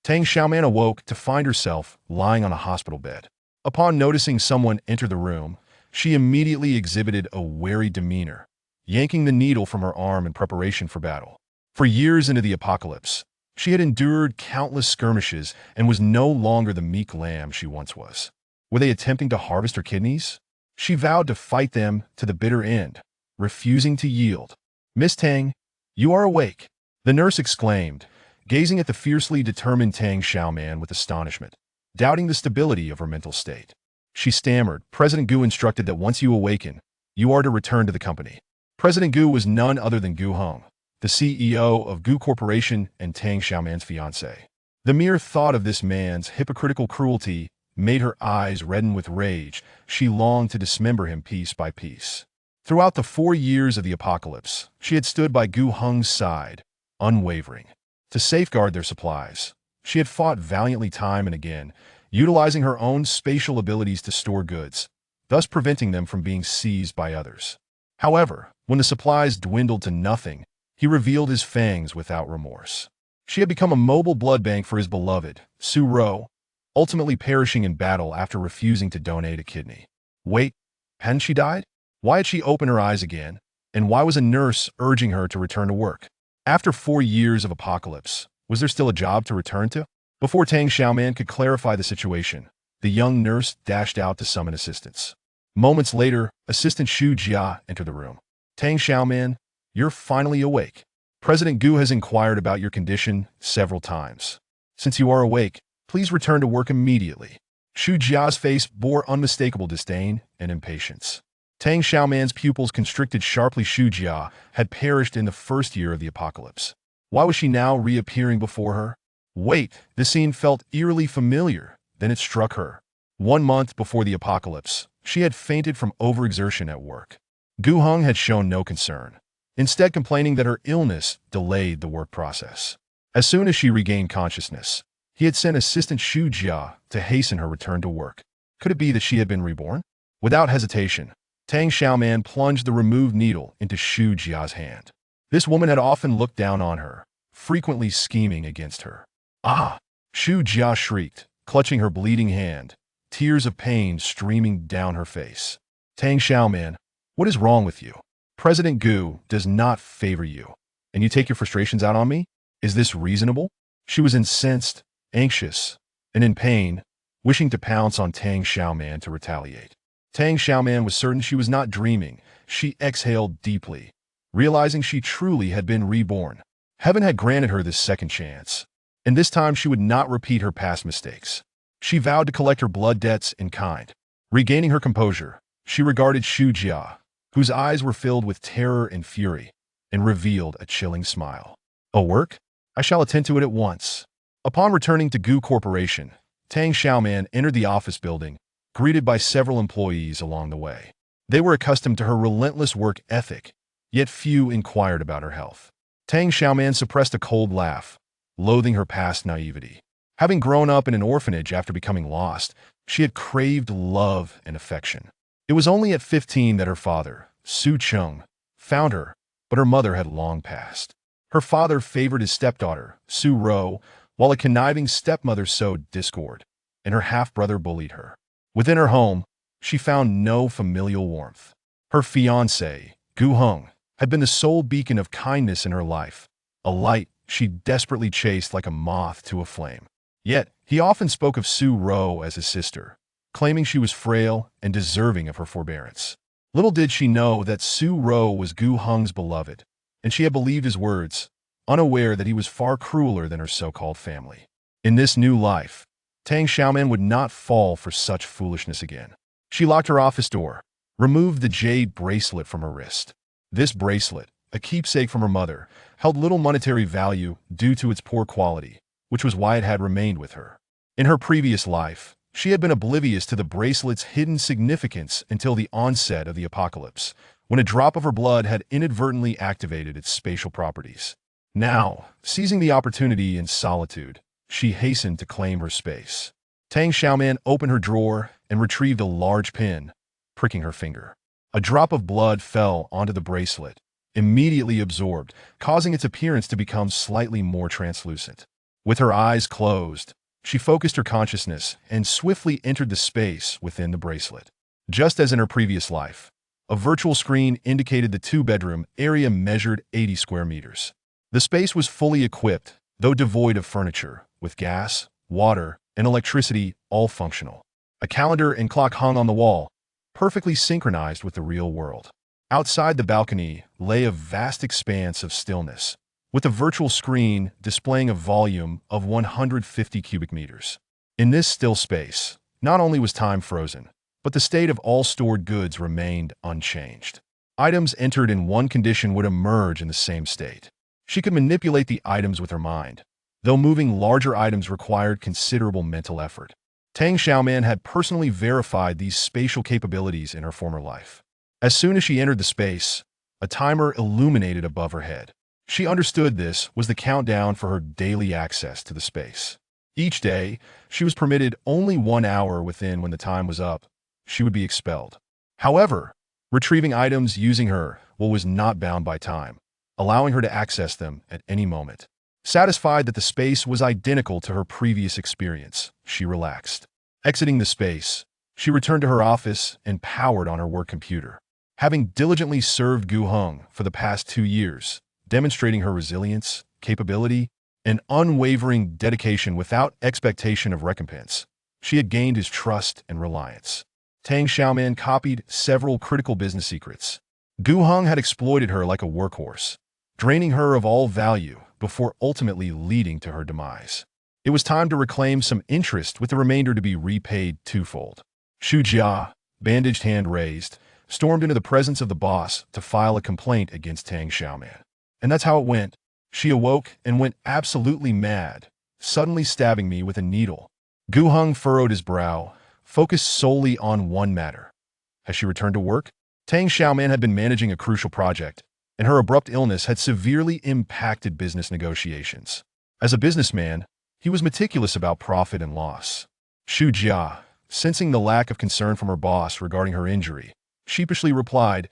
Tang Xiaoman awoke to find herself lying on a hospital bed. Upon noticing someone enter the room, she immediately exhibited a wary demeanor, yanking the needle from her arm in preparation for battle. For years into the apocalypse, she had endured countless skirmishes and was no longer the meek lamb she once was. Were they attempting to harvest her kidneys? She vowed to fight them to the bitter end, refusing to yield. "Miss Tang, you are awake," the nurse exclaimed, gazing at the fiercely determined Tang Xiaoman with astonishment, doubting the stability of her mental state. She stammered, "President Gu instructed that once you awaken, you are to return to the company." President Gu was none other than Gu Heng, the CEO of Gu Corporation and Tang Xiaoman's fiancé. The mere thought of this man's hypocritical cruelty made her eyes redden with rage. She longed to dismember him piece by piece. Throughout the 4 years of the apocalypse, she had stood by Gu Heng's side, unwavering. To safeguard their supplies, she had fought valiantly time and again, utilizing her own spatial abilities to store goods, thus preventing them from being seized by others. However, when the supplies dwindled to nothing, he revealed his fangs without remorse. She had become a mobile blood bank for his beloved, Su Ro, ultimately perishing in battle after refusing to donate a kidney. Wait, hadn't she died? Why had she opened her eyes again? And why was a nurse urging her to return to work? After 4 years of apocalypse, was there still a job to return to? Before Tang Xiaoman could clarify the situation, the young nurse dashed out to summon assistance. Moments later, Assistant Xu Jia entered the room. "Tang Xiaoman, you're finally awake. President Gu has inquired about your condition several times. Since you are awake, please return to work immediately." Xu Jia's face bore unmistakable disdain and impatience. Tang Xiaoman's pupils constricted sharply. Xu Jia had perished in the first year of the apocalypse. Why was she now reappearing before her? Wait, the scene felt eerily familiar. Then it struck her. 1 month before the apocalypse, she had fainted from overexertion at work. Gu Heng had shown no concern, instead complaining that her illness delayed the work process. As soon as she regained consciousness, he had sent Assistant Xu Jia to hasten her return to work. Could it be that she had been reborn? Without hesitation, Tang Xiaoman plunged the removed needle into Xu Jia's hand. This woman had often looked down on her, frequently scheming against her. "Ah!" Xu Jia shrieked, clutching her bleeding hand, tears of pain streaming down her face. "Tang Xiaoman, what is wrong with you? President Gu does not favor you, and you take your frustrations out on me? Is this reasonable?" She was incensed, anxious, and in pain, wishing to pounce on Tang Xiaoman to retaliate. Tang Xiaoman was certain she was not dreaming. She exhaled deeply, realizing she truly had been reborn. Heaven had granted her this second chance, and this time she would not repeat her past mistakes. She vowed to collect her blood debts in kind. Regaining her composure, she regarded Xu Jia, whose eyes were filled with terror and fury, and revealed a chilling smile. "A work? I shall attend to it at once." Upon returning to Gu Corporation, Tang Xiaoman entered the office building, greeted by several employees along the way. They were accustomed to her relentless work ethic, yet few inquired about her health. Tang Xiaoman suppressed a cold laugh, loathing her past naivety. Having grown up in an orphanage after becoming lost, she had craved love and affection. It was only at 15 that her father, Su Chung, found her, but her mother had long passed. Her father favored his stepdaughter, Su Ro, while a conniving stepmother sowed discord, and her half-brother bullied her. Within her home, she found no familial warmth. Her fiancé, Gu Heng, had been the sole beacon of kindness in her life, a light she desperately chased like a moth to a flame. Yet, he often spoke of Su Ro as his sister, claiming she was frail and deserving of her forbearance. Little did she know that Su Ro was Gu Heng's beloved, and she had believed his words, unaware that he was far crueler than her so-called family. In this new life, Tang Xiaoman would not fall for such foolishness again. She locked her office door, removed the jade bracelet from her wrist. This bracelet, a keepsake from her mother, held little monetary value due to its poor quality, which was why it had remained with her. In her previous life, she had been oblivious to the bracelet's hidden significance until the onset of the apocalypse, when a drop of her blood had inadvertently activated its spatial properties. Now, seizing the opportunity in solitude, she hastened to claim her space. Tang Xiaoman opened her drawer and retrieved a large pin, pricking her finger. A drop of blood fell onto the bracelet, immediately absorbed, causing its appearance to become slightly more translucent. With her eyes closed, she focused her consciousness and swiftly entered the space within the bracelet. Just as in her previous life, a virtual screen indicated the two-bedroom area measured 80 square meters. The space was fully equipped, though devoid of furniture, with gas, water, and electricity all functional. A calendar and clock hung on the wall, perfectly synchronized with the real world. Outside the balcony lay a vast expanse of stillness, with a virtual screen displaying a volume of 150 cubic meters. In this still space, not only was time frozen, but the state of all stored goods remained unchanged. Items entered in one condition would emerge in the same state. She could manipulate the items with her mind, though moving larger items required considerable mental effort. Tang Xiaoman had personally verified these spatial capabilities in her former life. As soon as she entered the space, a timer illuminated above her head. She understood this was the countdown for her daily access to the space. Each day, she was permitted only 1 hour within. When the time was up, she would be expelled. However, retrieving items using her was not bound by time, allowing her to access them at any moment. Satisfied that the space was identical to her previous experience, she relaxed. Exiting the space, she returned to her office and powered on her work computer. Having diligently served Gu Heng for the past 2 years, demonstrating her resilience, capability, and unwavering dedication without expectation of recompense, she had gained his trust and reliance. Tang Xiaoman copied several critical business secrets. Gu Heng had exploited her like a workhorse, draining her of all value before ultimately leading to her demise. It was time to reclaim some interest, with the remainder to be repaid twofold. Xu Jia, bandaged hand raised, stormed into the presence of the boss to file a complaint against Tang Xiaoman. And that's how it went. She awoke and went absolutely mad, suddenly stabbing me with a needle. Gu Heng furrowed his brow, focused solely on one matter. Has she returned to work? Tang Xiaoman had been managing a crucial project, and her abrupt illness had severely impacted business negotiations. As a businessman, he was meticulous about profit and loss. Xu Jia, sensing the lack of concern from her boss regarding her injury, sheepishly replied,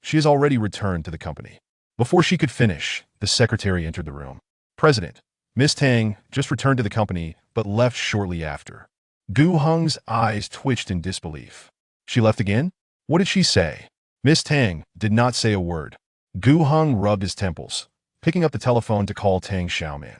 she has already returned to the company. Before she could finish, the secretary entered the room. President, Miss Tang just returned to the company, but left shortly after. Gu Heng's eyes twitched in disbelief. She left again? What did she say? Miss Tang did not say a word. Gu Heng rubbed his temples, picking up the telephone to call Tang Xiaoman.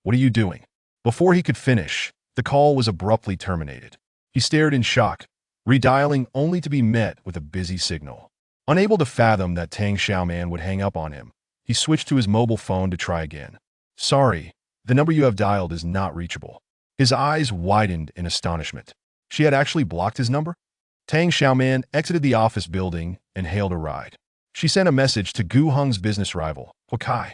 What are you doing? Before he could finish, the call was abruptly terminated. He stared in shock, redialing only to be met with a busy signal. Unable to fathom that Tang Xiaoman would hang up on him, he switched to his mobile phone to try again. Sorry, the number you have dialed is not reachable. His eyes widened in astonishment. She had actually blocked his number? Tang Xiaoman exited the office building and hailed a ride. She sent a message to Gu Heng's business rival, Huakai.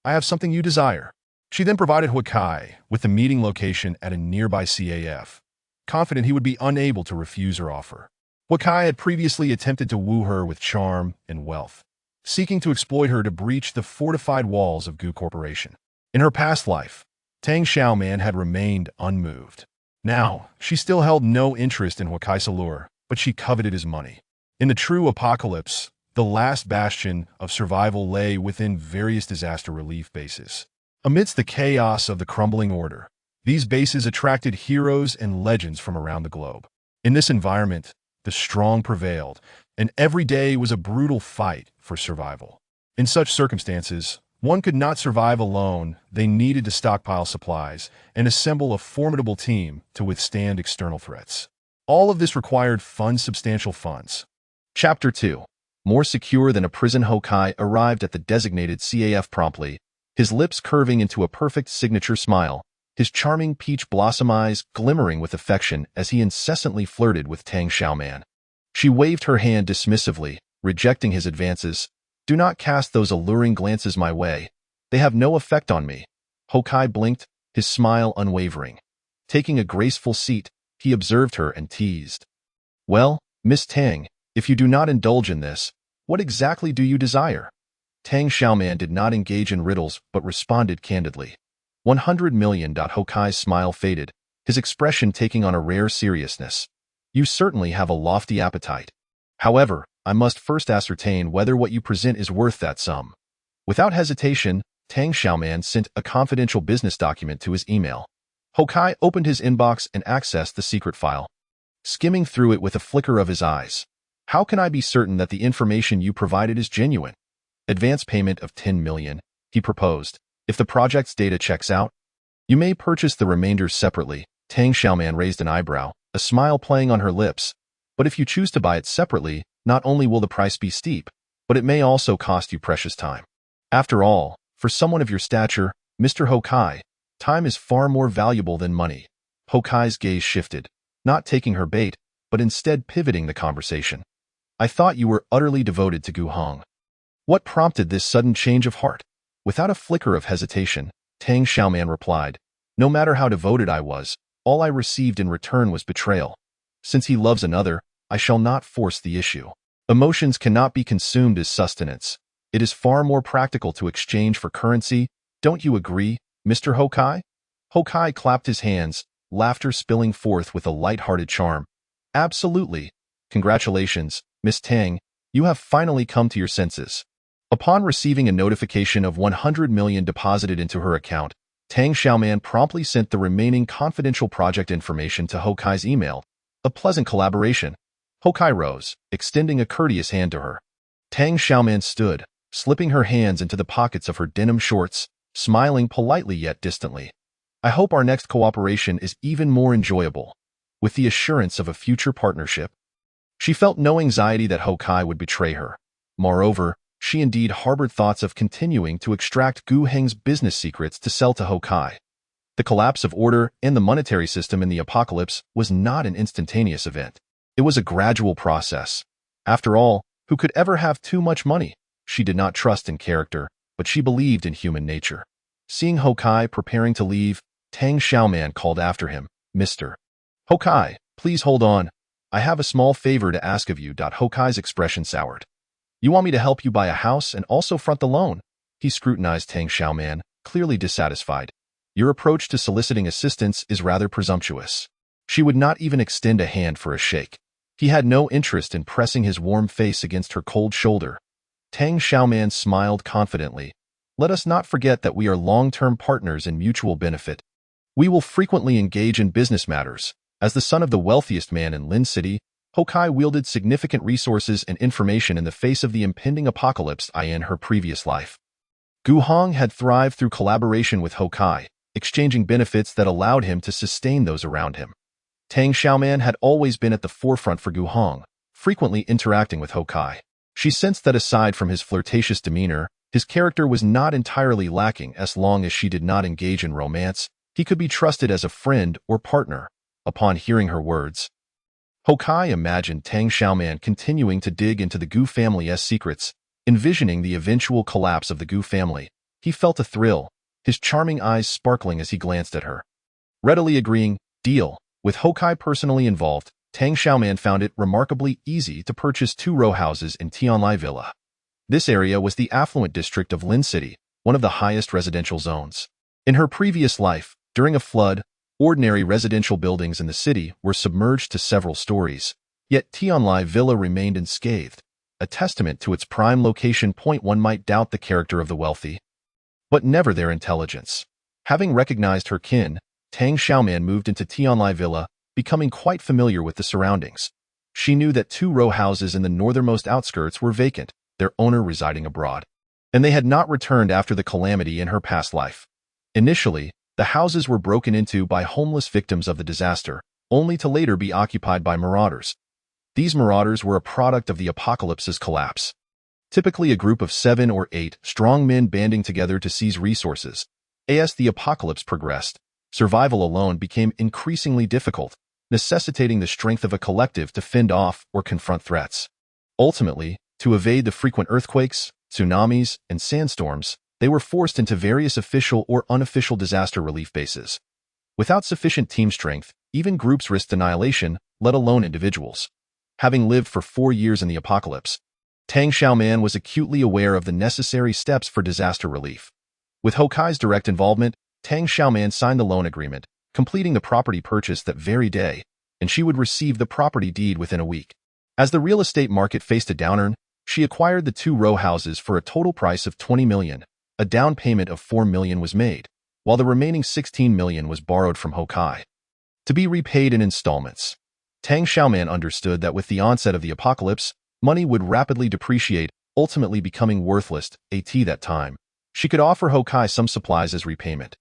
I have something you desire. She then provided Huakai with the meeting location at a nearby CAF, confident he would be unable to refuse her offer. Huakai had previously attempted to woo her with charm and wealth, seeking to exploit her to breach the fortified walls of Gu Corporation. In her past life, Tang Xiaoman had remained unmoved. Now, she still held no interest in Huakai's allure, but she coveted his money. In the true apocalypse, the last bastion of survival lay within various disaster relief bases. Amidst the chaos of the crumbling order, these bases attracted heroes and legends from around the globe. In this environment, the strong prevailed, and every day was a brutal fight for survival. In such circumstances, one could not survive alone. They needed to stockpile supplies and assemble a formidable team to withstand external threats. All of this required substantial funds. Chapter 2. More secure than a prison, Huakai arrived at the designated CAF promptly, his lips curving into a perfect signature smile, his charming peach blossom eyes glimmering with affection as he incessantly flirted with Tang Xiaoman. She waved her hand dismissively, rejecting his advances. Do not cast those alluring glances my way. They have no effect on me. Huakai blinked, his smile unwavering. Taking a graceful seat, he observed her and teased. Well, Miss Tang, if you do not indulge in this, what exactly do you desire? Tang Xiaoman did not engage in riddles but responded candidly. 100 million. Huakai's smile faded, his expression taking on a rare seriousness. You certainly have a lofty appetite. However, I must first ascertain whether what you present is worth that sum. Without hesitation, Tang Xiaoman sent a confidential business document to his email. Hokai opened his inbox and accessed the secret file, skimming through it with a flicker of his eyes. How can I be certain that the information you provided is genuine? Advance payment of 10 million, he proposed. If the project's data checks out, you may purchase the remainder separately. Tang Xiaoman raised an eyebrow, a smile playing on her lips. But if you choose to buy it separately, not only will the price be steep, but it may also cost you precious time. After all, for someone of your stature, Mr. Hokai, time is far more valuable than money. Hokai's gaze shifted, not taking her bait, but instead pivoting the conversation. I thought you were utterly devoted to Gu Hong. What prompted this sudden change of heart? Without a flicker of hesitation, Tang Xiaoman replied, no matter how devoted I was, all I received in return was betrayal. Since he loves another, I shall not force the issue. Emotions cannot be consumed as sustenance. It is far more practical to exchange for currency. Don't you agree, Mr. Hokai? Hokai clapped his hands, laughter spilling forth with a light-hearted charm. Absolutely. Congratulations, Miss Tang. You have finally come to your senses. Upon receiving a notification of 100 million deposited into her account, Tang Xiaoman promptly sent the remaining confidential project information to Hokai's email. A pleasant collaboration. Hokai rose, extending a courteous hand to her. Tang Xiaoman stood, slipping her hands into the pockets of her denim shorts, smiling politely yet distantly. I hope our next cooperation is even more enjoyable, with the assurance of a future partnership. She felt no anxiety that Hokai would betray her. Moreover, she indeed harbored thoughts of continuing to extract Gu Heng's business secrets to sell to Hokai. The collapse of order and the monetary system in the apocalypse was not an instantaneous event. It was a gradual process. After all, who could ever have too much money? She did not trust in character, but she believed in human nature. Seeing Hokai preparing to leave, Tang Xiaoman called after him, Mr. Hokai, please hold on. I have a small favor to ask of you. Hokai's expression soured. You want me to help you buy a house and also front the loan? He scrutinized Tang Xiaoman, clearly dissatisfied. Your approach to soliciting assistance is rather presumptuous. She would not even extend a hand for a shake. He had no interest in pressing his warm face against her cold shoulder. Tang Xiaoman smiled confidently. Let us not forget that we are long-term partners in mutual benefit. We will frequently engage in business matters. As the son of the wealthiest man in Lin City, Hokai wielded significant resources and information in the face of the impending apocalypse in her previous life. Gu Hong had thrived through collaboration with Hokai, exchanging benefits that allowed him to sustain those around him. Tang Xiaoman had always been at the forefront for Gu Hong, frequently interacting with Hokai. She sensed that aside from his flirtatious demeanor, his character was not entirely lacking. As long as she did not engage in romance, he could be trusted as a friend or partner. Upon hearing her words, Hokai imagined Tang Xiaoman continuing to dig into the Gu family's secrets, envisioning the eventual collapse of the Gu family. He felt a thrill, his charming eyes sparkling as he glanced at her. Readily agreeing, deal. With Hokai personally involved, Tang Xiaoman found it remarkably easy to purchase 2 row houses in Tianlai Villa. This area was the affluent district of Lin City, one of the highest residential zones. In her previous life, during a flood, ordinary residential buildings in the city were submerged to several stories, yet Tianlai Villa remained unscathed, a testament to its prime location. One might doubt the character of the wealthy, but never their intelligence. Having recognized her kin, Tang Xiaoman moved into Tianlai Villa, becoming quite familiar with the surroundings. She knew that 2 row houses in the northernmost outskirts were vacant, their owner residing abroad, and they had not returned after the calamity in her past life. Initially, the houses were broken into by homeless victims of the disaster, only to later be occupied by marauders. These marauders were a product of the apocalypse's collapse. Typically a group of 7 or 8 strong men banding together to seize resources. As the apocalypse progressed, survival alone became increasingly difficult, necessitating the strength of a collective to fend off or confront threats. Ultimately, to evade the frequent earthquakes, tsunamis, and sandstorms, they were forced into various official or unofficial disaster relief bases. Without sufficient team strength, even groups risked annihilation, let alone individuals. Having lived for 4 years in the apocalypse, Tang Xiaoman was acutely aware of the necessary steps for disaster relief. With Hokai's direct involvement, Tang Xiaoman signed the loan agreement, completing the property purchase that very day, and she would receive the property deed within a week. As the real estate market faced a downturn, she acquired the 2 row houses for a total price of 20 million, a down payment of 4 million was made, while the remaining 16 million was borrowed from Hokai, to be repaid in installments. Tang Xiaoman understood that with the onset of the apocalypse, money would rapidly depreciate, ultimately becoming worthless. At that time, she could offer Hokai some supplies as repayment.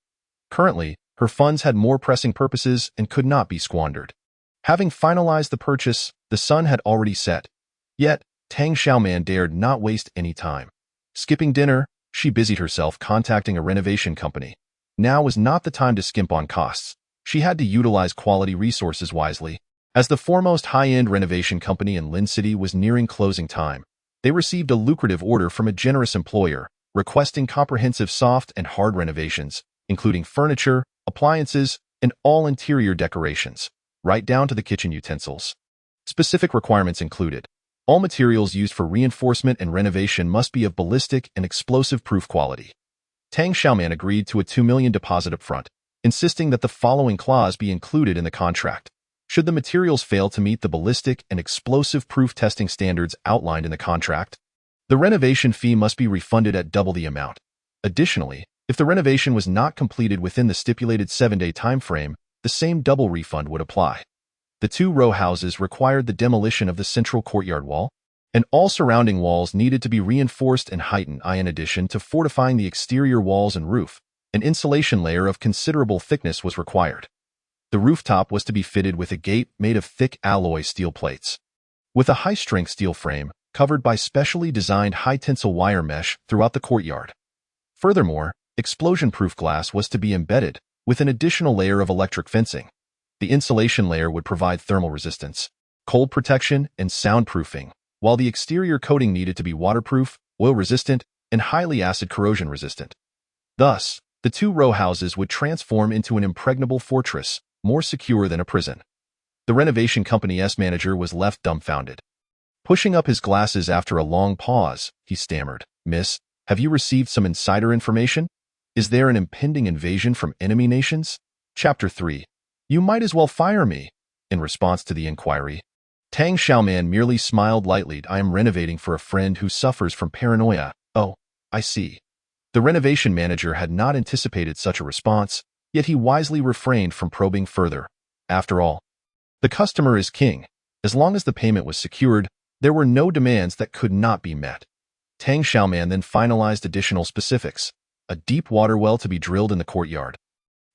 Currently, her funds had more pressing purposes and could not be squandered. Having finalized the purchase, the sun had already set. Yet, Tang Xiaoman dared not waste any time. Skipping dinner, she busied herself contacting a renovation company. Now was not the time to skimp on costs. She had to utilize quality resources wisely. As the foremost high-end renovation company in Lin City was nearing closing time, they received a lucrative order from a generous employer, requesting comprehensive soft and hard renovations, including furniture, appliances, and all interior decorations, right down to the kitchen utensils. Specific requirements included: all materials used for reinforcement and renovation must be of ballistic and explosive-proof quality. Tang Xiaoman agreed to a 2 million deposit up front, insisting that the following clause be included in the contract. Should the materials fail to meet the ballistic and explosive-proof testing standards outlined in the contract, the renovation fee must be refunded at double the amount. Additionally, if the renovation was not completed within the stipulated 7-day time frame, the same double refund would apply. The two row houses required the demolition of the central courtyard wall, and all surrounding walls needed to be reinforced and heightened. In addition to fortifying the exterior walls and roof, an insulation layer of considerable thickness was required. The rooftop was to be fitted with a gate made of thick alloy steel plates, with a high-strength steel frame covered by specially designed high-tensile wire mesh throughout the courtyard. Furthermore, explosion-proof glass was to be embedded, with an additional layer of electric fencing. The insulation layer would provide thermal resistance, cold protection, and soundproofing, while the exterior coating needed to be waterproof, oil-resistant, and highly acid corrosion-resistant. Thus, the two row houses would transform into an impregnable fortress, more secure than a prison. The renovation company's manager was left dumbfounded. Pushing up his glasses after a long pause, he stammered, "Miss, have you received some insider information? Is there an impending invasion from enemy nations?" Chapter 3. You might as well fire me. In response to the inquiry, Tang Xiaoman merely smiled lightly. I am renovating for a friend who suffers from paranoia. Oh, I see. The renovation manager had not anticipated such a response, yet he wisely refrained from probing further. After all, the customer is king. As long as the payment was secured, there were no demands that could not be met. Tang Xiaoman then finalized additional specifics: a deep water well to be drilled in the courtyard,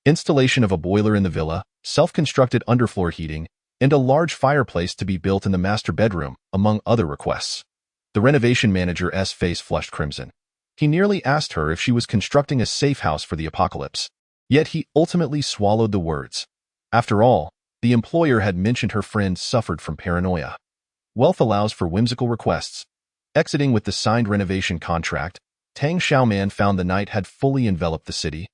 installation of a boiler in the villa, self-constructed underfloor heating, and a large fireplace to be built in the master bedroom, among other requests. The renovation manager's face flushed crimson. He nearly asked her if she was constructing a safe house for the apocalypse. Yet he ultimately swallowed the words. After all, the employer had mentioned her friend suffered from paranoia. Wealth allows for whimsical requests. Exiting with the signed renovation contract, Tang Xiaoman found the night had fully enveloped the city.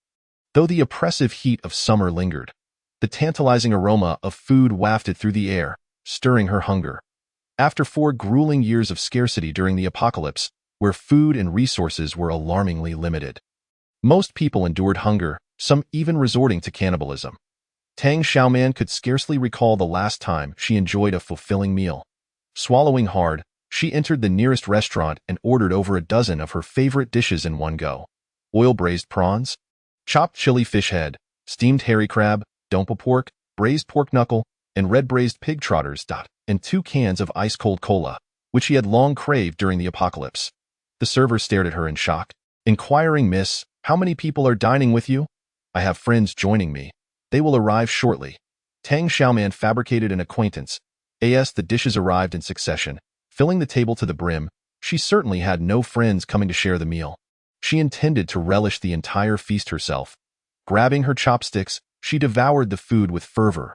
Though the oppressive heat of summer lingered, the tantalizing aroma of food wafted through the air, stirring her hunger. After 4 grueling years of scarcity during the apocalypse, where food and resources were alarmingly limited, most people endured hunger, some even resorting to cannibalism. Tang Xiaoman could scarcely recall the last time she enjoyed a fulfilling meal. Swallowing hard, she entered the nearest restaurant and ordered over a dozen of her favorite dishes in one go: oil-braised prawns, chopped chili fish head, steamed hairy crab, dompa pork, braised pork knuckle, and red braised pig trotters. And 2 cans of ice-cold cola, which she had long craved during the apocalypse. The server stared at her in shock, inquiring, "Miss, how many people are dining with you?" "I have friends joining me. They will arrive shortly." Tang Xiaoman fabricated an acquaintance. As the dishes arrived in succession, filling the table to the brim, she certainly had no friends coming to share the meal. She intended to relish the entire feast herself. Grabbing her chopsticks, she devoured the food with fervor.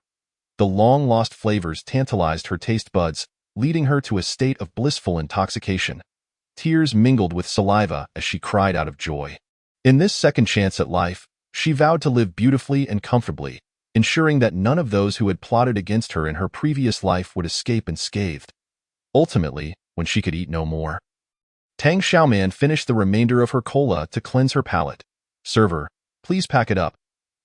The long-lost flavors tantalized her taste buds, leading her to a state of blissful intoxication. Tears mingled with saliva as she cried out of joy. In this second chance at life, she vowed to live beautifully and comfortably, ensuring that none of those who had plotted against her in her previous life would escape unscathed. Ultimately, when she could eat no more, Tang Xiaoman finished the remainder of her cola to cleanse her palate. "Server, please pack it up."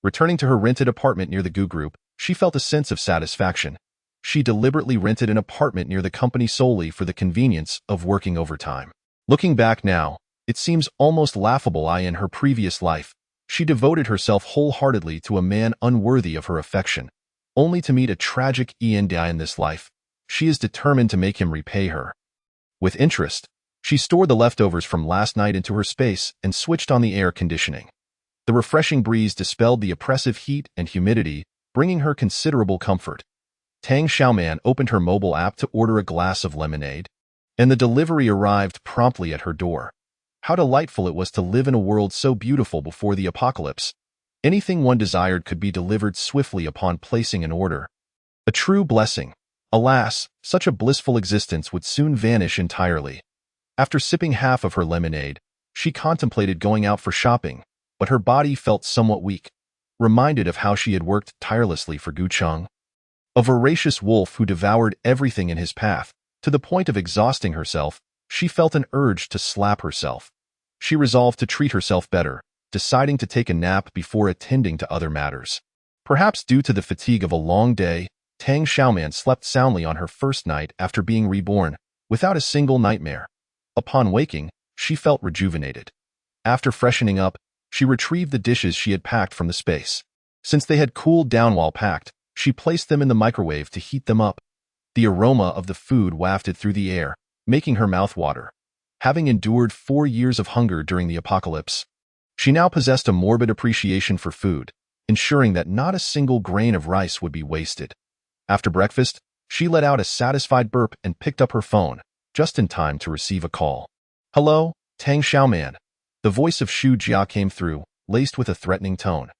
Returning to her rented apartment near the Gu Group, she felt a sense of satisfaction. She deliberately rented an apartment near the company solely for the convenience of working overtime. Looking back now, It seems almost laughable in her previous life, she devoted herself wholeheartedly to a man unworthy of her affection, only to meet a tragic end in this life. She is determined to make him repay her. With interest, she stored the leftovers from last night into her space and switched on the air conditioning. The refreshing breeze dispelled the oppressive heat and humidity, bringing her considerable comfort. Tang Xiaoman opened her mobile app to order a glass of lemonade, and the delivery arrived promptly at her door. How delightful it was to live in a world so beautiful before the apocalypse. Anything one desired could be delivered swiftly upon placing an order. A true blessing. Alas, such a blissful existence would soon vanish entirely. After sipping half of her lemonade, she contemplated going out for shopping, but her body felt somewhat weak, reminded of how she had worked tirelessly for Gu Cheng, a voracious wolf who devoured everything in his path. To the point of exhausting herself, she felt an urge to slap herself. She resolved to treat herself better, deciding to take a nap before attending to other matters. Perhaps due to the fatigue of a long day, Tang Xiaoman slept soundly on her first night after being reborn, without a single nightmare. Upon waking, she felt rejuvenated. After freshening up, she retrieved the dishes she had packed from the space. Since they had cooled down while packed, she placed them in the microwave to heat them up. The aroma of the food wafted through the air, making her mouth water. Having endured 4 years of hunger during the apocalypse, she now possessed a morbid appreciation for food, ensuring that not a single grain of rice would be wasted. After breakfast, she let out a satisfied burp and picked up her phone, just in time to receive a call. "Hello, Tang Xiaoman." The voice of Xu Jia came through, laced with a threatening tone.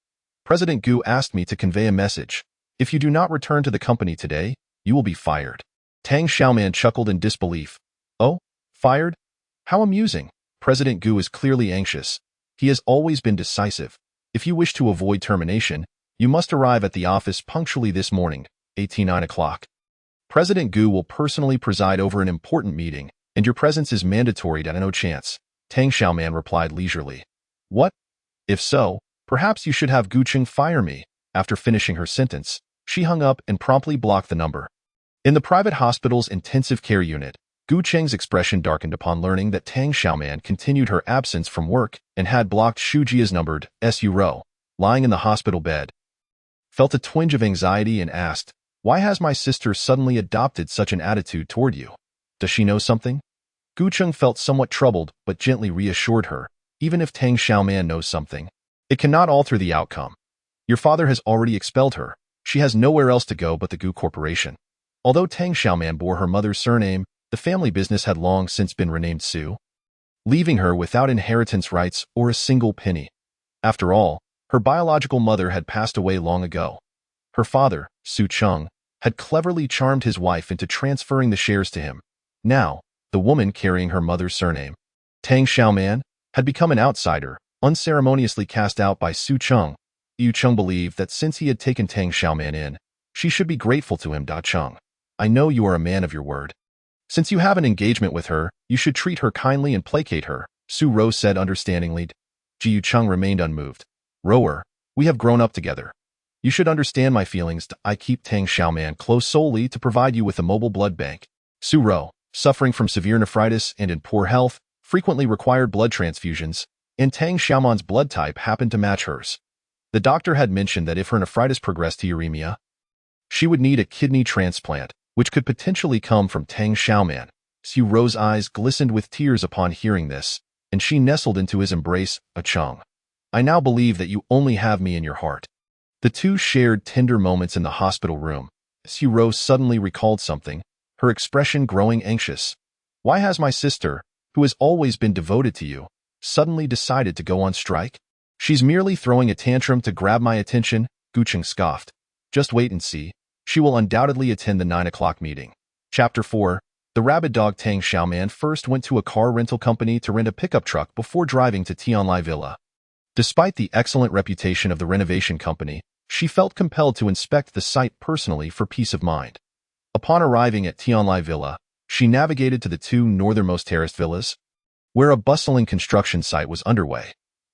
"President Gu asked me to convey a message. If you do not return to the company today, you will be fired." Tang Xiaoman chuckled in disbelief. "Oh, fired? How amusing." President Gu is clearly anxious. He has always been decisive. "If you wish to avoid termination, you must arrive at the office punctually this morning, 9 o'clock. President Gu will personally preside over an important meeting, and your presence is mandatory. No chance." Tang Xiaoman replied leisurely. "What? If so, perhaps you should have Gu Cheng fire me." After finishing her sentence, she hung up and promptly blocked the number. In the private hospital's intensive care unit, Gu Cheng's expression darkened upon learning that Tang Xiaoman continued her absence from work and had blocked Xu Jia's numbered Su row, lying in the hospital bed. Felt a twinge of anxiety and asked, "Why has my sister suddenly adopted such an attitude toward you? Does she know something?" Gu Cheng felt somewhat troubled but gently reassured her, "Even if Tang Xiaoman knows something, it cannot alter the outcome. Your father has already expelled her. She has nowhere else to go but the Gu Corporation." Although Tang Xiaoman bore her mother's surname, the family business had long since been renamed Su, leaving her without inheritance rights or a single penny. After all, her biological mother had passed away long ago. Her father, Su Cheng, had cleverly charmed his wife into transferring the shares to him. Now, the woman carrying her mother's surname, Tang Xiaoman, had become an outsider, unceremoniously cast out by Su Cheng. Yu Cheng believed that since he had taken Tang Xiaoman in, she should be grateful to him. Cheng, I know you are a man of your word. Since you have an engagement with her, you should treat her kindly and placate her, Su Ro said understandingly. Yu Cheng remained unmoved. "Rower, we have grown up together. You should understand my feelings. I keep Tang Xiaoman close solely to provide you with a mobile blood bank." Su Ro, suffering from severe nephritis and in poor health, frequently required blood transfusions, and Tang Xiaoman's blood type happened to match hers. The doctor had mentioned that if her nephritis progressed to uremia, she would need a kidney transplant, which could potentially come from Tang Xiaoman. Su Ro's eyes glistened with tears upon hearing this, and she nestled into his embrace. "Cheng, I now believe that you only have me in your heart." The two shared tender moments in the hospital room. Su Ro suddenly recalled something, her expression growing anxious. "Why has my sister, who has always been devoted to you, suddenly decided to go on strike?" "She's merely throwing a tantrum to grab my attention," Gu Cheng scoffed. "Just wait and see. She will undoubtedly attend the 9 o'clock meeting." Chapter 4. The rabid dog Tang Xiaoman first went to a car rental company to rent a pickup truck before driving to Tianlai Villa. Despite the excellent reputation of the renovation company, she felt compelled to inspect the site personally for peace of mind. Upon arriving at Tianlai Villa, she navigated to the two northernmost terraced villas, where a bustling construction site was underway.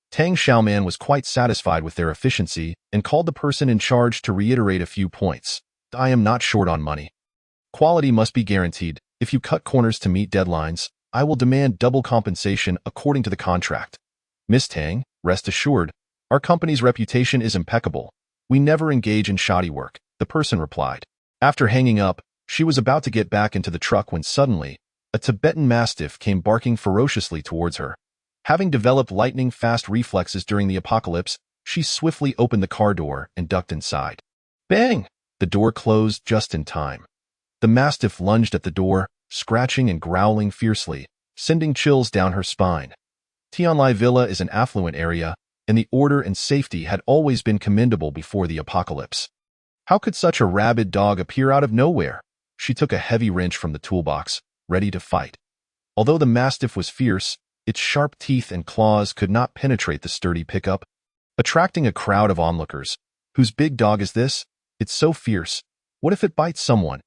Tang Xiaoman was quite satisfied with their efficiency and called the person in charge to reiterate a few points. "I am not short on money. Quality must be guaranteed. If you cut corners to meet deadlines, I will demand double compensation according to the contract. Miss Tang, rest assured, our company's reputation is impeccable. We never engage in shoddy work, the person replied. After hanging up, she was about to get back into the truck when suddenly, a Tibetan Mastiff came barking ferociously towards her. Having developed lightning-fast reflexes during the apocalypse, she swiftly opened the car door and ducked inside. Bang! The door closed just in time. The Mastiff lunged at the door, scratching and growling fiercely, sending chills down her spine. Tianlai Villa is an affluent area, and the order and safety had always been commendable before the apocalypse. How could such a rabid dog appear out of nowhere? She took a heavy wrench from the toolbox, ready to fight. Although the Mastiff was fierce, its sharp teeth and claws could not penetrate the sturdy pickup, attracting a crowd of onlookers. Whose big dog is this? It's so fierce. What if it bites someone?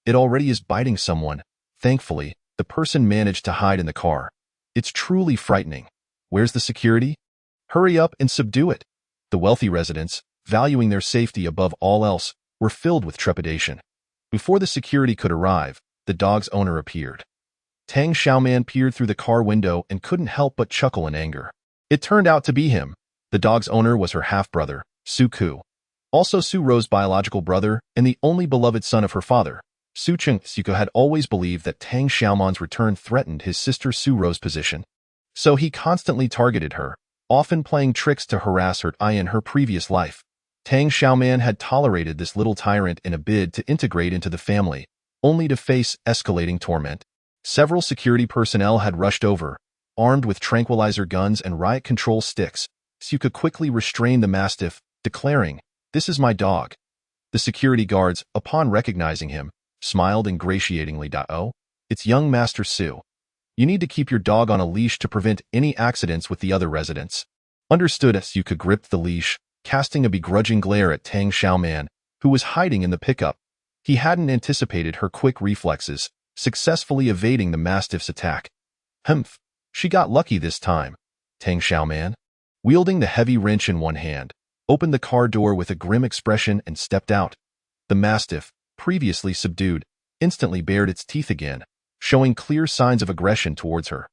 It already is biting someone. Thankfully, the person managed to hide in the car. It's truly frightening. Where's the security? Hurry up and subdue it. The wealthy residents, valuing their safety above all else, were filled with trepidation. Before the security could arrive, the dog's owner appeared. Tang Xiaoman peered through the car window and couldn't help but chuckle in anger. It turned out to be him. The dog's owner was her half-brother, Su Ku. Also Su Ro's biological brother and the only beloved son of her father. Su Cheng Suko had always believed that Tang Xiaoman's return threatened his sister Su Ro's position. So he constantly targeted her, often playing tricks to harass her in her previous life. Tang Xiaoman had tolerated this little tyrant in a bid to integrate into the family, only to face escalating torment. Several security personnel had rushed over, armed with tranquilizer guns and riot control sticks. Suka quickly restrained the Mastiff, declaring, "This is my dog." The security guards, upon recognizing him, smiled ingratiatingly. "Oh, it's young Master Su. You need to keep your dog on a leash to prevent any accidents with the other residents." Understood. Suka gripped the leash, casting a begrudging glare at Tang Xiaoman, who was hiding in the pickup. He hadn't anticipated her quick reflexes, successfully evading the Mastiff's attack. Humph, she got lucky this time. Tang Xiaoman, wielding the heavy wrench in one hand, opened the car door with a grim expression and stepped out. The Mastiff, previously subdued, instantly bared its teeth again, showing clear signs of aggression towards her.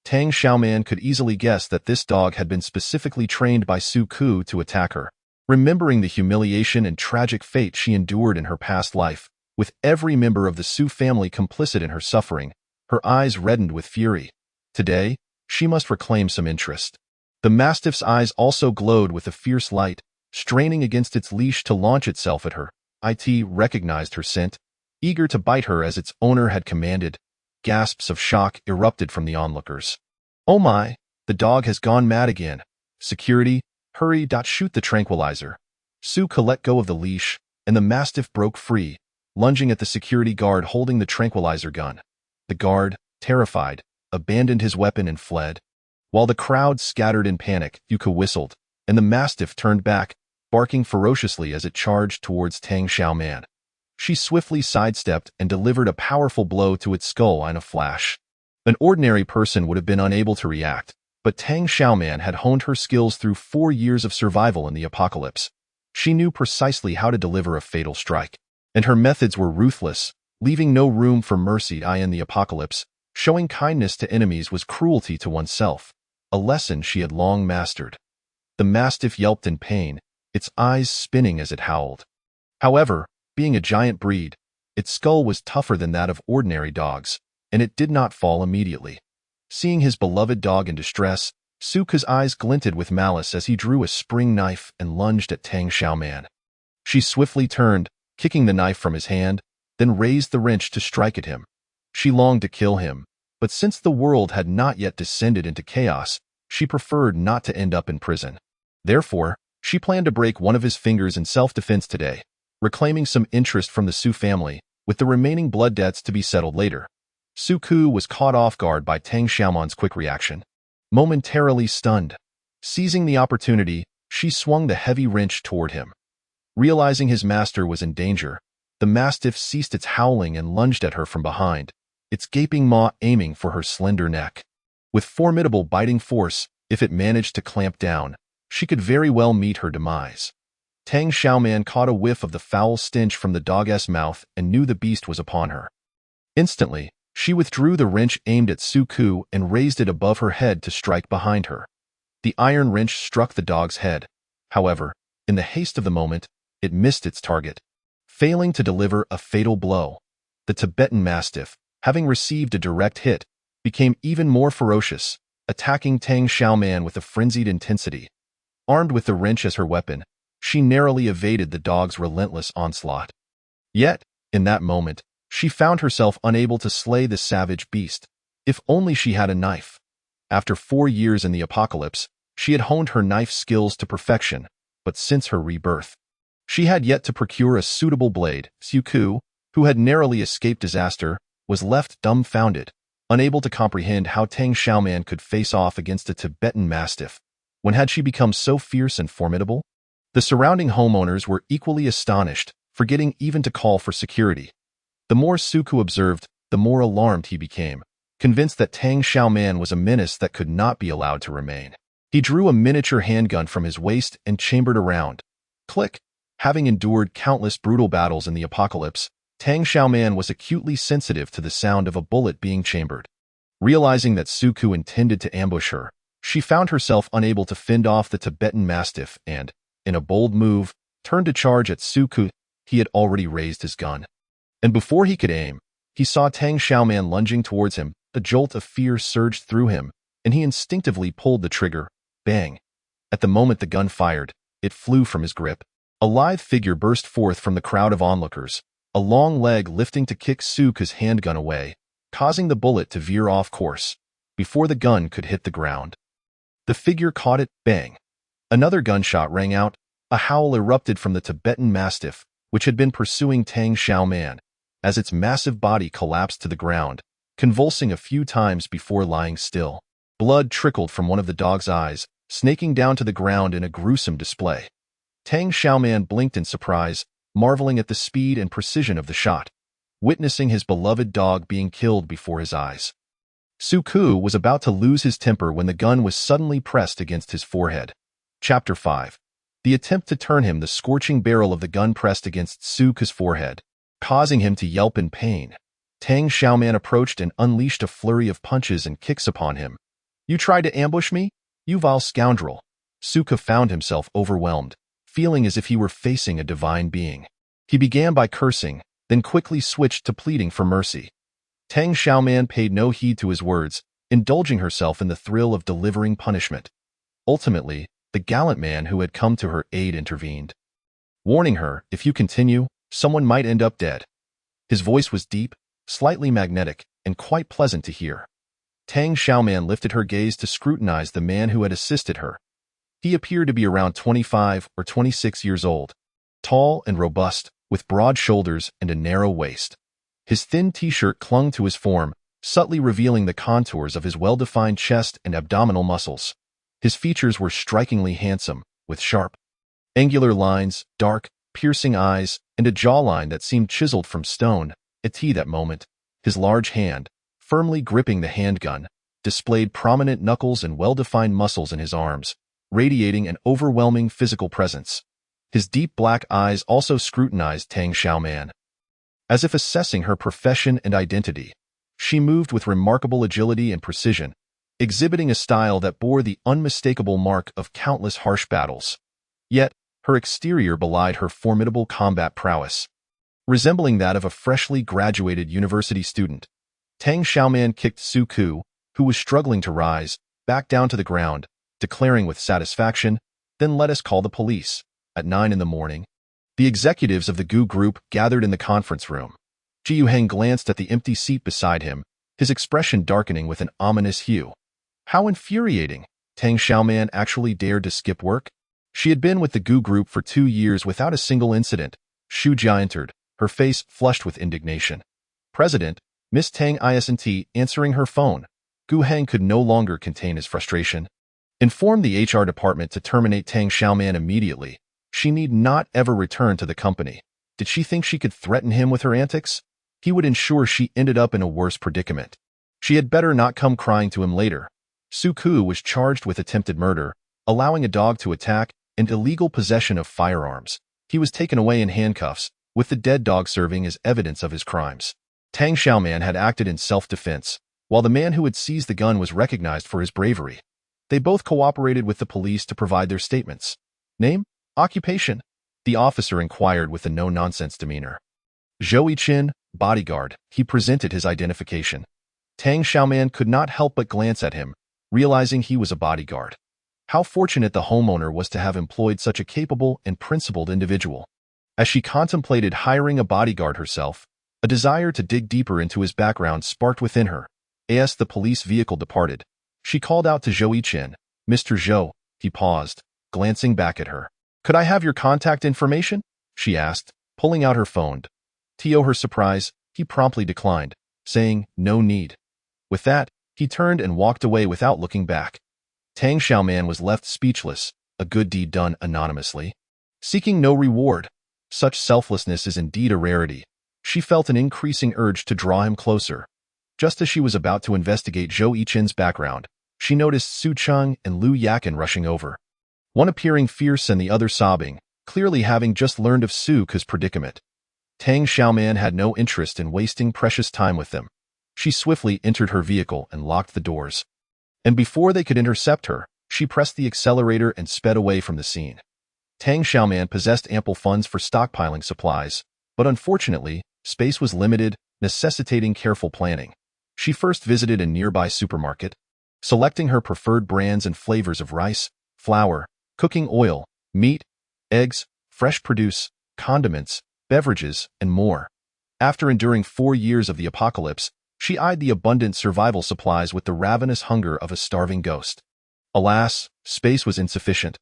Tang Xiaoman could easily guess that this dog had been specifically trained by Su Ku to attack her. Remembering the humiliation and tragic fate she endured in her past life, with every member of the Su family complicit in her suffering, her eyes reddened with fury. Today, she must reclaim some interest. The Mastiff's eyes also glowed with a fierce light, straining against its leash to launch itself at her. It recognized her scent, eager to bite her as its owner had commanded. Gasps of shock erupted from the onlookers. "Oh my, the dog has gone mad again. Security, hurry! Shoot the tranquilizer." Suka let go of the leash, and the Mastiff broke free, lunging at the security guard holding the tranquilizer gun. The guard, terrified, abandoned his weapon and fled. While the crowd scattered in panic, Yuka whistled, and the Mastiff turned back, barking ferociously as it charged towards Tang Xiaoman. She swiftly sidestepped and delivered a powerful blow to its skull in a flash. An ordinary person would have been unable to react, but Tang Xiaoman had honed her skills through 4 years of survival in the apocalypse. She knew precisely how to deliver a fatal strike, and her methods were ruthless, leaving no room for mercy in the apocalypse. Showing kindness to enemies was cruelty to oneself, a lesson she had long mastered. The Mastiff yelped in pain, its eyes spinning as it howled. However, being a giant breed, its skull was tougher than that of ordinary dogs, and it did not fall immediately. Seeing his beloved dog in distress, Suka's eyes glinted with malice as he drew a spring knife and lunged at Tang Xiaoman. She swiftly turned, kicking the knife from his hand, then raised the wrench to strike at him. She longed to kill him, but since the world had not yet descended into chaos, she preferred not to end up in prison. Therefore, she planned to break one of his fingers in self-defense today, reclaiming some interest from the Su family, with the remaining blood debts to be settled later. Su Ku was caught off guard by Tang Xiaoman's quick reaction. Momentarily stunned, seizing the opportunity, she swung the heavy wrench toward him. Realizing his master was in danger, the Mastiff ceased its howling and lunged at her from behind, its gaping maw aiming for her slender neck. With formidable biting force, if it managed to clamp down, she could very well meet her demise. Tang Xiaoman caught a whiff of the foul stench from the dog's mouth and knew the beast was upon her. Instantly, She withdrew the wrench aimed at Suku and raised it above her head to strike behind her. The iron wrench struck the dog's head. However, in the haste of the moment, it missed its target, failing to deliver a fatal blow. The Tibetan Mastiff, having received a direct hit, became even more ferocious, attacking Tang Xiaoman with a frenzied intensity. Armed with the wrench as her weapon, she narrowly evaded the dog's relentless onslaught. Yet, in that moment, she found herself unable to slay the savage beast. If only she had a knife. After 4 years in the apocalypse, she had honed her knife skills to perfection, but since her rebirth, she had yet to procure a suitable blade. Suku, who had narrowly escaped disaster, was left dumbfounded, unable to comprehend how Tang Xiaoman could face off against a Tibetan Mastiff. When had she become so fierce and formidable? The surrounding homeowners were equally astonished, forgetting even to call for security. The more Suku observed, the more alarmed he became, convinced that Tang Xiaoman was a menace that could not be allowed to remain. He drew a miniature handgun from his waist and chambered a round. Click! Having endured countless brutal battles in the apocalypse, Tang Xiaoman was acutely sensitive to the sound of a bullet being chambered. Realizing that Suku intended to ambush her, she found herself unable to fend off the Tibetan Mastiff and, in a bold move, turned to charge at Suku. He had already raised his gun. And before he could aim, he saw Tang Xiaoman lunging towards him. A jolt of fear surged through him, and he instinctively pulled the trigger. Bang! At the moment the gun fired, it flew from his grip. A lithe figure burst forth from the crowd of onlookers, a long leg lifting to kick Suku's handgun away, causing the bullet to veer off course, before the gun could hit the ground. The figure caught it. Bang! Another gunshot rang out. A howl erupted from the Tibetan Mastiff, which had been pursuing Tang Xiaoman, as its massive body collapsed to the ground, convulsing a few times before lying still. Blood trickled from one of the dog's eyes, snaking down to the ground in a gruesome display. Tang Xiaoman blinked in surprise, marveling at the speed and precision of the shot, witnessing his beloved dog being killed before his eyes. Suku was about to lose his temper when the gun was suddenly pressed against his forehead. Chapter 5. The attempt to turn him. The scorching barrel of the gun pressed against Suku's forehead, causing him to yelp in pain. Tang Xiaoman approached and unleashed a flurry of punches and kicks upon him. "You tried to ambush me? You vile scoundrel!" Suku found himself overwhelmed, feeling as if he were facing a divine being. He began by cursing, then quickly switched to pleading for mercy. Tang Xiaoman paid no heed to his words, indulging herself in the thrill of delivering punishment. Ultimately, the gallant man who had come to her aid intervened, warning her, "If you continue, someone might end up dead." His voice was deep, slightly magnetic, and quite pleasant to hear. Tang Xiaoman lifted her gaze to scrutinize the man who had assisted her. He appeared to be around 25 or 26 years old, tall and robust, with broad shoulders and a narrow waist. His thin t-shirt clung to his form, subtly revealing the contours of his well-defined chest and abdominal muscles. His features were strikingly handsome, with sharp, angular lines, dark, piercing eyes, and a jawline that seemed chiseled from stone. At that moment, his large hand, firmly gripping the handgun, displayed prominent knuckles and well-defined muscles in his arms, radiating an overwhelming physical presence. His deep black eyes also scrutinized Tang Xiaoman, as if assessing her profession and identity. She moved with remarkable agility and precision, exhibiting a style that bore the unmistakable mark of countless harsh battles. Yet, her exterior belied her formidable combat prowess. Resembling that of a freshly graduated university student, Tang Xiaoman kicked Suku, who was struggling to rise, back down to the ground, declaring with satisfaction, "Then let us call the police." At 9 in the morning, the executives of the Gu Group gathered in the conference room. Ji Yuheng glanced at the empty seat beside him, his expression darkening with an ominous hue. How infuriating! Tang Xiaoman actually dared to skip work? She had been with the Gu Group for 2 years without a single incident. Shu Jia entered, her face flushed with indignation. "President, Miss Tang isn't answering her phone." Gu Heng could no longer contain his frustration. "Inform the HR department to terminate Tang Xiaoman immediately. She need not ever return to the company." Did she think she could threaten him with her antics? He would ensure she ended up in a worse predicament. She had better not come crying to him later. Suku was charged with attempted murder, allowing a dog to attack, and illegal possession of firearms. He was taken away in handcuffs, with the dead dog serving as evidence of his crimes. Tang Xiaoman had acted in self-defense, while the man who had seized the gun was recognized for his bravery. They both cooperated with the police to provide their statements. Name? Occupation? The officer inquired with a no-nonsense demeanor. Zhou Yiqin, bodyguard, he presented his identification. Tang Xiaoman could not help but glance at him, realizing he was a bodyguard. How fortunate the homeowner was to have employed such a capable and principled individual. As she contemplated hiring a bodyguard herself, a desire to dig deeper into his background sparked within her. As the police vehicle departed, she called out to Zhou Yiqin. Mr. Zhou, he paused, glancing back at her. Could I have your contact information? She asked, pulling out her phone. To her surprise, he promptly declined, saying, no need. With that, he turned and walked away without looking back. Tang Xiaoman was left speechless, a good deed done anonymously. Seeking no reward. Such selflessness is indeed a rarity. She felt an increasing urge to draw him closer. Just as she was about to investigate Zhou Yiqin's background, she noticed Su Cheng and Lu Yakin rushing over. One appearing fierce and the other sobbing, clearly having just learned of Su Ke's predicament. Tang Xiaoman had no interest in wasting precious time with them. She swiftly entered her vehicle and locked the doors. And before they could intercept her, she pressed the accelerator and sped away from the scene. Tang Xiaoman possessed ample funds for stockpiling supplies, but unfortunately, space was limited, necessitating careful planning. She first visited a nearby supermarket, selecting her preferred brands and flavors of rice, flour, cooking oil, meat, eggs, fresh produce, condiments, beverages, and more. After enduring 4 years of the apocalypse, she eyed the abundant survival supplies with the ravenous hunger of a starving ghost. Alas, space was insufficient.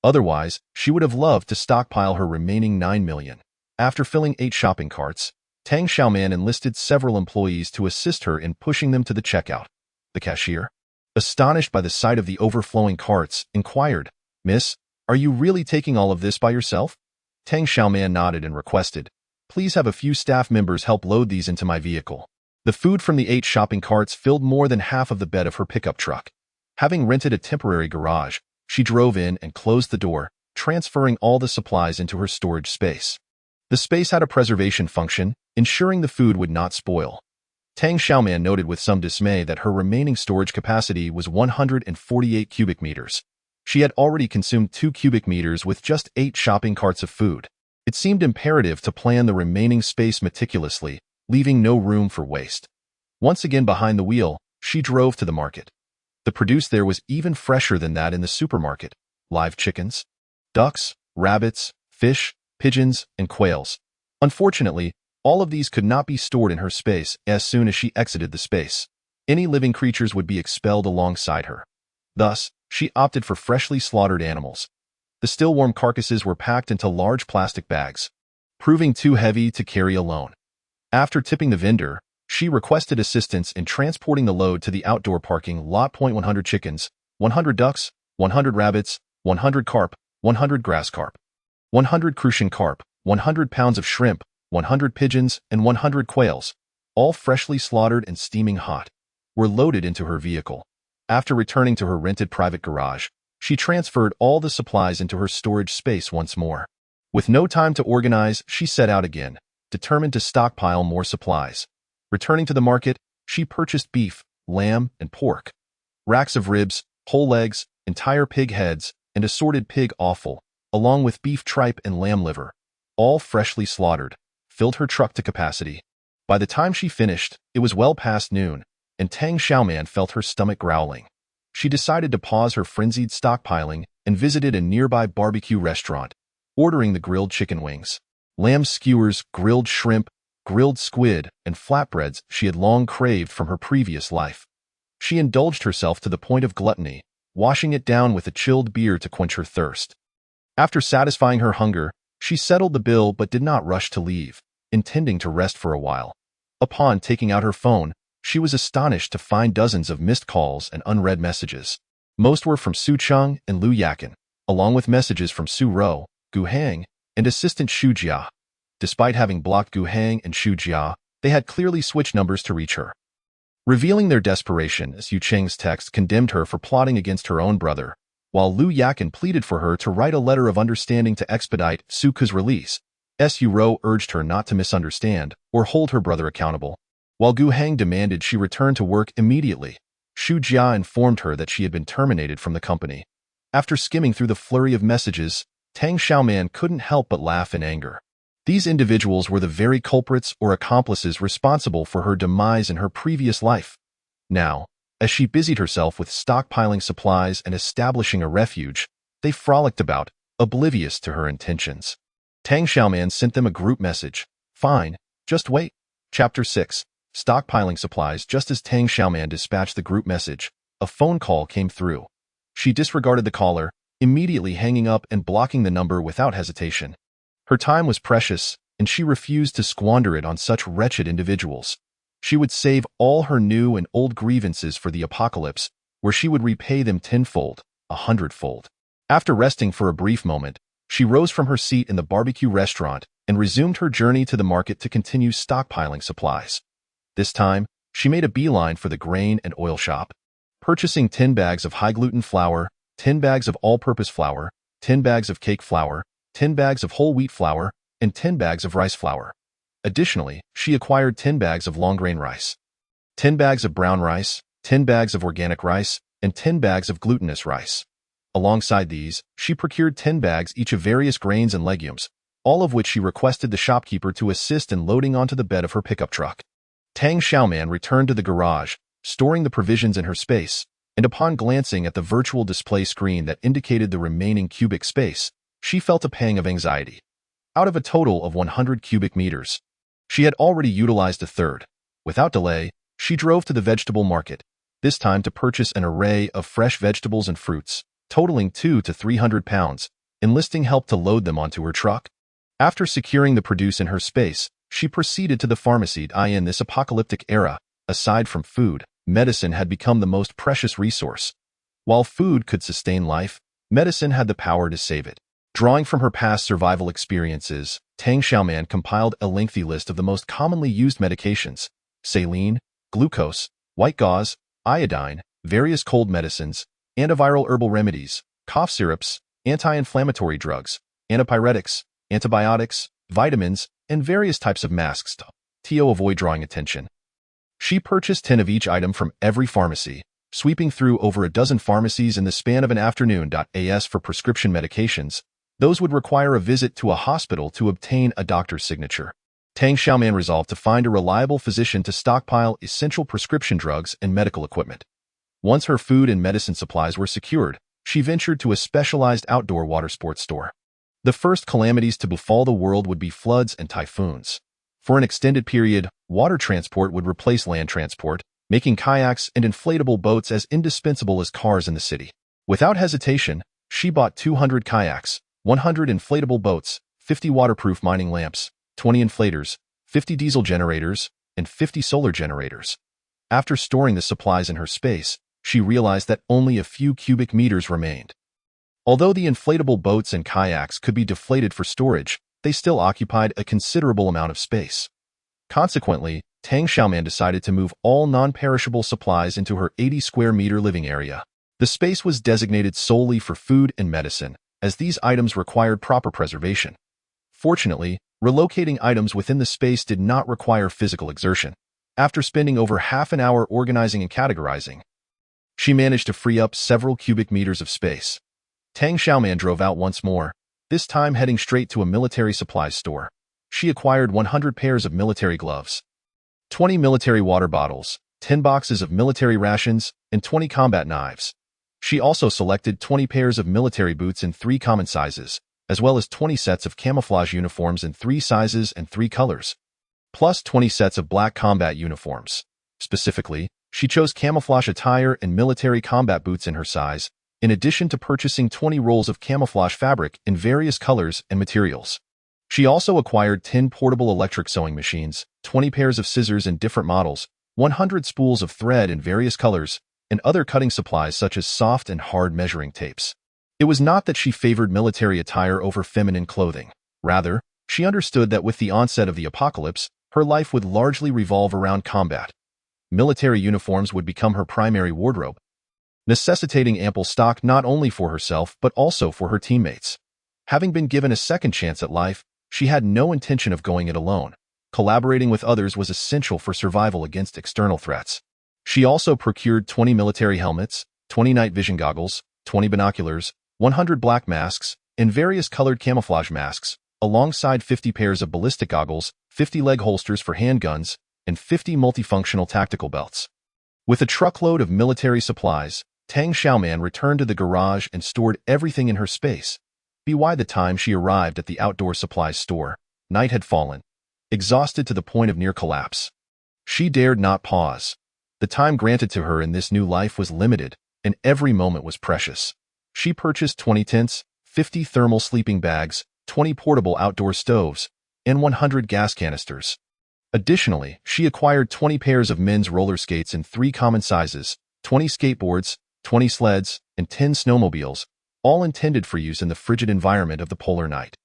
Otherwise, she would have loved to stockpile her remaining 9 million. After filling 8 shopping carts, Tang Xiaoman enlisted several employees to assist her in pushing them to the checkout. The cashier, astonished by the sight of the overflowing carts, inquired, Miss, are you really taking all of this by yourself? Tang Xiaoman nodded and requested, please have a few staff members help load these into my vehicle. The food from the 8 shopping carts filled more than half of the bed of her pickup truck. Having rented a temporary garage, she drove in and closed the door, transferring all the supplies into her storage space. The space had a preservation function, ensuring the food would not spoil. Tang Xiaoman noted with some dismay that her remaining storage capacity was 148 cubic meters. She had already consumed 2 cubic meters with just 8 shopping carts of food. It seemed imperative to plan the remaining space meticulously, leaving no room for waste. Once again behind the wheel, she drove to the market. The produce there was even fresher than that in the supermarket. Live chickens, ducks, rabbits, fish, pigeons, and quails. Unfortunately, all of these could not be stored in her space as soon as she exited the space. Any living creatures would be expelled alongside her. Thus, she opted for freshly slaughtered animals. The still warm carcasses were packed into large plastic bags, proving too heavy to carry alone. After tipping the vendor, she requested assistance in transporting the load to the outdoor parking lot. 100 chickens, 100 ducks, 100 rabbits, 100 carp, 100 grass carp, 100 crucian carp, 100 pounds of shrimp, 100 pigeons, and 100 quails, all freshly slaughtered and steaming hot, were loaded into her vehicle. After returning to her rented private garage, she transferred all the supplies into her storage space once more. With no time to organize, she set out again, determined to stockpile more supplies. Returning to the market, she purchased beef, lamb, and pork. Racks of ribs, whole legs, entire pig heads, and assorted pig offal, along with beef tripe and lamb liver, all freshly slaughtered, filled her truck to capacity. By the time she finished, it was well past noon, and Tang Xiaoman felt her stomach growling. She decided to pause her frenzied stockpiling and visited a nearby barbecue restaurant, ordering the grilled chicken wings, lamb skewers, grilled shrimp, grilled squid, and flatbreads she had long craved from her previous life. She indulged herself to the point of gluttony, washing it down with a chilled beer to quench her thirst. After satisfying her hunger, she settled the bill but did not rush to leave, intending to rest for a while. Upon taking out her phone, she was astonished to find dozens of missed calls and unread messages. Most were from Su Cheng and Lu Yakin, along with messages from Su Rou, Gu Hang, and assistant Xu Jia. Despite having blocked Gu Hang and Xu Jia, they had clearly switched numbers to reach her. Revealing their desperation, Su Cheng's text condemned her for plotting against her own brother, while Lu Yakin pleaded for her to write a letter of understanding to expedite Su Ke's release. Su Rou urged her not to misunderstand or hold her brother accountable, While Gu Heng demanded she return to work immediately, Xu Jia informed her that she had been terminated from the company. After skimming through the flurry of messages, Tang Xiaoman couldn't help but laugh in anger. These individuals were the very culprits or accomplices responsible for her demise in her previous life. Now, as she busied herself with stockpiling supplies and establishing a refuge, they frolicked about, oblivious to her intentions. Tang Xiaoman sent them a group message. Fine, just wait. Chapter 6. Stockpiling supplies. Just as Tang Xiaoman dispatched the group message, a phone call came through. She disregarded the caller, immediately hanging up and blocking the number without hesitation. Her time was precious, and she refused to squander it on such wretched individuals. She would save all her new and old grievances for the apocalypse, where she would repay them tenfold, 100-fold. After resting for a brief moment, she rose from her seat in the barbecue restaurant and resumed her journey to the market to continue stockpiling supplies. This time, she made a beeline for the grain and oil shop, purchasing 10 bags of high-gluten flour, 10 bags of all-purpose flour, 10 bags of cake flour, 10 bags of whole wheat flour, and 10 bags of rice flour. Additionally, she acquired 10 bags of long-grain rice, 10 bags of brown rice, 10 bags of organic rice, and 10 bags of glutinous rice. Alongside these, she procured 10 bags each of various grains and legumes, all of which she requested the shopkeeper to assist in loading onto the bed of her pickup truck. Tang Xiaoman returned to the garage, storing the provisions in her space, and upon glancing at the virtual display screen that indicated the remaining cubic space, she felt a pang of anxiety. Out of a total of 100 cubic meters, she had already utilized a third. Without delay, she drove to the vegetable market, this time to purchase an array of fresh vegetables and fruits, totaling 200 to 300 pounds, enlisting help to load them onto her truck. After securing the produce in her space, she proceeded to the pharmacy. In this apocalyptic era, aside from food, medicine had become the most precious resource. While food could sustain life, medicine had the power to save it. Drawing from her past survival experiences, Tang Xiaoman compiled a lengthy list of the most commonly used medications: saline, glucose, white gauze, iodine, various cold medicines, antiviral herbal remedies, cough syrups, anti-inflammatory drugs, antipyretics, antibiotics, vitamins, and various types of masks to avoid drawing attention. She purchased 10 of each item from every pharmacy, sweeping through over a dozen pharmacies in the span of an afternoon. As for prescription medications, those would require a visit to a hospital to obtain a doctor's signature. Tang Xiaoman resolved to find a reliable physician to stockpile essential prescription drugs and medical equipment. Once her food and medicine supplies were secured, she ventured to a specialized outdoor water sports store. The first calamities to befall the world would be floods and typhoons. For an extended period, water transport would replace land transport, making kayaks and inflatable boats as indispensable as cars in the city. Without hesitation, she bought 200 kayaks, 100 inflatable boats, 50 waterproof mining lamps, 20 inflators, 50 diesel generators, and 50 solar generators. After storing the supplies in her space, she realized that only a few cubic meters remained. Although the inflatable boats and kayaks could be deflated for storage, they still occupied a considerable amount of space. Consequently, Tang Xiaoman decided to move all non-perishable supplies into her 80-square-meter living area. The space was designated solely for food and medicine, as these items required proper preservation. Fortunately, relocating items within the space did not require physical exertion. After spending over half an hour organizing and categorizing, she managed to free up several cubic meters of space. Tang Xiaoman drove out once more, this time heading straight to a military supplies store. She acquired 100 pairs of military gloves, 20 military water bottles, 10 boxes of military rations, and 20 combat knives. She also selected 20 pairs of military boots in 3 common sizes, as well as 20 sets of camouflage uniforms in 3 sizes and 3 colors, plus 20 sets of black combat uniforms. Specifically, she chose camouflage attire and military combat boots in her size, in addition to purchasing 20 rolls of camouflage fabric in various colors and materials. She also acquired 10 portable electric sewing machines, 20 pairs of scissors in different models, 100 spools of thread in various colors, and other cutting supplies such as soft and hard measuring tapes. It was not that she favored military attire over feminine clothing. Rather, she understood that with the onset of the apocalypse, her life would largely revolve around combat. Military uniforms would become her primary wardrobe, necessitating ample stock not only for herself but also for her teammates. Having been given a second chance at life, she had no intention of going it alone. Collaborating with others was essential for survival against external threats. She also procured 20 military helmets, 20 night vision goggles, 20 binoculars, 100 black masks, and various colored camouflage masks, alongside 50 pairs of ballistic goggles, 50 leg holsters for handguns, and 50 multifunctional tactical belts. With a truckload of military supplies, Tang Xiaoman returned to the garage and stored everything in her space. By the time she arrived at the outdoor supplies store, night had fallen, exhausted to the point of near collapse. She dared not pause. The time granted to her in this new life was limited, and every moment was precious. She purchased 20 tents, 50 thermal sleeping bags, 20 portable outdoor stoves, and 100 gas canisters. Additionally, she acquired 20 pairs of men's roller skates in 3 common sizes, 20 skateboards, 20 sleds, and 10 snowmobiles, all intended for use in the frigid environment of the polar night.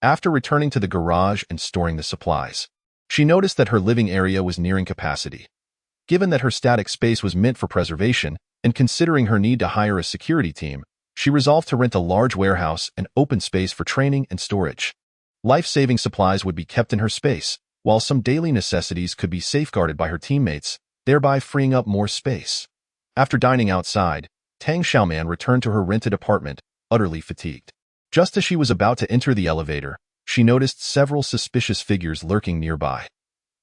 After returning to the garage and storing the supplies, she noticed that her living area was nearing capacity. Given that her static space was meant for preservation, and considering her need to hire a security team, she resolved to rent a large warehouse and open space for training and storage. Life-saving supplies would be kept in her space, while some daily necessities could be safeguarded by her teammates, thereby freeing up more space. After dining outside, Tang Xiaoman returned to her rented apartment, utterly fatigued. Just as she was about to enter the elevator, she noticed several suspicious figures lurking nearby.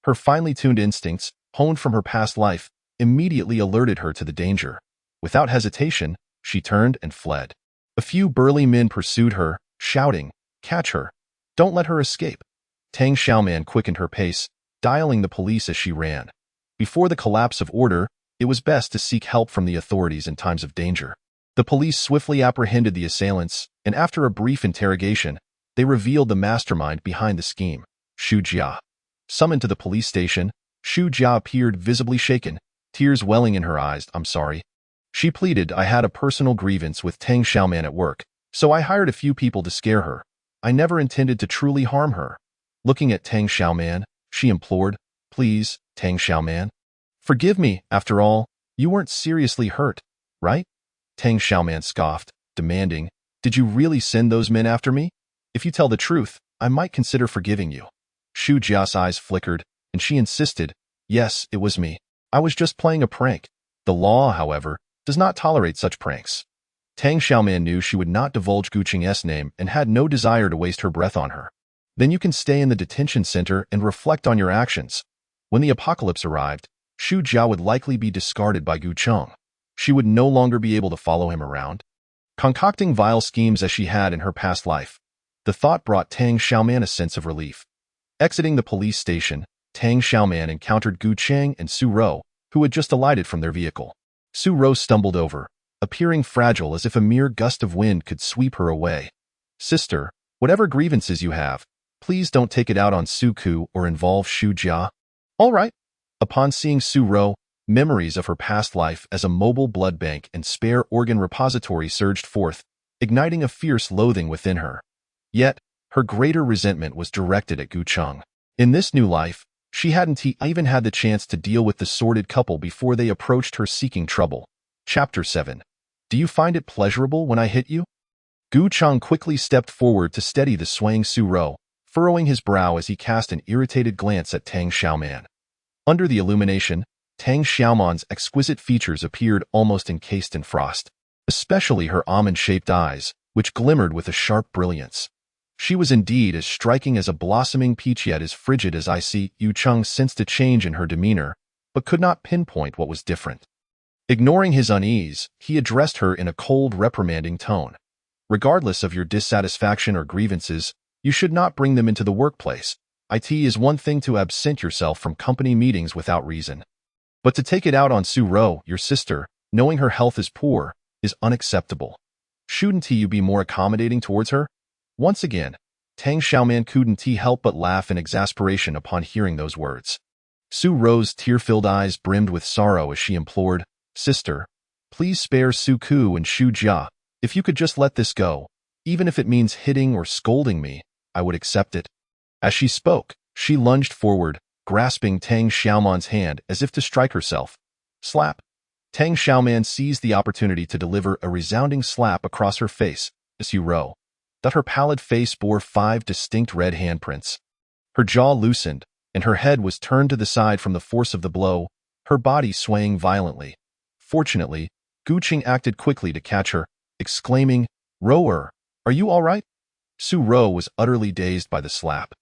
Her finely tuned instincts, honed from her past life, immediately alerted her to the danger. Without hesitation, she turned and fled. A few burly men pursued her, shouting, "Catch her! Don't let her escape!" Tang Xiaoman quickened her pace, dialing the police as she ran. Before the collapse of order, it was best to seek help from the authorities in times of danger. The police swiftly apprehended the assailants, and after a brief interrogation, they revealed the mastermind behind the scheme, Xu Jia. Summoned to the police station, Xu Jia appeared visibly shaken, tears welling in her eyes. "I'm sorry." She pleaded, "I had a personal grievance with Tang Xiaoman at work, so I hired a few people to scare her. I never intended to truly harm her." Looking at Tang Xiaoman, she implored, "Please, Tang Xiaoman. Forgive me, after all, you weren't seriously hurt, right?" Tang Xiaoman scoffed, demanding, "Did you really send those men after me? If you tell the truth, I might consider forgiving you." Xu Jia's eyes flickered, and she insisted, "Yes, it was me. I was just playing a prank. The law, however, does not tolerate such pranks." Tang Xiaoman knew she would not divulge Gu Qing's name and had no desire to waste her breath on her. "Then you can stay in the detention center and reflect on your actions." When the apocalypse arrived, Xu Jia would likely be discarded by Gu Cheng. She would no longer be able to follow him around, concocting vile schemes as she had in her past life. The thought brought Tang Xiaoman a sense of relief. Exiting the police station, Tang Xiaoman encountered Gu Cheng and Su Rou, who had just alighted from their vehicle. Su Rou stumbled over, appearing fragile as if a mere gust of wind could sweep her away. "Sister, whatever grievances you have, please don't take it out on Su Ku or involve Xu Jia." "All right." Upon seeing Su Rou, memories of her past life as a mobile blood bank and spare organ repository surged forth, igniting a fierce loathing within her. Yet, her greater resentment was directed at Gu Cheng. In this new life, she hadn't even had the chance to deal with the sordid couple before they approached her seeking trouble. Chapter 7. Do you find it pleasurable when I hit you? Gu Cheng quickly stepped forward to steady the swaying Su Rou, furrowing his brow as he cast an irritated glance at Tang Xiaoman. Under the illumination, Tang Xiaoman's exquisite features appeared almost encased in frost, especially her almond-shaped eyes, which glimmered with a sharp brilliance. She was indeed as striking as a blossoming peach, yet as frigid as icy. Yu Cheng sensed a change in her demeanor, but could not pinpoint what was different. Ignoring his unease, he addressed her in a cold, reprimanding tone. "Regardless of your dissatisfaction or grievances, you should not bring them into the workplace. It is one thing to absent yourself from company meetings without reason, but to take it out on Su Rou, your sister, knowing her health is poor, is unacceptable. Shouldn't you be more accommodating towards her?" Once again, Tang Xiaoman couldn't help but laugh in exasperation upon hearing those words. Su Rou's tear-filled eyes brimmed with sorrow as she implored, "Sister, please spare Su Ku and Xu Jia. If you could just let this go, even if it means hitting or scolding me, I would accept it." As she spoke, she lunged forward, grasping Tang Xiaoman's hand as if to strike herself. Slap! Tang Xiaoman seized the opportunity to deliver a resounding slap across her face. Su Rou, that her pallid face bore 5 distinct red handprints. Her jaw loosened, and her head was turned to the side from the force of the blow, her body swaying violently. Fortunately, Gu Qing acted quickly to catch her, exclaiming, "Rower, are you all right?" Su Ro was utterly dazed by the slap.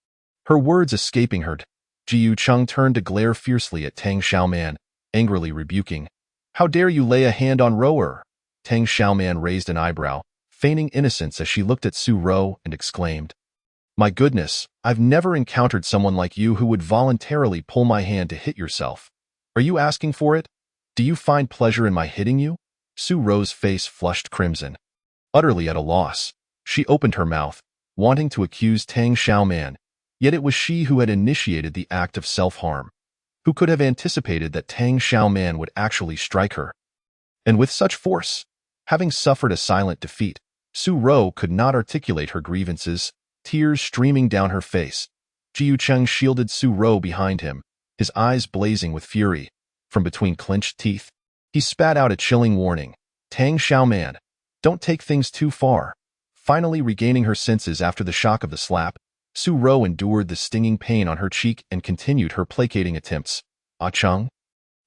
Her words escaping her, Jiu Chung turned to glare fiercely at Tang Xiaoman, angrily rebuking, "How dare you lay a hand on Rower?" Tang Xiaoman raised an eyebrow, feigning innocence as she looked at Su Ro and exclaimed, "My goodness, I've never encountered someone like you who would voluntarily pull my hand to hit yourself. Are you asking for it? Do you find pleasure in my hitting you?" Su Ro's face flushed crimson. Utterly at a loss, she opened her mouth, wanting to accuse Tang Xiaoman, yet it was she who had initiated the act of self-harm. Who could have anticipated that Tang Xiaoman would actually strike her? And with such force, having suffered a silent defeat, Su Ro could not articulate her grievances, tears streaming down her face. Jiu Cheng shielded Su Ro behind him, his eyes blazing with fury. From between clenched teeth, he spat out a chilling warning, "Tang Xiaoman, don't take things too far." Finally regaining her senses after the shock of the slap, Su Ro endured the stinging pain on her cheek and continued her placating attempts. "Ah Chung,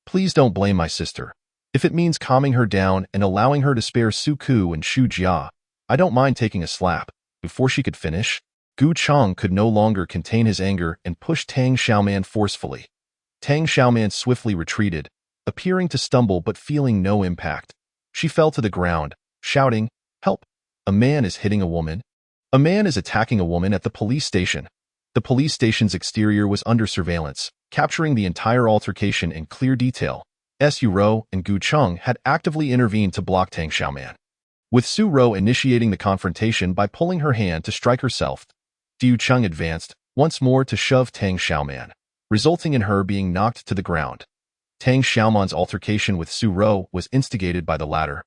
please don't blame my sister. If it means calming her down and allowing her to spare Su Ku and Shu Jia, I don't mind taking a slap." Before she could finish, Gu Chong could no longer contain his anger and pushed Tang Xiaoman forcefully. Tang Xiaoman swiftly retreated, appearing to stumble but feeling no impact. She fell to the ground, shouting, "Help! A man is hitting a woman. A man is attacking a woman at the police station." The police station's exterior was under surveillance, capturing the entire altercation in clear detail. Su Ro and Gu Cheng had actively intervened to block Tang Xiaoman, with Su Ro initiating the confrontation by pulling her hand to strike herself. Jiu Cheng advanced once more to shove Tang Xiaoman, resulting in her being knocked to the ground. Tang Xiaoman's altercation with Su Ro was instigated by the latter,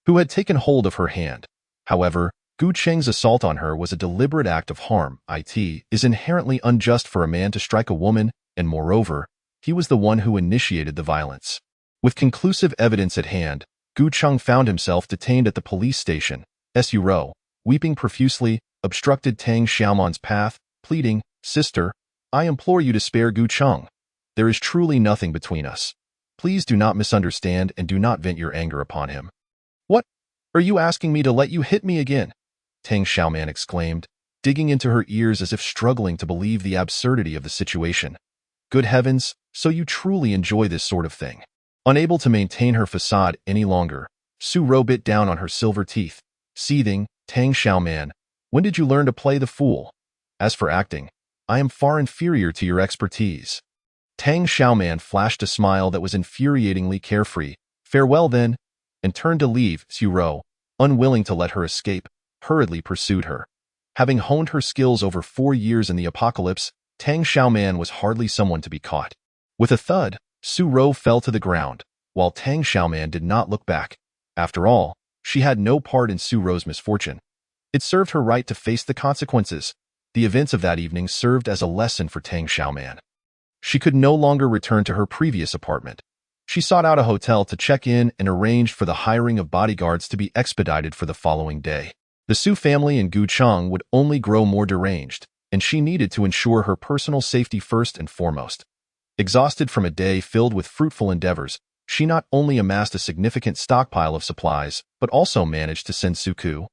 who had taken hold of her hand. However, Gu Cheng's assault on her was a deliberate act of harm. It is inherently unjust for a man to strike a woman, and moreover, he was the one who initiated the violence. With conclusive evidence at hand, Gu Cheng found himself detained at the police station. Su Ro, weeping profusely, obstructed Tang Xiaoman's path, pleading, "Sister, I implore you to spare Gu Cheng. There is truly nothing between us. Please do not misunderstand and do not vent your anger upon him." "What? Are you asking me to let you hit me again?" Tang Xiaoman exclaimed, digging into her ears as if struggling to believe the absurdity of the situation. Good heavens, so you truly enjoy this sort of thing. Unable to maintain her facade any longer, Su Ro bit down on her silver teeth, seething, "Tang Xiaoman, when did you learn to play the fool? As for acting, I am far inferior to your expertise." Tang Xiaoman flashed a smile that was infuriatingly carefree. "Farewell then," and turned to leave. Su Ro, unwilling to let her escape, hurriedly pursued her. Having honed her skills over 4 years in the apocalypse, Tang Xiaoman was hardly someone to be caught. With a thud, Su Ro fell to the ground, while Tang Xiaoman did not look back. After all, she had no part in Su Ro's misfortune. It served her right to face the consequences. The events of that evening served as a lesson for Tang Xiaoman. She could no longer return to her previous apartment. She sought out a hotel to check in and arranged for the hiring of bodyguards to be expedited for the following day. The Su family and Gu Cheng would only grow more deranged, and she needed to ensure her personal safety first and foremost. Exhausted from a day filled with fruitful endeavors, she not only amassed a significant stockpile of supplies, but also managed to send Su Ku,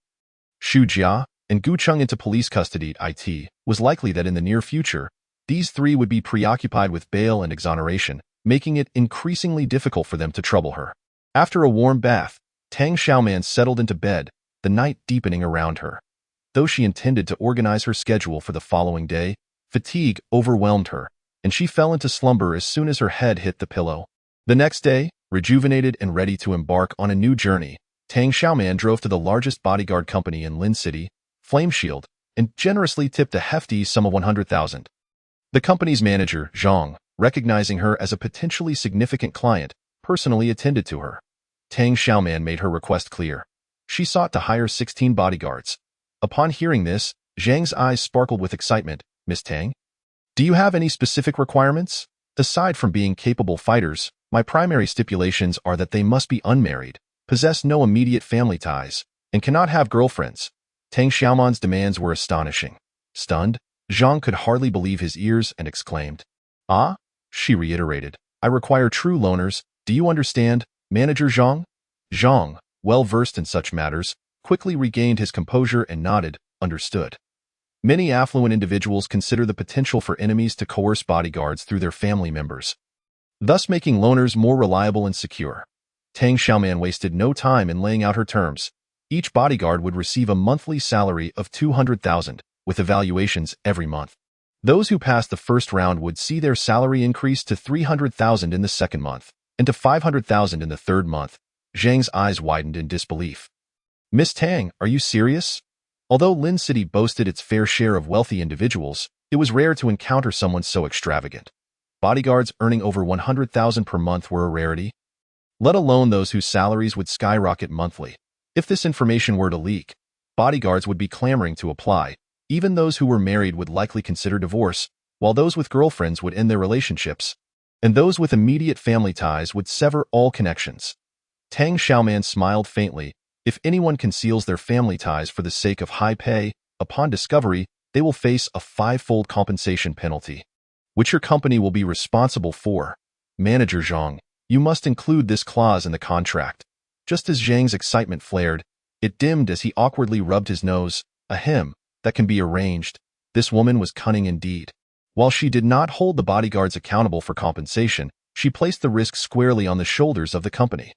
Shu Jia, and Gu Cheng into police custody. It was likely that in the near future, these three would be preoccupied with bail and exoneration, making it increasingly difficult for them to trouble her. After a warm bath, Tang Xiaoman settled into bed, the night deepening around her. Though she intended to organize her schedule for the following day, fatigue overwhelmed her, and she fell into slumber as soon as her head hit the pillow. The next day, rejuvenated and ready to embark on a new journey, Tang Xiaoman drove to the largest bodyguard company in Lin City, Flame Shield, and generously tipped a hefty sum of 100,000. The company's manager, Zhang, recognizing her as a potentially significant client, personally attended to her. Tang Xiaoman made her request clear. She sought to hire 16 bodyguards. Upon hearing this, Zhang's eyes sparkled with excitement. "Miss Tang, do you have any specific requirements? Aside from being capable fighters, my primary stipulations are that they must be unmarried, possess no immediate family ties, and cannot have girlfriends." Tang Xiaoman's demands were astonishing. Stunned, Zhang could hardly believe his ears and exclaimed, "Ah?" She reiterated, "I require true loaners. Do you understand, Manager Zhang?" Zhang, well versed in such matters, quickly regained his composure and nodded, "Understood." Many affluent individuals consider the potential for enemies to coerce bodyguards through their family members, thus making loaners more reliable and secure. Tang Xiaoman wasted no time in laying out her terms. Each bodyguard would receive a monthly salary of 200,000, with evaluations every month. Those who passed the first round would see their salary increase to 300,000 in the second month, and to 500,000 in the third month. Zhang's eyes widened in disbelief. "Miss Tang, are you serious?" Although Lin City boasted its fair share of wealthy individuals, it was rare to encounter someone so extravagant. Bodyguards earning over 100,000 per month were a rarity, let alone those whose salaries would skyrocket monthly. If this information were to leak, bodyguards would be clamoring to apply. Even those who were married would likely consider divorce, while those with girlfriends would end their relationships, and those with immediate family ties would sever all connections. Tang Xiaoman smiled faintly. If anyone conceals their family ties for the sake of high pay, upon discovery, they will face a 5-fold compensation penalty, which your company will be responsible for. Manager Zhang, you must include this clause in the contract. Just as Zhang's excitement flared, it dimmed as he awkwardly rubbed his nose. Ahem, that can be arranged. This woman was cunning indeed. While she did not hold the bodyguards accountable for compensation, she placed the risk squarely on the shoulders of the company.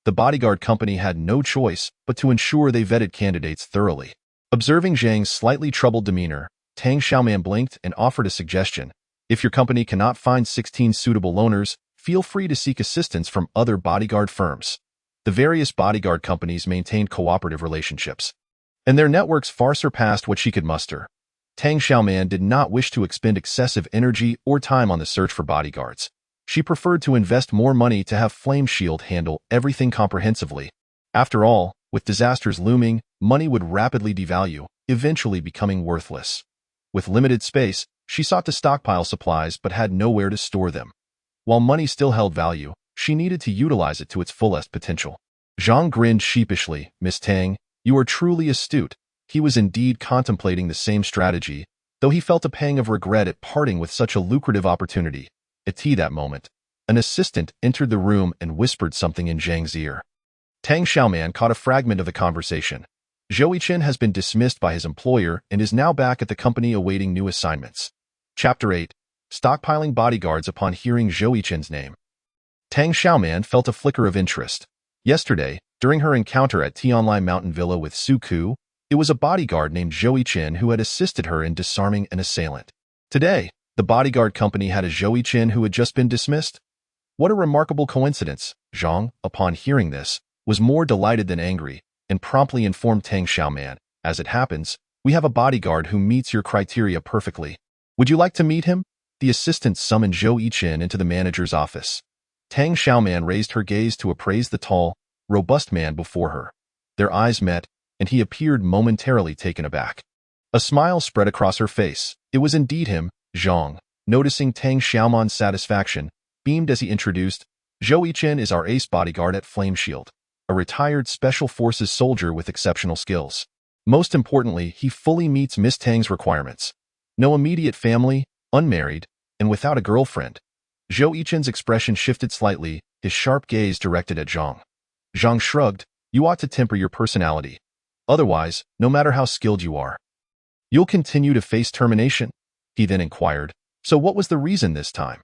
The bodyguard company had no choice but to ensure they vetted candidates thoroughly. Observing Zhang's slightly troubled demeanor, Tang Xiaoman blinked and offered a suggestion. If your company cannot find 16 suitable loaners, feel free to seek assistance from other bodyguard firms. The various bodyguard companies maintained cooperative relationships, and their networks far surpassed what she could muster. Tang Xiaoman did not wish to expend excessive energy or time on the search for bodyguards. She preferred to invest more money to have Flame Shield handle everything comprehensively. After all, with disasters looming, money would rapidly devalue, eventually becoming worthless. With limited space, she sought to stockpile supplies but had nowhere to store them. While money still held value, she needed to utilize it to its fullest potential. Zhang grinned sheepishly. "Miss Tang, you are truly astute." He was indeed contemplating the same strategy, though he felt a pang of regret at parting with such a lucrative opportunity. At tea that moment, an assistant entered the room and whispered something in Zhang's ear. Tang Xiaoman caught a fragment of the conversation. Zhou Chen has been dismissed by his employer and is now back at the company awaiting new assignments. Chapter 8. Stockpiling bodyguards upon hearing Zhou Chen's name. Tang Xiaoman felt a flicker of interest. Yesterday, during her encounter at Tianlai Mountain Villa with Su Ku, it was a bodyguard named Zhou Chen who had assisted her in disarming an assailant. Today, the bodyguard company had a Zhou Chen who had just been dismissed. What a remarkable coincidence. Zhang, upon hearing this, was more delighted than angry, and promptly informed Tang Xiaoman, "As it happens, we have a bodyguard who meets your criteria perfectly. Would you like to meet him?" The assistant summoned Zhou Chen into the manager's office. Tang Xiaoman raised her gaze to appraise the tall, robust man before her. Their eyes met, and he appeared momentarily taken aback. A smile spread across her face. It was indeed him. Zhang, noticing Tang Xiaoman's satisfaction, beamed as he introduced, "Zhou Chen is our ace bodyguard at Flame Shield, a retired Special Forces soldier with exceptional skills. Most importantly, he fully meets Miss Tang's requirements. No immediate family, unmarried, and without a girlfriend." Zhou Chen's expression shifted slightly, his sharp gaze directed at Zhang. Zhang shrugged. "You ought to temper your personality. Otherwise, no matter how skilled you are, you'll continue to face termination." He then inquired, "So what was the reason this time?"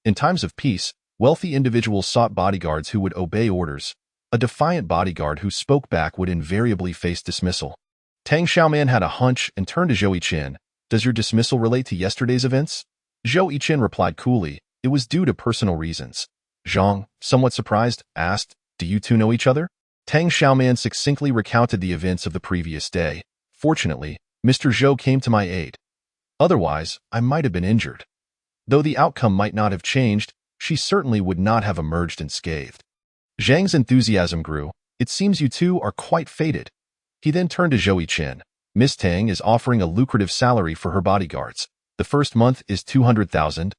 In times of peace, wealthy individuals sought bodyguards who would obey orders. A defiant bodyguard who spoke back would invariably face dismissal. Tang Xiaoman had a hunch and turned to Zhou Chen. "Does your dismissal relate to yesterday's events?" Zhou Chen replied coolly, "It was due to personal reasons." Zhang, somewhat surprised, asked, "Do you two know each other?" Tang Xiaoman succinctly recounted the events of the previous day. "Fortunately, Mr. Zhou came to my aid. Otherwise, I might have been injured." Though the outcome might not have changed, she certainly would not have emerged unscathed. Zhang's enthusiasm grew. "It seems you two are quite fated." He then turned to Zhou Chen. "Miss Tang is offering a lucrative salary for her bodyguards. The first month is 200,000.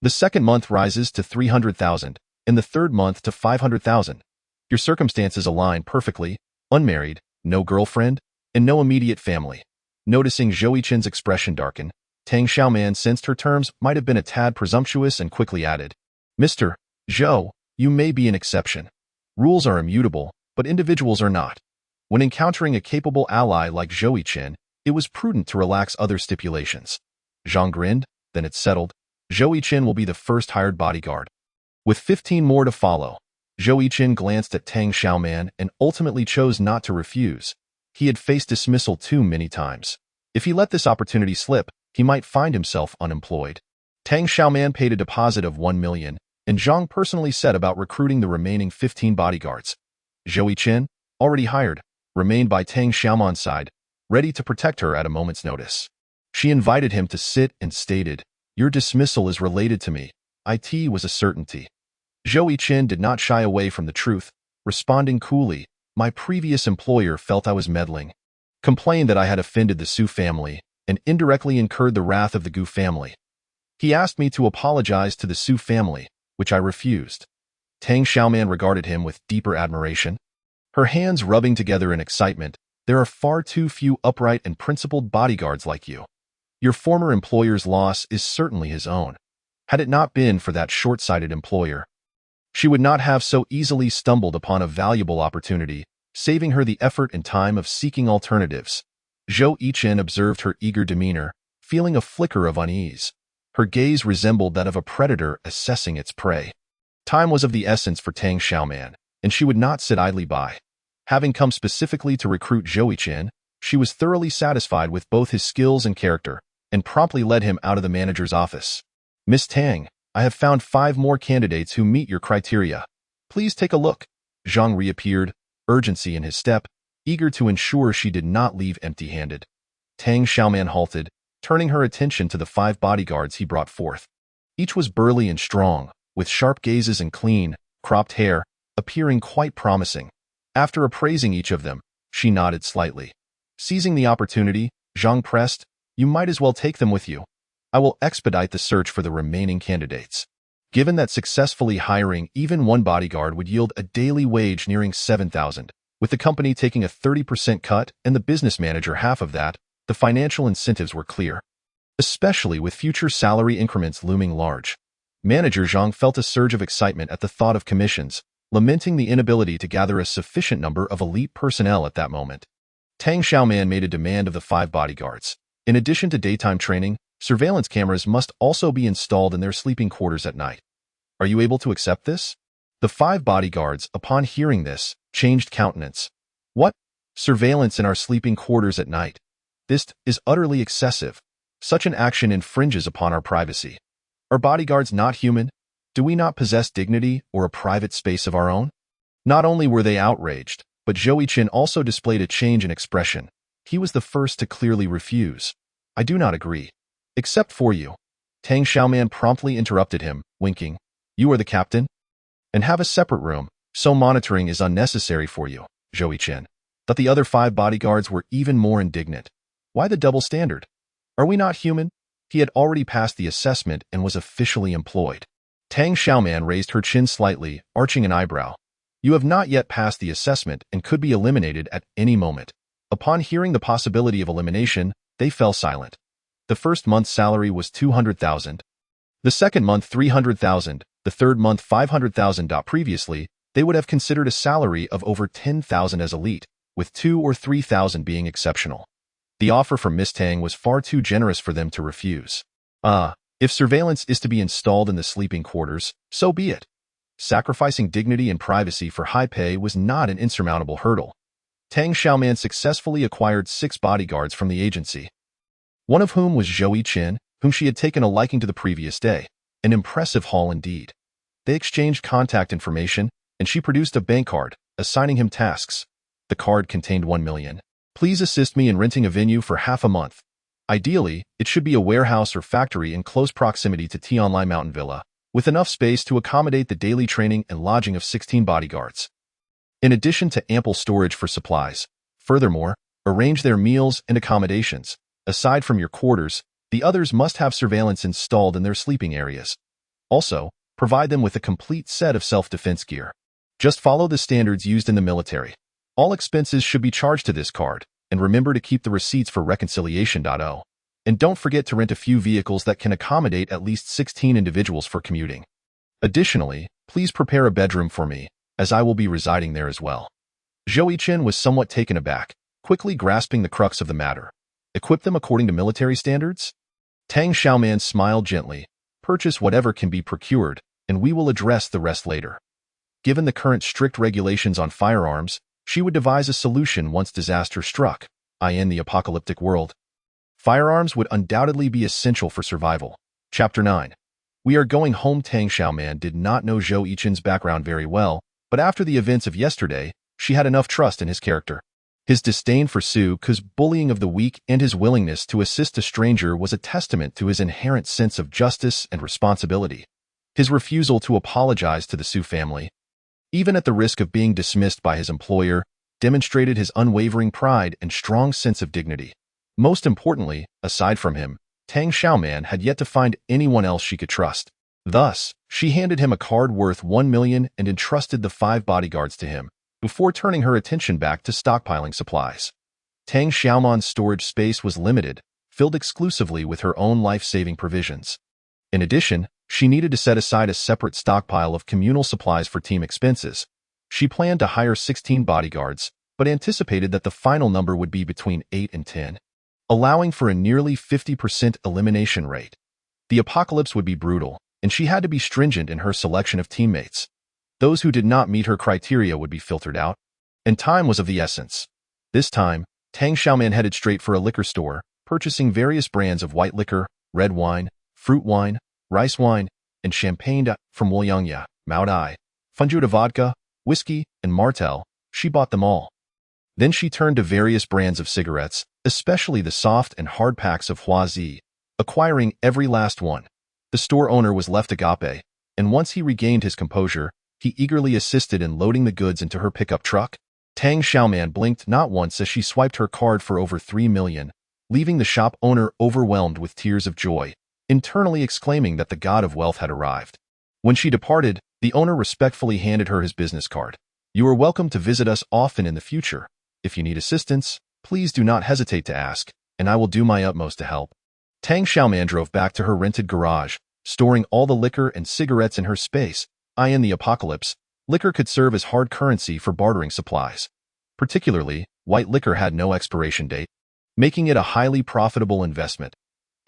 The second month rises to 300,000, and the third month to 500,000. Your circumstances align perfectly: unmarried, no girlfriend, and no immediate family." Noticing Zhou Chen's expression darken, Tang Xiaoman sensed her terms might have been a tad presumptuous and quickly added, Mr. Zhou, you may be an exception. Rules are immutable, but individuals are not. When encountering a capable ally like Zhou Yiqin, it was prudent to relax other stipulations. Zhang grinned, then it's settled. Zhou Yiqin will be the first hired bodyguard. With 15 more to follow, Zhou Yiqin glanced at Tang Xiaoman and ultimately chose not to refuse. He had faced dismissal too many times. If he let this opportunity slip, he might find himself unemployed. Tang Xiaoman paid a deposit of 1 million, and Zhang personally set about recruiting the remaining 15 bodyguards. Zhou Yiqin, already hired, remained by Tang Xiaoman's side, ready to protect her at a moment's notice. She invited him to sit and stated, Your dismissal is related to me. It was a certainty. Zhou Yiqin did not shy away from the truth, responding coolly, My previous employer felt I was meddling, complained that I had offended the Su family, and indirectly incurred the wrath of the Gu family. He asked me to apologize to the Su family, which I refused. Tang Xiaoman regarded him with deeper admiration. Her hands rubbing together in excitement, There are far too few upright and principled bodyguards like you. Your former employer's loss is certainly his own. Had it not been for that short-sighted employer, she would not have so easily stumbled upon a valuable opportunity, saving her the effort and time of seeking alternatives. Zhou Yiqin observed her eager demeanor, feeling a flicker of unease. Her gaze resembled that of a predator assessing its prey. Time was of the essence for Tang Xiaoman, and she would not sit idly by. Having come specifically to recruit Zhou Yiqin, she was thoroughly satisfied with both his skills and character, and promptly led him out of the manager's office. Miss Tang, I have found 5 more candidates who meet your criteria. Please take a look. Zhang reappeared, urgency in his step, eager to ensure she did not leave empty-handed. Tang Xiaoman halted, turning her attention to the 5 bodyguards he brought forth. Each was burly and strong, with sharp gazes and clean, cropped hair, appearing quite promising. After appraising each of them, she nodded slightly. Seizing the opportunity, Zhang pressed, You might as well take them with you. I will expedite the search for the remaining candidates. Given that successfully hiring even one bodyguard would yield a daily wage nearing 7,000, with the company taking a 30% cut and the business manager half of that, the financial incentives were clear. Especially with future salary increments looming large. Manager Zhang felt a surge of excitement at the thought of commissions, lamenting the inability to gather a sufficient number of elite personnel at that moment. Tang Xiaoman made a demand of the 5 bodyguards. In addition to daytime training, surveillance cameras must also be installed in their sleeping quarters at night. Are you able to accept this? The 5 bodyguards, upon hearing this, changed countenance. What? Surveillance in our sleeping quarters at night? This is utterly excessive. Such an action infringes upon our privacy. Are bodyguards not human? Do we not possess dignity or a private space of our own? Not only were they outraged, but Zhou Yiqin also displayed a change in expression. He was the first to clearly refuse. I do not agree. Except for you. Tang Xiaoman promptly interrupted him, winking. You are the captain? And have a separate room, so monitoring is unnecessary for you, Zhou Yiqin. But the other 5 bodyguards were even more indignant. Why the double standard? Are we not human? He had already passed the assessment and was officially employed. Tang Xiaoman raised her chin slightly, arching an eyebrow. You have not yet passed the assessment and could be eliminated at any moment. Upon hearing the possibility of elimination, they fell silent. The first month's salary was 200,000. The second month 300,000, the third month 500,000. Previously, they would have considered a salary of over 10,000 as elite, with 2 or 3,000 being exceptional. The offer from Miss Tang was far too generous for them to refuse. If surveillance is to be installed in the sleeping quarters, so be it. Sacrificing dignity and privacy for high pay was not an insurmountable hurdle. Tang Xiaoman successfully acquired 6 bodyguards from the agency, one of whom was Zhou Yiqin, whom she had taken a liking to the previous day. An impressive haul indeed. They exchanged contact information, and she produced a bank card, assigning him tasks. The card contained 1 million. Please assist me in renting a venue for half a month. Ideally, it should be a warehouse or factory in close proximity to Tianlai Mountain Villa, with enough space to accommodate the daily training and lodging of 16 bodyguards. In addition to ample storage for supplies. Furthermore, arrange their meals and accommodations. Aside from your quarters, the others must have surveillance installed in their sleeping areas. Also, provide them with a complete set of self-defense gear. Just follow the standards used in the military. All expenses should be charged to this card, and remember to keep the receipts for reconciliation. And don't forget to rent a few vehicles that can accommodate at least 16 individuals for commuting. Additionally, please prepare a bedroom for me, as I will be residing there as well. Zhou Yichen was somewhat taken aback, quickly grasping the crux of the matter. Equip them according to military standards? Tang Xiaoman smiled gently. Purchase whatever can be procured, and we will address the rest later. Given the current strict regulations on firearms, she would devise a solution once disaster struck, i.e. the apocalyptic world. Firearms would undoubtedly be essential for survival. Chapter 9. We are going home. Tang Xiaoman did not know Zhou Yichen's background very well, but after the events of yesterday, she had enough trust in his character. His disdain for Su Ke's bullying of the weak and his willingness to assist a stranger was a testament to his inherent sense of justice and responsibility. His refusal to apologize to the Su family, even at the risk of being dismissed by his employer, demonstrated his unwavering pride and strong sense of dignity. Most importantly, aside from him, Tang Xiaoman had yet to find anyone else she could trust. Thus, she handed him a card worth 1 million and entrusted the 5 bodyguards to him, before turning her attention back to stockpiling supplies. Tang Xiaoman's storage space was limited, filled exclusively with her own life-saving provisions. In addition, she needed to set aside a separate stockpile of communal supplies for team expenses. She planned to hire 16 bodyguards, but anticipated that the final number would be between 8 and 10, allowing for a nearly 50% elimination rate. The apocalypse would be brutal, and she had to be stringent in her selection of teammates. Those who did not meet her criteria would be filtered out, and time was of the essence. This time, Tang Xiaoman headed straight for a liquor store, purchasing various brands of white liquor, red wine, fruit wine, rice wine, and champagne from Wolyangya, Maodai, Funjuda vodka, whiskey, and Martel. She bought them all. Then she turned to various brands of cigarettes, especially the soft and hard packs of Huazi, acquiring every last one. The store owner was left agape, and once he regained his composure, he eagerly assisted in loading the goods into her pickup truck. Tang Xiaoman blinked not once as she swiped her card for over 3 million, leaving the shop owner overwhelmed with tears of joy, internally exclaiming that the god of wealth had arrived. When she departed, the owner respectfully handed her his business card. You are welcome to visit us often in the future. If you need assistance, please do not hesitate to ask, and I will do my utmost to help. Tang Xiaoman drove back to her rented garage, storing all the liquor and cigarettes in her space. In the apocalypse, liquor could serve as hard currency for bartering supplies. Particularly, white liquor had no expiration date, making it a highly profitable investment.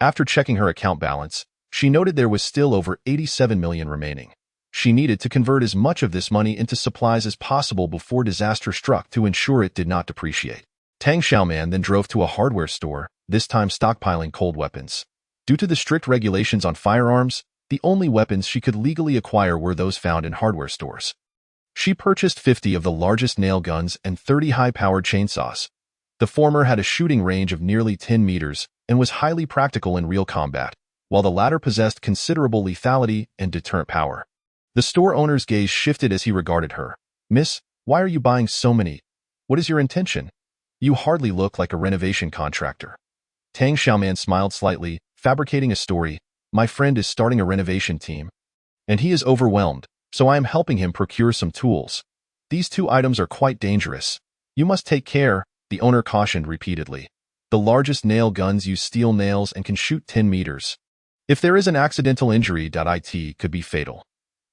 After checking her account balance, she noted there was still over 87 million remaining. She needed to convert as much of this money into supplies as possible before disaster struck to ensure it did not depreciate. Tang Xiaoman then drove to a hardware store, this time stockpiling cold weapons. Due to the strict regulations on firearms, the only weapons she could legally acquire were those found in hardware stores. She purchased 50 of the largest nail guns and 30 high-powered chainsaws. The former had a shooting range of nearly 10 meters and was highly practical in real combat, while the latter possessed considerable lethality and deterrent power. The store owner's gaze shifted as he regarded her. Miss, why are you buying so many? What is your intention? You hardly look like a renovation contractor. Tang Xiaoman smiled slightly, fabricating a story. My friend is starting a renovation team, and he is overwhelmed, so I am helping him procure some tools. These 2 items are quite dangerous. You must take care, the owner cautioned repeatedly. The largest nail guns use steel nails and can shoot 10 meters. If there is an accidental injury, it could be fatal.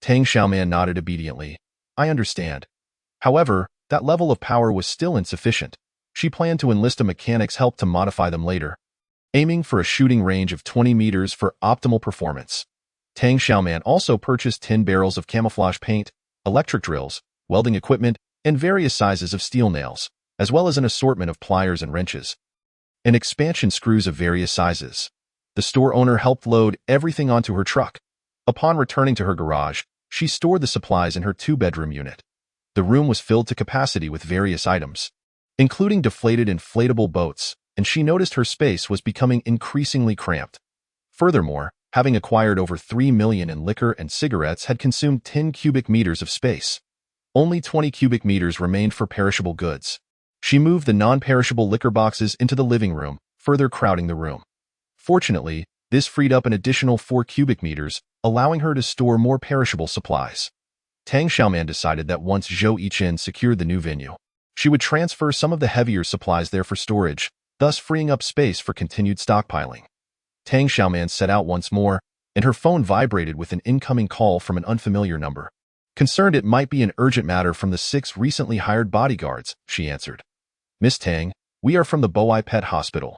Tang Xiaoman nodded obediently. I understand. However, that level of power was still insufficient. She planned to enlist a mechanic's help to modify them later, aiming for a shooting range of 20 meters for optimal performance. Tang Xiaoman also purchased 10 barrels of camouflage paint, electric drills, welding equipment, and various sizes of steel nails, as well as an assortment of pliers and wrenches, and expansion screws of various sizes. The store owner helped load everything onto her truck. Upon returning to her garage, she stored the supplies in her 2-bedroom unit. The room was filled to capacity with various items, including deflated inflatable boats, and she noticed her space was becoming increasingly cramped. Furthermore, having acquired over 3 million in liquor and cigarettes had consumed 10 cubic meters of space. Only 20 cubic meters remained for perishable goods. She moved the non-perishable liquor boxes into the living room, further crowding the room. Fortunately, this freed up an additional 4 cubic meters, allowing her to store more perishable supplies. Tang Xiaoman decided that once Zhou Yichen secured the new venue, she would transfer some of the heavier supplies there for storage, thus freeing up space for continued stockpiling. Tang Xiaoman set out once more, and her phone vibrated with an incoming call from an unfamiliar number. Concerned it might be an urgent matter from the 6 recently hired bodyguards, she answered. Miss Tang, we are from the Boai Pet Hospital.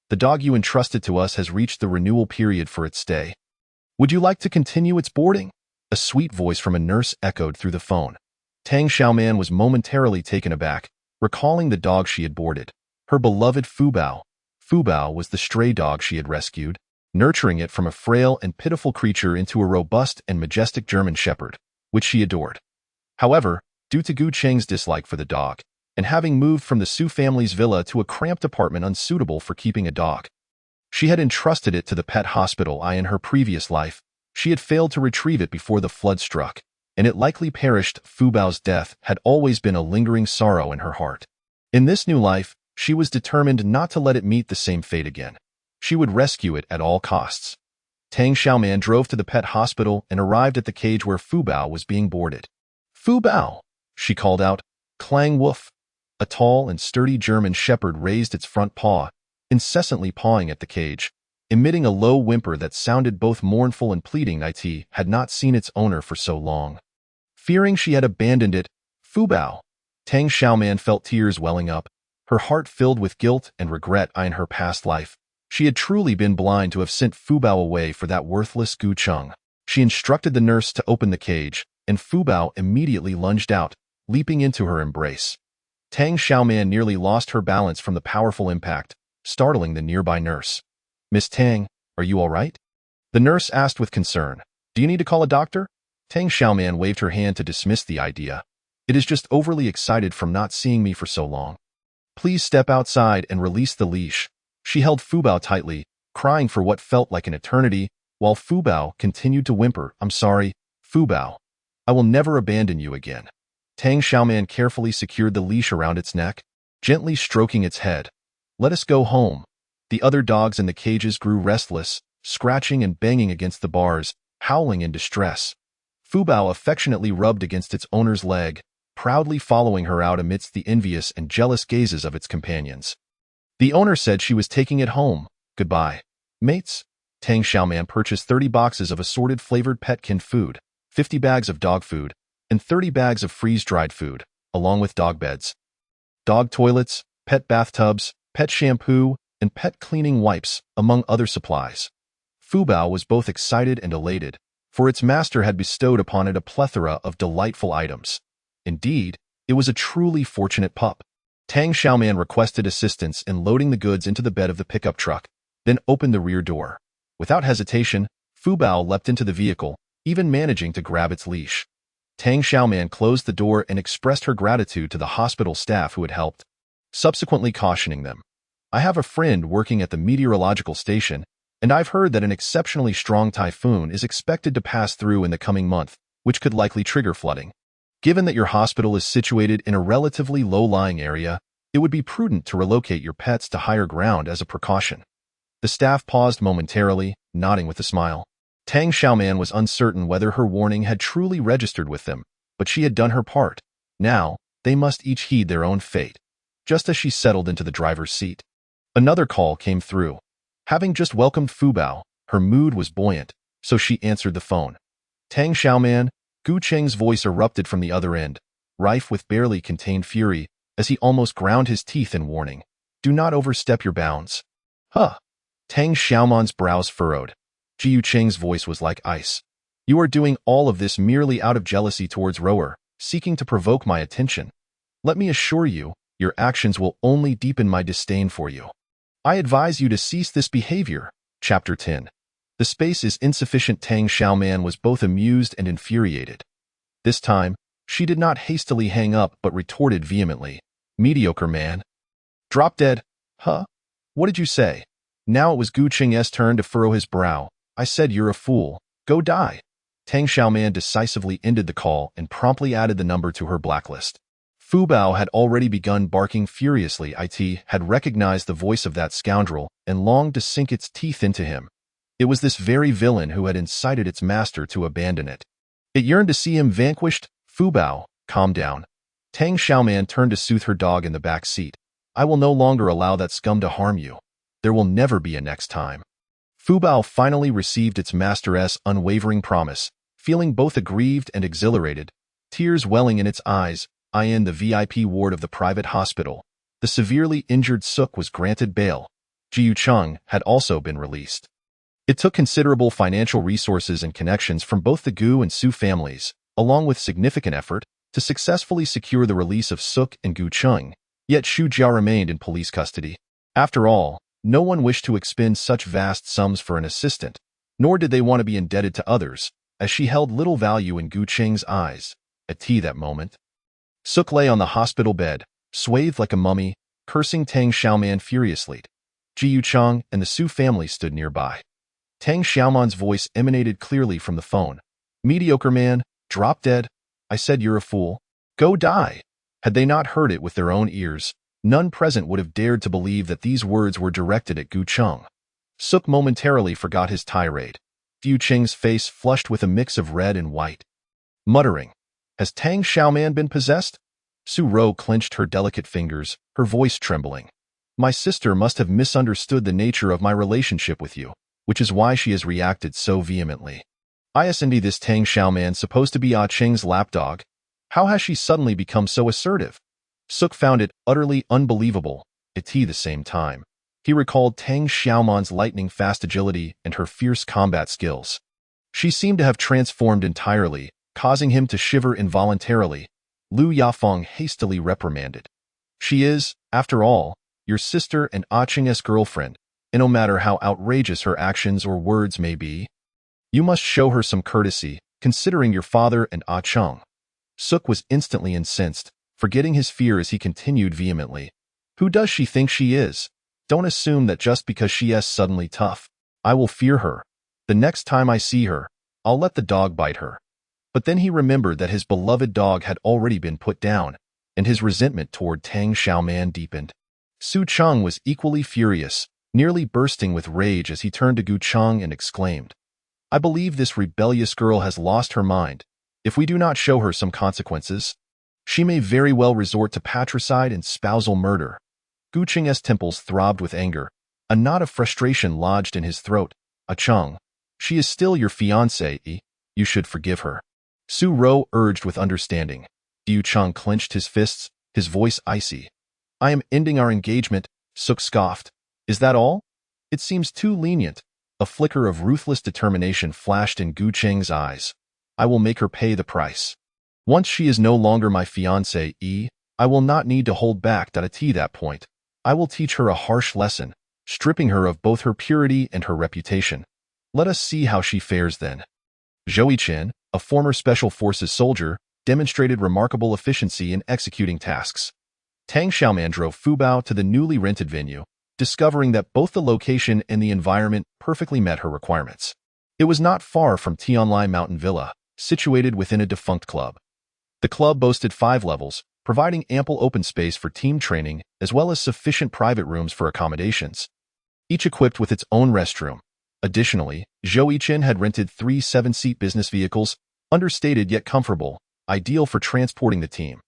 The dog you entrusted to us has reached the renewal period for its stay. Would you like to continue its boarding? A sweet voice from a nurse echoed through the phone. Tang Xiaoman was momentarily taken aback, recalling the dog she had boarded. Her beloved Fubao. Fubao was the stray dog she had rescued, nurturing it from a frail and pitiful creature into a robust and majestic German shepherd, which she adored. However, due to Gu Cheng's dislike for the dog, and having moved from the Su family's villa to a cramped apartment unsuitable for keeping a dog, she had entrusted it to the pet hospital. In her previous life, she had failed to retrieve it before the flood struck, and it likely perished. Fubao's death had always been a lingering sorrow in her heart. In this new life, she was determined not to let it meet the same fate again. She would rescue it at all costs. Tang Xiaoman drove to the pet hospital and arrived at the cage where Fubao was being boarded. Fubao, she called out. Clang woof. A tall and sturdy German shepherd raised its front paw, incessantly pawing at the cage, emitting a low whimper that sounded both mournful and pleading. It had not seen its owner for so long. Fearing she had abandoned it, Fubao. Tang Xiaoman felt tears welling up, her heart filled with guilt and regret. In her past life, she had truly been blind to have sent Fubao away for that worthless Gu Cheng. She instructed the nurse to open the cage, and Fubao immediately lunged out, leaping into her embrace. Tang Xiaoman nearly lost her balance from the powerful impact, startling the nearby nurse. Miss Tang, are you all right? The nurse asked with concern. Do you need to call a doctor? Tang Xiaoman waved her hand to dismiss the idea. It is just overly excited from not seeing me for so long. Please step outside and release the leash. She held Fubao tightly, crying for what felt like an eternity, while Fubao continued to whimper. I'm sorry, Fubao. I will never abandon you again. Tang Xiaoman carefully secured the leash around its neck, gently stroking its head. Let us go home. The other dogs in the cages grew restless, scratching and banging against the bars, howling in distress. Fubao affectionately rubbed against its owner's leg, proudly following her out amidst the envious and jealous gazes of its companions. The owner said she was taking it home. Goodbye, mates. Tang Xiaoman purchased 30 boxes of assorted flavored petkin food, 50 bags of dog food, and 30 bags of freeze-dried food, along with dog beds, dog toilets, pet bathtubs, pet shampoo, and pet cleaning wipes, among other supplies. Fubao was both excited and elated, for its master had bestowed upon it a plethora of delightful items. Indeed, it was a truly fortunate pup. Tang Xiaoman requested assistance in loading the goods into the bed of the pickup truck, then opened the rear door. Without hesitation, Fubao leapt into the vehicle, even managing to grab its leash. Tang Xiaoman closed the door and expressed her gratitude to the hospital staff who had helped, subsequently cautioning them. I have a friend working at the meteorological station, and I've heard that an exceptionally strong typhoon is expected to pass through in the coming month, which could likely trigger flooding. Given that your hospital is situated in a relatively low-lying area, it would be prudent to relocate your pets to higher ground as a precaution. The staff paused momentarily, nodding with a smile. Tang Xiaoman was uncertain whether her warning had truly registered with them, but she had done her part. Now, they must each heed their own fate. Just as she settled into the driver's seat, another call came through. Having just welcomed Fubao, her mood was buoyant, so she answered the phone. Tang Xiaoman, Gu Cheng's voice erupted from the other end, rife with barely contained fury, as he almost ground his teeth in warning. Do not overstep your bounds. Huh. Tang Xiaoman's brows furrowed. Gu Cheng's voice was like ice. You are doing all of this merely out of jealousy towards Rower, seeking to provoke my attention. Let me assure you, your actions will only deepen my disdain for you. I advise you to cease this behavior. Chapter 10. The space is insufficient. Tang Xiaoman was both amused and infuriated. This time, she did not hastily hang up but retorted vehemently. Mediocre man. Drop dead. Huh? What did you say? Now it was Gu Cheng's turn to furrow his brow. I said you're a fool. Go die. Tang Xiaoman decisively ended the call and promptly added the number to her blacklist. Fubao had already begun barking furiously. It had recognized the voice of that scoundrel and longed to sink its teeth into him. It was this very villain who had incited its master to abandon it. It yearned to see him vanquished. Fubao, calm down. Tang Xiaoman turned to soothe her dog in the back seat. I will no longer allow that scum to harm you. There will never be a next time. Fubao finally received its master's unwavering promise, feeling both aggrieved and exhilarated, tears welling in its eyes. In the VIP ward of the private hospital, the severely injured Suk was granted bail. Jiu Chung had also been released. It took considerable financial resources and connections from both the Gu and Su families, along with significant effort, to successfully secure the release of Suk and Gu Chung, yet Xu Jia remained in police custody. After all, no one wished to expend such vast sums for an assistant, nor did they want to be indebted to others, as she held little value in Gu Cheng's eyes. At tea that moment, Suk lay on the hospital bed, swathed like a mummy, cursing Tang Xiaoman furiously. Jiu Chang and the Su family stood nearby. Tang Xiaoman's voice emanated clearly from the phone. "Mediocre man, drop dead. I said you're a fool. Go die." Had they not heard it with their own ears, none present would have dared to believe that these words were directed at Gu Chung. Suk momentarily forgot his tirade. Gu Cheng's face flushed with a mix of red and white. Muttering, "Has Tang Xiaoman been possessed?" Su Ro clenched her delicate fingers, her voice trembling. "My sister must have misunderstood the nature of my relationship with you, which is why she has reacted so vehemently. Isn't this Tang Xiaoman supposed to be Ah Cheng's lapdog? How has she suddenly become so assertive?" Suk found it utterly unbelievable. At the same time, he recalled Tang Xiaoman's lightning-fast agility and her fierce combat skills. She seemed to have transformed entirely, causing him to shiver involuntarily. Lu Yafeng hastily reprimanded. "She is, after all, your sister and Ah Cheng's girlfriend, and no matter how outrageous her actions or words may be, you must show her some courtesy, considering your father and Ah Cheng." Suk was instantly incensed, forgetting his fear as he continued vehemently. "Who does she think she is? Don't assume that just because she is suddenly tough, I will fear her. The next time I see her, I'll let the dog bite her." But then he remembered that his beloved dog had already been put down, and his resentment toward Tang Xiaoman deepened. Su Cheng was equally furious, nearly bursting with rage as he turned to Gu Cheng and exclaimed, "I believe this rebellious girl has lost her mind. If we do not show her some consequences, she may very well resort to patricide and spousal murder." Gu Cheng's temples throbbed with anger. A knot of frustration lodged in his throat. "Ah Cheng, she is still your fiancée. You should forgive her." Su Ro urged with understanding. Gu Cheng clenched his fists, his voice icy. "I am ending our engagement," Suk scoffed. "Is that all? It seems too lenient." A flicker of ruthless determination flashed in Gu Cheng's eyes. "I will make her pay the price. Once she is no longer my fiancée, I will not need to hold back at that point. I will teach her a harsh lesson, stripping her of both her purity and her reputation. Let us see how she fares then." Zhou Chen, a former Special Forces soldier, demonstrated remarkable efficiency in executing tasks. Tang Xiaoman drove Fubao to the newly rented venue, discovering that both the location and the environment perfectly met her requirements. It was not far from Tianlai Mountain Villa, situated within a defunct club. The club boasted 5 levels, providing ample open space for team training as well as sufficient private rooms for accommodations, each equipped with its own restroom. Additionally, Zhou Chen had rented 3 7-seat business vehicles, understated yet comfortable, ideal for transporting the team.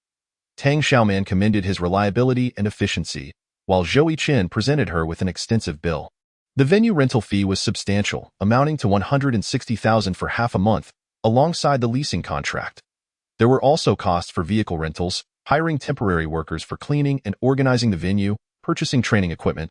Tang Xiaoman commended his reliability and efficiency, while Zhou Chen presented her with an extensive bill. The venue rental fee was substantial, amounting to 160,000 for half a month, alongside the leasing contract. There were also costs for vehicle rentals, hiring temporary workers for cleaning and organizing the venue, purchasing training equipment,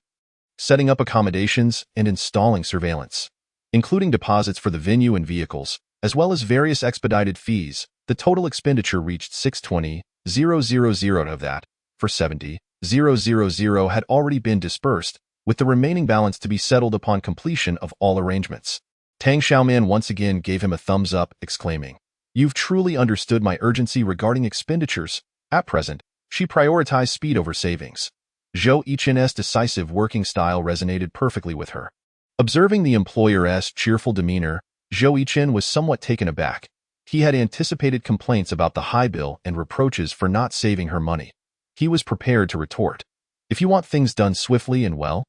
setting up accommodations, and installing surveillance. Including deposits for the venue and vehicles, as well as various expedited fees, the total expenditure reached 620,000 of that, for 70,000 had already been dispersed, with the remaining balance to be settled upon completion of all arrangements. Tang Xiaoman once again gave him a thumbs up, exclaiming, "You've truly understood my urgency regarding expenditures." At present, she prioritized speed over savings. Zhou Chen's decisive working style resonated perfectly with her. Observing the employer's cheerful demeanor, Zhou Chen was somewhat taken aback. He had anticipated complaints about the high bill and reproaches for not saving her money. He was prepared to retort, "If you want things done swiftly and well,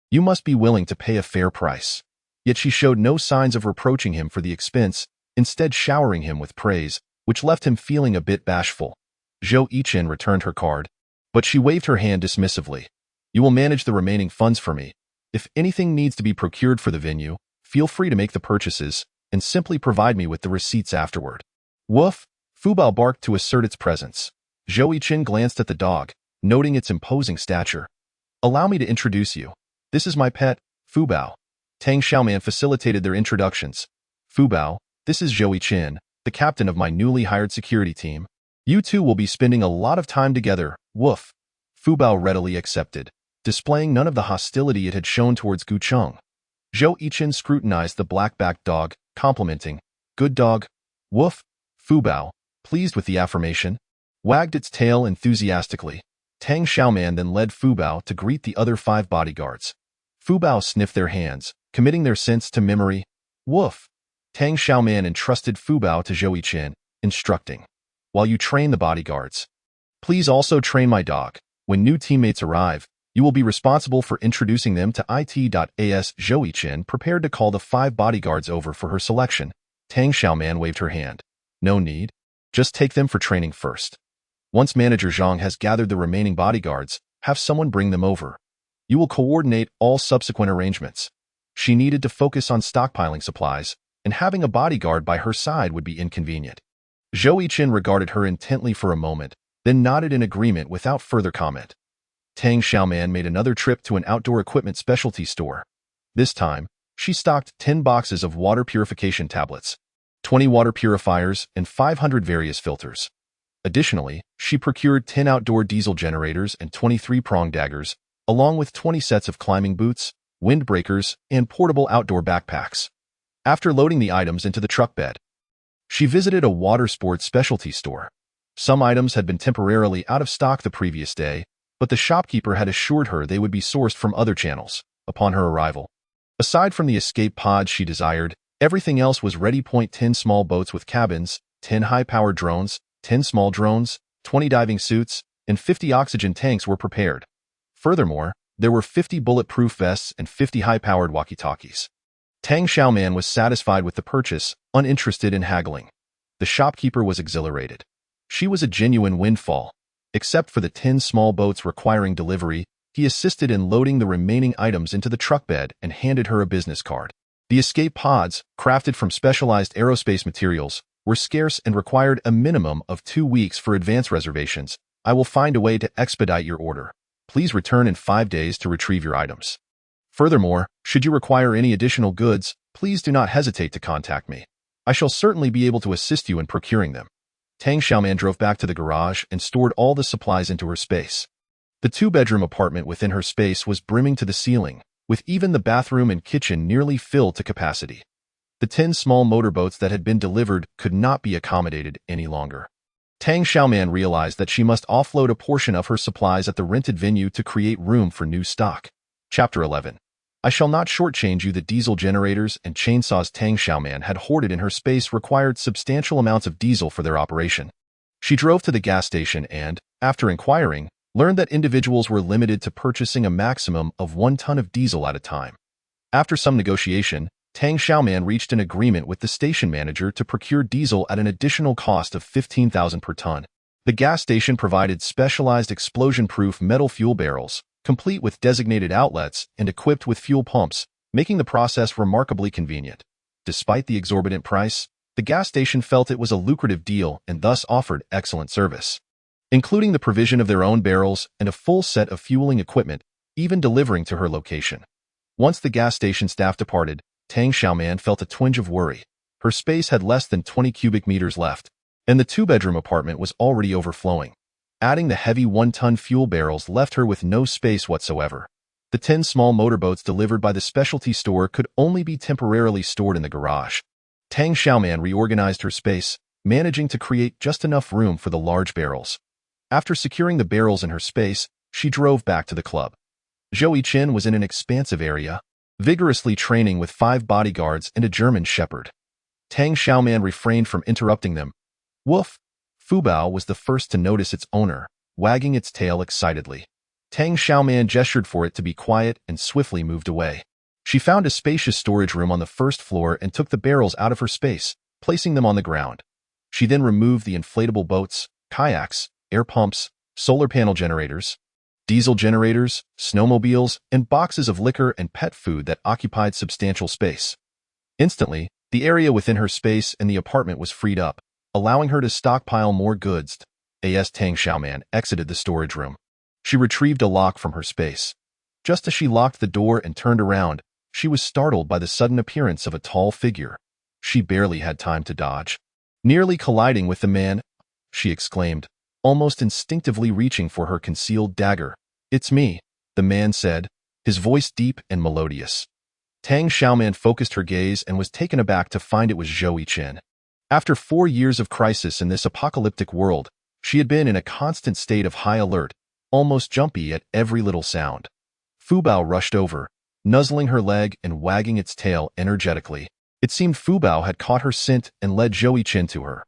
you must be willing to pay a fair price." Yet she showed no signs of reproaching him for the expense, instead showering him with praise, which left him feeling a bit bashful. Zhou Chen returned her card, but she waved her hand dismissively. "You will manage the remaining funds for me. If anything needs to be procured for the venue, Feel free to make the purchases and simply provide me with the receipts afterward. Woof! Fubao barked to assert its presence. Zhou Yiqin glanced at the dog, noting its imposing stature. Allow me to introduce you. This is my pet, Fubao. Tang Xiaoman facilitated their introductions. Fubao, this is Zhou Yiqin, the captain of my newly hired security team. You two will be spending a lot of time together, woof. Fubao readily accepted, displaying none of the hostility it had shown towards Gucheng. Zhou Yiqin scrutinized the black-backed dog, complimenting, good dog, woof. Fubao, pleased with the affirmation, wagged its tail enthusiastically. Tang Xiaoman then led Fubao to greet the other 5 bodyguards. Fubao sniffed their hands, committing their scents to memory. Woof! Tang Xiaoman entrusted Fubao to Zhou Yiqin, instructing, while you train the bodyguards, please also train my dog. When new teammates arrive, you will be responsible for introducing them to it.as. Zhou Yiqin prepared to call the 5 bodyguards over for her selection. Tang Xiaoman waved her hand. No need. Just take them for training first. Once Manager Zhang has gathered the remaining bodyguards, have someone bring them over. You will coordinate all subsequent arrangements. She needed to focus on stockpiling supplies, and having a bodyguard by her side would be inconvenient. Zhou Yiqin regarded her intently for a moment, then nodded in agreement without further comment. Tang Xiaoman made another trip to an outdoor equipment specialty store. This time, she stocked 10 boxes of water purification tablets, 20 water purifiers, and 500 various filters. Additionally, she procured 10 outdoor diesel generators and 23 prong daggers, along with 20 sets of climbing boots, windbreakers, and portable outdoor backpacks. After loading the items into the truck bed, she visited a water sports specialty store. Some items had been temporarily out of stock the previous day, but the shopkeeper had assured her they would be sourced from other channels upon her arrival. Aside from the escape pods she desired, everything else was ready. 10 small boats with cabins, 10 high-powered drones, 10 small drones, 20 diving suits, and 50 oxygen tanks were prepared. Furthermore, there were 50 bulletproof vests and 50 high-powered walkie-talkies. Tang Xiaoman was satisfied with the purchase, uninterested in haggling. The shopkeeper was exhilarated. She was a genuine windfall. Except for the 10 small boats requiring delivery, he assisted in loading the remaining items into the truck bed and handed her a business card. The escape pods, crafted from specialized aerospace materials, were scarce and required a minimum of 2 weeks for advance reservations. I will find a way to expedite your order. Please return in 5 days to retrieve your items. Furthermore, should you require any additional goods, please do not hesitate to contact me. I shall certainly be able to assist you in procuring them. Tang Xiaoman drove back to the garage and stored all the supplies into her space. The 2-bedroom apartment within her space was brimming to the ceiling, with even the bathroom and kitchen nearly filled to capacity. The 10 small motorboats that had been delivered could not be accommodated any longer. Tang Xiaoman realized that she must offload a portion of her supplies at the rented venue to create room for new stock. Chapter 11. I shall not shortchange you. The diesel generators and chainsaws Tang Xiaoman had hoarded in her space required substantial amounts of diesel for their operation. She drove to the gas station and, after inquiring, learned that individuals were limited to purchasing a maximum of 1 ton of diesel at a time. After some negotiation, Tang Xiaoman reached an agreement with the station manager to procure diesel at an additional cost of 15,000 per ton. The gas station provided specialized explosion-proof metal fuel barrels, complete with designated outlets and equipped with fuel pumps, making the process remarkably convenient. Despite the exorbitant price, the gas station felt it was a lucrative deal and thus offered excellent service, including the provision of their own barrels and a full set of fueling equipment, even delivering to her location. Once the gas station staff departed, Tang Xiaoman felt a twinge of worry. Her space had less than 20 cubic meters left, and the 2-bedroom apartment was already overflowing. Adding the heavy 1-ton fuel barrels left her with no space whatsoever. The 10 small motorboats delivered by the specialty store could only be temporarily stored in the garage. Tang Xiaoman reorganized her space, managing to create just enough room for the large barrels. After securing the barrels in her space, she drove back to the club. Zhou Yiqin was in an expansive area, vigorously training with 5 bodyguards and a German shepherd. Tang Xiaoman refrained from interrupting them. Woof! Fubao was the first to notice its owner, wagging its tail excitedly. Tang Xiaoman gestured for it to be quiet and swiftly moved away. She found a spacious storage room on the first floor and took the barrels out of her space, placing them on the ground. She then removed the inflatable boats, kayaks, air pumps, solar panel generators, diesel generators, snowmobiles, and boxes of liquor and pet food that occupied substantial space. Instantly, the area within her space in the apartment was freed up, allowing her to stockpile more goods. As Tang Xiaoman exited the storage room, she retrieved a lock from her space. Just as she locked the door and turned around, she was startled by the sudden appearance of a tall figure. She barely had time to dodge. Nearly colliding with the man, she exclaimed, almost instinctively reaching for her concealed dagger. "It's me," the man said, his voice deep and melodious. Tang Xiaoman focused her gaze and was taken aback to find it was Zhou Yiqin. After 4 years of crisis in this apocalyptic world, she had been in a constant state of high alert, almost jumpy at every little sound. Fu Bao rushed over, nuzzling her leg and wagging its tail energetically. It seemed Fu Bao had caught her scent and led Zhou Yiqin to her.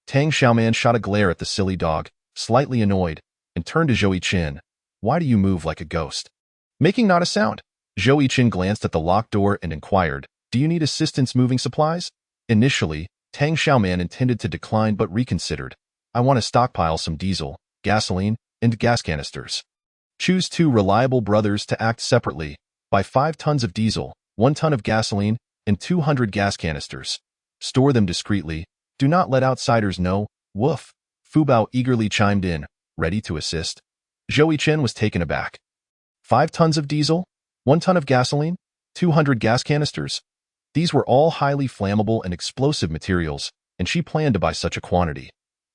Tang Xiaoman shot a glare at the silly dog, slightly annoyed, and turned to Zhou Yiqin. "Why do you move like a ghost?" Making not a sound. Zhou Yiqin glanced at the locked door and inquired, "Do you need assistance moving supplies?" Initially, Tang Xiaoman intended to decline but reconsidered. "I want to stockpile some diesel, gasoline, and gas canisters. Choose 2 reliable brothers to act separately. Buy 5 tons of diesel, 1 ton of gasoline, and 200 gas canisters. Store them discreetly. Do not let outsiders know." "Woof." Fu Bao eagerly chimed in, ready to assist. Zhou Yiqin was taken aback. 5 tons of diesel? 1 ton of gasoline? 200 gas canisters? These were all highly flammable and explosive materials, and she planned to buy such a quantity.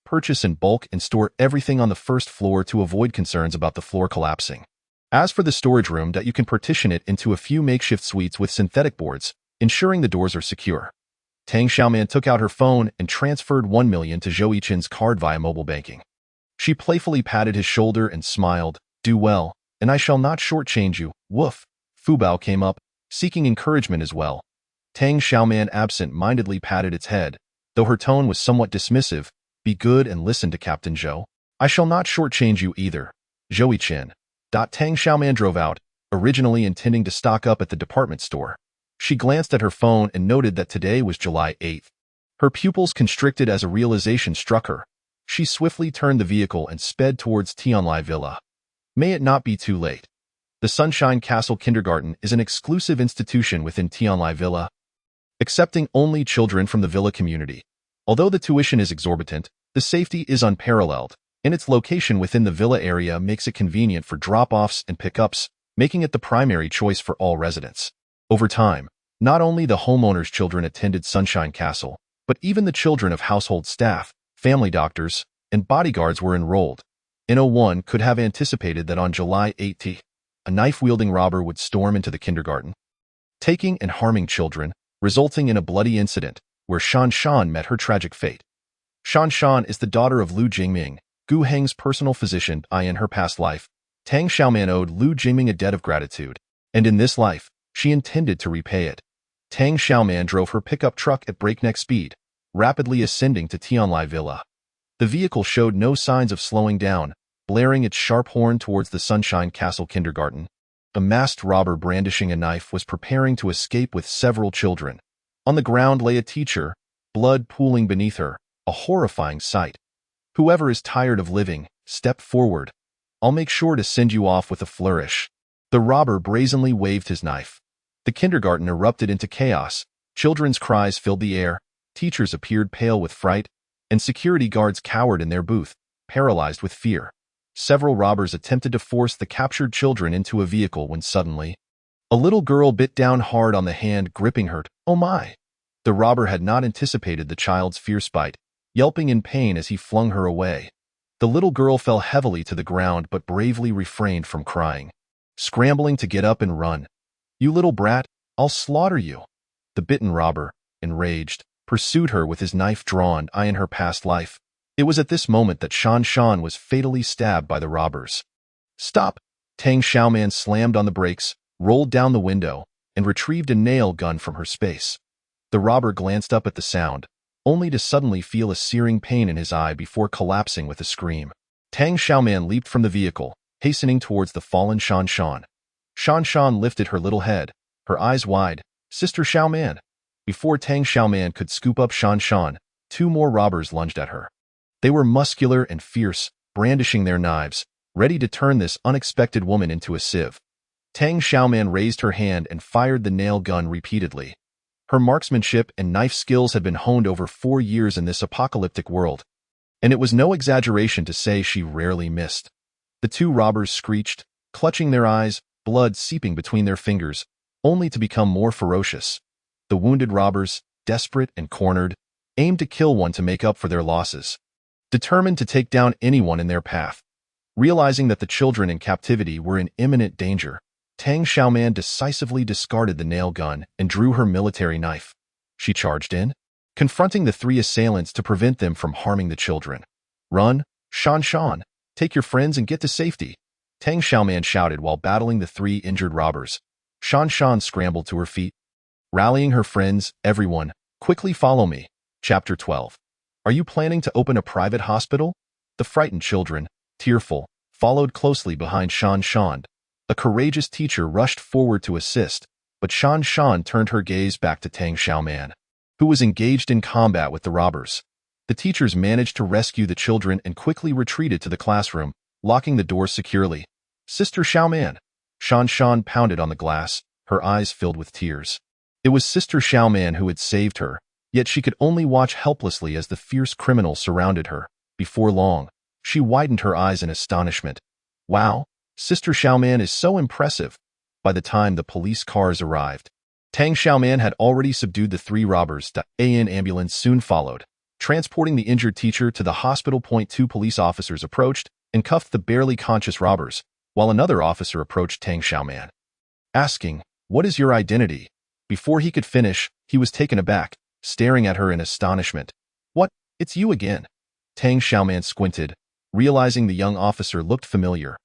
Purchase in bulk and store everything on the first floor to avoid concerns about the floor collapsing. As for the storage room, that you can partition it into a few makeshift suites with synthetic boards, ensuring the doors are secure. Tang Xiaoman took out her phone and transferred 1 million to Zhou Yiqin's card via mobile banking. She playfully patted his shoulder and smiled, "Do well, and I shall not shortchange you." "Woof." Fu Bao came up, seeking encouragement as well. Tang Xiaoman absent-mindedly patted its head, though her tone was somewhat dismissive. "Be good and listen to Captain Zhou. I shall not shortchange you either." Zhou Yiqin. Tang Xiaoman drove out, originally intending to stock up at the department store. She glanced at her phone and noted that today was July 8th. Her pupils constricted as a realization struck her. She swiftly turned the vehicle and sped towards Tianlai Villa. May it not be too late. The Sunshine Castle Kindergarten is an exclusive institution within Tianlai Villa, accepting only children from the villa community. Although the tuition is exorbitant, the safety is unparalleled, and its location within the villa area makes it convenient for drop-offs and pickups, making it the primary choice for all residents. Over time, not only the homeowners' children attended Sunshine Castle, but even the children of household staff, family doctors, and bodyguards were enrolled. No one could have anticipated that on July 18th, a knife-wielding robber would storm into the kindergarten, taking and harming children, resulting in a bloody incident where Shan Shan met her tragic fate. Shan Shan is the daughter of Lu Jingming, Gu Heng's personal physician. In her past life, Tang Xiaoman owed Lu Jingming a debt of gratitude, and in this life, she intended to repay it. Tang Xiaoman drove her pickup truck at breakneck speed, rapidly ascending to Tianlai Villa. The vehicle showed no signs of slowing down, blaring its sharp horn towards the Sunshine Castle Kindergarten. A masked robber brandishing a knife was preparing to escape with several children. On the ground lay a teacher, blood pooling beneath her, a horrifying sight. "Whoever is tired of living, step forward. I'll make sure to send you off with a flourish." The robber brazenly waved his knife. The kindergarten erupted into chaos. Children's cries filled the air, teachers appeared pale with fright, and security guards cowered in their booth, paralyzed with fear. Several robbers attempted to force the captured children into a vehicle when suddenly, a little girl bit down hard on the hand gripping her. "Oh my!" The robber had not anticipated the child's fierce bite, yelping in pain as he flung her away. The little girl fell heavily to the ground but bravely refrained from crying, scrambling to get up and run. "You little brat, I'll slaughter you." The bitten robber, enraged, pursued her with his knife drawn. In her past life, it was at this moment that Shan Shan was fatally stabbed by the robbers. "Stop!" Tang Xiaoman slammed on the brakes, rolled down the window, and retrieved a nail gun from her space. The robber glanced up at the sound, only to suddenly feel a searing pain in his eye before collapsing with a scream. Tang Xiaoman leaped from the vehicle, hastening towards the fallen Shan Shan. Shan Shan lifted her little head, her eyes wide. "Sister Xiaoman." Before Tang Xiaoman could scoop up Shan Shan, 2 more robbers lunged at her. They were muscular and fierce, brandishing their knives, ready to turn this unexpected woman into a sieve. Tang Xiaoman raised her hand and fired the nail gun repeatedly. Her marksmanship and knife skills had been honed over 4 years in this apocalyptic world, and it was no exaggeration to say she rarely missed. The two robbers screeched, clutching their eyes, blood seeping between their fingers, only to become more ferocious. The wounded robbers, desperate and cornered, aimed to kill one to make up for their losses, determined to take down anyone in their path. Realizing that the children in captivity were in imminent danger, Tang Xiaoman decisively discarded the nail gun and drew her military knife. She charged in, confronting the 3 assailants to prevent them from harming the children. "Run, Shan Shan! Take your friends and get to safety!" Tang Xiaoman shouted while battling the 3 injured robbers. Shan Shan scrambled to her feet. Rallying her friends, "Everyone, quickly follow me." Chapter 12. "Are you planning to open a private hospital?" The frightened children, tearful, followed closely behind Shan Shan. A courageous teacher rushed forward to assist, but Shan Shan turned her gaze back to Tang Xiaoman, who was engaged in combat with the robbers. The teachers managed to rescue the children and quickly retreated to the classroom, locking the door securely. "Sister Xiaoman!" Shan Shan pounded on the glass, her eyes filled with tears. It was Sister Xiaoman who had saved her, yet she could only watch helplessly as the fierce criminals surrounded her. Before long, she widened her eyes in astonishment. "Wow, Sister Xiaoman is so impressive." By the time the police cars arrived, Tang Xiaoman had already subdued the 3 robbers. An ambulance soon followed, transporting the injured teacher to the hospital. 2 police officers approached and cuffed the barely conscious robbers, while another officer approached Tang Xiaoman, asking, "What is your identity?" Before he could finish, he was taken aback, staring at her in astonishment. "What? It's you again." Tang Xiaoman squinted, realizing the young officer looked familiar.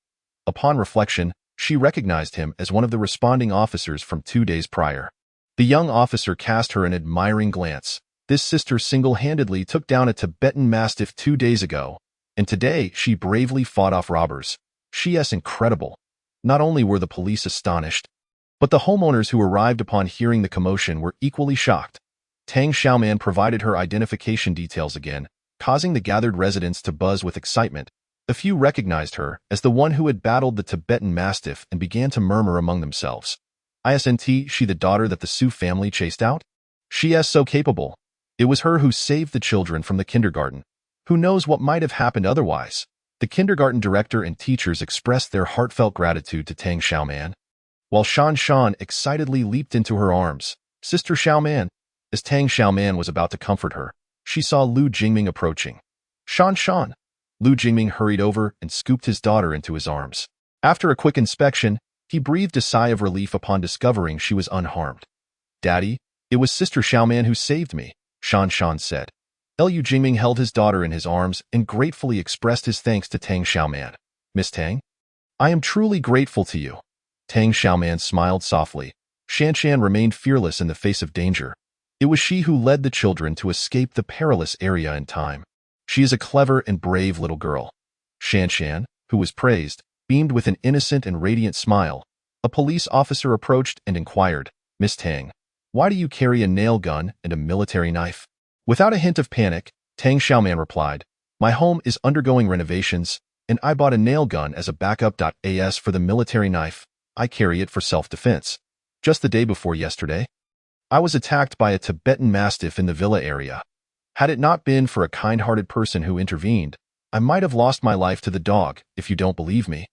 Upon reflection, she recognized him as one of the responding officers from 2 days prior. The young officer cast her an admiring glance. This sister single-handedly took down a Tibetan Mastiff 2 days ago, and today she bravely fought off robbers. She's incredible. Not only were the police astonished, but the homeowners who arrived upon hearing the commotion were equally shocked. Tang Xiaoman provided her identification details again, causing the gathered residents to buzz with excitement. A few recognized her as the one who had battled the Tibetan Mastiff and began to murmur among themselves. "Isn't she the daughter that the Su family chased out? She is so capable. It was her who saved the children from the kindergarten. Who knows what might have happened otherwise?" The kindergarten director and teachers expressed their heartfelt gratitude to Tang Xiaoman, while Shan Shan excitedly leaped into her arms. "Sister Xiaoman!" As Tang Xiaoman was about to comfort her, she saw Lu Jingming approaching. "Shan Shan!" Lu Jingming hurried over and scooped his daughter into his arms. After a quick inspection, he breathed a sigh of relief upon discovering she was unharmed. "Daddy, it was Sister Xiaoman who saved me," Shan Shan said. Lu Jingming held his daughter in his arms and gratefully expressed his thanks to Tang Xiaoman. "Miss Tang, I am truly grateful to you." Tang Xiaoman smiled softly. Shan Shan remained fearless in the face of danger. It was she who led the children to escape the perilous area in time. "She is a clever and brave little girl." Shan Shan, who was praised, beamed with an innocent and radiant smile. A police officer approached and inquired, "Miss Tang, why do you carry a nail gun and a military knife?" Without a hint of panic, Tang Xiaoman replied, "My home is undergoing renovations, and I bought a nail gun as a backup. As for the military knife, I carry it for self-defense. Just the day before yesterday, I was attacked by a Tibetan Mastiff in the villa area. Had it not been for a kind-hearted person who intervened, I might have lost my life to the dog. If you don't believe me,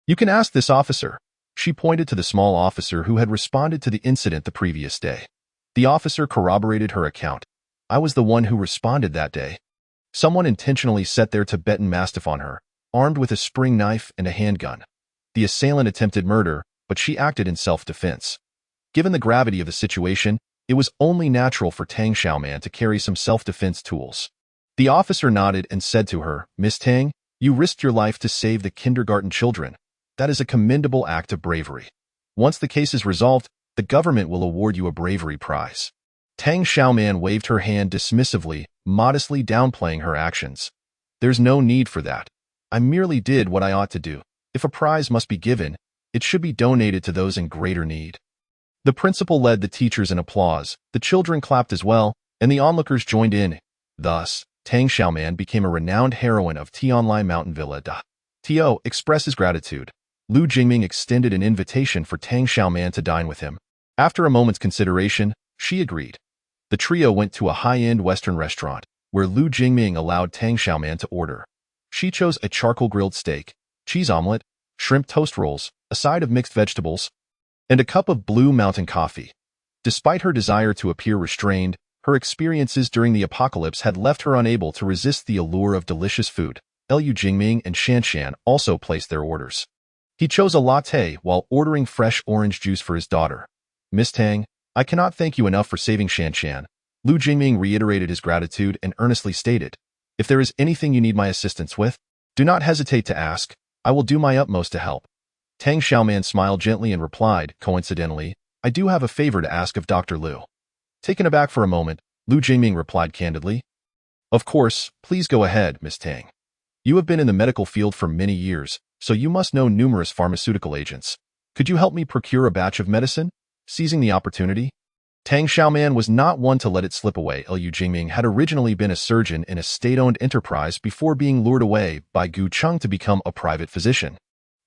you can ask this officer." She pointed to the small officer who had responded to the incident the previous day. The officer corroborated her account. "I was the one who responded that day. Someone intentionally set their Tibetan Mastiff on her, armed with a spring knife and a handgun. The assailant attempted murder, but she acted in self-defense. Given the gravity of the situation, it was only natural for Tang Xiaoman to carry some self-defense tools." The officer nodded and said to her, "Miss Tang, you risked your life to save the kindergarten children. That is a commendable act of bravery. Once the case is resolved, the government will award you a bravery prize." Tang Xiaoman waved her hand dismissively, modestly downplaying her actions. "There's no need for that. I merely did what I ought to do. If a prize must be given, it should be donated to those in greater need." The principal led the teachers in applause, the children clapped as well, and the onlookers joined in. Thus, Tang Xiaoman became a renowned heroine of Tianlai Mountain Villa. To express his gratitude, Lu Jingming extended an invitation for Tang Xiaoman to dine with him. After a moment's consideration, She agreed. The trio went to a high-end Western restaurant, where Lu Jingming allowed Tang Xiaoman to order. She chose a charcoal-grilled steak, cheese omelet, shrimp toast rolls, a side of mixed vegetables, and a cup of Blue Mountain coffee. Despite her desire to appear restrained, her experiences during the apocalypse had left her unable to resist the allure of delicious food. Lu Jingming and Shanshan also placed their orders. He chose a latte while ordering fresh orange juice for his daughter. Miss Tang, I cannot thank you enough for saving Shanshan. Lu Jingming reiterated his gratitude and earnestly stated, if there is anything you need my assistance with, do not hesitate to ask. I will do my utmost to help. Tang Xiaoman smiled gently and replied, coincidentally, I do have a favor to ask of Dr. Lu. Taken aback for a moment, Lu Jingming replied candidly, of course, please go ahead, Miss Tang. You have been in the medical field for many years, so you must know numerous pharmaceutical agents. Could you help me procure a batch of medicine? Seizing the opportunity, Tang Xiaoman was not one to let it slip away. Lu Jingming had originally been a surgeon in a state-owned enterprise before being lured away by Gu Cheng to become a private physician.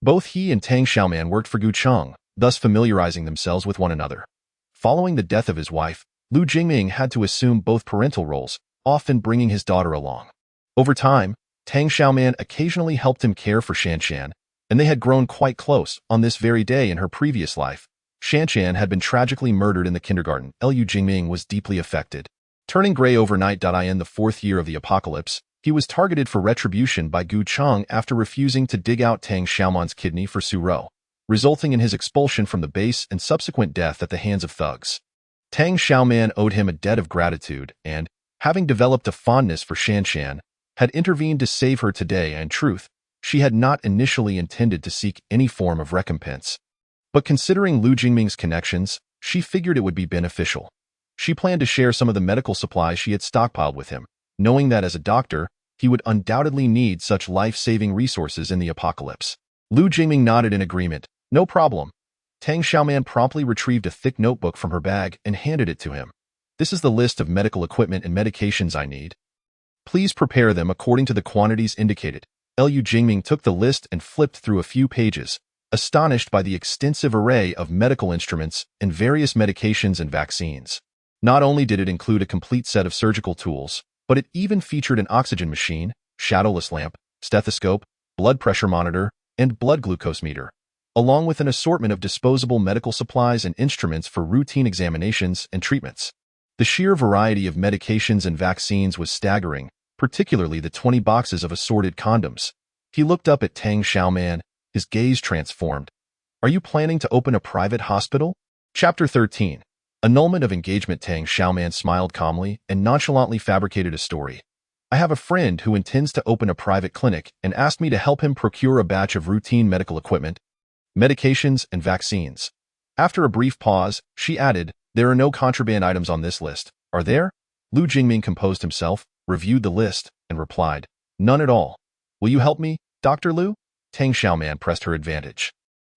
Both he and Tang Xiaoman worked for Gu Cheng, thus familiarizing themselves with one another. Following the death of his wife, Lu Jingming had to assume both parental roles, often bringing his daughter along. Over time, Tang Xiaoman occasionally helped him care for Shanshan, and they had grown quite close. On this very day in her previous life, Shanshan had been tragically murdered in the kindergarten. Lu Jingming was deeply affected. Turning gray overnight. In the fourth year of the apocalypse, he was targeted for retribution by Gu Cheng after refusing to dig out Tang Xiaoman's kidney for Su Rou, resulting in his expulsion from the base and subsequent death at the hands of thugs. Tang Xiaoman owed him a debt of gratitude and, having developed a fondness for Shanshan, had intervened to save her today. In truth, she had not initially intended to seek any form of recompense. But considering Lu Jingming's connections, she figured it would be beneficial. She planned to share some of the medical supplies she had stockpiled with him, knowing that as a doctor, he would undoubtedly need such life-saving resources in the apocalypse. Lu Jingming nodded in agreement. No problem. Tang Xiaoman promptly retrieved a thick notebook from her bag and handed it to him. This is the list of medical equipment and medications I need. Please prepare them according to the quantities indicated. Lu Jingming took the list and flipped through a few pages, astonished by the extensive array of medical instruments and various medications and vaccines. Not only did it include a complete set of surgical tools, but it even featured an oxygen machine, shadowless lamp, stethoscope, blood pressure monitor, and blood glucose meter, along with an assortment of disposable medical supplies and instruments for routine examinations and treatments. The sheer variety of medications and vaccines was staggering, particularly the 20 boxes of assorted condoms. He looked up at Tang Xiaoman, his gaze transformed. Are you planning to open a private hospital? Chapter 13. Annulment of engagement. Tang Xiaoman smiled calmly and nonchalantly fabricated a story. I have a friend who intends to open a private clinic and asked me to help him procure a batch of routine medical equipment, medications, and vaccines. After a brief pause, she added, there are no contraband items on this list, are there? Lu Jingming composed himself, reviewed the list, and replied, none at all. Will you help me, Dr. Lu? Tang Xiaoman pressed her advantage.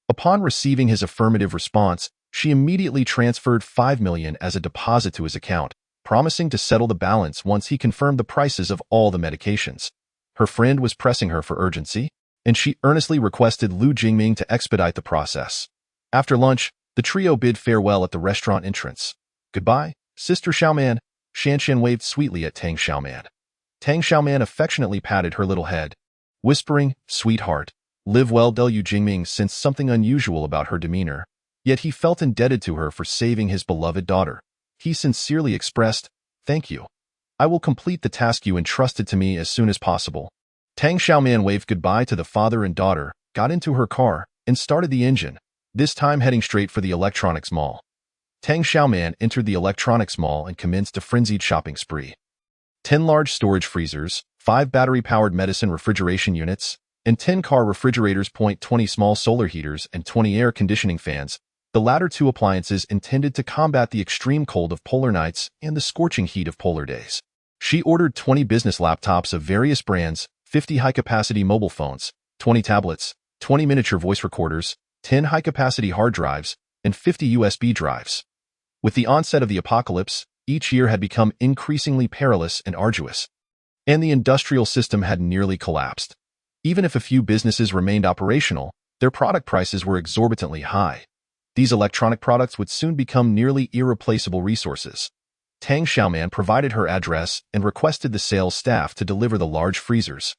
Upon receiving his affirmative response, she immediately transferred 5 million as a deposit to his account, promising to settle the balance once he confirmed the prices of all the medications. Her friend was pressing her for urgency, and she earnestly requested Lu Jingming to expedite the process. After lunch, the trio bid farewell at the restaurant entrance. Goodbye, Sister Xiaoman. Shanshan waved sweetly at Tang Xiaoman. Tang Xiaoman affectionately patted her little head, whispering, sweetheart, live well. Lu Jingming sensed something unusual about her demeanor, yet he felt indebted to her for saving his beloved daughter. He sincerely expressed, thank you. I will complete the task you entrusted to me as soon as possible. Tang Xiaoman waved goodbye to the father and daughter, got into her car, and started the engine, this time heading straight for the electronics mall. Tang Xiaoman entered the electronics mall and commenced a frenzied shopping spree. 10 large storage freezers, 5 battery-powered medicine refrigeration units, and 10 car refrigerators, 20 small solar heaters, and 20 air conditioning fans, the latter 2 appliances intended to combat the extreme cold of polar nights and the scorching heat of polar days. She ordered 20 business laptops of various brands, 50 high-capacity mobile phones, 20 tablets, 20 miniature voice recorders, 10 high-capacity hard drives, and 50 USB drives. With the onset of the apocalypse, each year had become increasingly perilous and arduous, and the industrial system had nearly collapsed. Even if a few businesses remained operational, their product prices were exorbitantly high. These electronic products would soon become nearly irreplaceable resources. Tang Xiaoman provided her address and requested the sales staff to deliver the large freezers,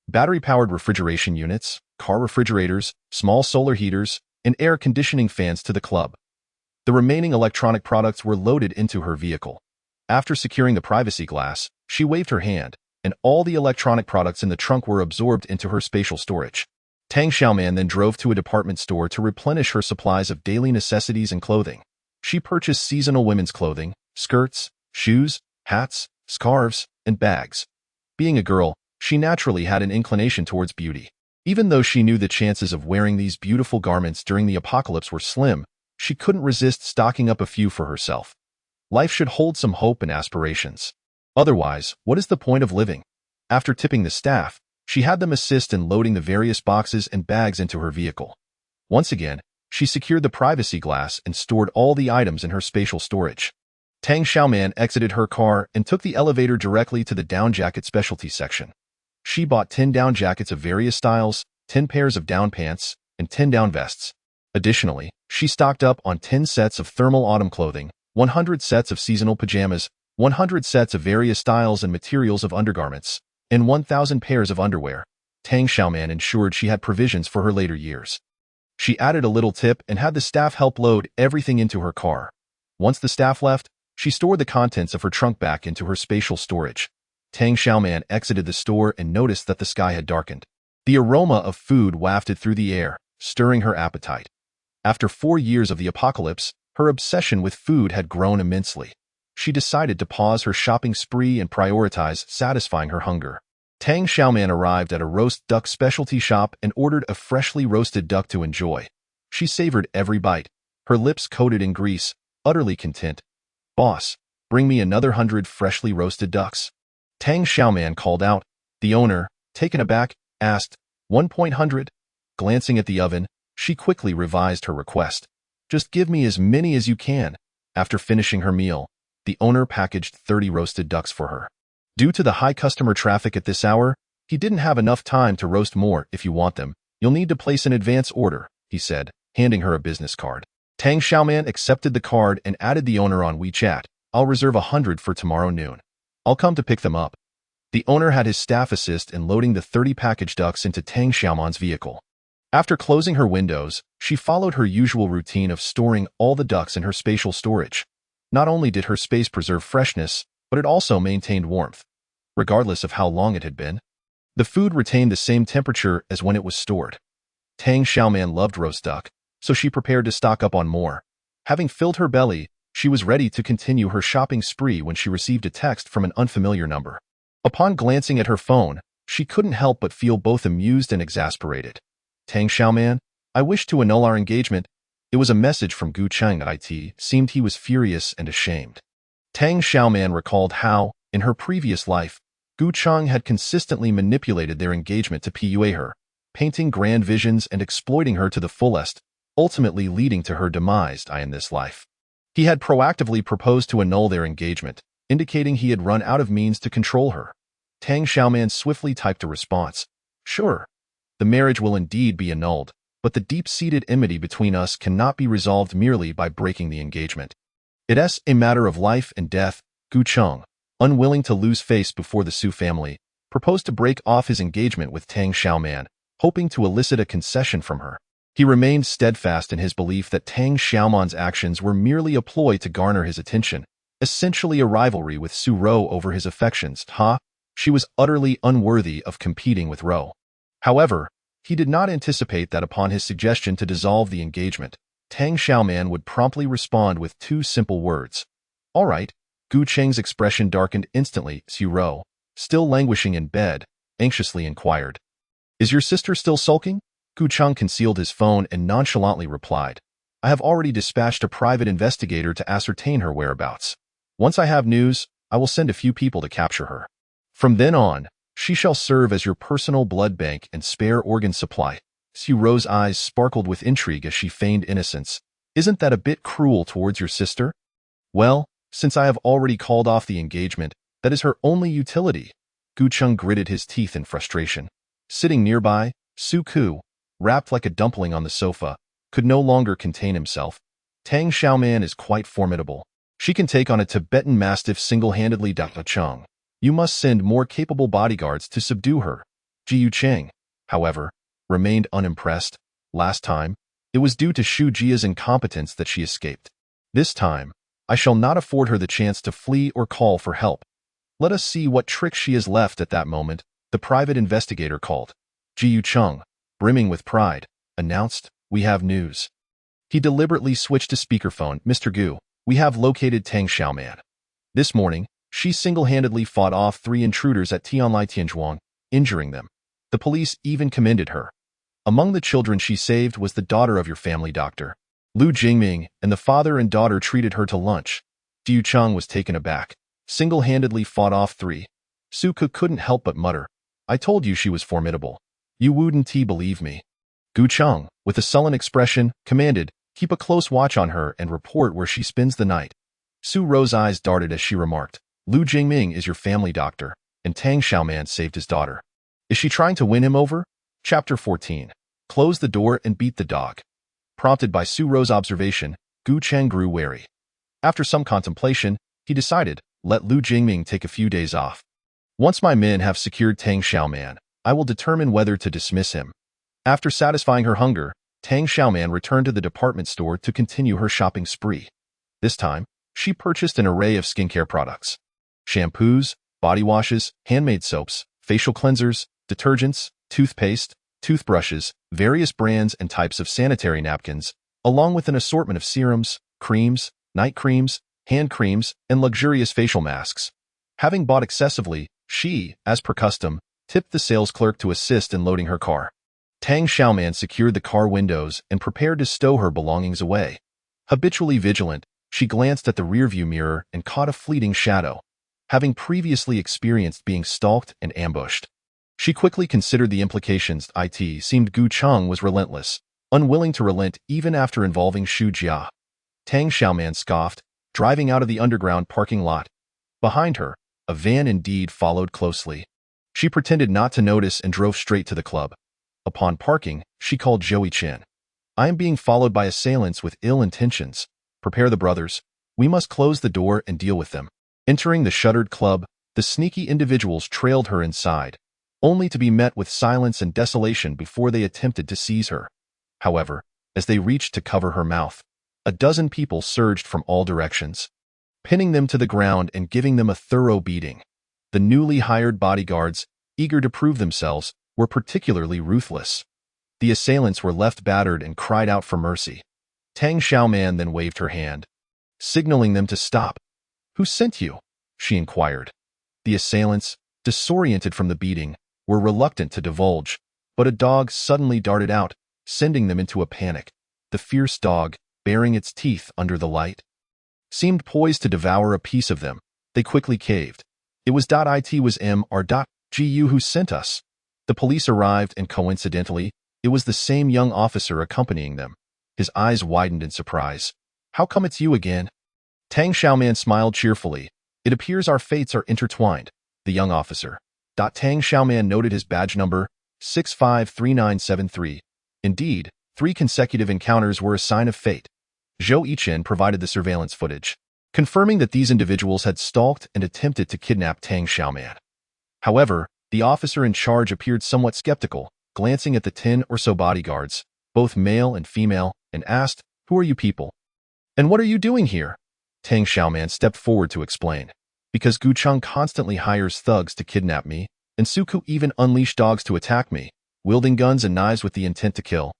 battery-powered refrigeration units, car refrigerators, small solar heaters, and air conditioning fans to the club. The remaining electronic products were loaded into her vehicle. After securing the privacy glass, she waved her hand, and all the electronic products in the trunk were absorbed into her spatial storage. Tang Xiaoman then drove to a department store to replenish her supplies of daily necessities and clothing. She purchased seasonal women's clothing, skirts, shoes, hats, scarves, and bags. Being a girl, she naturally had an inclination towards beauty. Even though she knew the chances of wearing these beautiful garments during the apocalypse were slim, she couldn't resist stocking up a few for herself. Life should hold some hope and aspirations. Otherwise, what is the point of living? After tipping the staff, she had them assist in loading the various boxes and bags into her vehicle. Once again, she secured the privacy glass and stored all the items in her spatial storage. Tang Xiaoman exited her car and took the elevator directly to the down jacket specialty section. She bought 10 down jackets of various styles, 10 pairs of down pants, and 10 down vests. Additionally, she stocked up on 10 sets of thermal autumn clothing, 100 sets of seasonal pajamas, 100 sets of various styles and materials of undergarments, and 1,000 pairs of underwear. Tang Xiaoman ensured she had provisions for her later years. She added a little tip and had the staff help load everything into her car. Once the staff left, she stored the contents of her trunk back into her spatial storage. Tang Xiaoman exited the store and noticed that the sky had darkened. The aroma of food wafted through the air, stirring her appetite. After 4 years of the apocalypse, her obsession with food had grown immensely. She decided to pause her shopping spree and prioritize satisfying her hunger. Tang Xiaoman arrived at a roast duck specialty shop and ordered a freshly roasted duck to enjoy. She savored every bite, her lips coated in grease, utterly content. "Boss, bring me another 100 freshly roasted ducks." Tang Xiaoman called out. The owner, taken aback, asked, 100? Glancing at the oven, she quickly revised her request. "Just give me as many as you can." After finishing her meal, the owner packaged 30 roasted ducks for her. Due to the high customer traffic at this hour, he didn't have enough time to roast more. "If you want them, you'll need to place an advance order," he said, handing her a business card. Tang Xiaoman accepted the card and added the owner on WeChat. "I'll reserve 100 for tomorrow noon. I'll come to pick them up." The owner had his staff assist in loading the 30 packaged ducks into Tang Xiaoman's vehicle. After closing her windows, she followed her usual routine of storing all the ducks in her spatial storage. Not only did her space preserve freshness, but it also maintained warmth. Regardless of how long it had been, the food retained the same temperature as when it was stored. Tang Xiaoman loved roast duck, so she prepared to stock up on more. Having filled her belly, she was ready to continue her shopping spree when she received a text from an unfamiliar number. Upon glancing at her phone, she couldn't help but feel both amused and exasperated. "Tang Xiaoman, I wish to annul our engagement." It was a message from Gu Cheng. It seemed he was furious and ashamed. Tang Xiaoman recalled how, in her previous life, Gu Cheng had consistently manipulated their engagement to PUA her, painting grand visions and exploiting her to the fullest, ultimately leading to her demise in this life. He had proactively proposed to annul their engagement, indicating he had run out of means to control her. Tang Xiaoman swiftly typed a response. "Sure, the marriage will indeed be annulled, but the deep-seated enmity between us cannot be resolved merely by breaking the engagement. It's a matter of life and death." Gu Cheng, unwilling to lose face before the Su family, proposed to break off his engagement with Tang Xiaoman, hoping to elicit a concession from her. He remained steadfast in his belief that Tang Xiaoman's actions were merely a ploy to garner his attention, essentially a rivalry with Su Rou over his affections. She was utterly unworthy of competing with Rou. However, he did not anticipate that upon his suggestion to dissolve the engagement, Tang Xiaoman would promptly respond with 2 simple words. "All right." Gu Cheng's expression darkened instantly. Su Rou, still languishing in bed, anxiously inquired, "Is your sister still sulking?" Gu Cheng concealed his phone and nonchalantly replied, "I have already dispatched a private investigator to ascertain her whereabouts. Once I have news, I will send a few people to capture her. From then on, she shall serve as your personal blood bank and spare organ supply." Su Rou's eyes sparkled with intrigue as she feigned innocence. "Isn't that a bit cruel towards your sister?" "Well, since I have already called off the engagement, that is her only utility." Gu Cheng gritted his teeth in frustration. Sitting nearby, Su Ku, wrapped like a dumpling on the sofa, could no longer contain himself. Tang Xiaoman is quite formidable. She can take on a Tibetan Mastiff single-handedly. Chung. You must send more capable bodyguards to subdue her. Ji Yucheng, however, remained unimpressed. Last time, it was due to Shu Jia's incompetence that she escaped. This time, I shall not afford her the chance to flee or call for help. Let us see what tricks she has left. At that moment, the private investigator called. Ji Yucheng, brimming with pride, announced, "We have news." He deliberately switched to speakerphone. "Mr. Gu, we have located Tang Xiaoman. This morning, she single-handedly fought off 3 intruders at Tianlai Tianzhuang, injuring them. The police even commended her. Among the children she saved was the daughter of your family doctor, Lu Jingming, and the father and daughter treated her to lunch." Yu Cheng was taken aback. Single-handedly fought off 3. Su Ke couldn't help but mutter, "I told you she was formidable. You wouldn't believe me." Gu Cheng, with a sullen expression, commanded, "Keep a close watch on her and report where she spends the night." Su Ro's eyes darted as she remarked, "Lu Jingming is your family doctor, and Tang Xiaoman saved his daughter. Is she trying to win him over?" Chapter 14. Close the door and beat the dog. Prompted by Su Ro's observation, Gu Cheng grew wary. After some contemplation, he decided, let Lu Jingming take a few days off. Once my men have secured Tang Xiaoman, I will determine whether to dismiss him. After satisfying her hunger, Tang Xiaoman returned to the department store to continue her shopping spree. This time, she purchased an array of skincare products. Shampoos, body washes, handmade soaps, facial cleansers, detergents, toothpaste, toothbrushes, various brands and types of sanitary napkins, along with an assortment of serums, creams, night creams, hand creams, and luxurious facial masks. Having bought excessively, she, as per custom, tipped the sales clerk to assist in loading her car. Tang Xiaoman secured the car windows and prepared to stow her belongings away. Habitually vigilant, she glanced at the rearview mirror and caught a fleeting shadow, having previously experienced being stalked and ambushed. She quickly considered the implications. It seemed Gu Cheng was relentless, unwilling to relent even after involving Shu Jia. Tang Xiaoman scoffed, driving out of the underground parking lot. Behind her, a van indeed followed closely. She pretended not to notice and drove straight to the club. Upon parking, she called Joey Chen. "I am being followed by assailants with ill intentions. Prepare the brothers. We must close the door and deal with them." Entering the shuttered club, the sneaky individuals trailed her inside, only to be met with silence and desolation before they attempted to seize her. However, as they reached to cover her mouth, a dozen people surged from all directions, pinning them to the ground and giving them a thorough beating. The newly hired bodyguards, eager to prove themselves, were particularly ruthless. The assailants were left battered and cried out for mercy. Tang Xiaoman then waved her hand, signaling them to stop. "Who sent you?" she inquired. The assailants, disoriented from the beating, were reluctant to divulge, but a dog suddenly darted out, sending them into a panic. The fierce dog, baring its teeth under the light, seemed poised to devour a piece of them. They quickly caved. "It was Mr.Gu who sent us." The police arrived and coincidentally, it was the same young officer accompanying them. His eyes widened in surprise. "How come it's you again?" Tang Xiaoman smiled cheerfully. "It appears our fates are intertwined." The young officer. Tang Xiaoman noted his badge number, 653973. Indeed, 3 consecutive encounters were a sign of fate. Zhou Yichen provided the surveillance footage, confirming that these individuals had stalked and attempted to kidnap Tang Xiaoman. However, the officer in charge appeared somewhat skeptical, glancing at the 10 or so bodyguards, both male and female, and asked, "Who are you people? And what are you doing here?" Tang Xiaoman stepped forward to explain. "Because Gu Cheng constantly hires thugs to kidnap me, and Su Ku even unleashed dogs to attack me, wielding guns and knives with the intent to kill.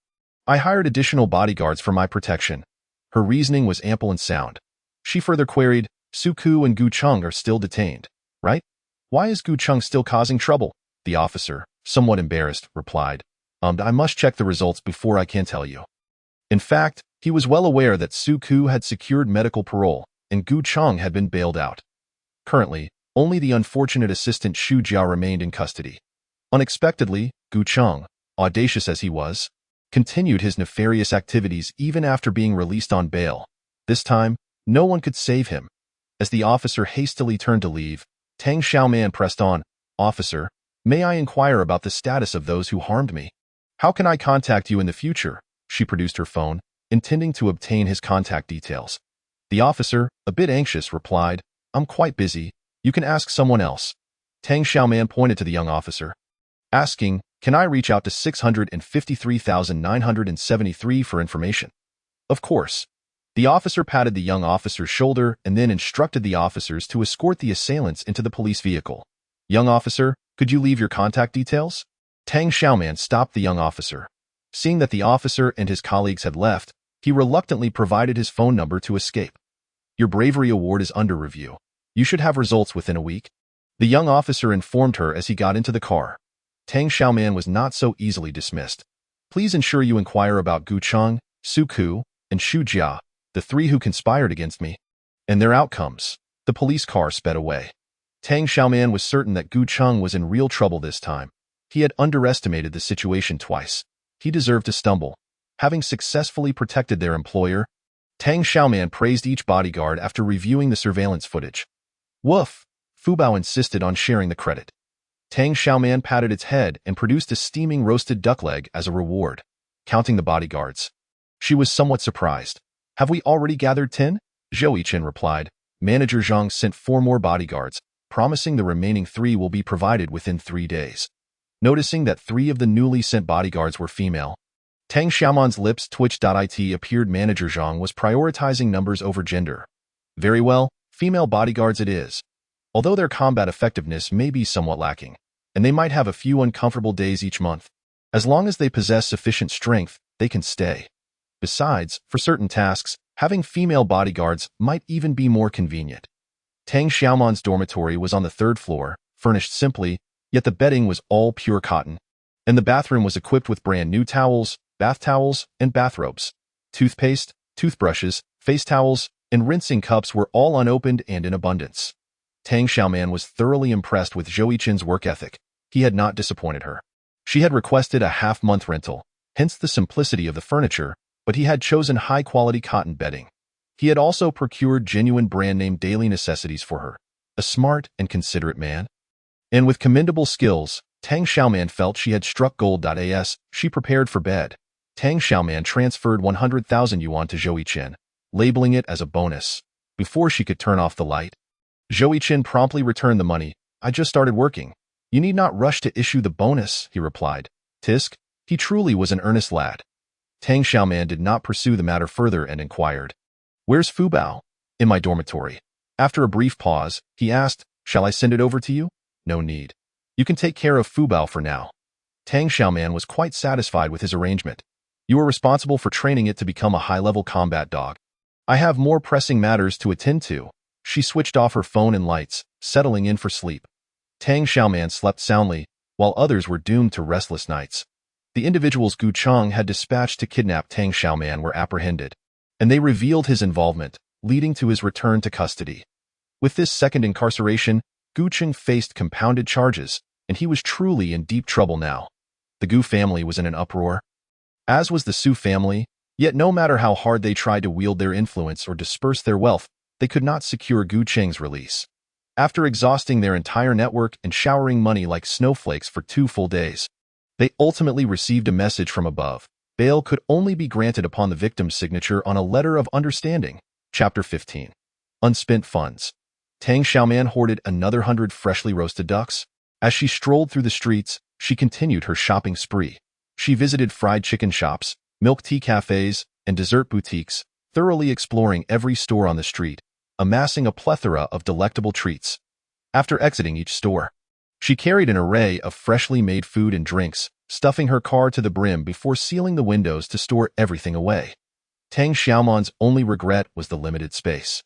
I hired additional bodyguards for my protection." Her reasoning was ample and sound. She further queried, "Su Ku and Gu Cheng are still detained, right? Why is Gu Cheng still causing trouble?" The officer, somewhat embarrassed, replied, I must check the results before I can tell you." In fact, he was well aware that Su Ku had secured medical parole, and Gu Cheng had been bailed out. Currently, only the unfortunate assistant Shu Jia remained in custody. Unexpectedly, Gu Cheng, audacious as he was, continued his nefarious activities even after being released on bail. This time, no one could save him. As the officer hastily turned to leave, Tang Xiaoman pressed on, "Officer, may I inquire about the status of those who harmed me? How can I contact you in the future, She produced her phone, intending to obtain his contact details. The officer, a bit anxious, replied, "I'm quite busy. You can ask someone else." Tang Xiaoman pointed to the young officer, asking, "Can I reach out to 653,973 for information?" "Of course." The officer patted the young officer's shoulder and then instructed the officers to escort the assailants into the police vehicle. "Young officer, could you leave your contact details?" Tang Xiaoman stopped the young officer. Seeing that the officer and his colleagues had left, he reluctantly provided his phone number to escape. "Your bravery award is under review. You should have results within a week," the young officer informed her as he got into the car. Tang Xiaoman was not so easily dismissed. "Please ensure you inquire about Gu Cheng, Su Ku, and Xu Jia, the three who conspired against me, and their outcomes." The police car sped away. Tang Xiaoman was certain that Gu Cheng was in real trouble this time. He had underestimated the situation twice. He deserved to stumble. Having successfully protected their employer, Tang Xiaoman praised each bodyguard after reviewing the surveillance footage. "Woof!" Fu Bao insisted on sharing the credit. Tang Xiaoman patted its head and produced a steaming roasted duck leg as a reward, counting the bodyguards. She was somewhat surprised. "Have we already gathered 10? Zhou Chen replied. Manager Zhang sent 4 more bodyguards, promising the remaining 3 will be provided within 3 days. Noticing that 3 of the newly sent bodyguards were female, Tang Xiaoman's lips twitched. It appeared Manager Zhang was prioritizing numbers over gender. "Very well, female bodyguards it is. Although their combat effectiveness may be somewhat lacking, and they might have a few uncomfortable days each month, as long as they possess sufficient strength, they can stay. Besides, for certain tasks, having female bodyguards might even be more convenient." Tang Xiaoman's dormitory was on the 3rd floor, furnished simply, yet the bedding was all pure cotton, and the bathroom was equipped with brand new towels, bath towels, and bathrobes. Toothpaste, toothbrushes, face towels, and rinsing cups were all unopened and in abundance. Tang Xiaoman was thoroughly impressed with Zhou Chen's work ethic. He had not disappointed her. She had requested a half-month rental, hence the simplicity of the furniture, but he had chosen high-quality cotton bedding. He had also procured genuine brand-name daily necessities for her. A smart and considerate man. And with commendable skills, Tang Xiaoman felt she had struck gold. As she prepared for bed, Tang Xiaoman transferred 100,000 yuan to Zhou Chen, labeling it as a bonus. Before she could turn off the light, Zhou Chen promptly returned the money. "I just started working. You need not rush to issue the bonus," he replied. Tisk, he truly was an earnest lad. Tang Xiaoman did not pursue the matter further and inquired, "Where's Fu Bao?" "In my dormitory." After a brief pause, he asked, "Shall I send it over to you?" "No need. You can take care of Fu Bao for now." Tang Xiaoman was quite satisfied with his arrangement. "You are responsible for training it to become a high-level combat dog. I have more pressing matters to attend to." She switched off her phone and lights, settling in for sleep. Tang Xiaoman slept soundly, while others were doomed to restless nights. The individuals Gu Cheng had dispatched to kidnap Tang Xiaoman were apprehended, and they revealed his involvement, leading to his return to custody. With this second incarceration, Gu Cheng faced compounded charges, and he was truly in deep trouble now. The Gu family was in an uproar, as was the Su family, yet no matter how hard they tried to wield their influence or disperse their wealth, they could not secure Gu Cheng's release. After exhausting their entire network and showering money like snowflakes for 2 full days, they ultimately received a message from above. Bail could only be granted upon the victim's signature on a letter of understanding. Chapter 15. Unspent Funds. Tang Xiaoman hoarded another 100 freshly roasted ducks. As she strolled through the streets, she continued her shopping spree. She visited fried chicken shops, milk tea cafes, and dessert boutiques, thoroughly exploring every store on the street, amassing a plethora of delectable treats. After exiting each store, she carried an array of freshly made food and drinks, stuffing her car to the brim before sealing the windows to store everything away. Tang Xiaoman's only regret was the limited space.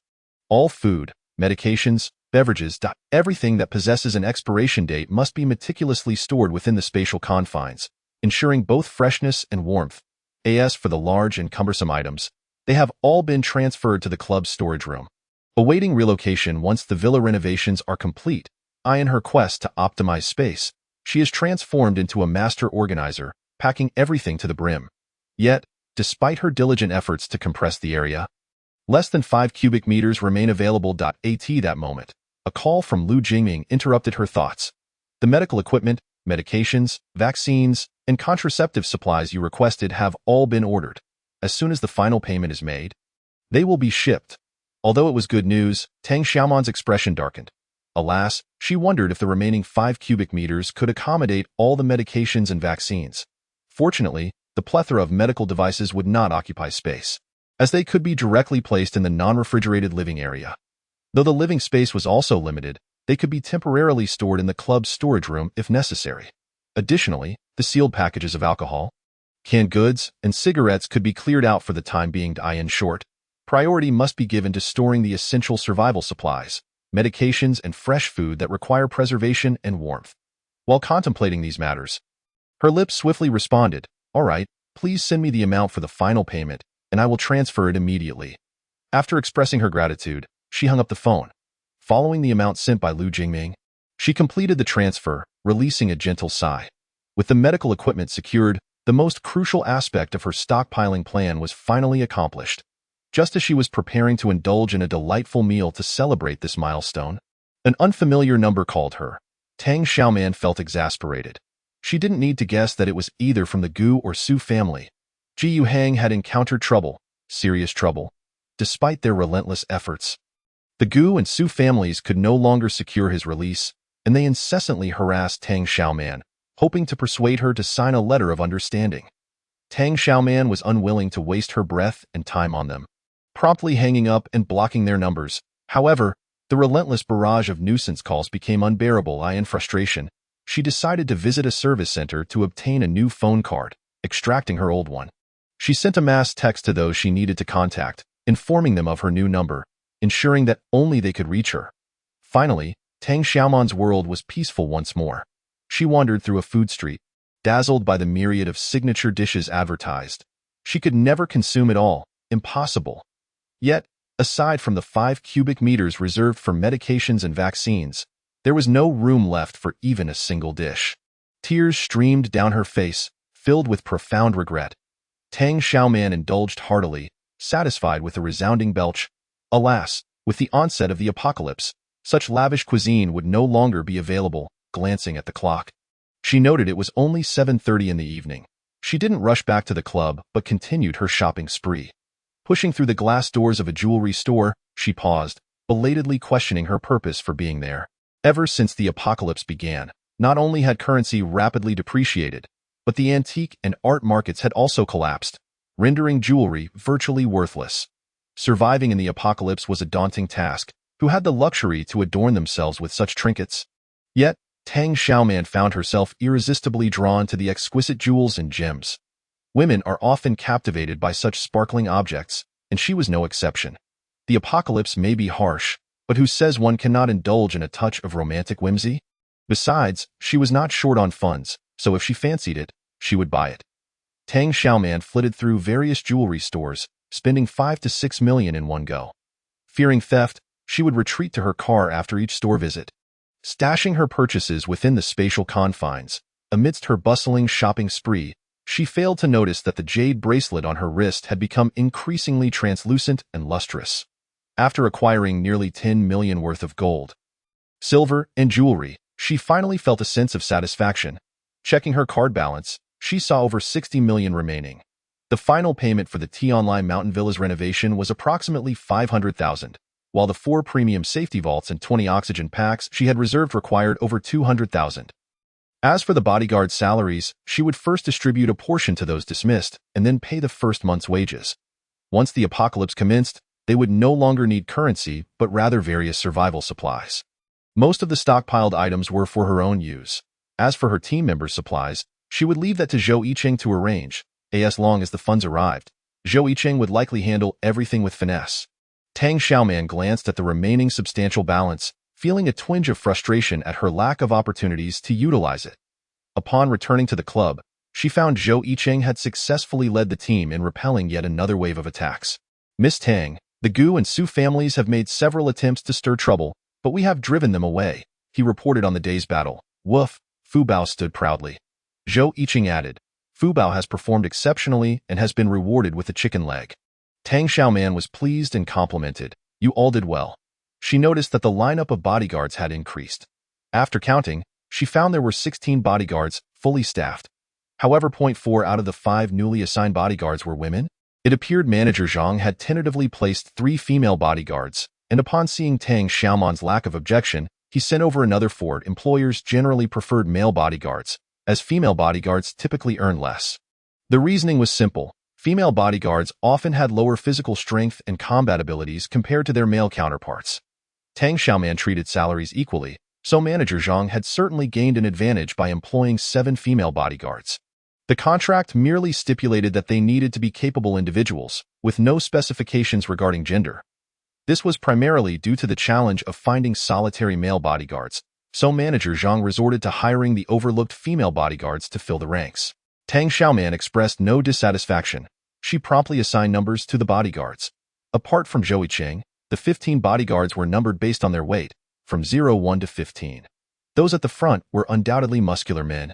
All food, medications, beverages, everything that possesses an expiration date must be meticulously stored within the spatial confines, ensuring both freshness and warmth. As for the large and cumbersome items, they have all been transferred to the club's storage room, awaiting relocation once the villa renovations are complete. In her quest to optimize space, she is transformed into a master organizer, packing everything to the brim. Yet, despite her diligent efforts to compress the area, less than 5 cubic meters remain available. At that moment, a call from Lu Jingming interrupted her thoughts. The medical equipment, medications, vaccines, and contraceptive supplies you requested have all been ordered. As soon as the final payment is made, they will be shipped. Although it was good news, Tang Xiaoman's expression darkened. Alas, she wondered if the remaining 5 cubic meters could accommodate all the medications and vaccines. Fortunately, the plethora of medical devices would not occupy space, as they could be directly placed in the non-refrigerated living area. Though the living space was also limited, they could be temporarily stored in the club's storage room if necessary. Additionally, the sealed packages of alcohol, canned goods, and cigarettes could be cleared out for the time being. In short, priority must be given to storing the essential survival supplies, medications, and fresh food that require preservation and warmth. While contemplating these matters, her lips swiftly responded, "All right, please send me the amount for the final payment, and I will transfer it immediately." After expressing her gratitude, she hung up the phone. Following the amount sent by Lu Jingming, she completed the transfer, releasing a gentle sigh. With the medical equipment secured, the most crucial aspect of her stockpiling plan was finally accomplished. Just as she was preparing to indulge in a delightful meal to celebrate this milestone, an unfamiliar number called her. Tang Xiaoman felt exasperated. She didn't need to guess that it was either from the Gu or Su family. Ji Yuhang had encountered trouble, serious trouble, despite their relentless efforts. The Gu and Su families could no longer secure his release, and they incessantly harassed Tang Xiaoman, hoping to persuade her to sign a letter of understanding. Tang Xiaoman was unwilling to waste her breath and time on them, promptly hanging up and blocking their numbers. However, the relentless barrage of nuisance calls became unbearable. In frustration, she decided to visit a service center to obtain a new phone card, extracting her old one. She sent a mass text to those she needed to contact, informing them of her new number, ensuring that only they could reach her. Finally, Tang Xiaoman's world was peaceful once more. She wandered through a food street, dazzled by the myriad of signature dishes advertised. She could never consume it all, impossible. Yet, aside from the 5 cubic meters reserved for medications and vaccines, there was no room left for even a single dish. Tears streamed down her face, filled with profound regret. Tang Xiaoman indulged heartily, satisfied with a resounding belch. Alas, with the onset of the apocalypse, such lavish cuisine would no longer be available. Glancing at the clock, she noted it was only 7:30 in the evening. She didn't rush back to the club, but continued her shopping spree. Pushing through the glass doors of a jewelry store, she paused, belatedly questioning her purpose for being there. Ever since the apocalypse began, not only had currency rapidly depreciated, but the antique and art markets had also collapsed, rendering jewelry virtually worthless. Surviving in the apocalypse was a daunting task. Who had the luxury to adorn themselves with such trinkets? Yet, Tang Xiaoman found herself irresistibly drawn to the exquisite jewels and gems. Women are often captivated by such sparkling objects, and she was no exception. The apocalypse may be harsh, but who says one cannot indulge in a touch of romantic whimsy? Besides, she was not short on funds, so if she fancied it, she would buy it. Tang Xiaoman flitted through various jewelry stores, spending 5 to 6 million in one go. Fearing theft, she would retreat to her car after each store visit, stashing her purchases within the spatial confines. Amidst her bustling shopping spree, she failed to notice that the jade bracelet on her wrist had become increasingly translucent and lustrous. After acquiring nearly 10 million worth of gold, silver, and jewelry, she finally felt a sense of satisfaction. Checking her card balance, she saw over 60 million remaining. The final payment for the T-Online Mountain Villa's renovation was approximately 500,000. While the 4 premium safety vaults and 20 oxygen packs she had reserved required over 200,000. As for the bodyguard salaries, she would first distribute a portion to those dismissed and then pay the first month's wages. Once the apocalypse commenced, they would no longer need currency but rather various survival supplies. Most of the stockpiled items were for her own use. As for her team members' supplies, she would leave that to Zhou Yicheng to arrange. As long as the funds arrived, Zhou Yicheng would likely handle everything with finesse. Tang Xiaoman glanced at the remaining substantial balance, feeling a twinge of frustration at her lack of opportunities to utilize it. Upon returning to the club, she found Zhou Yicheng had successfully led the team in repelling yet another wave of attacks. "Miss Tang, the Gu and Su families have made several attempts to stir trouble, but we have driven them away," he reported on the day's battle. "Woof," Fu Bao stood proudly. Zhou Yicheng added, "Fu Bao has performed exceptionally and has been rewarded with a chicken leg." Tang Xiaoman was pleased and complimented. "You all did well." She noticed that the lineup of bodyguards had increased. After counting, she found there were 16 bodyguards, fully staffed. However, point 4 out of the 5 newly assigned bodyguards were women. It appeared Manager Zhang had tentatively placed 3 female bodyguards, and upon seeing Tang Xiaoman's lack of objection, he sent over another 4. Employers generally preferred male bodyguards, as female bodyguards typically earn less. The reasoning was simple. Female bodyguards often had lower physical strength and combat abilities compared to their male counterparts. Tang Xiaoman treated salaries equally, so Manager Zhang had certainly gained an advantage by employing 7 female bodyguards. The contract merely stipulated that they needed to be capable individuals, with no specifications regarding gender. This was primarily due to the challenge of finding solitary male bodyguards, so Manager Zhang resorted to hiring the overlooked female bodyguards to fill the ranks. Tang Xiaoman expressed no dissatisfaction. She promptly assigned numbers to the bodyguards. Apart from Zhou Yiqing, the 15 bodyguards were numbered based on their weight, from 01 to 15. Those at the front were undoubtedly muscular men,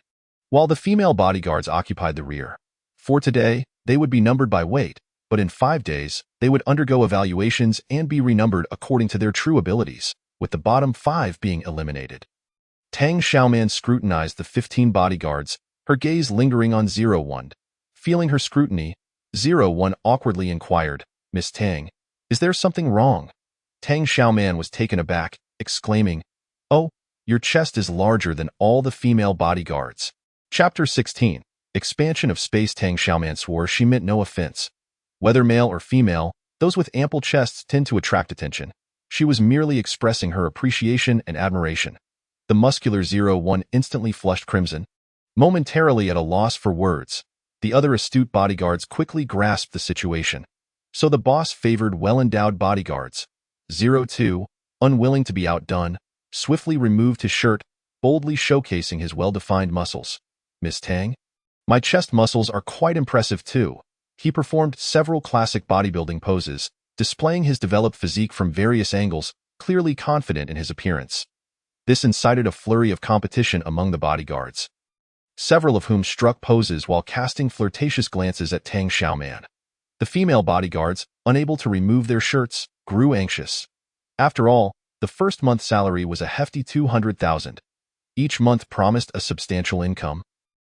while the female bodyguards occupied the rear. For today, they would be numbered by weight, but in 5 days, they would undergo evaluations and be renumbered according to their true abilities, with the bottom 5 being eliminated. Tang Xiaoman scrutinized the 15 bodyguards, her gaze lingering on 01. Feeling her scrutiny, 01 awkwardly inquired, "Miss Tang, is there something wrong?" Tang Xiaoman was taken aback, exclaiming, "Oh, your chest is larger than all the female bodyguards." Chapter 16. Expansion of Space. Tang Xiaoman swore she meant no offense. Whether male or female, those with ample chests tend to attract attention. She was merely expressing her appreciation and admiration. The muscular 01 instantly flushed crimson. Momentarily at a loss for words, the other astute bodyguards quickly grasped the situation. So the boss favored well-endowed bodyguards. 02, unwilling to be outdone, swiftly removed his shirt, boldly showcasing his well-defined muscles. "Miss Tang? My chest muscles are quite impressive too." He performed several classic bodybuilding poses, displaying his developed physique from various angles, clearly confident in his appearance. This incited a flurry of competition among the bodyguards, several of whom struck poses while casting flirtatious glances at Tang Xiaoman. The female bodyguards, unable to remove their shirts, grew anxious. After all, the first month's salary was a hefty 200,000. Each month promised a substantial income,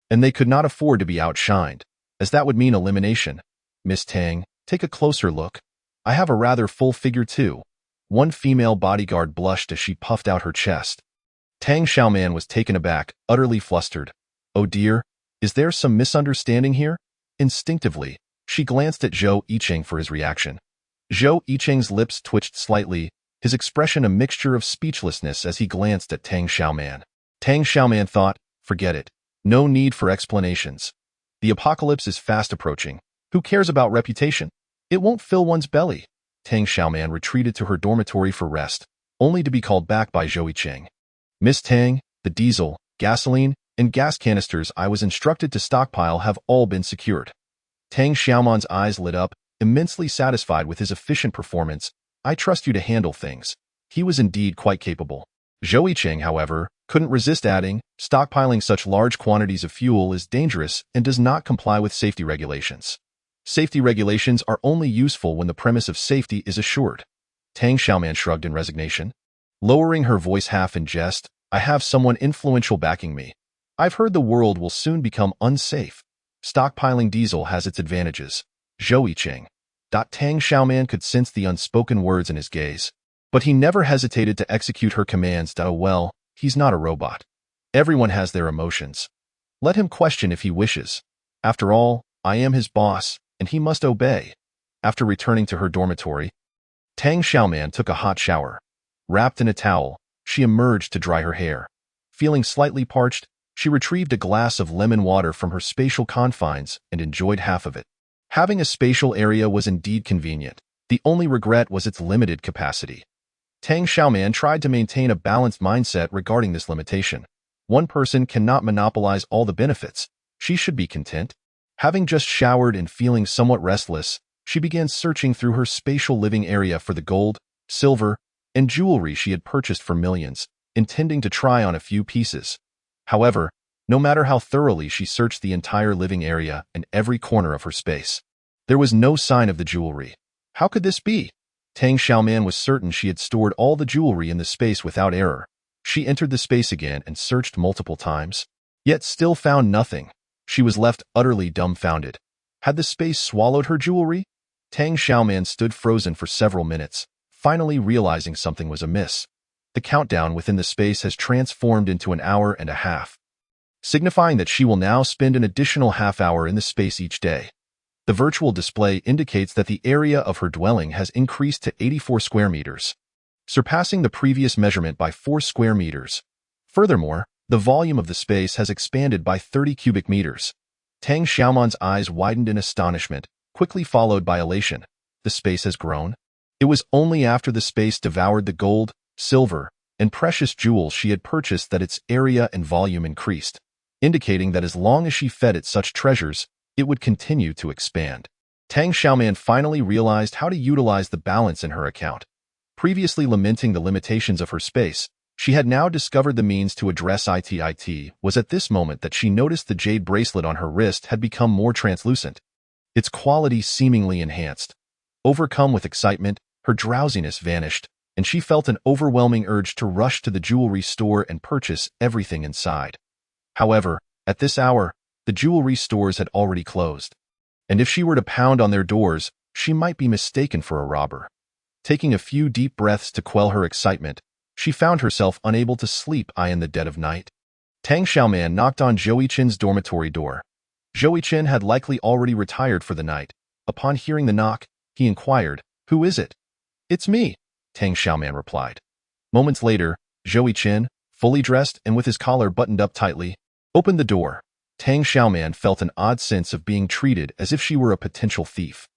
and they could not afford to be outshined, as that would mean elimination. "Miss Tang, take a closer look. I have a rather full figure too." One female bodyguard blushed as she puffed out her chest. Tang Xiaoman was taken aback, utterly flustered. "Oh dear, is there some misunderstanding here?" Instinctively, she glanced at Zhou Yiqing for his reaction. Zhou Yiqing's lips twitched slightly, his expression a mixture of speechlessness as he glanced at Tang Xiaoman. Tang Xiaoman thought, forget it. No need for explanations. The apocalypse is fast approaching. Who cares about reputation? It won't fill one's belly. Tang Xiaoman retreated to her dormitory for rest, only to be called back by Zhou Yiqing. "Miss Tang, the diesel, gasoline, and gas canisters I was instructed to stockpile have all been secured." Tang Xiaoman's eyes lit up, immensely satisfied with his efficient performance. "I trust you to handle things." He was indeed quite capable. Zhou Yiqing, however, couldn't resist adding, "Stockpiling such large quantities of fuel is dangerous and does not comply with safety regulations. Safety regulations are only useful when the premise of safety is assured." Tang Xiaoman shrugged in resignation. Lowering her voice half in jest, "I have someone influential backing me. I've heard the world will soon become unsafe. Stockpiling diesel has its advantages." Zhou Yiqing. Tang Xiaoman could sense the unspoken words in his gaze, but he never hesitated to execute her commands. "Oh well, he's not a robot. Everyone has their emotions. Let him question if he wishes. After all, I am his boss, and he must obey." After returning to her dormitory, Tang Xiaoman took a hot shower. Wrapped in a towel, she emerged to dry her hair. Feeling slightly parched, she retrieved a glass of lemon water from her spatial confines and enjoyed half of it. Having a spatial area was indeed convenient. The only regret was its limited capacity. Tang Xiaoman tried to maintain a balanced mindset regarding this limitation. One person cannot monopolize all the benefits. She should be content. Having just showered and feeling somewhat restless, she began searching through her spatial living area for the gold, silver, and jewelry she had purchased for millions, intending to try on a few pieces. However, no matter how thoroughly she searched the entire living area and every corner of her space, there was no sign of the jewelry. How could this be? Tang Xiaoman was certain she had stored all the jewelry in the space without error. She entered the space again and searched multiple times, yet still found nothing. She was left utterly dumbfounded. Had the space swallowed her jewelry? Tang Xiaoman stood frozen for several minutes, finally realizing something was amiss. The countdown within the space has transformed into an hour and a half, signifying that she will now spend an additional half-hour in the space each day. The virtual display indicates that the area of her dwelling has increased to 84 square meters, surpassing the previous measurement by 4 square meters. Furthermore, the volume of the space has expanded by 30 cubic meters. Tang Xiaoman's eyes widened in astonishment, quickly followed by elation. The space has grown? It was only after the space devoured the gold, silver, and precious jewels she had purchased that its area and volume increased, indicating that as long as she fed it such treasures, it would continue to expand. Tang Xiaoman finally realized how to utilize the balance in her account. Previously lamenting the limitations of her space, she had now discovered the means to address it. It was at this moment that she noticed the jade bracelet on her wrist had become more translucent, its quality seemingly enhanced. Overcome with excitement, her drowsiness vanished, and she felt an overwhelming urge to rush to the jewelry store and purchase everything inside. However, at this hour, the jewelry stores had already closed, and if she were to pound on their doors, she might be mistaken for a robber. Taking a few deep breaths to quell her excitement, she found herself unable to sleep in the dead of night. Tang Xiaoman knocked on Zhou Yichen's dormitory door. Zhou Yichen had likely already retired for the night. Upon hearing the knock, he inquired, "Who is it?" "It's me," Tang Xiaoman replied. Moments later, Zhou Yichen, fully dressed and with his collar buttoned up tightly, opened the door. Tang Xiaoman felt an odd sense of being treated as if she were a potential thief.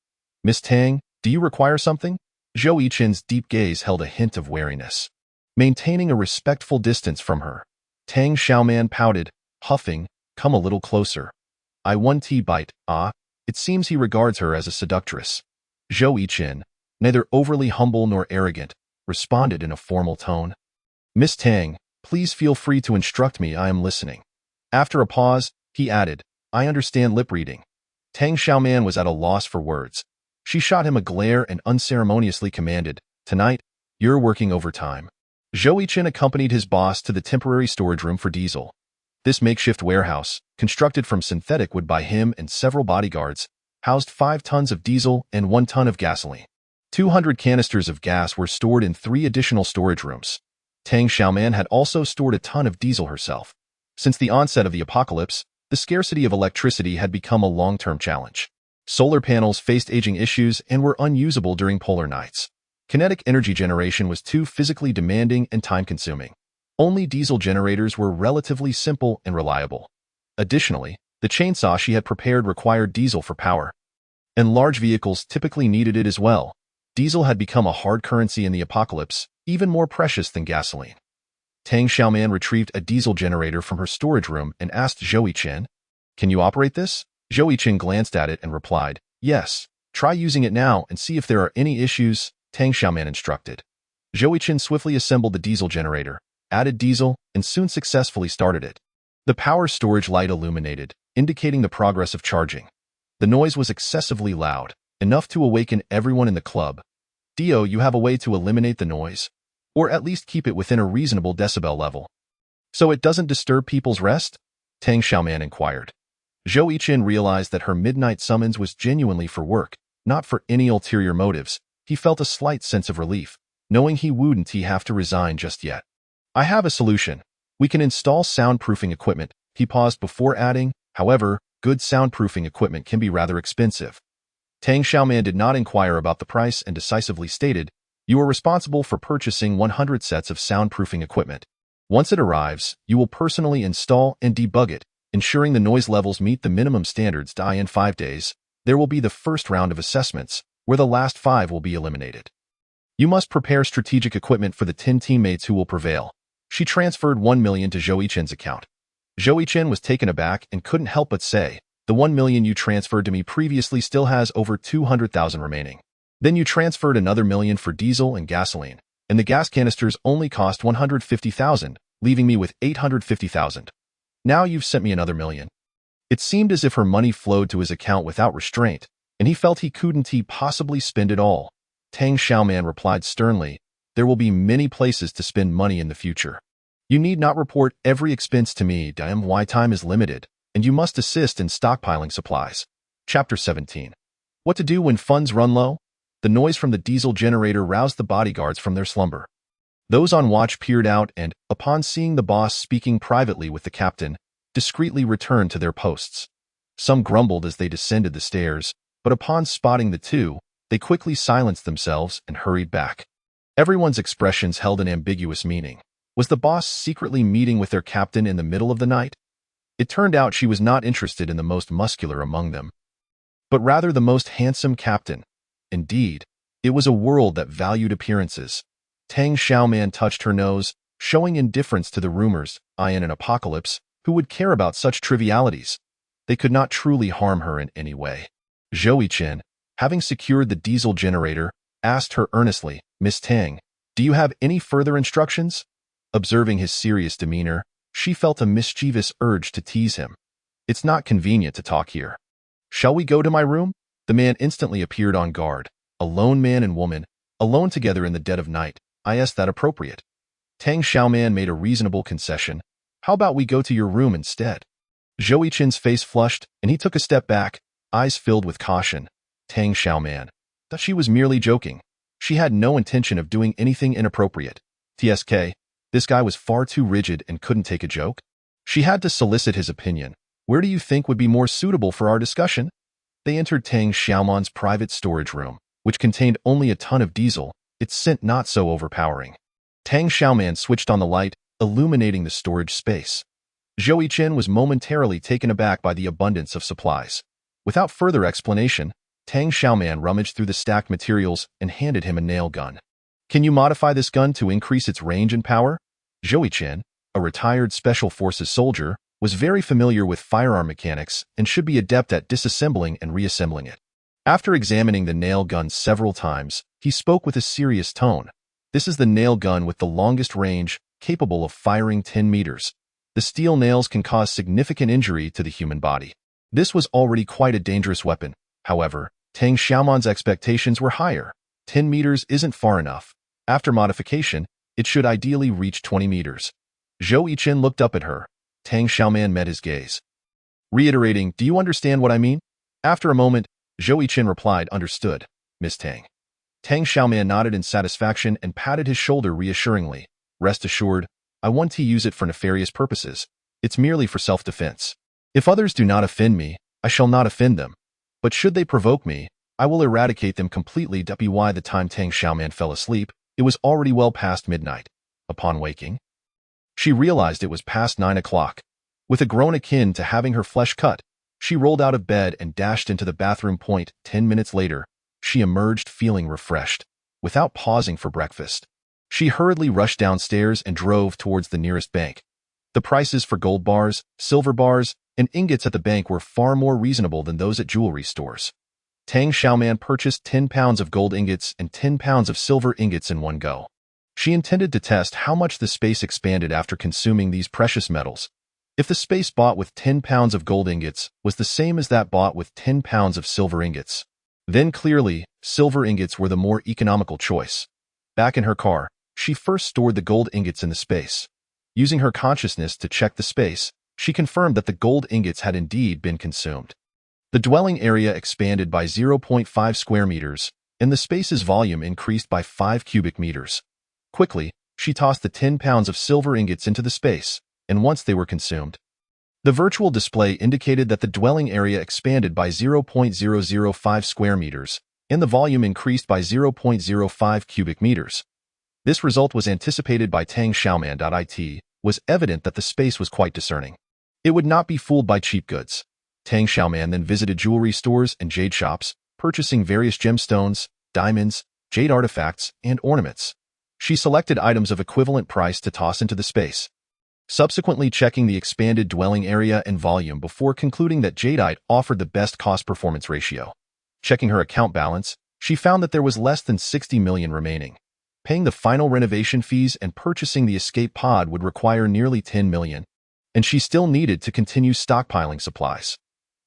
"Miss Tang, do you require something?" Zhou Yichen's deep gaze held a hint of wariness. Maintaining a respectful distance from her, Tang Xiaoman pouted, huffing, "Come a little closer. I want tea bite." It seems he regards her as a seductress. Zhou Yichen, neither overly humble nor arrogant, responded in a formal tone. "Miss Tang, please feel free to instruct me. I am listening." After a pause, he added, "I understand lip reading." Tang Xiaoman was at a loss for words. She shot him a glare and unceremoniously commanded, "Tonight, you're working overtime." Zhou Yichen accompanied his boss to the temporary storage room for diesel. This makeshift warehouse, constructed from synthetic wood by him and several bodyguards, housed 5 tons of diesel and 1 ton of gasoline. 200 canisters of gas were stored in 3 additional storage rooms. Tang Xiaoman had also stored a ton of diesel herself. Since the onset of the apocalypse, the scarcity of electricity had become a long-term challenge. Solar panels faced aging issues and were unusable during polar nights. Kinetic energy generation was too physically demanding and time-consuming. Only diesel generators were relatively simple and reliable. Additionally, the chainsaw she had prepared required diesel for power, and large vehicles typically needed it as well. Diesel had become a hard currency in the apocalypse, even more precious than gasoline. Tang Xiaoman retrieved a diesel generator from her storage room and asked Zhou Yichen, "Can you operate this?" Zhou Yichen glanced at it and replied, "Yes. Try using it now and see if there are any issues," Tang Xiaoman instructed. Zhou Yichen swiftly assembled the diesel generator, added diesel, and soon successfully started it. The power storage light illuminated, indicating the progress of charging. The noise was excessively loud, enough to awaken everyone in the club. "Dio, you have a way to eliminate the noise? Or at least keep it within a reasonable decibel level, so it doesn't disturb people's rest?" Tang Xiaoman inquired. Zhou Yichen realized that her midnight summons was genuinely for work, not for any ulterior motives. He felt a slight sense of relief, knowing he wouldn't have to resign just yet. "I have a solution. We can install soundproofing equipment." He paused before adding, "However, good soundproofing equipment can be rather expensive." Tang Xiaoman did not inquire about the price and decisively stated, "You are responsible for purchasing 100 sets of soundproofing equipment. Once it arrives, you will personally install and debug it, ensuring the noise levels meet the minimum standards. In 5 days, there will be the first round of assessments, where the last 5 will be eliminated. You must prepare strategic equipment for the 10 teammates who will prevail." She transferred 1 million to Zhou Yichen's account. Zhou Yichen was taken aback and couldn't help but say, "The 1 million you transferred to me previously still has over 200,000 remaining. Then you transferred another million for diesel and gasoline, and the gas canisters only cost 150,000, leaving me with 850,000. Now you've sent me another million." It seemed as if her money flowed to his account without restraint, and he felt he couldn't possibly spend it all. Tang Xiaoman replied sternly, "There will be many places to spend money in the future. You need not report every expense to me. My time is limited." and you must assist in stockpiling supplies. Chapter 17. What to do when funds run low? The noise from the diesel generator roused the bodyguards from their slumber. Those on watch peered out and, upon seeing the boss speaking privately with the captain, discreetly returned to their posts. Some grumbled as they descended the stairs, but upon spotting the two, they quickly silenced themselves and hurried back. Everyone's expressions held an ambiguous meaning. Was the boss secretly meeting with their captain in the middle of the night? It turned out she was not interested in the most muscular among them, but rather the most handsome captain. Indeed, it was a world that valued appearances. Tang Xiaoman touched her nose, showing indifference to the rumors. In an apocalypse, who would care about such trivialities? They could not truly harm her in any way. Zhou Yichen, having secured the diesel generator, asked her earnestly, "Miss Tang, do you have any further instructions?" Observing his serious demeanor, she felt a mischievous urge to tease him. "It's not convenient to talk here. Shall we go to my room?" The man instantly appeared on guard. A lone man and woman, alone together in the dead of night. Is that appropriate? Tang Xiaoman made a reasonable concession. "How about we go to your room instead?" Zhou Yichen's face flushed, and he took a step back, eyes filled with caution. Tang Xiaoman thought she was merely joking. She had no intention of doing anything inappropriate. TSK, this guy was far too rigid and couldn't take a joke. She had to solicit his opinion. "Where do you think would be more suitable for our discussion?" They entered Tang Xiaoman's private storage room, which contained only a ton of diesel, its scent not so overpowering. Tang Xiaoman switched on the light, illuminating the storage space. Zhou Yichen was momentarily taken aback by the abundance of supplies. Without further explanation, Tang Xiaoman rummaged through the stacked materials and handed him a nail gun. "Can you modify this gun to increase its range and power?" Zhou Yichen, a retired Special Forces soldier, was very familiar with firearm mechanics and should be adept at disassembling and reassembling it. After examining the nail gun several times, he spoke with a serious tone. "This is the nail gun with the longest range, capable of firing 10 meters. The steel nails can cause significant injury to the human body." This was already quite a dangerous weapon. However, Tang Xiaoman's expectations were higher. 10 meters isn't far enough. After modification, it should ideally reach 20 meters. Zhou Yichen looked up at her. Tang Xiaoman met his gaze. Reiterating, "Do you understand what I mean?" After a moment, Zhou Yichen replied, "Understood, Miss Tang." Tang Xiaoman nodded in satisfaction and patted his shoulder reassuringly. "Rest assured, I want to use it for nefarious purposes. It's merely for self-defense. If others do not offend me, I shall not offend them. But should they provoke me, I will eradicate them completely." By the time Tang Xiaoman fell asleep, it was already well past midnight. Upon waking, she realized it was past 9 o'clock. With a groan akin to having her flesh cut, she rolled out of bed and dashed into the bathroom. 10 minutes later, she emerged feeling refreshed. Without pausing for breakfast, she hurriedly rushed downstairs and drove towards the nearest bank. The prices for gold bars, silver bars, and ingots at the bank were far more reasonable than those at jewelry stores. Tang Xiaoman purchased 10 pounds of gold ingots and 10 pounds of silver ingots in one go. She intended to test how much the space expanded after consuming these precious metals. If the space bought with 10 pounds of gold ingots was the same as that bought with 10 pounds of silver ingots, then clearly, silver ingots were the more economical choice. Back in her car, she first stored the gold ingots in the space. Using her consciousness to check the space, she confirmed that the gold ingots had indeed been consumed. The dwelling area expanded by 0.5 square meters, and the space's volume increased by 5 cubic meters. Quickly, she tossed the 10 pounds of silver ingots into the space, and once they were consumed, the virtual display indicated that the dwelling area expanded by 0.005 square meters, and the volume increased by 0.05 cubic meters. This result was anticipated by Tang Xiaoman. It was evident that the space was quite discerning. It would not be fooled by cheap goods. Tang Xiaoman then visited jewelry stores and jade shops, purchasing various gemstones, diamonds, jade artifacts, and ornaments. She selected items of equivalent price to toss into the space, subsequently checking the expanded dwelling area and volume before concluding that jadeite offered the best cost-performance ratio. Checking her account balance, she found that there was less than 60 million remaining. Paying the final renovation fees and purchasing the escape pod would require nearly 10 million, and she still needed to continue stockpiling supplies.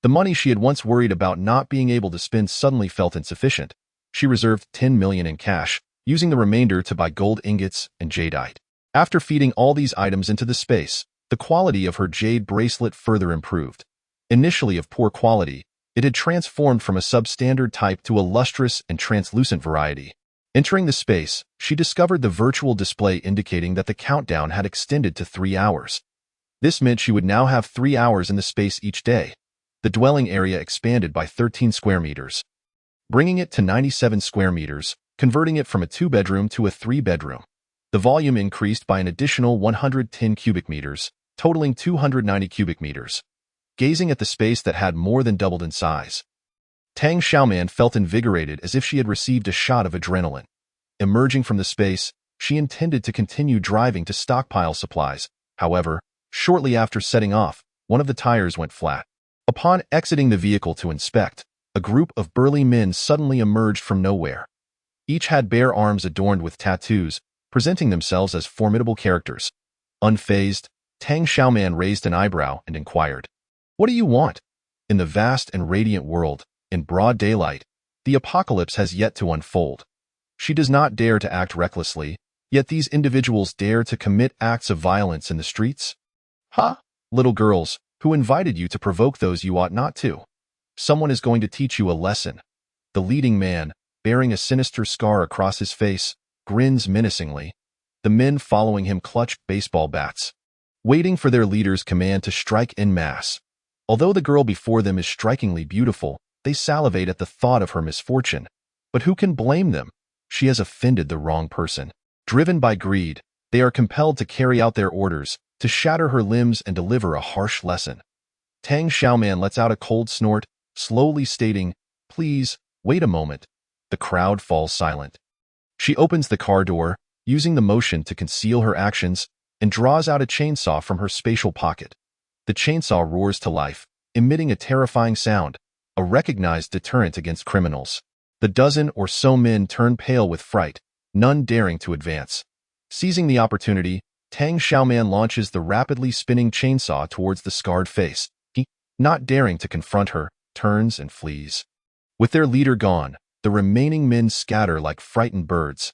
The money she had once worried about not being able to spend suddenly felt insufficient. She reserved 10 million in cash, using the remainder to buy gold ingots and jadeite. After feeding all these items into the space, the quality of her jade bracelet further improved. Initially of poor quality, it had transformed from a substandard type to a lustrous and translucent variety. Entering the space, she discovered the virtual display indicating that the countdown had extended to 3 hours. This meant she would now have 3 hours in the space each day. The dwelling area expanded by 13 square meters, bringing it to 97 square meters, converting it from a 2-bedroom to a 3-bedroom. The volume increased by an additional 110 cubic meters, totaling 290 cubic meters. Gazing at the space that had more than doubled in size, Tang Xiaoman felt invigorated as if she had received a shot of adrenaline. Emerging from the space, she intended to continue driving to stockpile supplies. However, shortly after setting off, one of the tires went flat. Upon exiting the vehicle to inspect, a group of burly men suddenly emerged from nowhere. Each had bare arms adorned with tattoos, presenting themselves as formidable characters. Unfazed, Tang Xiaoman raised an eyebrow and inquired, "What do you want?" In the vast and radiant world, in broad daylight, the apocalypse has yet to unfold. She does not dare to act recklessly, yet these individuals dare to commit acts of violence in the streets? "Ha! Little girls, who invited you to provoke those you ought not to? Someone is going to teach you a lesson." The leading man, bearing a sinister scar across his face, grins menacingly. The men following him clutch baseball bats, waiting for their leader's command to strike en masse. Although the girl before them is strikingly beautiful, they salivate at the thought of her misfortune. But who can blame them? She has offended the wrong person. Driven by greed, they are compelled to carry out their orders, to shatter her limbs and deliver a harsh lesson. Tang Xiaoman lets out a cold snort, slowly stating, "Please, wait a moment." The crowd falls silent. She opens the car door, using the motion to conceal her actions, and draws out a chainsaw from her spatial pocket. The chainsaw roars to life, emitting a terrifying sound, a recognized deterrent against criminals. The dozen or so men turn pale with fright, none daring to advance. Seizing the opportunity, Tang Xiaoman launches the rapidly spinning chainsaw towards the scarred face. He, not daring to confront her, turns and flees. With their leader gone, the remaining men scatter like frightened birds.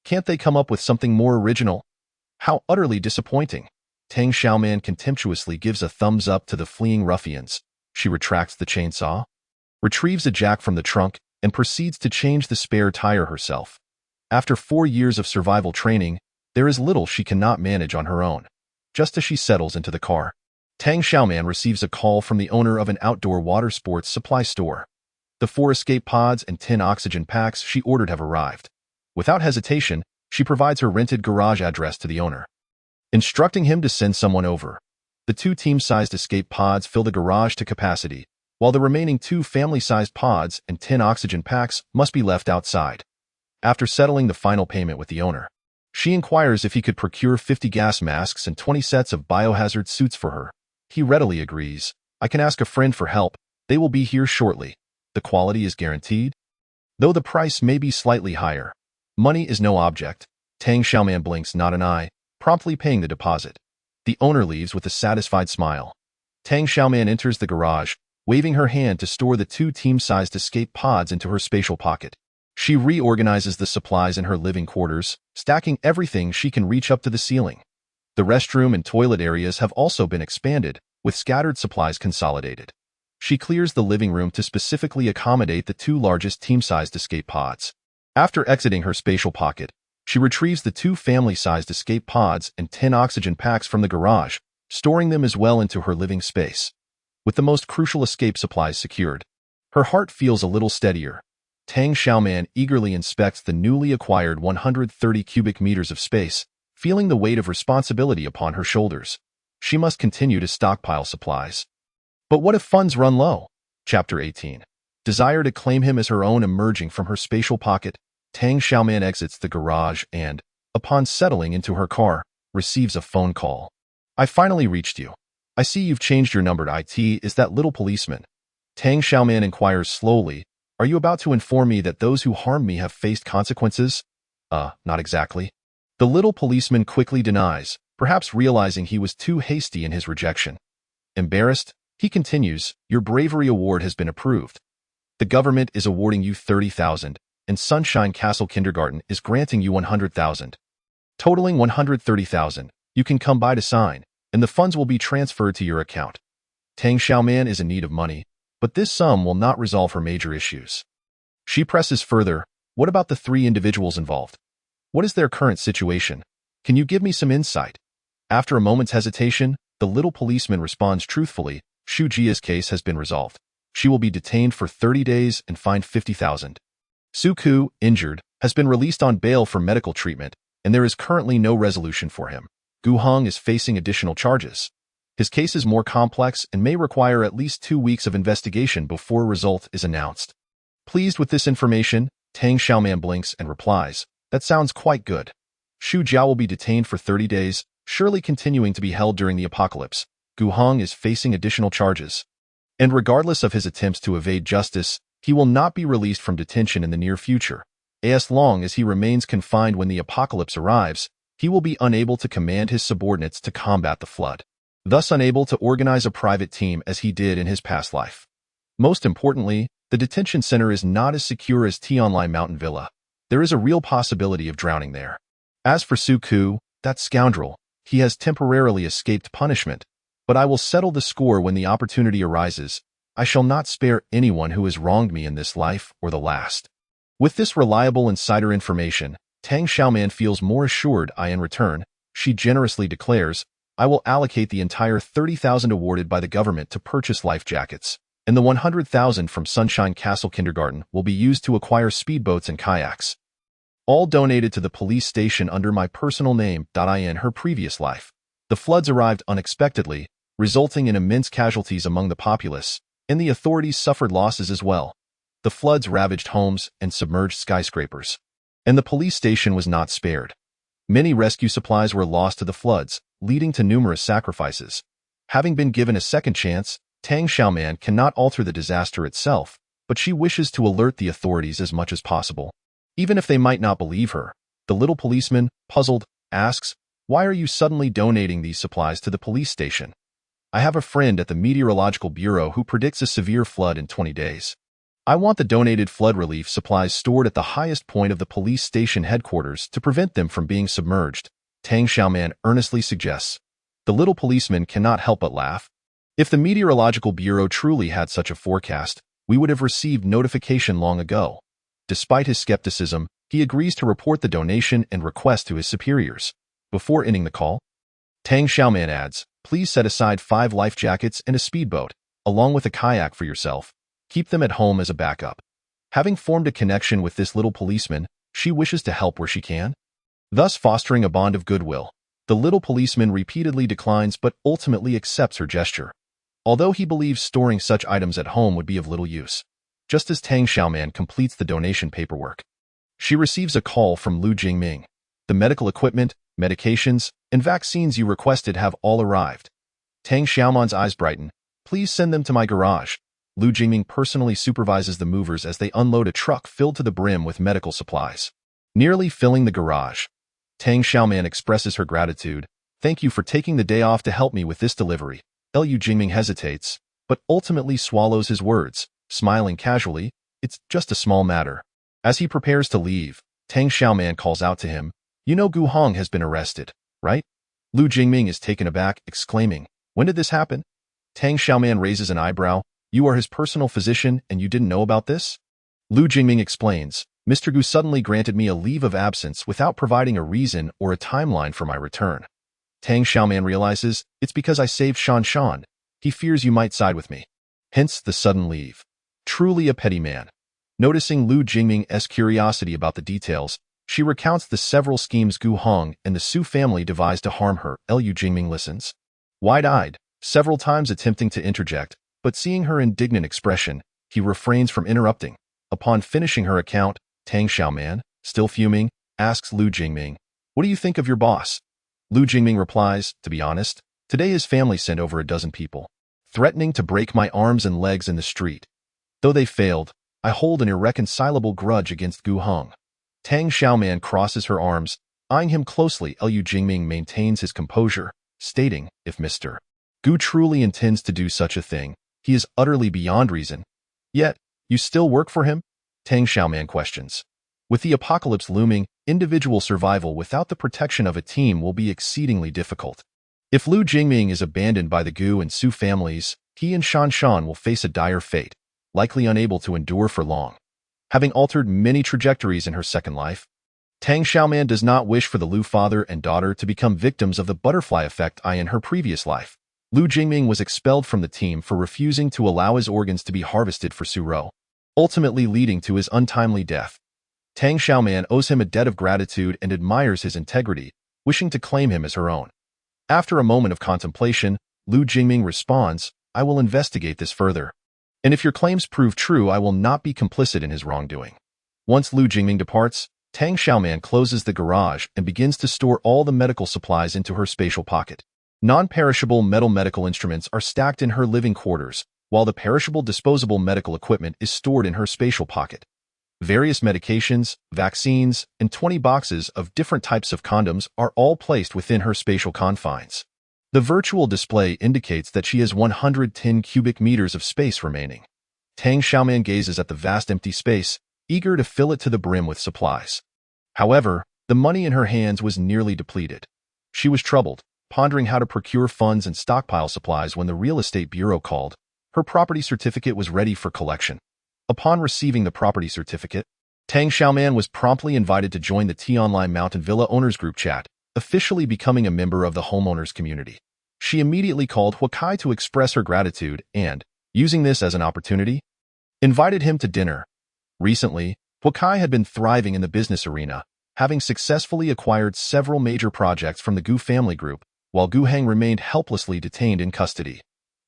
Can't they come up with something more original? How utterly disappointing. Tang Xiaoman contemptuously gives a thumbs up to the fleeing ruffians. She retracts the chainsaw, retrieves a jack from the trunk, and proceeds to change the spare tire herself. After 4 years of survival training, there is little she cannot manage on her own. Just as she settles into the car, Tang Xiaoman receives a call from the owner of an outdoor water sports supply store. The 4 escape pods and 10 oxygen packs she ordered have arrived. Without hesitation, she provides her rented garage address to the owner, instructing him to send someone over. The 2 team-sized escape pods fill the garage to capacity, while the remaining 2 family-sized pods and 10 oxygen packs must be left outside. After settling the final payment with the owner, she inquires if he could procure 50 gas masks and 20 sets of biohazard suits for her. He readily agrees. "I can ask a friend for help. They will be here shortly." The quality is guaranteed, though the price may be slightly higher. Money is no object. Tang Xiaoman blinks not an eye, promptly paying the deposit. The owner leaves with a satisfied smile. Tang Xiaoman enters the garage, waving her hand to store the 2 team-sized escape pods into her spatial pocket. She reorganizes the supplies in her living quarters, stacking everything she can reach up to the ceiling. The restroom and toilet areas have also been expanded, with scattered supplies consolidated. She clears the living room to specifically accommodate the 2 largest team-sized escape pods. After exiting her spatial pocket, she retrieves the 2 family-sized escape pods and 10 oxygen packs from the garage, storing them as well into her living space. With the most crucial escape supplies secured, her heart feels a little steadier. Tang Xiaoman eagerly inspects the newly acquired 130 cubic meters of space, feeling the weight of responsibility upon her shoulders. She must continue to stockpile supplies. But what if funds run low? Chapter 18. Desire to claim him as her own emerging from her spatial pocket, Tang Xiaoman exits the garage and, upon settling into her car, receives a phone call. "I finally reached you. I see you've changed your number to IT. Is that little policeman?" Tang Xiaoman inquires slowly, "Are you about to inform me that those who harmed me have faced consequences?" Not exactly." The little policeman quickly denies, perhaps realizing he was too hasty in his rejection. Embarrassed, he continues, "Your bravery award has been approved. The government is awarding you 30,000, and Sunshine Castle Kindergarten is granting you 100,000. Totaling 130,000, you can come by to sign, and the funds will be transferred to your account." Tang Xiaoman is in need of money, but this sum will not resolve her major issues. She presses further, what about the 3 individuals involved? What is their current situation? Can you give me some insight? After a moment's hesitation, the little policeman responds truthfully, Xu Jia's case has been resolved. She will be detained for 30 days and fined 50,000. Su Ku, injured, has been released on bail for medical treatment, and there is currently no resolution for him. Gu Hong is facing additional charges. His case is more complex and may require at least 2 weeks of investigation before a result is announced. Pleased with this information, Tang Xiaoman blinks and replies, that sounds quite good. Xu Jia will be detained for 30 days, surely continuing to be held during the apocalypse. Gu Hong is facing additional charges. And regardless of his attempts to evade justice, he will not be released from detention in the near future. As long as he remains confined when the apocalypse arrives, he will be unable to command his subordinates to combat the flood, thus unable to organize a private team as he did in his past life. Most importantly, the detention center is not as secure as Tianlai Mountain Villa. There is a real possibility of drowning there. As for Su Ku, that scoundrel, he has temporarily escaped punishment, but I will settle the score when the opportunity arises. I shall not spare anyone who has wronged me in this life or the last. With this reliable insider information, Tang Xiaoman feels more assured. In return, she generously declares, I will allocate the entire 30,000 awarded by the government to purchase life jackets, and the 100,000 from Sunshine Castle Kindergarten will be used to acquire speedboats and kayaks. All donated to the police station under my personal name. In her previous life, the floods arrived unexpectedly, resulting in immense casualties among the populace, and the authorities suffered losses as well. The floods ravaged homes and submerged skyscrapers, and the police station was not spared. Many rescue supplies were lost to the floods, leading to numerous sacrifices. Having been given a second chance, Tang Xiaoman cannot alter the disaster itself, but she wishes to alert the authorities as much as possible. Even if they might not believe her, the little policeman, puzzled, asks, why are you suddenly donating these supplies to the police station? I have a friend at the Meteorological Bureau who predicts a severe flood in 20 days. I want the donated flood relief supplies stored at the highest point of the police station headquarters to prevent them from being submerged, Tang Xiaoman earnestly suggests. The little policeman cannot help but laugh. If the Meteorological Bureau truly had such a forecast, we would have received notification long ago. Despite his skepticism, he agrees to report the donation and request to his superiors. Before ending the call, Tang Xiaoman adds, please set aside 5 life jackets and a speedboat, along with a kayak for yourself. Keep them at home as a backup. Having formed a connection with this little policeman, she wishes to help where she can, thus fostering a bond of goodwill. The little policeman repeatedly declines but ultimately accepts her gesture, although he believes storing such items at home would be of little use. Just as Tang Xiaoman completes the donation paperwork, she receives a call from Lu Jingming. The medical equipment, medications, and vaccines you requested have all arrived. Tang Xiaoman's eyes brighten. Please send them to my garage. Lu Jingming personally supervises the movers as they unload a truck filled to the brim with medical supplies, nearly filling the garage. Tang Xiaoman expresses her gratitude. Thank you for taking the day off to help me with this delivery. Lu Jingming hesitates, but ultimately swallows his words, smiling casually. It's just a small matter. As he prepares to leave, Tang Xiaoman calls out to him, you know Gu Hong has been arrested, right? Lu Jingming is taken aback, exclaiming, when did this happen? Tang Xiaoman raises an eyebrow. You are his personal physician and you didn't know about this? Lu Jingming explains, Mr. Gu suddenly granted me a leave of absence without providing a reason or a timeline for my return. Tang Xiaoman realizes, it's because I saved Shan Shan. He fears you might side with me. Hence the sudden leave. Truly a petty man. Noticing Lu Jingming's curiosity about the details, she recounts the several schemes Gu Hong and the Su family devised to harm her. Lu Jingming listens, wide-eyed, several times attempting to interject, but seeing her indignant expression, he refrains from interrupting. Upon finishing her account, Tang Xiaoman, still fuming, asks Lu Jingming, what do you think of your boss? Lu Jingming replies, to be honest, today his family sent over a dozen people, threatening to break my arms and legs in the street. Though they failed, I hold an irreconcilable grudge against Gu Hong. Tang Xiaoman crosses her arms, eyeing him closely. Lu Jingming maintains his composure, stating, if Mr. Gu truly intends to do such a thing, he is utterly beyond reason. Yet, you still work for him? Tang Xiaoman questions. With the apocalypse looming, individual survival without the protection of a team will be exceedingly difficult. If Lu Jingming is abandoned by the Gu and Su families, he and Shan Shan will face a dire fate, likely unable to endure for long. Having altered many trajectories in her second life, Tang Xiaoman does not wish for the Lu father and daughter to become victims of the butterfly effect in her previous life. Lu Jingming was expelled from the team for refusing to allow his organs to be harvested for Su Rou, ultimately leading to his untimely death. Tang Xiaoman owes him a debt of gratitude and admires his integrity, wishing to claim him as her own. After a moment of contemplation, Lu Jingming responds, "I will investigate this further. And if your claims prove true, I will not be complicit in his wrongdoing." Once Lu Jingming departs, Tang Xiaoman closes the garage and begins to store all the medical supplies into her spatial pocket. Non-perishable metal medical instruments are stacked in her living quarters, while the perishable disposable medical equipment is stored in her spatial pocket. Various medications, vaccines, and 20 boxes of different types of condoms are all placed within her spatial confines. The virtual display indicates that she has 110 cubic meters of space remaining. Tang Xiaoman gazes at the vast empty space, eager to fill it to the brim with supplies. However, the money in her hands was nearly depleted. She was troubled, pondering how to procure funds and stockpile supplies when the real estate bureau called. Her property certificate was ready for collection. Upon receiving the property certificate, Tang Xiaoman was promptly invited to join the T-Online Mountain Villa Owners Group chat, officially becoming a member of the homeowners community. She immediately called Huakai to express her gratitude and, using this as an opportunity, invited him to dinner. Recently, Huakai had been thriving in the business arena, having successfully acquired several major projects from the Gu family group, while Gu Heng remained helplessly detained in custody.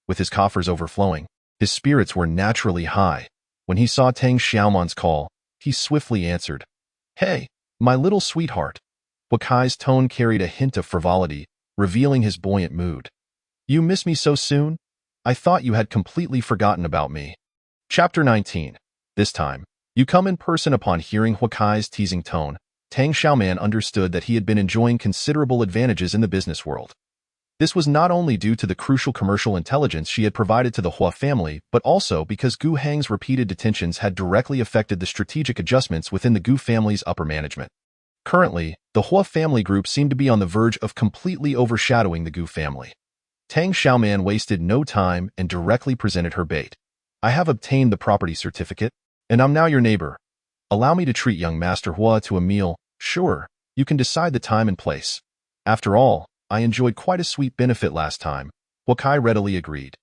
With his coffers overflowing, his spirits were naturally high. When he saw Tang Xiaoman's call, he swiftly answered, "Hey, my little sweetheart." Huakai's tone carried a hint of frivolity, revealing his buoyant mood. "You miss me so soon? I thought you had completely forgotten about me." Chapter 19. This time, you come in person. Upon hearing Huakai's teasing tone, Tang Xiaoman understood that he had been enjoying considerable advantages in the business world. This was not only due to the crucial commercial intelligence she had provided to the Hua family, but also because Gu Heng's repeated detentions had directly affected the strategic adjustments within the Gu family's upper management. Currently, the Hua family group seemed to be on the verge of completely overshadowing the Gu family. Tang Xiaoman wasted no time and directly presented her bait. "I have obtained the property certificate, and I'm now your neighbor. Allow me to treat young Master Hua to a meal. Sure, you can decide the time and place. After all, I enjoyed quite a sweet benefit last time." Huakai readily agreed.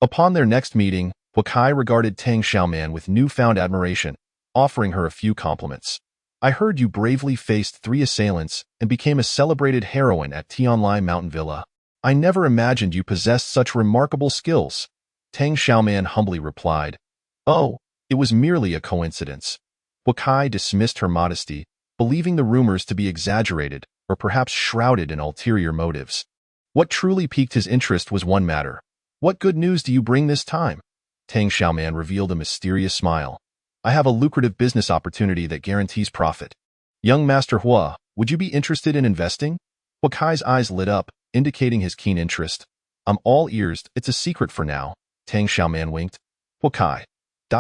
Upon their next meeting, Huakai regarded Tang Xiaoman with newfound admiration, offering her a few compliments. "I heard you bravely faced 3 assailants and became a celebrated heroine at T-Online Mountain Villa. I never imagined you possessed such remarkable skills." Tang Xiaoman humbly replied, "Oh, it was merely a coincidence." Huakai dismissed her modesty, believing the rumors to be exaggerated or perhaps shrouded in ulterior motives. What truly piqued his interest was one matter. "What good news do you bring this time?" Tang Xiaoman revealed a mysterious smile. "I have a lucrative business opportunity that guarantees profit. Young Master Hua, would you be interested in investing?" Huakai's eyes lit up, indicating his keen interest. "I'm all ears. It's a secret for now." Tang Xiaoman winked. Huakai,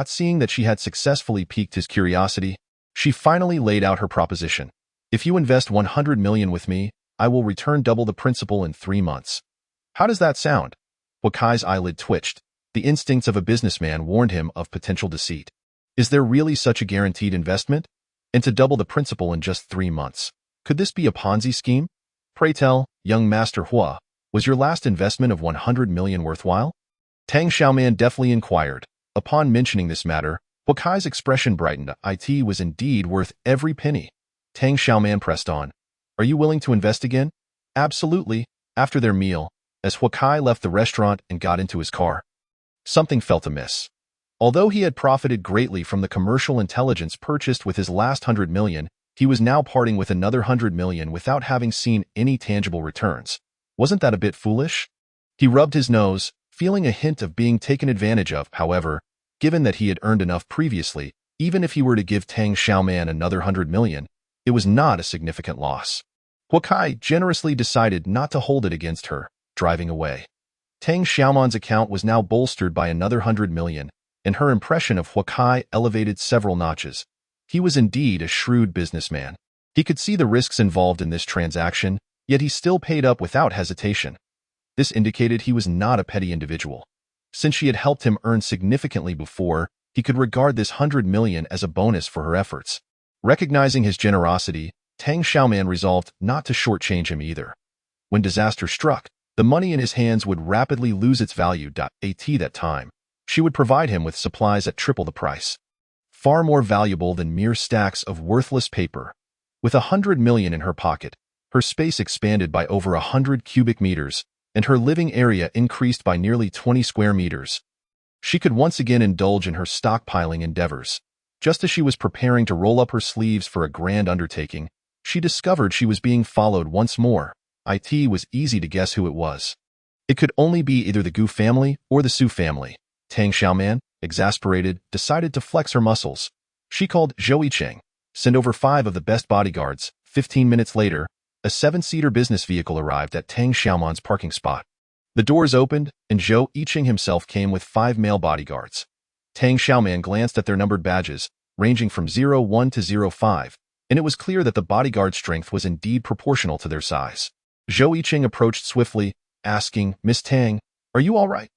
seeing that she had successfully piqued his curiosity, she finally laid out her proposition. "If you invest 100 million with me, I will return double the principal in 3 months. How does that sound?" Huakai's eyelid twitched. The instincts of a businessman warned him of potential deceit. Is there really such a guaranteed investment? And to double the principal in just 3 months? Could this be a Ponzi scheme? Pray tell, young Master Hua, was your last investment of 100 million worthwhile? Tang Xiaoman deftly inquired. Upon mentioning this matter, Huakai's expression brightened. "It was indeed worth every penny." Tang Xiaoman pressed on. "Are you willing to invest again?" "Absolutely." After their meal, as Huakai left the restaurant and got into his car, something felt amiss. Although he had profited greatly from the commercial intelligence purchased with his last 100 million, he was now parting with another 100 million without having seen any tangible returns. Wasn't that a bit foolish? He rubbed his nose, feeling a hint of being taken advantage of. However, given that he had earned enough previously, even if he were to give Tang Xiaoman another 100 million, it was not a significant loss. Huakai generously decided not to hold it against her, driving away. Tang Xiaoman's account was now bolstered by another 100 million, and her impression of Huakai elevated several notches. He was indeed a shrewd businessman. He could see the risks involved in this transaction, yet he still paid up without hesitation. This indicated he was not a petty individual. Since she had helped him earn significantly before, he could regard this 100 million as a bonus for her efforts. Recognizing his generosity, Tang Xiaoman resolved not to shortchange him either. When disaster struck, the money in his hands would rapidly lose its value. At that time, she would provide him with supplies at triple the price. Far more valuable than mere stacks of worthless paper. With 100 million in her pocket, her space expanded by over 100 cubic meters, and her living area increased by nearly 20 square meters. She could once again indulge in her stockpiling endeavors. Just as she was preparing to roll up her sleeves for a grand undertaking, she discovered she was being followed once more. It was easy to guess who it was. It could only be either the Gu family or the Su family. Tang Xiaoman, exasperated, decided to flex her muscles. She called Zhou Yicheng, sent over 5 of the best bodyguards. 15 minutes later, a 7-seater business vehicle arrived at Tang Xiaoman's parking spot. The doors opened, and Zhou Yicheng himself came with 5 male bodyguards. Tang Xiaoman glanced at their numbered badges, ranging from 01 to 05, and it was clear that the bodyguard strength was indeed proportional to their size. Zhou Yicheng approached swiftly, asking, "Miss Tang, are you all right?"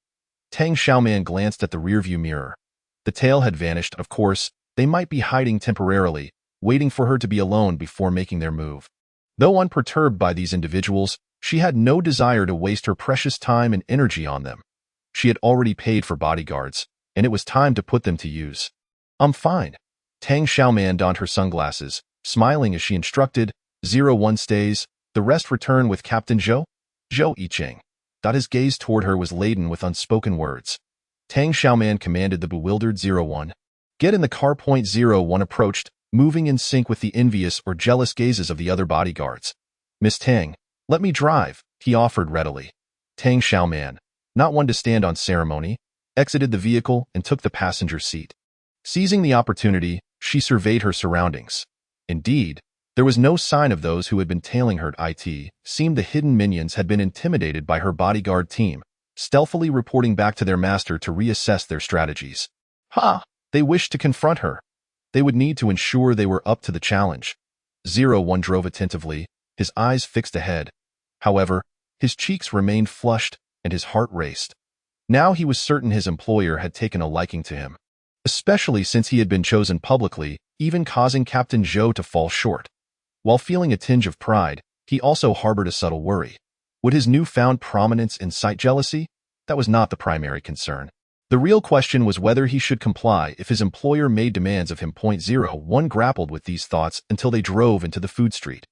Tang Xiaoman glanced at the rearview mirror. The tail had vanished. Of course, they might be hiding temporarily, waiting for her to be alone before making their move. Though unperturbed by these individuals, she had no desire to waste her precious time and energy on them. She had already paid for bodyguards, and it was time to put them to use. "I'm fine." Tang Xiaoman donned her sunglasses, smiling as she instructed, 01 stays, the rest return with Captain Zhou. Zhou Yicheng. His gaze toward her was laden with unspoken words. Tang Xiaoman commanded the bewildered 01. "Get in the car." 01 approached, moving in sync with the envious or jealous gazes of the other bodyguards. "Miss Tang, let me drive," he offered readily. Tang Xiaoman, not one to stand on ceremony, exited the vehicle and took the passenger seat. Seizing the opportunity, she surveyed her surroundings. Indeed, there was no sign of those who had been tailing her. It seemed the hidden minions had been intimidated by her bodyguard team, stealthily reporting back to their master to reassess their strategies. They wished to confront her. They would need to ensure they were up to the challenge. 01 drove attentively, his eyes fixed ahead. However, his cheeks remained flushed and his heart raced. Now he was certain his employer had taken a liking to him, especially since he had been chosen publicly, even causing Captain Zhou to fall short. While feeling a tinge of pride, he also harbored a subtle worry. Would his newfound prominence incite jealousy? That was not the primary concern. The real question was whether he should comply if his employer made demands of him. 01 grappled with these thoughts until they drove into the food street.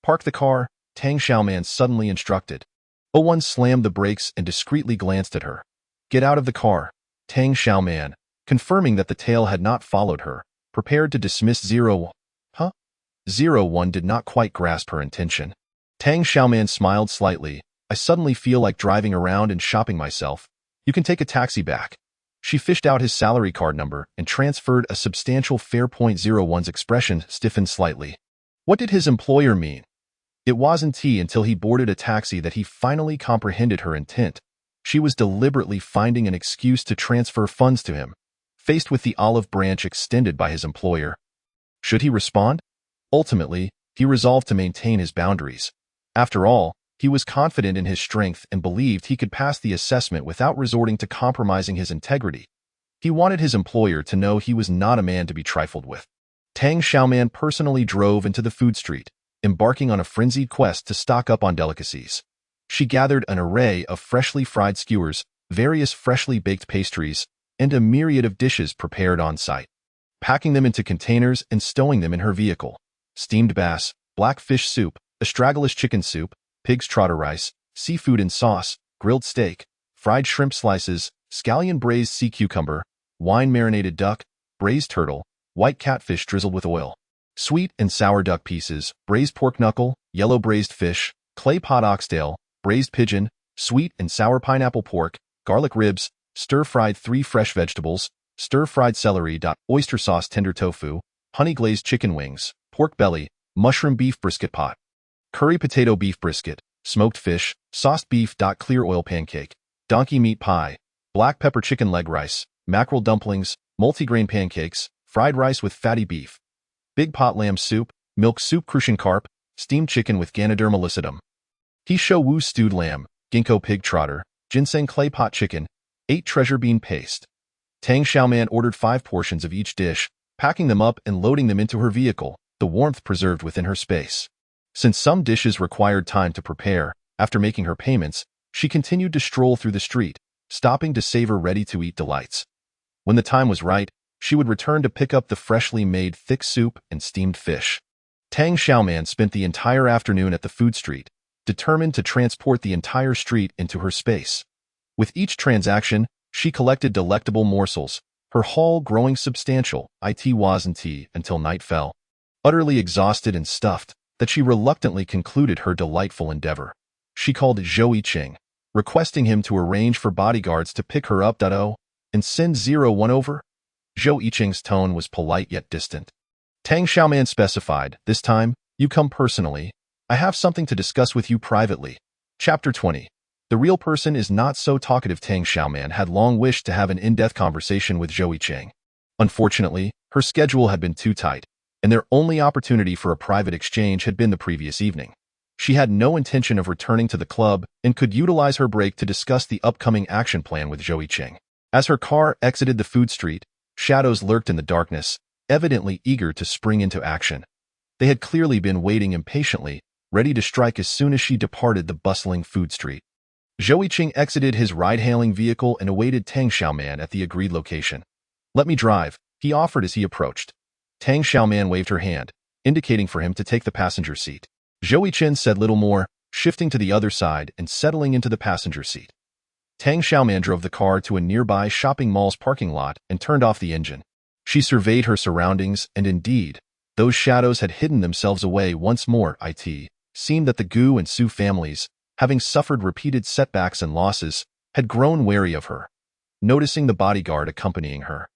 "Park the car," Tang Xiaoman suddenly instructed. 01 slammed the brakes and discreetly glanced at her. "Get out of the car." Tang Xiaoman, confirming that the tail had not followed her, prepared to dismiss 01. 01 did not quite grasp her intention. Tang Xiaoman smiled slightly. "I suddenly feel like driving around and shopping myself. You can take a taxi back." She fished out his salary card number and transferred a substantial fare. 01's expression stiffened slightly. What did his employer mean? It wasn't until he boarded a taxi that he finally comprehended her intent. She was deliberately finding an excuse to transfer funds to him. Faced with the olive branch extended by his employer, should he respond? Ultimately, he resolved to maintain his boundaries. After all, he was confident in his strength and believed he could pass the assessment without resorting to compromising his integrity. He wanted his employer to know he was not a man to be trifled with. Tang Xiaoman personally drove into the food street, embarking on a frenzied quest to stock up on delicacies. She gathered an array of freshly fried skewers, various freshly baked pastries, and a myriad of dishes prepared on site, packing them into containers and stowing them in her vehicle. Steamed bass, black fish soup, astragalus chicken soup, pig's trotter rice, seafood and sauce, grilled steak, fried shrimp slices, scallion braised sea cucumber, wine marinated duck, braised turtle, white catfish drizzled with oil, sweet and sour duck pieces, braised pork knuckle, yellow braised fish, clay pot oxtail, braised pigeon, sweet and sour pineapple pork, garlic ribs, stir-fried 3 fresh vegetables, stir-fried celery. Oyster sauce tender tofu, honey-glazed chicken wings, pork belly, mushroom beef brisket pot, curry potato beef brisket, smoked fish, sauced beef. Clear oil pancake, donkey meat pie, black pepper chicken leg rice, mackerel dumplings, multigrain pancakes, fried rice with fatty beef, big pot lamb soup, milk soup crucian carp, steamed chicken with Ganoderma lucidum, He Shou Wu stewed lamb, ginkgo pig trotter, ginseng clay pot chicken, 8 treasure bean paste. Tang Xiaoman ordered 5 portions of each dish, packing them up and loading them into her vehicle, the warmth preserved within her space. Since some dishes required time to prepare, after making her payments, she continued to stroll through the street, stopping to savor ready-to-eat delights. When the time was right, she would return to pick up the freshly made thick soup and steamed fish. Tang Xiaoman spent the entire afternoon at the food street, determined to transport the entire street into her space. With each transaction, she collected delectable morsels, her haul growing substantial, until night fell. Utterly exhausted and stuffed, that she reluctantly concluded her delightful endeavor. She called Zhou Yiqing, requesting him to arrange for bodyguards to pick her up. And send 01 over? Zhou Yiqing's tone was polite yet distant. Tang Xiaoman specified, this time, you come personally. I have something to discuss with you privately. Chapter 20. The real person is not so talkative. Tang Xiaoman had long wished to have an in-depth conversation with Zhou Yiqing. Unfortunately, her schedule had been too tight, and their only opportunity for a private exchange had been the previous evening. She had no intention of returning to the club and could utilize her break to discuss the upcoming action plan with Zhou Yiqing. As her car exited the food street, shadows lurked in the darkness, evidently eager to spring into action. They had clearly been waiting impatiently, ready to strike as soon as she departed the bustling food street. Zhou Yiqing exited his ride-hailing vehicle and awaited Tang Xiaoman at the agreed location. Let me drive, he offered as he approached. Tang Xiaoman waved her hand, indicating for him to take the passenger seat. Zhou Yiqing said little more, shifting to the other side and settling into the passenger seat. Tang Xiaoman drove the car to a nearby shopping mall's parking lot and turned off the engine. She surveyed her surroundings, and indeed, those shadows had hidden themselves away once more. It seemed that the Gu and Su families, having suffered repeated setbacks and losses, had grown wary of her. Noticing the bodyguard accompanying her,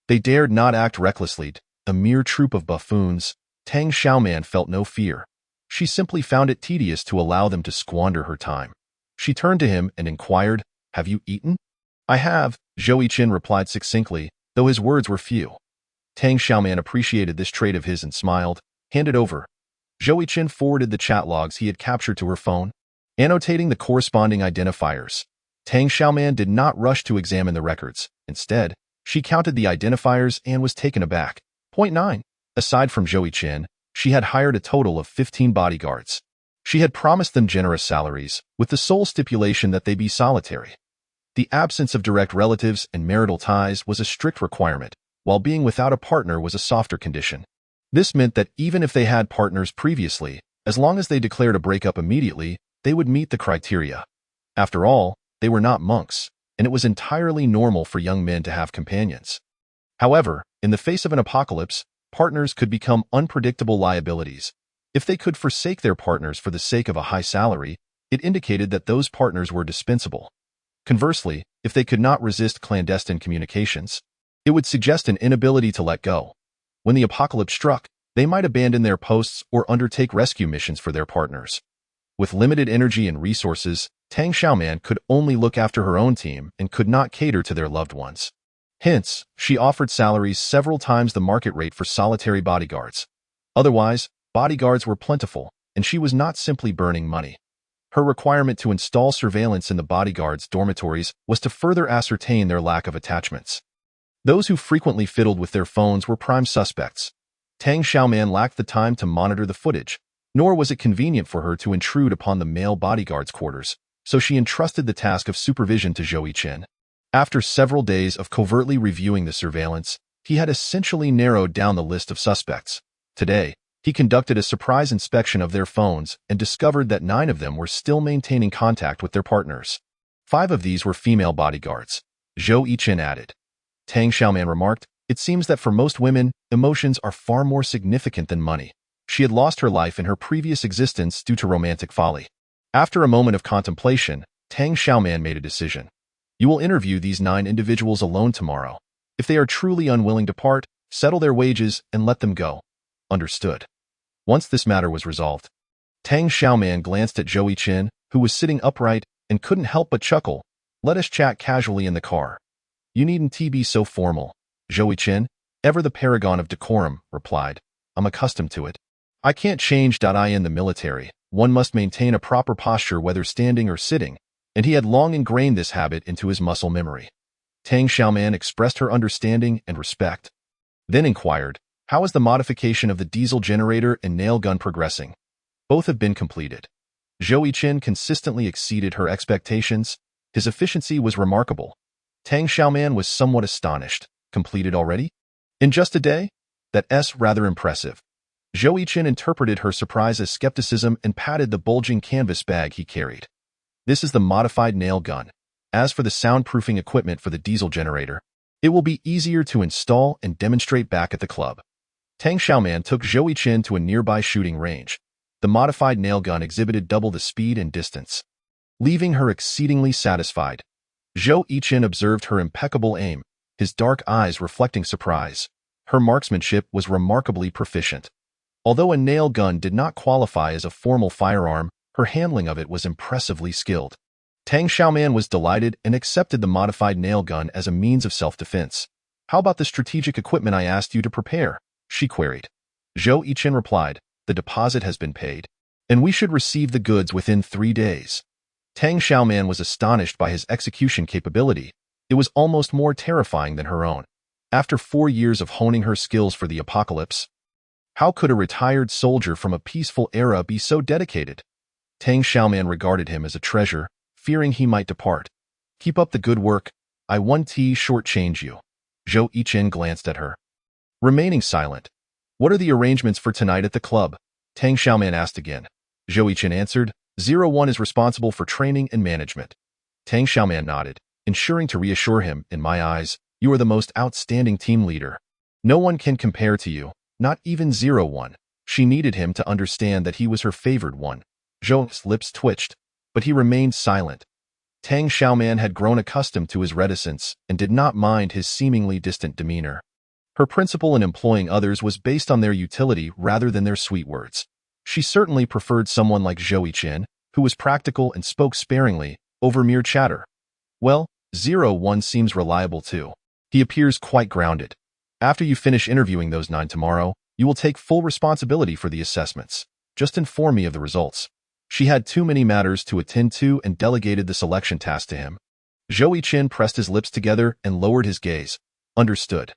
they dared not act recklessly. A mere troop of buffoons, Tang Xiaoman felt no fear. She simply found it tedious to allow them to squander her time. She turned to him and inquired, have you eaten? I have, Zhou Yiqing replied succinctly, though his words were few. Tang Xiaoman appreciated this trait of his and smiled, handed over. Zhou Yiqing forwarded the chat logs he had captured to her phone, annotating the corresponding identifiers. Tang Xiaoman did not rush to examine the records. Instead, she counted the identifiers and was taken aback. Point 9. Aside from Zhou Yiqing, she had hired a total of 15 bodyguards. She had promised them generous salaries, with the sole stipulation that they be solitary. The absence of direct relatives and marital ties was a strict requirement, while being without a partner was a softer condition. This meant that even if they had partners previously, as long as they declared a breakup immediately, they would meet the criteria. After all, they were not monks, and it was entirely normal for young men to have companions. However, in the face of an apocalypse, partners could become unpredictable liabilities. If they could forsake their partners for the sake of a high salary, it indicated that those partners were dispensable. Conversely, if they could not resist clandestine communications, it would suggest an inability to let go. When the apocalypse struck, they might abandon their posts or undertake rescue missions for their partners. With limited energy and resources, Tang Xiaoman could only look after her own team and could not cater to their loved ones. Hence, she offered salaries several times the market rate for solitary bodyguards. Otherwise, bodyguards were plentiful, and she was not simply burning money. Her requirement to install surveillance in the bodyguards' dormitories was to further ascertain their lack of attachments. Those who frequently fiddled with their phones were prime suspects. Tang Xiaoman lacked the time to monitor the footage, nor was it convenient for her to intrude upon the male bodyguards' quarters, so she entrusted the task of supervision to Zhou Yiqing. After several days of covertly reviewing the surveillance, he had essentially narrowed down the list of suspects. Today, he conducted a surprise inspection of their phones and discovered that 9 of them were still maintaining contact with their partners. 5 of these were female bodyguards. Zhou Yiqing added. Tang Xiaoman remarked, it seems that for most women, emotions are far more significant than money. She had lost her life in her previous existence due to romantic folly. After a moment of contemplation, Tang Xiaoman made a decision. You will interview these 9 individuals alone tomorrow. If they are truly unwilling to part, settle their wages and let them go. Understood. Once this matter was resolved, Tang Xiaoman glanced at Zhou Yiqing, who was sitting upright and couldn't help but chuckle. Let us chat casually in the car. You needn't be so formal. Zhou Yiqing, ever the paragon of decorum, replied. I'm accustomed to it. I can't change. In the military, one must maintain a proper posture whether standing or sitting, and he had long ingrained this habit into his muscle memory. Tang Xiaoman expressed her understanding and respect, then inquired, "How is the modification of the diesel generator and nail gun progressing?" "Both have been completed." Zhou Yiqin consistently exceeded her expectations. His efficiency was remarkable. Tang Xiaoman was somewhat astonished. "Completed already? In just a day? That's rather impressive." Zhou Yiqin interpreted her surprise as skepticism and patted the bulging canvas bag he carried. "This is the modified nail gun. As for the soundproofing equipment for the diesel generator, it will be easier to install and demonstrate back at the club." Tang Xiaoman took Zhou Yiqin to a nearby shooting range. The modified nail gun exhibited double the speed and distance, leaving her exceedingly satisfied. Zhou Yiqin observed her impeccable aim, his dark eyes reflecting surprise. Her marksmanship was remarkably proficient. Although a nail gun did not qualify as a formal firearm, her handling of it was impressively skilled. Tang Xiaoman was delighted and accepted the modified nail gun as a means of self-defense. "How about the strategic equipment I asked you to prepare?" she queried. Zhou Yiqin replied, "The deposit has been paid, and we should receive the goods within 3 days." Tang Xiaoman was astonished by his execution capability. It was almost more terrifying than her own. After 4 years of honing her skills for the apocalypse, how could a retired soldier from a peaceful era be so dedicated? Tang Xiaoman regarded him as a treasure, fearing he might depart. "Keep up the good work. I won't shortchange you." Zhou Yiqin glanced at her, remaining silent. "What are the arrangements for tonight at the club?" Tang Xiaoman asked again. Zhou Yiqin answered, 01 is responsible for training and management." Tang Xiaoman nodded, ensuring to reassure him, "In my eyes, you are the most outstanding team leader. No one can compare to you, not even 01. She needed him to understand that he was her favored one. Zhou's lips twitched, but he remained silent. Tang Xiaoman had grown accustomed to his reticence and did not mind his seemingly distant demeanor. Her principle in employing others was based on their utility rather than their sweet words. She certainly preferred someone like Zhou Yiqin, who was practical and spoke sparingly, over mere chatter. "Well, 01 seems reliable too. He appears quite grounded. After you finish interviewing those 9 tomorrow, you will take full responsibility for the assessments. Just inform me of the results." She had too many matters to attend to and delegated the selection task to him. Zhou Yiqin pressed his lips together and lowered his gaze. "Understood."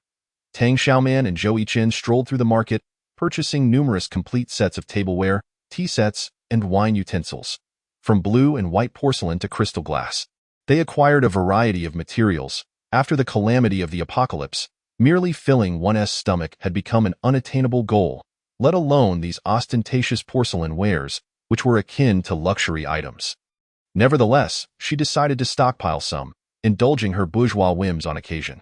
Tang Xiaoman and Zhou Yiqin strolled through the market, purchasing numerous complete sets of tableware, tea sets, and wine utensils. From blue and white porcelain to crystal glass, they acquired a variety of materials. After the calamity of the apocalypse, merely filling one's stomach had become an unattainable goal, let alone these ostentatious porcelain wares, which were akin to luxury items. Nevertheless, she decided to stockpile some, indulging her bourgeois whims on occasion.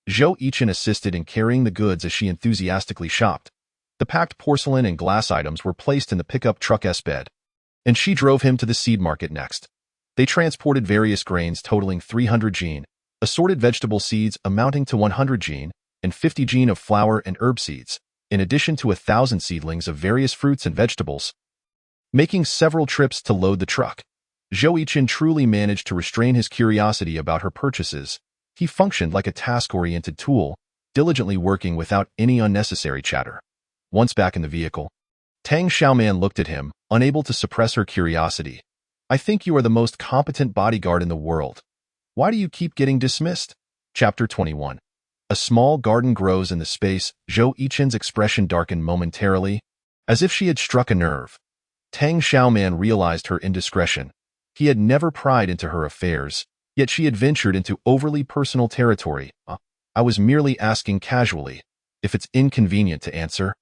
Zhou Yiqin assisted in carrying the goods as she enthusiastically shopped. The packed porcelain and glass items were placed in the pickup truck's bed, and she drove him to the seed market next. They transported various grains totaling 300 jin, assorted vegetable seeds amounting to 100 jin, and 50 jin of flower and herb seeds, in addition to 1,000 seedlings of various fruits and vegetables. Making several trips to load the truck, Zhou Yiqin truly managed to restrain his curiosity about her purchases. He functioned like a task-oriented tool, diligently working without any unnecessary chatter. Once back in the vehicle, Tang Xiaoman looked at him, unable to suppress her curiosity. "I think you are the most competent bodyguard in the world. Why do you keep getting dismissed?" Chapter 21. A small garden grows in the space. Zhou Yiqin's expression darkened momentarily, as if she had struck a nerve. Tang Xiaoman realized her indiscretion. He had never pried into her affairs, yet she had ventured into overly personal territory. "I was merely asking casually. If it's inconvenient to answer."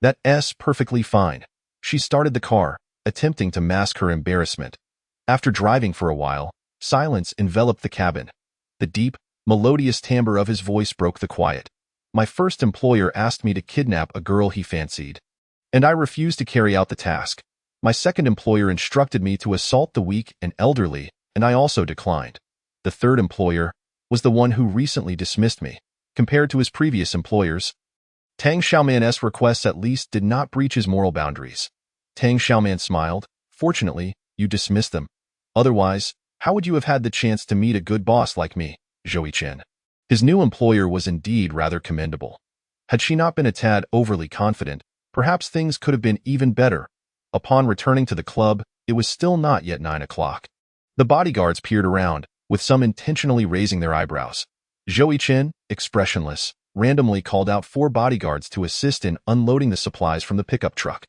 "That's perfectly fine." She started the car, attempting to mask her embarrassment. After driving for a while, silence enveloped the cabin. The deep, melodious timbre of his voice broke the quiet. "My first employer asked me to kidnap a girl he fancied, and I refused to carry out the task. My second employer instructed me to assault the weak and elderly, and I also declined. The third employer was the one who recently dismissed me. Compared to his previous employers, Tang Xiaoman's requests at least did not breach his moral boundaries." Tang Xiaoman smiled. "Fortunately, you dismissed them. Otherwise, how would you have had the chance to meet a good boss like me?" Zhou Yiqin. His new employer was indeed rather commendable. Had she not been a tad overly confident, perhaps things could have been even better. Upon returning to the club, it was still not yet 9 o'clock. The bodyguards peered around, with some intentionally raising their eyebrows. Zhou Yiqin, expressionless, randomly called out 4 bodyguards to assist in unloading the supplies from the pickup truck.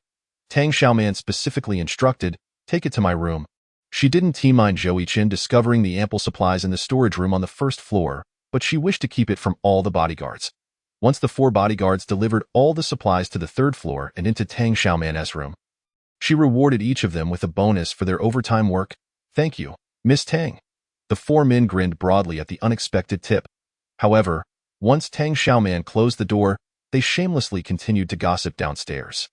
Tang Xiaoman specifically instructed, "Take it to my room." She didn't mind Zhou Yiqin discovering the ample supplies in the storage room on the first floor, but she wished to keep it from all the bodyguards. Once the 4 bodyguards delivered all the supplies to the 3rd floor and into Tang Xiaoman's room, she rewarded each of them with a bonus for their overtime work. "Thank you, Miss Tang." The 4 men grinned broadly at the unexpected tip. However, once Tang Xiaoman closed the door, they shamelessly continued to gossip downstairs.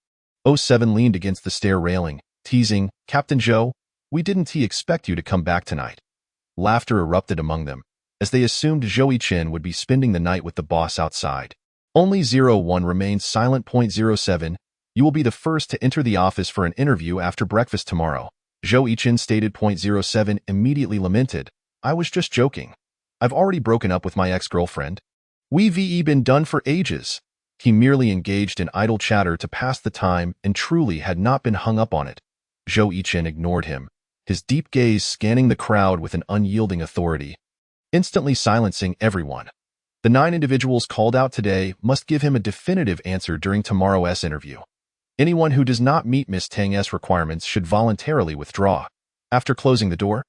07 leaned against the stair railing, teasing, "Captain Zhou, we didn't expect you to come back tonight." Laughter erupted among them, as they assumed Zhou Yiqin would be spending the night with the boss outside. Only 01 remained silent. 07, "You will be the first to enter the office for an interview after breakfast tomorrow," Zhou Yiqin stated. 07 immediately lamented, "I was just joking. I've already broken up with my ex-girlfriend. We've been done for ages." He merely engaged in idle chatter to pass the time and truly had not been hung up on it. Zhou Yiqin ignored him, his deep gaze scanning the crowd with an unyielding authority, instantly silencing everyone. The 9 individuals called out today must give him a definitive answer during tomorrow's interview. Anyone who does not meet Miss Tang's requirements should voluntarily withdraw. After closing the door,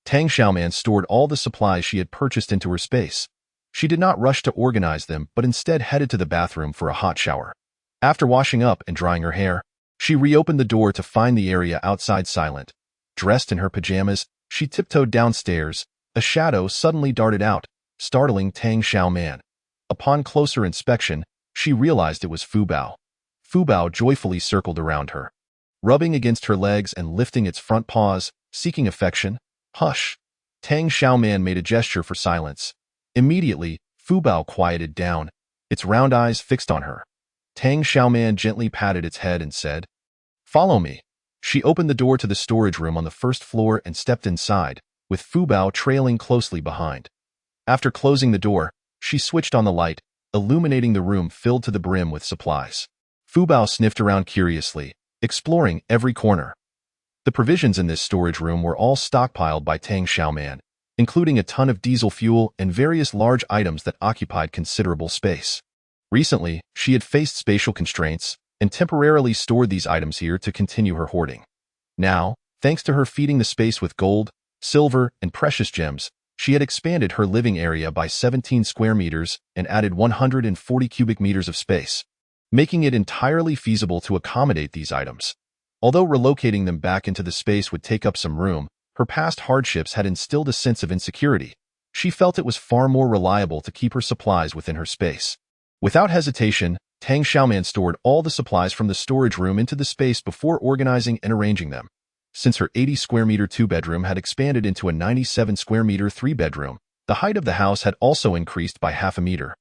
Tang Xiaoman stored all the supplies she had purchased into her space. She did not rush to organize them, but instead headed to the bathroom for a hot shower. After washing up and drying her hair, she reopened the door to find the area outside silent. Dressed in her pajamas, she tiptoed downstairs. A shadow suddenly darted out, startling Tang Xiaoman. Upon closer inspection, she realized it was Fu Bao. Fu Bao joyfully circled around her, rubbing against her legs and lifting its front paws, seeking affection. "Hush!" Tang Xiaoman made a gesture for silence. Immediately, Fu Bao quieted down, its round eyes fixed on her. Tang Xiaoman gently patted its head and said, "Follow me." She opened the door to the storage room on the 1st floor and stepped inside, with Fu Bao trailing closely behind. After closing the door, she switched on the light, illuminating the room filled to the brim with supplies. Fu Bao sniffed around curiously, exploring every corner. The provisions in this storage room were all stockpiled by Tang Xiaoman, including a ton of diesel fuel and various large items that occupied considerable space. Recently, she had faced spatial constraints and temporarily stored these items here to continue her hoarding. Now, thanks to her feeding the space with gold, silver, and precious gems, she had expanded her living area by 17 square meters and added 140 cubic meters of space, making it entirely feasible to accommodate these items. Although relocating them back into the space would take up some room, her past hardships had instilled a sense of insecurity. She felt it was far more reliable to keep her supplies within her space. Without hesitation, Tang Xiaoman stored all the supplies from the storage room into the space before organizing and arranging them. Since her 80 square meter 2-bedroom had expanded into a 97 square meter 3-bedroom, the height of the house had also increased by half a meter.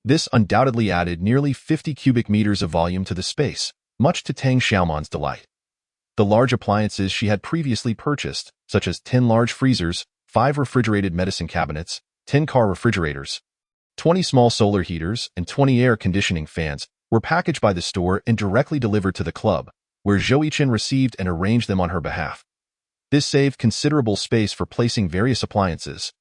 This undoubtedly added nearly 50 cubic meters of volume to the space, much to Tang Xiaoman's delight. The large appliances she had previously purchased, such as 10 large freezers, 5 refrigerated medicine cabinets, 10 car refrigerators, 20 small solar heaters, and 20 air conditioning fans, were packaged by the store and directly delivered to the club, where Zhou Yiqin received and arranged them on her behalf. This saved considerable space for placing various appliances.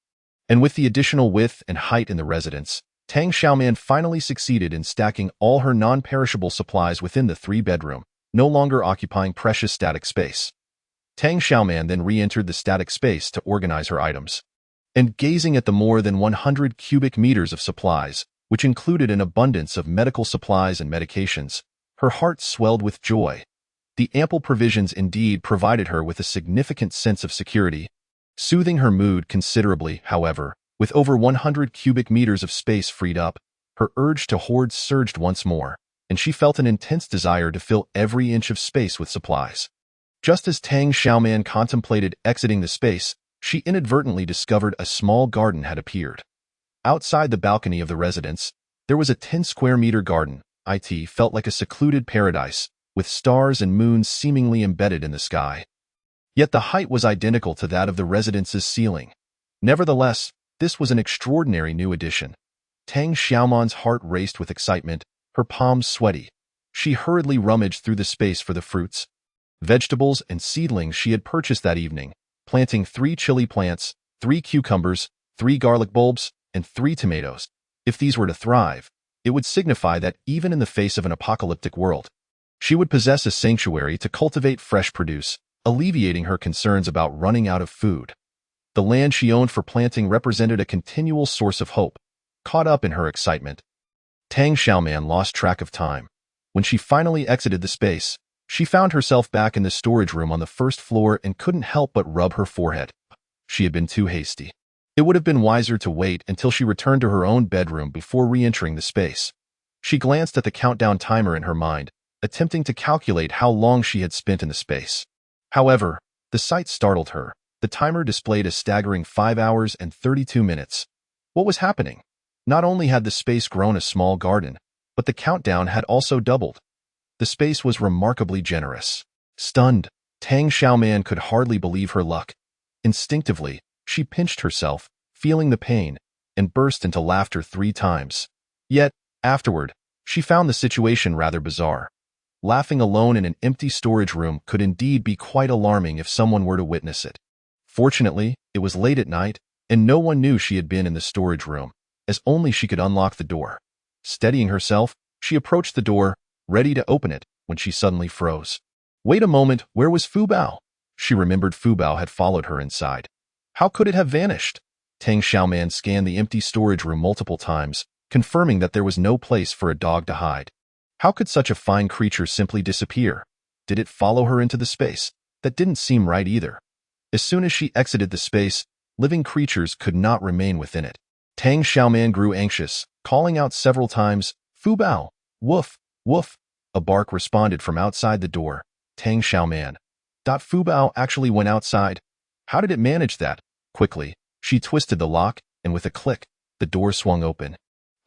And with the additional width and height in the residence, Tang Xiaoman finally succeeded in stacking all her non-perishable supplies within the 3-bedroom, no longer occupying precious static space. Tang Xiaoman then re-entered the static space to organize her items. And gazing at the more than 100 cubic meters of supplies, which included an abundance of medical supplies and medications, her heart swelled with joy. The ample provisions indeed provided her with a significant sense of security, soothing her mood considerably. However, with over 100 cubic meters of space freed up, her urge to hoard surged once more, and she felt an intense desire to fill every inch of space with supplies. Just as Tang Xiaoman contemplated exiting the space, she inadvertently discovered a small garden had appeared. Outside the balcony of the residence, there was a 10 square meter garden. It felt like a secluded paradise, with stars and moons seemingly embedded in the sky. Yet the height was identical to that of the residence's ceiling. Nevertheless, this was an extraordinary new addition. Tang Xiaoman's heart raced with excitement, her palms sweaty. She hurriedly rummaged through the space for the fruits, vegetables, and seedlings she had purchased that evening, planting 3 chili plants, 3 cucumbers, 3 garlic bulbs, and 3 tomatoes. If these were to thrive, it would signify that even in the face of an apocalyptic world, she would possess a sanctuary to cultivate fresh produce, alleviating her concerns about running out of food. The land she owned for planting represented a continual source of hope. Caught up in her excitement, Tang Xiaoman lost track of time. When she finally exited the space, she found herself back in the storage room on the first floor and couldn't help but rub her forehead. She had been too hasty. It would have been wiser to wait until she returned to her own bedroom before re-entering the space. She glanced at the countdown timer in her mind, attempting to calculate how long she had spent in the space. However, the sight startled her. The timer displayed a staggering 5 hours and 32 minutes. What was happening? Not only had the space grown a small garden, but the countdown had also doubled. The space was remarkably generous. Stunned, Tang Xiaoman could hardly believe her luck. Instinctively, she pinched herself, feeling the pain, and burst into laughter 3 times. Yet, afterward, she found the situation rather bizarre. Laughing alone in an empty storage room could indeed be quite alarming if someone were to witness it. Fortunately, it was late at night, and no one knew she had been in the storage room, as only she could unlock the door. Steadying herself, she approached the door, ready to open it, when she suddenly froze. Wait a moment, where was Fu Bao? She remembered Fu Bao had followed her inside. How could it have vanished? Tang Xiaoman scanned the empty storage room multiple times, confirming that there was no place for a dog to hide. How could such a fine creature simply disappear? Did it follow her into the space? That didn't seem right either. As soon as she exited the space, living creatures could not remain within it. Tang Xiaoman grew anxious, calling out several times, Fu Bao, woof, woof. A bark responded from outside the door. Tang Xiaoman. Fu Bao actually went outside. How did it manage that? Quickly, she twisted the lock, and with a click, the door swung open.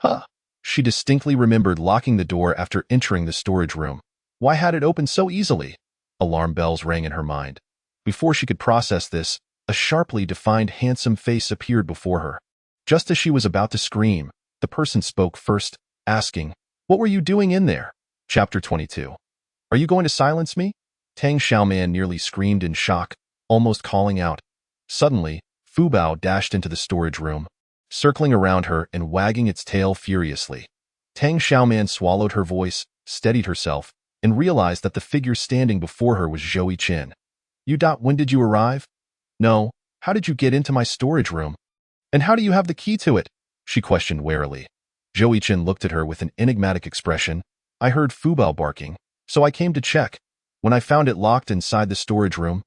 Huh! She distinctly remembered locking the door after entering the storage room. Why had it opened so easily? Alarm bells rang in her mind. Before she could process this, a sharply defined handsome face appeared before her. Just as she was about to scream, the person spoke first, asking, What were you doing in there? Chapter 22. Are you going to silence me? Tang Xiaoman nearly screamed in shock, almost calling out. Suddenly, Fu Bao dashed into the storage room, circling around her and wagging its tail furiously. Tang Xiaoman swallowed her voice, steadied herself, and realized that the figure standing before her was Zhou Chen. When did you arrive? No, how did you get into my storage room? And how do you have the key to it? She questioned warily. Zhou Chen looked at her with an enigmatic expression. I heard Fu Bao barking, so I came to check. When I found it locked inside the storage room,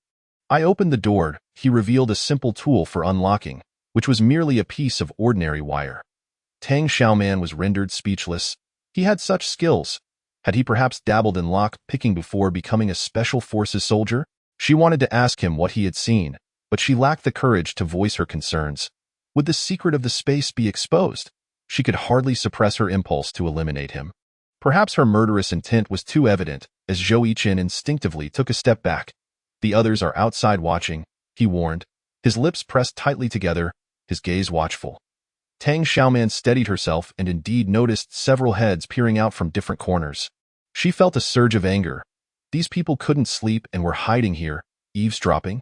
I opened the door. He revealed a simple tool for unlocking, which was merely a piece of ordinary wire. Tang Xiaoman was rendered speechless. He had such skills. Had he perhaps dabbled in lock-picking before becoming a special forces soldier? She wanted to ask him what he had seen, but she lacked the courage to voice her concerns. Would the secret of the space be exposed? She could hardly suppress her impulse to eliminate him. Perhaps her murderous intent was too evident, as Zhou Chen instinctively took a step back. The others are outside watching, he warned, his lips pressed tightly together, his gaze watchful. Tang Xiaoman steadied herself and indeed noticed several heads peering out from different corners. She felt a surge of anger. These people couldn't sleep and were hiding here, eavesdropping.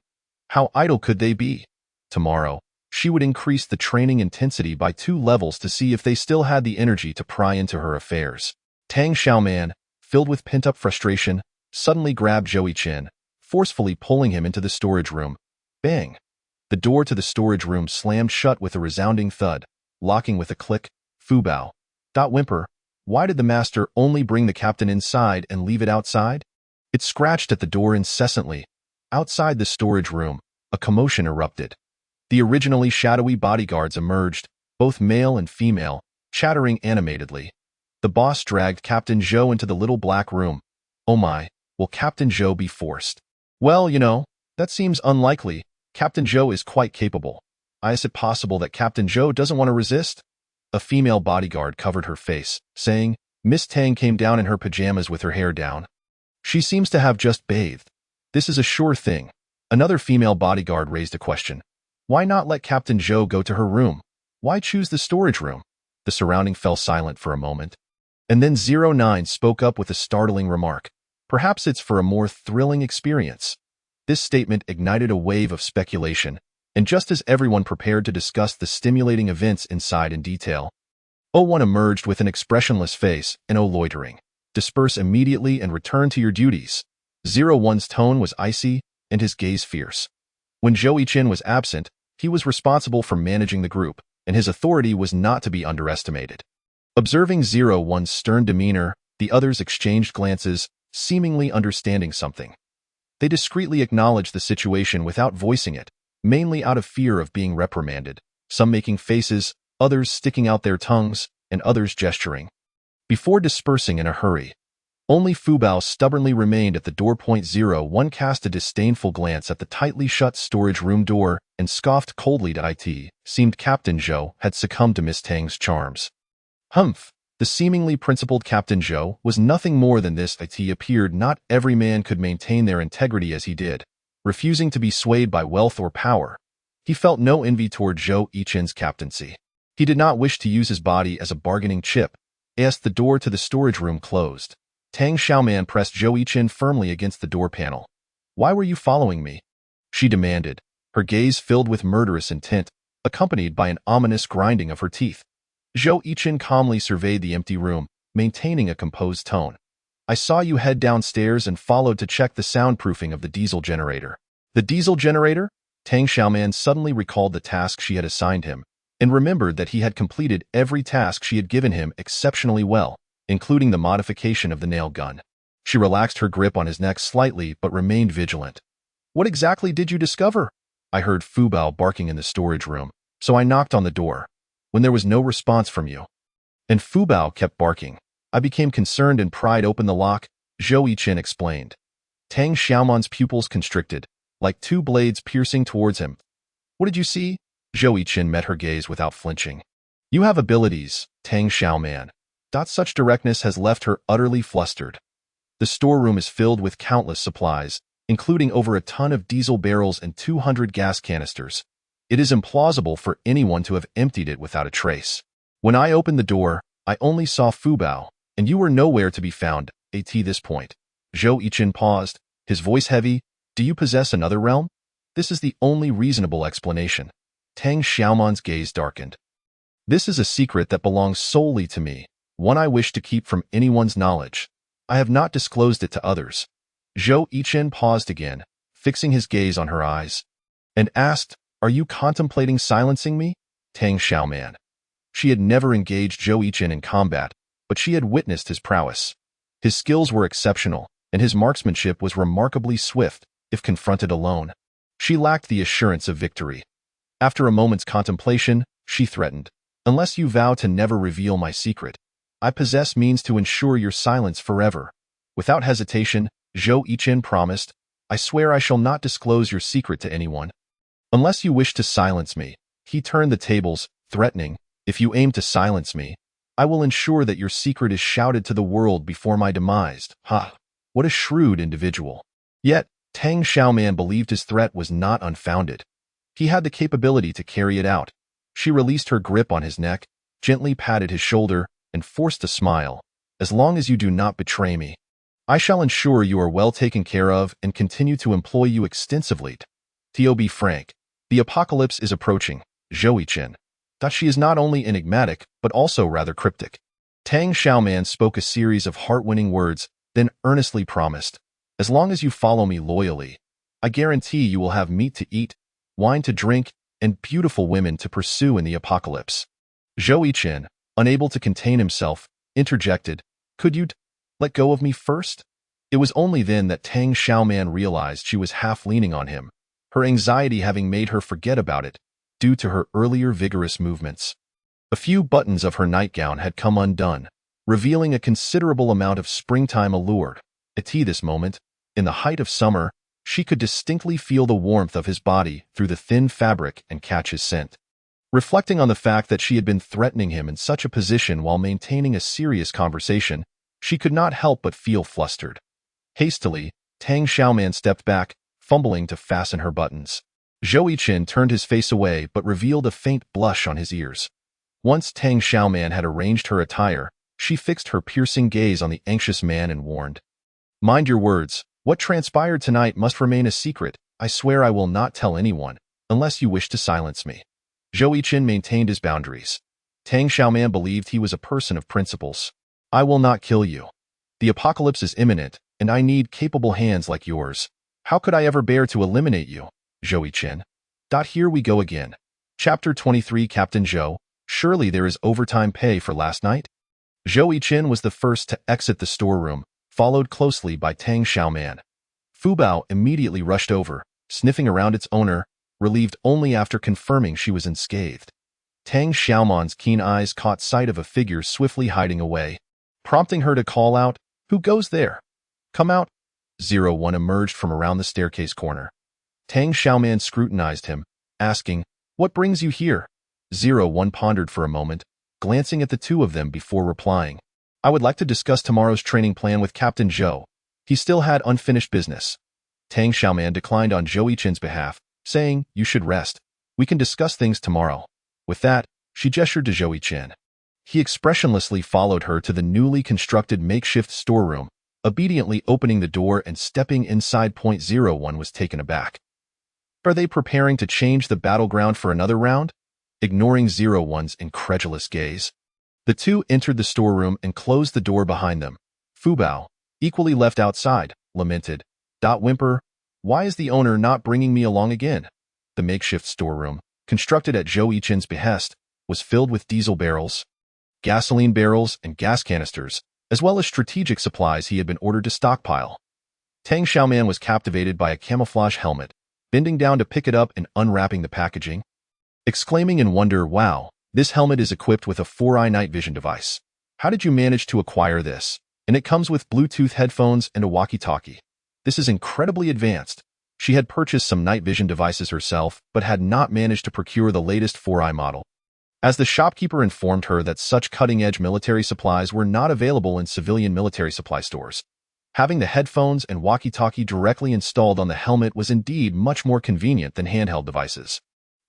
How idle could they be? Tomorrow, she would increase the training intensity by 2 levels to see if they still had the energy to pry into her affairs. Tang Xiaoman, filled with pent-up frustration, suddenly grabbed Zhou Chen, forcefully pulling him into the storage room. Bang! The door to the storage room slammed shut with a resounding thud, locking with a click. Fu Bao. Whimper. Why did the master only bring the captain inside and leave it outside? It scratched at the door incessantly. Outside the storage room, a commotion erupted. The originally shadowy bodyguards emerged, both male and female, chattering animatedly. The boss dragged Captain Zhou into the little black room. Oh my, will Captain Zhou be forced? Well, that seems unlikely. Captain Zhou is quite capable. Is it possible that Captain Zhou doesn't want to resist? A female bodyguard covered her face, saying, Miss Tang came down in her pajamas with her hair down. She seems to have just bathed. This is a sure thing. Another female bodyguard raised a question. Why not let Captain Zhou go to her room? Why choose the storage room? The surrounding fell silent for a moment. And then 09 spoke up with a startling remark. Perhaps it's for a more thrilling experience. This statement ignited a wave of speculation, and just as everyone prepared to discuss the stimulating events inside in detail, O1 emerged with an expressionless face and O loitering. Disperse immediately and return to your duties. 01's tone was icy and his gaze fierce. When Zhou Yiqin was absent, he was responsible for managing the group, and his authority was not to be underestimated. Observing 01's stern demeanor, the others exchanged glances, seemingly understanding something. They discreetly acknowledged the situation without voicing it, mainly out of fear of being reprimanded, some making faces, others sticking out their tongues, and others gesturing. Before dispersing in a hurry, only Fu Bao stubbornly remained at the door. 01 cast a disdainful glance at the tightly shut storage room door and scoffed coldly to it. Seemed Captain Zhou had succumbed to Miss Tang's charms. Humph! The seemingly principled Captain Zhou was nothing more than this. It appeared not every man could maintain their integrity as he did, refusing to be swayed by wealth or power. He felt no envy toward Zhou Yiqin's captaincy. He did not wish to use his body as a bargaining chip. As the door to the storage room closed, Tang Xiaoman pressed Zhou Yiqin firmly against the door panel. "Why were you following me?" she demanded, her gaze filled with murderous intent, accompanied by an ominous grinding of her teeth. Zhou Yiqin calmly surveyed the empty room, maintaining a composed tone. "I saw you head downstairs and followed to check the soundproofing of the diesel generator." The diesel generator? Tang Xiaoman suddenly recalled the task she had assigned him, and remembered that he had completed every task she had given him exceptionally well, including the modification of the nail gun. She relaxed her grip on his neck slightly but remained vigilant. "What exactly did you discover?" "I heard Fu Bao barking in the storage room, so I knocked on the door. When there was no response from you, and Fu Bao kept barking, I became concerned and pried open the lock," Zhou Yiqin explained. Tang Xiaoman's pupils constricted, like two blades piercing towards him. "What did you see?" Zhou Yiqin met her gaze without flinching. "You have abilities, Tang Xiaoman." Such directness has left her utterly flustered. The storeroom is filled with countless supplies, including over a ton of diesel barrels and 200 gas canisters. It is implausible for anyone to have emptied it without a trace. When I opened the door, I only saw Fu Bao, and you were nowhere to be found. At this point, Zhou Yiqin paused, his voice heavy. "Do you possess another realm?" "This is the only reasonable explanation." Tang Xiaoman's gaze darkened. "This is a secret that belongs solely to me, one I wish to keep from anyone's knowledge. I have not disclosed it to others." Zhou Yiqin paused again, fixing his gaze on her eyes, and asked, "Are you contemplating silencing me?" Tang Xiaoman. She had never engaged Zhou Yiqin in combat, but she had witnessed his prowess. His skills were exceptional, and his marksmanship was remarkably swift, if confronted alone. She lacked the assurance of victory. After a moment's contemplation, she threatened, "Unless you vow to never reveal my secret, I possess means to ensure your silence forever." Without hesitation, Zhou Yiqin promised, "I swear I shall not disclose your secret to anyone." "Unless you wish to silence me," he turned the tables, threatening, "If you aim to silence me, I will ensure that your secret is shouted to the world before my demise." Ha! What a shrewd individual. Yet, Tang Xiaoman believed his threat was not unfounded. He had the capability to carry it out. She released her grip on his neck, gently patted his shoulder, and forced a smile. "As long as you do not betray me, I shall ensure you are well taken care of and continue to employ you extensively. To be frank, the apocalypse is approaching, Zhou Yiqin." She is not only enigmatic, but also rather cryptic. Tang Xiaoman spoke a series of heart-winning words, then earnestly promised, "As long as you follow me loyally, I guarantee you will have meat to eat, wine to drink, and beautiful women to pursue in the apocalypse." Zhou Yiqin, unable to contain himself, interjected, "Could you let go of me first?" It was only then that Tang Xiaoman realized she was half leaning on him, her anxiety having made her forget about it, due to her earlier vigorous movements. A few buttons of her nightgown had come undone, revealing a considerable amount of springtime allure. At this moment, in the height of summer, she could distinctly feel the warmth of his body through the thin fabric and catch his scent. Reflecting on the fact that she had been threatening him in such a position while maintaining a serious conversation, she could not help but feel flustered. Hastily, Tang Xiaoman stepped back, fumbling to fasten her buttons. Zhou Yiqin turned his face away but revealed a faint blush on his ears. Once Tang Xiaoman had arranged her attire, she fixed her piercing gaze on the anxious man and warned, "Mind your words, What transpired tonight must remain a secret. I swear I will not tell anyone, unless you wish to silence me. Zhou Yiqin maintained his boundaries. Tang Xiaoman believed he was a person of principles. I will not kill you. The apocalypse is imminent, and I need capable hands like yours. How could I ever bear to eliminate you, Zhou Yiqin? Here we go again. Chapter 23 Captain Zhou, surely there is overtime pay for last night? Zhou Yiqin was the first to exit the storeroom, followed closely by Tang Xiaoman. Fu Bao immediately rushed over, sniffing around its owner, relieved only after confirming she was unscathed. Tang Xiaoman's keen eyes caught sight of a figure swiftly hiding away, prompting her to call out, "Who goes there? Come out." 01 emerged from around the staircase corner. Tang Xiaoman scrutinized him, asking, "What brings you here?" 01 pondered for a moment, glancing at the two of them before replying, "I would like to discuss tomorrow's training plan with Captain Zhou. He still had unfinished business." Tang Xiaoman declined on Zhou Yiqin's behalf, saying, "You should rest. We can discuss things tomorrow." With that, she gestured to Zhou Yiqin. He expressionlessly followed her to the newly constructed makeshift storeroom, obediently opening the door and stepping inside. 01 was taken aback. Are they preparing to change the battleground for another round? Ignoring 01's incredulous gaze, the two entered the storeroom and closed the door behind them. Fu Bao, equally left outside, lamented, "Whimper, why is the owner not bringing me along again?" The makeshift storeroom, constructed at Zhou Yiqin's behest, was filled with diesel barrels, gasoline barrels, and gas canisters, as well as strategic supplies he had been ordered to stockpile. Tang Xiaoman was captivated by a camouflage helmet, bending down to pick it up and unwrapping the packaging, exclaiming in wonder, "Wow, this helmet is equipped with a 4-eye night vision device. How did you manage to acquire this? And it comes with Bluetooth headphones and a walkie-talkie. This is incredibly advanced." She had purchased some night vision devices herself, but had not managed to procure the latest 4-eye model, as the shopkeeper informed her that such cutting-edge military supplies were not available in civilian military supply stores. Having the headphones and walkie-talkie directly installed on the helmet was indeed much more convenient than handheld devices.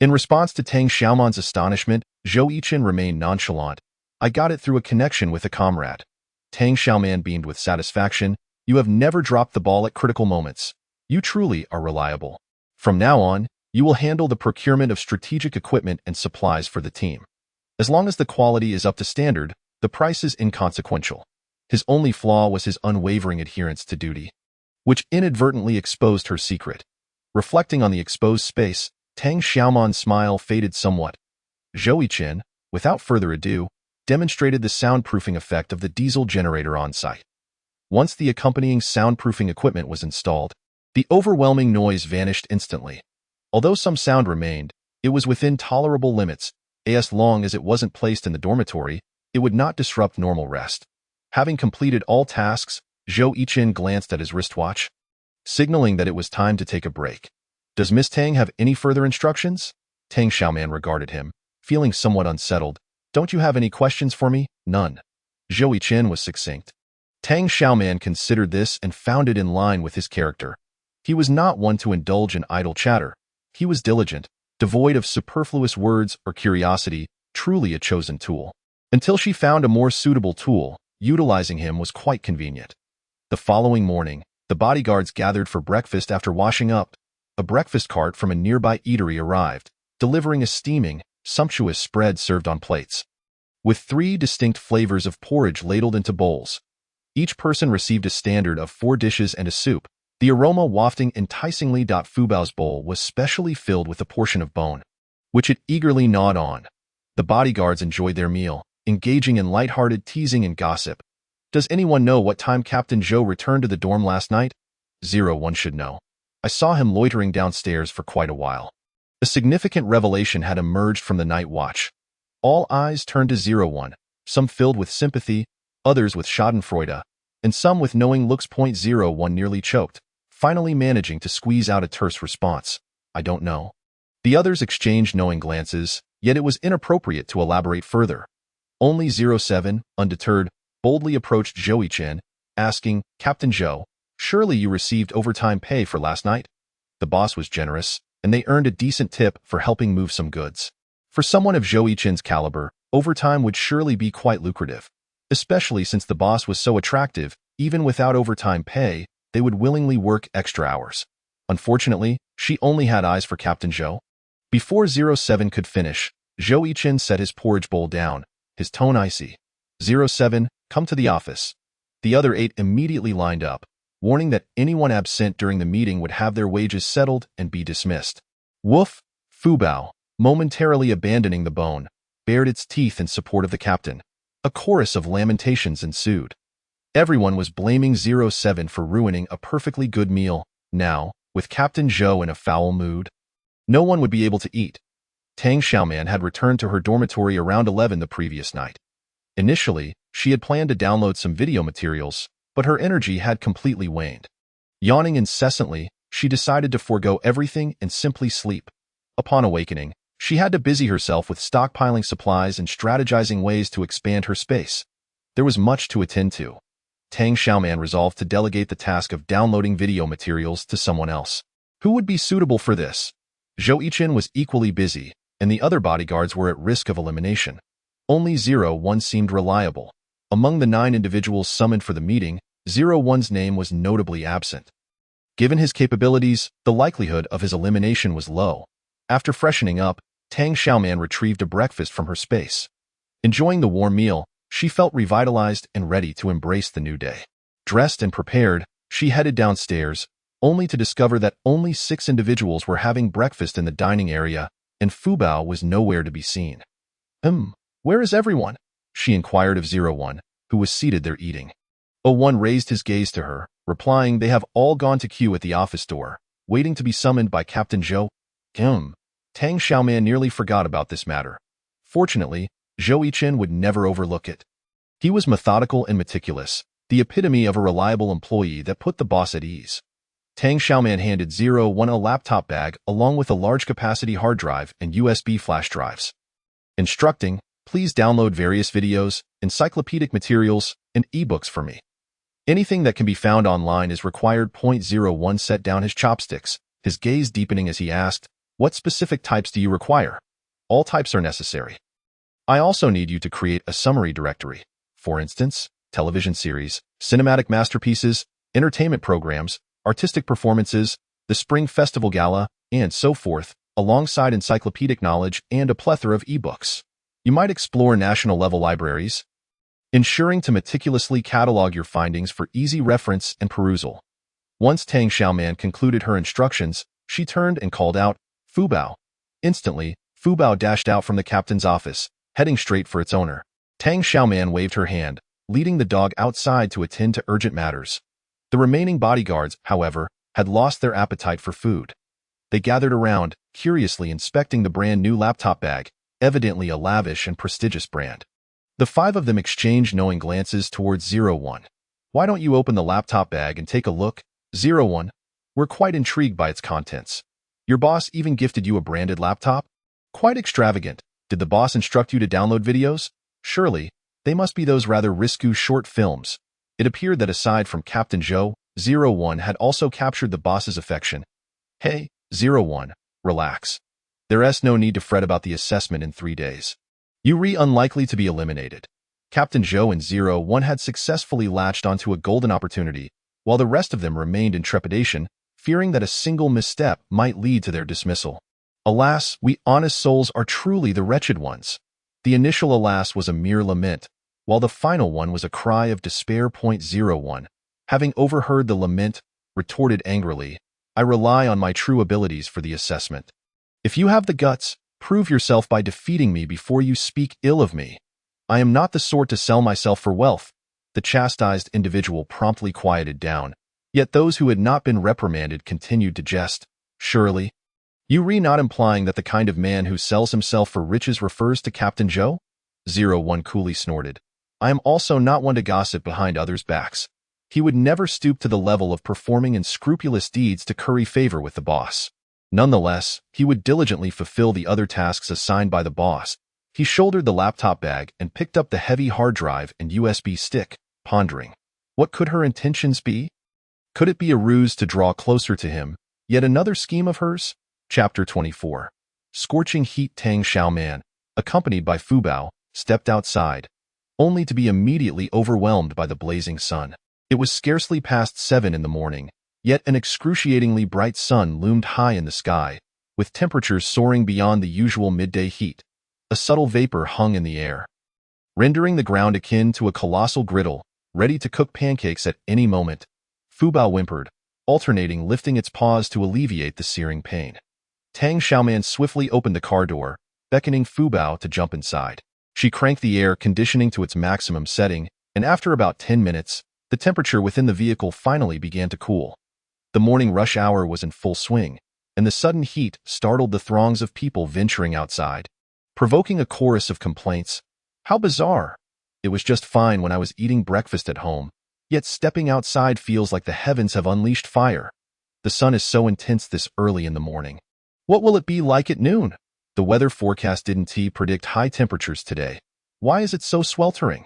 In response to Tang Xiaoman's astonishment, Zhou Yiqin remained nonchalant. "I got it through a connection with a comrade." Tang Xiaoman beamed with satisfaction. "You have never dropped the ball at critical moments. You truly are reliable. From now on, you will handle the procurement of strategic equipment and supplies for the team. As long as the quality is up to standard, the price is inconsequential." His only flaw was his unwavering adherence to duty, which inadvertently exposed her secret. Reflecting on the exposed space, Tang Xiaoman's smile faded somewhat. Zhou Yiqin, without further ado, demonstrated the soundproofing effect of the diesel generator on site. Once the accompanying soundproofing equipment was installed, the overwhelming noise vanished instantly. Although some sound remained, it was within tolerable limits. As long as it wasn't placed in the dormitory, it would not disrupt normal rest. Having completed all tasks, Zhou Yiqin glanced at his wristwatch, signaling that it was time to take a break. "Does Miss Tang have any further instructions?" Tang Xiaoman regarded him, feeling somewhat unsettled. "Don't you have any questions for me?" "None." Zhou Yiqin was succinct. Tang Xiaoman considered this and found it in line with his character. He was not one to indulge in idle chatter. He was diligent, devoid of superfluous words or curiosity, truly a chosen tool. Until she found a more suitable tool, utilizing him was quite convenient. The following morning, the bodyguards gathered for breakfast after washing up. A breakfast cart from a nearby eatery arrived, delivering a steaming, sumptuous spread served on plates, with 3 distinct flavors of porridge ladled into bowls. Each person received a standard of 4 dishes and a soup, the aroma wafting enticingly. Fu Bao's bowl was specially filled with a portion of bone, which it eagerly gnawed on. The bodyguards enjoyed their meal, engaging in light-hearted teasing and gossip. "Does anyone know what time Captain Zhou returned to the dorm last night?" 01 should know. "I saw him loitering downstairs for quite a while." A significant revelation had emerged from the night watch. All eyes turned to 01, some filled with sympathy, others with schadenfreude, and some with knowing looks. 01 nearly choked, finally managing to squeeze out a terse response. "I don't know." The others exchanged knowing glances, yet it was inappropriate to elaborate further. Only 07, undeterred, boldly approached Zhou Yiqin, asking, "Captain Zhou, surely you received overtime pay for last night?" The boss was generous, and they earned a decent tip for helping move some goods. For someone of Zhou Yiqin's caliber, overtime would surely be quite lucrative. Especially since the boss was so attractive, even without overtime pay, they would willingly work extra hours. Unfortunately, she only had eyes for Captain Zhou. Before 07 could finish, Zhou Yichen set his porridge bowl down, his tone icy. 07, come to the office. The other 8 immediately lined up, warning that anyone absent during the meeting would have their wages settled and be dismissed. Woof! Fu Bao, momentarily abandoning the bone, bared its teeth in support of the captain. A chorus of lamentations ensued. Everyone was blaming 07 for ruining a perfectly good meal. Now, with Captain Zhou in a foul mood, no one would be able to eat. Tang Xiaoman had returned to her dormitory around 11 the previous night. Initially, she had planned to download some video materials, but her energy had completely waned. Yawning incessantly, she decided to forego everything and simply sleep. Upon awakening, she had to busy herself with stockpiling supplies and strategizing ways to expand her space. There was much to attend to. Tang Xiaoman resolved to delegate the task of downloading video materials to someone else. Who would be suitable for this? Zhou Yichen was equally busy, and the other bodyguards were at risk of elimination. Only 01 seemed reliable. Among the 9 individuals summoned for the meeting, 01's name was notably absent. Given his capabilities, the likelihood of his elimination was low. After freshening up, Tang Xiaoman retrieved a breakfast from her space. Enjoying the warm meal, she felt revitalized and ready to embrace the new day. Dressed and prepared, she headed downstairs, only to discover that only 6 individuals were having breakfast in the dining area, and Fu Bao was nowhere to be seen. Where is everyone? She inquired of 01, who was seated there eating. 01 raised his gaze to her, replying they have all gone to queue at the office door, waiting to be summoned by Captain Zhou. Tang Xiaoman nearly forgot about this matter. Fortunately, Zhou Yichen would never overlook it. He was methodical and meticulous, the epitome of a reliable employee that put the boss at ease. Tang Xiaoman handed 01 a laptop bag along with a large-capacity hard drive and USB flash drives. Instructing, please download various videos, encyclopedic materials, and ebooks for me. Anything that can be found online is required. 01 set down his chopsticks, his gaze deepening as he asked, what specific types do you require? All types are necessary. I also need you to create a summary directory. For instance, television series, cinematic masterpieces, entertainment programs, artistic performances, the Spring Festival Gala, and so forth, alongside encyclopedic knowledge and a plethora of ebooks. You might explore national-level libraries, ensuring to meticulously catalog your findings for easy reference and perusal. Once Tang Xiaoman concluded her instructions, she turned and called out, Fu Bao. Instantly, Fu Bao dashed out from the captain's office, heading straight for its owner. Tang Xiaoman waved her hand, leading the dog outside to attend to urgent matters. The remaining bodyguards, however, had lost their appetite for food. They gathered around, curiously inspecting the brand-new laptop bag, evidently a lavish and prestigious brand. The 5 of them exchanged knowing glances towards 01. Why don't you open the laptop bag and take a look? 01. We're quite intrigued by its contents. Your boss even gifted you a branded laptop? Quite extravagant. Did the boss instruct you to download videos? Surely, they must be those rather risque short films. It appeared that aside from Captain Zhou, 01 had also captured the boss's affection. Hey, 01, relax. There's no need to fret about the assessment in 3 days. You're unlikely to be eliminated. Captain Zhou and 01 had successfully latched onto a golden opportunity, while the rest of them remained in trepidation, fearing that a single misstep might lead to their dismissal. Alas, we honest souls are truly the wretched ones. The initial alas was a mere lament, while the final one was a cry of despair. 01, having overheard the lament, retorted angrily, I rely on my true abilities for the assessment. If you have the guts, prove yourself by defeating me before you speak ill of me. I am not the sort to sell myself for wealth. The chastised individual promptly quieted down, yet those who had not been reprimanded continued to jest. Surely, you're not implying that the kind of man who sells himself for riches refers to Captain Zhou? 01 coolly snorted. I am also not one to gossip behind others' backs. He would never stoop to the level of performing unscrupulous deeds to curry favor with the boss. Nonetheless, he would diligently fulfill the other tasks assigned by the boss. He shouldered the laptop bag and picked up the heavy hard drive and USB stick, pondering. What could her intentions be? Could it be a ruse to draw closer to him? Yet another scheme of hers? Chapter 24. Scorching heat. Tang Xiaoman, accompanied by Fu Bao, stepped outside, only to be immediately overwhelmed by the blazing sun. It was scarcely past 7 in the morning, yet an excruciatingly bright sun loomed high in the sky, with temperatures soaring beyond the usual midday heat. A subtle vapor hung in the air, rendering the ground akin to a colossal griddle, ready to cook pancakes at any moment. Fubao whimpered, alternating lifting its paws to alleviate the searing pain. Tang Xiaoman swiftly opened the car door, beckoning Fubao to jump inside. She cranked the air conditioning to its maximum setting, and after about 10 minutes, the temperature within the vehicle finally began to cool. The morning rush hour was in full swing, and the sudden heat startled the throngs of people venturing outside, provoking a chorus of complaints. How bizarre! It was just fine when I was eating breakfast at home, yet stepping outside feels like the heavens have unleashed fire. The sun is so intense this early in the morning. What will it be like at noon? The weather forecast didn't predict high temperatures today. Why is it so sweltering?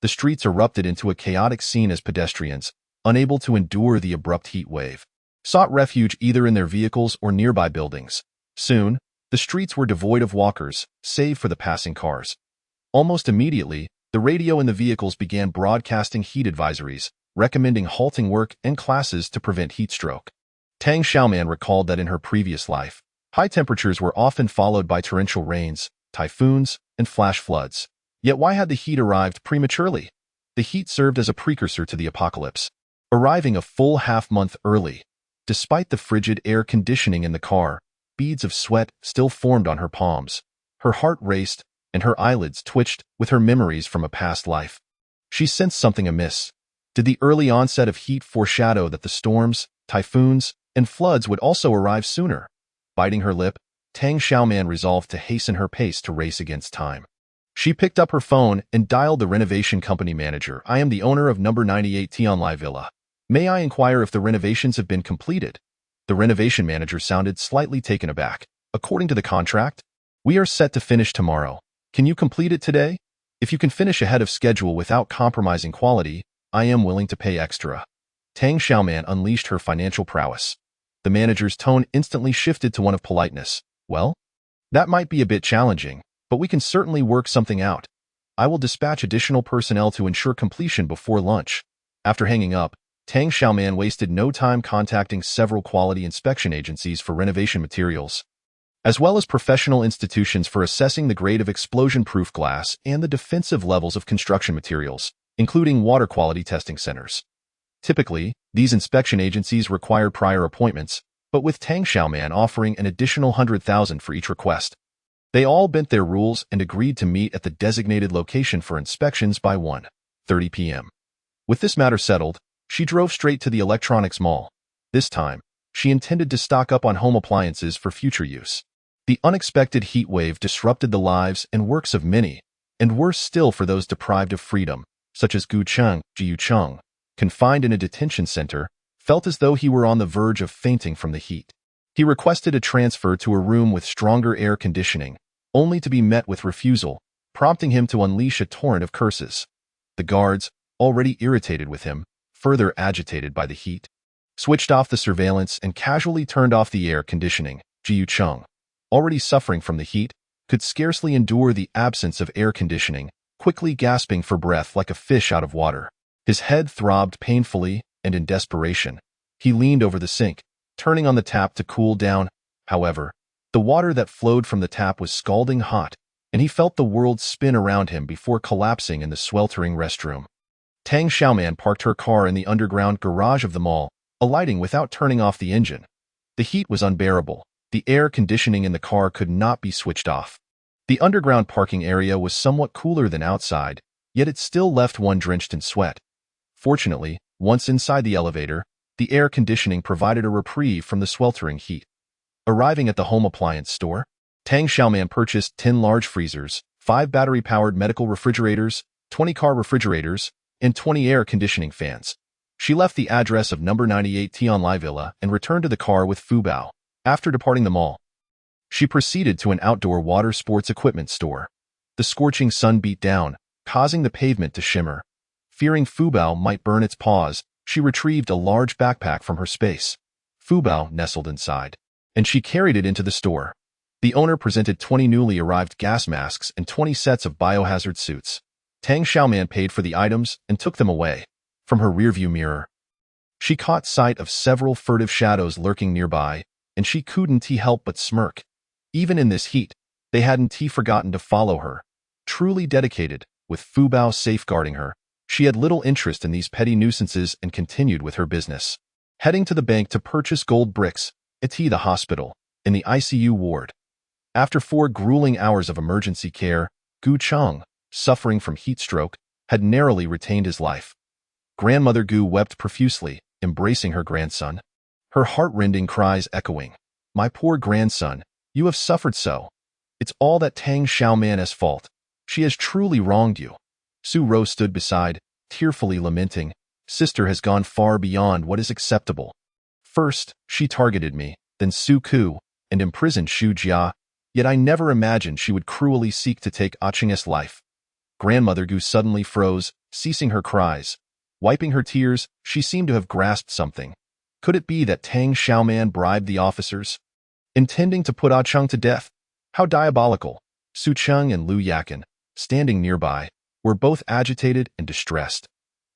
The streets erupted into a chaotic scene as pedestrians, unable to endure the abrupt heat wave, sought refuge either in their vehicles or nearby buildings. Soon, the streets were devoid of walkers, save for the passing cars. Almost immediately, the radio in the vehicles began broadcasting heat advisories, recommending halting work and classes to prevent heat stroke. Tang Xiaoman recalled that in her previous life, high temperatures were often followed by torrential rains, typhoons, and flash floods. Yet why had the heat arrived prematurely? The heat served as a precursor to the apocalypse, arriving a full half-month early. Despite the frigid air conditioning in the car, beads of sweat still formed on her palms. Her heart raced, and her eyelids twitched with her memories from a past life. She sensed something amiss. Did the early onset of heat foreshadow that the storms, typhoons, and floods would also arrive sooner? Biting her lip, Tang Xiaoman resolved to hasten her pace to race against time. She picked up her phone and dialed the renovation company manager. I am the owner of number 98 Tianlai Villa. May I inquire if the renovations have been completed? The renovation manager sounded slightly taken aback. According to the contract, we are set to finish tomorrow. Can you complete it today? If you can finish ahead of schedule without compromising quality, I am willing to pay extra. Tang Xiaoman unleashed her financial prowess. The manager's tone instantly shifted to one of politeness. Well, that might be a bit challenging, but we can certainly work something out. I will dispatch additional personnel to ensure completion before lunch. After hanging up, Tang Xiaoman wasted no time contacting several quality inspection agencies for renovation materials, as well as professional institutions for assessing the grade of explosion-proof glass and the defensive levels of construction materials, including water quality testing centers. Typically, these inspection agencies require prior appointments, but with Tang Xiaoman offering an additional 100,000 for each request, they all bent their rules and agreed to meet at the designated location for inspections by 1:30 p.m. With this matter settled, she drove straight to the electronics mall. This time, she intended to stock up on home appliances for future use. The unexpected heat wave disrupted the lives and works of many, and worse still for those deprived of freedom, such as Gu Cheng, Jiu Cheng, confined in a detention center, felt as though he were on the verge of fainting from the heat. He requested a transfer to a room with stronger air conditioning, only to be met with refusal, prompting him to unleash a torrent of curses. The guards, already irritated with him, further agitated by the heat, switched off the surveillance and casually turned off the air conditioning. Jiu Cheng, already suffering from the heat, could scarcely endure the absence of air conditioning, quickly gasping for breath like a fish out of water. His head throbbed painfully, and in desperation, he leaned over the sink, turning on the tap to cool down. However, the water that flowed from the tap was scalding hot, and he felt the world spin around him before collapsing in the sweltering restroom. Tang Xiaoman parked her car in the underground garage of the mall, alighting without turning off the engine. The heat was unbearable. The air conditioning in the car could not be switched off. The underground parking area was somewhat cooler than outside, yet it still left one drenched in sweat. Fortunately, once inside the elevator, the air conditioning provided a reprieve from the sweltering heat. Arriving at the home appliance store, Tang Xiaoman purchased 10 large freezers, 5 battery-powered medical refrigerators, 20 car refrigerators, and 20 air conditioning fans. She left the address of number 98 Tianlai Villa and returned to the car with Fubao. After departing the mall, she proceeded to an outdoor water sports equipment store. The scorching sun beat down, causing the pavement to shimmer. Fearing Fubao might burn its paws, she retrieved a large backpack from her space. Fubao nestled inside, and she carried it into the store. The owner presented 20 newly arrived gas masks and 20 sets of biohazard suits. Tang Xiaoman paid for the items and took them away. from her rearview mirror. She caught sight of several furtive shadows lurking nearby, and she couldn't help but smirk. Even in this heat, they hadn't forgotten to follow her. Truly dedicated, with Fubao safeguarding her, she had little interest in these petty nuisances and continued with her business. Heading to the bank to purchase gold bricks, at the hospital, in the ICU ward. After 4 grueling hours of emergency care, Gu Cheng, suffering from heat stroke, had narrowly retained his life. Grandmother Gu wept profusely, embracing her grandson. Her heart-rending cries echoing, "My poor grandson, you have suffered so. It's all that Tang Xiaoman's fault. She has truly wronged you." Su Ro stood beside, tearfully lamenting, "Sister has gone far beyond what is acceptable. First, she targeted me, then Su Ku, and imprisoned Xu Jia, yet I never imagined she would cruelly seek to take Cheng's life." Grandmother Gu suddenly froze, ceasing her cries. Wiping her tears, she seemed to have grasped something. Could it be that Tang Xiaoman bribed the officers, intending to put Cheng to death? How diabolical! Su Cheng and Lu Yakin, standing nearby, were both agitated and distressed.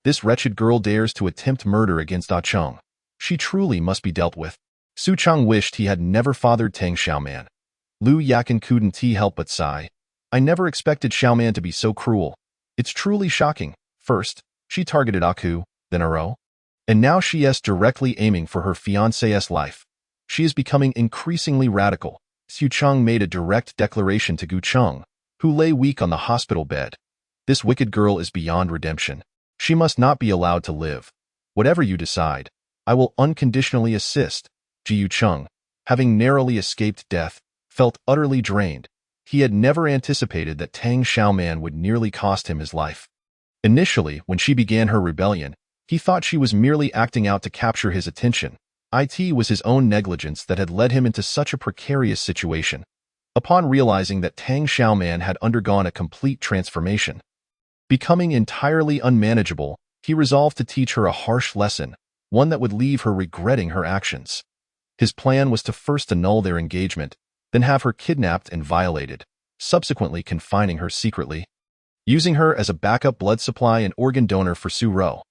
This wretched girl dares to attempt murder against Cheng. She truly must be dealt with. Su Cheng wished he had never fathered Tang Xiaoman. Lu Yakin couldn't help but sigh. "I never expected Xiaoman to be so cruel. It's truly shocking. First, she targeted Aku, then Aro. And now she is directly aiming for her fiancé's life. She is becoming increasingly radical." Su Cheng made a direct declaration to Gu Cheng, who lay weak on the hospital bed. "This wicked girl is beyond redemption. She must not be allowed to live. Whatever you decide, I will unconditionally assist." Jiu Cheng, having narrowly escaped death, felt utterly drained. He had never anticipated that Tang Xiaoman would nearly cost him his life. Initially, when she began her rebellion, he thought she was merely acting out to capture his attention. It was his own negligence that had led him into such a precarious situation. Upon realizing that Tang Xiaoman had undergone a complete transformation, becoming entirely unmanageable, he resolved to teach her a harsh lesson, one that would leave her regretting her actions. His plan was to first annul their engagement, then have her kidnapped and violated, subsequently confining her secretly, using her as a backup blood supply and organ donor for Su Ro.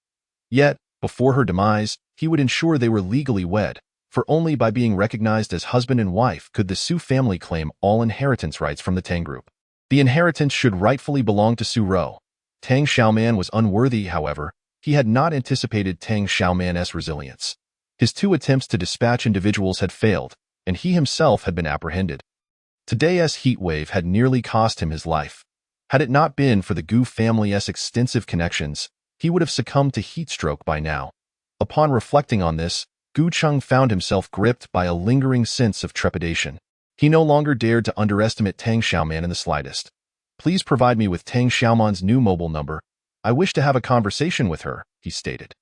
Yet, before her demise, he would ensure they were legally wed, for only by being recognized as husband and wife could the Su family claim all inheritance rights from the Tang group. The inheritance should rightfully belong to Su Ro. Tang Xiaoman was unworthy, however. He had not anticipated Tang Xiaoman's resilience. His 2 attempts to dispatch individuals had failed, and he himself had been apprehended. Today's heat wave had nearly cost him his life. Had it not been for the Gu family's extensive connections, he would have succumbed to heat stroke by now. Upon reflecting on this, Gu Cheng found himself gripped by a lingering sense of trepidation. He no longer dared to underestimate Tang Xiaoman in the slightest. "Please provide me with Tang Xiaoman's new mobile number. I wish to have a conversation with her," he stated.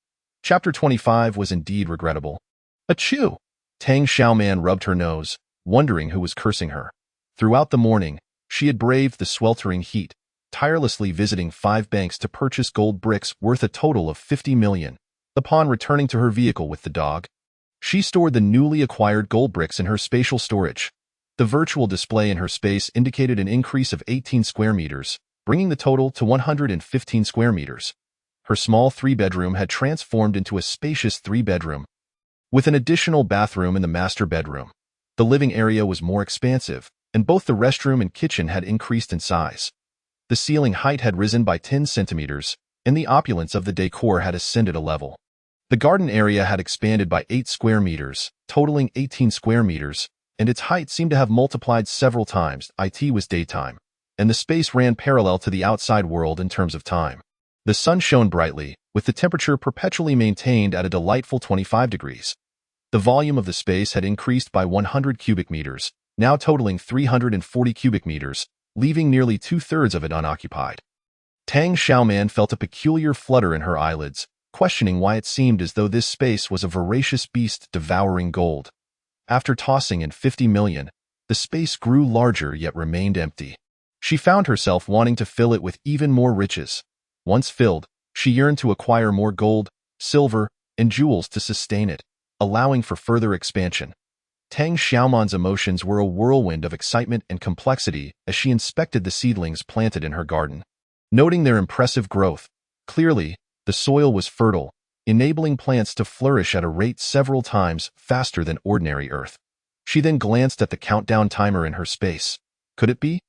Chapter 25 was indeed regrettable. Achoo! Tang Xiaoman rubbed her nose, wondering who was cursing her. Throughout the morning, she had braved the sweltering heat, tirelessly visiting 5 banks to purchase gold bricks worth a total of 50 million. Upon returning to her vehicle with the dog, she stored the newly acquired gold bricks in her spatial storage. The virtual display in her space indicated an increase of 18 square meters, bringing the total to 115 square meters. Her small 3-bedroom had transformed into a spacious 3-bedroom, with an additional bathroom in the master bedroom. The living area was more expansive, and both the restroom and kitchen had increased in size. The ceiling height had risen by 10 centimeters, and the opulence of the decor had ascended a level. The garden area had expanded by 8 square meters, totaling 18 square meters, and its height seemed to have multiplied several times. It was daytime, and the space ran parallel to the outside world in terms of time. The sun shone brightly, with the temperature perpetually maintained at a delightful 25 degrees. The volume of the space had increased by 100 cubic meters, now totaling 340 cubic meters, leaving nearly 2/3 of it unoccupied. Tang Xiaoman felt a peculiar flutter in her eyelids, questioning why it seemed as though this space was a voracious beast devouring gold. After tossing in 50 million, the space grew larger yet remained empty. She found herself wanting to fill it with even more riches. Once filled, she yearned to acquire more gold, silver, and jewels to sustain it, allowing for further expansion. Tang Xiaoman's emotions were a whirlwind of excitement and complexity as she inspected the seedlings planted in her garden. Noting their impressive growth, clearly, The soil was fertile, enabling plants to flourish at a rate several times faster than ordinary earth. She then glanced at the countdown timer in her space. Could it be?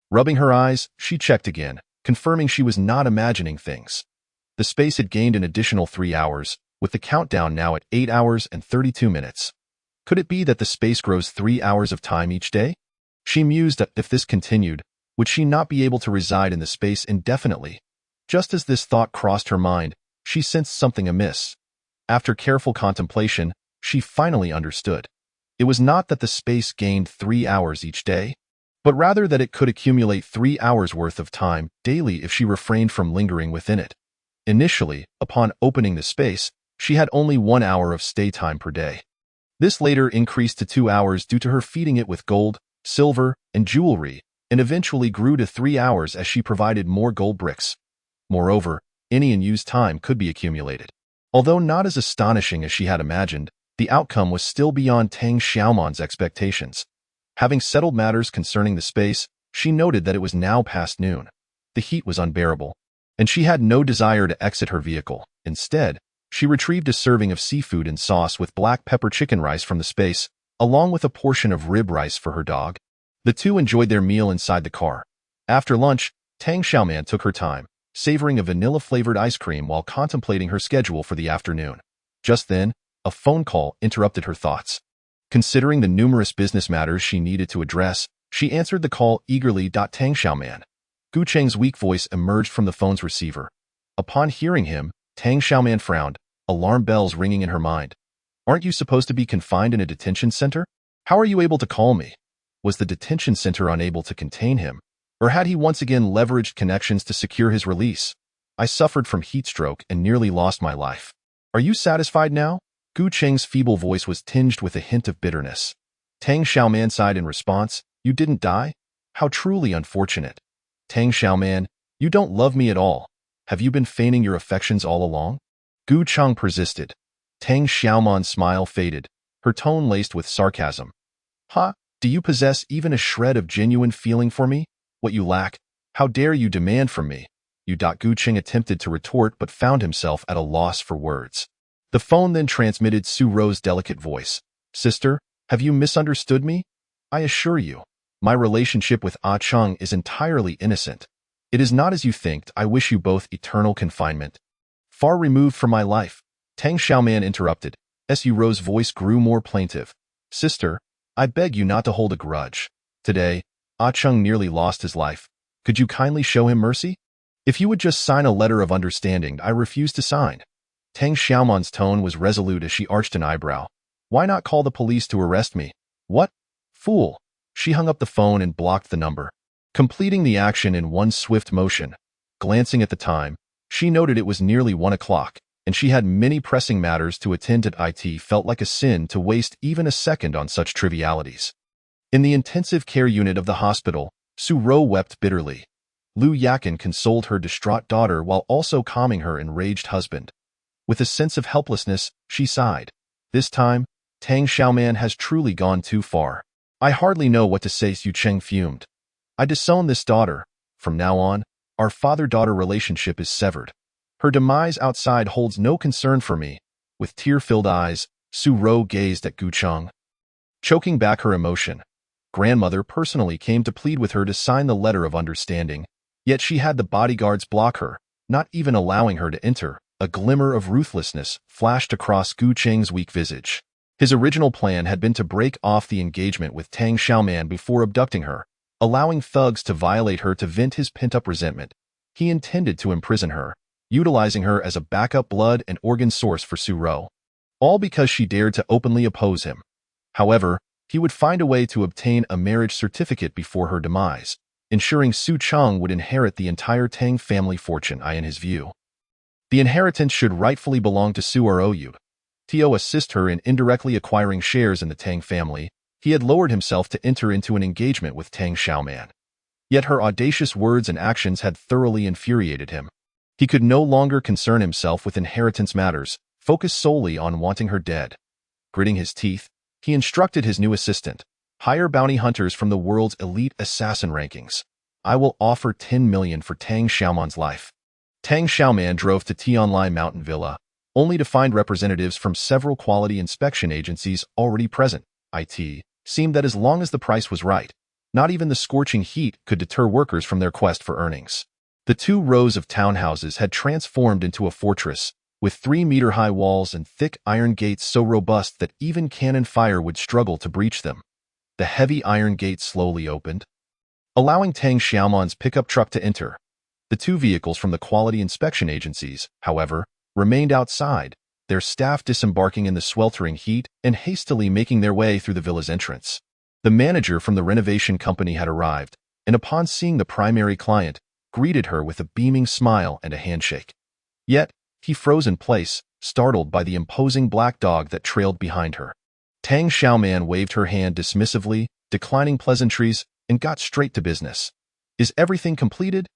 Rubbing her eyes, she checked again, confirming she was not imagining things. The space had gained an additional 3 hours, with the countdown now at 8 hours and 32 minutes. Could it be that the space grows 3 hours of time each day? She mused that if this continued, would she not be able to reside in the space indefinitely? Just as this thought crossed her mind, she sensed something amiss. After careful contemplation, she finally understood. It was not that the space gained 3 hours each day, but rather that it could accumulate 3 hours worth of time daily if she refrained from lingering within it. Initially, upon opening the space, she had only 1 hour of stay time per day. This later increased to 2 hours due to her feeding it with gold, silver, and jewelry, and eventually grew to 3 hours as she provided more gold bricks. Moreover, any unused time could be accumulated. Although not as astonishing as she had imagined, the outcome was still beyond Tang Xiaoman's expectations. Having settled matters concerning the space, she noted that it was now past noon. The heat was unbearable, and she had no desire to exit her vehicle. Instead, she retrieved a serving of seafood and sauce with black pepper chicken rice from the space, along with a portion of rib rice for her dog. The two enjoyed their meal inside the car. After lunch, Tang Xiaoman took her time, savoring a vanilla-flavored ice cream while contemplating her schedule for the afternoon. Just then, a phone call interrupted her thoughts. Considering the numerous business matters she needed to address, she answered the call eagerly. Tang Xiaoman. Gu Cheng's weak voice emerged from the phone's receiver. Upon hearing him, Tang Xiaoman frowned, alarm bells ringing in her mind. Aren't you supposed to be confined in a detention center? How are you able to call me? Was the detention center unable to contain him? Or had he once again leveraged connections to secure his release? I suffered from heat stroke and nearly lost my life. Are you satisfied now? Gu Cheng's feeble voice was tinged with a hint of bitterness. Tang Xiaoman sighed in response. You didn't die? How truly unfortunate. Tang Xiaoman, you don't love me at all. Have you been feigning your affections all along? Gu Cheng persisted. Tang Xiaoman's smile faded, her tone laced with sarcasm. Ha? Do you possess even a shred of genuine feeling for me? What you lack? How dare you demand from me? Gu Cheng attempted to retort but found himself at a loss for words. The phone then transmitted Su Ro's delicate voice. Sister, have you misunderstood me? I assure you, my relationship with Ah Cheng is entirely innocent. It is not as you think. I wish you both eternal confinement. Far removed from my life. Tang Xiaoman interrupted. Su Ro's voice grew more plaintive. Sister, I beg you not to hold a grudge. Today, Ah Cheng nearly lost his life. Could you kindly show him mercy? If you would just sign a letter of understanding, I refuse to sign. Tang Xiaoman's tone was resolute as she arched an eyebrow. Why not call the police to arrest me? What? Fool. She hung up the phone and blocked the number, completing the action in one swift motion. Glancing at the time, she noted it was nearly 1 o'clock, and she had many pressing matters to attend to. It felt like a sin to waste even a second on such trivialities. In the intensive care unit of the hospital, Su Ro wept bitterly. Lu Yakin consoled her distraught daughter while also calming her enraged husband. With a sense of helplessness, she sighed. This time, Tang Xiaoman has truly gone too far. I hardly know what to say. Su Cheng fumed. I disown this daughter. From now on, our father-daughter relationship is severed. Her demise outside holds no concern for me. With tear-filled eyes, Su Ro gazed at Gu Cheng. Choking back her emotion, grandmother personally came to plead with her to sign the letter of understanding, yet she had the bodyguards block her, not even allowing her to enter. A glimmer of ruthlessness flashed across Gu Cheng's weak visage. His original plan had been to break off the engagement with Tang Xiaoman before abducting her, allowing thugs to violate her to vent his pent-up resentment. He intended to imprison her, utilizing her as a backup blood and organ source for Su Ro. All because she dared to openly oppose him. However, he would find a way to obtain a marriage certificate before her demise, ensuring Su Cheng would inherit the entire Tang family fortune. In his view, the inheritance should rightfully belong to Su Ro. To assist her in indirectly acquiring shares in the Tang family, he had lowered himself to enter into an engagement with Tang Xiaoman. Yet her audacious words and actions had thoroughly infuriated him. He could no longer concern himself with inheritance matters, focused solely on wanting her dead. Gritting his teeth, he instructed his new assistant, hire bounty hunters from the world's elite assassin rankings. I will offer 10 million for Tang Xiaoman's life. Tang Xiaoman drove to Tianlai Mountain Villa, only to find representatives from several quality inspection agencies already present. It seemed that as long as the price was right, not even the scorching heat could deter workers from their quest for earnings. The 2 rows of townhouses had transformed into a fortress, with 3-meter-high walls and thick iron gates so robust that even cannon fire would struggle to breach them. The heavy iron gate slowly opened, allowing Tang Xiaoman's pickup truck to enter. The 2 vehicles from the quality inspection agencies, however, remained outside, their staff disembarking in the sweltering heat and hastily making their way through the villa's entrance. The manager from the renovation company had arrived, and upon seeing the primary client, greeted her with a beaming smile and a handshake. Yet, he froze in place, startled by the imposing black dog that trailed behind her. Tang Xiaoman waved her hand dismissively, declining pleasantries, and got straight to business. "Is everything completed?"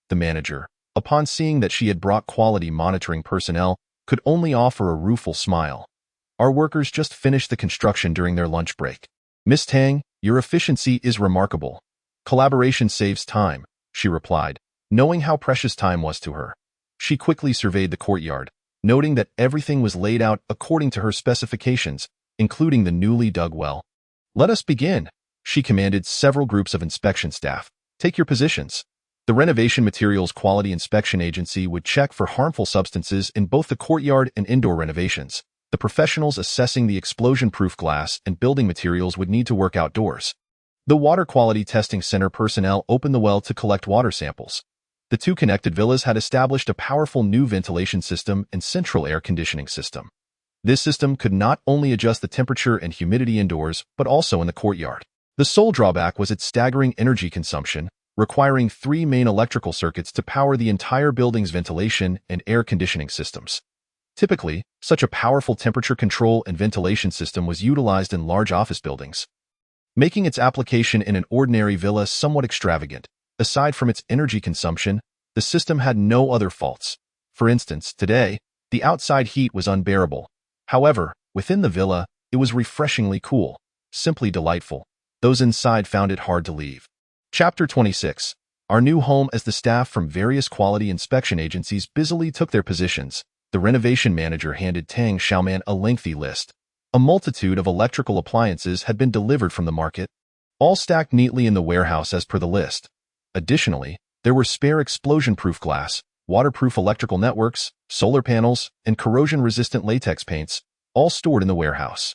The manager, upon seeing that she had brought quality monitoring personnel, could only offer a rueful smile. "Our workers just finished the construction during their lunch break. Miss Tang, your efficiency is remarkable. Collaboration saves time," she replied, knowing how precious time was to her. She quickly surveyed the courtyard, noting that everything was laid out according to her specifications, including the newly dug well. "Let us begin," she commanded several groups of inspection staff. "Take your positions." The Renovation Materials Quality Inspection Agency would check for harmful substances in both the courtyard and indoor renovations. The professionals assessing the explosion-proof glass and building materials would need to work outdoors. The Water Quality Testing Center personnel opened the well to collect water samples. The 2 connected villas had established a powerful new ventilation system and central air conditioning system. This system could not only adjust the temperature and humidity indoors, but also in the courtyard. The sole drawback was its staggering energy consumption, requiring 3 main electrical circuits to power the entire building's ventilation and air conditioning systems. Typically, such a powerful temperature control and ventilation system was utilized in large office buildings, making its application in an ordinary villa somewhat extravagant. Aside from its energy consumption, the system had no other faults. For instance, today, the outside heat was unbearable. However, within the villa, it was refreshingly cool, simply delightful. Those inside found it hard to leave. Chapter 26. Our new home. As the staff from various quality inspection agencies busily took their positions, the renovation manager handed Tang Xiaoman a lengthy list. A multitude of electrical appliances had been delivered from the market, all stacked neatly in the warehouse as per the list. Additionally, there were spare explosion-proof glass, waterproof electrical networks, solar panels, and corrosion-resistant latex paints, all stored in the warehouse.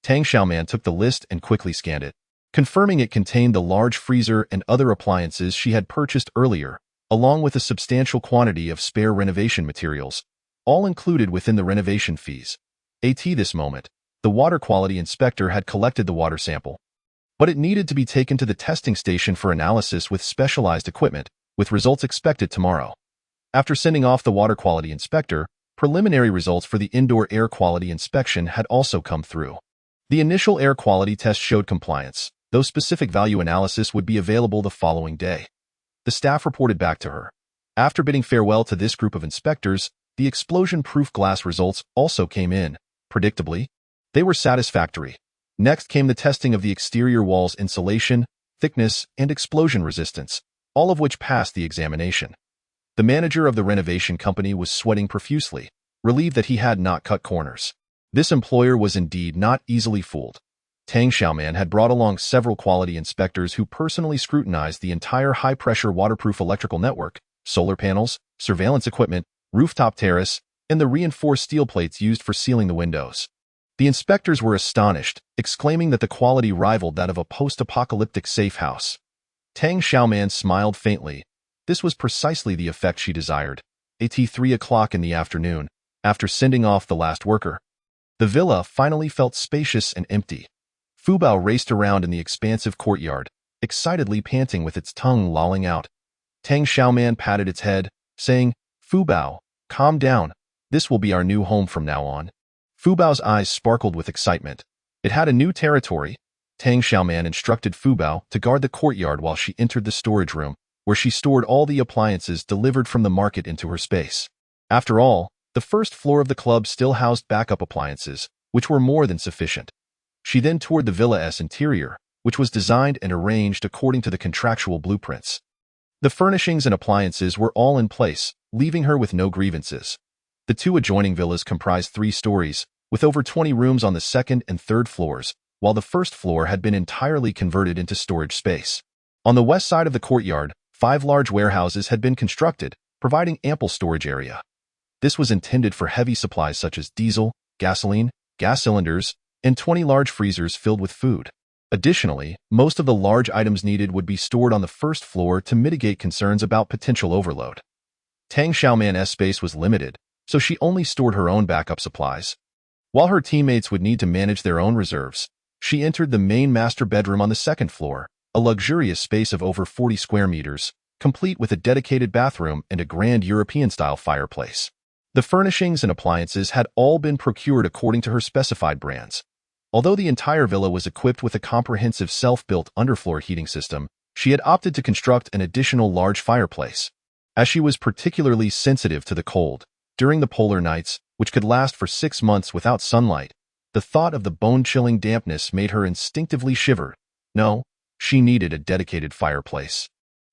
Tang Xiaoman took the list and quickly scanned it, confirming it contained the large freezer and other appliances she had purchased earlier, along with a substantial quantity of spare renovation materials, all included within the renovation fees. At this moment, the water quality inspector had collected the water sample, but it needed to be taken to the testing station for analysis with specialized equipment, with results expected tomorrow. After sending off the water quality inspector, preliminary results for the indoor air quality inspection had also come through. The initial air quality test showed compliance, though specific value analysis would be available the following day. The staff reported back to her. After bidding farewell to this group of inspectors, the explosion-proof glass results also came in. Predictably, they were satisfactory. Next came the testing of the exterior wall's insulation, thickness, and explosion resistance, all of which passed the examination. The manager of the renovation company was sweating profusely, relieved that he had not cut corners. This employer was indeed not easily fooled. Tang Xiaoman had brought along several quality inspectors who personally scrutinized the entire high-pressure waterproof electrical network, solar panels, surveillance equipment, rooftop terrace, and the reinforced steel plates used for sealing the windows. The inspectors were astonished, exclaiming that the quality rivaled that of a post-apocalyptic safe house. Tang Xiaoman smiled faintly. This was precisely the effect she desired. At 3 o'clock in the afternoon, after sending off the last worker, the villa finally felt spacious and empty. Fubao raced around in the expansive courtyard, excitedly panting with its tongue lolling out. Tang Xiaoman patted its head, saying, "Fubao, calm down. This will be our new home from now on." Fubao's eyes sparkled with excitement. It had a new territory. Tang Xiaoman instructed Fubao to guard the courtyard while she entered the storage room, where she stored all the appliances delivered from the market into her space. After all, the first floor of the club still housed backup appliances, which were more than sufficient. She then toured the villa's interior, which was designed and arranged according to the contractual blueprints. The furnishings and appliances were all in place, leaving her with no grievances. The two adjoining villas comprised 3 stories, with over 20 rooms on the second and third floors, while the first floor had been entirely converted into storage space. On the west side of the courtyard, 5 large warehouses had been constructed, providing ample storage area. This was intended for heavy supplies such as diesel, gasoline, gas cylinders, and 20 large freezers filled with food. Additionally, most of the large items needed would be stored on the first floor to mitigate concerns about potential overload. Tang Xiaoman's space was limited, so she only stored her own backup supplies. While her teammates would need to manage their own reserves, she entered the main master bedroom on the second floor, a luxurious space of over 40 square meters, complete with a dedicated bathroom and a grand European-style fireplace. The furnishings and appliances had all been procured according to her specified brands. Although the entire villa was equipped with a comprehensive self-built underfloor heating system, she had opted to construct an additional large fireplace. As she was particularly sensitive to the cold, during the polar nights, which could last for 6 months without sunlight, the thought of the bone-chilling dampness made her instinctively shiver. No, she needed a dedicated fireplace.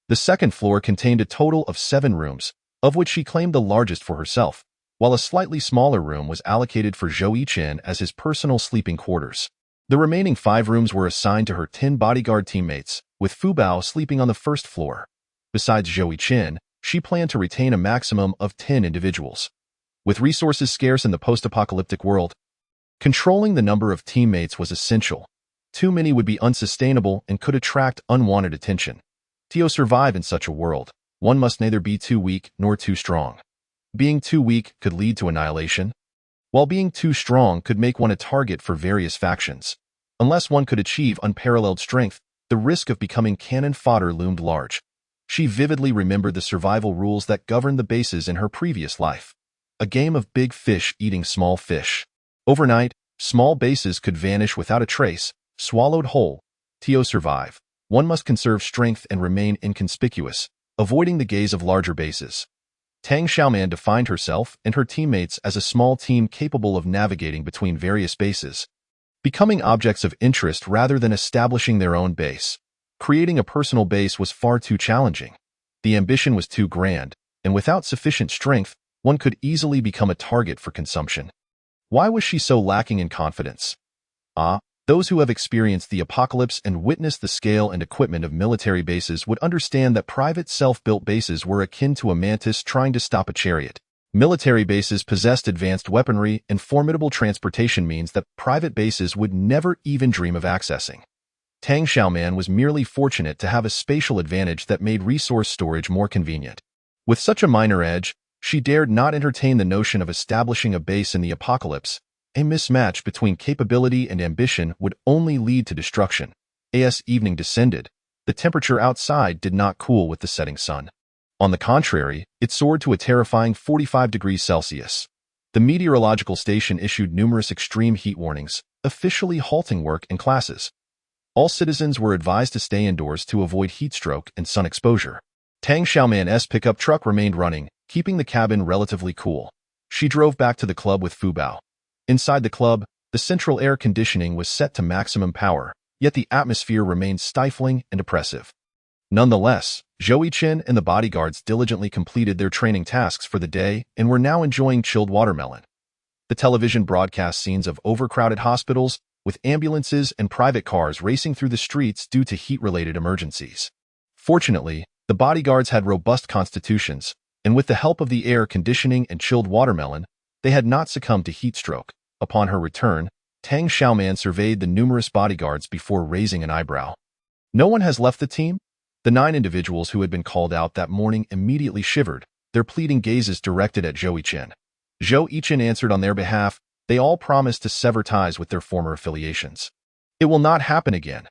The second floor contained a total of 7 rooms, of which she claimed the largest for herself, while a slightly smaller room was allocated for Zhou Yichen as his personal sleeping quarters. The remaining 5 rooms were assigned to her 10 bodyguard teammates, with Fu Bao sleeping on the first floor. Besides Zhou Yichen, she planned to retain a maximum of 10 individuals. With resources scarce in the post-apocalyptic world, controlling the number of teammates was essential. Too many would be unsustainable and could attract unwanted attention. To survive in such a world, one must neither be too weak nor too strong. Being too weak could lead to annihilation, while being too strong could make one a target for various factions. Unless one could achieve unparalleled strength, the risk of becoming cannon fodder loomed large. She vividly remembered the survival rules that governed the bases in her previous life. A game of big fish eating small fish. Overnight, small bases could vanish without a trace, swallowed whole. To survive, one must conserve strength and remain inconspicuous, avoiding the gaze of larger bases. Tang Xiaoman defined herself and her teammates as a small team capable of navigating between various bases, becoming objects of interest rather than establishing their own base. Creating a personal base was far too challenging. The ambition was too grand, and without sufficient strength, one could easily become a target for consumption. Why was she so lacking in confidence? Those who have experienced the apocalypse and witnessed the scale and equipment of military bases would understand that private self-built bases were akin to a mantis trying to stop a chariot. Military bases possessed advanced weaponry and formidable transportation means that private bases would never even dream of accessing. Tang Xiaoman was merely fortunate to have a spatial advantage that made resource storage more convenient. With such a minor edge, she dared not entertain the notion of establishing a base in the apocalypse. A mismatch between capability and ambition would only lead to destruction. As evening descended, the temperature outside did not cool with the setting sun. On the contrary, it soared to a terrifying 45 degrees Celsius. The meteorological station issued numerous extreme heat warnings, officially halting work and classes. All citizens were advised to stay indoors to avoid heat stroke and sun exposure. Tang Xiaoman's pickup truck remained running, keeping the cabin relatively cool. She drove back to the club with Fu Bao. Inside the club, the central air conditioning was set to maximum power, yet the atmosphere remained stifling and oppressive. Nonetheless, Zhou Yichen and the bodyguards diligently completed their training tasks for the day and were now enjoying chilled watermelon. The television broadcast scenes of overcrowded hospitals, with ambulances and private cars racing through the streets due to heat-related emergencies. Fortunately, the bodyguards had robust constitutions, and with the help of the air conditioning and chilled watermelon, they had not succumbed to heat stroke. Upon her return, Tang Xiaoman surveyed the numerous bodyguards before raising an eyebrow. No one has left the team? The 9 individuals who had been called out that morning immediately shivered, their pleading gazes directed at Zhou Yichen. Zhou Yichen answered on their behalf. They all promised to sever ties with their former affiliations. It will not happen again.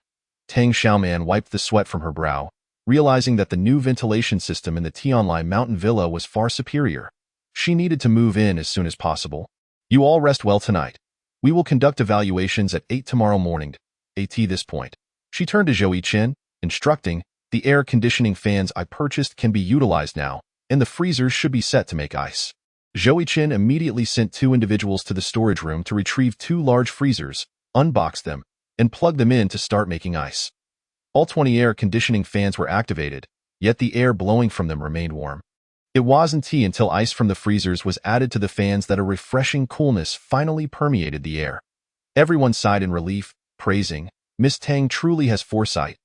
Tang Xiaoman wiped the sweat from her brow, realizing that the new ventilation system in the Tianlai Mountain Villa was far superior. She needed to move in as soon as possible. You all rest well tonight. We will conduct evaluations at 8 tomorrow morning. At this point, she turned to Zhou Yichen, instructing, the air conditioning fans I purchased can be utilized now, and the freezers should be set to make ice. Zhou Yichen immediately sent 2 individuals to the storage room to retrieve 2 large freezers, unbox them, and plug them in to start making ice. All 20 air conditioning fans were activated, yet the air blowing from them remained warm. It wasn't until ice from the freezers was added to the fans that a refreshing coolness finally permeated the air. Everyone sighed in relief, praising, "Miss Tang truly has foresight."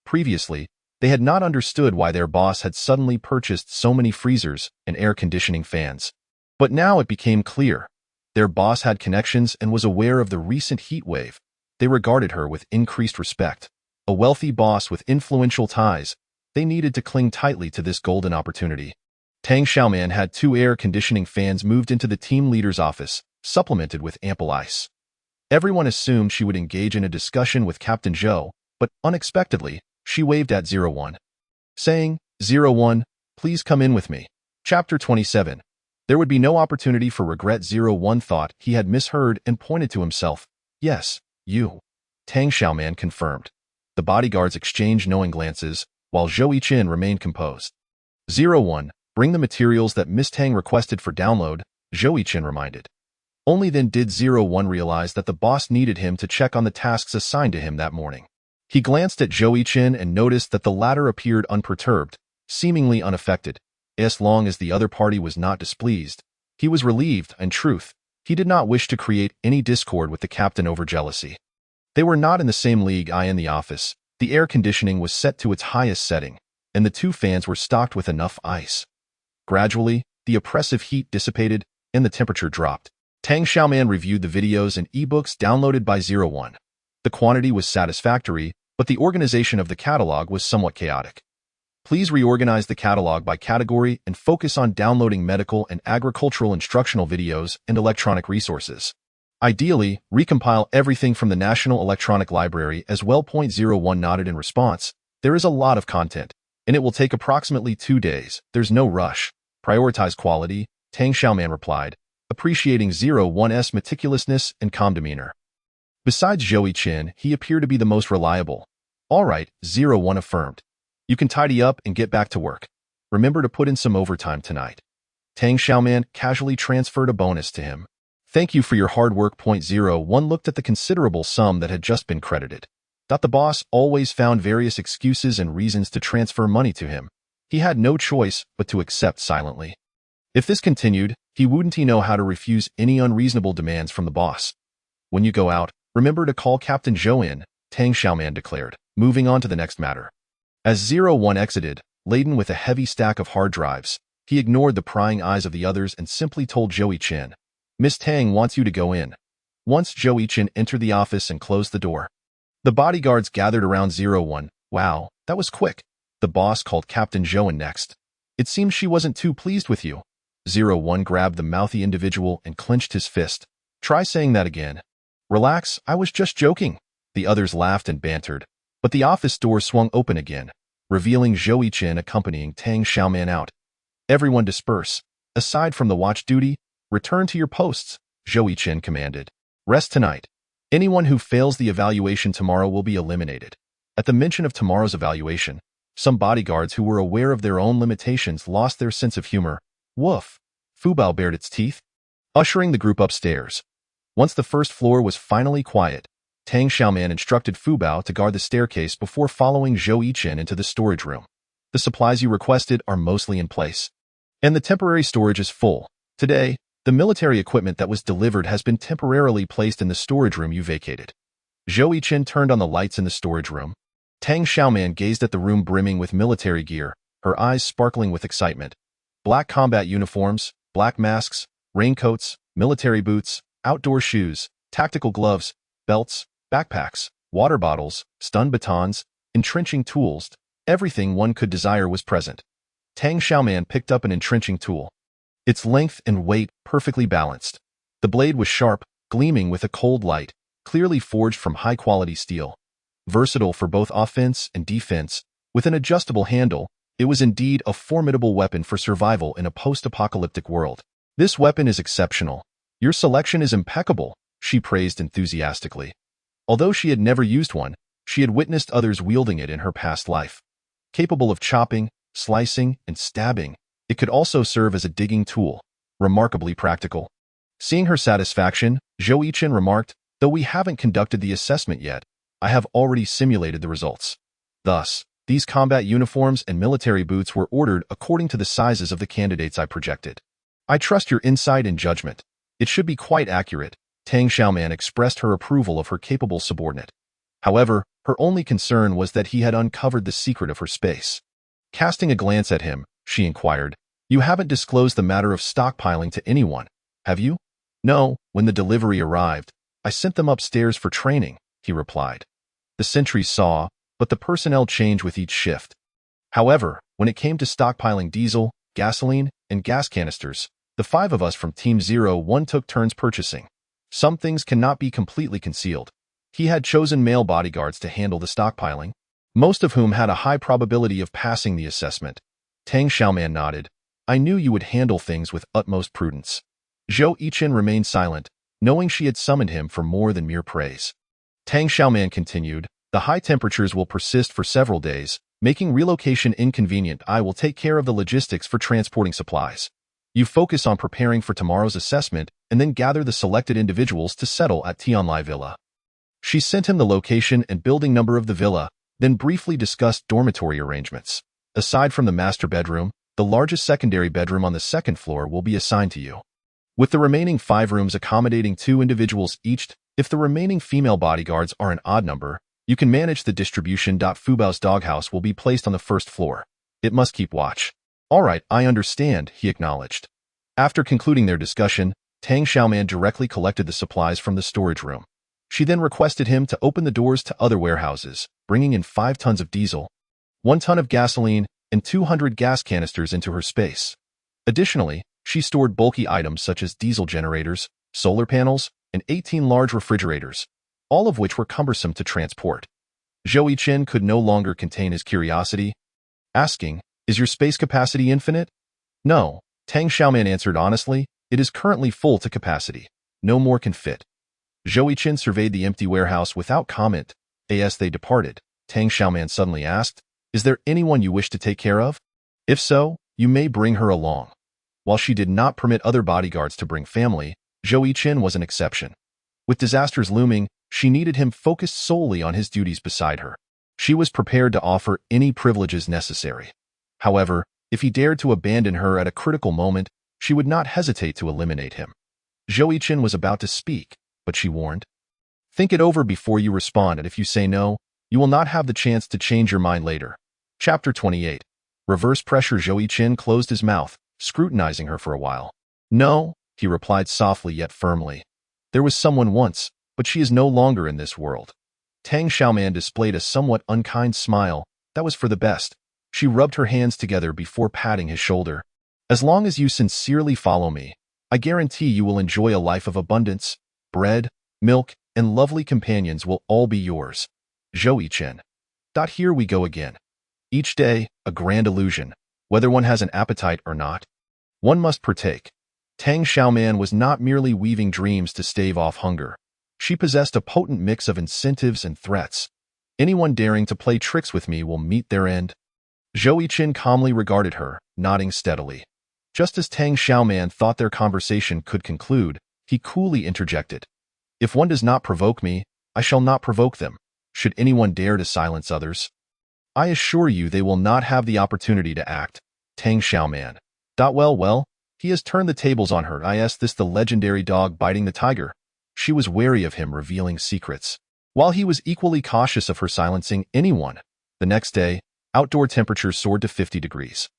Previously, they had not understood why their boss had suddenly purchased so many freezers and air conditioning fans. But now it became clear. Their boss had connections and was aware of the recent heat wave. They regarded her with increased respect. A wealthy boss with influential ties, they needed to cling tightly to this golden opportunity. Tang Xiaoman had 2 air conditioning fans moved into the team leader's office, supplemented with ample ice. Everyone assumed she would engage in a discussion with Captain Zhou, but unexpectedly, she waved at 01, saying, "01, please come in with me." Chapter 27. There would be no opportunity for regret. 01 thought he had misheard and pointed to himself. "Yes, you." Tang Xiaoman confirmed. The bodyguards exchanged knowing glances, while Zhou Yiqin remained composed. 01, bring the materials that Miss Tang requested for download, Zhou Yiqin reminded. Only then did 01 realize that the boss needed him to check on the tasks assigned to him that morning. He glanced at Zhou Yiqin and noticed that the latter appeared unperturbed, seemingly unaffected. As long as the other party was not displeased, he was relieved. In truth, he did not wish to create any discord with the captain over jealousy. They were not in the same league. In the office, the air conditioning was set to its highest setting, and the 2 fans were stocked with enough ice. Gradually, the oppressive heat dissipated, and the temperature dropped. Tang Xiaoman reviewed the videos and ebooks downloaded by 01. The quantity was satisfactory, but the organization of the catalog was somewhat chaotic. Please reorganize the catalog by category and focus on downloading medical and agricultural instructional videos and electronic resources. Ideally, recompile everything from the National Electronic Library as well. 01 nodded in response. There is a lot of content, and it will take approximately 2 days. There's no rush. Prioritize quality, Tang Xiaoman replied, appreciating 01's meticulousness and calm demeanor. Besides Zhou Yiqin, he appeared to be the most reliable. All right, 01 affirmed. You can tidy up and get back to work. Remember to put in some overtime tonight. Tang Xiaoman casually transferred a bonus to him. Thank you for your hard work. 01 looked at the considerable sum that had just been credited. The boss always found various excuses and reasons to transfer money to him. He had no choice but to accept silently. If this continued, he wouldn't know how to refuse any unreasonable demands from the boss. When you go out, remember to call Captain Zhou in, Tang Xiaoman declared, moving on to the next matter. As 01 exited, laden with a heavy stack of hard drives, he ignored the prying eyes of the others and simply told Zhou Yiqin, "Miss Tang wants you to go in." Once Zhou Yiqin entered the office and closed the door, the bodyguards gathered around 01. "Wow, that was quick." The boss called Captain Zhou in next. "It seems she wasn't too pleased with you." 01 grabbed the mouthy individual and clenched his fist. "Try saying that again." "Relax, I was just joking." The others laughed and bantered, but the office door swung open again, revealing Zhou Yiqin accompanying Tang Xiaoman out. "Everyone disperse. Aside from the watch duty, return to your posts," Zhou Yiqin commanded. "Rest tonight. Anyone who fails the evaluation tomorrow will be eliminated." At the mention of tomorrow's evaluation, some bodyguards who were aware of their own limitations lost their sense of humor. Woof! Fubao bared its teeth, ushering the group upstairs. Once the first floor was finally quiet, Tang Xiaoman instructed Fubao to guard the staircase before following Zhou Yiqin into the storage room. "The supplies you requested are mostly in place, and the temporary storage is full. Today, the military equipment that was delivered has been temporarily placed in the storage room you vacated." Zhou Yiqin turned on the lights in the storage room. Tang Xiaoman gazed at the room brimming with military gear, her eyes sparkling with excitement. Black combat uniforms, black masks, raincoats, military boots, outdoor shoes, tactical gloves, belts, backpacks, water bottles, stun batons, entrenching tools, everything one could desire was present. Tang Xiaoman picked up an entrenching tool. Its length and weight perfectly balanced. The blade was sharp, gleaming with a cold light, clearly forged from high-quality steel. Versatile for both offense and defense, with an adjustable handle, it was indeed a formidable weapon for survival in a post-apocalyptic world. "This weapon is exceptional. Your selection is impeccable," she praised enthusiastically. Although she had never used one, she had witnessed others wielding it in her past life. Capable of chopping, slicing, and stabbing, it could also serve as a digging tool, remarkably practical. Seeing her satisfaction, Zhou Yiqin remarked, "Though we haven't conducted the assessment yet, I have already simulated the results. Thus, These combat uniforms and military boots were ordered according to the sizes of the candidates I projected. I trust your insight and judgment. It should be quite accurate. Tang Xiaoman expressed her approval of her capable subordinate. However, her only concern was that he had uncovered the secret of her space. Casting a glance at him, she inquired, "You haven't disclosed the matter of stockpiling to anyone, have you?" "No, when the delivery arrived, I sent them upstairs for training," he replied. The sentries saw, but the personnel changed with each shift. However, when it came to stockpiling diesel, gasoline, and gas canisters, the 5 of us from Team 01 took turns purchasing. Some things cannot be completely concealed. He had chosen male bodyguards to handle the stockpiling, most of whom had a high probability of passing the assessment. Tang Xiaoman nodded. "I knew you would handle things with utmost prudence." Zhou Yichen remained silent, knowing she had summoned him for more than mere praise. Tang Xiaoman continued, "The high temperatures will persist for several days, making relocation inconvenient. I will take care of the logistics for transporting supplies. You focus on preparing for tomorrow's assessment and then gather the selected individuals to settle at Tianlai Villa." She sent him the location and building number of the villa, then briefly discussed dormitory arrangements. "Aside from the master bedroom, the largest secondary bedroom on the 2nd floor will be assigned to you, with the remaining 5 rooms accommodating 2 individuals each. If the remaining female bodyguards are an odd number, you can manage the distribution. Fubao's doghouse will be placed on the 1st floor. It must keep watch." "All right, I understand," he acknowledged. After concluding their discussion, Tang Xiaoman directly collected the supplies from the storage room. She then requested him to open the doors to other warehouses, bringing in 5 tons of diesel, 1 ton of gasoline, and 200 gas canisters into her space. Additionally, she stored bulky items such as diesel generators, solar panels, and 18 large refrigerators, all of which were cumbersome to transport. Zhou Yichen could no longer contain his curiosity, asking, "Is your space capacity infinite?" "No," Tang Xiaoman answered honestly, "it is currently full to capacity. No more can fit." Zhou Yichen surveyed the empty warehouse without comment. As they departed, Tang Xiaoman suddenly asked, "Is there anyone you wish to take care of? If so, you may bring her along." While she did not permit other bodyguards to bring family, Zhou Yichen was an exception. With disasters looming, she needed him focused solely on his duties beside her. She was prepared to offer any privileges necessary. However, if he dared to abandon her at a critical moment, she would not hesitate to eliminate him. Zhou Yichen was about to speak, but she warned, "Think it over before you respond, and if you say no, you will not have the chance to change your mind later." Chapter 28. Reverse pressure. Zhou Yichen closed his mouth, scrutinizing her for a while. "No," he replied softly yet firmly. "There was someone once, but she is no longer in this world." Tang Xiaoman displayed a somewhat unkind smile. That was for the best. She rubbed her hands together before patting his shoulder. "As long as you sincerely follow me, I guarantee you will enjoy a life of abundance. Bread, milk, and lovely companions will all be yours." Zhou Yichen. Here we go again. Each day, a grand illusion. Whether one has an appetite or not, one must partake. Tang Xiaoman was not merely weaving dreams to stave off hunger. She possessed a potent mix of incentives and threats. "Anyone daring to play tricks with me will meet their end." Zhou Yichen calmly regarded her, nodding steadily. Just as Tang Xiaoman thought their conversation could conclude, he coolly interjected, "If one does not provoke me, I shall not provoke them. Should anyone dare to silence others, I assure you they will not have the opportunity to act." Tang Xiaoman. Well, he has turned the tables on her. Is this the legendary dog biting the tiger? She was wary of him revealing secrets, while he was equally cautious of her silencing anyone. The next day, outdoor temperatures soared to 50 degrees.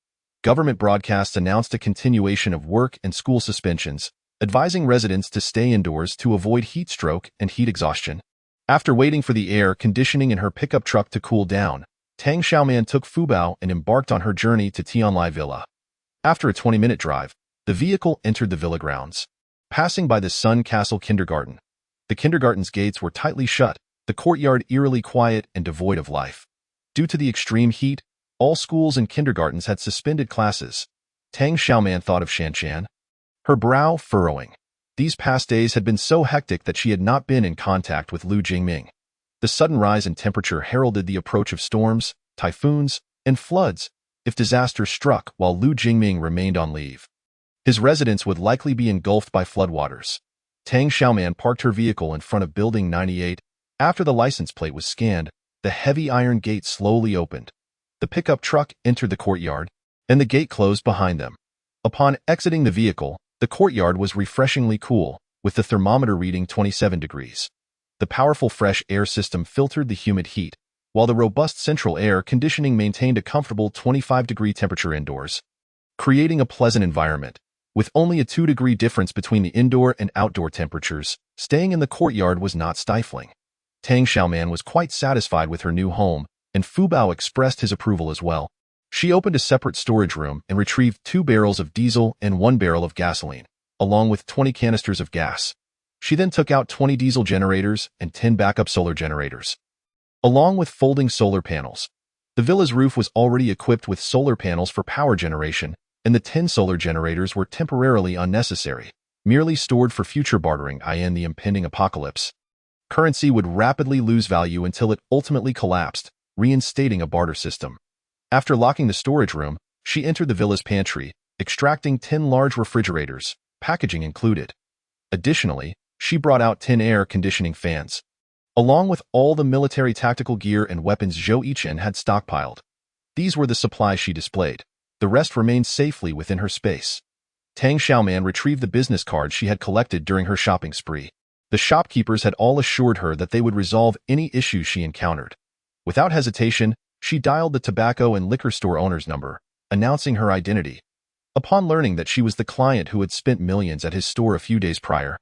Government broadcasts announced a continuation of work and school suspensions, advising residents to stay indoors to avoid heat stroke and heat exhaustion. After waiting for the air conditioning in her pickup truck to cool down, Tang Xiaoman took Fubao and embarked on her journey to Tianlai Villa. After a 20-minute drive, the vehicle entered the villa grounds, passing by the Sun Castle Kindergarten. The kindergarten's gates were tightly shut, the courtyard eerily quiet and devoid of life. Due to the extreme heat, all schools and kindergartens had suspended classes. Tang Xiaoman thought of Shanshan, her brow furrowing. These past days had been so hectic that she had not been in contact with Lu Jingming. The sudden rise in temperature heralded the approach of storms, typhoons, and floods if disaster struck while Lu Jingming remained on leave. His residence would likely be engulfed by floodwaters. Tang Xiaoman parked her vehicle in front of Building 98. After the license plate was scanned, the heavy iron gate slowly opened. The pickup truck entered the courtyard, and the gate closed behind them. Upon exiting the vehicle, the courtyard was refreshingly cool, with the thermometer reading 27 degrees. The powerful fresh air system filtered the humid heat, while the robust central air conditioning maintained a comfortable 25-degree temperature indoors, creating a pleasant environment. With only a 2-degree difference between the indoor and outdoor temperatures, staying in the courtyard was not stifling. Tang Xiaoman was quite satisfied with her new home, and Fu Bao expressed his approval as well. She opened a separate storage room and retrieved 2 barrels of diesel and 1 barrel of gasoline, along with 20 canisters of gas. She then took out 20 diesel generators and 10 backup solar generators, along with folding solar panels. The villa's roof was already equipped with solar panels for power generation, and the 10 solar generators were temporarily unnecessary, merely stored for future bartering in the impending apocalypse. Currency would rapidly lose value until it ultimately collapsed, reinstating a barter system. After locking the storage room, she entered the villa's pantry, extracting 10 large refrigerators, packaging included. Additionally, she brought out 10 air conditioning fans, along with all the military tactical gear and weapons Zhou Yichen had stockpiled. These were the supplies she displayed. The rest remained safely within her space. Tang Xiaoman retrieved the business cards she had collected during her shopping spree. The shopkeepers had all assured her that they would resolve any issues she encountered. Without hesitation, she dialed the tobacco and liquor store owner's number, announcing her identity. Upon learning that she was the client who had spent millions at his store a few days prior,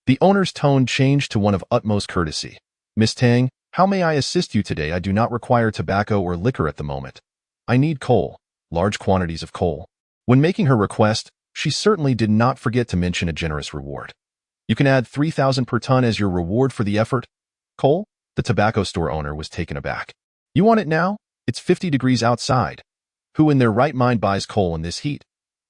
the owner's tone changed to one of utmost courtesy. "Miss Tang, how may I assist you today? I do not require tobacco or liquor at the moment. I need coal. Large quantities of coal." When making her request, she certainly did not forget to mention a generous reward. "You can add 3,000 per ton as your reward for the effort." "Coal?" The tobacco store owner was taken aback. "You want it now? It's 50 degrees outside. Who in their right mind buys coal in this heat?"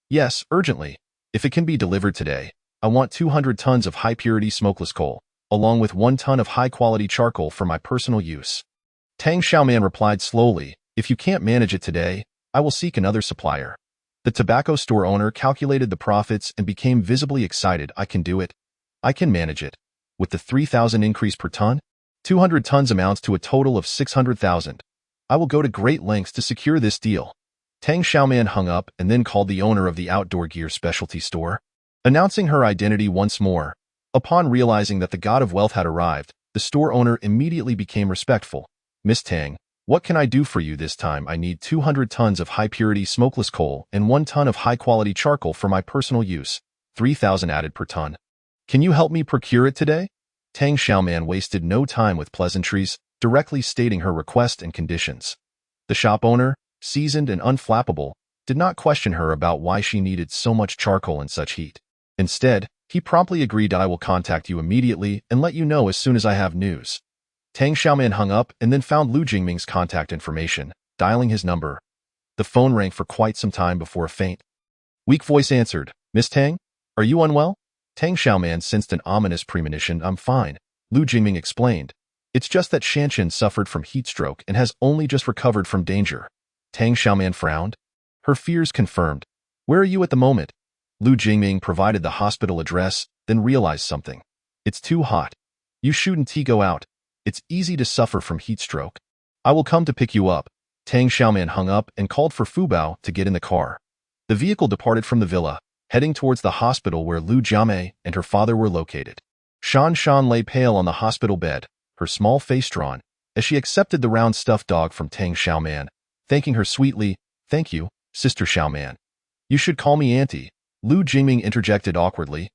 "Yes, urgently. If it can be delivered today, I want 200 tons of high-purity smokeless coal, along with 1 ton of high-quality charcoal for my personal use." Tang Xiaoman replied slowly, "If you can't manage it today, I will seek another supplier." The tobacco store owner calculated the profits and became visibly excited. "I can do it. I can manage it. With the 3,000 increase per ton, 200 tons amounts to a total of 600,000. I will go to great lengths to secure this deal." Tang Xiaoman hung up and then called the owner of the outdoor gear specialty store, announcing her identity once more. Upon realizing that the god of wealth had arrived, the store owner immediately became respectful. "Miss Tang, what can I do for you this time? I need 200 tons of high-purity smokeless coal and 1 ton of high-quality charcoal for my personal use, 3,000 added per ton. Can you help me procure it today?" Tang Xiaoman wasted no time with pleasantries, directly stating her request and conditions. The shop owner, seasoned and unflappable, did not question her about why she needed so much charcoal in such heat. Instead, he promptly agreed. "I will contact you immediately and let you know as soon as I have news." Tang Xiaoman hung up and then found Lu Jingming's contact information, dialing his number. The phone rang for quite some time before a faint, weak voice answered. "Miss Tang, are you unwell?" Tang Xiaoman sensed an ominous premonition. "I'm fine," Lu Jingming explained. "It's just that Shanshan suffered from heat stroke and has only just recovered from danger." Tang Xiaoman frowned. Her fears confirmed. "Where are you at the moment?" Lu Jingming provided the hospital address, then realized something. "It's too hot. You shouldn't go out. It's easy to suffer from heat stroke. I will come to pick you up." Tang Xiaoman hung up and called for Fu Bao to get in the car. The vehicle departed from the villa, heading towards the hospital where Lu Jiamei and her father were located. Shan Shan lay pale on the hospital bed, her small face drawn, as she accepted the round stuffed dog from Tang Xiaoman, thanking her sweetly. "Thank you, Sister Xiaoman." "You should call me Auntie," Lu Jingming interjected awkwardly,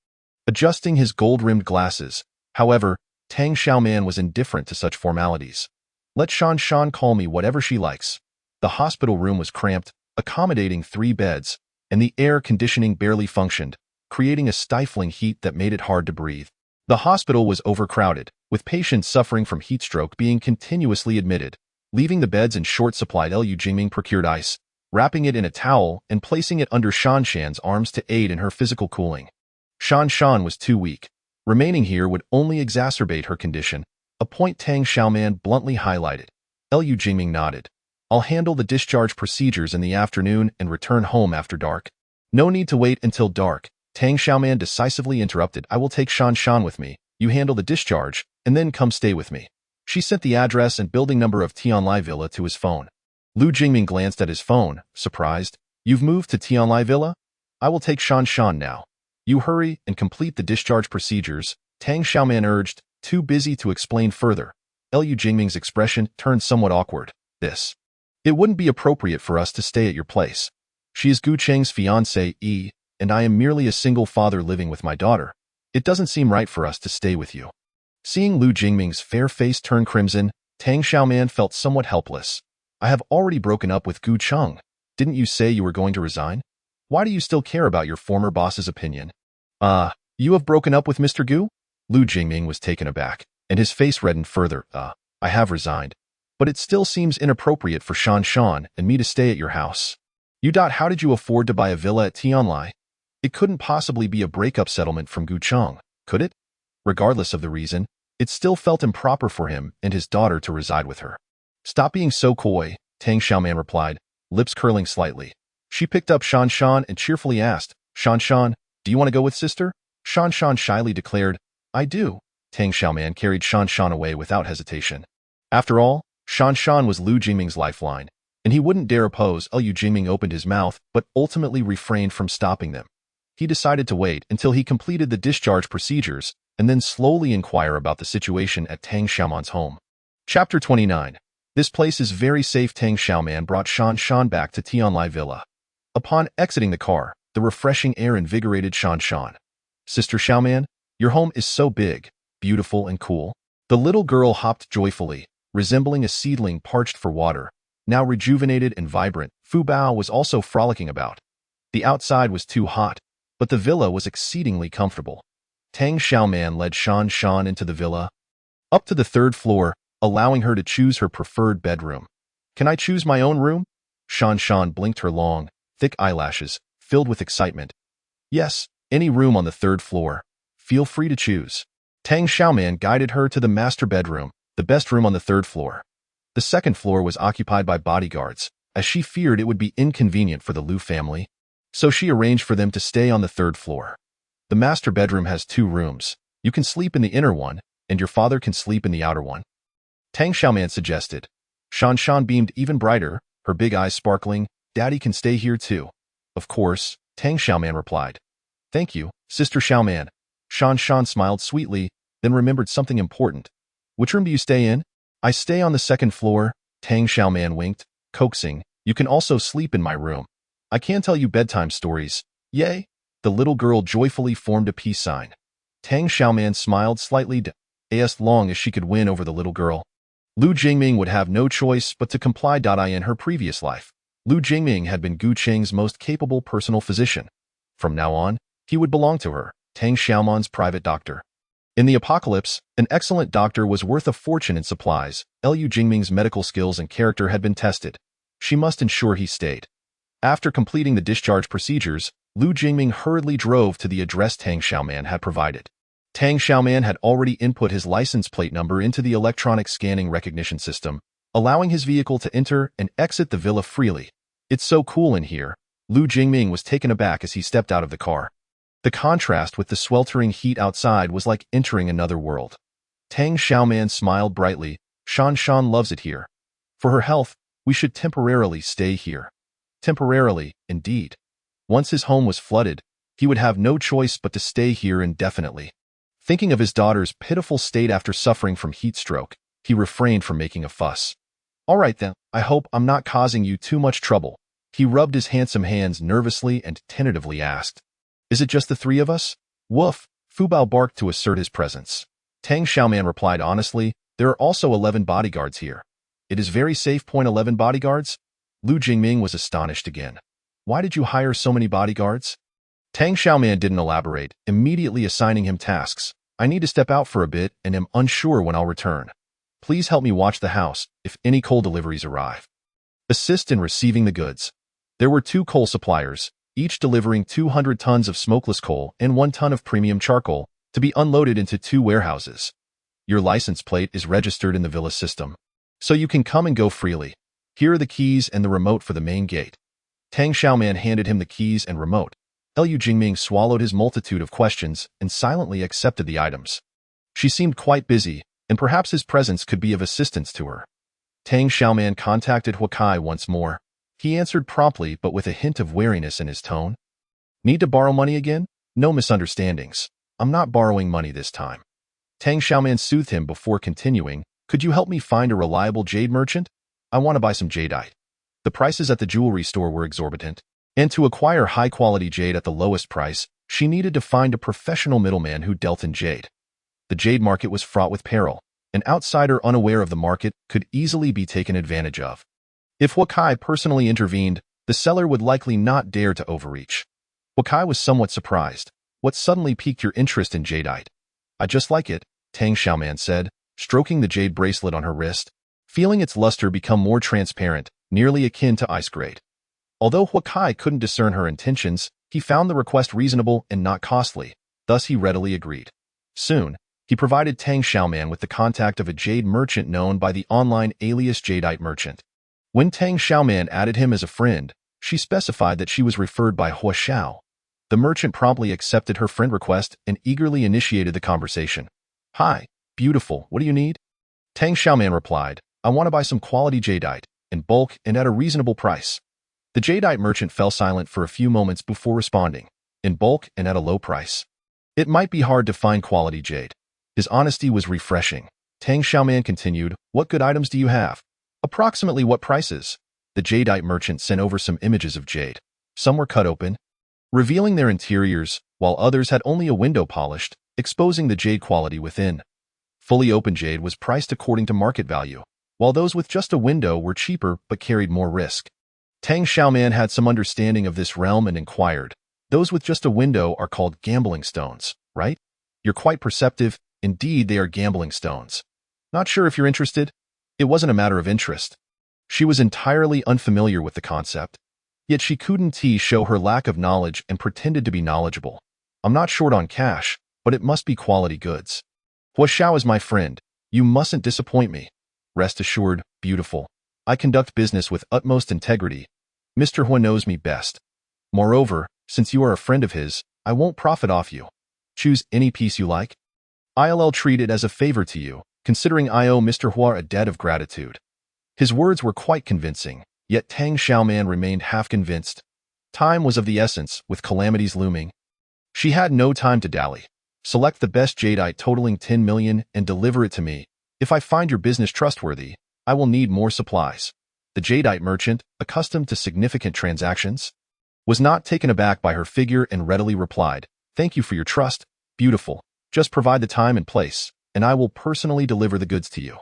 adjusting his gold-rimmed glasses. However, Tang Xiaoman was indifferent to such formalities. "Let Shan Shan call me whatever she likes." The hospital room was cramped, accommodating 3 beds, and the air conditioning barely functioned, creating a stifling heat that made it hard to breathe. The hospital was overcrowded, with patients suffering from heat stroke being continuously admitted. Leaving the beds in short supply, Lu Jingming procured ice, wrapping it in a towel and placing it under Shan Shan's arms to aid in her physical cooling. Shan Shan was too weak. Remaining here would only exacerbate her condition, a point Tang Xiaoman bluntly highlighted. Lu Jingming nodded. "I'll handle the discharge procedures in the afternoon and return home after dark." "No need to wait until dark," Tang Xiaoman decisively interrupted. "I will take Shan Shan with me. You handle the discharge, and then come stay with me." She sent the address and building number of Tianlai Villa to his phone. Lu Jingming glanced at his phone, surprised. You've moved to Tianlai Villa? I will take Shan Shan now. You hurry and complete the discharge procedures, Tang Xiaoman urged, too busy to explain further. Lu Jingming's expression turned somewhat awkward. It wouldn't be appropriate for us to stay at your place. She is Gu Cheng's fiancée, and I am merely a single father living with my daughter. It doesn't seem right for us to stay with you. Seeing Lu Jingming's fair face turn crimson, Tang Xiaoman felt somewhat helpless. I have already broken up with Gu Cheng. Didn't you say you were going to resign? Why do you still care about your former boss's opinion? You have broken up with Mr. Gu? Lu Jingming was taken aback, and his face reddened further. I have resigned. But it still seems inappropriate for Shan Shan and me to stay at your house. How did you afford to buy a villa at Tianlai? It couldn't possibly be a breakup settlement from Gu Cheng, could it? Regardless of the reason, it still felt improper for him and his daughter to reside with her. Stop being so coy, Tang Xiaoman replied, lips curling slightly. She picked up Shan Shan and cheerfully asked, Shan Shan, do you want to go with sister? Shan Shan shyly declared, I do. Tang Xiaoman carried Shan Shan away without hesitation. After all, Shan Shan was Lu Jingming's lifeline, and he wouldn't dare oppose. Lu Jingming opened his mouth but ultimately refrained from stopping them. He decided to wait until he completed the discharge procedures and then slowly inquire about the situation at Tang Xiaoman's home. Chapter 29. This place is very safe. Tang Xiaoman brought Shan Shan back to Tianlai Villa. Upon exiting the car, the refreshing air invigorated Shan Shan. Sister Xiaoman, your home is so big, beautiful and cool. The little girl hopped joyfully, resembling a seedling parched for water. Now rejuvenated and vibrant, Fu Bao was also frolicking about. The outside was too hot, but the villa was exceedingly comfortable. Tang Xiaoman led Shan Shan into the villa, up to the third floor, allowing her to choose her preferred bedroom. Can I choose my own room? Shan Shan blinked her long, thick eyelashes, filled with excitement. Yes, any room on the third floor. Feel free to choose. Tang Xiaoman guided her to the master bedroom, the best room on the third floor. The second floor was occupied by bodyguards, as she feared it would be inconvenient for the Lu family, so she arranged for them to stay on the third floor. The master bedroom has 2 rooms. You can sleep in the inner one, and your father can sleep in the outer one. Tang Xiaoman suggested. Shan Shan beamed even brighter, her big eyes sparkling. Daddy can stay here too. Of course, Tang Xiaoman replied. Thank you, Sister Xiaoman. Shan Shan smiled sweetly, then remembered something important. Which room do you stay in? I stay on the second floor. Tang Xiaoman winked, coaxing. You can also sleep in my room. I can tell you bedtime stories. Yay! The little girl joyfully formed a peace sign. Tang Xiaoman smiled slightly as long as she could win over the little girl. Lu Jingming would have no choice but to comply. In her previous life, Lu Jingming had been Gu Cheng's most capable personal physician. From now on, he would belong to her, Tang Xiaoman's private doctor. In the apocalypse, an excellent doctor was worth a fortune in supplies. Lu Jingming's medical skills and character had been tested. She must ensure he stayed. After completing the discharge procedures, Lu Jingming hurriedly drove to the address Tang Xiaoman had provided. Tang Xiaoman had already input his license plate number into the electronic scanning recognition system, allowing his vehicle to enter and exit the villa freely. It's so cool in here. Lu Jingming was taken aback as he stepped out of the car. The contrast with the sweltering heat outside was like entering another world. Tang Xiaoman smiled brightly. Shan Shan loves it here. For her health, we should temporarily stay here. Temporarily, indeed. Once his home was flooded, he would have no choice but to stay here indefinitely. Thinking of his daughter's pitiful state after suffering from heat stroke, he refrained from making a fuss. All right then, I hope I'm not causing you too much trouble. He rubbed his handsome hands nervously and tentatively asked. Is it just the 3 of us? Woof, Fu Bao barked to assert his presence. Tang Xiaoman replied honestly, there are also 11 bodyguards here. It is very safe. 11 bodyguards? Lu Jingming was astonished again. Why did you hire so many bodyguards? Tang Xiaoman didn't elaborate, immediately assigning him tasks. I need to step out for a bit and am unsure when I'll return. Please help me watch the house if any coal deliveries arrive. Assist in receiving the goods. There were 2 coal suppliers, each delivering 200 tons of smokeless coal and 1 ton of premium charcoal, to be unloaded into 2 warehouses. Your license plate is registered in the villa system, so you can come and go freely. Here are the keys and the remote for the main gate. Tang Xiaoman handed him the keys and remote. Lu Jingming swallowed his multitude of questions and silently accepted the items. She seemed quite busy, and perhaps his presence could be of assistance to her. Tang Xiaoman contacted Huakai once more. He answered promptly but with a hint of wariness in his tone. Need to borrow money again? No misunderstandings. I'm not borrowing money this time. Tang Xiaoman soothed him before continuing. Could you help me find a reliable jade merchant? I want to buy some jadeite. The prices at the jewelry store were exorbitant, and to acquire high-quality jade at the lowest price, she needed to find a professional middleman who dealt in jade. The jade market was fraught with peril. An outsider unaware of the market could easily be taken advantage of. If Huakai personally intervened, the seller would likely not dare to overreach. Huakai was somewhat surprised. What suddenly piqued your interest in jadeite? I just like it, Tang Xiaoman said, stroking the jade bracelet on her wrist, feeling its luster become more transparent, nearly akin to ice grate. Although Huakai couldn't discern her intentions, he found the request reasonable and not costly, thus he readily agreed. Soon, he provided Tang Xiaoman with the contact of a jade merchant known by the online alias Jadeite Merchant. When Tang Xiaoman added him as a friend, she specified that she was referred by Hua Xiao. The merchant promptly accepted her friend request and eagerly initiated the conversation. Hi, beautiful, what do you need? Tang Xiaoman replied, I want to buy some quality jadeite, in bulk and at a reasonable price. The jadeite merchant fell silent for a few moments before responding, in bulk and at a low price. It might be hard to find quality jade. His honesty was refreshing. Tang Xiaoman continued, what good items do you have? Approximately what prices? The jadeite merchant sent over some images of jade. Some were cut open, revealing their interiors, while others had only a window polished, exposing the jade quality within. Fully open jade was priced according to market value, while those with just a window were cheaper but carried more risk. Tang Xiaoman had some understanding of this realm and inquired, those with just a window are called gambling stones, right? You're quite perceptive. Indeed, they are gambling stones. Not sure if you're interested? It wasn't a matter of interest. She was entirely unfamiliar with the concept. Yet she couldn't show her lack of knowledge and pretended to be knowledgeable. I'm not short on cash, but it must be quality goods. Hua Xiao is my friend. You mustn't disappoint me. Rest assured, beautiful. I conduct business with utmost integrity. Mr. Hua knows me best. Moreover, since you are a friend of his, I won't profit off you. Choose any piece you like. I'll treat it as a favor to you, considering I owe Mr. Hua a debt of gratitude. His words were quite convincing, yet Tang Xiaoman remained half convinced. Time was of the essence, with calamities looming. She had no time to dally. Select the best jadeite totaling 10 million and deliver it to me. If I find your business trustworthy, I will need more supplies. The jadeite merchant, accustomed to significant transactions, was not taken aback by her figure and readily replied, Thank you for your trust, beautiful. Just provide the time and place, and I will personally deliver the goods to you.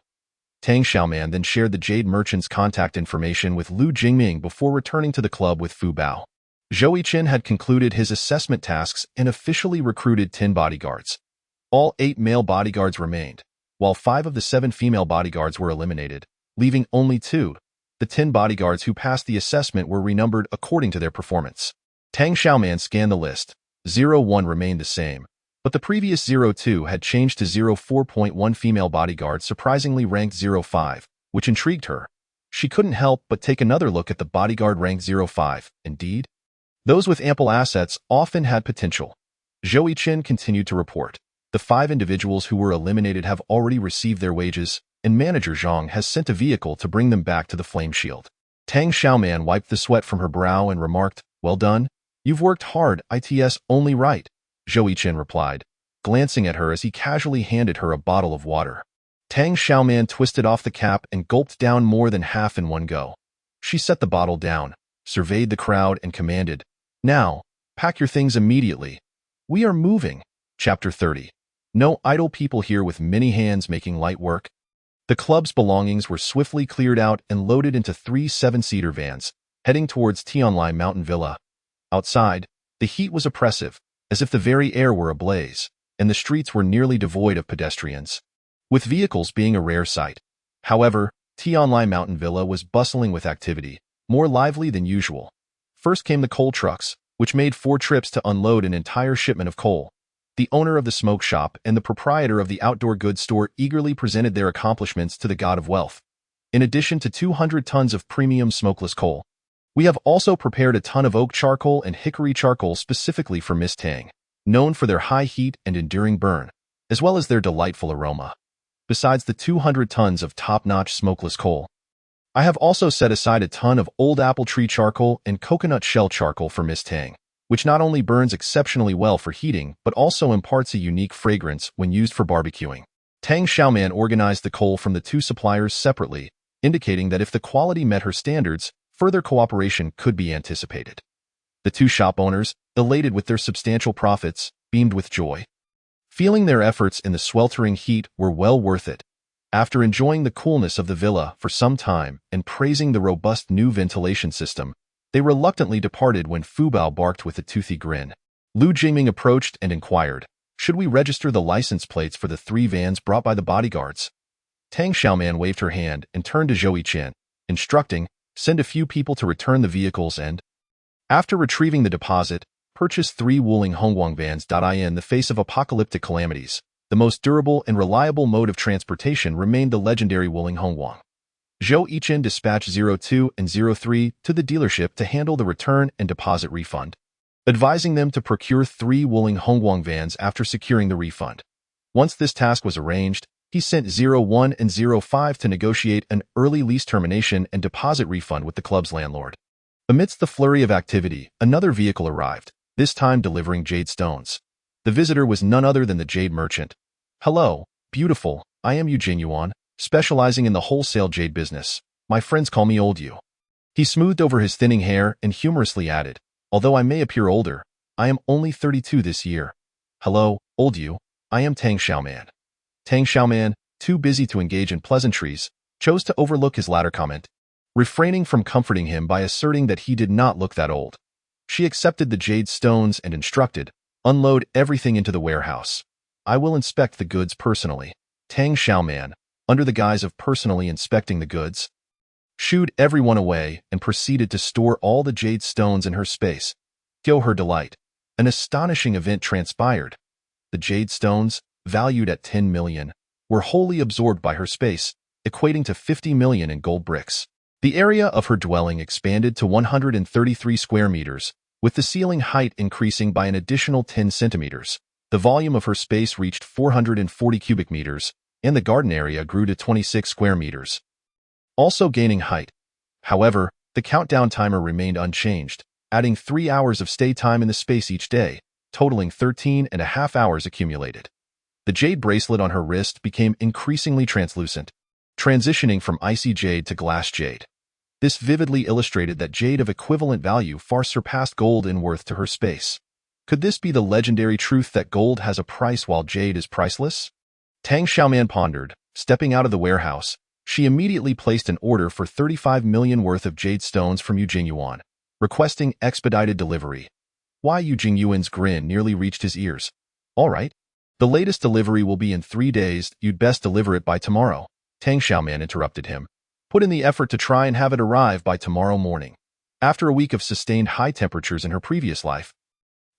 Tang Xiaoman then shared the jade merchant's contact information with Lu Jingming before returning to the club with Fu Bao. Zhou Yiqin had concluded his assessment tasks and officially recruited 10 bodyguards. All 8 male bodyguards remained, while 5 of the 7 female bodyguards were eliminated, leaving only 2. The 10 bodyguards who passed the assessment were renumbered according to their performance. Tang Xiaoman scanned the list. 01 remained the same, but the previous 02 had changed to 04.1 female bodyguard surprisingly ranked 05, which intrigued her. She couldn't help but take another look at the bodyguard ranked 05. Indeed, those with ample assets often had potential. Zhou Yiqin continued to report. The 5 individuals who were eliminated have already received their wages, and Manager Zhang has sent a vehicle to bring them back to the Flame Shield. Tang Xiaoman wiped the sweat from her brow and remarked, Well done. You've worked hard, it's only right. Zhou Yiqin replied, glancing at her as he casually handed her a bottle of water. Tang Xiaoman twisted off the cap and gulped down more than half in one go. She set the bottle down, surveyed the crowd, and commanded, Now, pack your things immediately. We are moving. Chapter 30. No idle people here with many hands making light work. The club's belongings were swiftly cleared out and loaded into 3 7-seater vans, heading towards Tianlai Mountain Villa. Outside, the heat was oppressive, as if the very air were ablaze, and the streets were nearly devoid of pedestrians, with vehicles being a rare sight. However, Tianlai Mountain Villa was bustling with activity, more lively than usual. First came the coal trucks, which made 4 trips to unload an entire shipment of coal. The owner of the smoke shop and the proprietor of the outdoor goods store eagerly presented their accomplishments to the god of wealth. In addition to 200 tons of premium smokeless coal, we have also prepared a ton of oak charcoal and hickory charcoal specifically for Miss Tang, known for their high heat and enduring burn, as well as their delightful aroma. Besides the 200 tons of top-notch smokeless coal, I have also set aside a ton of old apple tree charcoal and coconut shell charcoal for Miss Tang, which not only burns exceptionally well for heating, but also imparts a unique fragrance when used for barbecuing. Tang Xiaoman organized the coal from the two suppliers separately, indicating that if the quality met her standards, further cooperation could be anticipated. The two shop owners, elated with their substantial profits, beamed with joy. Feeling their efforts in the sweltering heat were well worth it. After enjoying the coolness of the villa for some time and praising the robust new ventilation system, they reluctantly departed when Fubao barked with a toothy grin. Lu Jingming approached and inquired, "Should we register the license plates for the 3 vans brought by the bodyguards?" Tang Xiaoman waved her hand and turned to Zhou Yiqian, instructing, "Send a few people to return the vehicles and, after retrieving the deposit, purchase 3 Wuling Hongguang vans. In the face of apocalyptic calamities, the most durable and reliable mode of transportation remained the legendary Wuling Hongguang." Zhou Yiqian dispatched 02 and 03 to the dealership to handle the return and deposit refund, advising them to procure 3 Wuling Hongguang vans after securing the refund. Once this task was arranged, he sent 01 and 05 to negotiate an early lease termination and deposit refund with the club's landlord. Amidst the flurry of activity, another vehicle arrived, this time delivering jade stones. The visitor was none other than the jade merchant. "Hello, beautiful, I am Yu Jingyuan, specializing in the wholesale jade business. My friends call me Old Yu." He smoothed over his thinning hair and humorously added, "Although I may appear older, I am only 32 this year. Hello, Old Yu, I am Tang Xiaoman." Tang Xiaoman, too busy to engage in pleasantries, chose to overlook his latter comment, refraining from comforting him by asserting that he did not look that old. She accepted the jade stones and instructed, "Unload everything into the warehouse. I will inspect the goods personally." Tang Xiaoman, under the guise of personally inspecting the goods, shooed everyone away and proceeded to store all the jade stones in her space. To her delight, an astonishing event transpired. The jade stones, valued at 10 million, were wholly absorbed by her space, equating to 50 million in gold bricks. The area of her dwelling expanded to 133 square meters, with the ceiling height increasing by an additional 10 centimeters. The volume of her space reached 440 cubic meters, and the garden area grew to 26 square meters, also gaining height. However, the countdown timer remained unchanged, adding 3 hours of stay time in the space each day, totaling 13.5 hours accumulated. The jade bracelet on her wrist became increasingly translucent, transitioning from icy jade to glass jade. This vividly illustrated that jade of equivalent value far surpassed gold in worth to her space. Could this be the legendary truth that gold has a price while jade is priceless? Tang Xiaoman pondered. Stepping out of the warehouse, she immediately placed an order for 35 million worth of jade stones from Yu Jingyuan, requesting expedited delivery. Why, Yu Jingyuan's grin nearly reached his ears. "All right. The latest delivery will be in 3 days. You'd best deliver it by tomorrow." Tang Xiaoman interrupted him. "Put in the effort to try and have it arrive by tomorrow morning." After a week of sustained high temperatures in her previous life,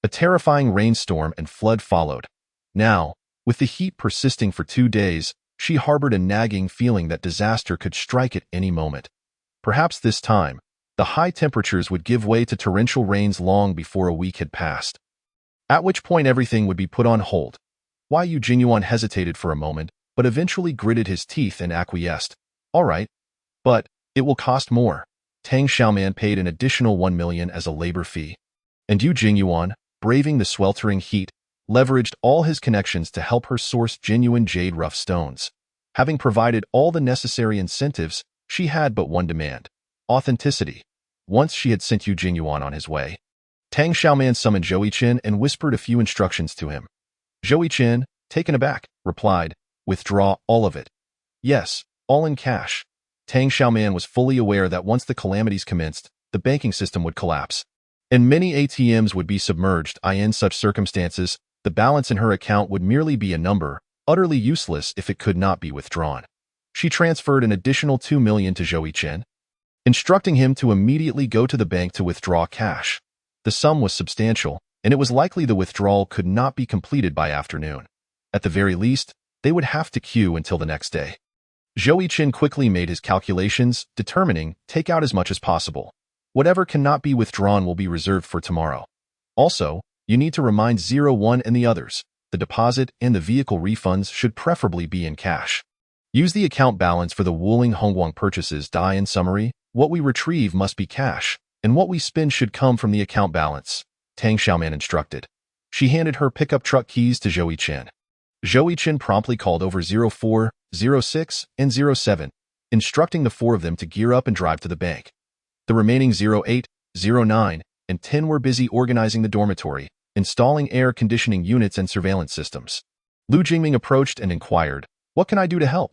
a terrifying rainstorm and flood followed. Now, with the heat persisting for 2 days, she harbored a nagging feeling that disaster could strike at any moment. Perhaps this time, the high temperatures would give way to torrential rains long before a week had passed, at which point everything would be put on hold. Why, Yu Jingyuan hesitated for a moment, but eventually gritted his teeth and acquiesced. "All right, but it will cost more." Tang Xiaoman paid an additional 1 million as a labor fee. And Yu Jingyuan, braving the sweltering heat, leveraged all his connections to help her source genuine jade rough stones. Having provided all the necessary incentives, she had but one demand: authenticity. Once she had sent Yu Jingyuan on his way, Tang Xiaoman summoned Zhou Yiqian and whispered a few instructions to him. Zhou Yiqian, taken aback, replied, "Withdraw all of it." "Yes, all in cash." Tang Xiaoman was fully aware that once the calamities commenced, the banking system would collapse, and many ATMs would be submerged. In such circumstances, the balance in her account would merely be a number, utterly useless if it could not be withdrawn. She transferred an additional 2 million to Zhou Yiqian, instructing him to immediately go to the bank to withdraw cash. The sum was substantial, and it was likely the withdrawal could not be completed by afternoon. At the very least, they would have to queue until the next day. Zhou Yiqian quickly made his calculations, determining, take out as much as possible. Whatever cannot be withdrawn will be reserved for tomorrow. Also, you need to remind 01 and the others, the deposit and the vehicle refunds should preferably be in cash. Use the account balance for the Wuling Hongguang purchases. In summary, what we retrieve must be cash, and what we spend should come from the account balance, Tang Xiaoman instructed. She handed her pickup truck keys to Zhou Yichen. Zhou Yichen promptly called over 04, 06, and 07, instructing the four of them to gear up and drive to the bank. The remaining 08, 09, and 10 were busy organizing the dormitory, installing air conditioning units and surveillance systems. Lu Jingming approached and inquired, "What can I do to help?"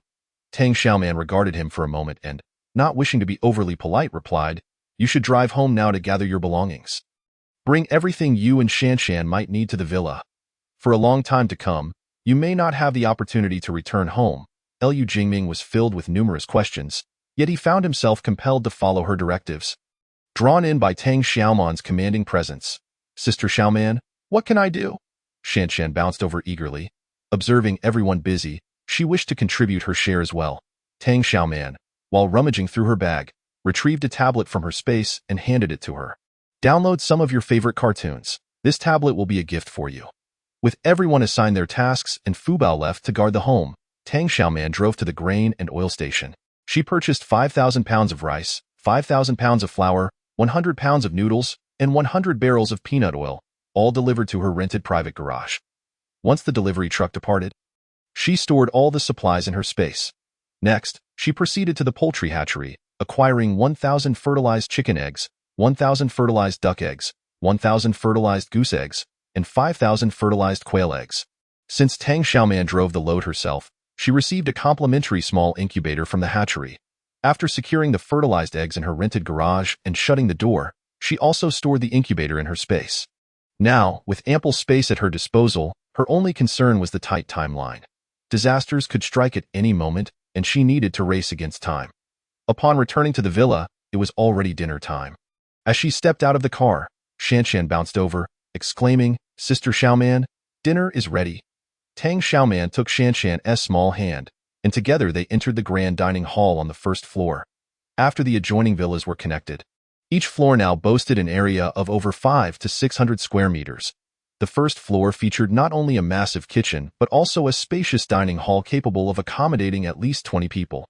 Tang Xiaoman regarded him for a moment and, not wishing to be overly polite, replied, "You should drive home now to gather your belongings. Bring everything you and Shanshan might need to the villa. For a long time to come, you may not have the opportunity to return home." Lu Jingming was filled with numerous questions, yet he found himself compelled to follow her directives. Drawn in by Tang Xiaoman's commanding presence, "Sister Xiaoman, what can I do?" Shanshan bounced over eagerly. Observing everyone busy, she wished to contribute her share as well. Tang Xiaoman, while rummaging through her bag, retrieved a tablet from her space and handed it to her. "Download some of your favorite cartoons. This tablet will be a gift for you." With everyone assigned their tasks and Fu Bao left to guard the home, Tang Xiaoman drove to the grain and oil station. She purchased 5,000 pounds of rice, 5,000 pounds of flour, 100 pounds of noodles, and 100 barrels of peanut oil, all delivered to her rented private garage. Once the delivery truck departed, she stored all the supplies in her space. Next, she proceeded to the poultry hatchery, acquiring 1,000 fertilized chicken eggs, 1,000 fertilized duck eggs, 1,000 fertilized goose eggs, and 5,000 fertilized quail eggs. Since Tang Xiaoman drove the load herself, she received a complimentary small incubator from the hatchery. After securing the fertilized eggs in her rented garage and shutting the door, she also stored the incubator in her space. Now, with ample space at her disposal, her only concern was the tight timeline. Disasters could strike at any moment, and she needed to race against time. Upon returning to the villa, it was already dinner time. As she stepped out of the car, Shanshan bounced over, exclaiming, "Sister Xiaoman, dinner is ready." Tang Xiaoman took Shanshan's small hand, and together they entered the grand dining hall on the first floor. After the adjoining villas were connected, each floor now boasted an area of over 500 to 600 square meters. The first floor featured not only a massive kitchen, but also a spacious dining hall capable of accommodating at least 20 people,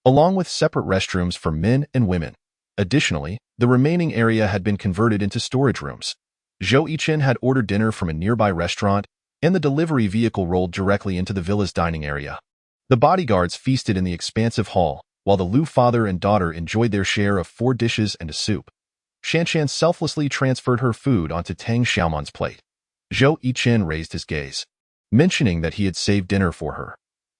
along with separate restrooms for men and women. Additionally, the remaining area had been converted into storage rooms. Zhou Yichen had ordered dinner from a nearby restaurant, and the delivery vehicle rolled directly into the villa's dining area. The bodyguards feasted in the expansive hall, while the Lu father and daughter enjoyed their share of 4 dishes and a soup. Shanshan selflessly transferred her food onto Tang Xiaoman's plate. Zhou Yichen raised his gaze, mentioning that he had saved dinner for her.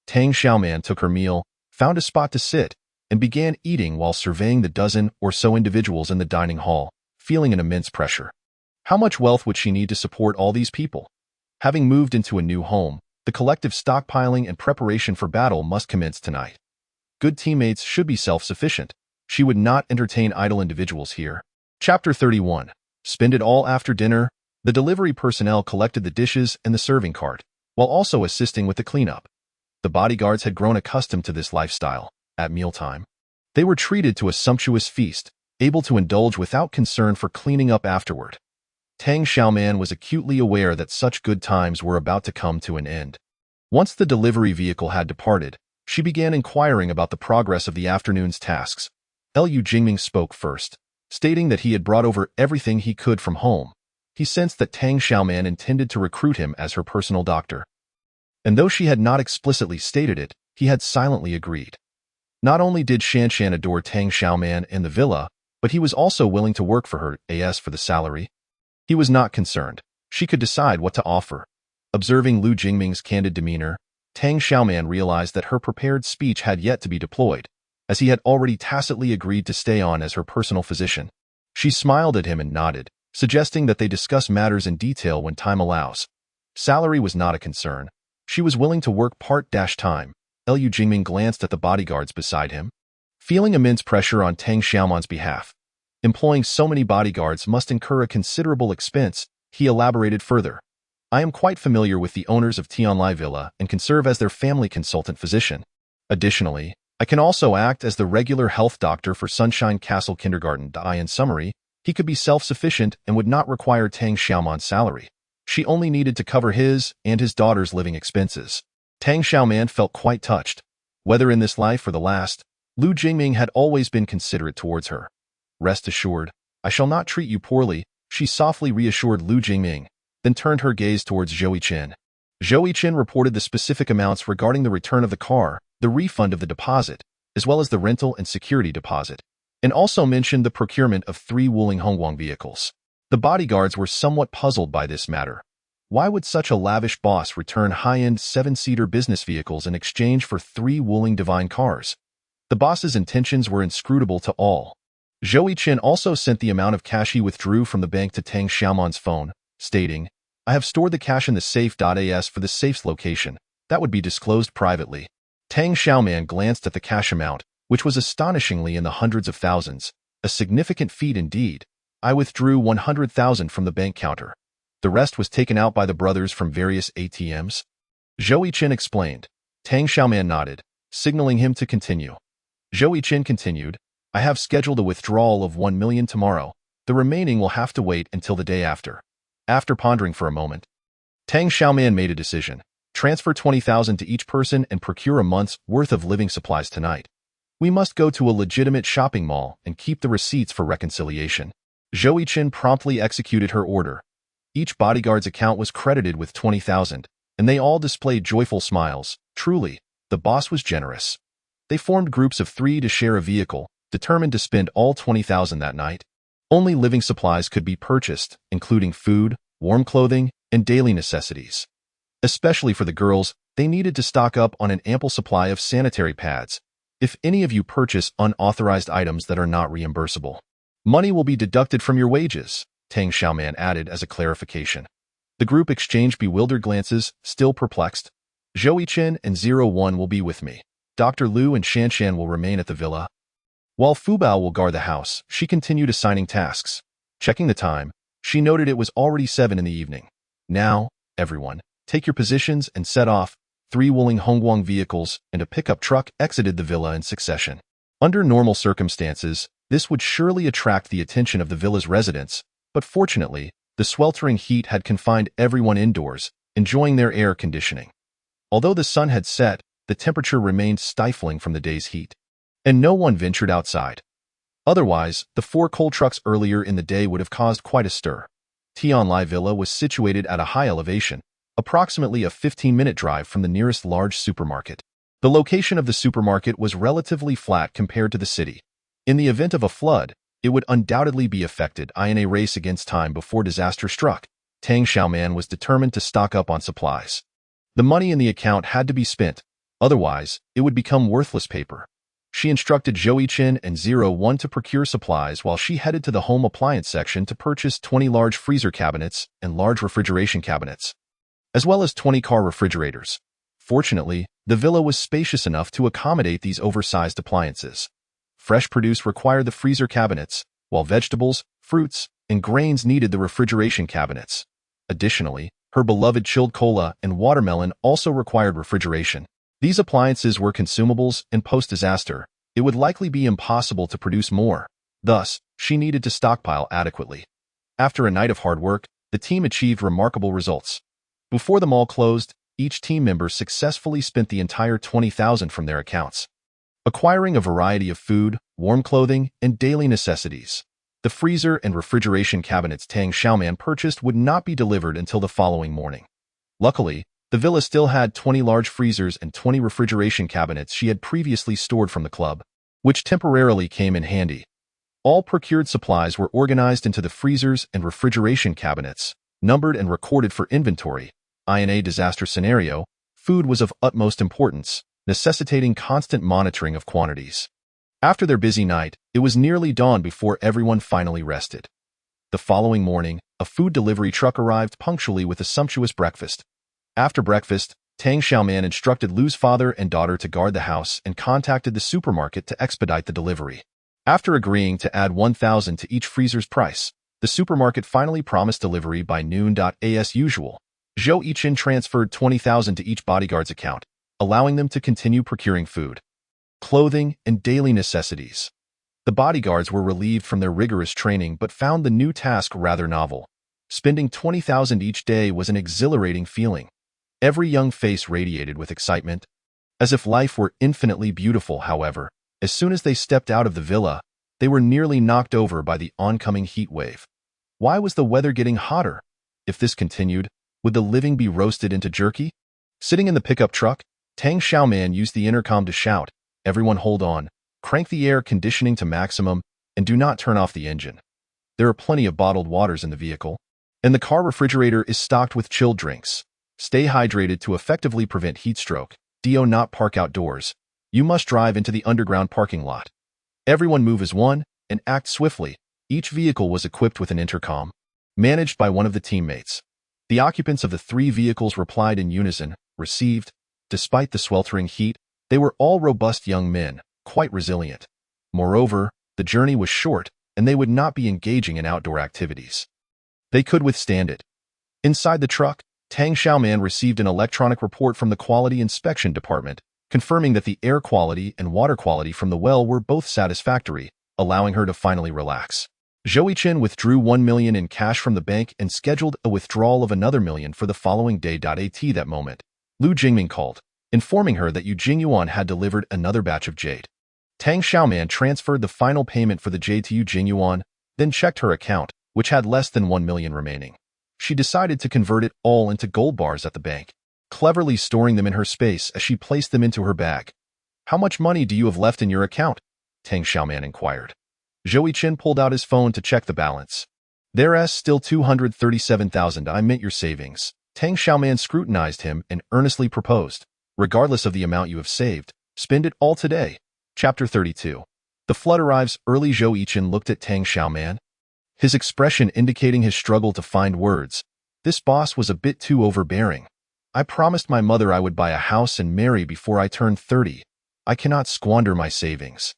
Tang Xiaoman took her meal, found a spot to sit, and began eating while surveying the dozen or so individuals in the dining hall, feeling an immense pressure. How much wealth would she need to support all these people? Having moved into a new home, the collective stockpiling and preparation for battle must commence tonight. Good teammates should be self-sufficient. She would not entertain idle individuals here. Chapter 31. Spend it all after dinner. The delivery personnel collected the dishes and the serving cart, while also assisting with the cleanup. The bodyguards had grown accustomed to this lifestyle. At mealtime, they were treated to a sumptuous feast, able to indulge without concern for cleaning up afterward. Tang Xiaoman was acutely aware that such good times were about to come to an end. Once the delivery vehicle had departed, she began inquiring about the progress of the afternoon's tasks. Lu Jingming spoke first, stating that he had brought over everything he could from home. He sensed that Tang Xiaoman intended to recruit him as her personal doctor. And though she had not explicitly stated it, he had silently agreed. Not only did Shanshan adore Tang Xiaoman and the villa, but he was also willing to work for her, as for the salary. He was not concerned. She could decide what to offer. Observing Lu Jingming's candid demeanor, Tang Xiaoman realized that her prepared speech had yet to be deployed, as he had already tacitly agreed to stay on as her personal physician. She smiled at him and nodded, suggesting that they discuss matters in detail when time allows. Salary was not a concern. She was willing to work part-time. Lu Jingming glanced at the bodyguards beside him, feeling immense pressure on Tang Xiaoman's behalf. Employing so many bodyguards must incur a considerable expense. He elaborated further. I am quite familiar with the owners of Tianlai Villa and can serve as their family consultant physician. Additionally, I can also act as the regular health doctor for Sunshine Castle Kindergarten. In summary, he could be self-sufficient and would not require Tang Xiaoman's salary. She only needed to cover his and his daughter's living expenses. Tang Xiaoman felt quite touched. Whether in this life or the last, Lu Jingming had always been considerate towards her. Rest assured, I shall not treat you poorly, she softly reassured Lu Jingming, then turned her gaze towards Zhou Chen. Zhou Chen reported the specific amounts regarding the return of the car, the refund of the deposit, as well as the rental and security deposit, and also mentioned the procurement of 3 Wuling Hongguang vehicles. The bodyguards were somewhat puzzled by this matter. Why would such a lavish boss return high-end 7-seater business vehicles in exchange for 3 Wuling divine cars? The boss's intentions were inscrutable to all. Zhou Chen also sent the amount of cash he withdrew from the bank to Tang Xiaoman's phone, stating, I have stored the cash in the safe.as for the safe's location. That would be disclosed privately. Tang Xiaoman glanced at the cash amount, which was astonishingly in the hundreds of thousands, a significant feat indeed. I withdrew 100,000 from the bank counter. The rest was taken out by the brothers from various ATMs. Zhou Chen explained. Tang Xiaoman nodded, signaling him to continue. Zhou Chen continued, I have scheduled a withdrawal of 1 million tomorrow. The remaining will have to wait until the day after. After pondering for a moment, Tang Xiaoman made a decision. Transfer 20,000 to each person and procure a month's worth of living supplies tonight. We must go to a legitimate shopping mall and keep the receipts for reconciliation. Zhou Chen promptly executed her order. Each bodyguard's account was credited with 20,000, and they all displayed joyful smiles. Truly, the boss was generous. They formed groups of 3 to share a vehicle, determined to spend all 20,000 that night. Only living supplies could be purchased, including food, warm clothing, and daily necessities. Especially for the girls, they needed to stock up on an ample supply of sanitary pads. If any of you purchase unauthorized items that are not reimbursable, money will be deducted from your wages, Tang Xiaoman added as a clarification. The group exchanged bewildered glances, still perplexed. Zhou Chen and 01 will be with me. Dr. Liu and Shanshan will remain at the villa. While Fu Bao will guard the house, she continued assigning tasks. Checking the time, she noted it was already 7 in the evening. Now, everyone, take your positions and set off. 3 Wuling Hongguang vehicles and a pickup truck exited the villa in succession. Under normal circumstances, this would surely attract the attention of the villa's residents, but fortunately, the sweltering heat had confined everyone indoors, enjoying their air conditioning. Although the sun had set, the temperature remained stifling from the day's heat, and no one ventured outside. Otherwise, the 4 coal trucks earlier in the day would have caused quite a stir. Tianlai Villa was situated at a high elevation, approximately a 15-minute drive from the nearest large supermarket. The location of the supermarket was relatively flat compared to the city. In the event of a flood, it would undoubtedly be affected in a race against time before disaster struck. Tang Xiaoman was determined to stock up on supplies. The money in the account had to be spent, otherwise, it would become worthless paper. She instructed Zhou Chen and 01 to procure supplies while she headed to the home appliance section to purchase 20 large freezer cabinets and large refrigeration cabinets, as well as 20 car refrigerators. Fortunately, the villa was spacious enough to accommodate these oversized appliances. Fresh produce required the freezer cabinets, while vegetables, fruits, and grains needed the refrigeration cabinets. Additionally, her beloved chilled cola and watermelon also required refrigeration. These appliances were consumables, and post-disaster, it would likely be impossible to produce more. Thus, she needed to stockpile adequately. After a night of hard work, the team achieved remarkable results. Before the mall closed, each team member successfully spent the entire 20,000 from their accounts, acquiring a variety of food, warm clothing, and daily necessities. The freezer and refrigeration cabinets Tang Xiaoman purchased would not be delivered until the following morning. Luckily, the villa still had 20 large freezers and 20 refrigeration cabinets she had previously stored from the club, which temporarily came in handy. All procured supplies were organized into the freezers and refrigeration cabinets, numbered and recorded for inventory. In a disaster scenario, food was of utmost importance, necessitating constant monitoring of quantities. After their busy night, it was nearly dawn before everyone finally rested. The following morning, a food delivery truck arrived punctually with a sumptuous breakfast. After breakfast, Tang Xiaoman instructed Lu's father and daughter to guard the house and contacted the supermarket to expedite the delivery. After agreeing to add 1,000 to each freezer's price, the supermarket finally promised delivery by noon. As usual, Zhou Chen transferred 20,000 to each bodyguard's account, allowing them to continue procuring food, clothing, and daily necessities. The bodyguards were relieved from their rigorous training but found the new task rather novel. Spending 20,000 each day was an exhilarating feeling. Every young face radiated with excitement. As if life were infinitely beautiful, however, as soon as they stepped out of the villa, they were nearly knocked over by the oncoming heat wave. Why was the weather getting hotter? If this continued, would the living be roasted into jerky? Sitting in the pickup truck, Tang Xiaoman used the intercom to shout, "Everyone hold on, crank the air conditioning to maximum, and do not turn off the engine. There are plenty of bottled waters in the vehicle, and the car refrigerator is stocked with chilled drinks. Stay hydrated to effectively prevent heat stroke. Do not park outdoors. You must drive into the underground parking lot. Everyone move as one and act swiftly." Each vehicle was equipped with an intercom, managed by one of the teammates. The occupants of the 3 vehicles replied in unison, "Received." Despite the sweltering heat, they were all robust young men, quite resilient. Moreover, the journey was short, and they would not be engaging in outdoor activities. They could withstand it. Inside the truck, Tang Xiaoman received an electronic report from the Quality Inspection Department, confirming that the air quality and water quality from the well were both satisfactory, allowing her to finally relax. Zhou Yichen withdrew 1 million in cash from the bank and scheduled a withdrawal of another million for the following day. At that moment, Lu Jingming called, informing her that Yu Jingyuan had delivered another batch of jade. Tang Xiaoman transferred the final payment for the jade to Yu Jingyuan, then checked her account, which had less than 1 million remaining. She decided to convert it all into gold bars at the bank, cleverly storing them in her space as she placed them into her bag. "How much money do you have left in your account?" Tang Xiaoman inquired. Zhou Yichen pulled out his phone to check the balance. "There's still 237,000. I meant your savings." Tang Xiaoman scrutinized him and earnestly proposed, "Regardless of the amount you have saved, spend it all today." Chapter 32. The flood arrives early. Zhou Yichen looked at Tang Xiaoman, his expression indicating his struggle to find words. This boss was a bit too overbearing. "I promised my mother I would buy a house and marry before I turned 30. I cannot squander my savings."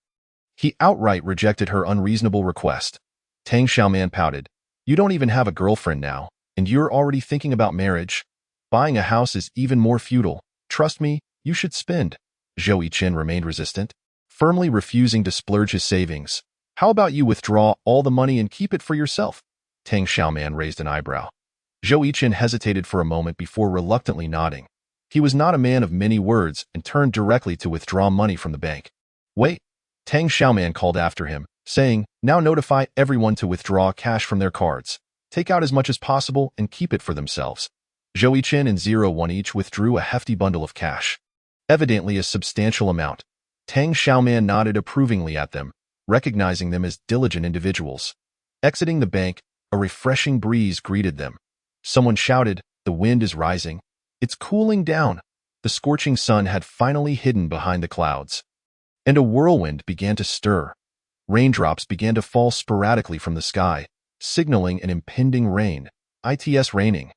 He outright rejected her unreasonable request. Tang Xiaoman pouted, "You don't even have a girlfriend now, and you're already thinking about marriage. Buying a house is even more futile. Trust me, you should spend." Zhou Yichen remained resistant, firmly refusing to splurge his savings. "How about you withdraw all the money and keep it for yourself?" Tang Xiaoman raised an eyebrow. Zhou Yichen hesitated for a moment before reluctantly nodding. He was not a man of many words and turned directly to withdraw money from the bank. "Wait," Tang Xiaoman called after him, saying, "Now notify everyone to withdraw cash from their cards. Take out as much as possible and keep it for themselves." Zhou Yichen and 01 each withdrew a hefty bundle of cash, evidently a substantial amount. Tang Xiaoman nodded approvingly at them, recognizing them as diligent individuals. Exiting the bank, a refreshing breeze greeted them. Someone shouted, "The wind is rising. It's cooling down." The scorching sun had finally hidden behind the clouds, and a whirlwind began to stir. Raindrops began to fall sporadically from the sky, signaling an impending rain. "It's raining.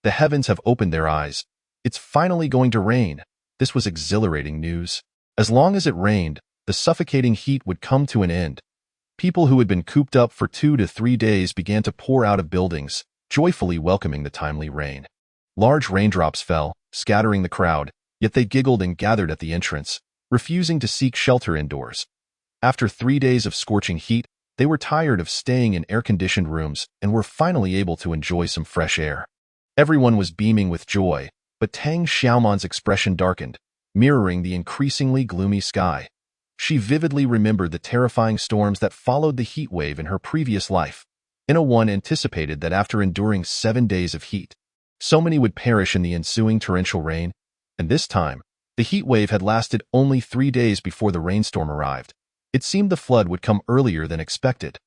The heavens have opened their eyes. It's finally going to rain." This was exhilarating news. As long as it rained, the suffocating heat would come to an end. People who had been cooped up for 2 to 3 days began to pour out of buildings, joyfully welcoming the timely rain. Large raindrops fell, scattering the crowd, yet they giggled and gathered at the entrance, refusing to seek shelter indoors. After 3 days of scorching heat, they were tired of staying in air-conditioned rooms and were finally able to enjoy some fresh air. Everyone was beaming with joy, but Tang Xiaoman's expression darkened, mirroring the increasingly gloomy sky. She vividly remembered the terrifying storms that followed the heat wave in her previous life. One anticipated that after enduring 7 days of heat, so many would perish in the ensuing torrential rain, and this time, the heat wave had lasted only 3 days before the rainstorm arrived. It seemed the flood would come earlier than expected.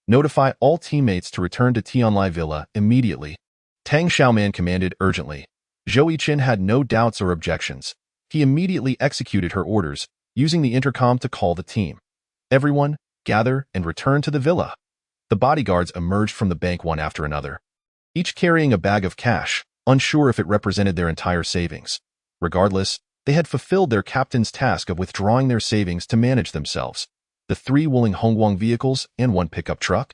"Notify all teammates to return to Tianlai Villa immediately," Tang Xiaoman commanded urgently. Zhou Yichen had no doubts or objections. He immediately executed her orders, using the intercom to call the team. "Everyone, gather and return to the villa." The bodyguards emerged from the bank one after another, each carrying a bag of cash, unsure if it represented their entire savings. Regardless, they had fulfilled their captain's task of withdrawing their savings to manage themselves. The 3 Wuling Hongguang vehicles and 1 pickup truck,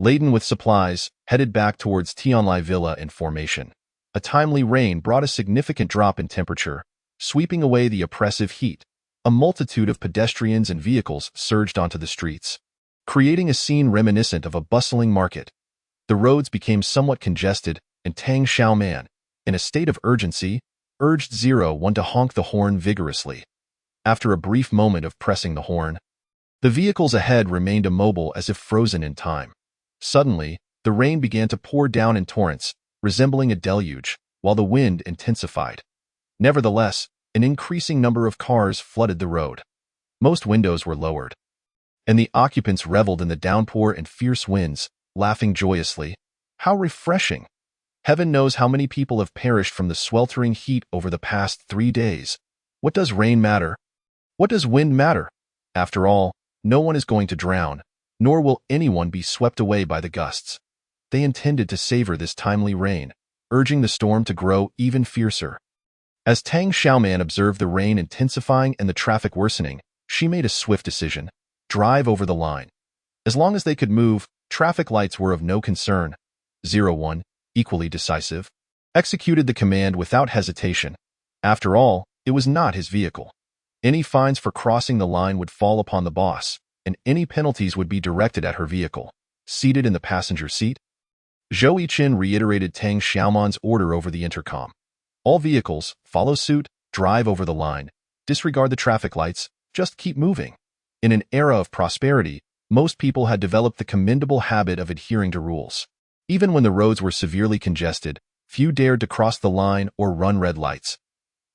laden with supplies, headed back towards Tianlai Villa in formation. A timely rain brought a significant drop in temperature, sweeping away the oppressive heat. A multitude of pedestrians and vehicles surged onto the streets, creating a scene reminiscent of a bustling market. The roads became somewhat congested, and Tang Xiaoman, in a state of urgency, urged 01 to honk the horn vigorously. After a brief moment of pressing the horn, the vehicles ahead remained immobile as if frozen in time. Suddenly, the rain began to pour down in torrents, resembling a deluge, while the wind intensified. Nevertheless, an increasing number of cars flooded the road. Most windows were lowered, and the occupants reveled in the downpour and fierce winds, laughing joyously. How refreshing! Heaven knows how many people have perished from the sweltering heat over the past 3 days. What does rain matter? What does wind matter? After all, no one is going to drown, nor will anyone be swept away by the gusts. They intended to savor this timely rain, urging the storm to grow even fiercer. As Tang Xiaoman observed the rain intensifying and the traffic worsening, she made a swift decision: drive over the line. As long as they could move, traffic lights were of no concern. 01, equally decisive, executed the command without hesitation. After all, it was not his vehicle. Any fines for crossing the line would fall upon the boss, and any penalties would be directed at her vehicle. Seated in the passenger seat, Zhou Yiqin reiterated Tang Xiaoman's order over the intercom. All vehicles, follow suit, drive over the line, disregard the traffic lights, just keep moving. In an era of prosperity, most people had developed the commendable habit of adhering to rules. Even when the roads were severely congested, few dared to cross the line or run red lights.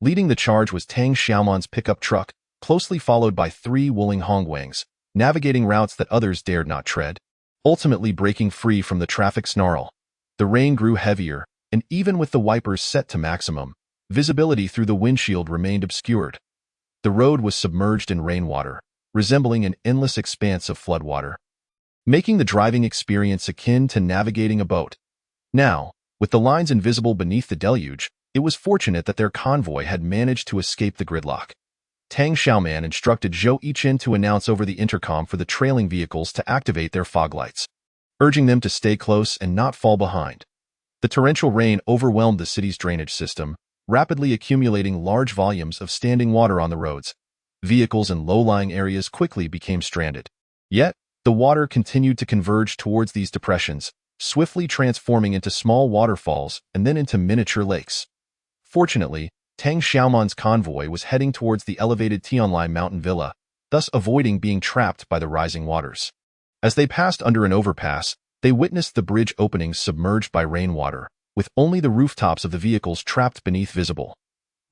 Leading the charge was Tang Xiaoman's pickup truck, closely followed by 3 Wuling Hongwangs, navigating routes that others dared not tread, ultimately breaking free from the traffic snarl. The rain grew heavier, and even with the wipers set to maximum, visibility through the windshield remained obscured. The road was submerged in rainwater, resembling an endless expanse of floodwater, making the driving experience akin to navigating a boat. Now, with the lines invisible beneath the deluge, it was fortunate that their convoy had managed to escape the gridlock. Tang Xiaoman instructed Zhou Yiqin to announce over the intercom for the trailing vehicles to activate their fog lights, urging them to stay close and not fall behind. The torrential rain overwhelmed the city's drainage system, rapidly accumulating large volumes of standing water on the roads. Vehicles in low-lying areas quickly became stranded. Yet, the water continued to converge towards these depressions, swiftly transforming into small waterfalls and then into miniature lakes. Fortunately, Tang Xiaoman's convoy was heading towards the elevated Tianlai mountain villa, thus avoiding being trapped by the rising waters. As they passed under an overpass, they witnessed the bridge openings submerged by rainwater, with only the rooftops of the vehicles trapped beneath visible.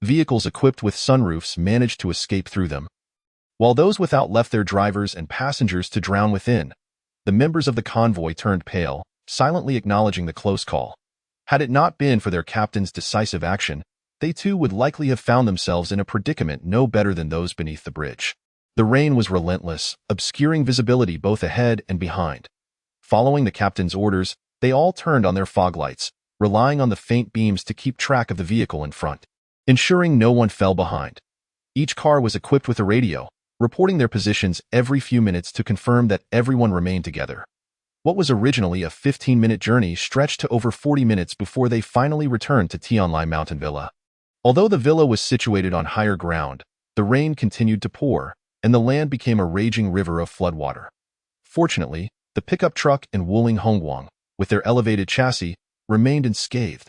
Vehicles equipped with sunroofs managed to escape through them, while those without left their drivers and passengers to drown within. The members of the convoy turned pale, silently acknowledging the close call. Had it not been for their captain's decisive action, they too would likely have found themselves in a predicament no better than those beneath the bridge. The rain was relentless, obscuring visibility both ahead and behind. Following the captain's orders, they all turned on their fog lights, relying on the faint beams to keep track of the vehicle in front, ensuring no one fell behind. Each car was equipped with a radio, reporting their positions every few minutes to confirm that everyone remained together. What was originally a 15-minute journey stretched to over 40 minutes before they finally returned to Tianlai Mountain Villa. Although the villa was situated on higher ground, the rain continued to pour, and the land became a raging river of floodwater. Fortunately, the pickup truck and Wuling Hongwang, with their elevated chassis, remained unscathed.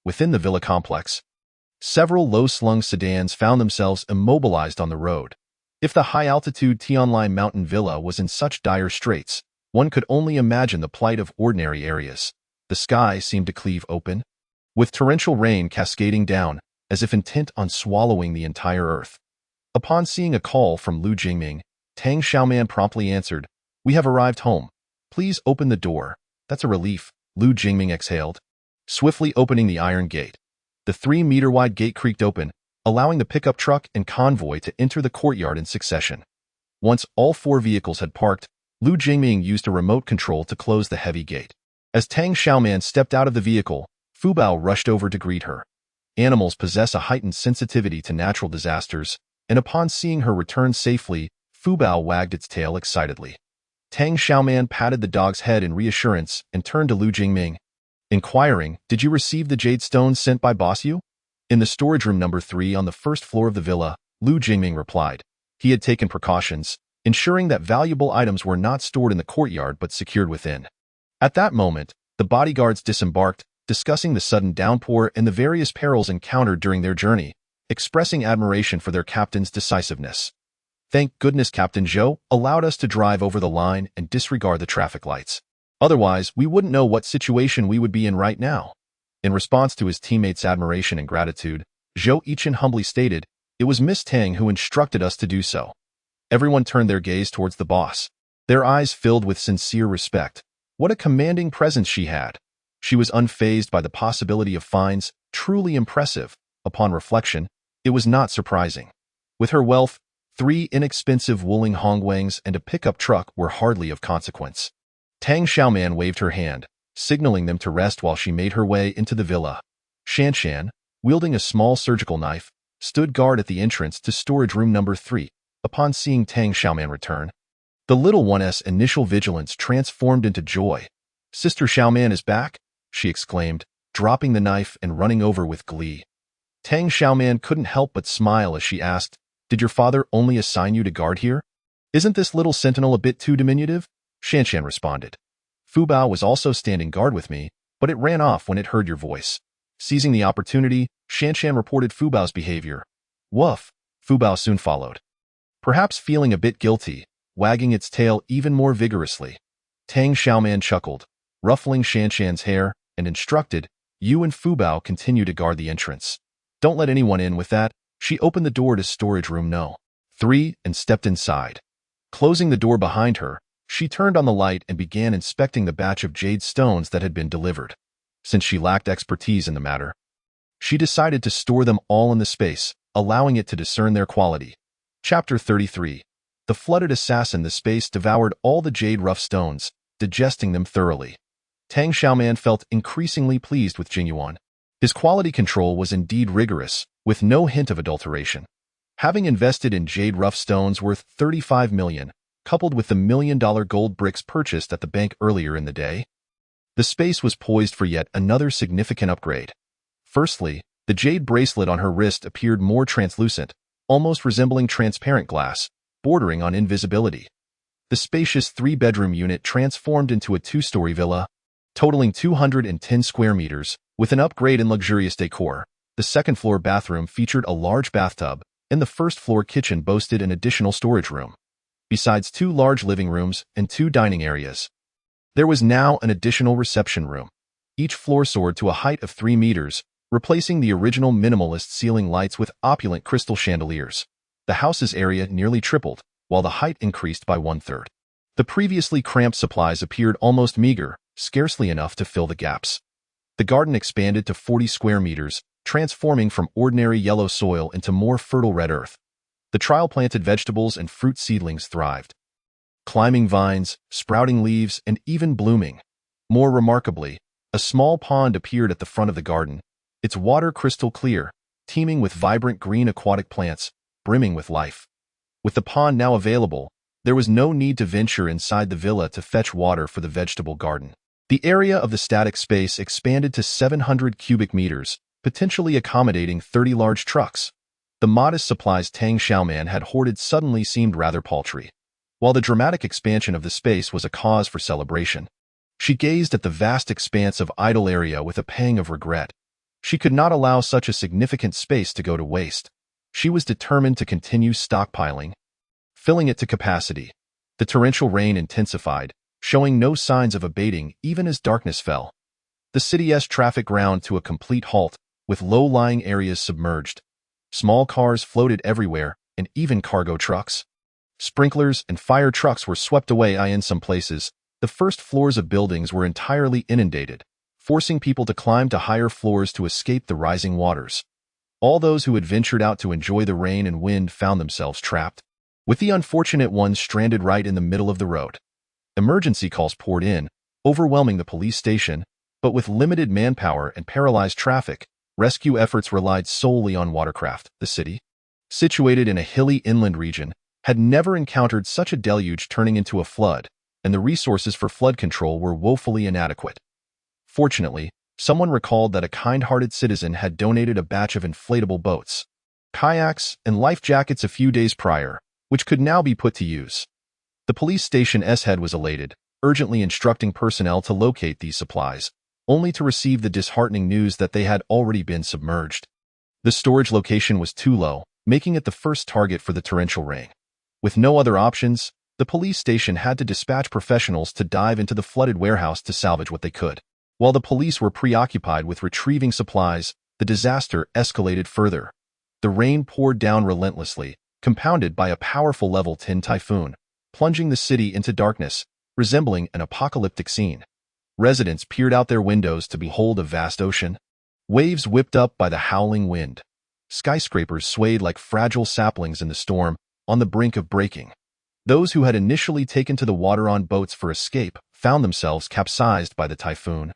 Within the villa complex, several low-slung sedans found themselves immobilized on the road. If the high-altitude Tianlai Mountain Villa was in such dire straits, one could only imagine the plight of ordinary areas. The sky seemed to cleave open, with torrential rain cascading down, as if intent on swallowing the entire earth. Upon seeing a call from Lu Jingming, Tang Xiaoman promptly answered, "We have arrived home. Please open the door." "That's a relief," Lu Jingming exhaled, swiftly opening the iron gate. The 3-meter-wide gate creaked open, allowing the pickup truck and convoy to enter the courtyard in succession. Once all 4 vehicles had parked, Lu Jingming used a remote control to close the heavy gate. As Tang Xiaoman stepped out of the vehicle, Fu Bao rushed over to greet her. Animals possess a heightened sensitivity to natural disasters, and upon seeing her return safely, Fu Bao wagged its tail excitedly. Tang Xiaoman patted the dog's head in reassurance and turned to Lu Jingming, inquiring, "Did you receive the jade stones sent by Boss Yu?" In the storage room number 3 on the first floor of the villa, Lu Jingming replied. He had taken precautions, ensuring that valuable items were not stored in the courtyard but secured within. At that moment, the bodyguards disembarked, discussing the sudden downpour and the various perils encountered during their journey. expressing admiration for their captain's decisiveness. "Thank goodness Captain Zhou allowed us to drive over the line and disregard the traffic lights. Otherwise, we wouldn't know what situation we would be in right now." In response to his teammates' admiration and gratitude, Zhou Yichen humbly stated, "It was Miss Tang who instructed us to do so." Everyone turned their gaze towards the boss, their eyes filled with sincere respect. What a commanding presence she had. She was unfazed by the possibility of fines, truly impressive. Upon reflection, it was not surprising. With her wealth, 3 inexpensive Wuling Hongwangs and a pickup truck were hardly of consequence. Tang Xiaoman waved her hand, signaling them to rest while she made her way into the villa. Shanshan, wielding a small surgical knife, stood guard at the entrance to storage room number 3. Upon seeing Tang Xiaoman return, the little one's initial vigilance transformed into joy. "Sister Xiaoman is back," she exclaimed, dropping the knife and running over with glee. Tang Xiaoman couldn't help but smile as she asked, "Did your father only assign you to guard here? Isn't this little sentinel a bit too diminutive?" Shanshan responded. "Fu Bao was also standing guard with me, but it ran off when it heard your voice." Seizing the opportunity, Shanshan reported Fu Bao's behavior. Woof, Fu Bao soon followed. Perhaps feeling a bit guilty, wagging its tail even more vigorously. Tang Xiaoman chuckled, ruffling Shanshan's hair, and instructed, "You and Fu Bao continue to guard the entrance. Don't let anyone in." With that, she opened the door to storage room No. 3 and stepped inside. Closing the door behind her, she turned on the light and began inspecting the batch of jade stones that had been delivered. Since she lacked expertise in the matter, she decided to store them all in the space, allowing it to discern their quality. Chapter 33. The flooded assassin. The space devoured all the jade rough stones, digesting them thoroughly. Tang Xiaoman felt increasingly pleased with Jingyuan. His quality control was indeed rigorous, with no hint of adulteration. Having invested in jade rough stones worth 35 million, coupled with the $1 million gold bricks purchased at the bank earlier in the day, the space was poised for yet another significant upgrade. Firstly, the jade bracelet on her wrist appeared more translucent, almost resembling transparent glass, bordering on invisibility. The spacious 3-bedroom unit transformed into a 2-story villa, totaling 210 square meters, with an upgrade in luxurious decor. The second-floor bathroom featured a large bathtub, and the first-floor kitchen boasted an additional storage room. Besides 2 large living rooms and 2 dining areas, there was now an additional reception room. Each floor soared to a height of 3 meters, replacing the original minimalist ceiling lights with opulent crystal chandeliers. The house's area nearly tripled, while the height increased by 1/3. The previously cramped supplies appeared almost meager, scarcely enough to fill the gaps. The garden expanded to 40 square meters, transforming from ordinary yellow soil into more fertile red earth. The trial-planted vegetables and fruit seedlings thrived, climbing vines, sprouting leaves, and even blooming. More remarkably, a small pond appeared at the front of the garden, its water crystal clear, teeming with vibrant green aquatic plants, brimming with life. With the pond now available, there was no need to venture inside the villa to fetch water for the vegetable garden. The area of the static space expanded to 700 cubic meters, potentially accommodating 30 large trucks. The modest supplies Tang Xiaoman had hoarded suddenly seemed rather paltry. While the dramatic expansion of the space was a cause for celebration, she gazed at the vast expanse of idle area with a pang of regret. She could not allow such a significant space to go to waste. She was determined to continue stockpiling, filling it to capacity. The torrential rain intensified, showing no signs of abating even as darkness fell. The city's traffic ground to a complete halt, with low-lying areas submerged. Small cars floated everywhere, and even cargo trucks. Sprinklers and fire trucks were swept away. In some places, the first floors of buildings were entirely inundated, forcing people to climb to higher floors to escape the rising waters. All those who had ventured out to enjoy the rain and wind found themselves trapped, with the unfortunate ones stranded right in the middle of the road. Emergency calls poured in, overwhelming the police station, but with limited manpower and paralyzed traffic, rescue efforts relied solely on watercraft. The city, situated in a hilly inland region, had never encountered such a deluge turning into a flood, and the resources for flood control were woefully inadequate. Fortunately, someone recalled that a kind-hearted citizen had donated a batch of inflatable boats, kayaks, and life jackets a few days prior, which could now be put to use. The police station's head was elated, urgently instructing personnel to locate these supplies, only to receive the disheartening news that they had already been submerged. The storage location was too low, making it the first target for the torrential rain. With no other options, the police station had to dispatch professionals to dive into the flooded warehouse to salvage what they could. While the police were preoccupied with retrieving supplies, the disaster escalated further. The rain poured down relentlessly, compounded by a powerful level 10 typhoon, plunging the city into darkness, resembling an apocalyptic scene. Residents peered out their windows to behold a vast ocean. Waves whipped up by the howling wind. Skyscrapers swayed like fragile saplings in the storm, on the brink of breaking. Those who had initially taken to the water on boats for escape found themselves capsized by the typhoon.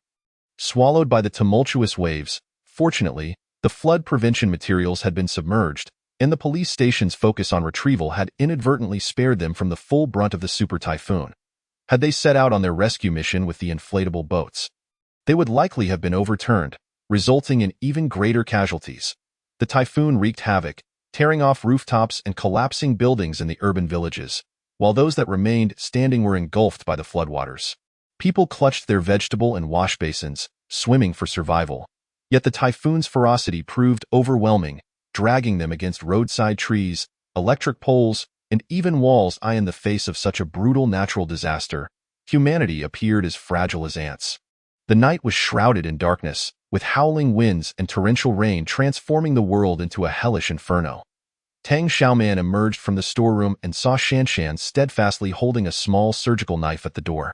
Swallowed by the tumultuous waves, fortunately, the flood prevention materials had been submerged, and the police station's focus on retrieval had inadvertently spared them from the full brunt of the super typhoon. Had they set out on their rescue mission with the inflatable boats, they would likely have been overturned, resulting in even greater casualties. The typhoon wreaked havoc, tearing off rooftops and collapsing buildings in the urban villages, while those that remained standing were engulfed by the floodwaters. People clutched their vegetable and wash basins, swimming for survival. Yet the typhoon's ferocity proved overwhelming, dragging them against roadside trees, electric poles, and even walls. In the face of such a brutal natural disaster, humanity appeared as fragile as ants. The night was shrouded in darkness, with howling winds and torrential rain transforming the world into a hellish inferno. Tang Xiaoman emerged from the storeroom and saw Shanshan steadfastly holding a small surgical knife at the door.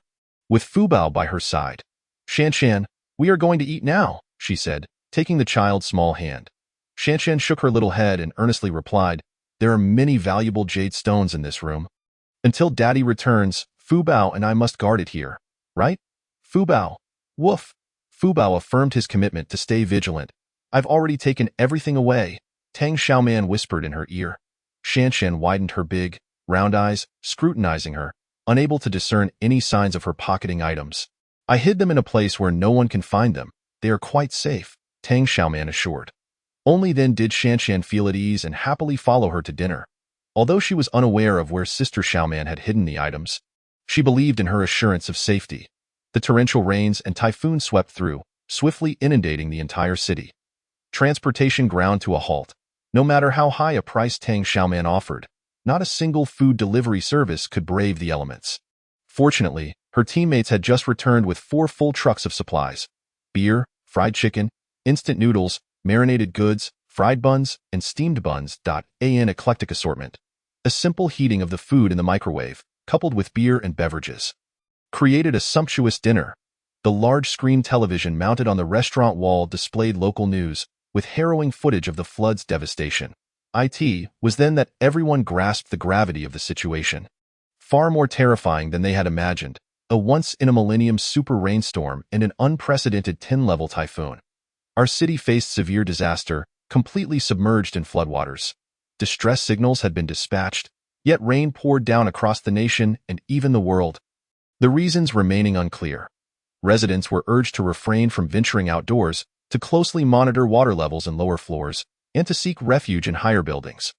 With Fu Bao by her side, "Shanshan, we are going to eat now," she said, taking the child's small hand. Shanshan shook her little head and earnestly replied, "There are many valuable jade stones in this room. Until Daddy returns, Fu Bao and I must guard it here, right? Fu Bao." "Woof." Fu Bao affirmed his commitment to stay vigilant. "I've already taken everything away," Tang Xiaoman whispered in her ear. Shanshan widened her big, round eyes, scrutinizing her, unable to discern any signs of her pocketing items. "I hid them in a place where no one can find them. They are quite safe," Tang Xiaoman assured. Only then did Shanshan feel at ease and happily follow her to dinner. Although she was unaware of where Sister Xiaoman had hidden the items, she believed in her assurance of safety. The torrential rains and typhoon swept through, swiftly inundating the entire city. Transportation ground to a halt. No matter how high a price Tang Xiaoman offered, not a single food delivery service could brave the elements. Fortunately, her teammates had just returned with 4 full trucks of supplies: beer, fried chicken, instant noodles, marinated goods, fried buns, and steamed buns. An eclectic assortment. A simple heating of the food in the microwave, coupled with beer and beverages, created a sumptuous dinner. The large screen television mounted on the restaurant wall displayed local news, with harrowing footage of the flood's devastation. It was then that everyone grasped the gravity of the situation. Far more terrifying than they had imagined, a once-in-a-millennium super rainstorm and an unprecedented 10-level typhoon. Our city faced severe disaster, completely submerged in floodwaters. Distress signals had been dispatched, yet rain poured down across the nation and even the world. The reasons remaining unclear. Residents were urged to refrain from venturing outdoors, to closely monitor water levels in lower floors, and to seek refuge in higher buildings.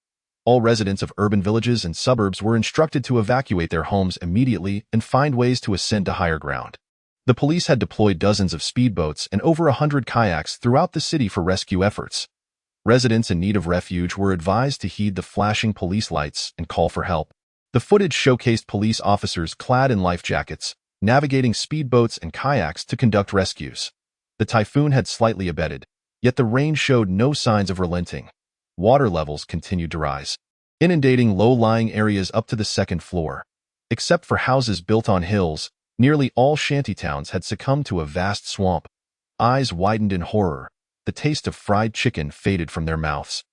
All residents of urban villages and suburbs were instructed to evacuate their homes immediately and find ways to ascend to higher ground. The police had deployed dozens of speedboats and over 100 kayaks throughout the city for rescue efforts. Residents in need of refuge were advised to heed the flashing police lights and call for help. The footage showcased police officers clad in life jackets, navigating speedboats and kayaks to conduct rescues. The typhoon had slightly abated, yet the rain showed no signs of relenting. Water levels continued to rise, inundating low-lying areas up to the second floor. Except for houses built on hills, nearly all shantytowns had succumbed to a vast swamp. Eyes widened in horror. The taste of fried chicken faded from their mouths,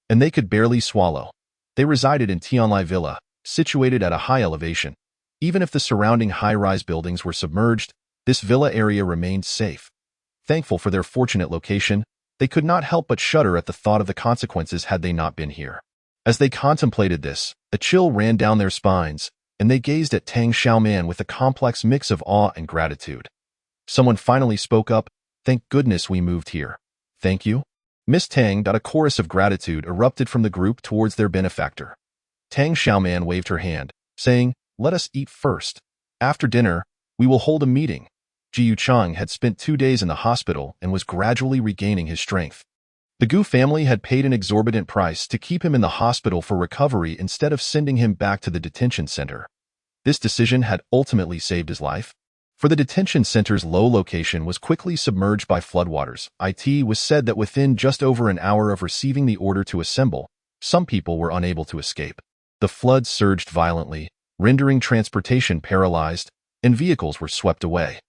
and they could barely swallow. They resided in Tianlai Villa, situated at a high elevation. Even if the surrounding high-rise buildings were submerged, this villa area remained safe. Thankful for their fortunate location, they could not help but shudder at the thought of the consequences had they not been here. As they contemplated this, a chill ran down their spines, and they gazed at Tang Xiaoman with a complex mix of awe and gratitude. Someone finally spoke up, "Thank goodness we moved here." "Thank you, Miss Tang." A chorus of gratitude erupted from the group towards their benefactor. Tang Xiaoman waved her hand, saying, "Let us eat first. After dinner, we will hold a meeting." Ji Yucheng had spent 2 days in the hospital and was gradually regaining his strength. The Gu family had paid an exorbitant price to keep him in the hospital for recovery instead of sending him back to the detention center. This decision had ultimately saved his life. For the detention center's low location was quickly submerged by floodwaters. It was said that within just over an hour of receiving the order to assemble, some people were unable to escape. The floods surged violently, rendering transportation paralyzed, and vehicles were swept away.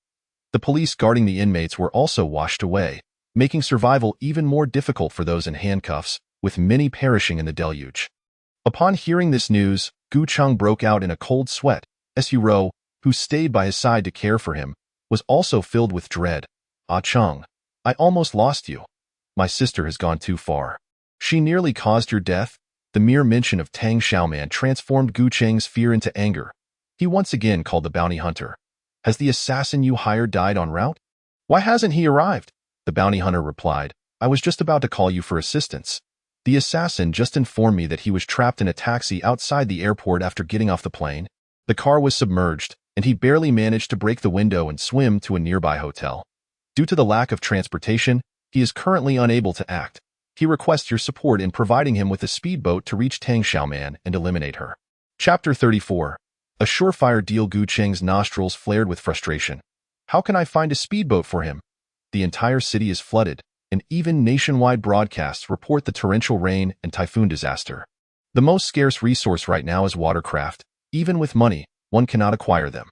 The police guarding the inmates were also washed away, making survival even more difficult for those in handcuffs, with many perishing in the deluge. Upon hearing this news, Gu Cheng broke out in a cold sweat. Su Ro, who stayed by his side to care for him, was also filled with dread. Ah Cheng, I almost lost you. My sister has gone too far. She nearly caused your death. The mere mention of Tang Xiaoman transformed Gu Cheng's fear into anger. He once again called the bounty hunter. Has the assassin you hired died en route? Why hasn't he arrived? The bounty hunter replied, I was just about to call you for assistance. The assassin just informed me that he was trapped in a taxi outside the airport after getting off the plane. The car was submerged, and he barely managed to break the window and swim to a nearby hotel. Due to the lack of transportation, he is currently unable to act. He requests your support in providing him with a speedboat to reach Tang Xiaoman and eliminate her. Chapter 34. A surefire deal. Gu Cheng's nostrils flared with frustration. How can I find a speedboat for him? The entire city is flooded, and even nationwide broadcasts report the torrential rain and typhoon disaster. The most scarce resource right now is watercraft. Even with money, one cannot acquire them.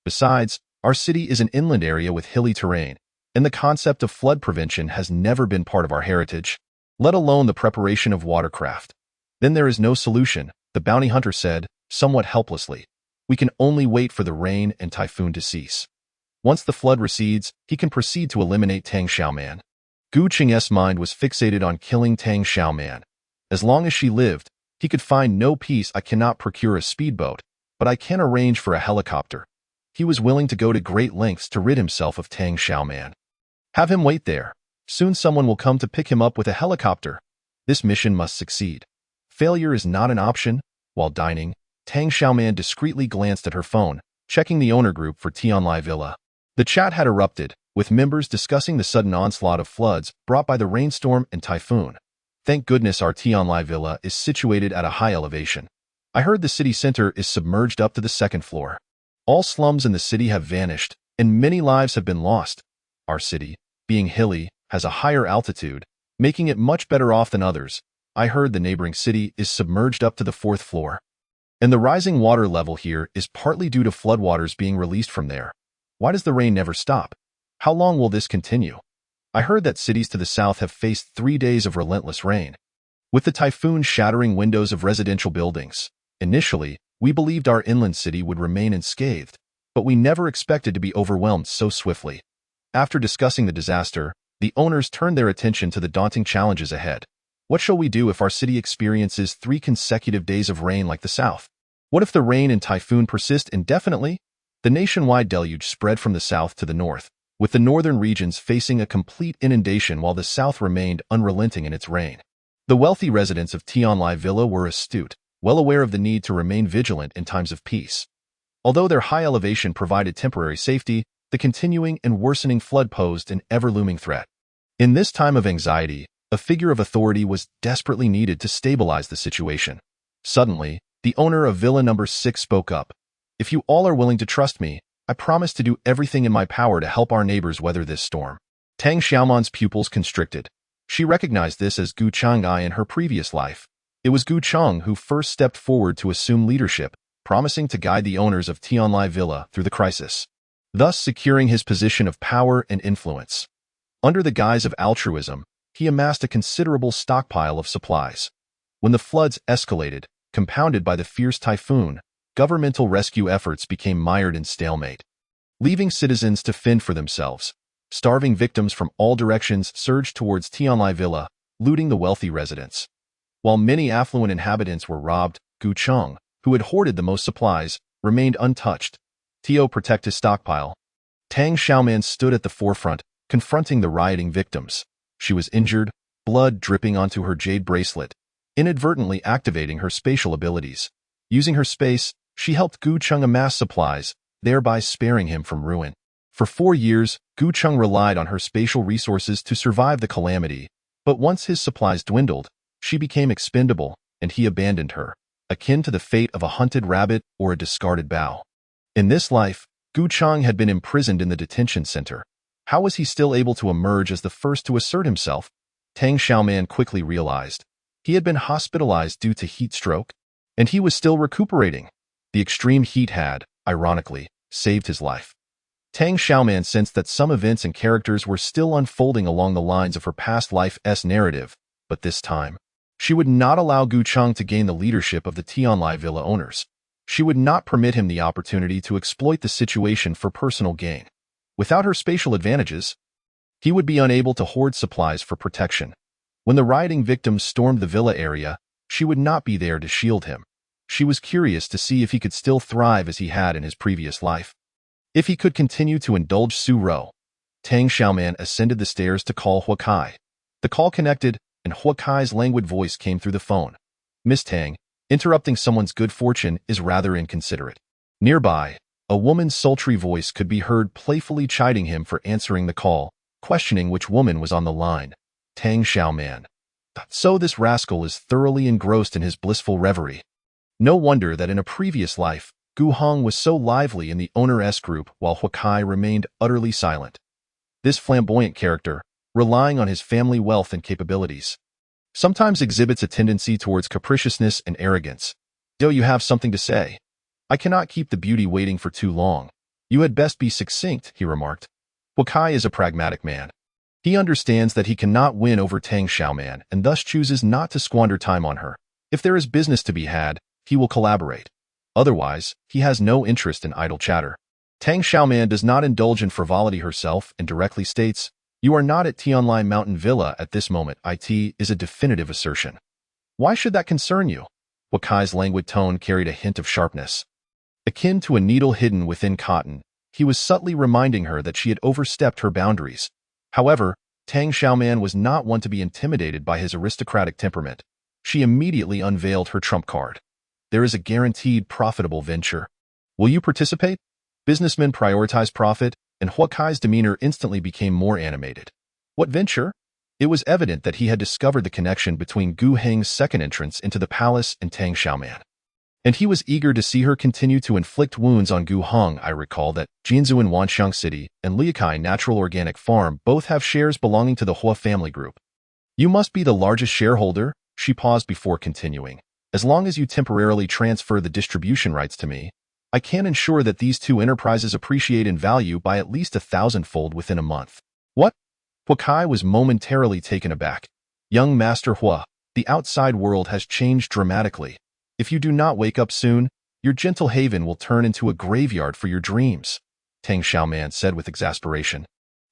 Besides, our city is an inland area with hilly terrain, and the concept of flood prevention has never been part of our heritage, let alone the preparation of watercraft. Then there is no solution, the bounty hunter said, somewhat helplessly. We can only wait for the rain and typhoon to cease. Once the flood recedes, he can proceed to eliminate Tang Xiaoman. Gu Cheng's mind was fixated on killing Tang Xiaoman. As long as she lived, he could find no peace. I cannot procure a speedboat, but I can arrange for a helicopter. He was willing to go to great lengths to rid himself of Tang Xiaoman. Have him wait there. Soon someone will come to pick him up with a helicopter. This mission must succeed. Failure is not an option. While dining, Tang Xiaoman discreetly glanced at her phone, checking the owner group for Tianlai Villa. The chat had erupted, with members discussing the sudden onslaught of floods brought by the rainstorm and typhoon. Thank goodness our Tianlai Villa is situated at a high elevation. I heard the city center is submerged up to the second floor. All slums in the city have vanished, and many lives have been lost. Our city, being hilly, has a higher altitude, making it much better off than others. I heard the neighboring city is submerged up to the fourth floor. And the rising water level here is partly due to floodwaters being released from there. Why does the rain never stop? How long will this continue? I heard that cities to the south have faced 3 days of relentless rain, with the typhoon shattering windows of residential buildings. Initially, we believed our inland city would remain unscathed, but we never expected to be overwhelmed so swiftly. After discussing the disaster, the owners turned their attention to the daunting challenges ahead. What shall we do if our city experiences 3 consecutive days of rain like the south? What if the rain and typhoon persist indefinitely? The nationwide deluge spread from the south to the north, with the northern regions facing a complete inundation while the south remained unrelenting in its reign. The wealthy residents of Tianlai Villa were astute, well aware of the need to remain vigilant in times of peace. Although their high elevation provided temporary safety, the continuing and worsening flood posed an ever-looming threat. In this time of anxiety, a figure of authority was desperately needed to stabilize the situation. Suddenly, the owner of Villa Number 6 spoke up. If you all are willing to trust me, I promise to do everything in my power to help our neighbors weather this storm. Tang Xiaoman's pupils constricted. She recognized this as Gu Cheng in her previous life. It was Gu Cheng who first stepped forward to assume leadership, promising to guide the owners of Tianlai Villa through the crisis, thus securing his position of power and influence. Under the guise of altruism, he amassed a considerable stockpile of supplies. When the floods escalated, compounded by the fierce typhoon, governmental rescue efforts became mired in stalemate. Leaving citizens to fend for themselves, starving victims from all directions surged towards Tianlai Villa, looting the wealthy residents. While many affluent inhabitants were robbed, Gu Cheng, who had hoarded the most supplies, remained untouched. Tio protect his stockpile. Tang Xiaoman stood at the forefront, confronting the rioting victims. She was injured, blood dripping onto her jade bracelet, inadvertently activating her spatial abilities. Using her space, she helped Gu Cheng amass supplies, thereby sparing him from ruin. For 4 years, Gu Cheng relied on her spatial resources to survive the calamity, But once his supplies dwindled, she became expendable, and he abandoned her, akin to the fate of a hunted rabbit or a discarded bough. In this life, Gu Chang had been imprisoned in the detention center. How was he still able to emerge as the first to assert himself? Tang Xiaoman quickly realized. He had been hospitalized due to heat stroke, and he was still recuperating. The extreme heat had, ironically, saved his life. Tang Xiaoman sensed that some events and characters were still unfolding along the lines of her past life's narrative, but this time, she would not allow Gu Chang to gain the leadership of the Tianlai Villa owners. She would not permit him the opportunity to exploit the situation for personal gain. Without her spatial advantages, he would be unable to hoard supplies for protection. When the rioting victims stormed the villa area, she would not be there to shield him. She was curious to see if he could still thrive as he had in his previous life. If he could continue to indulge Su Ro. Tang Xiaoman ascended the stairs to call Hua Kai. The call connected, and Hua Kai's languid voice came through the phone. "Miss Tang, interrupting someone's good fortune is rather inconsiderate." Nearby, a woman's sultry voice could be heard playfully chiding him for answering the call, questioning which woman was on the line. Tang Xiaoman. So this rascal is thoroughly engrossed in his blissful reverie. No wonder that in a previous life, Gu Hong was so lively in the owner-s group while Hua Kai remained utterly silent. This flamboyant character, relying on his family wealth and capabilities, sometimes exhibits a tendency towards capriciousness and arrogance. "Do you have something to say? I cannot keep the beauty waiting for too long. You had best be succinct," he remarked. Hua Kai is a pragmatic man. He understands that he cannot win over Tang Xiaoman and thus chooses not to squander time on her. If there is business to be had, he will collaborate. Otherwise, he has no interest in idle chatter. Tang Xiaoman does not indulge in frivolity herself and directly states, "You are not at Tianlai Mountain Villa at this moment." It is a definitive assertion. "Why should that concern you?" Hua Kai's languid tone carried a hint of sharpness. Akin to a needle hidden within cotton, he was subtly reminding her that she had overstepped her boundaries. However, Tang Xiaoman was not one to be intimidated by his aristocratic temperament. She immediately unveiled her trump card. "There is a guaranteed profitable venture. Will you participate?" Businessmen prioritize profit, and Hua Kai's demeanor instantly became more animated. What venture? It was evident that he had discovered the connection between Gu Heng's second entrance into the palace and Tang Xiaoman. And he was eager to see her continue to inflict wounds on Gu Hong. "I recall that Jinzhou in Wanxiang City and Liakai Natural Organic Farm both have shares belonging to the Hua family group. You must be the largest shareholder." She paused before continuing. "As long as you temporarily transfer the distribution rights to me, I can ensure that these two enterprises appreciate in value by at least 1,000-fold within a month." "What?" Hua Kai was momentarily taken aback. "Young Master Hua, the outside world has changed dramatically. If you do not wake up soon, your gentle haven will turn into a graveyard for your dreams," Tang Xiaoman said with exasperation.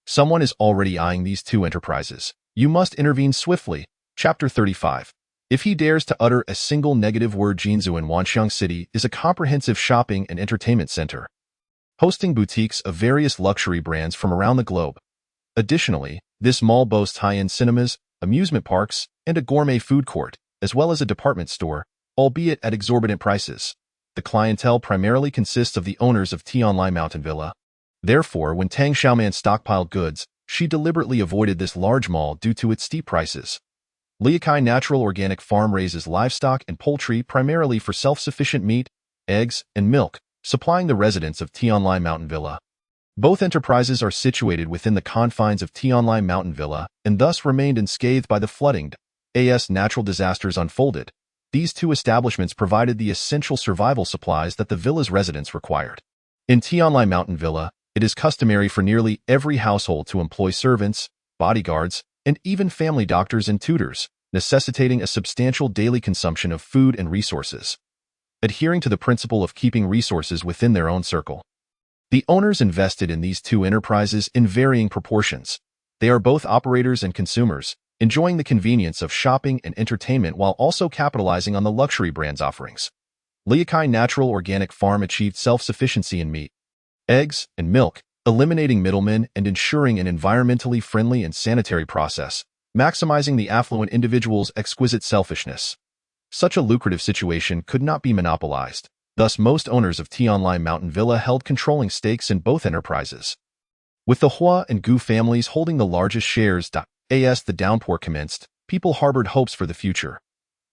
"Someone is already eyeing these two enterprises. You must intervene swiftly." Chapter 35. If he dares to utter a single negative word, Jinzhou in Wanxiang City is a comprehensive shopping and entertainment center, hosting boutiques of various luxury brands from around the globe. Additionally, this mall boasts high-end cinemas, amusement parks, and a gourmet food court, as well as a department store, albeit at exorbitant prices. The clientele primarily consists of the owners of Tianlai Mountain Villa. Therefore, when Tang Xiaoman stockpiled goods, she deliberately avoided this large mall due to its steep prices. Liakai Natural Organic Farm raises livestock and poultry primarily for self-sufficient meat, eggs, and milk, supplying the residents of Tianlai Mountain Villa. Both enterprises are situated within the confines of Tianlai Mountain Villa and thus remained unscathed by the flooding as natural disasters unfolded. These two establishments provided the essential survival supplies that the villa's residents required. In Tianlai Mountain Villa, it is customary for nearly every household to employ servants, bodyguards, and even family doctors and tutors, necessitating a substantial daily consumption of food and resources. Adhering to the principle of keeping resources within their own circle, the owners invested in these two enterprises in varying proportions. They are both operators and consumers, enjoying the convenience of shopping and entertainment while also capitalizing on the luxury brand's offerings. Liakai Natural Organic Farm achieved self-sufficiency in meat, eggs, and milk, eliminating middlemen and ensuring an environmentally friendly and sanitary process, maximizing the affluent individual's exquisite selfishness. Such a lucrative situation could not be monopolized. Thus, most owners of Tianlai Mountain Villa held controlling stakes in both enterprises, with the Hua and Gu families holding the largest shares. As the downpour commenced, people harbored hopes for the future.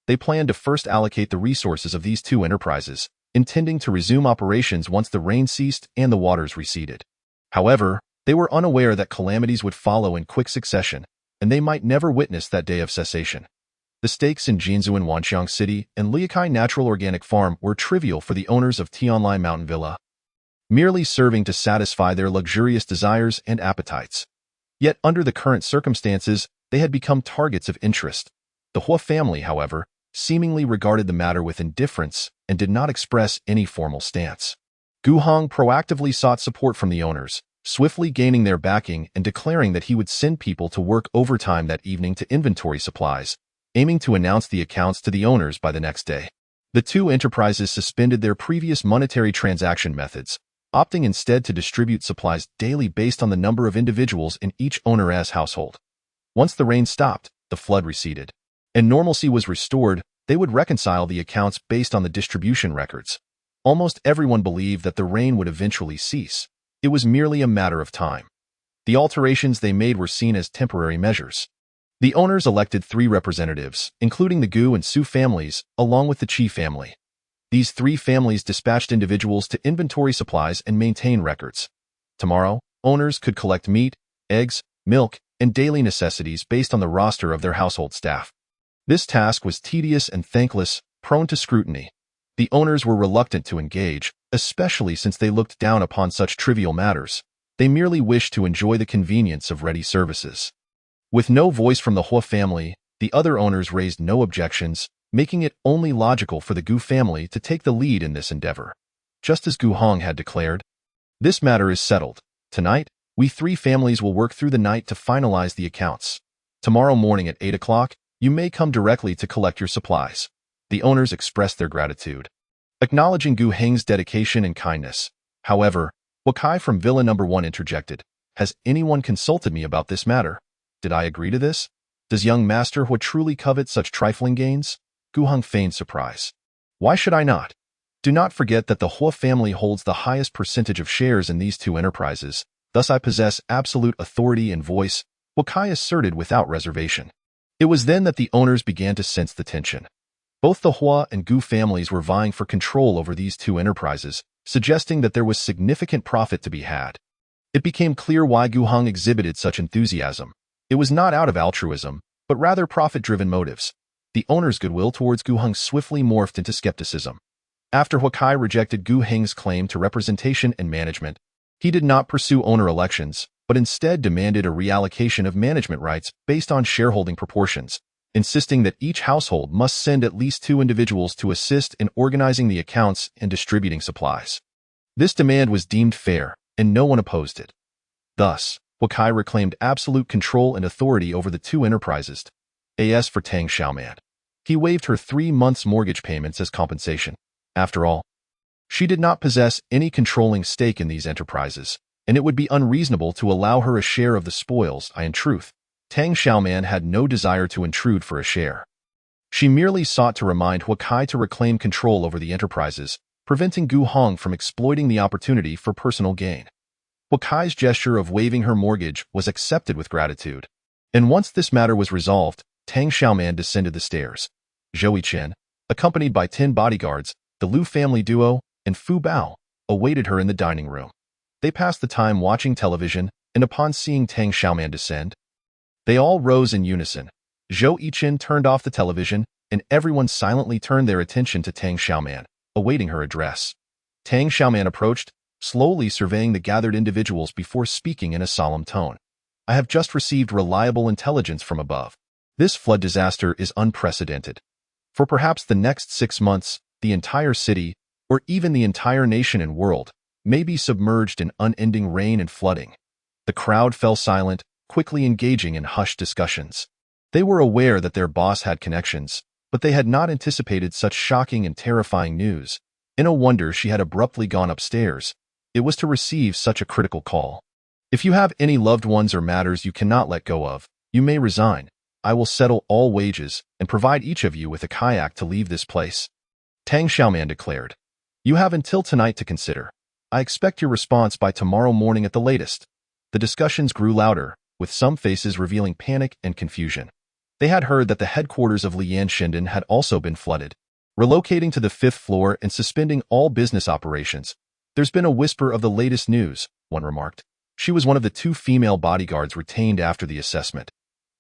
They planned to first allocate the resources of these two enterprises, intending to resume operations once the rain ceased and the waters receded. However, they were unaware that calamities would follow in quick succession, and they might never witness that day of cessation. The stakes in Jianzhou and Wanxiang City and Liakai Natural Organic Farm were trivial for the owners of Tianlai Mountain Villa, merely serving to satisfy their luxurious desires and appetites. Yet under the current circumstances, they had become targets of interest. The Hua family, however, seemingly regarded the matter with indifference and did not express any formal stance. Gu Hong proactively sought support from the owners, swiftly gaining their backing and declaring that he would send people to work overtime that evening to inventory supplies, aiming to announce the accounts to the owners by the next day. The two enterprises suspended their previous monetary transaction methods, opting instead to distribute supplies daily based on the number of individuals in each owner's household. Once the rain stopped, the flood receded, and normalcy was restored. They would reconcile the accounts based on the distribution records. Almost everyone believed that the rain would eventually cease. It was merely a matter of time. The alterations they made were seen as temporary measures. The owners elected 3 representatives, including the Gu and Su families, along with the Qi family. These 3 families dispatched individuals to inventory supplies and maintain records. Tomorrow, owners could collect meat, eggs, milk, and daily necessities based on the roster of their household staff. This task was tedious and thankless, prone to scrutiny. The owners were reluctant to engage, especially since they looked down upon such trivial matters. They merely wished to enjoy the convenience of ready services. With no voice from the Hua family, the other owners raised no objections, making it only logical for the Gu family to take the lead in this endeavor. Just as Gu Hong had declared, "This matter is settled. Tonight, we 3 families will work through the night to finalize the accounts. Tomorrow morning at 8 o'clock, you may come directly to collect your supplies." The owners expressed their gratitude, acknowledging Gu Heng's dedication and kindness. However, Wakai from Villa No. 1 interjected, "Has anyone consulted me about this matter? Did I agree to this? Does young Master Hua truly covet such trifling gains?" Gu Hong feigned surprise. "Why should I not? Do not forget that the Hua family holds the highest percentage of shares in these 2 enterprises, thus I possess absolute authority and voice," Wakai asserted without reservation. It was then that the owners began to sense the tension. Both the Hua and Gu families were vying for control over these 2 enterprises, suggesting that there was significant profit to be had. It became clear why Gu Hong exhibited such enthusiasm. It was not out of altruism, but rather profit-driven motives. The owners' goodwill towards Gu Hong swiftly morphed into skepticism. After Huakai rejected Gu Heng's claim to representation and management, he did not pursue owner elections, but instead demanded a reallocation of management rights based on shareholding proportions, insisting that each household must send at least 2 individuals to assist in organizing the accounts and distributing supplies. This demand was deemed fair, and no one opposed it. Thus, Huakai reclaimed absolute control and authority over the 2 enterprises. As for Tang Xiaoman, he waived her 3 months' mortgage payments as compensation. After all, she did not possess any controlling stake in these enterprises, and it would be unreasonable to allow her a share of the spoils. In truth, Tang Xiaoman had no desire to intrude for a share. She merely sought to remind Huakai to reclaim control over the enterprises, preventing Gu Hong from exploiting the opportunity for personal gain. Huakai's gesture of waiving her mortgage was accepted with gratitude, and once this matter was resolved, Tang Xiaoman descended the stairs. Zhou Yichen, accompanied by 10 bodyguards, the Liu family duo, and Fu Bao, awaited her in the dining room. They passed the time watching television, and upon seeing Tang Xiaoman descend, they all rose in unison. Zhou Yichen turned off the television, and everyone silently turned their attention to Tang Xiaoman, awaiting her address. Tang Xiaoman approached, slowly surveying the gathered individuals before speaking in a solemn tone. "I have just received reliable intelligence from above. This flood disaster is unprecedented. For perhaps the next 6 months, the entire city, or even the entire nation and world, may be submerged in unending rain and flooding." The crowd fell silent, quickly engaging in hushed discussions. They were aware that their boss had connections, but they had not anticipated such shocking and terrifying news. In a wonder she had abruptly gone upstairs. It was to receive such a critical call. "If you have any loved ones or matters you cannot let go of, you may resign. I will settle all wages and provide each of you with a kayak to leave this place," Tang Xiaoman declared. "You have until tonight to consider. I expect your response by tomorrow morning at the latest." The discussions grew louder, with some faces revealing panic and confusion. They had heard that the headquarters of Lian Shinden had also been flooded. Relocating to the 5th floor and suspending all business operations. There's been a whisper of the latest news, one remarked. She was one of the 2 female bodyguards retained after the assessment.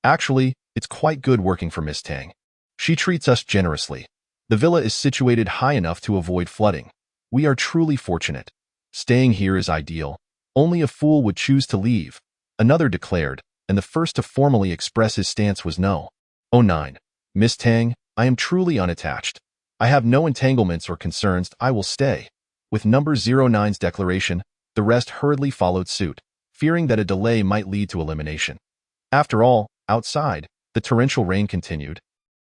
Actually, it's quite good working for Miss Tang. She treats us generously. The villa is situated high enough to avoid flooding. We are truly fortunate. Staying here is ideal. Only a fool would choose to leave, another declared, and the first to formally express his stance was no. Oh 9. Miss Tang, I am truly unattached. I have no entanglements or concerns. I will stay. With number 09's declaration, the rest hurriedly followed suit, fearing that a delay might lead to elimination. After all, outside, the torrential rain continued,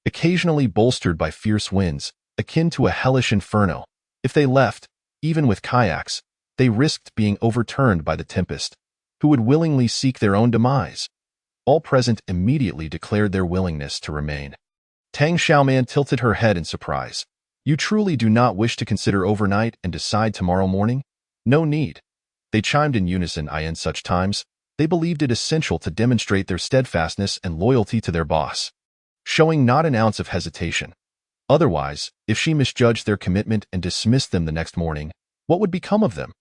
occasionally bolstered by fierce winds, akin to a hellish inferno. If they left, even with kayaks, they risked being overturned by the tempest, who would willingly seek their own demise. All present immediately declared their willingness to remain. Tang Xiaoman tilted her head in surprise. You truly do not wish to consider overnight and decide tomorrow morning? No need. They chimed in unison. In such times, they believed it essential to demonstrate their steadfastness and loyalty to their boss, showing not an ounce of hesitation. Otherwise, if she misjudged their commitment and dismissed them the next morning, what would become of them?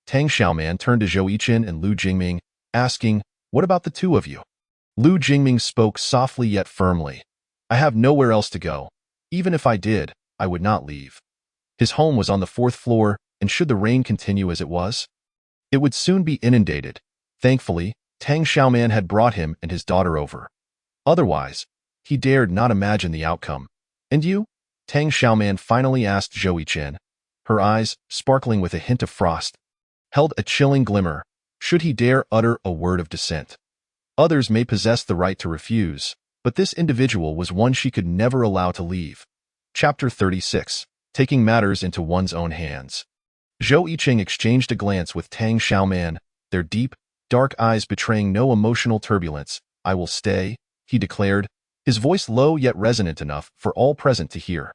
Tang Xiaoman turned to Zhou Yichen and Lu Jingming, asking, what about the 2 of you? Lu Jingming spoke softly yet firmly. I have nowhere else to go. Even if I did, I would not leave. His home was on the 4th floor, and should the rain continue as it was, it would soon be inundated. Thankfully, Tang Xiaoman had brought him and his daughter over. Otherwise, he dared not imagine the outcome. And you? Tang Xiaoman finally asked Zhou Yichen. Her eyes, sparkling with a hint of frost, held a chilling glimmer. Should he dare utter a word of dissent? Others may possess the right to refuse, but this individual was one she could never allow to leave. Chapter 36. Taking matters into one's own hands. Zhou Yicheng exchanged a glance with Tang Xiaoman, their deep, dark eyes betraying no emotional turbulence. I will stay, he declared, his voice low yet resonant enough for all present to hear.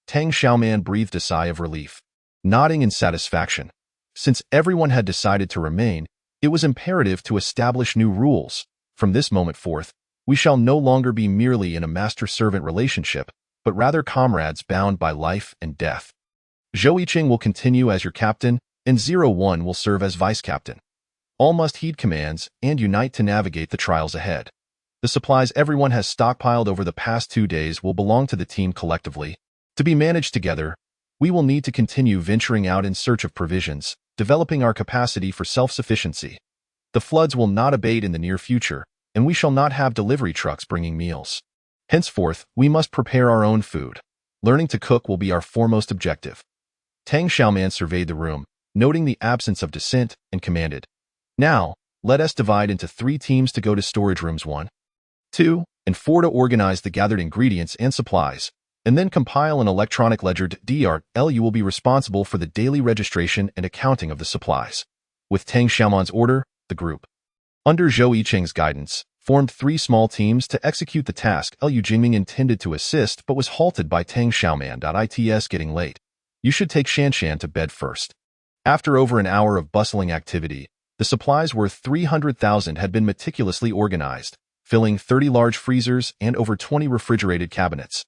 Tang Xiaoman breathed a sigh of relief, nodding in satisfaction. Since everyone had decided to remain, it was imperative to establish new rules. From this moment forth, we shall no longer be merely in a master-servant relationship, but rather comrades bound by life and death. Zhou Yicheng will continue as your captain, and 01 will serve as vice-captain. All must heed commands and unite to navigate the trials ahead. The supplies everyone has stockpiled over the past 2 days will belong to the team collectively. To be managed together, we will need to continue venturing out in search of provisions, developing our capacity for self-sufficiency. The floods will not abate in the near future, and we shall not have delivery trucks bringing meals. Henceforth, we must prepare our own food. Learning to cook will be our foremost objective. Tang Xiaoman surveyed the room, noting the absence of dissent, and commanded. Now, let us divide into 3 teams to go to storage rooms 1, 2, and 4 to organize the gathered ingredients and supplies, and then compile an electronic ledger. You will be responsible for the daily registration and accounting of the supplies. With Tang Xiaoman's order, the group, under Zhou Yicheng's guidance, formed 3 small teams to execute the task. Lu Jingming intended to assist but was halted by Tang Xiaoman. It's getting late. You should take Shanshan to bed first. After over an hour of bustling activity, the supplies worth 300,000 had been meticulously organized, filling 30 large freezers and over 20 refrigerated cabinets.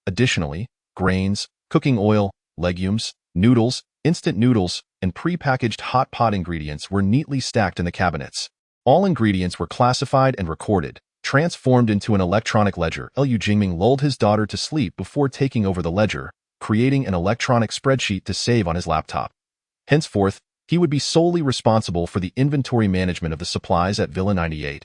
Additionally, grains, cooking oil, legumes, noodles, instant noodles, and pre-packaged hot pot ingredients were neatly stacked in the cabinets. All ingredients were classified and recorded, transformed into an electronic ledger. Lu Jingming lulled his daughter to sleep before taking over the ledger, creating an electronic spreadsheet to save on his laptop. Henceforth, he would be solely responsible for the inventory management of the supplies at Villa 98.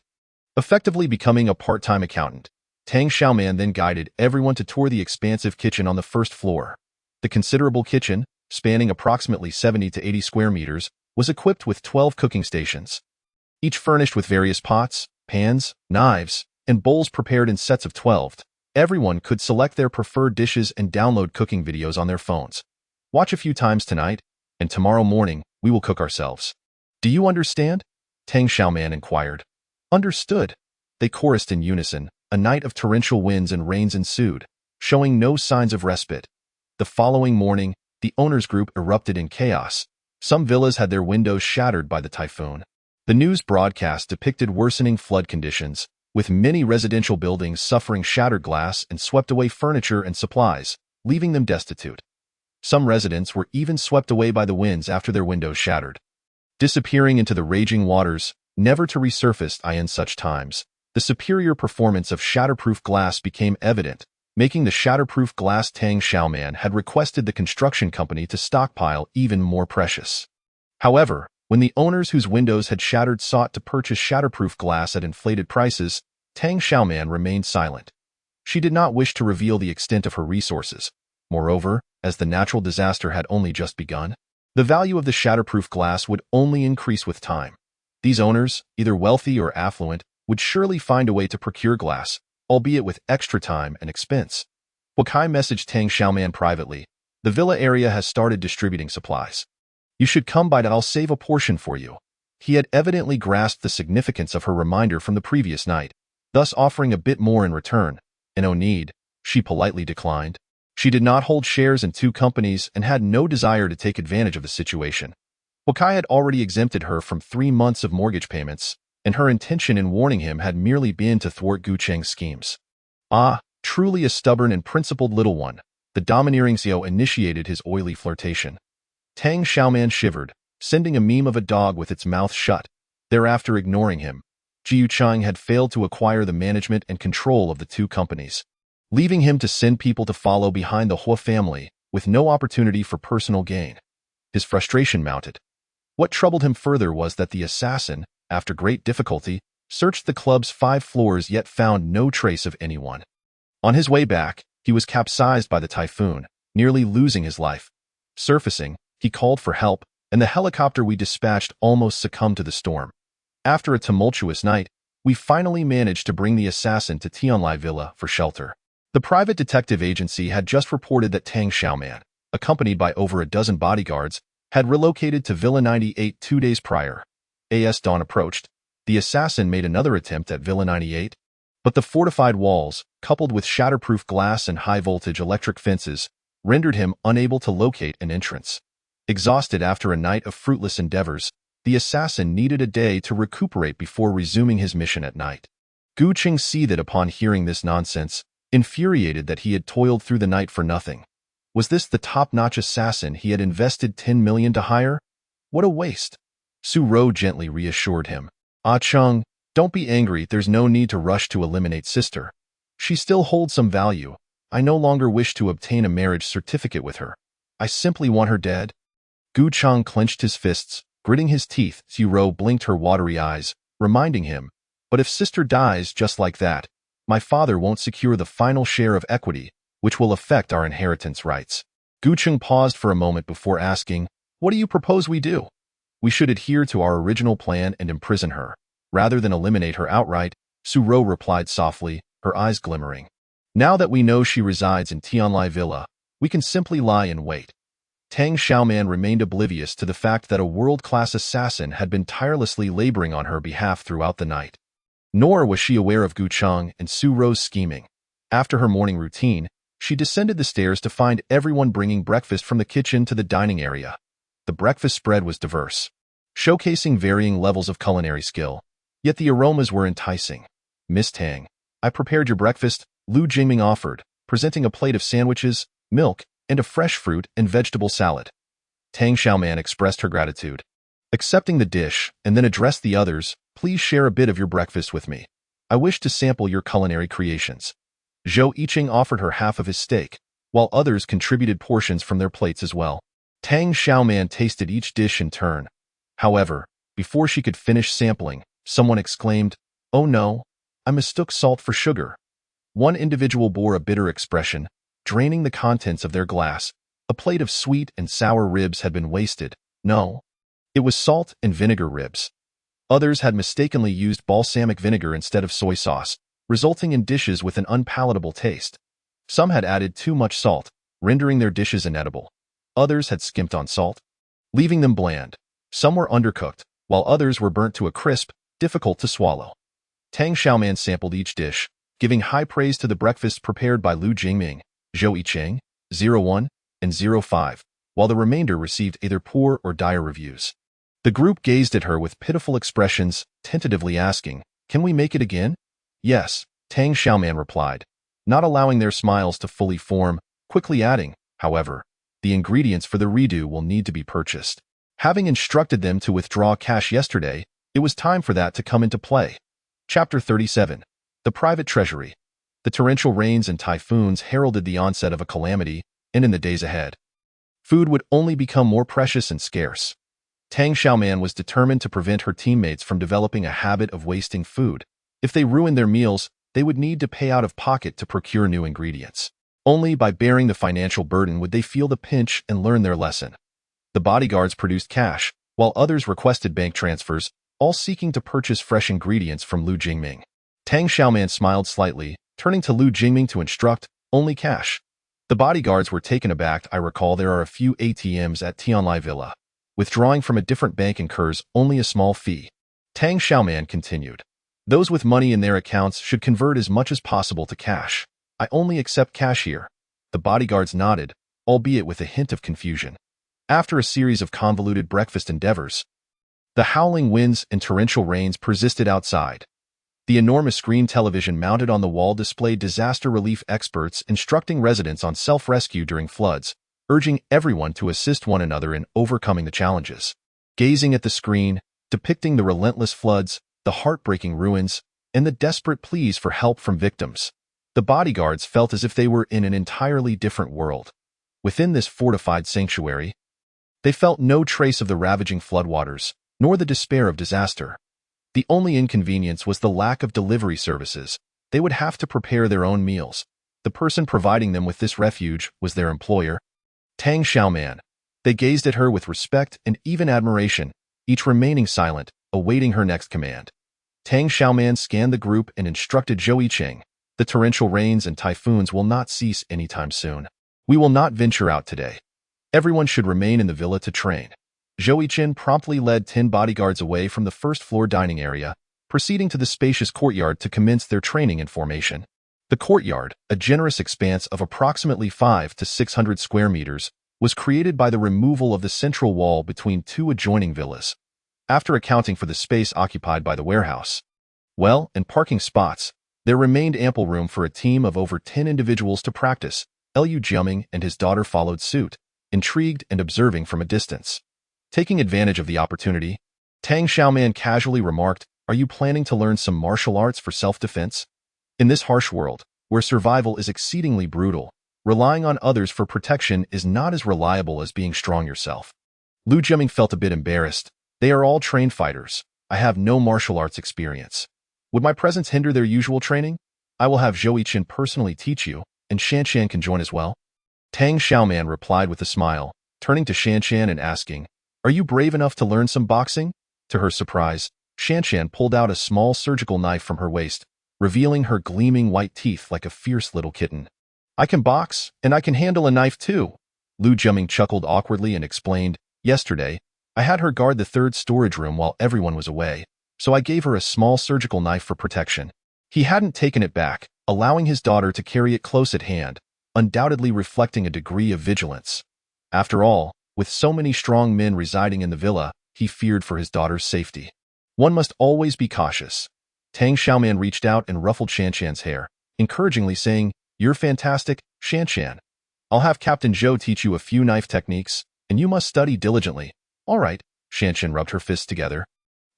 Effectively becoming a part-time accountant, Tang Xiaoman then guided everyone to tour the expansive kitchen on the 1st floor. The considerable kitchen, spanning approximately 70 to 80 square meters, was equipped with 12 cooking stations, each furnished with various pots, pans, knives, and bowls prepared in sets of 12. Everyone could select their preferred dishes and download cooking videos on their phones. Watch a few times tonight, and tomorrow morning, we will cook ourselves. Do you understand? Tang Xiaoman inquired. Understood. They chorused in unison. A night of torrential winds and rains ensued, showing no signs of respite. The following morning, the owners' group erupted in chaos. Some villas had their windows shattered by the typhoon. The news broadcast depicted worsening flood conditions, with many residential buildings suffering shattered glass and swept away furniture and supplies, leaving them destitute. Some residents were even swept away by the winds after their windows shattered, disappearing into the raging waters, never to resurface. In such times, the superior performance of shatterproof glass became evident, making the shatterproof glass Tang Xiaoman had requested the construction company to stockpile even more precious. However, when the owners whose windows had shattered sought to purchase shatterproof glass at inflated prices, Tang Xiaoman remained silent. She did not wish to reveal the extent of her resources. Moreover, as the natural disaster had only just begun, the value of the shatterproof glass would only increase with time. These owners, either wealthy or affluent, would surely find a way to procure glass, albeit with extra time and expense. Wakai messaged Tang Xiaoman privately. The villa area has started distributing supplies. You should come by, I'll save a portion for you. He had evidently grasped the significance of her reminder from the previous night, thus offering a bit more in return. No need, she politely declined. She did not hold shares in two companies and had no desire to take advantage of the situation. Wakai had already exempted her from 3 months of mortgage payments, and her intention in warning him had merely been to thwart Gu Cheng's schemes. Ah, truly a stubborn and principled little one, the domineering Xiao initiated his oily flirtation. Tang Xiaoman shivered, sending a meme of a dog with its mouth shut, thereafter ignoring him. Jiu Chang had failed to acquire the management and control of the two companies, leaving him to send people to follow behind the Hua family, with no opportunity for personal gain. His frustration mounted. What troubled him further was that the assassin, after great difficulty, searched the club's 5 floors yet found no trace of anyone. On his way back, he was capsized by the typhoon, nearly losing his life. Surfacing, he called for help, and the helicopter we dispatched almost succumbed to the storm. After a tumultuous night, we finally managed to bring the assassin to Tianlai Villa for shelter. The private detective agency had just reported that Tang Xiaoman, accompanied by over a dozen bodyguards, had relocated to Villa 98 2 days prior. As dawn approached, the assassin made another attempt at Villa 98, but the fortified walls, coupled with shatterproof glass and high-voltage electric fences, rendered him unable to locate an entrance. Exhausted after a night of fruitless endeavors, the assassin needed a day to recuperate before resuming his mission at night. Gu Cheng seethed upon hearing this nonsense, infuriated that he had toiled through the night for nothing. Was this the top-notch assassin he had invested 10 million to hire? What a waste! Su Rou gently reassured him. Ah Chung, don't be angry, there's no need to rush to eliminate sister. She still holds some value. I no longer wish to obtain a marriage certificate with her. I simply want her dead. Gu Cheng clenched his fists, gritting his teeth. Su Rou blinked her watery eyes, reminding him, but if sister dies just like that, my father won't secure the final share of equity, which will affect our inheritance rights. Gu Cheng paused for a moment before asking, what do you propose we do? We should adhere to our original plan and imprison her, rather than eliminate her outright, Su Rou replied softly, her eyes glimmering. Now that we know she resides in Tianlai Villa, we can simply lie in wait. Tang Xiaoman remained oblivious to the fact that a world-class assassin had been tirelessly laboring on her behalf throughout the night. Nor was she aware of Gu Cheng and Su Rou's scheming. After her morning routine, she descended the stairs to find everyone bringing breakfast from the kitchen to the dining area. The breakfast spread was diverse, showcasing varying levels of culinary skill, yet the aromas were enticing. Miss Tang, I prepared your breakfast, Lu Jingming offered, presenting a plate of sandwiches, milk, and a fresh fruit and vegetable salad. Tang Xiaoman expressed her gratitude, accepting the dish, and then addressed the others, please share a bit of your breakfast with me. I wish to sample your culinary creations. Zhou Yiqing offered her half of his steak, while others contributed portions from their plates as well. Tang Xiaoman tasted each dish in turn. However, before she could finish sampling, someone exclaimed, oh no, I mistook salt for sugar. One individual bore a bitter expression, draining the contents of their glass. A plate of sweet and sour ribs had been wasted. No, it was salt and vinegar ribs. Others had mistakenly used balsamic vinegar instead of soy sauce, resulting in dishes with an unpalatable taste. Some had added too much salt, rendering their dishes inedible. Others had skimped on salt, leaving them bland. Some were undercooked, while others were burnt to a crisp, difficult to swallow. Tang Xiaoman sampled each dish, giving high praise to the breakfast prepared by Lu Jingming, Zhou Yiqing, 01, and 05, while the remainder received either poor or dire reviews. The group gazed at her with pitiful expressions, tentatively asking, "Can we make it again?" "Yes," Tang Xiaoman replied, not allowing their smiles to fully form, quickly adding, "However, the ingredients for the redo will need to be purchased." Having instructed them to withdraw cash yesterday, it was time for that to come into play. Chapter 37. The Private Treasury. The torrential rains and typhoons heralded the onset of a calamity, and in the days ahead, food would only become more precious and scarce. Tang Xiaoman was determined to prevent her teammates from developing a habit of wasting food. If they ruined their meals, they would need to pay out of pocket to procure new ingredients. Only by bearing the financial burden would they feel the pinch and learn their lesson. The bodyguards produced cash, while others requested bank transfers, all seeking to purchase fresh ingredients from Lu Jingming. Tang Xiaoman smiled slightly, turning to Lu Jingming to instruct, "Only cash." The bodyguards were taken aback. "I recall there are a few ATMs at Tianlai Villa. Withdrawing from a different bank incurs only a small fee." Tang Xiaoman continued, "Those with money in their accounts should convert as much as possible to cash. I only accept cash here." The bodyguards nodded, albeit with a hint of confusion. After a series of convoluted breakfast endeavors, the howling winds and torrential rains persisted outside. The enormous screen television mounted on the wall displayed disaster relief experts instructing residents on self-rescue during floods, urging everyone to assist one another in overcoming the challenges. Gazing at the screen, depicting the relentless floods, the heartbreaking ruins, and the desperate pleas for help from victims, the bodyguards felt as if they were in an entirely different world. Within this fortified sanctuary, they felt no trace of the ravaging floodwaters, nor the despair of disaster. The only inconvenience was the lack of delivery services. They would have to prepare their own meals. The person providing them with this refuge was their employer, Tang Xiaoman. They gazed at her with respect and even admiration, each remaining silent, awaiting her next command. Tang Xiaoman scanned the group and instructed Zhou Yiqing, "The torrential rains and typhoons will not cease anytime soon. We will not venture out today. Everyone should remain in the villa to train." Zhou Yiqing promptly led 10 bodyguards away from the first-floor dining area, proceeding to the spacious courtyard to commence their training in formation. The courtyard, a generous expanse of approximately 500 to 600 square meters, was created by the removal of the central wall between two adjoining villas. After accounting for the space occupied by the warehouse, and parking spots, there remained ample room for a team of over 10 individuals to practice. Lu Jiaming and his daughter followed suit, intrigued and observing from a distance. Taking advantage of the opportunity, Tang Xiaoman casually remarked, "Are you planning to learn some martial arts for self-defense? In this harsh world, where survival is exceedingly brutal, relying on others for protection is not as reliable as being strong yourself." Lu Jiaming felt a bit embarrassed. "They are all trained fighters. I have no martial arts experience. Would my presence hinder their usual training? I will have Zhou Yiqing personally teach you, and Shanshan can join as well." Tang Xiaoman replied with a smile, turning to Shanshan and asking, "Are you brave enough to learn some boxing?" To her surprise, Shanshan pulled out a small surgical knife from her waist, revealing her gleaming white teeth like a fierce little kitten. "I can box, and I can handle a knife too." Lu Jiaming chuckled awkwardly and explained, "Yesterday, I had her guard the third storage room while everyone was away, so I gave her a small surgical knife for protection." He hadn't taken it back, allowing his daughter to carry it close at hand, undoubtedly reflecting a degree of vigilance. After all, with so many strong men residing in the villa, he feared for his daughter's safety. One must always be cautious. Tang Xiaoman reached out and ruffled Shanshan's hair, encouragingly saying, "You're fantastic, Shanshan. I'll have Captain Zhou teach you a few knife techniques, and you must study diligently." "All right," Shanshan rubbed her fists together.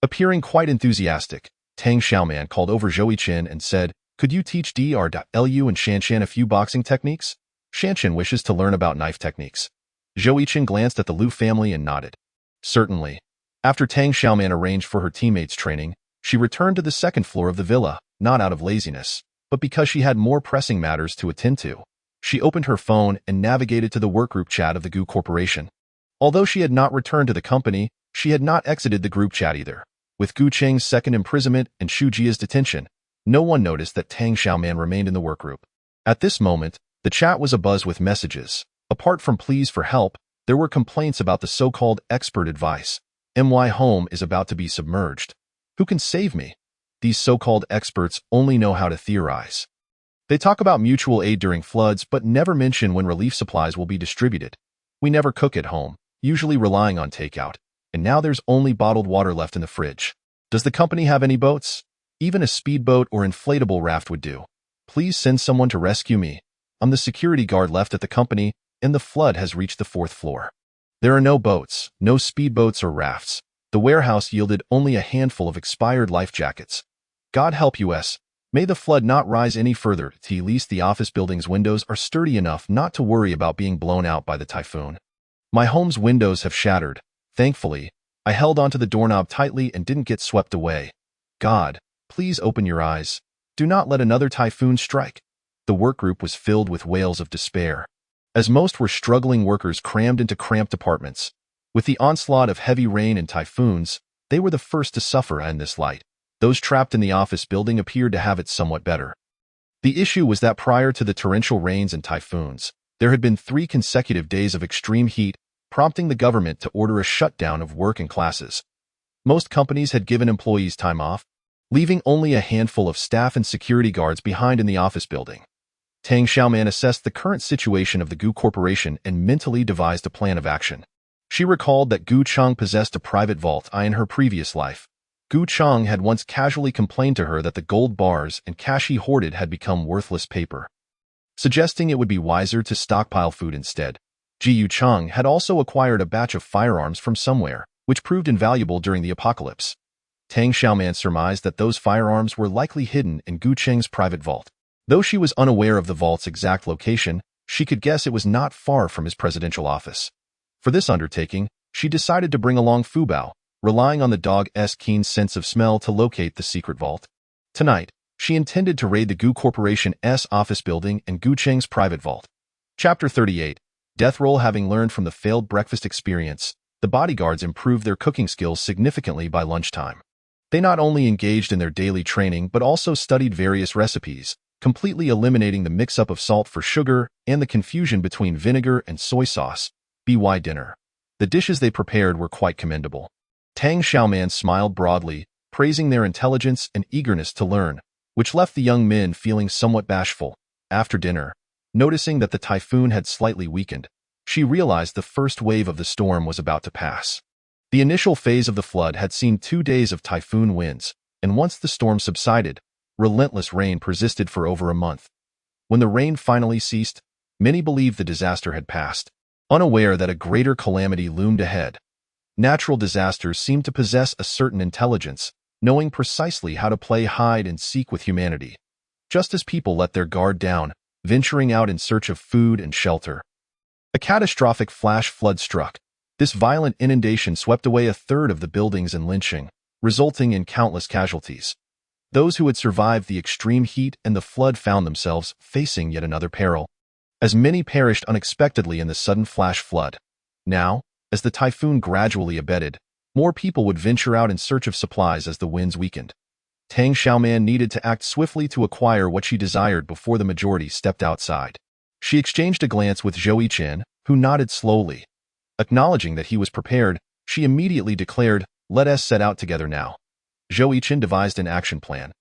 Appearing quite enthusiastic, Tang Xiaoman called over Zhou Yiqing and said, "Could you teach Dr. and Shanshan a few boxing techniques? Shanshan wishes to learn about knife techniques." Zhou Yiqing glanced at the Lu family and nodded. "Certainly." After Tang Xiaoman arranged for her teammates' training, she returned to the second floor of the villa, not out of laziness, but because she had more pressing matters to attend to. She opened her phone and navigated to the workgroup chat of the Gu Corporation. Although she had not returned to the company, she had not exited the group chat either. With Gu Cheng's second imprisonment and Shu Jia's detention, no one noticed that Tang Xiaoman remained in the workgroup. At this moment, the chat was abuzz with messages. Apart from pleas for help, there were complaints about the so-called expert advice. "My home is about to be submerged. Who can save me?" These so-called experts only know how to theorize. They talk about mutual aid during floods but never mention when relief supplies will be distributed. "We never cook at home, usually relying on takeout. and now there's only bottled water left in the fridge. Does the company have any boats? Even a speedboat or inflatable raft would do. Please send someone to rescue me. I'm the security guard left at the company, and the flood has reached the 4th floor. There are no boats, no speedboats or rafts. The warehouse yielded only a handful of expired life jackets. God help us. May the flood not rise any further. At least the office building's windows are sturdy enough not to worry about being blown out by the typhoon. My home's windows have shattered. Thankfully, I held onto the doorknob tightly and didn't get swept away. God, please open your eyes. Do not let another typhoon strike. The workgroup was filled with wails of despair, as most were struggling workers crammed into cramped apartments. With the onslaught of heavy rain and typhoons, they were the first to suffer in this light. Those trapped in the office building appeared to have it somewhat better. The issue was that prior to the torrential rains and typhoons, there had been 3 consecutive days of extreme heat, prompting the government to order a shutdown of work and classes. Most companies had given employees time off, leaving only a handful of staff and security guards behind in the office building. Tang Xiaoman assessed the current situation of the Gu Corporation and mentally devised a plan of action. She recalled that Gu Cheng possessed a private vault in her previous life. Gu Cheng had once casually complained to her that the gold bars and cash he hoarded had become worthless paper, suggesting it would be wiser to stockpile food instead. Ji Yu Cheng had also acquired a batch of firearms from somewhere, which proved invaluable during the apocalypse. Tang Xiaoman surmised that those firearms were likely hidden in Gu Cheng's private vault. Though she was unaware of the vault's exact location, she could guess it was not far from his presidential office. For this undertaking, she decided to bring along Fu Bao, relying on the dog's keen sense of smell to locate the secret vault. Tonight, she intended to raid the Gu Corporation's office building and Gu Cheng's private vault. Chapter 38. Death Roll. Having learned from the failed breakfast experience, the bodyguards improved their cooking skills significantly by lunchtime. They not only engaged in their daily training but also studied various recipes, completely eliminating the mix-up of salt for sugar and the confusion between vinegar and soy sauce. By dinner, the dishes they prepared were quite commendable. Tang Xiaoman smiled broadly, praising their intelligence and eagerness to learn, which left the young men feeling somewhat bashful. After dinner, noticing that the typhoon had slightly weakened, she realized the first wave of the storm was about to pass. The initial phase of the flood had seen 2 days of typhoon winds, and once the storm subsided, relentless rain persisted for over a month. When the rain finally ceased, many believed the disaster had passed, unaware that a greater calamity loomed ahead. Natural disasters seem to possess a certain intelligence, knowing precisely how to play hide and seek with humanity. Just as people let their guard down, venturing out in search of food and shelter. A catastrophic flash flood struck. This violent inundation swept away a third of the buildings and lynching, resulting in countless casualties. Those who had survived the extreme heat and the flood found themselves facing yet another peril, as many perished unexpectedly in the sudden flash flood. Now, as the typhoon gradually abated, more people would venture out in search of supplies as the winds weakened. Tang Xiaoman needed to act swiftly to acquire what she desired before the majority stepped outside. She exchanged a glance with Zhou Chen, who nodded slowly. Acknowledging that he was prepared, she immediately declared, "Let us set out together now." Zhou Chen devised an action plan.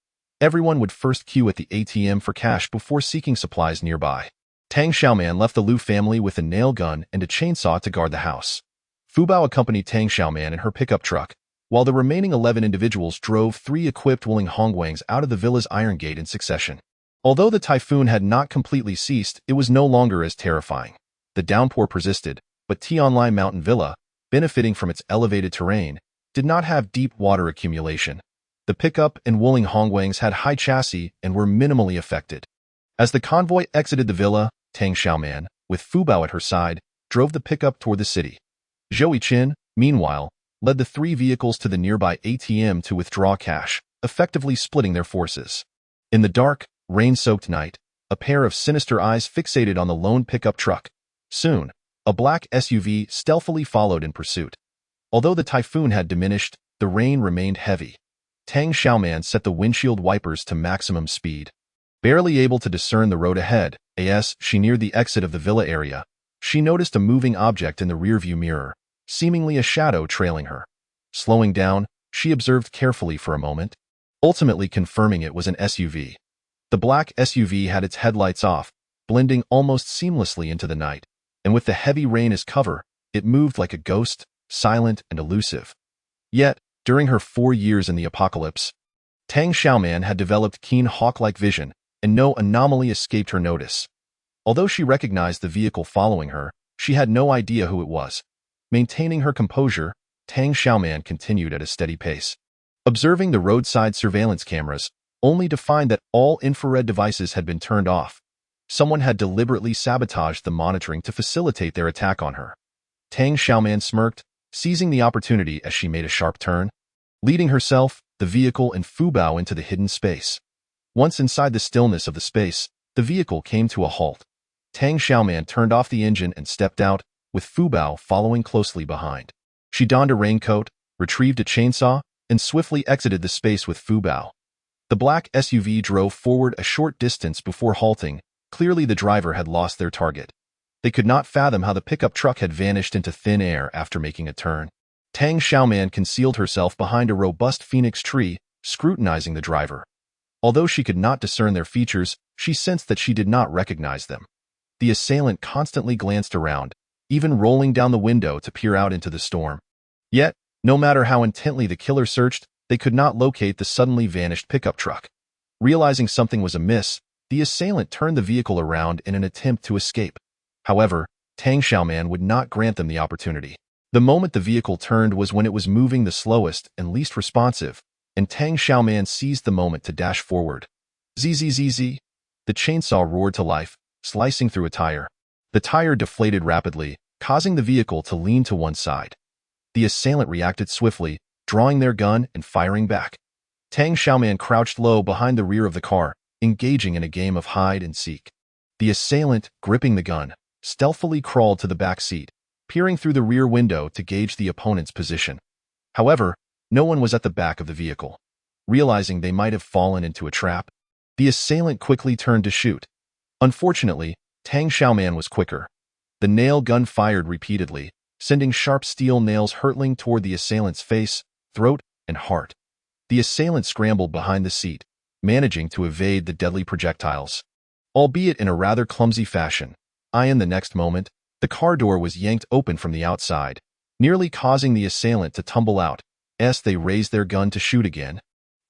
Everyone would first queue at the ATM for cash before seeking supplies nearby. Tang Xiaoman left the Liu family with a nail gun and a chainsaw to guard the house. Fu Bao accompanied Tang Xiaoman in her pickup truck, while the remaining 11 individuals drove 3 equipped Wuling Hongwangs out of the villa's iron gate in succession. Although the typhoon had not completely ceased, it was no longer as terrifying. The downpour persisted, but Tianlai Mountain Villa, benefiting from its elevated terrain, did not have deep water accumulation. The pickup and Wuling Hongwangs had high chassis and were minimally affected. As the convoy exited the villa, Tang Xiaoman, with Fu Bao at her side, drove the pickup toward the city. Zhou Chen, meanwhile, led the 3 vehicles to the nearby ATM to withdraw cash, effectively splitting their forces. In the dark, rain-soaked night, a pair of sinister eyes fixated on the lone pickup truck. Soon, a black SUV stealthily followed in pursuit. Although the typhoon had diminished, the rain remained heavy. Tang Xiaoman set the windshield wipers to maximum speed. Barely able to discern the road ahead, as she neared the exit of the villa area, she noticed a moving object in the rearview mirror, seemingly a shadow trailing her. Slowing down, she observed carefully for a moment, ultimately confirming it was an SUV. The black SUV had its headlights off, blending almost seamlessly into the night, and with the heavy rain as cover, it moved like a ghost, silent and elusive. Yet, during her 4 years in the apocalypse, Tang Xiaoman had developed keen hawk-like vision, and no anomaly escaped her notice. Although she recognized the vehicle following her, she had no idea who it was. Maintaining her composure, Tang Xiaoman continued at a steady pace, observing the roadside surveillance cameras, only to find that all infrared devices had been turned off. Someone had deliberately sabotaged the monitoring to facilitate their attack on her. Tang Xiaoman smirked, seizing the opportunity as she made a sharp turn, leading herself, the vehicle, and Fu Bao into the hidden space. Once inside the stillness of the space, the vehicle came to a halt. Tang Xiaoman turned off the engine and stepped out, with Fu Bao following closely behind. She donned a raincoat, retrieved a chainsaw, and swiftly exited the space with Fu Bao. The black SUV drove forward a short distance before halting. Clearly the driver had lost their target. They could not fathom how the pickup truck had vanished into thin air after making a turn. Tang Xiaoman concealed herself behind a robust phoenix tree, scrutinizing the driver. Although she could not discern their features, she sensed that she did not recognize them. The assailant constantly glanced around, even rolling down the window to peer out into the storm. Yet, no matter how intently the killer searched, they could not locate the suddenly vanished pickup truck. Realizing something was amiss, the assailant turned the vehicle around in an attempt to escape. However, Tang Xiaoman would not grant them the opportunity. The moment the vehicle turned was when it was moving the slowest and least responsive, and Tang Xiaoman seized the moment to dash forward. Zzz! The chainsaw roared to life, slicing through a tire. The tire deflated rapidly, causing the vehicle to lean to one side. The assailant reacted swiftly, drawing their gun and firing back. Tang Xiaoman crouched low behind the rear of the car, engaging in a game of hide and seek. The assailant, gripping the gun, stealthily crawled to the back seat, peering through the rear window to gauge the opponent's position. However, no one was at the back of the vehicle. Realizing they might have fallen into a trap, the assailant quickly turned to shoot. Unfortunately, Tang Xiaoman was quicker. The nail gun fired repeatedly, sending sharp steel nails hurtling toward the assailant's face, throat, and heart. The assailant scrambled behind the seat, managing to evade the deadly projectiles. Albeit in a rather clumsy fashion, in the next moment, the car door was yanked open from the outside, nearly causing the assailant to tumble out, as they raised their gun to shoot again.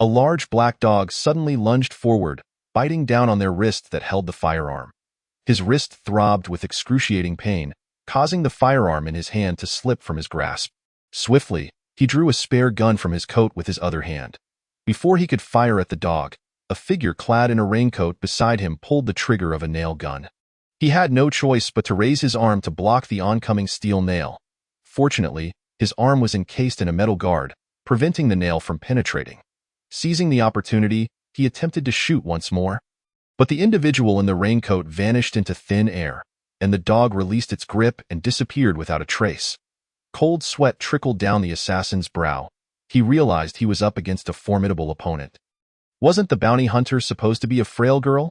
A large black dog suddenly lunged forward, biting down on their wrist that held the firearm. His wrist throbbed with excruciating pain, causing the firearm in his hand to slip from his grasp. Swiftly, he drew a spare gun from his coat with his other hand. Before he could fire at the dog, a figure clad in a raincoat beside him pulled the trigger of a nail gun. He had no choice but to raise his arm to block the oncoming steel nail. Fortunately, his arm was encased in a metal guard, preventing the nail from penetrating. Seizing the opportunity, he attempted to shoot once more. But the individual in the raincoat vanished into thin air, and the dog released its grip and disappeared without a trace. Cold sweat trickled down the assassin's brow. He realized he was up against a formidable opponent. Wasn't the bounty hunter supposed to be a frail girl?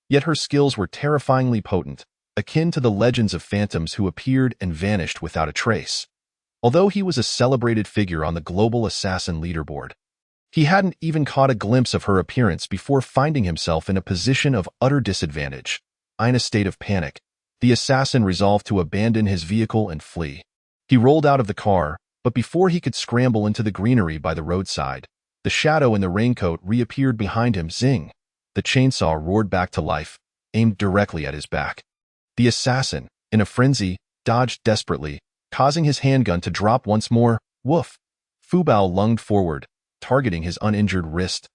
Yet her skills were terrifyingly potent, akin to the legends of phantoms who appeared and vanished without a trace. Although he was a celebrated figure on the global assassin leaderboard, he hadn't even caught a glimpse of her appearance before finding himself in a position of utter disadvantage. In a state of panic, the assassin resolved to abandon his vehicle and flee. He rolled out of the car, but before he could scramble into the greenery by the roadside, the shadow in the raincoat reappeared behind him. Zing! The chainsaw roared back to life, aimed directly at his back. The assassin, in a frenzy, dodged desperately, causing his handgun to drop once more. Woof! Fu Bao lunged forward, targeting his uninjured wrist.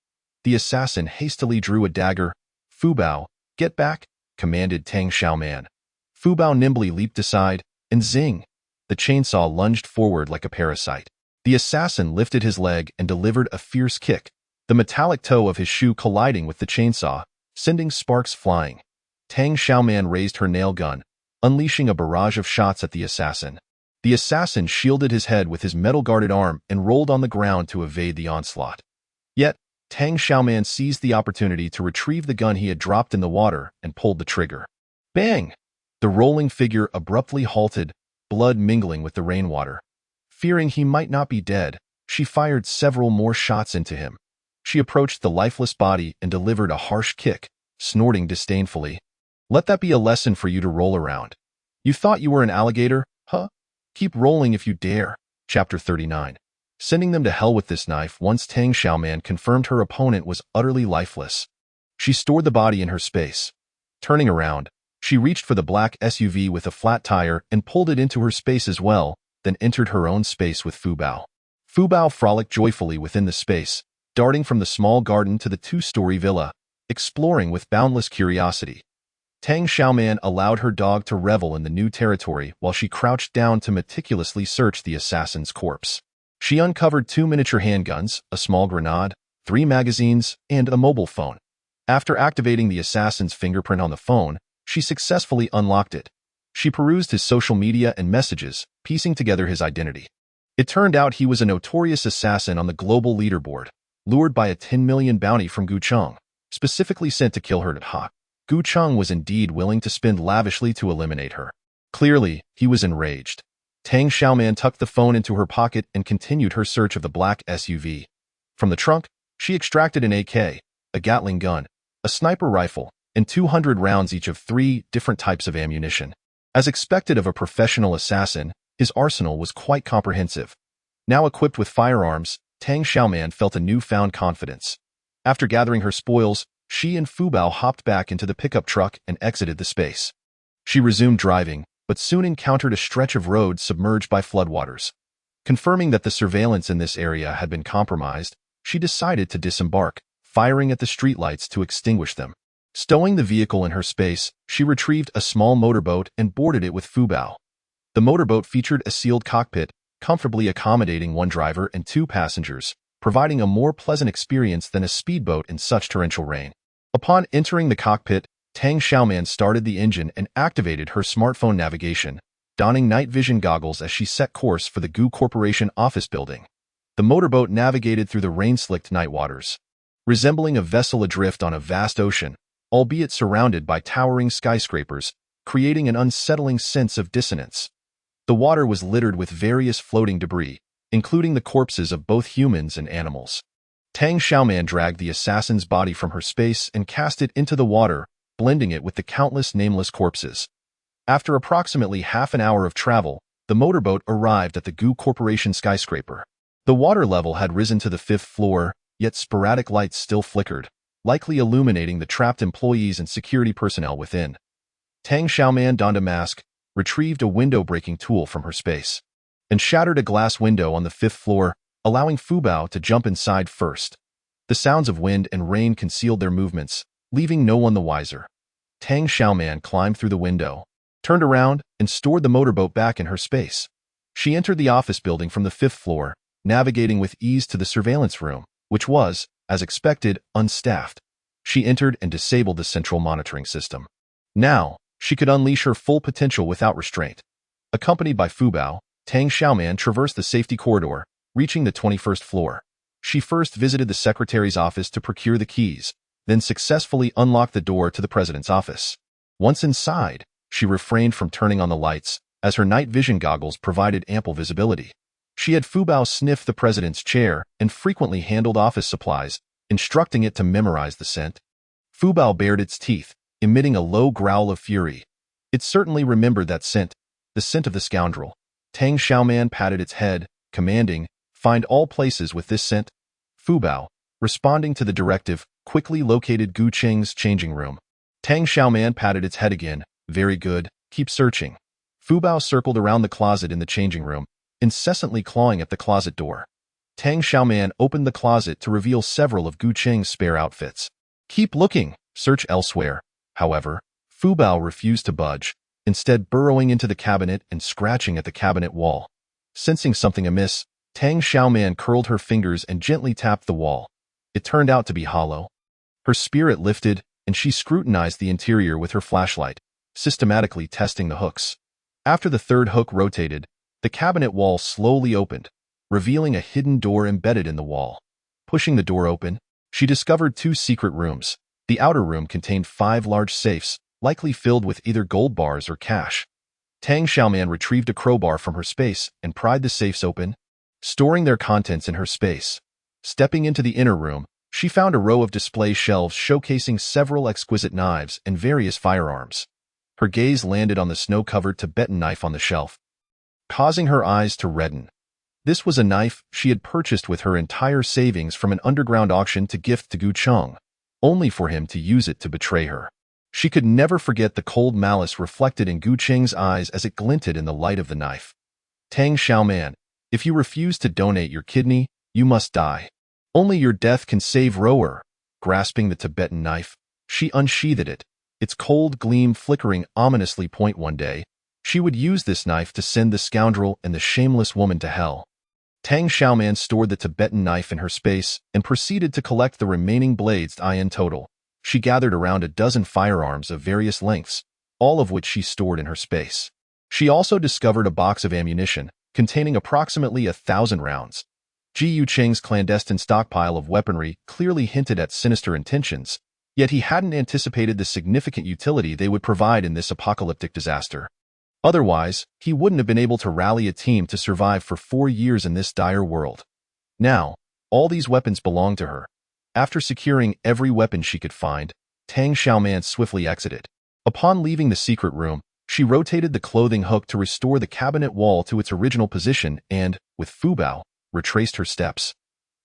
The assassin hastily drew a dagger. Fu Bao, get back, commanded Tang Xiaoman. Fu Bao nimbly leaped aside, and zing! The chainsaw lunged forward like a parasite. The assassin lifted his leg and delivered a fierce kick, the metallic toe of his shoe colliding with the chainsaw, sending sparks flying. Tang Xiaoman raised her nail gun, unleashing a barrage of shots at the assassin. The assassin shielded his head with his metal-guarded arm and rolled on the ground to evade the onslaught. Yet, Tang Xiaoman seized the opportunity to retrieve the gun he had dropped in the water and pulled the trigger. Bang! The rolling figure abruptly halted, blood mingling with the rainwater. Fearing he might not be dead, she fired several more shots into him. She approached the lifeless body and delivered a harsh kick, snorting disdainfully. Let that be a lesson for you to roll around. You thought you were an alligator, huh? Keep rolling if you dare, Chapter 39. Sending them to hell with this knife. Once Tang Xiaoman confirmed her opponent was utterly lifeless, she stored the body in her space. Turning around, she reached for the black SUV with a flat tire and pulled it into her space as well, then entered her own space with Fu Bao. Fu Bao frolicked joyfully within the space, darting from the small garden to the two-story villa, exploring with boundless curiosity. Tang Xiaoman allowed her dog to revel in the new territory while she crouched down to meticulously search the assassin's corpse. She uncovered 2 miniature handguns, a small grenade, 3 magazines, and a mobile phone. After activating the assassin's fingerprint on the phone, she successfully unlocked it. She perused his social media and messages, piecing together his identity. It turned out he was a notorious assassin on the global leaderboard, lured by a 10 million bounty from Gu Cheng, specifically sent to kill her at Ha. Gu Cheng was indeed willing to spend lavishly to eliminate her. Clearly, he was enraged. Tang Xiaoman tucked the phone into her pocket and continued her search of the black SUV. From the trunk, she extracted an AK, a Gatling gun, a sniper rifle, and 200 rounds each of 3 different types of ammunition. As expected of a professional assassin, his arsenal was quite comprehensive. Now equipped with firearms, Tang Xiaoman felt a newfound confidence. After gathering her spoils, she and Fu Bao hopped back into the pickup truck and exited the space. She resumed driving, but soon encountered a stretch of road submerged by floodwaters. Confirming that the surveillance in this area had been compromised, she decided to disembark, firing at the streetlights to extinguish them. Stowing the vehicle in her space, she retrieved a small motorboat and boarded it with Fu Bao. The motorboat featured a sealed cockpit, comfortably accommodating 1 driver and 2 passengers, providing a more pleasant experience than a speedboat in such torrential rain. Upon entering the cockpit, Tang Xiaoman started the engine and activated her smartphone navigation, donning night vision goggles as she set course for the Gu Corporation office building. The motorboat navigated through the rain-slicked night waters, resembling a vessel adrift on a vast ocean, albeit surrounded by towering skyscrapers, creating an unsettling sense of dissonance. The water was littered with various floating debris, including the corpses of both humans and animals. Tang Xiaoman dragged the assassin's body from her space and cast it into the water, blending it with the countless nameless corpses. After approximately half an hour of travel, the motorboat arrived at the Gu Corporation skyscraper. The water level had risen to the 5th floor, yet sporadic lights still flickered, likely illuminating the trapped employees and security personnel within. Tang Xiaoman donned a mask, retrieved a window-breaking tool from her space, and shattered a glass window on the 5th floor, allowing Fu Bao to jump inside first. The sounds of wind and rain concealed their movements, leaving no one the wiser. Tang Xiaoman climbed through the window, turned around, and stored the motorboat back in her space. She entered the office building from the 5th floor, navigating with ease to the surveillance room, which was, as expected, unstaffed. She entered and disabled the central monitoring system. Now, she could unleash her full potential without restraint. Accompanied by Fu Bao, Tang Xiaoman traversed the safety corridor, reaching the 21st floor. She first visited the secretary's office to procure the keys, then successfully unlocked the door to the president's office. Once inside, she refrained from turning on the lights, as her night vision goggles provided ample visibility. She had Fu Bao sniff the president's chair and frequently handled office supplies, instructing it to memorize the scent. Fu Bao bared its teeth, emitting a low growl of fury. It certainly remembered that scent, the scent of the scoundrel. Tang Xiaoman patted its head, commanding, "Find all places with this scent." Fu Bao, responding to the directive, quickly located Gu Cheng's changing room. Tang Xiaoman patted its head again. "Very good, keep searching." Fu Bao circled around the closet in the changing room, incessantly clawing at the closet door. Tang Xiaoman opened the closet to reveal several of Gu Cheng's spare outfits. "Keep looking, search elsewhere." However, Fu Bao refused to budge, instead burrowing into the cabinet and scratching at the cabinet wall. Sensing something amiss, Tang Xiaoman curled her fingers and gently tapped the wall. It turned out to be hollow. Her spirit lifted, and she scrutinized the interior with her flashlight, systematically testing the hooks. After the 3rd hook rotated, the cabinet wall slowly opened, revealing a hidden door embedded in the wall. Pushing the door open, she discovered 2 secret rooms. The outer room contained 5 large safes, likely filled with either gold bars or cash. Tang Xiaoman retrieved a crowbar from her space and pried the safes open, storing their contents in her space. Stepping into the inner room, she found a row of display shelves showcasing several exquisite knives and various firearms. Her gaze landed on the snow-covered Tibetan knife on the shelf, causing her eyes to redden. This was a knife she had purchased with her entire savings from an underground auction to gift to Gu Cheng, only for him to use it to betray her. She could never forget the cold malice reflected in Gu Cheng's eyes as it glinted in the light of the knife. Tang Xiaoman, if you refuse to donate your kidney, you must die. Only your death can save Rower. Grasping the Tibetan knife, she unsheathed it, its cold gleam flickering ominously. One day, she would use this knife to send the scoundrel and the shameless woman to hell. Tang Xiaoman stored the Tibetan knife in her space and proceeded to collect the remaining blades. In total, she gathered around a dozen firearms of various lengths, all of which she stored in her space. She also discovered a box of ammunition containing approximately 1,000 rounds. Ji Yucheng's clandestine stockpile of weaponry clearly hinted at sinister intentions, yet he hadn't anticipated the significant utility they would provide in this apocalyptic disaster. Otherwise, he wouldn't have been able to rally a team to survive for 4 years in this dire world. Now, all these weapons belonged to her. After securing every weapon she could find, Tang Xiaoman swiftly exited. Upon leaving the secret room, she rotated the clothing hook to restore the cabinet wall to its original position and, with Fu Bao, retraced her steps.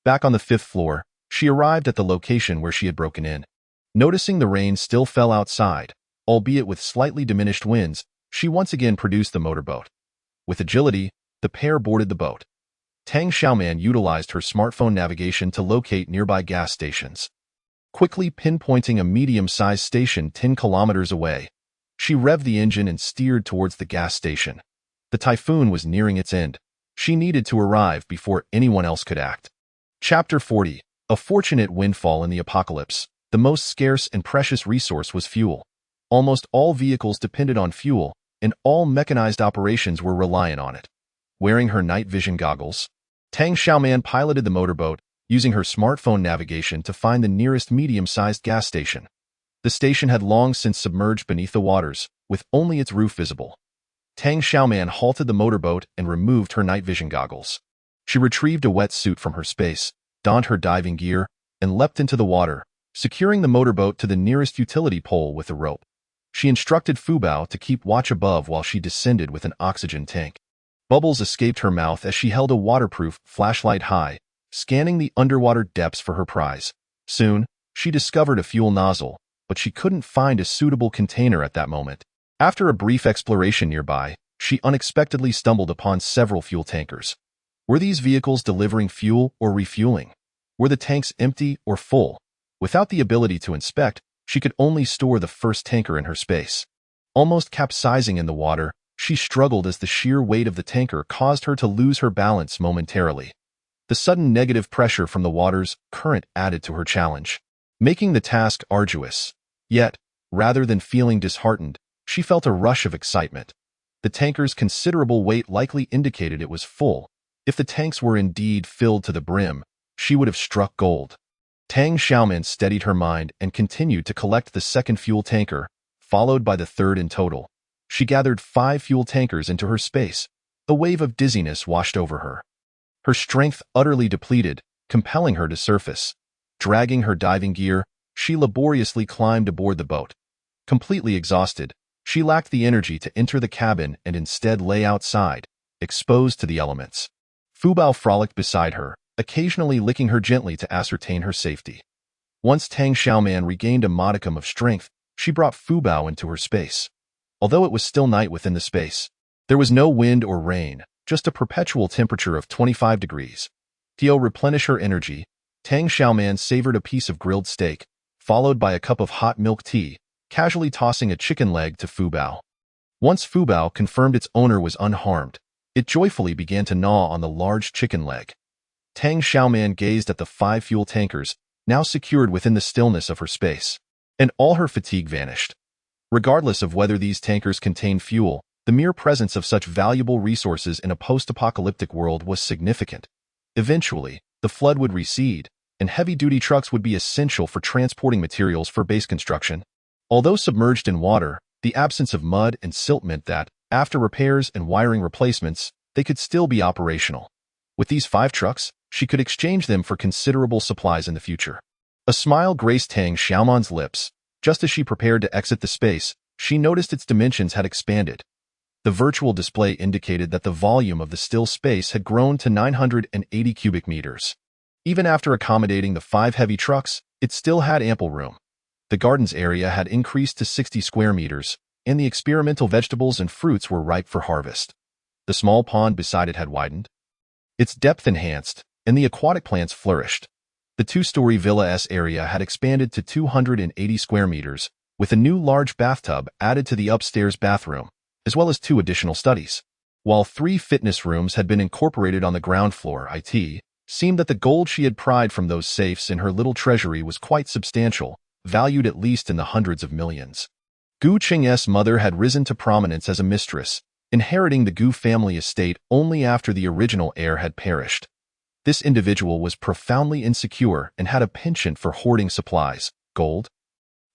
Back on the 5th floor, she arrived at the location where she had broken in. Noticing the rain still fell outside, albeit with slightly diminished winds, she once again produced the motorboat. With agility, the pair boarded the boat. Tang Xiaoman utilized her smartphone navigation to locate nearby gas stations. Quickly pinpointing a medium-sized station 10 kilometers away, she revved the engine and steered towards the gas station. The typhoon was nearing its end. She needed to arrive before anyone else could act. Chapter 40. A fortunate windfall in the apocalypse. The most scarce and precious resource was fuel. Almost all vehicles depended on fuel, and all mechanized operations were reliant on it. Wearing her night vision goggles, Tang Xiaoman piloted the motorboat, using her smartphone navigation to find the nearest medium-sized gas station. The station had long since submerged beneath the waters, with only its roof visible. Tang Xiaoman halted the motorboat and removed her night vision goggles. She retrieved a wetsuit from her space, donned her diving gear, and leapt into the water, securing the motorboat to the nearest utility pole with a rope. She instructed Fu Bao to keep watch above while she descended with an oxygen tank. Bubbles escaped her mouth as she held a waterproof flashlight high, scanning the underwater depths for her prize. Soon, she discovered a fuel nozzle, but she couldn't find a suitable container at that moment. After a brief exploration nearby, she unexpectedly stumbled upon several fuel tankers. Were these vehicles delivering fuel or refueling? Were the tanks empty or full? Without the ability to inspect, she could only store the first tanker in her space. Almost capsizing in the water, she struggled as the sheer weight of the tanker caused her to lose her balance momentarily. The sudden negative pressure from the water's current added to her challenge, making the task arduous. Yet, rather than feeling disheartened, she felt a rush of excitement. The tanker's considerable weight likely indicated it was full. If the tanks were indeed filled to the brim, she would have struck gold. Tang Xiaoman steadied her mind and continued to collect the second fuel tanker, followed by the third in total. She gathered 5 fuel tankers into her space. A wave of dizziness washed over her. Her strength utterly depleted, compelling her to surface. Dragging her diving gear, she laboriously climbed aboard the boat. Completely exhausted, she lacked the energy to enter the cabin and instead lay outside, exposed to the elements. Fu Bao frolicked beside her, occasionally licking her gently to ascertain her safety. Once Tang Xiaoman regained a modicum of strength, she brought Fu Bao into her space. Although it was still night within the space, there was no wind or rain, just a perpetual temperature of 25 degrees. To replenish her energy, Tang Xiaoman savored a piece of grilled steak, followed by a cup of hot milk tea, casually tossing a chicken leg to Fu Bao. Once Fu Bao confirmed its owner was unharmed, it joyfully began to gnaw on the large chicken leg. Tang Xiaoman gazed at the 5 fuel tankers, now secured within the stillness of her space, and all her fatigue vanished. Regardless of whether these tankers contained fuel, the mere presence of such valuable resources in a post-apocalyptic world was significant. Eventually, the flood would recede, and heavy-duty trucks would be essential for transporting materials for base construction. Although submerged in water, the absence of mud and silt meant that, after repairs and wiring replacements, they could still be operational. With these 5 trucks, she could exchange them for considerable supplies in the future. A smile graced Tang Xiaoman's lips. Just as she prepared to exit the space, she noticed its dimensions had expanded. The virtual display indicated that the volume of the still space had grown to 980 cubic meters. Even after accommodating the 5 heavy trucks, it still had ample room. The garden's area had increased to 60 square meters, and the experimental vegetables and fruits were ripe for harvest. The small pond beside it had widened, its depth enhanced, and the aquatic plants flourished. The 2-story Villa-S area had expanded to 280 square meters, with a new large bathtub added to the upstairs bathroom, as well as 2 additional studies. While 3 fitness rooms had been incorporated on the ground floor, it seemed that the gold she had pried from those safes in her little treasury was quite substantial, valued at least in the hundreds of millions. Gu Qing's mother had risen to prominence as a mistress, inheriting the Gu family estate only after the original heir had perished. This individual was profoundly insecure and had a penchant for hoarding supplies. Gold,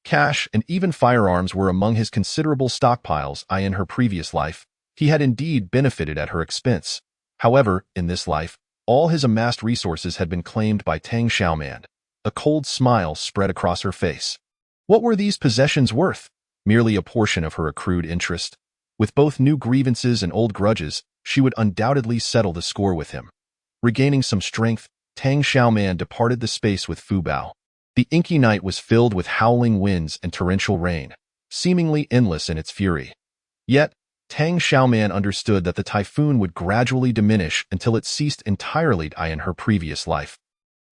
cash, and even firearms were among his considerable stockpiles. In her previous life, he had indeed benefited at her expense. However, in this life, all his amassed resources had been claimed by Tang Xiaoman. A cold smile spread across her face. What were these possessions worth? Merely a portion of her accrued interest. With both new grievances and old grudges, she would undoubtedly settle the score with him. Regaining some strength, Tang Xiaoman departed the space with Fu Bao. The inky night was filled with howling winds and torrential rain, seemingly endless in its fury. Yet, Tang Xiaoman understood that the typhoon would gradually diminish until it ceased entirely. In her previous life,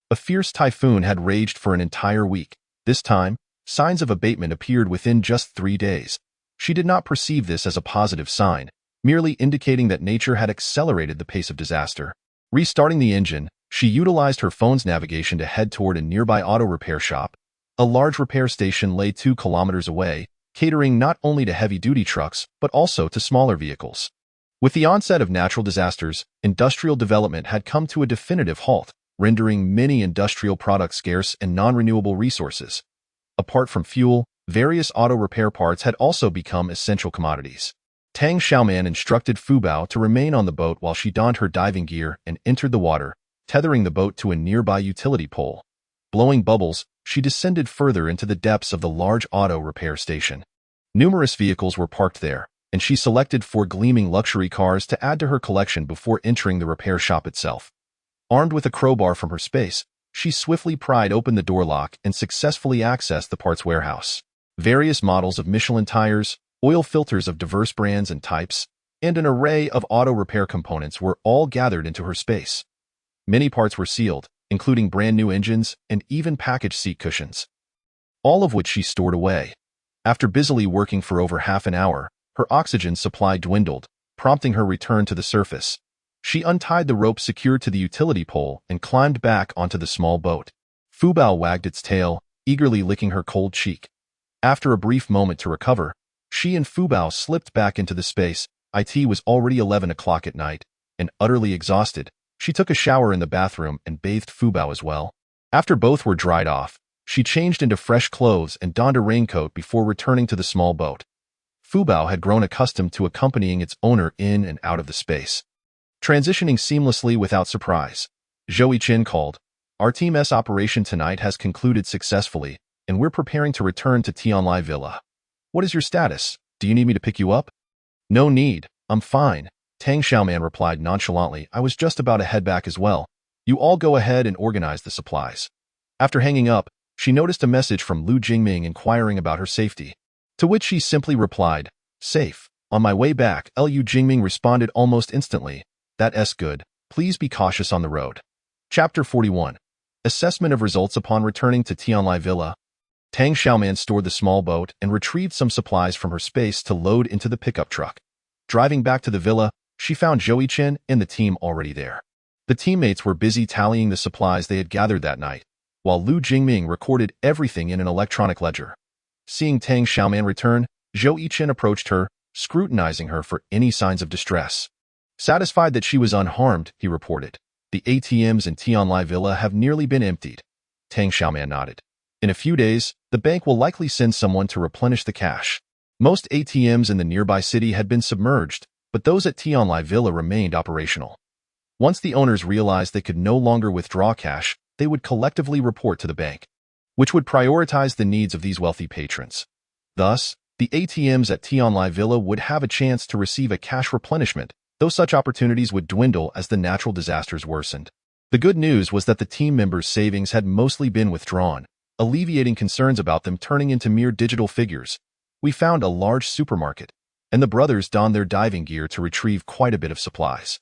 a fierce typhoon had raged for an entire week. This time, signs of abatement appeared within just 3 days. She did not perceive this as a positive sign, merely indicating that nature had accelerated the pace of disaster. Restarting the engine, she utilized her phone's navigation to head toward a nearby auto repair shop. A large repair station lay 2 kilometers away, catering not only to heavy-duty trucks, but also to smaller vehicles. With the onset of natural disasters, industrial development had come to a definitive halt, rendering many industrial products scarce and non-renewable resources. Apart from fuel, various auto repair parts had also become essential commodities. Tang Xiaoman instructed Fu Bao to remain on the boat while she donned her diving gear and entered the water, tethering the boat to a nearby utility pole. Blowing bubbles, she descended further into the depths of the large auto repair station. Numerous vehicles were parked there, and she selected 4 gleaming luxury cars to add to her collection before entering the repair shop itself. Armed with a crowbar from her space, she swiftly pried open the door lock and successfully accessed the parts warehouse. Various models of Michelin tires, oil filters of diverse brands and types, and an array of auto repair components were all gathered into her space. Many parts were sealed, including brand new engines and even packaged seat cushions, all of which she stored away. After busily working for over half an hour, her oxygen supply dwindled, prompting her return to the surface. She untied the rope secured to the utility pole and climbed back onto the small boat. Fu Bao wagged its tail, eagerly licking her cold cheek. After a brief moment to recover, she and Fu Bao slipped back into the space. It was already 11 o'clock at night, and utterly exhausted, she took a shower in the bathroom and bathed Fu Bao as well. After both were dried off, she changed into fresh clothes and donned a raincoat before returning to the small boat. Fu Bao had grown accustomed to accompanying its owner in and out of the space, transitioning seamlessly without surprise. Zhou Chen called. Our team's operation tonight has concluded successfully, and we're preparing to return to Tianlai Villa. What is your status? Do you need me to pick you up? No need, I'm fine, Tang Xiaoman replied nonchalantly. I was just about to head back as well. You all go ahead and organize the supplies. After hanging up, she noticed a message from Lu Jingming inquiring about her safety, to which she simply replied, safe. On my way back, Lu Jingming responded almost instantly, that's good, please be cautious on the road. Chapter 41. Assessment of results upon returning to Tianlai Villa. Tang Xiaoman stored the small boat and retrieved some supplies from her space to load into the pickup truck. Driving back to the villa, she found Zhou Chen and the team already there. The teammates were busy tallying the supplies they had gathered that night, while Lu Jingming recorded everything in an electronic ledger. Seeing Tang Xiaoman return, Zhou Chen approached her, scrutinizing her for any signs of distress. Satisfied that she was unharmed, he reported, the ATMs in Tianlai Villa have nearly been emptied. Tang Xiaoman nodded. In a few days, the bank will likely send someone to replenish the cash. Most ATMs in the nearby city had been submerged, but those at Tianlai Villa remained operational. Once the owners realized they could no longer withdraw cash, they would collectively report to the bank, which would prioritize the needs of these wealthy patrons. Thus, The ATMs at Tianlai Villa would have a chance to receive a cash replenishment, though such opportunities would dwindle as the natural disasters worsened. The good news was that the team members' savings had mostly been withdrawn, alleviating concerns about them turning into mere digital figures. We found a large supermarket, and the brothers donned their diving gear to retrieve quite a bit of supplies.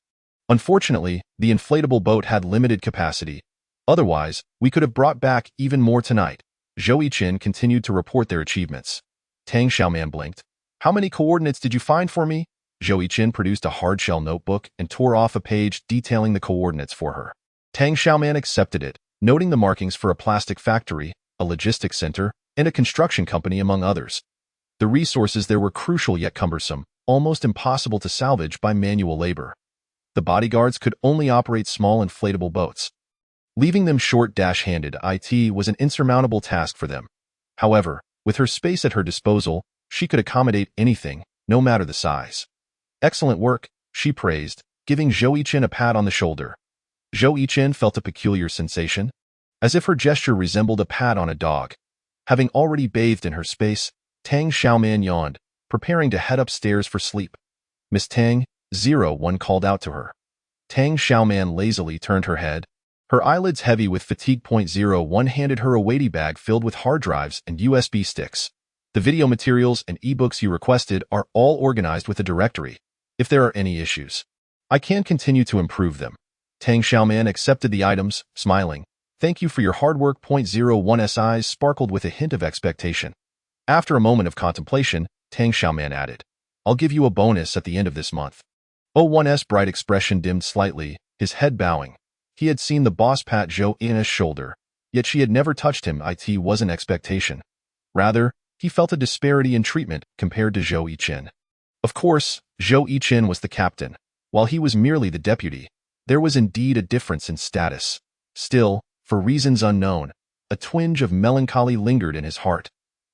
Unfortunately, the inflatable boat had limited capacity. Otherwise, we could have brought back even more tonight. Zhou Yiqin continued to report their achievements. Tang Xiaoman blinked. How many coordinates did you find for me? Zhou Yiqin produced a hardshell notebook and tore off a page detailing the coordinates for her. Tang Xiaoman accepted it, noting the markings for a plastic factory, a logistics center, and a construction company among others. The resources there were crucial yet cumbersome, almost impossible to salvage by manual labor. The bodyguards could only operate small inflatable boats. Leaving them short-handed IT was an insurmountable task for them. However, with her space at her disposal, she could accommodate anything, no matter the size. Excellent work, she praised, giving Zhou Yiqin a pat on the shoulder. Zhou Yiqin felt a peculiar sensation, as if her gesture resembled a pat on a dog. Having already bathed in her space, Tang Xiaoman yawned, preparing to head upstairs for sleep. Miss Tang, 01 called out to her. Tang Xiaoman lazily turned her head. Her eyelids heavy with fatigue. 01 handed her a weighty bag filled with hard drives and USB sticks. The video materials and ebooks you requested are all organized with a directory. If there are any issues, I can continue to improve them. Tang Xiaoman accepted the items, smiling. Thank you for your hard work. 01's eyes sparkled with a hint of expectation. After a moment of contemplation, Tang Xiaoman added, I'll give you a bonus at the end of this month. 01's bright expression dimmed slightly, his head bowing. He had seen the boss pat Zhou Yiqin's shoulder, yet she had never touched him. It was an expectation. Rather, he felt a disparity in treatment compared to Zhou Yiqin. Of course, Zhou Yiqin was the captain, while he was merely the deputy. There was indeed a difference in status. Still, for reasons unknown, a twinge of melancholy lingered in his heart,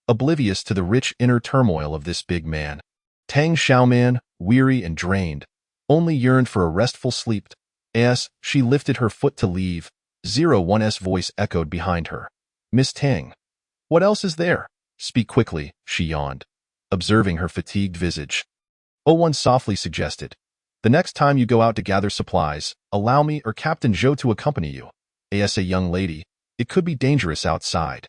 oblivious to the rich inner turmoil of this big man. Tang Xiaoman, weary and drained, only yearned for a restful sleep. As she lifted her foot to leave, 01's voice echoed behind her. Miss Tang. What else is there? Speak quickly, she yawned, observing her fatigued visage. 01 softly suggested. The next time you go out to gather supplies, allow me or Captain Zhou to accompany you. As a young lady, it could be dangerous outside.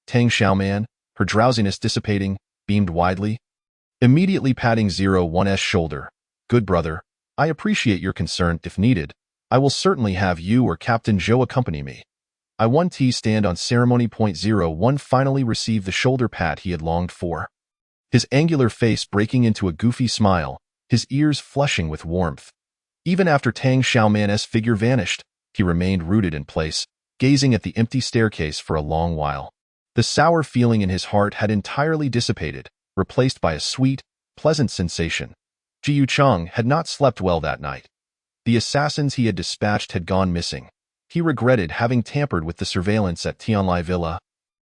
Tang Xiaoman, her drowsiness dissipating, beamed widely, immediately patting 01's shoulder. Good brother, I appreciate your concern. If needed, I will certainly have you or Captain Zhou accompany me. I1T stand on ceremony. 01 finally received the shoulder pat he had longed for. His angular face breaking into a goofy smile, his ears flushing with warmth. Even after Tang Xiaoman's figure vanished, he remained rooted in place, gazing at the empty staircase for a long while. The sour feeling in his heart had entirely dissipated, replaced by a sweet, pleasant sensation. Ji Yucheng had not slept well that night. The assassins he had dispatched had gone missing. He regretted having tampered with the surveillance at Tianlai Villa.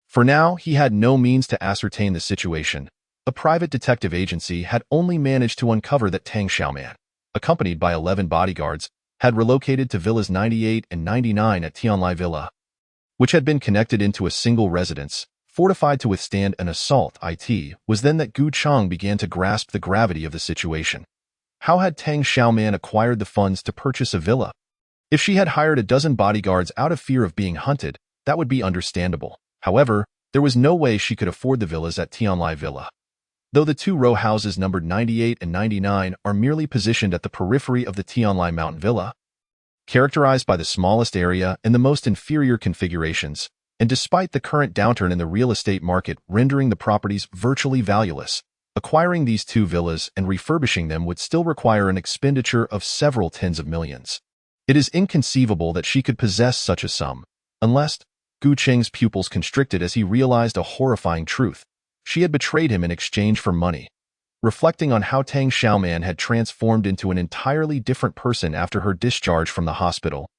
For now, he had no means to ascertain the situation. A private detective agency had only managed to uncover that Tang Xiaoman, accompanied by 11 bodyguards, had relocated to villas 98 and 99 at Tianlai Villa, which had been connected into a single residence, fortified to withstand an assault. It was then that Gu Cheng began to grasp the gravity of the situation. How had Tang Xiaoman acquired the funds to purchase a villa? If she had hired a dozen bodyguards out of fear of being hunted, that would be understandable. However, there was no way she could afford the villas at Tianlai Villa. Though the two row houses numbered 98 and 99 are merely positioned at the periphery of the Tianlai Mountain Villa, characterized by the smallest area and the most inferior configurations, and despite the current downturn in the real estate market rendering the properties virtually valueless, acquiring these two villas and refurbishing them would still require an expenditure of several tens of millions. It is inconceivable that she could possess such a sum, unless Gu Cheng's pupils constricted as he realized a horrifying truth. She had betrayed him in exchange for money. Reflecting on how Tang Xiaoman had transformed into an entirely different person after her discharge from the hospital,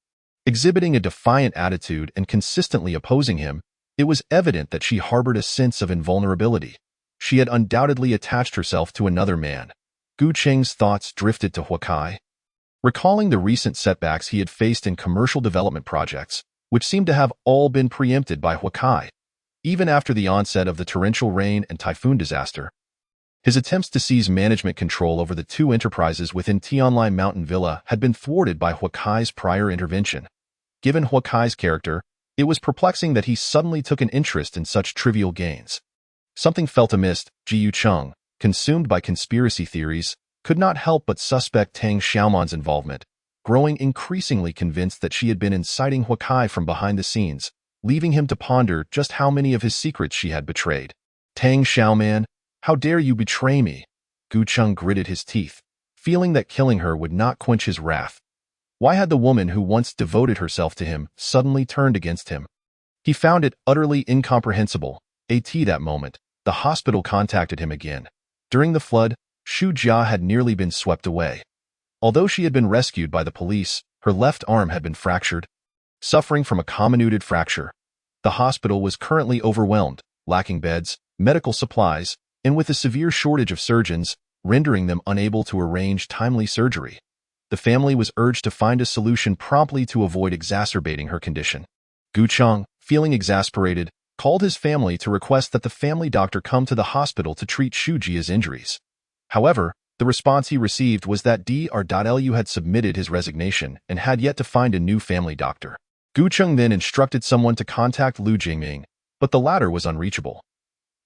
exhibiting a defiant attitude and consistently opposing him, it was evident that she harbored a sense of invulnerability. She had undoubtedly attached herself to another man. Gu Cheng's thoughts drifted to Huakai. Recalling the recent setbacks he had faced in commercial development projects, which seemed to have all been preempted by Huakai. Even after the onset of the torrential rain and typhoon disaster, His attempts to seize management control over the two enterprises within Tianlai Mountain Villa had been thwarted by Huakai's prior intervention. Given Huakai's character, it was perplexing that he suddenly took an interest in such trivial gains. Something felt amiss. Ji Yucheng, consumed by conspiracy theories, could not help but suspect Tang Xiaoman's involvement, growing increasingly convinced that she had been inciting Huakai from behind the scenes, leaving him to ponder just how many of his secrets she had betrayed. Tang Xiaoman, how dare you betray me? Gu Cheng gritted his teeth, feeling that killing her would not quench his wrath. Why had the woman who once devoted herself to him suddenly turned against him? He found it utterly incomprehensible. At that moment, the hospital contacted him again. During the flood, Xu Jia had nearly been swept away. Although she had been rescued by the police, her left arm had been fractured. Suffering from a comminuted fracture, the hospital was currently overwhelmed, lacking beds, medical supplies, and with a severe shortage of surgeons, rendering them unable to arrange timely surgery. The family was urged to find a solution promptly to avoid exacerbating her condition. Gu Cheng, feeling exasperated, called his family to request that the family doctor come to the hospital to treat Xu Jia's injuries. However, the response he received was that Dr. had submitted his resignation and had yet to find a new family doctor. Gu Cheng then instructed someone to contact Lu Jingming, but the latter was unreachable.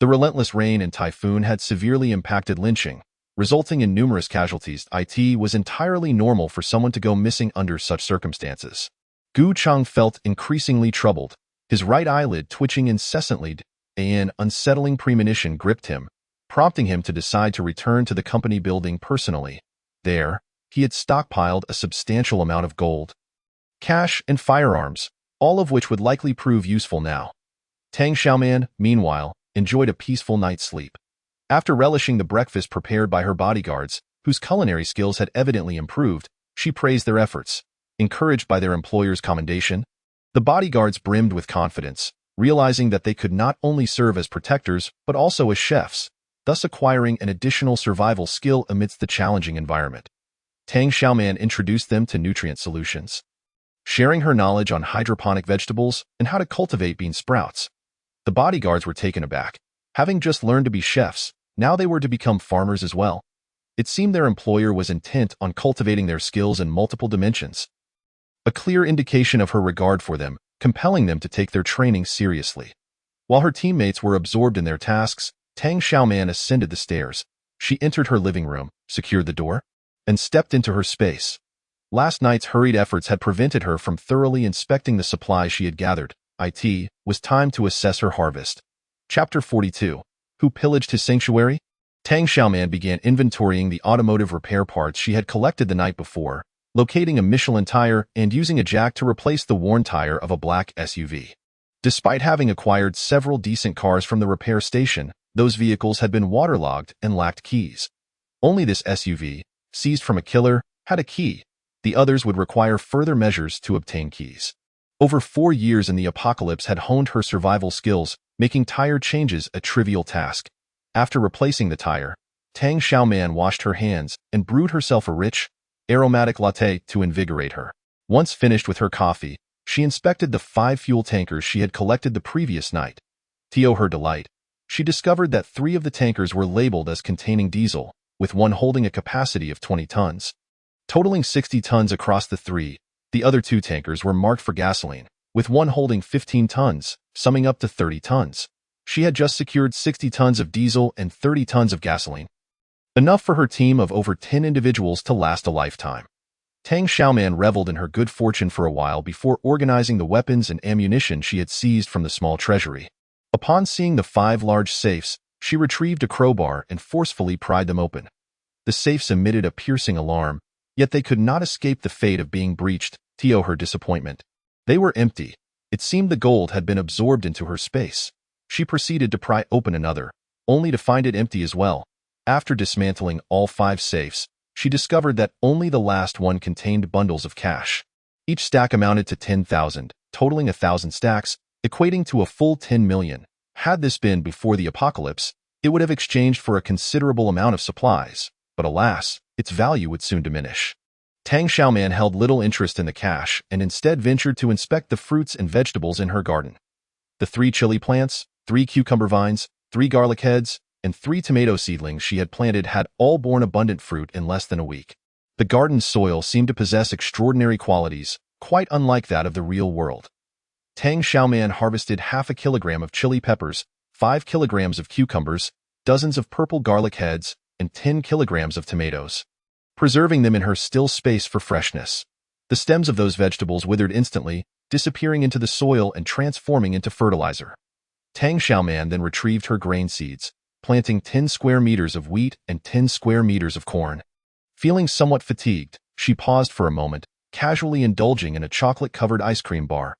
The relentless rain and typhoon had severely impacted Linqing, resulting in numerous casualties. It was entirely normal for someone to go missing under such circumstances. Gu Cheng felt increasingly troubled, his right eyelid twitching incessantly. An unsettling premonition gripped him, prompting him to decide to return to the company building personally. There, he had stockpiled a substantial amount of gold, cash, and firearms, all of which would likely prove useful now. Tang Xiaoman, meanwhile, enjoyed a peaceful night's sleep. After relishing the breakfast prepared by her bodyguards, whose culinary skills had evidently improved, she praised their efforts. Encouraged by their employer's commendation, the bodyguards brimmed with confidence, realizing that they could not only serve as protectors but also as chefs, thus acquiring an additional survival skill amidst the challenging environment. Tang Xiaoman introduced them to nutrient solutions, sharing her knowledge on hydroponic vegetables and how to cultivate bean sprouts. The bodyguards were taken aback. Having just learned to be chefs, now they were to become farmers as well. It seemed their employer was intent on cultivating their skills in multiple dimensions. A clear indication of her regard for them, compelling them to take their training seriously. While her teammates were absorbed in their tasks, Tang Xiaoman ascended the stairs. She entered her living room, secured the door, and stepped into her space. Last night's hurried efforts had prevented her from thoroughly inspecting the supplies she had gathered. It was time to assess her harvest. Chapter 42. Who pillaged his sanctuary? Tang Xiaoman began inventorying the automotive repair parts she had collected the night before, locating a Michelin tire and using a jack to replace the worn tire of a black SUV. Despite having acquired several decent cars from the repair station, those vehicles had been waterlogged and lacked keys. Only this SUV, seized from a killer, had a key. The others would require further measures to obtain keys. Over 4 years in the apocalypse had honed her survival skills, making tire changes a trivial task. After replacing the tire, Tang Xiaoman washed her hands and brewed herself a rich, aromatic latte to invigorate her. Once finished with her coffee, she inspected the 5 fuel tankers she had collected the previous night. To her delight, she discovered that 3 of the tankers were labeled as containing diesel, with one holding a capacity of 20 tons. Totaling 60 tons across the 3, the other 2 tankers were marked for gasoline, with one holding 15 tons, summing up to 30 tons. She had just secured 60 tons of diesel and 30 tons of gasoline, enough for her team of over 10 individuals to last a lifetime. Tang Xiaoman reveled in her good fortune for a while before organizing the weapons and ammunition she had seized from the small treasury. Upon seeing the 5 large safes, she retrieved a crowbar and forcefully pried them open. The safes emitted a piercing alarm, yet they could not escape the fate of being breached. To her disappointment, they were empty. It seemed the gold had been absorbed into her space. She proceeded to pry open another, only to find it empty as well. After dismantling all 5 safes, she discovered that only the last one contained bundles of cash. Each stack amounted to 10,000, totaling 1,000 stacks, equating to a full 10 million. Had this been before the apocalypse, it would have exchanged for a considerable amount of supplies, but alas, its value would soon diminish. Tang Xiaoman held little interest in the cash and instead ventured to inspect the fruits and vegetables in her garden. The 3 chili plants, 3 cucumber vines, 3 garlic heads, and 3 tomato seedlings she had planted had all borne abundant fruit in less than a week. The garden's soil seemed to possess extraordinary qualities, quite unlike that of the real world. Tang Xiaoman harvested half a kilogram of chili peppers, 5 kilograms of cucumbers, dozens of purple garlic heads, and 10 kilograms of tomatoes, preserving them in her still space for freshness. The stems of those vegetables withered instantly, disappearing into the soil and transforming into fertilizer. Tang Xiaoman then retrieved her grain seeds, planting 10 square meters of wheat and 10 square meters of corn. Feeling somewhat fatigued, she paused for a moment, casually indulging in a chocolate-covered ice cream bar.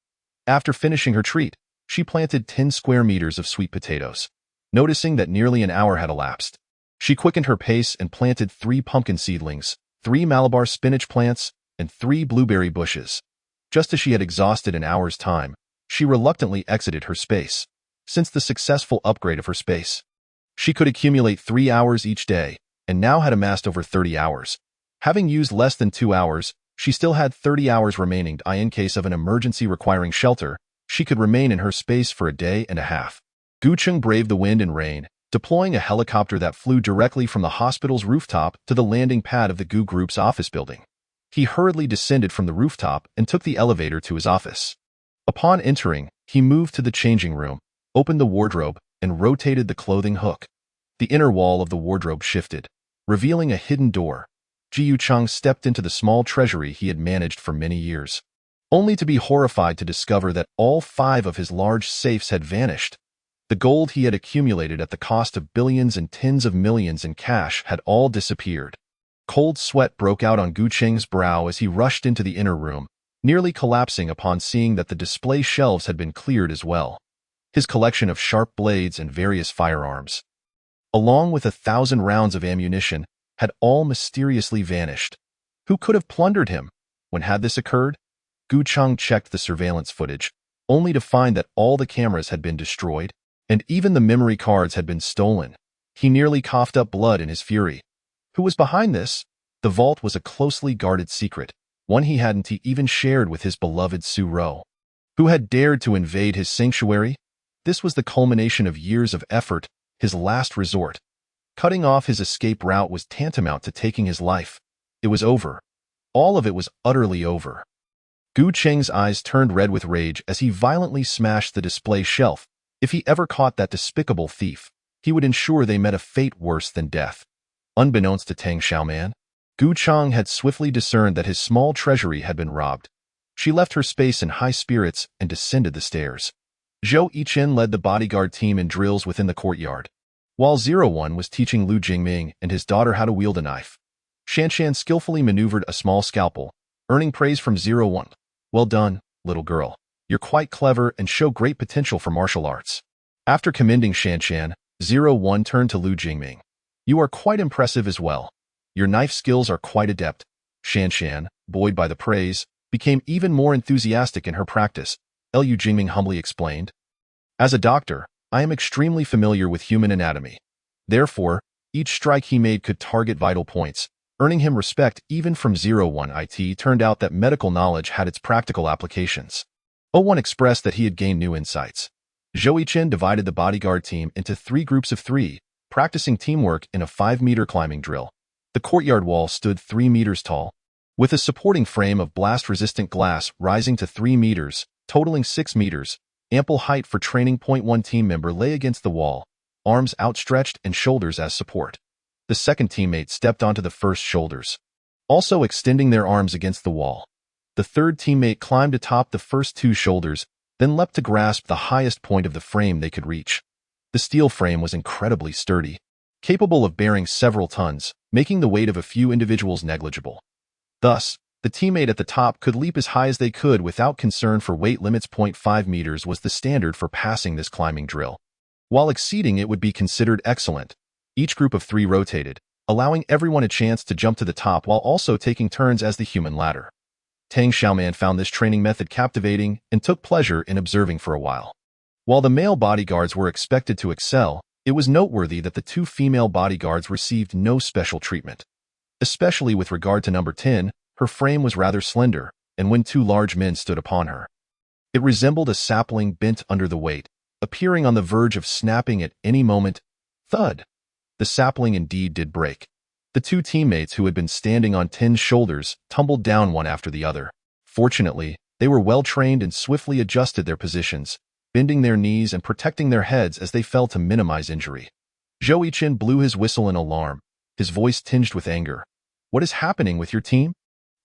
After finishing her treat, she planted 10 square meters of sweet potatoes. Noticing that nearly an hour had elapsed, she quickened her pace and planted 3 pumpkin seedlings, 3 Malabar spinach plants, and 3 blueberry bushes. Just as she had exhausted an hour's time, she reluctantly exited her space. Since the successful upgrade of her space, she could accumulate 3 hours each day, and now had amassed over 30 hours. Having used less than 2 hours, she still had 30 hours remaining. In case of an emergency requiring shelter, she could remain in her space for a day and a half. Gu Cheng braved the wind and rain, deploying a helicopter that flew directly from the hospital's rooftop to the landing pad of the Gu Group's office building. He hurriedly descended from the rooftop and took the elevator to his office. Upon entering, he moved to the changing room, opened the wardrobe, and rotated the clothing hook. The inner wall of the wardrobe shifted, revealing a hidden door. Ji Chang stepped into the small treasury he had managed for many years, only to be horrified to discover that all 5 of his large safes had vanished. The gold he had accumulated at the cost of billions and tens of millions in cash had all disappeared. Cold sweat broke out on Gu Cheng's brow as he rushed into the inner room, nearly collapsing upon seeing that the display shelves had been cleared as well. His collection of sharp blades and various firearms, along with 1,000 rounds of ammunition, had all mysteriously vanished. Who could have plundered him? When had this occurred? Gu Cheng checked the surveillance footage, only to find that all the cameras had been destroyed, and even the memory cards had been stolen. He nearly coughed up blood in his fury. Who was behind this? The vault was a closely guarded secret, one he hadn't even shared with his beloved Su Ro. Who had dared to invade his sanctuary? This was the culmination of years of effort, his last resort. Cutting off his escape route was tantamount to taking his life. It was over. All of it was utterly over. Gu Cheng's eyes turned red with rage as he violently smashed the display shelf. If he ever caught that despicable thief, he would ensure they met a fate worse than death. Unbeknownst to Tang Xiaoman, Gu Cheng had swiftly discerned that his small treasury had been robbed. She left her space in high spirits and descended the stairs. Zhou Yichen led the bodyguard team in drills within the courtyard, while 01 was teaching Lu Jingming and his daughter how to wield a knife. Shanshan skillfully maneuvered a small scalpel, earning praise from 01. Well done, little girl. You're quite clever and show great potential for martial arts. After commending Shanshan, 01 turned to Lu Jingming. You are quite impressive as well. Your knife skills are quite adept. Shanshan, buoyed by the praise, became even more enthusiastic in her practice. Lu Jingming humbly explained. As a doctor, I am extremely familiar with human anatomy. Therefore, each strike he made could target vital points, earning him respect even from 01. It turned out that medical knowledge had its practical applications. 01 expressed that he had gained new insights. Zhou Yichen divided the bodyguard team into 3 groups of 3, practicing teamwork in a 5-meter climbing drill. The courtyard wall stood 3 meters tall, with a supporting frame of blast-resistant glass rising to 3 meters, totaling 6 meters. Ample height for training. One team member lay against the wall, arms outstretched and shoulders as support. The second teammate stepped onto the first shoulders, also extending their arms against the wall. The third teammate climbed atop the first 2 shoulders, then leapt to grasp the highest point of the frame they could reach. The steel frame was incredibly sturdy, capable of bearing several tons, making the weight of a few individuals negligible. Thus, the teammate at the top could leap as high as they could without concern for weight limits. 5 meters was the standard for passing this climbing drill. While exceeding it would be considered excellent. Each group of 3 rotated, allowing everyone a chance to jump to the top while also taking turns as the human ladder. Tang Xiaoman found this training method captivating and took pleasure in observing for a while. While the male bodyguards were expected to excel, it was noteworthy that the 2 female bodyguards received no special treatment. Especially with regard to number 10, her frame was rather slender, and when 2 large men stood upon her, it resembled a sapling bent under the weight, appearing on the verge of snapping at any moment. Thud! The sapling indeed did break. The two teammates who had been standing on Tin's shoulders tumbled down one after the other. Fortunately, they were well-trained and swiftly adjusted their positions, bending their knees and protecting their heads as they fell to minimize injury. Zhou Yichen blew his whistle in alarm, his voice tinged with anger. What is happening with your team?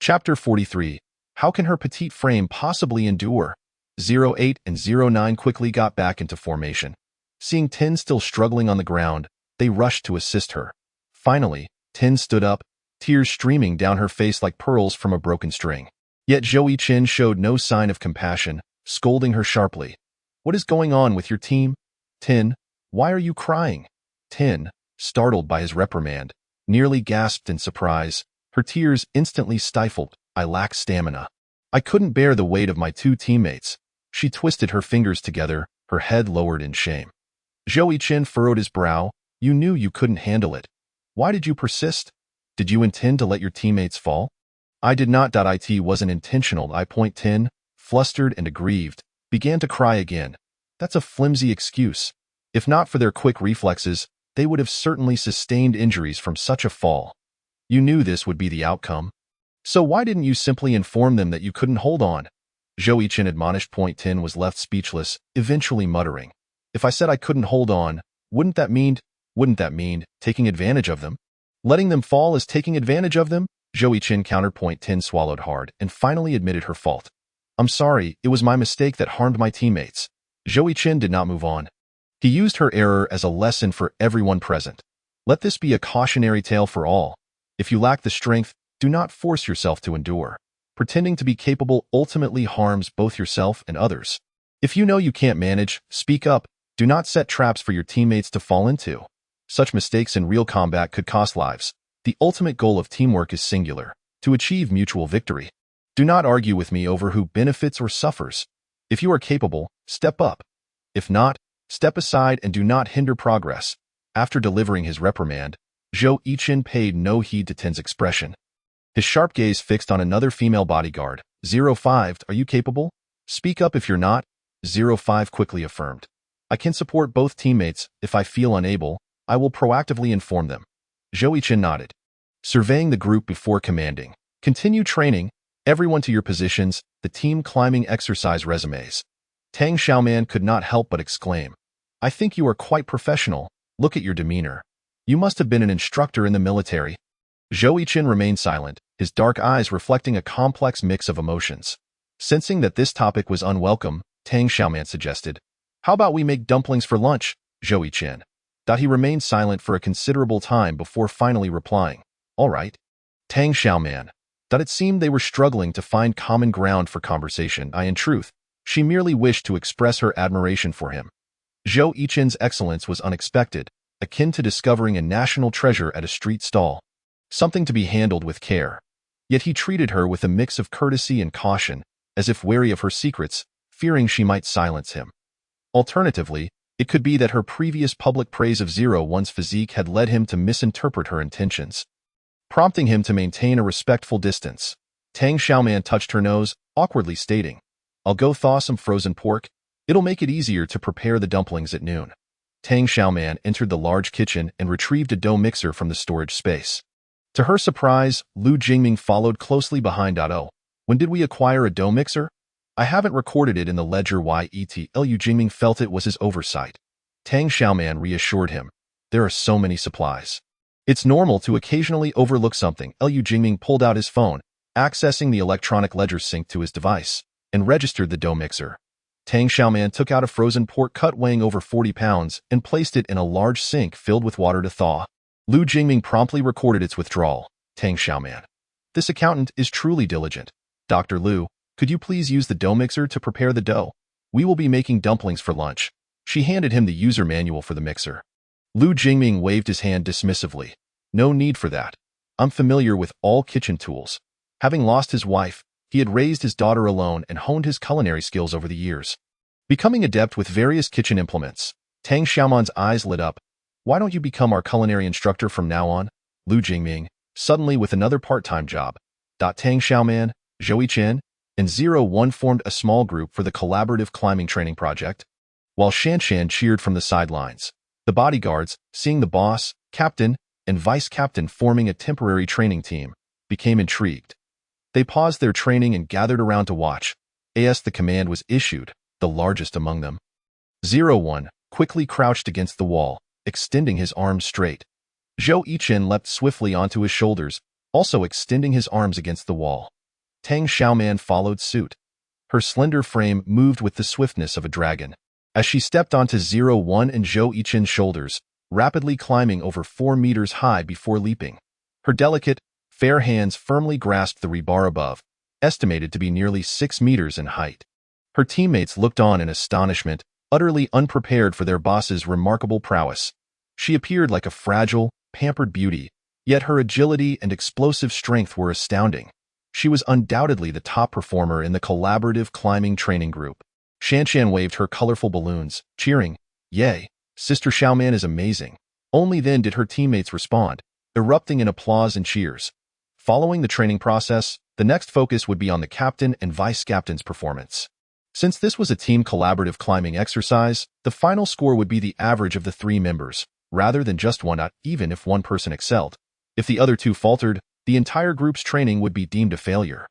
Chapter 43. How can her petite frame possibly endure? 08 and 09 quickly got back into formation. Seeing Tin still struggling on the ground, they rushed to assist her. Finally, Tin stood up, tears streaming down her face like pearls from a broken string. Yet Zhou Yichen showed no sign of compassion, scolding her sharply. What is going on with your team? Tin, why are you crying? Tin, startled by his reprimand, nearly gasped in surprise, her tears instantly stifled. I lack stamina. I couldn't bear the weight of my two teammates. She twisted her fingers together, her head lowered in shame. Zhou Yichen furrowed his brow. You knew you couldn't handle it. Why did you persist? Did you intend to let your teammates fall? I did not. It wasn't intentional. Tin, flustered and aggrieved, began to cry again. That's a flimsy excuse. If not for their quick reflexes, they would have certainly sustained injuries from such a fall. You knew this would be the outcome. So why didn't you simply inform them that you couldn't hold on? Zhou Yichen admonished. Tin was left speechless, eventually muttering. If I said I couldn't hold on, wouldn't that mean taking advantage of them? Letting them fall is taking advantage of them? Zhou Yichen countered. Tin swallowed hard and finally admitted her fault. I'm sorry, it was my mistake that harmed my teammates. Zhou Yichen did not move on. He used her error as a lesson for everyone present. Let this be a cautionary tale for all. If you lack the strength, do not force yourself to endure. Pretending to be capable ultimately harms both yourself and others. If you know you can't manage, speak up. Do not set traps for your teammates to fall into. Such mistakes in real combat could cost lives. The ultimate goal of teamwork is singular, to achieve mutual victory. Do not argue with me over who benefits or suffers. If you are capable, step up. If not, step aside and do not hinder progress. After delivering his reprimand, Zhou Yichen paid no heed to Tin's expression. His sharp gaze fixed on another female bodyguard. 05, are you capable? Speak up if you're not. 05 quickly affirmed. I can support both teammates. If I feel unable, I will proactively inform them. Zhou Yichen nodded, surveying the group before commanding. Continue training, everyone to your positions, the team climbing exercise resumes. Tang Xiaoman could not help but exclaim. I think you are quite professional. Look at your demeanor. You must have been an instructor in the military. Zhou Yichen remained silent, his dark eyes reflecting a complex mix of emotions. Sensing that this topic was unwelcome, Tang Xiaoman suggested, how about we make dumplings for lunch, Zhou Yichen? He remained silent for a considerable time before finally replying, all right. Tang Xiaoman. It seemed they were struggling to find common ground for conversation. In truth, she merely wished to express her admiration for him. Zhou Yichen's excellence was unexpected, akin to discovering a national treasure at a street stall. Something to be handled with care. Yet he treated her with a mix of courtesy and caution, as if wary of her secrets, fearing she might silence him. Alternatively, it could be that her previous public praise of 01's physique had led him to misinterpret her intentions, prompting him to maintain a respectful distance. Tang Xiaoman touched her nose, awkwardly stating, I'll go thaw some frozen pork. It'll make it easier to prepare the dumplings at noon. Tang Xiaoman entered the large kitchen and retrieved a dough mixer from the storage space. To her surprise, Lu Jingming followed closely behind. When did we acquire a dough mixer? I haven't recorded it in the ledger yet. Lu Jingming felt it was his oversight. Tang Xiaoman reassured him. There are so many supplies. It's normal to occasionally overlook something. Lu Jingming pulled out his phone, accessing the electronic ledger sync to his device, and registered the dough mixer. Tang Xiaoman took out a frozen pork cut weighing over 40 pounds and placed it in a large sink filled with water to thaw. Lu Jingming promptly recorded its withdrawal. Tang Xiaoman. This accountant is truly diligent. Dr. Lu, could you please use the dough mixer to prepare the dough? We will be making dumplings for lunch. She handed him the user manual for the mixer. Lu Jingming waved his hand dismissively. No need for that. I'm familiar with all kitchen tools. Having lost his wife, he had raised his daughter alone and honed his culinary skills over the years. Becoming adept with various kitchen implements, Tang Xiaoman's eyes lit up. Why don't you become our culinary instructor from now on? Lu Jingming, suddenly with another part-time job. Tang Xiaoman, Zhou Yichen, and 01 formed a small group for the collaborative climbing training project. While Shanshan cheered from the sidelines, the bodyguards, seeing the boss, captain, and vice-captain forming a temporary training team, became intrigued. They paused their training and gathered around to watch. As the command was issued, the largest among them, 01, quickly crouched against the wall, extending his arms straight. Zhou Yichen leapt swiftly onto his shoulders, also extending his arms against the wall. Tang Xiaoman followed suit. Her slender frame moved with the swiftness of a dragon. As she stepped onto 01 and Zhou Yichen's shoulders, rapidly climbing over 4 meters high before leaping. Her delicate, fair hands firmly grasped the rebar above, estimated to be nearly 6 meters in height. Her teammates looked on in astonishment, utterly unprepared for their boss's remarkable prowess. She appeared like a fragile, pampered beauty, yet her agility and explosive strength were astounding. She was undoubtedly the top performer in the collaborative climbing training group. Shanshan waved her colorful balloons, cheering, "Yay, Sister Xiaoman is amazing." Only then did her teammates respond, erupting in applause and cheers. Following the training process, the next focus would be on the captain and vice-captain's performance. Since this was a team collaborative climbing exercise, the final score would be the average of the 3 members, rather than just one, even if one person excelled. If the other 2 faltered, the entire group's training would be deemed a failure.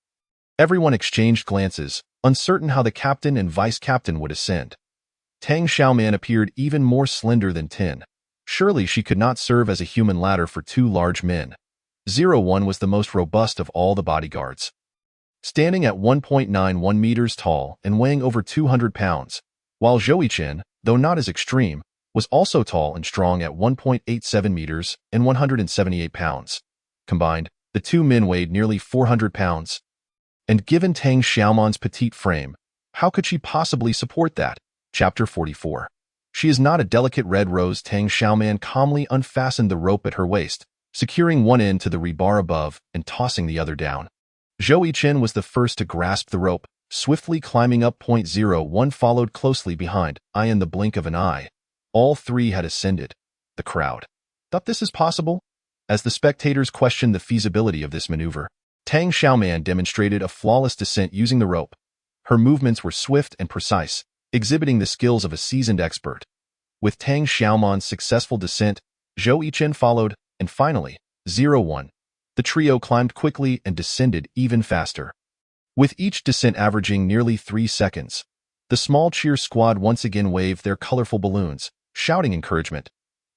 Everyone exchanged glances, uncertain how the captain and vice-captain would ascend. Tang Xiaoman appeared even more slender than Tin. Surely she could not serve as a human ladder for 2 large men. 01 was the most robust of all the bodyguards. Standing at 1.91 meters tall and weighing over 200 pounds, while Zhou Yichen, though not as extreme, was also tall and strong at 1.87 meters and 178 pounds. Combined, the 2 men weighed nearly 400 pounds. And given Tang Xiaoman's petite frame, how could she possibly support that? Chapter 44. She is not a delicate red rose. Tang Xiaoman calmly unfastened the rope at her waist, securing one end to the rebar above and tossing the other down. Zhou Yichen was the first to grasp the rope, swiftly climbing up. 01 followed closely behind, in the blink of an eye. All 3 had ascended. The crowd thought this is possible? As the spectators questioned the feasibility of this maneuver, Tang Xiaoman demonstrated a flawless descent using the rope. Her movements were swift and precise, exhibiting the skills of a seasoned expert. With Tang Xiaoman's successful descent, Zhou Yichen followed, and finally, 01. The trio climbed quickly and descended even faster. With each descent averaging nearly 3 seconds, the small cheer squad once again waved their colorful balloons, shouting encouragement.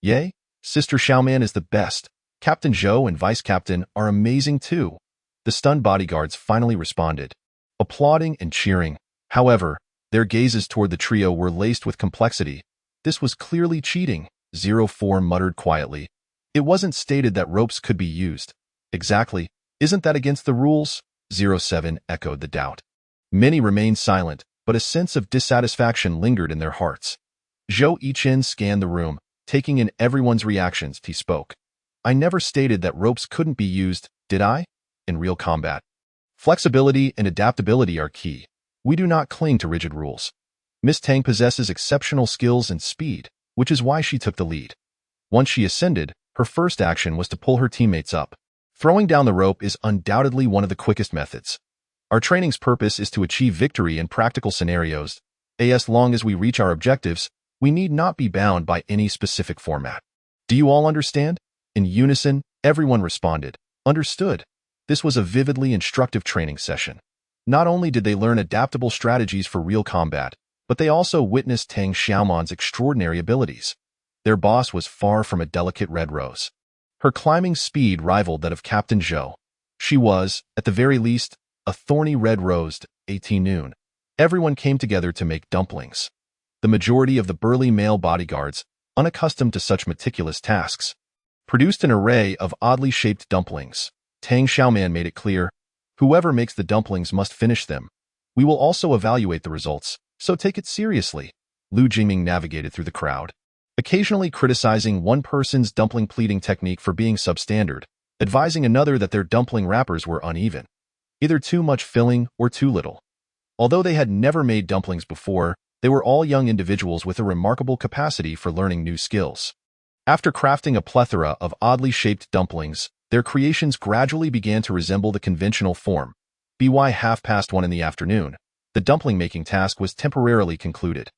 "Yay, Sister Xiaoman is the best. Captain Zhou and Vice-Captain are amazing too." The stunned bodyguards finally responded, applauding and cheering. However, their gazes toward the trio were laced with complexity. This was clearly cheating, 04 muttered quietly. It wasn't stated that ropes could be used. Exactly, isn't that against the rules? 07 echoed the doubt. Many remained silent, but a sense of dissatisfaction lingered in their hearts. Zhou Yichen scanned the room, taking in everyone's reactions. He spoke. "I never stated that ropes couldn't be used, did I? In real combat, flexibility and adaptability are key. We do not cling to rigid rules." Miss Tang possesses exceptional skills and speed, which is why she took the lead. Once she ascended, her first action was to pull her teammates up. Throwing down the rope is undoubtedly one of the quickest methods. Our training's purpose is to achieve victory in practical scenarios. As long as we reach our objectives, we need not be bound by any specific format. Do you all understand? In unison, everyone responded. Understood. This was a vividly instructive training session. Not only did they learn adaptable strategies for real combat, but they also witnessed Tang Xiaoman's extraordinary abilities. Their boss was far from a delicate red rose. Her climbing speed rivaled that of Captain Zhou. She was, at the very least, a thorny red rose. 18 noon. Everyone came together to make dumplings. The majority of the burly male bodyguards, unaccustomed to such meticulous tasks, produced an array of oddly shaped dumplings. Tang Xiaoman made it clear, whoever makes the dumplings must finish them. We will also evaluate the results, so take it seriously. Lu Jingming navigated through the crowd, occasionally criticizing one person's dumpling pleating technique for being substandard, advising another that their dumpling wrappers were uneven, either too much filling or too little. Although they had never made dumplings before, they were all young individuals with a remarkable capacity for learning new skills. After crafting a plethora of oddly shaped dumplings, their creations gradually began to resemble the conventional form. By 1:30 in the afternoon, the dumpling-making task was temporarily concluded.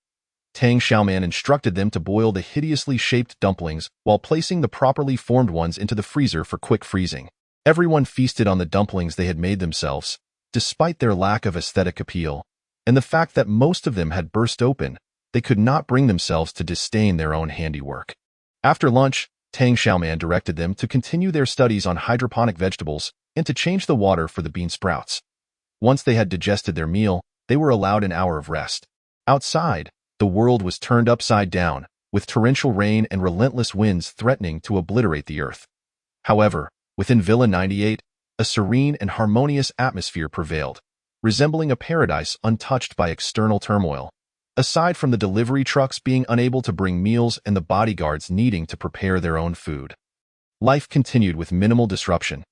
Tang Xiaoman instructed them to boil the hideously shaped dumplings while placing the properly formed ones into the freezer for quick freezing. Everyone feasted on the dumplings they had made themselves, despite their lack of aesthetic appeal, and the fact that most of them had burst open. They could not bring themselves to disdain their own handiwork. After lunch, Tang Xiaoman directed them to continue their studies on hydroponic vegetables and to change the water for the bean sprouts. Once they had digested their meal, they were allowed an hour of rest. Outside, the world was turned upside down, with torrential rain and relentless winds threatening to obliterate the earth. However, within Villa 98, a serene and harmonious atmosphere prevailed, resembling a paradise untouched by external turmoil. Aside from the delivery trucks being unable to bring meals and the bodyguards needing to prepare their own food, life continued with minimal disruption.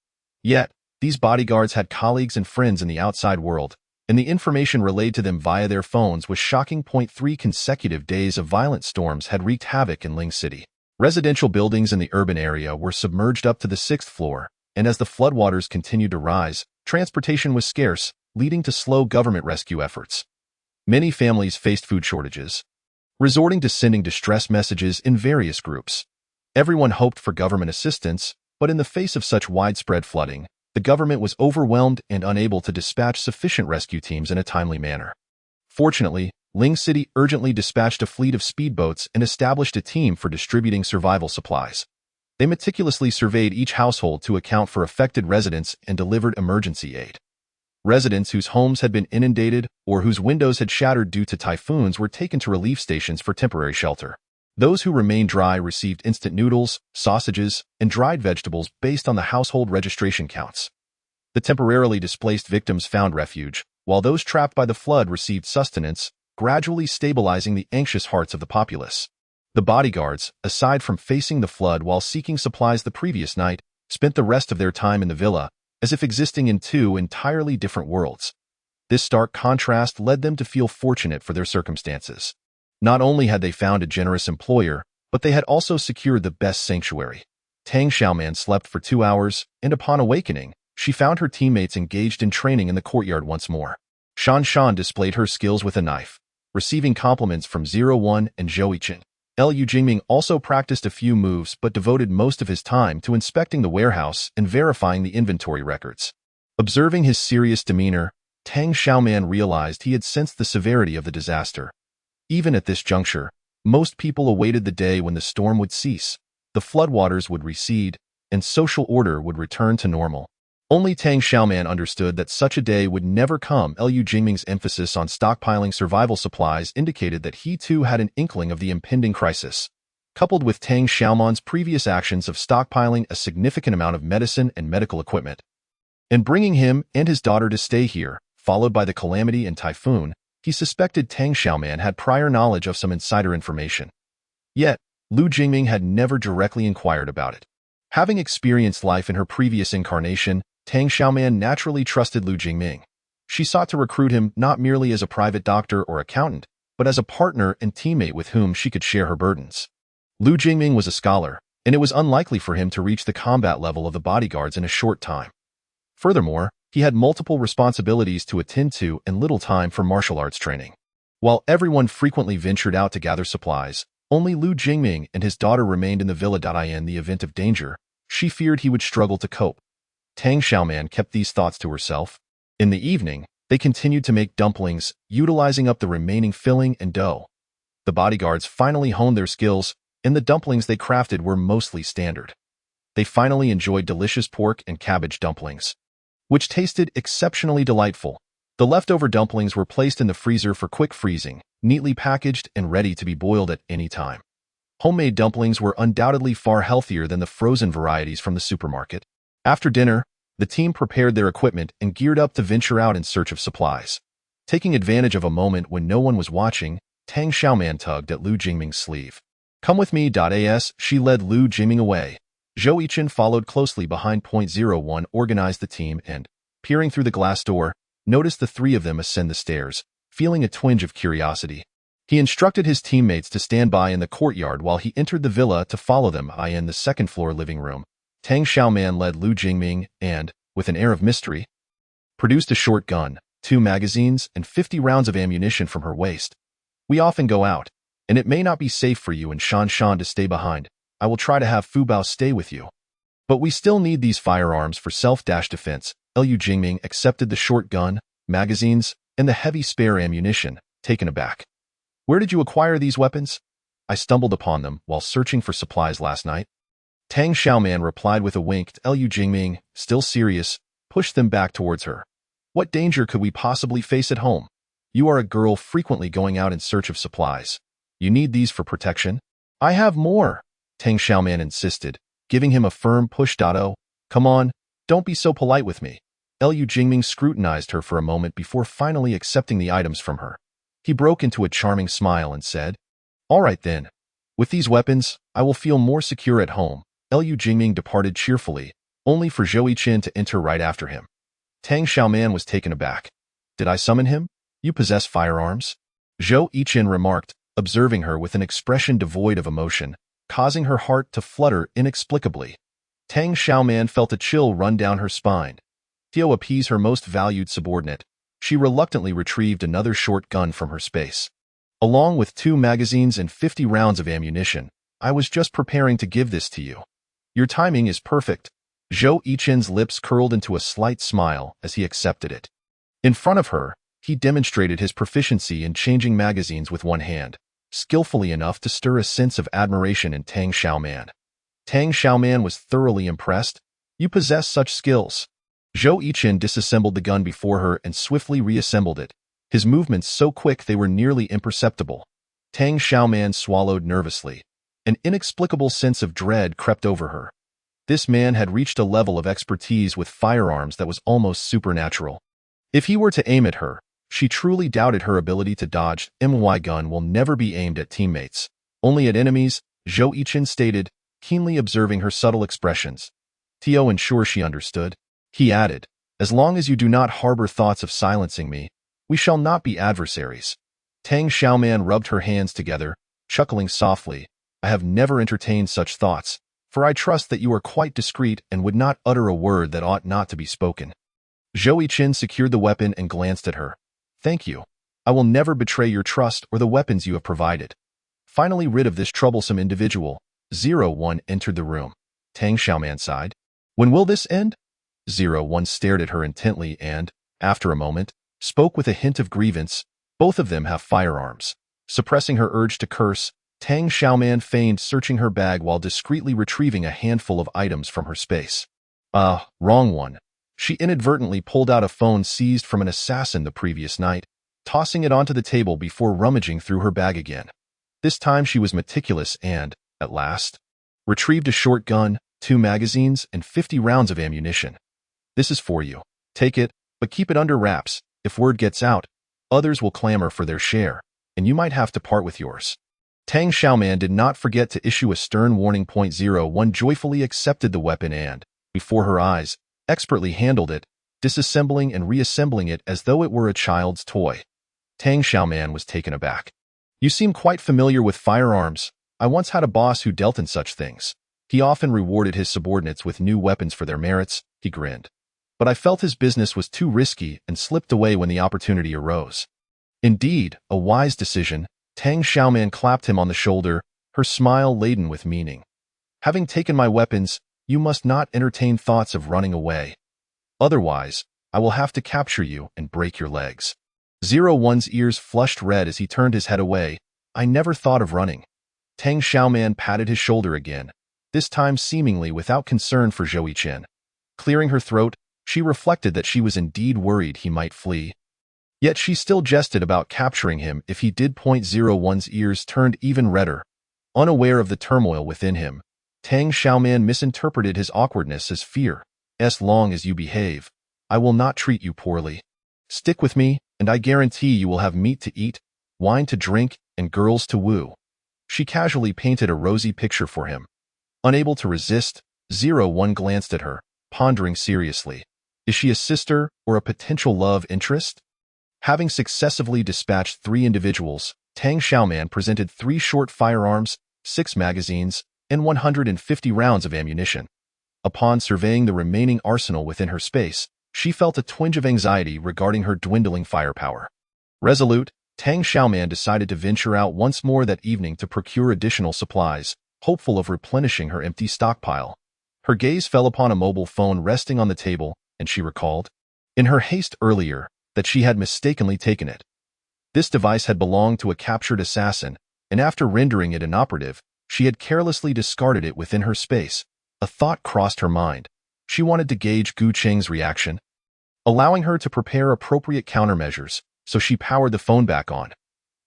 Yet, these bodyguards had colleagues and friends in the outside world, and the information relayed to them via their phones was shocking. 3 consecutive days of violent storms had wreaked havoc in Ling City. Residential buildings in the urban area were submerged up to the 6th floor, and as the floodwaters continued to rise, transportation was scarce, leading to slow government rescue efforts. Many families faced food shortages, resorting to sending distress messages in various groups. Everyone hoped for government assistance, but in the face of such widespread flooding, the government was overwhelmed and unable to dispatch sufficient rescue teams in a timely manner. Fortunately, Ling City urgently dispatched a fleet of speedboats and established a team for distributing survival supplies. They meticulously surveyed each household to account for affected residents and delivered emergency aid. Residents whose homes had been inundated or whose windows had shattered due to typhoons were taken to relief stations for temporary shelter. Those who remained dry received instant noodles, sausages, and dried vegetables based on the household registration counts. The temporarily displaced victims found refuge, while those trapped by the flood received sustenance, gradually stabilizing the anxious hearts of the populace. The bodyguards, aside from facing the flood while seeking supplies the previous night, spent the rest of their time in the villa, as if existing in 2 entirely different worlds. This stark contrast led them to feel fortunate for their circumstances. Not only had they found a generous employer, but they had also secured the best sanctuary. Tang Xiaoman slept for 2 hours, and upon awakening, she found her teammates engaged in training in the courtyard once more. Shan Shan displayed her skills with a knife, receiving compliments from 01 and Zhou Yichen. Liu Jingming also practiced a few moves but devoted most of his time to inspecting the warehouse and verifying the inventory records. Observing his serious demeanor, Tang Xiaoman realized he had sensed the severity of the disaster. Even at this juncture, most people awaited the day when the storm would cease, the floodwaters would recede, and social order would return to normal. Only Tang Xiaoman understood that such a day would never come. Liu Jingming's emphasis on stockpiling survival supplies indicated that he too had an inkling of the impending crisis. Coupled with Tang Xiaoman's previous actions of stockpiling a significant amount of medicine and medical equipment, and bringing him and his daughter to stay here, followed by the calamity and typhoon, he suspected Tang Xiaoman had prior knowledge of some insider information. Yet, Liu Jingming had never directly inquired about it. Having experienced life in her previous incarnation, Tang Xiaoman naturally trusted Liu Jingming. She sought to recruit him not merely as a private doctor or accountant, but as a partner and teammate with whom she could share her burdens. Liu Jingming was a scholar, and it was unlikely for him to reach the combat level of the bodyguards in a short time. Furthermore, he had multiple responsibilities to attend to and little time for martial arts training. While everyone frequently ventured out to gather supplies, only Liu Jingming and his daughter remained in the villa. In the event of danger, she feared he would struggle to cope. Tang Xiaoman kept these thoughts to herself. In the evening, they continued to make dumplings, utilizing up the remaining filling and dough. The bodyguards finally honed their skills, and the dumplings they crafted were mostly standard. They finally enjoyed delicious pork and cabbage dumplings, which tasted exceptionally delightful. The leftover dumplings were placed in the freezer for quick freezing, neatly packaged and ready to be boiled at any time. Homemade dumplings were undoubtedly far healthier than the frozen varieties from the supermarket. After dinner, the team prepared their equipment and geared up to venture out in search of supplies. Taking advantage of a moment when no one was watching, Tang Xiaoman tugged at Liu Jingming's sleeve. "Come with me." As she led Liu Jingming away, Zhou Yichen followed closely behind. 01 organized the team and, peering through the glass door, noticed the 3 of them ascend the stairs, feeling a twinge of curiosity. He instructed his teammates to stand by in the courtyard while he entered the villa to follow them. In the second-floor living room, Tang Xiaoman led Liu Jingming and, with an air of mystery, produced a short gun, 2 magazines, and 50 rounds of ammunition from her waist. "We often go out," And it may not be safe for you and Shan Shan to stay behind. I will try to have Fu Bao stay with you. But we still need these firearms for self-defense. Liu Jingming accepted the short gun, magazines, and the heavy spare ammunition, taken aback. Where did you acquire these weapons? I stumbled upon them while searching for supplies last night. Tang Xiaoman replied with a wink. Liu Jingming, still serious, pushed them back towards her. What danger could we possibly face at home? You are a girl frequently going out in search of supplies. You need these for protection? I have more, Tang Xiaoman insisted, giving him a firm push. Oh, come on, don't be so polite with me. Liu Jingming scrutinized her for a moment before finally accepting the items from her. He broke into a charming smile and said, All right then. With these weapons, I will feel more secure at home. Liu Jingming departed cheerfully, only for Zhou Yiqin to enter right after him. Tang Xiaoman was taken aback. Did I summon him? You possess firearms? Zhou Yiqin remarked, observing her with an expression devoid of emotion, causing her heart to flutter inexplicably. Tang Xiaoman felt a chill run down her spine. To appease her most valued subordinate, she reluctantly retrieved another short gun from her space. Along with 2 magazines and 50 rounds of ammunition, I was just preparing to give this to you. Your timing is perfect. Zhou Yiqin's lips curled into a slight smile as he accepted it. In front of her, he demonstrated his proficiency in changing magazines with one hand, skillfully enough to stir a sense of admiration in Tang Xiaoman. Tang Xiaoman was thoroughly impressed. You possess such skills. Zhou Yiqin disassembled the gun before her and swiftly reassembled it, his movements so quick they were nearly imperceptible. Tang Xiaoman swallowed nervously. An inexplicable sense of dread crept over her. This man had reached a level of expertise with firearms that was almost supernatural. If he were to aim at her, she truly doubted her ability to dodge. My gun will never be aimed at teammates, only at enemies, Zhou Yiqin stated, keenly observing her subtle expressions. To ensure she understood, he added, As long as you do not harbor thoughts of silencing me, we shall not be adversaries. Tang Xiaoman rubbed her hands together, chuckling softly. I have never entertained such thoughts, for I trust that you are quite discreet and would not utter a word that ought not to be spoken. Zhou Yiqin secured the weapon and glanced at her. Thank you. I will never betray your trust or the weapons you have provided. Finally rid of this troublesome individual, 01 entered the room. Tang Xiaoman sighed. When will this end? 01 stared at her intently and, after a moment, spoke with a hint of grievance. Both of them have firearms. Suppressing her urge to curse, Tang Xiaoman feigned searching her bag while discreetly retrieving a handful of items from her space. Wrong one. She inadvertently pulled out a phone seized from an assassin the previous night, tossing it onto the table before rummaging through her bag again. This time she was meticulous and, at last, retrieved a short gun, 2 magazines, and 50 rounds of ammunition. This is for you. Take it, but keep it under wraps. If word gets out, others will clamor for their share, and you might have to part with yours. Tang Xiaoman did not forget to issue a stern warning. 01 joyfully accepted the weapon and, before her eyes, expertly handled it, disassembling and reassembling it as though it were a child's toy. Tang Xiaoman was taken aback. You seem quite familiar with firearms. I once had a boss who dealt in such things. He often rewarded his subordinates with new weapons for their merits, he grinned. But I felt his business was too risky and slipped away when the opportunity arose. Indeed, a wise decision. Tang Xiaoman clapped him on the shoulder, her smile laden with meaning. Having taken my weapons, you must not entertain thoughts of running away. Otherwise, I will have to capture you and break your legs. 01's ears flushed red as he turned his head away. I never thought of running. Tang Xiaoman patted his shoulder again, this time seemingly without concern for Zhou Yiqin. Clearing her throat, she reflected that she was indeed worried he might flee. Yet she still jested about capturing him if he did. 01's ears turned even redder. Unaware of the turmoil within him, Tang Xiaoman misinterpreted his awkwardness as fear. As long as you behave, I will not treat you poorly. Stick with me, and I guarantee you will have meat to eat, wine to drink, and girls to woo. She casually painted a rosy picture for him. Unable to resist, 01 glanced at her, pondering seriously. Is she a sister or a potential love interest? Having successively dispatched 3 individuals, Tang Xiaoman presented 3 short firearms, 6 magazines, and 150 rounds of ammunition. Upon surveying the remaining arsenal within her space, she felt a twinge of anxiety regarding her dwindling firepower. Resolute, Tang Xiaoman decided to venture out once more that evening to procure additional supplies, hopeful of replenishing her empty stockpile. Her gaze fell upon a mobile phone resting on the table, and she recalled, in her haste earlier, that she had mistakenly taken it. This device had belonged to a captured assassin, and after rendering it inoperative, she had carelessly discarded it within her space. A thought crossed her mind. She wanted to gauge Gu Cheng's reaction, allowing her to prepare appropriate countermeasures, so she powered the phone back on.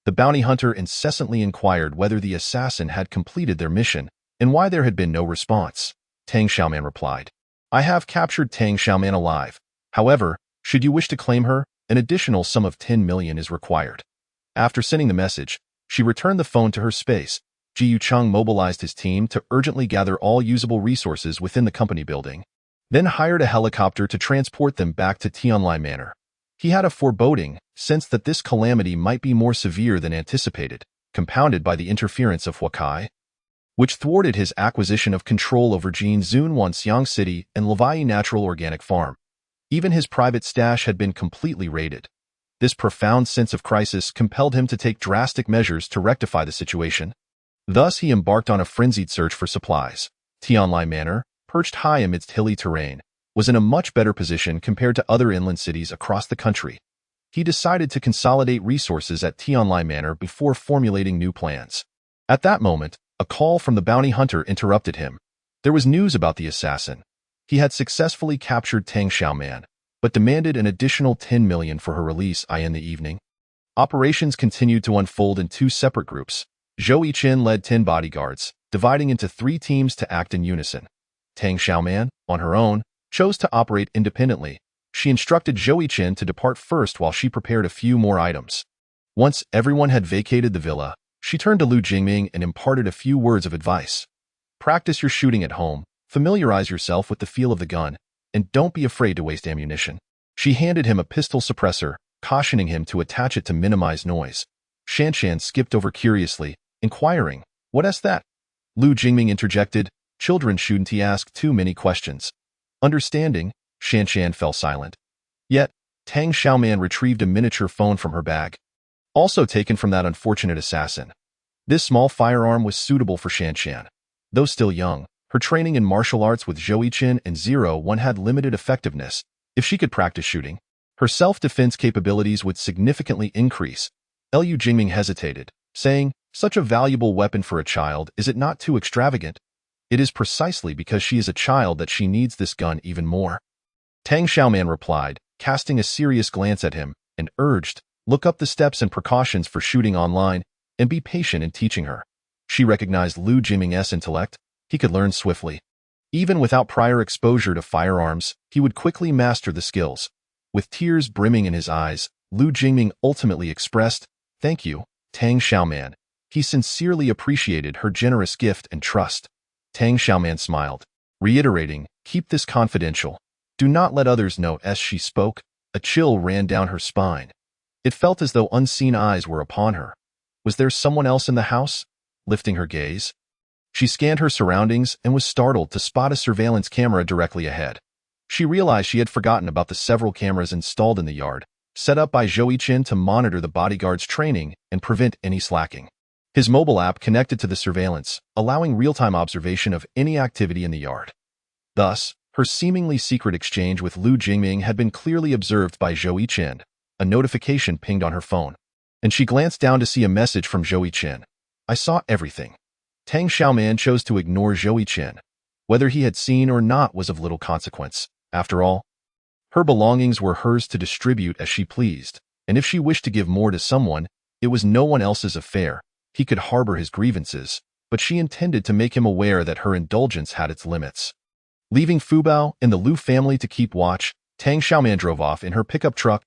The bounty hunter incessantly inquired whether the assassin had completed their mission and why there had been no response. Tang Xiaoman replied, I have captured Tang Xiaoman alive. However, should you wish to claim her, an additional sum of 10 million is required. After sending the message, she returned the phone to her space. Ji Yucheng mobilized his team to urgently gather all usable resources within the company building, then hired a helicopter to transport them back to Tianlai Manor. He had a foreboding sense that this calamity might be more severe than anticipated, compounded by the interference of Huakai, which thwarted his acquisition of control over Jinzun Wanxiang City and Levi Natural Organic Farm. Even his private stash had been completely raided. This profound sense of crisis compelled him to take drastic measures to rectify the situation. Thus, he embarked on a frenzied search for supplies. Tianlai Manor, perched high amidst hilly terrain, was in a much better position compared to other inland cities across the country. He decided to consolidate resources at Tianlai Manor before formulating new plans. At that moment, a call from the bounty hunter interrupted him. There was news about the assassin. He had successfully captured Tang Xiaoman, but demanded an additional 10 million for her release in the evening. Operations continued to unfold in two separate groups. Zhou Yichen led 10 bodyguards, dividing into 3 teams to act in unison. Tang Xiaoman, on her own, chose to operate independently. She instructed Zhou Yichen to depart first while she prepared a few more items. Once everyone had vacated the villa, she turned to Lu Jingming and imparted a few words of advice. Practice your shooting at home, familiarize yourself with the feel of the gun, and don't be afraid to waste ammunition. She handed him a pistol suppressor, cautioning him to attach it to minimize noise. Shanshan skipped over curiously, inquiring, "What's that?" Lu Jingming interjected, "Children shouldn't ask too many questions." Understanding, Shanshan fell silent. Yet, Tang Xiaoman retrieved a miniature phone from her bag, also taken from that unfortunate assassin. This small firearm was suitable for Shanshan. Though still young, her training in martial arts with Zhou Yichen and 01 had limited effectiveness. If she could practice shooting, her self-defense capabilities would significantly increase. Lu Jingming hesitated, saying, "Such a valuable weapon for a child, is it not too extravagant?" "It is precisely because she is a child that she needs this gun even more." Tang Xiaoman replied, casting a serious glance at him, and urged, "Look up the steps and precautions for shooting online, and be patient in teaching her." She recognized Lu Jingming's intellect. He could learn swiftly. Even without prior exposure to firearms, he would quickly master the skills. With tears brimming in his eyes, Lu Jingming ultimately expressed, "Thank you, Tang Xiaoman." He sincerely appreciated her generous gift and trust. Tang Xiaoman smiled, reiterating, "Keep this confidential. Do not let others know." As she spoke, a chill ran down her spine. It felt as though unseen eyes were upon her. Was there someone else in the house? Lifting her gaze, she scanned her surroundings and was startled to spot a surveillance camera directly ahead. She realized she had forgotten about the several cameras installed in the yard, set up by Zhou Yichen to monitor the bodyguard's training and prevent any slacking. His mobile app connected to the surveillance, allowing real-time observation of any activity in the yard. Thus, her seemingly secret exchange with Lu Jingming had been clearly observed by Zhou Yichen. A notification pinged on her phone, and she glanced down to see a message from Zhou Yichen. "I saw everything." Tang Xiaoman chose to ignore Zhou Yichen. Whether he had seen or not was of little consequence. After all, her belongings were hers to distribute as she pleased, and if she wished to give more to someone, it was no one else's affair. He could harbor his grievances, but she intended to make him aware that her indulgence had its limits. Leaving Fubao and the Lu family to keep watch, Tang Xiaoman drove off in her pickup truck.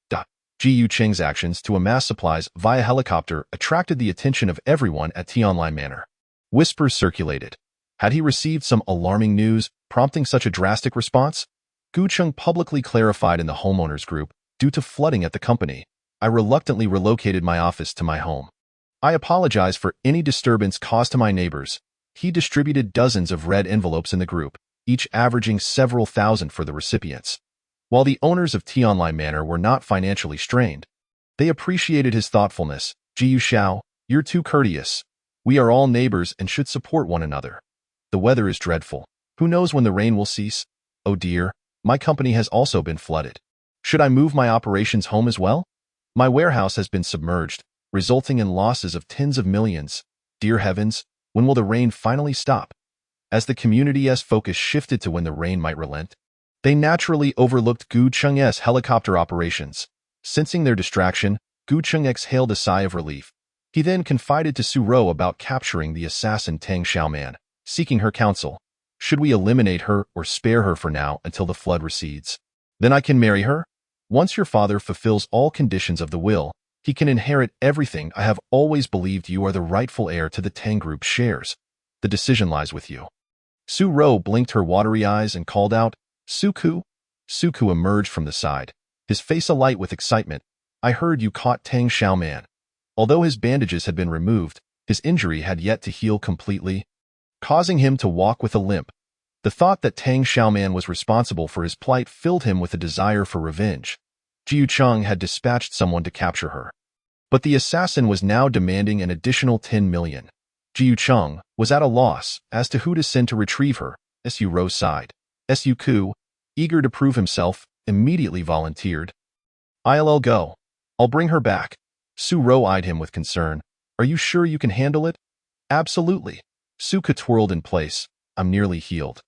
Ji Yucheng's actions to amass supplies via helicopter attracted the attention of everyone at Tianlai Manor. Whispers circulated. Had he received some alarming news, prompting such a drastic response? Gu Cheng publicly clarified in the homeowners group, "Due to flooding at the company, I reluctantly relocated my office to my home. I apologize for any disturbance caused to my neighbors." He distributed dozens of red envelopes in the group, each averaging several thousand for the recipients. While the owners of Tianlai Manor were not financially strained, They appreciated his thoughtfulness. Jiu Xiao, you're too courteous. We are all neighbors and should support one another. The weather is dreadful. Who knows when the rain will cease? Oh dear, my company has also been flooded. Should I move my operations home as well? My warehouse has been submerged, resulting in losses of tens of millions. Dear heavens, when will the rain finally stop? As the community's focus shifted to when the rain might relent, they naturally overlooked Gu Cheng's helicopter operations. Sensing their distraction, Gu Cheng exhaled a sigh of relief. He then confided to Su Rou about capturing the assassin Tang Xiaoman, seeking her counsel. Should we eliminate her or spare her for now until the flood recedes? Then I can marry her? Once your father fulfills all conditions of the will, he can inherit everything. I have always believed you are the rightful heir to the Tang Group's shares. The decision lies with you. Su Rou blinked her watery eyes and called out, Suku? Suku emerged from the side, his face alight with excitement. I heard you caught Tang Xiaoman. Although his bandages had been removed, his injury had yet to heal completely, causing him to walk with a limp. The thought that Tang Xiaoman was responsible for his plight filled him with a desire for revenge. Jiu Cheng had dispatched someone to capture her. But the assassin was now demanding an additional 10 million. Jiu Cheng was at a loss as to who to send to retrieve her. Su Rou sighed. Su Ku, eager to prove himself, immediately volunteered. I'll go. I'll bring her back. Su Rou eyed him with concern. Are you sure you can handle it? Absolutely. Su Ku twirled in place. I'm nearly healed.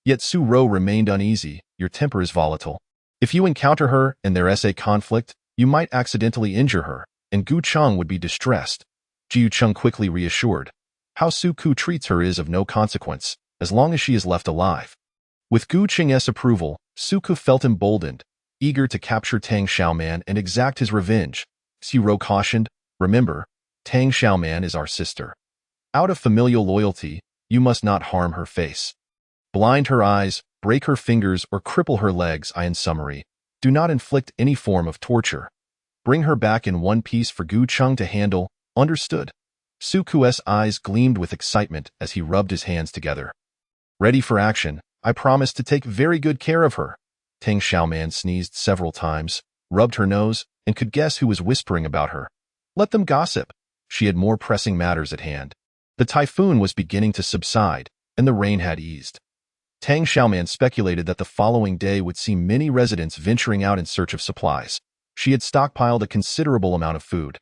Yet Su Rou remained uneasy. Your temper is volatile. If you encounter her and there's a conflict, you might accidentally injure her, and Gu Cheng would be distressed. Jiu Cheng quickly reassured. How Su Ku treats her is of no consequence, as long as she is left alive. With Gu Cheng's approval, Su Ku felt emboldened, eager to capture Tang Xiaoman and exact his revenge. Su Rou cautioned, remember, Tang Xiaoman is our sister. Out of familial loyalty, you must not harm her face. Blind her eyes, break her fingers, or cripple her legs. In summary, do not inflict any form of torture. Bring her back in one piece for Gu Cheng to handle, understood? Su Ku's eyes gleamed with excitement as he rubbed his hands together. Ready for action, I promise to take very good care of her. Tang Xiaoman sneezed several times, rubbed her nose, and could guess who was whispering about her. Let them gossip. She had more pressing matters at hand. The typhoon was beginning to subside, and the rain had eased. Tang Xiaoman speculated that the following day would see many residents venturing out in search of supplies. She had stockpiled a considerable amount of food,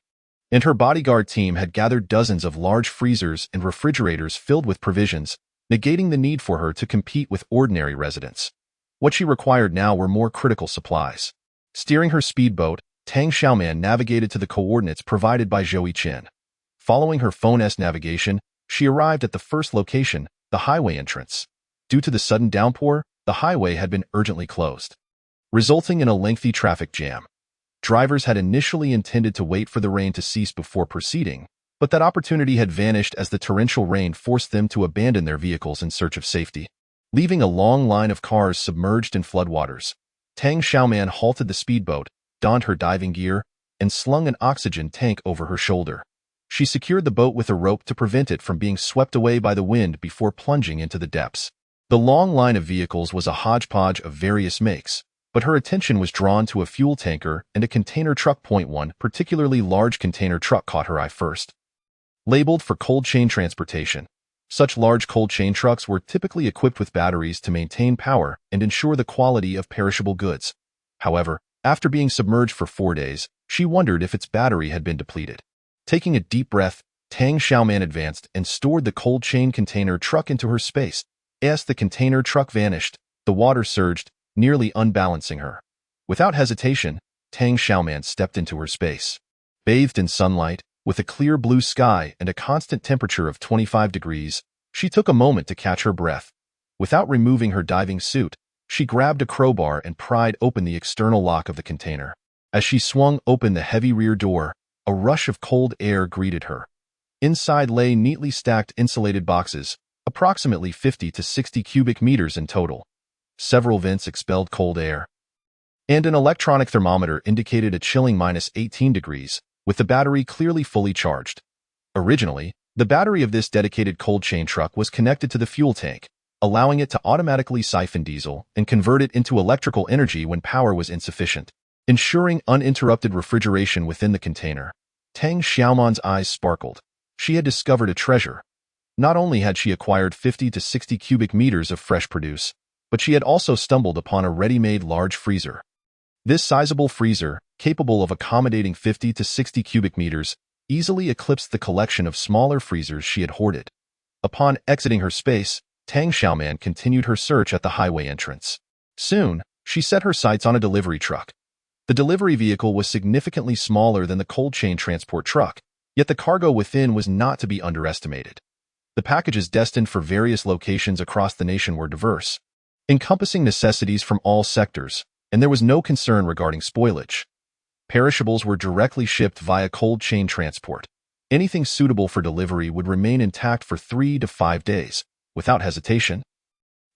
and her bodyguard team had gathered dozens of large freezers and refrigerators filled with provisions, negating the need for her to compete with ordinary residents. What she required now were more critical supplies. Steering her speedboat, Tang Xiaoman navigated to the coordinates provided by Zhou Chen. Following her phone's navigation, she arrived at the first location, the highway entrance. Due to the sudden downpour, the highway had been urgently closed, resulting in a lengthy traffic jam. Drivers had initially intended to wait for the rain to cease before proceeding, but that opportunity had vanished as the torrential rain forced them to abandon their vehicles in search of safety, leaving a long line of cars submerged in floodwaters. Tang Xiaoman halted the speedboat, donned her diving gear, and slung an oxygen tank over her shoulder. She secured the boat with a rope to prevent it from being swept away by the wind before plunging into the depths. The long line of vehicles was a hodgepodge of various makes, but her attention was drawn to a fuel tanker and a container truck. One particularly large container truck caught her eye first. Labeled for cold chain transportation, such large cold chain trucks were typically equipped with batteries to maintain power and ensure the quality of perishable goods. However, after being submerged for 4 days, she wondered if its battery had been depleted. Taking a deep breath, Tang Xiaoman advanced and stored the cold chain container truck into her space. As the container truck vanished, the water surged, nearly unbalancing her. Without hesitation, Tang Xiaoman stepped into her space. Bathed in sunlight, with a clear blue sky and a constant temperature of 25 degrees, she took a moment to catch her breath. Without removing her diving suit, she grabbed a crowbar and pried open the external lock of the container. As she swung open the heavy rear door, a rush of cold air greeted her. Inside lay neatly stacked insulated boxes, approximately 50 to 60 cubic meters in total. Several vents expelled cold air, and an electronic thermometer indicated a chilling -18 degrees, with the battery clearly fully charged. Originally, the battery of this dedicated cold chain truck was connected to the fuel tank, allowing it to automatically siphon diesel and convert it into electrical energy when power was insufficient. ensuring uninterrupted refrigeration within the container. Tang Xiaoman's eyes sparkled. She had discovered a treasure. Not only had she acquired 50 to 60 cubic meters of fresh produce, but she had also stumbled upon a ready-made large freezer. This sizable freezer, capable of accommodating 50 to 60 cubic meters, easily eclipsed the collection of smaller freezers she had hoarded. Upon exiting her space, Tang Xiaoman continued her search at the highway entrance. Soon, she set her sights on a delivery truck. The delivery vehicle was significantly smaller than the cold chain transport truck, yet the cargo within was not to be underestimated. The packages destined for various locations across the nation were diverse, encompassing necessities from all sectors, and there was no concern regarding spoilage. Perishables were directly shipped via cold chain transport. Anything suitable for delivery would remain intact for 3 to 5 days, without hesitation.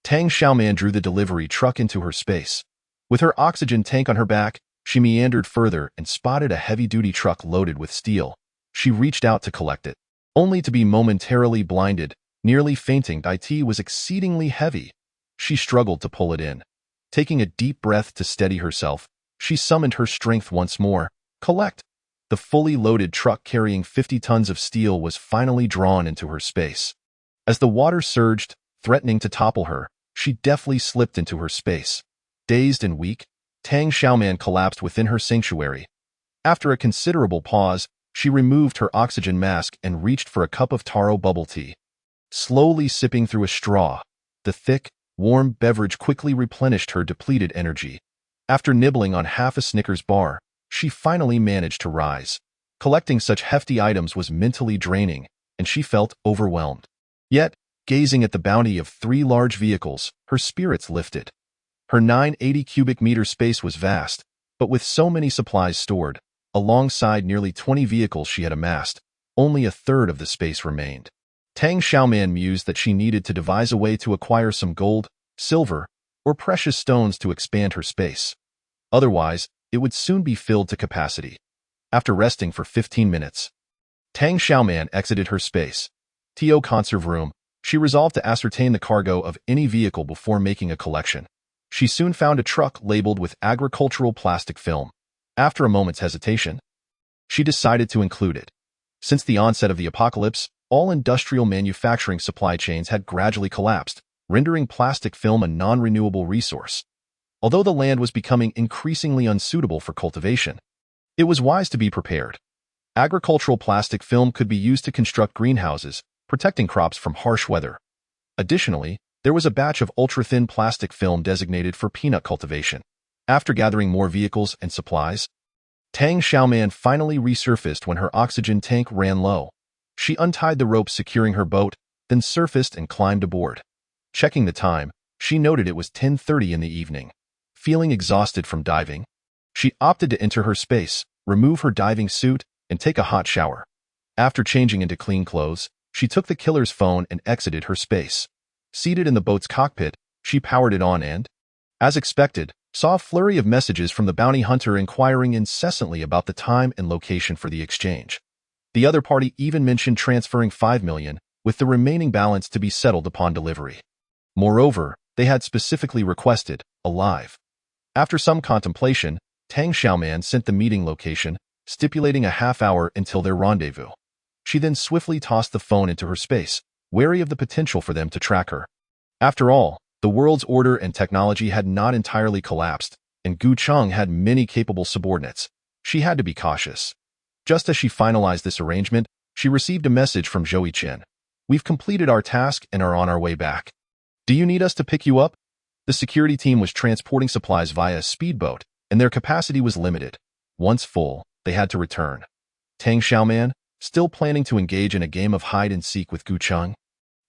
Tang Xiaoman drew the delivery truck into her space. With her oxygen tank on her back, she meandered further and spotted a heavy-duty truck loaded with steel. She reached out to collect it, only to be momentarily blinded, nearly fainting. It was exceedingly heavy. She struggled to pull it in. Taking a deep breath to steady herself, she summoned her strength once more. Collect! The fully loaded truck carrying 50 tons of steel was finally drawn into her space. As the water surged, threatening to topple her, she deftly slipped into her space. Dazed and weak, Tang Xiaoman collapsed within her sanctuary. After a considerable pause, she removed her oxygen mask and reached for a cup of taro bubble tea. Slowly sipping through a straw, the thick, warm beverage quickly replenished her depleted energy. After nibbling on half a Snickers bar, she finally managed to rise. Collecting such hefty items was mentally draining, and she felt overwhelmed. Yet, gazing at the bounty of 3 large vehicles, her spirits lifted. Her 980 cubic meter space was vast, but with so many supplies stored, alongside nearly 20 vehicles she had amassed, only a third of the space remained. Tang Xiaoman mused that she needed to devise a way to acquire some gold, silver, or precious stones to expand her space. Otherwise, it would soon be filled to capacity. After resting for 15 minutes, Tang Xiaoman exited her space. To conserve room, she resolved to ascertain the cargo of any vehicle before making a collection. She soon found a truck labeled with agricultural plastic film. After a moment's hesitation, she decided to include it. Since the onset of the apocalypse, all industrial manufacturing supply chains had gradually collapsed, rendering plastic film a non-renewable resource. Although the land was becoming increasingly unsuitable for cultivation, it was wise to be prepared. Agricultural plastic film could be used to construct greenhouses, protecting crops from harsh weather. Additionally, there was a batch of ultra-thin plastic film designated for peanut cultivation. After gathering more vehicles and supplies, Tang Xiaoman finally resurfaced when her oxygen tank ran low. She untied the ropes securing her boat, then surfaced and climbed aboard. Checking the time, she noted it was 10:30 in the evening. Feeling exhausted from diving, she opted to enter her space, remove her diving suit, and take a hot shower. After changing into clean clothes, she took the killer's phone and exited her space. Seated in the boat's cockpit, she powered it on and, as expected, saw a flurry of messages from the bounty hunter inquiring incessantly about the time and location for the exchange. The other party even mentioned transferring 5 million, with the remaining balance to be settled upon delivery. Moreover, they had specifically requested alive. After some contemplation, Tang Xiaoman sent the meeting location, stipulating a half hour until their rendezvous. She then swiftly tossed the phone into her space, wary of the potential for them to track her. After all, the world's order and technology had not entirely collapsed, and Gu Cheng had many capable subordinates. She had to be cautious. Just as she finalized this arrangement, she received a message from Zhou Chen. "We've completed our task and are on our way back. Do you need us to pick you up?" The security team was transporting supplies via a speedboat, and their capacity was limited. Once full, they had to return. Tang Xiaoman, still planning to engage in a game of hide-and-seek with Gu Cheng,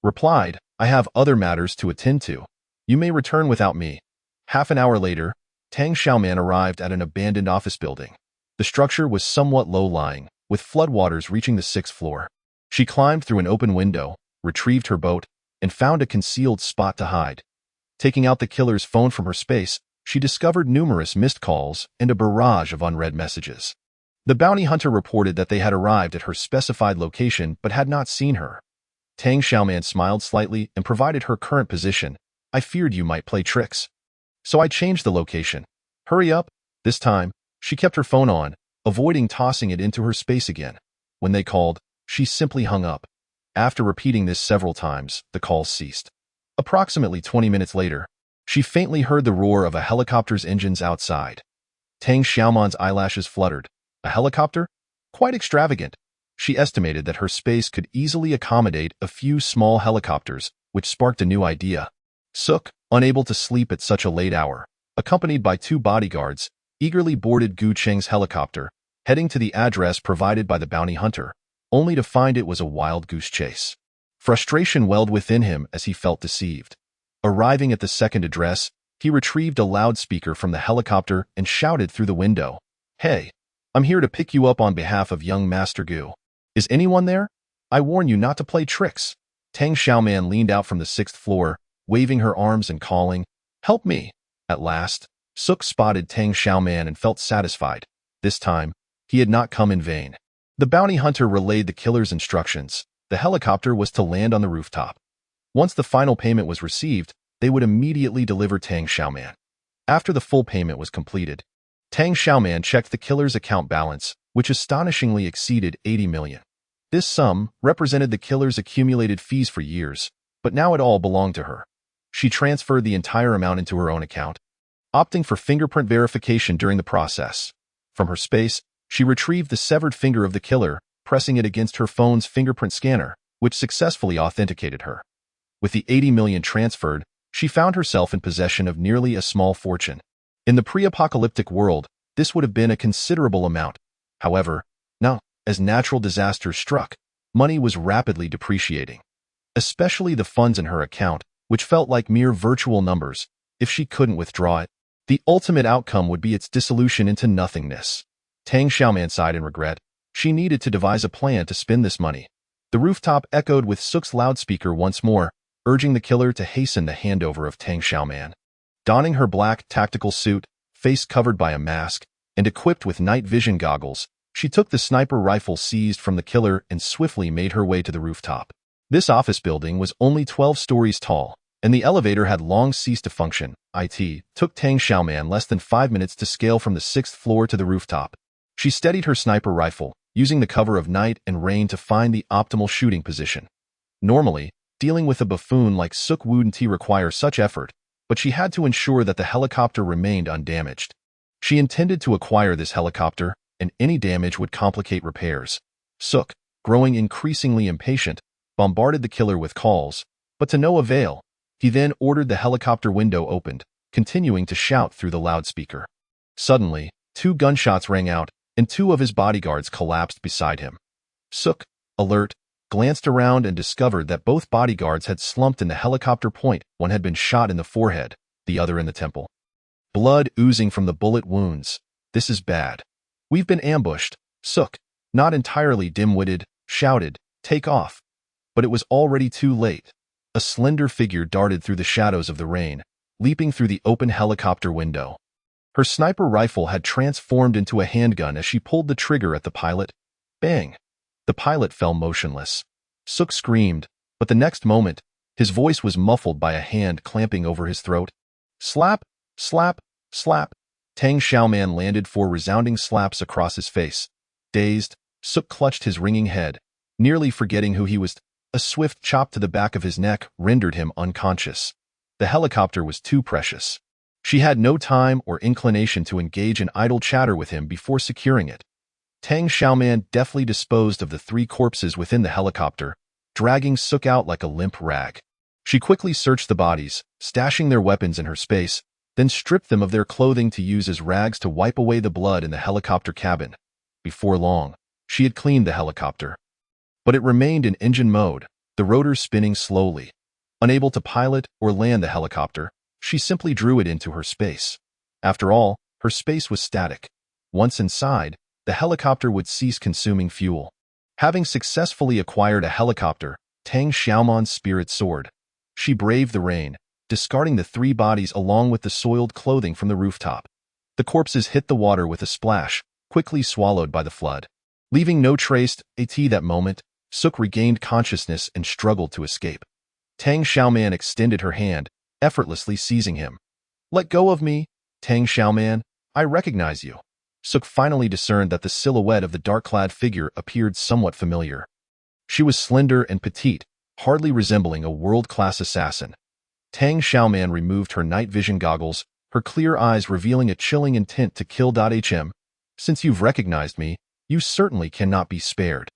replied, "I have other matters to attend to. You may return without me." Half an hour later, Tang Xiaoman arrived at an abandoned office building. The structure was somewhat low-lying, with floodwaters reaching the 6th floor. She climbed through an open window, retrieved her boat, and found a concealed spot to hide. Taking out the killer's phone from her space, she discovered numerous missed calls and a barrage of unread messages. The bounty hunter reported that they had arrived at her specified location but had not seen her. Tang Xiaoman smiled slightly and provided her current position. "I feared you might play tricks, so I changed the location. Hurry up. This time, She kept her phone on, avoiding tossing it into her space again. When they called, she simply hung up. After repeating this several times, the calls ceased. Approximately 20 minutes later, she faintly heard the roar of a helicopter's engines outside. Tang Xiaoman's eyelashes fluttered. A helicopter? Quite extravagant. She estimated that her space could easily accommodate a few small helicopters, which sparked a new idea. Suk, unable to sleep at such a late hour, accompanied by 2 bodyguards, eagerly boarded Gu Cheng's helicopter, heading to the address provided by the bounty hunter, only to find it was a wild goose chase. Frustration welled within him as he felt deceived. Arriving at the second address, he retrieved a loudspeaker from the helicopter and shouted through the window, "Hey, I'm here to pick you up on behalf of young Master Gu. Is anyone there? I warn you not to play tricks." Tang Xiaoman leaned out from the 6th floor, waving her arms and calling, "Help me." At last, Suk spotted Tang Xiaoman and felt satisfied. This time, he had not come in vain. The bounty hunter relayed the killer's instructions. The helicopter was to land on the rooftop. Once the final payment was received, they would immediately deliver Tang Xiaoman. After the full payment was completed, Tang Xiaoman checked the killer's account balance, which astonishingly exceeded 80 million. This sum represented the killer's accumulated fees for years, but now it all belonged to her. She transferred the entire amount into her own account, opting for fingerprint verification during the process. From her space, she retrieved the severed finger of the killer, pressing it against her phone's fingerprint scanner, which successfully authenticated her. With the 80 million transferred, she found herself in possession of nearly a small fortune. In the pre-apocalyptic world, this would have been a considerable amount. However, now, as natural disasters struck, money was rapidly depreciating. Especially the funds in her account, which felt like mere virtual numbers. If she couldn't withdraw it, the ultimate outcome would be its dissolution into nothingness. Tang Xiaoman sighed in regret. She needed to devise a plan to spend this money. The rooftop echoed with Suk's loudspeaker once more, urging the killer to hasten the handover of Tang Xiaoman. Donning her black tactical suit, face covered by a mask, and equipped with night vision goggles, she took the sniper rifle seized from the killer and swiftly made her way to the rooftop. This office building was only 12 stories tall, and the elevator had long ceased to function. It took Tang Xiaoman less than 5 minutes to scale from the 6th floor to the rooftop. She steadied her sniper rifle, using the cover of night and rain to find the optimal shooting position. Normally, dealing with a buffoon like Suk wouldn't require such effort, but she had to ensure that the helicopter remained undamaged. She intended to acquire this helicopter, and any damage would complicate repairs. Suk, growing increasingly impatient, bombarded the killer with calls, but to no avail. He then ordered the helicopter window opened, continuing to shout through the loudspeaker. Suddenly, 2 gunshots rang out, and 2 of his bodyguards collapsed beside him. Suk, alert, glanced around and discovered that both bodyguards had slumped in the helicopter point. One had been shot in the forehead, the other in the temple. Blood oozing from the bullet wounds. "This is bad. We've been ambushed." Suk, not entirely dim-witted, shouted, "Take off." But it was already too late. A slender figure darted through the shadows of the rain, leaping through the open helicopter window. Her sniper rifle had transformed into a handgun as she pulled the trigger at the pilot. Bang! The pilot fell motionless. Suk screamed, but the next moment, his voice was muffled by a hand clamping over his throat. Slap! Slap! Slap! Tang Xiaoman landed 4 resounding slaps across his face. Dazed, Suk clutched his ringing head, nearly forgetting who he was. A swift chop to the back of his neck rendered him unconscious. The helicopter was too precious. She had no time or inclination to engage in idle chatter with him before securing it. Tang Xiaoman deftly disposed of the 3 corpses within the helicopter, dragging Suk out like a limp rag. She quickly searched the bodies, stashing their weapons in her space, then stripped them of their clothing to use as rags to wipe away the blood in the helicopter cabin. Before long, she had cleaned the helicopter. But it remained in engine mode, the rotors spinning slowly. Unable to pilot or land the helicopter, she simply drew it into her space. After all, her space was static. Once inside, the helicopter would cease consuming fuel. Having successfully acquired a helicopter, Tang Xiaoman's spirit soared. She braved the rain, discarding the 3 bodies along with the soiled clothing from the rooftop. The corpses hit the water with a splash, quickly swallowed by the flood. Leaving no trace, that moment, Suk regained consciousness and struggled to escape. Tang Xiaoman extended her hand, effortlessly seizing him. "Let go of me, Tang Xiaoman. I recognize you." Suk finally discerned that the silhouette of the dark-clad figure appeared somewhat familiar. She was slender and petite, hardly resembling a world-class assassin. Tang Xiaoman removed her night vision goggles, her clear eyes revealing a chilling intent to kill. Since you've recognized me, you certainly cannot be spared.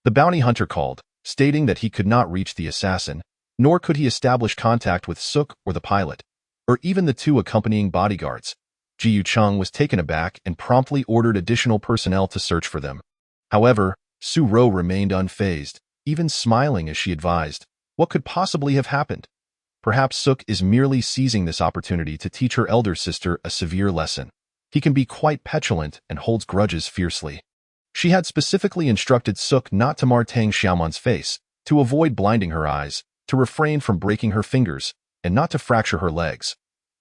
The bounty hunter called, stating that he could not reach the assassin, nor could he establish contact with Suk or the pilot, or even the two accompanying bodyguards. Ji Yucheng was taken aback and promptly ordered additional personnel to search for them. However, Su Ro remained unfazed, even smiling as she advised, what could possibly have happened? Perhaps Suk is merely seizing this opportunity to teach her elder sister a severe lesson. He can be quite petulant and holds grudges fiercely. She had specifically instructed Suk not to mar Tang Xiaoman's face, to avoid blinding her eyes, to refrain from breaking her fingers, and not to fracture her legs.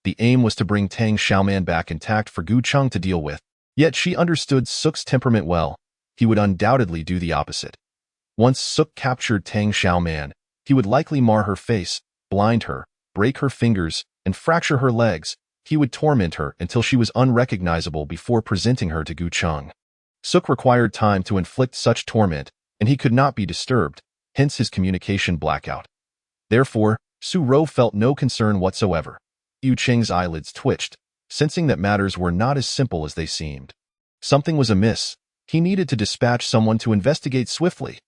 The aim was to bring Tang Xiaoman back intact for Gu Cheng to deal with. Yet she understood Suk's temperament well. He would undoubtedly do the opposite. Once Suk captured Tang Xiaoman, he would likely mar her face, blind her, break her fingers, and fracture her legs. He would torment her until she was unrecognizable before presenting her to Gu Cheng. Suk required time to inflict such torment, and he could not be disturbed, hence his communication blackout. Therefore, Su Ro felt no concern whatsoever. Yu Cheng's eyelids twitched, sensing that matters were not as simple as they seemed. Something was amiss. He needed to dispatch someone to investigate swiftly.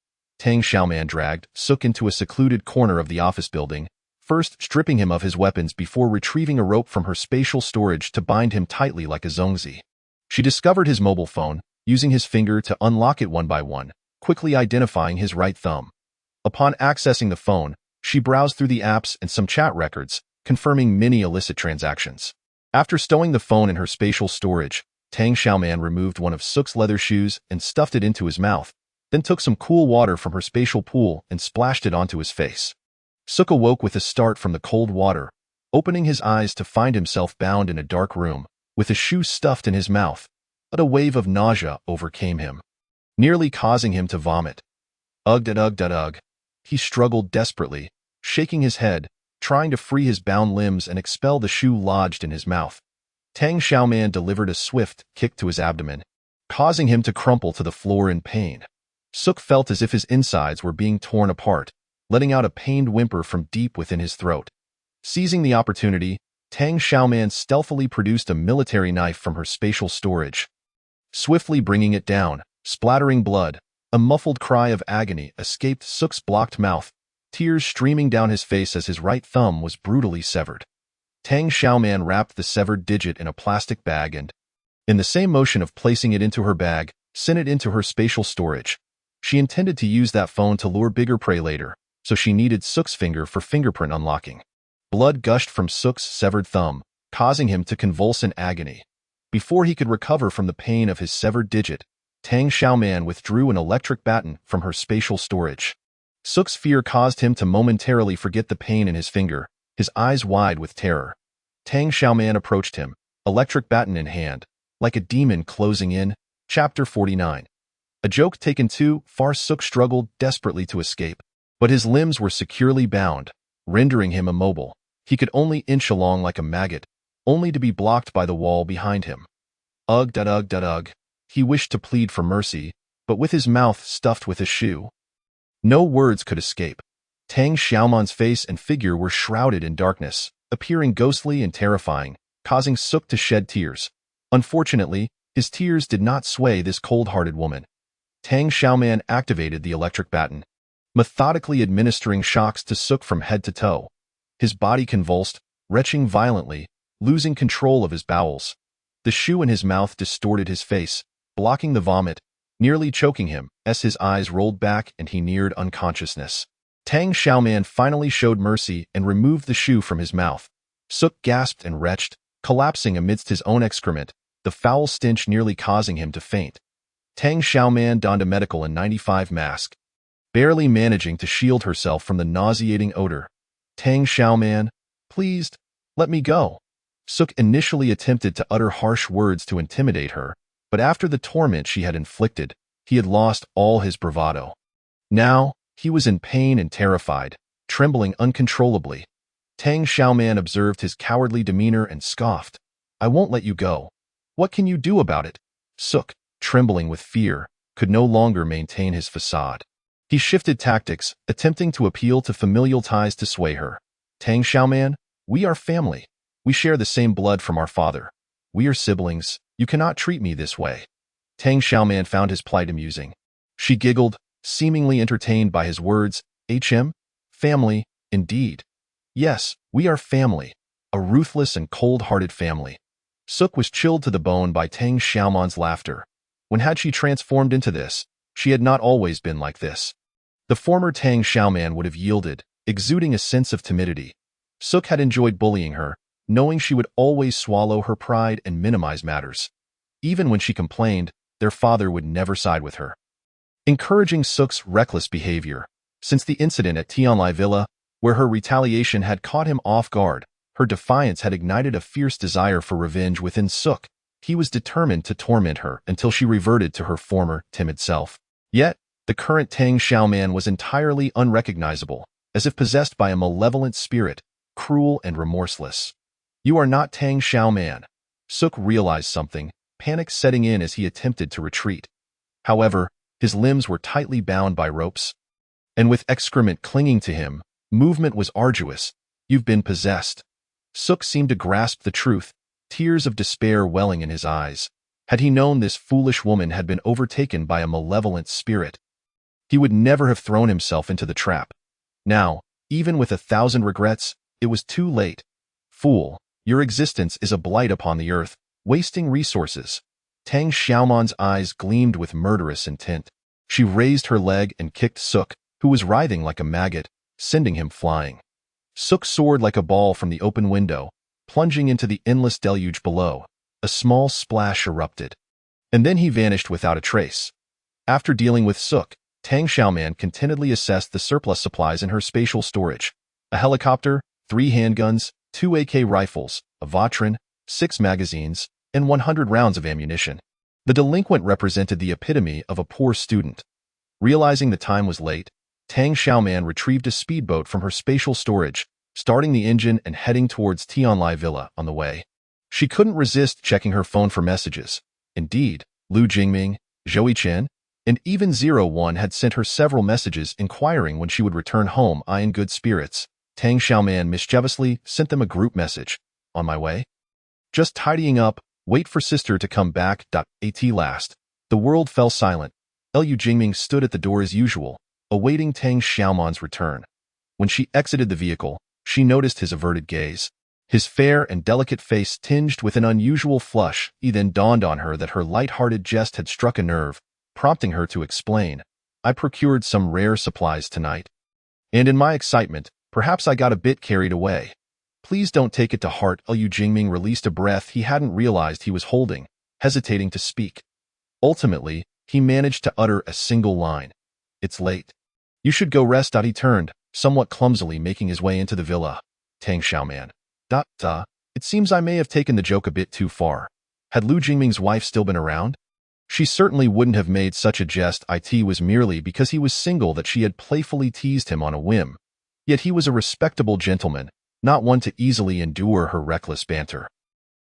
Tang Xiaoman dragged Suk into a secluded corner of the office building, first stripping him of his weapons before retrieving a rope from her spatial storage to bind him tightly like a zongzi. She discovered his mobile phone, using his finger to unlock it one by one, quickly identifying his right thumb. Upon accessing the phone, she browsed through the apps and some chat records, confirming many illicit transactions. After stowing the phone in her spatial storage, Tang Xiaoman removed one of Suk's leather shoes and stuffed it into his mouth, then took some cool water from her spatial pool and splashed it onto his face. Suk awoke with a start from the cold water, opening his eyes to find himself bound in a dark room, with a shoe stuffed in his mouth. But a wave of nausea overcame him, nearly causing him to vomit. Ugh. He struggled desperately, shaking his head, trying to free his bound limbs and expel the shoe lodged in his mouth. Tang Xiaoman delivered a swift kick to his abdomen, causing him to crumple to the floor in pain. Suk felt as if his insides were being torn apart, letting out a pained whimper from deep within his throat. Seizing the opportunity, Tang Xiaoman stealthily produced a military knife from her spatial storage. Swiftly bringing it down, splattering blood, a muffled cry of agony escaped Suk's blocked mouth, tears streaming down his face as his right thumb was brutally severed. Tang Xiaoman wrapped the severed digit in a plastic bag and, in the same motion of placing it into her bag, sent it into her spatial storage. She intended to use that phone to lure bigger prey later, so she needed Suk's finger for fingerprint unlocking. Blood gushed from Suk's severed thumb, causing him to convulse in agony. Before he could recover from the pain of his severed digit, Tang Xiaoman withdrew an electric baton from her spatial storage. Suk's fear caused him to momentarily forget the pain in his finger, his eyes wide with terror. Tang Xiaoman approached him, electric baton in hand, like a demon closing in. Chapter 49. A joke taken too far. Suk struggled desperately to escape, but his limbs were securely bound, rendering him immobile. He could only inch along like a maggot, only to be blocked by the wall behind him. Ugh. He wished to plead for mercy, but with his mouth stuffed with a shoe, no words could escape. Tang Xiaoman's face and figure were shrouded in darkness, appearing ghostly and terrifying, causing Suk to shed tears. Unfortunately, his tears did not sway this cold-hearted woman. Tang Xiaoman activated the electric baton, methodically administering shocks to Suk from head to toe. His body convulsed, retching violently, losing control of his bowels. The shoe in his mouth distorted his face, blocking the vomit, nearly choking him as his eyes rolled back and he neared unconsciousness. Tang Xiaoman finally showed mercy and removed the shoe from his mouth. Suk gasped and retched, collapsing amidst his own excrement, the foul stench nearly causing him to faint. Tang Xiaoman donned a medical N95 mask, barely managing to shield herself from the nauseating odor. Tang Xiaoman, please, let me go. Suk initially attempted to utter harsh words to intimidate her, but after the torment she had inflicted, he had lost all his bravado. Now, he was in pain and terrified, trembling uncontrollably. Tang Xiaoman observed his cowardly demeanor and scoffed. I won't let you go. What can you do about it? Suk, trembling with fear, could no longer maintain his facade. He shifted tactics, attempting to appeal to familial ties to sway her. Tang Xiaoman, we are family. We share the same blood from our father. We are siblings. You cannot treat me this way. Tang Xiaoman found his plight amusing. She giggled, seemingly entertained by his words. Family, indeed. Yes, we are family. A ruthless and cold-hearted family. Suk was chilled to the bone by Tang Xiaoman's laughter. When had she transformed into this? She had not always been like this. The former Tang Xiaoman would have yielded, exuding a sense of timidity. Suk had enjoyed bullying her, knowing she would always swallow her pride and minimize matters. Even when she complained, their father would never side with her. Encouraging Suk's reckless behavior. Since the incident at Tianlai Villa, where her retaliation had caught him off guard, her defiance had ignited a fierce desire for revenge within Suk. He was determined to torment her until she reverted to her former, timid self. Yet, the current Tang Xiaoman was entirely unrecognizable, as if possessed by a malevolent spirit, cruel and remorseless. You are not Tang Xiaoman. Suk realized something, panic setting in as he attempted to retreat. However, his limbs were tightly bound by ropes. And with excrement clinging to him, movement was arduous. You've been possessed. Suk seemed to grasp the truth, tears of despair welling in his eyes. Had he known this foolish woman had been overtaken by a malevolent spirit, he would never have thrown himself into the trap. Now, even with 1,000 regrets, it was too late. Fool, your existence is a blight upon the earth, wasting resources. Tang Xiaoman's eyes gleamed with murderous intent. She raised her leg and kicked Suk, who was writhing like a maggot, sending him flying. Suk soared like a ball from the open window, plunging into the endless deluge below. A small splash erupted. And then he vanished without a trace. After dealing with Suk, Tang Xiaoman contentedly assessed the surplus supplies in her spatial storage. A helicopter, 3 handguns, 2 AK rifles, a Vatran, 6 magazines, and 100 rounds of ammunition. The delinquent represented the epitome of a poor student. Realizing the time was late, Tang Xiaoman retrieved a speedboat from her spatial storage, starting the engine and heading towards Tianlai Villa on the way. She couldn't resist checking her phone for messages. Indeed, Lu Jingming, Zhou Chen, and even 01 had sent her several messages inquiring when she would return home. I in good spirits. Tang Xiaoman mischievously sent them a group message. On my way? Just tidying up, wait for sister to come back. At last. The world fell silent. Lu Jingming stood at the door as usual, awaiting Tang Xiaoman's return. When she exited the vehicle, she noticed his averted gaze. His fair and delicate face tinged with an unusual flush. It then dawned on her that her light-hearted jest had struck a nerve, prompting her to explain. I procured some rare supplies tonight. And in my excitement, perhaps I got a bit carried away. Please don't take it to heart. Lu Jingming released a breath he hadn't realized he was holding, hesitating to speak. Ultimately, he managed to utter a single line. It's late. You should go rest. He turned, somewhat clumsily making his way into the villa. Tang Xiaoman. It seems I may have taken the joke a bit too far. Had Lu Jingming's wife still been around? She certainly wouldn't have made such a jest. It was merely because he was single that she had playfully teased him on a whim. Yet he was a respectable gentleman, not one to easily endure her reckless banter.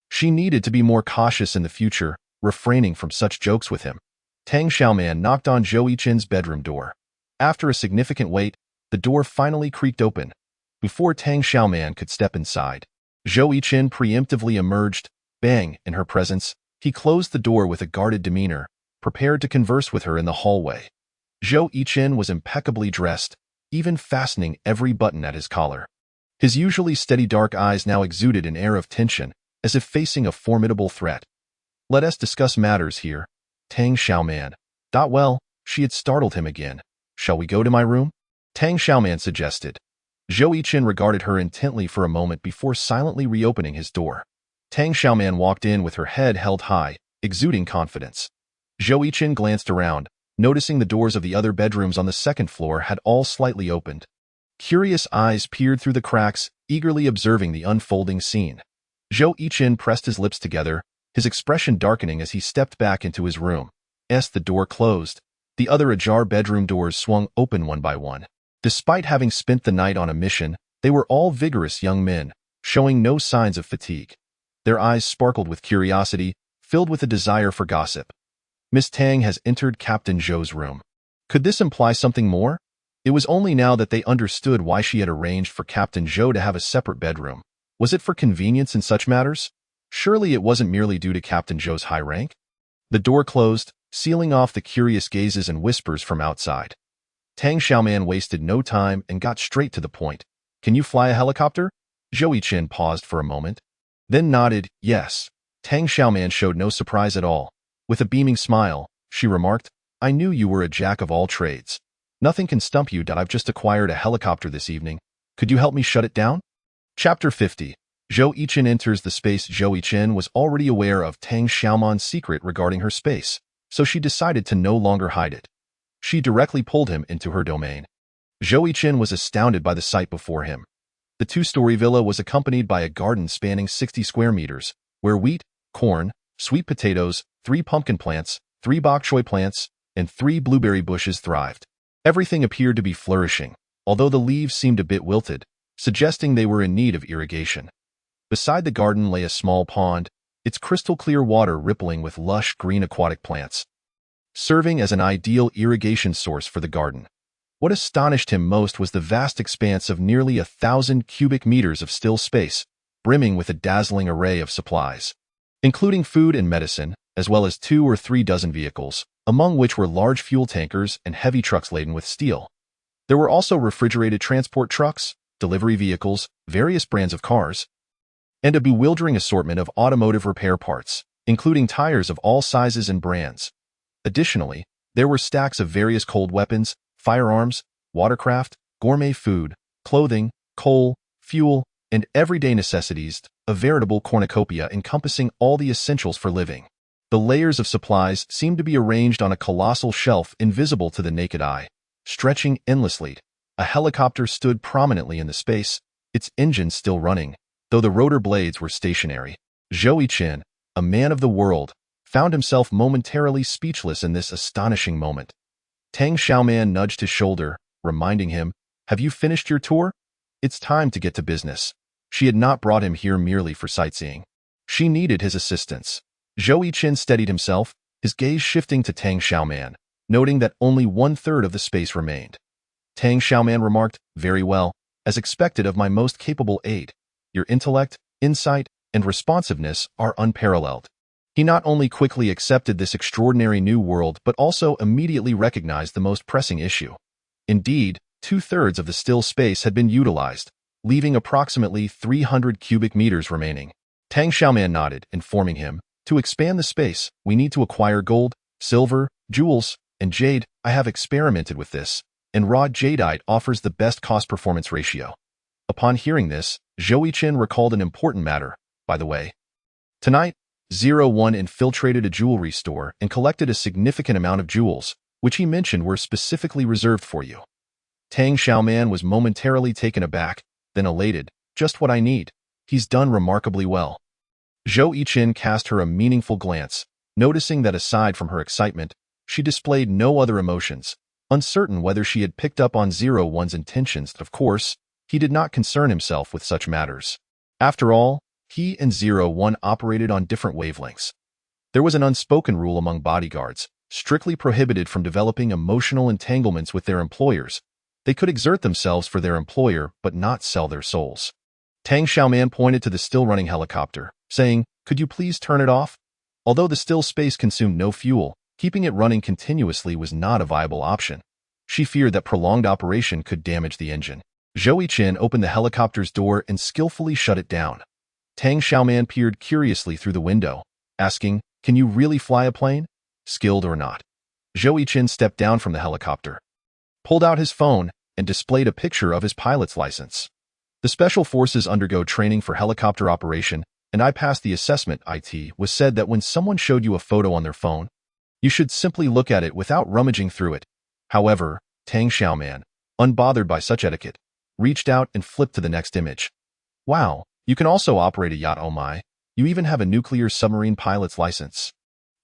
She needed to be more cautious in the future, refraining from such jokes with him. Tang Xiaoman knocked on Zhou Chen's bedroom door. After a significant wait, the door finally creaked open. Before Tang Xiaoman could step inside, Zhou Chen preemptively emerged. Bang, in her presence, he closed the door with a guarded demeanor, prepared to converse with her in the hallway. Zhou Chen was impeccably dressed, even fastening every button at his collar. His usually steady dark eyes now exuded an air of tension, as if facing a formidable threat. Let us discuss matters here. Tang Xiaoman. Well, she had startled him again. Shall we go to my room? Tang Xiaoman suggested. Zhou Chen regarded her intently for a moment before silently reopening his door. Tang Xiaoman walked in with her head held high, exuding confidence. Zhou Chen glanced around, noticing the doors of the other bedrooms on the second floor had all slightly opened. Curious eyes peered through the cracks, eagerly observing the unfolding scene. Zhou Chen pressed his lips together, his expression darkening as he stepped back into his room. The door closed. The other ajar bedroom doors swung open one by one. Despite having spent the night on a mission, they were all vigorous young men, showing no signs of fatigue. Their eyes sparkled with curiosity, filled with a desire for gossip. Miss Tang has entered Captain Zhou's room. Could this imply something more? It was only now that they understood why she had arranged for Captain Zhou to have a separate bedroom. Was it for convenience in such matters? Surely it wasn't merely due to Captain Zhou's high rank? The door closed, sealing off the curious gazes and whispers from outside. Tang Xiaoman wasted no time and got straight to the point. Can you fly a helicopter? Zhou Yiqin paused for a moment, then nodded, yes. Tang Xiaoman showed no surprise at all. With a beaming smile, she remarked, I knew you were a jack of all trades. Nothing can stump you. I've just acquired a helicopter this evening. Could you help me shut it down? Chapter 50. Zhou Yiqin enters the space. Zhou Yiqin was already aware of Tang Xiaoman's secret regarding her space, so she decided to no longer hide it. She directly pulled him into her domain. Zhou Yiqin was astounded by the sight before him. The two-story villa was accompanied by a garden spanning 60 square meters, where wheat, corn, sweet potatoes, 3 pumpkin plants, 3 bok choy plants, and 3 blueberry bushes thrived. Everything appeared to be flourishing, although the leaves seemed a bit wilted, suggesting they were in need of irrigation. Beside the garden lay a small pond, its crystal-clear water rippling with lush green aquatic plants, serving as an ideal irrigation source for the garden. What astonished him most was the vast expanse of nearly 1,000 cubic meters of still space, brimming with a dazzling array of supplies, including food and medicine, as well as 2 or 3 dozen vehicles, among which were large fuel tankers and heavy trucks laden with steel. There were also refrigerated transport trucks, delivery vehicles, various brands of cars, and a bewildering assortment of automotive repair parts, including tires of all sizes and brands. Additionally, there were stacks of various cold weapons, firearms, watercraft, gourmet food, clothing, coal, fuel, and everyday necessities, a veritable cornucopia encompassing all the essentials for living. The layers of supplies seemed to be arranged on a colossal shelf invisible to the naked eye, stretching endlessly. A helicopter stood prominently in the space, its engines still running, though the rotor blades were stationary. Zhou Yiqin, a man of the world, found himself momentarily speechless in this astonishing moment. Tang Xiaoman nudged his shoulder, reminding him, have you finished your tour? It's time to get to business. She had not brought him here merely for sightseeing. She needed his assistance. Zhou Yiqin steadied himself, his gaze shifting to Tang Xiaoman, noting that only 1/3 of the space remained. Tang Xiaoman remarked, very well, as expected of my most capable aide. Your intellect, insight, and responsiveness are unparalleled. He not only quickly accepted this extraordinary new world but also immediately recognized the most pressing issue. Indeed, 2/3 of the still space had been utilized, leaving approximately 300 cubic meters remaining. Tang Xiaoman nodded, informing him, to expand the space, we need to acquire gold, silver, jewels, and jade. I have experimented with this, and raw jadeite offers the best cost-performance ratio. Upon hearing this, Zhou Yiqin recalled an important matter, by the way. Tonight, 01 infiltrated a jewelry store and collected a significant amount of jewels, which he mentioned were specifically reserved for you. Tang Xiaoman was momentarily taken aback, then elated. Just what I need. He's done remarkably well. Zhou Yiqin cast her a meaningful glance, noticing that aside from her excitement, she displayed no other emotions. Uncertain whether she had picked up on 01's intentions, of course, he did not concern himself with such matters. After all, he and 01 operated on different wavelengths. There was an unspoken rule among bodyguards, strictly prohibited from developing emotional entanglements with their employers. They could exert themselves for their employer but not sell their souls. Tang Xiaoman pointed to the still-running helicopter, saying, could you please turn it off? Although the still space consumed no fuel, keeping it running continuously was not a viable option. She feared that prolonged operation could damage the engine. Zhou Yiqin opened the helicopter's door and skillfully shut it down. Tang Xiaoman peered curiously through the window, asking, can you really fly a plane? Skilled or not? Zhou Yiqin stepped down from the helicopter, pulled out his phone, and displayed a picture of his pilot's license. The Special Forces undergo training for helicopter operation, and I passed the assessment. It was said that when someone showed you a photo on their phone, you should simply look at it without rummaging through it. However, Tang Xiaoman, unbothered by such etiquette, reached out and flipped to the next image. Wow, you can also operate a yacht, oh my. You even have a nuclear submarine pilot's license.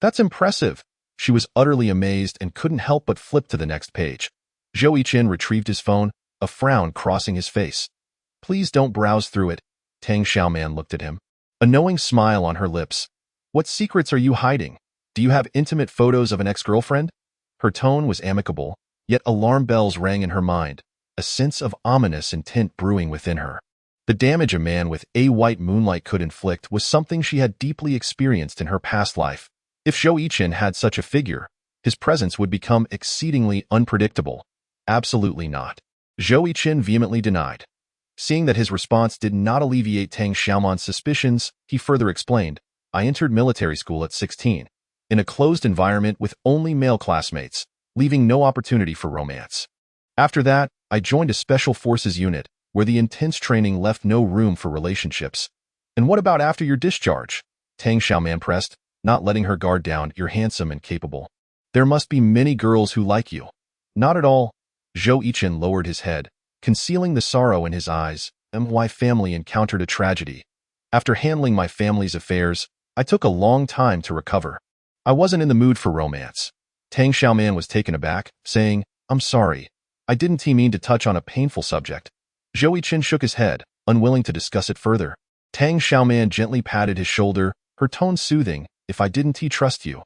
That's impressive. She was utterly amazed and couldn't help but flip to the next page. Zhou Yiqin retrieved his phone, a frown crossing his face. Please don't browse through it. Tang Xiaoman looked at him, a knowing smile on her lips. What secrets are you hiding? Do you have intimate photos of an ex-girlfriend? Her tone was amicable, yet alarm bells rang in her mind, a sense of ominous intent brewing within her. The damage a man with a white moonlight could inflict was something she had deeply experienced in her past life. If Zhou Yichen had such a figure, his presence would become exceedingly unpredictable. Absolutely not. Zhou Yichen vehemently denied. Seeing that his response did not alleviate Tang Xiaoman's suspicions, he further explained, I entered military school at 16, in a closed environment with only male classmates, leaving no opportunity for romance. After that, I joined a special forces unit, where the intense training left no room for relationships. And what about after your discharge? Tang Xiaoman pressed, not letting her guard down. You're handsome and capable. There must be many girls who like you. Not at all. Zhou Yichen lowered his head, concealing the sorrow in his eyes. My family encountered a tragedy. After handling my family's affairs, I took a long time to recover. I wasn't in the mood for romance. Tang Xiaoman was taken aback, saying, I'm sorry. I didn't mean to touch on a painful subject. Zhou Yichen shook his head, unwilling to discuss it further. Tang Xiaoman gently patted his shoulder, her tone soothing. If I didn't trust you,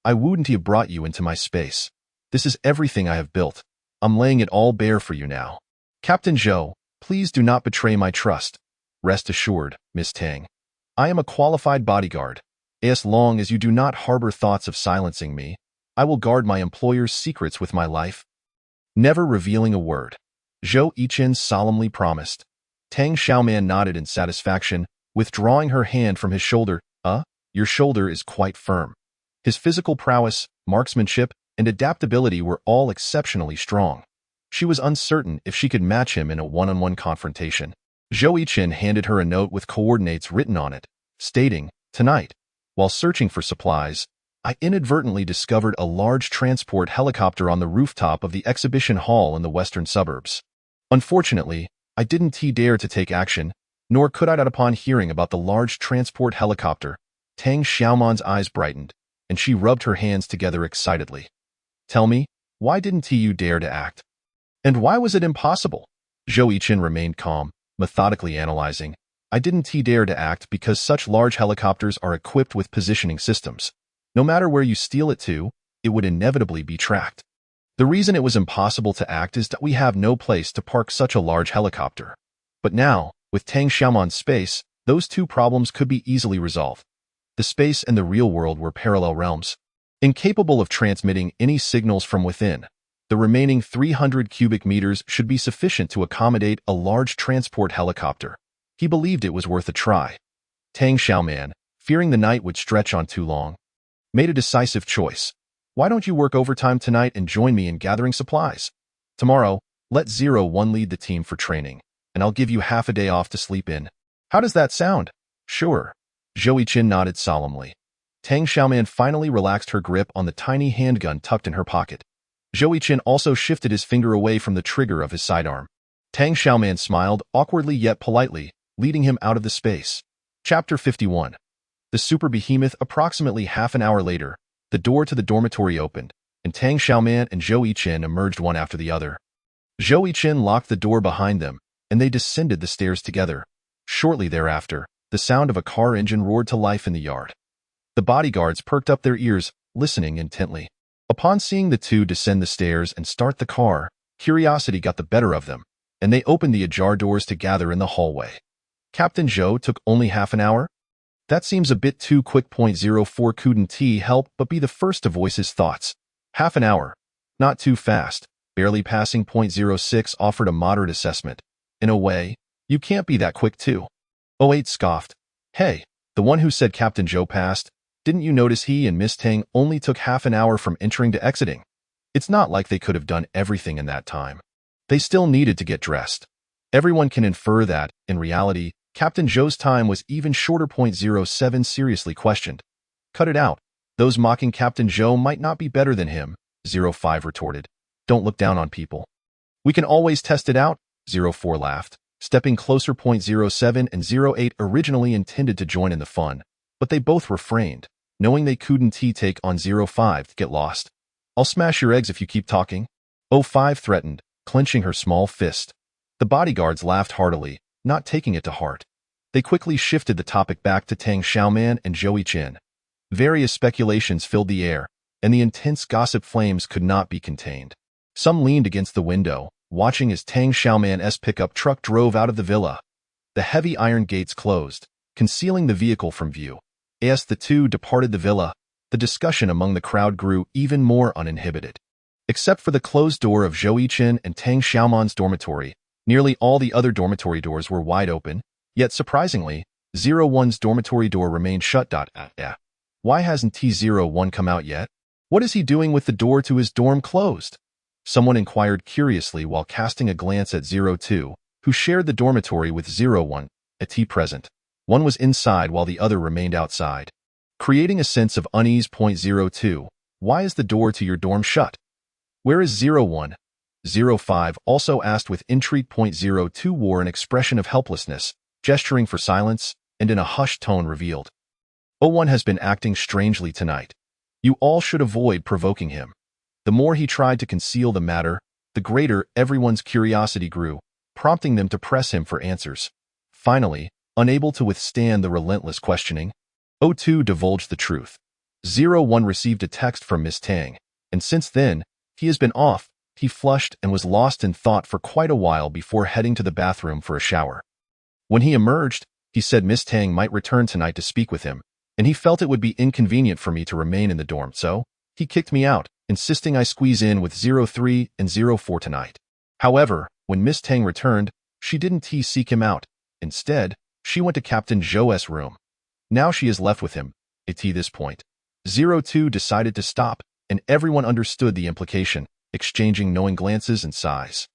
I wouldn't have brought you into my space. This is everything I have built. I'm laying it all bare for you now. Captain Zhou, please do not betray my trust. Rest assured, Miss Tang. I am a qualified bodyguard. As long as you do not harbor thoughts of silencing me, I will guard my employer's secrets with my life. Never revealing a word. Zhou Yichen solemnly promised. Tang Xiaoman nodded in satisfaction, withdrawing her hand from his shoulder. Your shoulder is quite firm. His physical prowess, marksmanship, and adaptability were all exceptionally strong. She was uncertain if she could match him in a one-on-one confrontation. Zhou Yichen handed her a note with coordinates written on it, stating, Tonight, while searching for supplies, I inadvertently discovered a large transport helicopter on the rooftop of the exhibition hall in the western suburbs. Unfortunately, I didn't dare to take action, nor could I upon hearing about the large transport helicopter. Tang Xiaoman's eyes brightened, and she rubbed her hands together excitedly. Tell me, why didn't you dare to act? And why was it impossible? Zhou Yichen remained calm, methodically analyzing. I didn't dare to act because such large helicopters are equipped with positioning systems. No matter where you steal it to, it would inevitably be tracked. The reason it was impossible to act is that we have no place to park such a large helicopter. But now, with Tang Xiaoman's space, those two problems could be easily resolved. The space and the real world were parallel realms. Incapable of transmitting any signals from within, the remaining 300 cubic meters should be sufficient to accommodate a large transport helicopter. He believed it was worth a try. Tang Xiaoman, fearing the night would stretch on too long, made a decisive choice. Why don't you work overtime tonight and join me in gathering supplies? Tomorrow, let 01 lead the team for training, and I'll give you half a day off to sleep in. How does that sound? Sure. Zhou Yichen nodded solemnly. Tang Xiaoman finally relaxed her grip on the tiny handgun tucked in her pocket. Zhou Yichen also shifted his finger away from the trigger of his sidearm. Tang Xiaoman smiled, awkwardly yet politely, leading him out of the space. Chapter 51. The super behemoth. Approximately half an hour later, the door to the dormitory opened, and Tang Xiaoman and Zhou Yichen emerged one after the other. Zhou Yichen locked the door behind them, and they descended the stairs together. Shortly thereafter, the sound of a car engine roared to life in the yard. The bodyguards perked up their ears, listening intently. Upon seeing the two descend the stairs and start the car, curiosity got the better of them, and they opened the ajar doors to gather in the hallway. Captain Zhou took only half an hour? That seems a bit too quick. 04 couldn't help but be the first to voice his thoughts. Half an hour. Not too fast. Barely passing. 06 offered a moderate assessment. In a way, you can't be that quick too. 08 scoffed. Hey, the one who said Captain Zhou passed, didn't you notice he and Miss Tang only took half an hour from entering to exiting? It's not like they could have done everything in that time. They still needed to get dressed. Everyone can infer that, in reality, Captain Zhou's time was even shorter. 07 seriously questioned. Cut it out. Those mocking Captain Zhou might not be better than him, 05 retorted. Don't look down on people. We can always test it out, 04 laughed, stepping closer. 07 and 08 originally intended to join in the fun, but they both refrained, knowing they couldn't take on 05 to get lost. I'll smash your eggs if you keep talking, 05 threatened, clenching her small fist. The bodyguards laughed heartily, not taking it to heart. They quickly shifted the topic back to Tang Xiaoman and Zhou Yichen. Various speculations filled the air, and the intense gossip flames could not be contained. Some leaned against the window, watching as Tang Xiaoman's pickup truck drove out of the villa. The heavy iron gates closed, concealing the vehicle from view. As the two departed the villa, the discussion among the crowd grew even more uninhibited. Except for the closed door of Zhou Yichen and Tang Xiaoman's dormitory, nearly all the other dormitory doors were wide open, yet surprisingly, 01's dormitory door remained shut. Why hasn't T01 come out yet? What is he doing with the door to his dorm closed? Someone inquired curiously while casting a glance at 02, who shared the dormitory with 01, at T present. One was inside while the other remained outside. Creating a sense of unease. 02, why is the door to your dorm shut? Where is 01? 05 also asked with intrigue. 02 wore an expression of helplessness, gesturing for silence, and in a hushed tone revealed. 01 has been acting strangely tonight. You all should avoid provoking him. The more he tried to conceal the matter, the greater everyone's curiosity grew, prompting them to press him for answers. Finally, unable to withstand the relentless questioning, 02 divulged the truth. 01 received a text from Miss Tang, and since then, he has been off. He flushed and was lost in thought for quite a while before heading to the bathroom for a shower. When he emerged, he said Miss Tang might return tonight to speak with him, and he felt it would be inconvenient for me to remain in the dorm, so he kicked me out, insisting I squeeze in with 03 and 04 tonight. However, when Miss Tang returned, she didn't seek him out. Instead, she went to Captain Zhou's room. Now she is left with him. At this point, 02 decided to stop, and everyone understood the implication, exchanging knowing glances and sighs.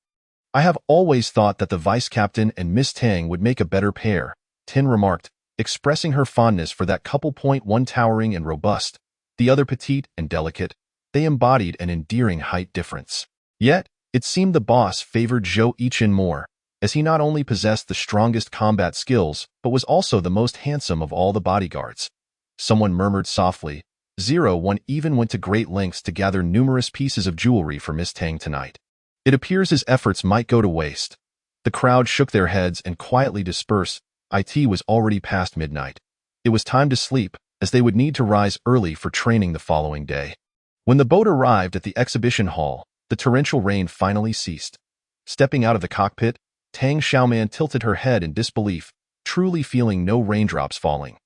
I have always thought that the vice captain and Miss Tang would make a better pair, Tin remarked, expressing her fondness for that couple. One towering and robust, the other petite and delicate, they embodied an endearing height difference. Yet, it seemed the boss favored Zhou Yichen more, as he not only possessed the strongest combat skills, but was also the most handsome of all the bodyguards. Someone murmured softly. 01 even went to great lengths to gather numerous pieces of jewelry for Miss Tang tonight. It appears his efforts might go to waste. The crowd shook their heads and quietly dispersed. It was already past midnight. It was time to sleep, as they would need to rise early for training the following day. When the boat arrived at the exhibition hall, the torrential rain finally ceased. Stepping out of the cockpit, Tang Xiaoman tilted her head in disbelief, truly feeling no raindrops falling.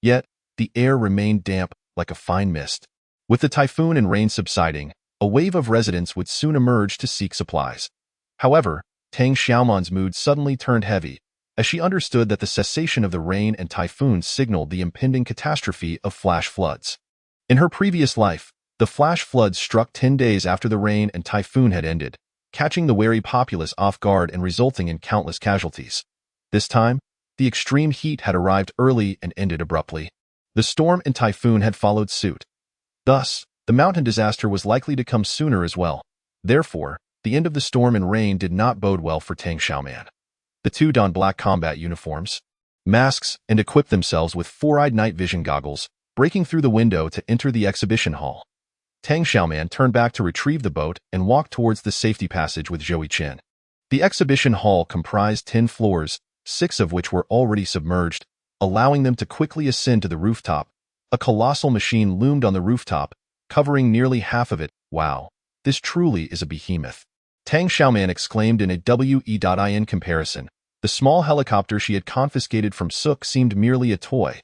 Yet, the air remained damp, like a fine mist. With the typhoon and rain subsiding, a wave of residents would soon emerge to seek supplies. However, Tang Xiaoman's mood suddenly turned heavy, as she understood that the cessation of the rain and typhoon signaled the impending catastrophe of flash floods. In her previous life, the flash floods struck 10 days after the rain and typhoon had ended, catching the wary populace off guard and resulting in countless casualties. This time, the extreme heat had arrived early and ended abruptly. The storm and typhoon had followed suit. Thus, the mountain disaster was likely to come sooner as well. Therefore, the end of the storm and rain did not bode well for Tang Xiaoman. The two donned black combat uniforms, masks, and equipped themselves with four-eyed night vision goggles, breaking through the window to enter the exhibition hall. Tang Xiaoman turned back to retrieve the boat and walked towards the safety passage with Zhou Yichen. The exhibition hall comprised 10 floors, 6 of which were already submerged, allowing them to quickly ascend to the rooftop. A colossal machine loomed on the rooftop, covering nearly half of it. Wow, this truly is a behemoth. Tang Xiaoman exclaimed in a WE.IN comparison. The small helicopter she had confiscated from Suk seemed merely a toy.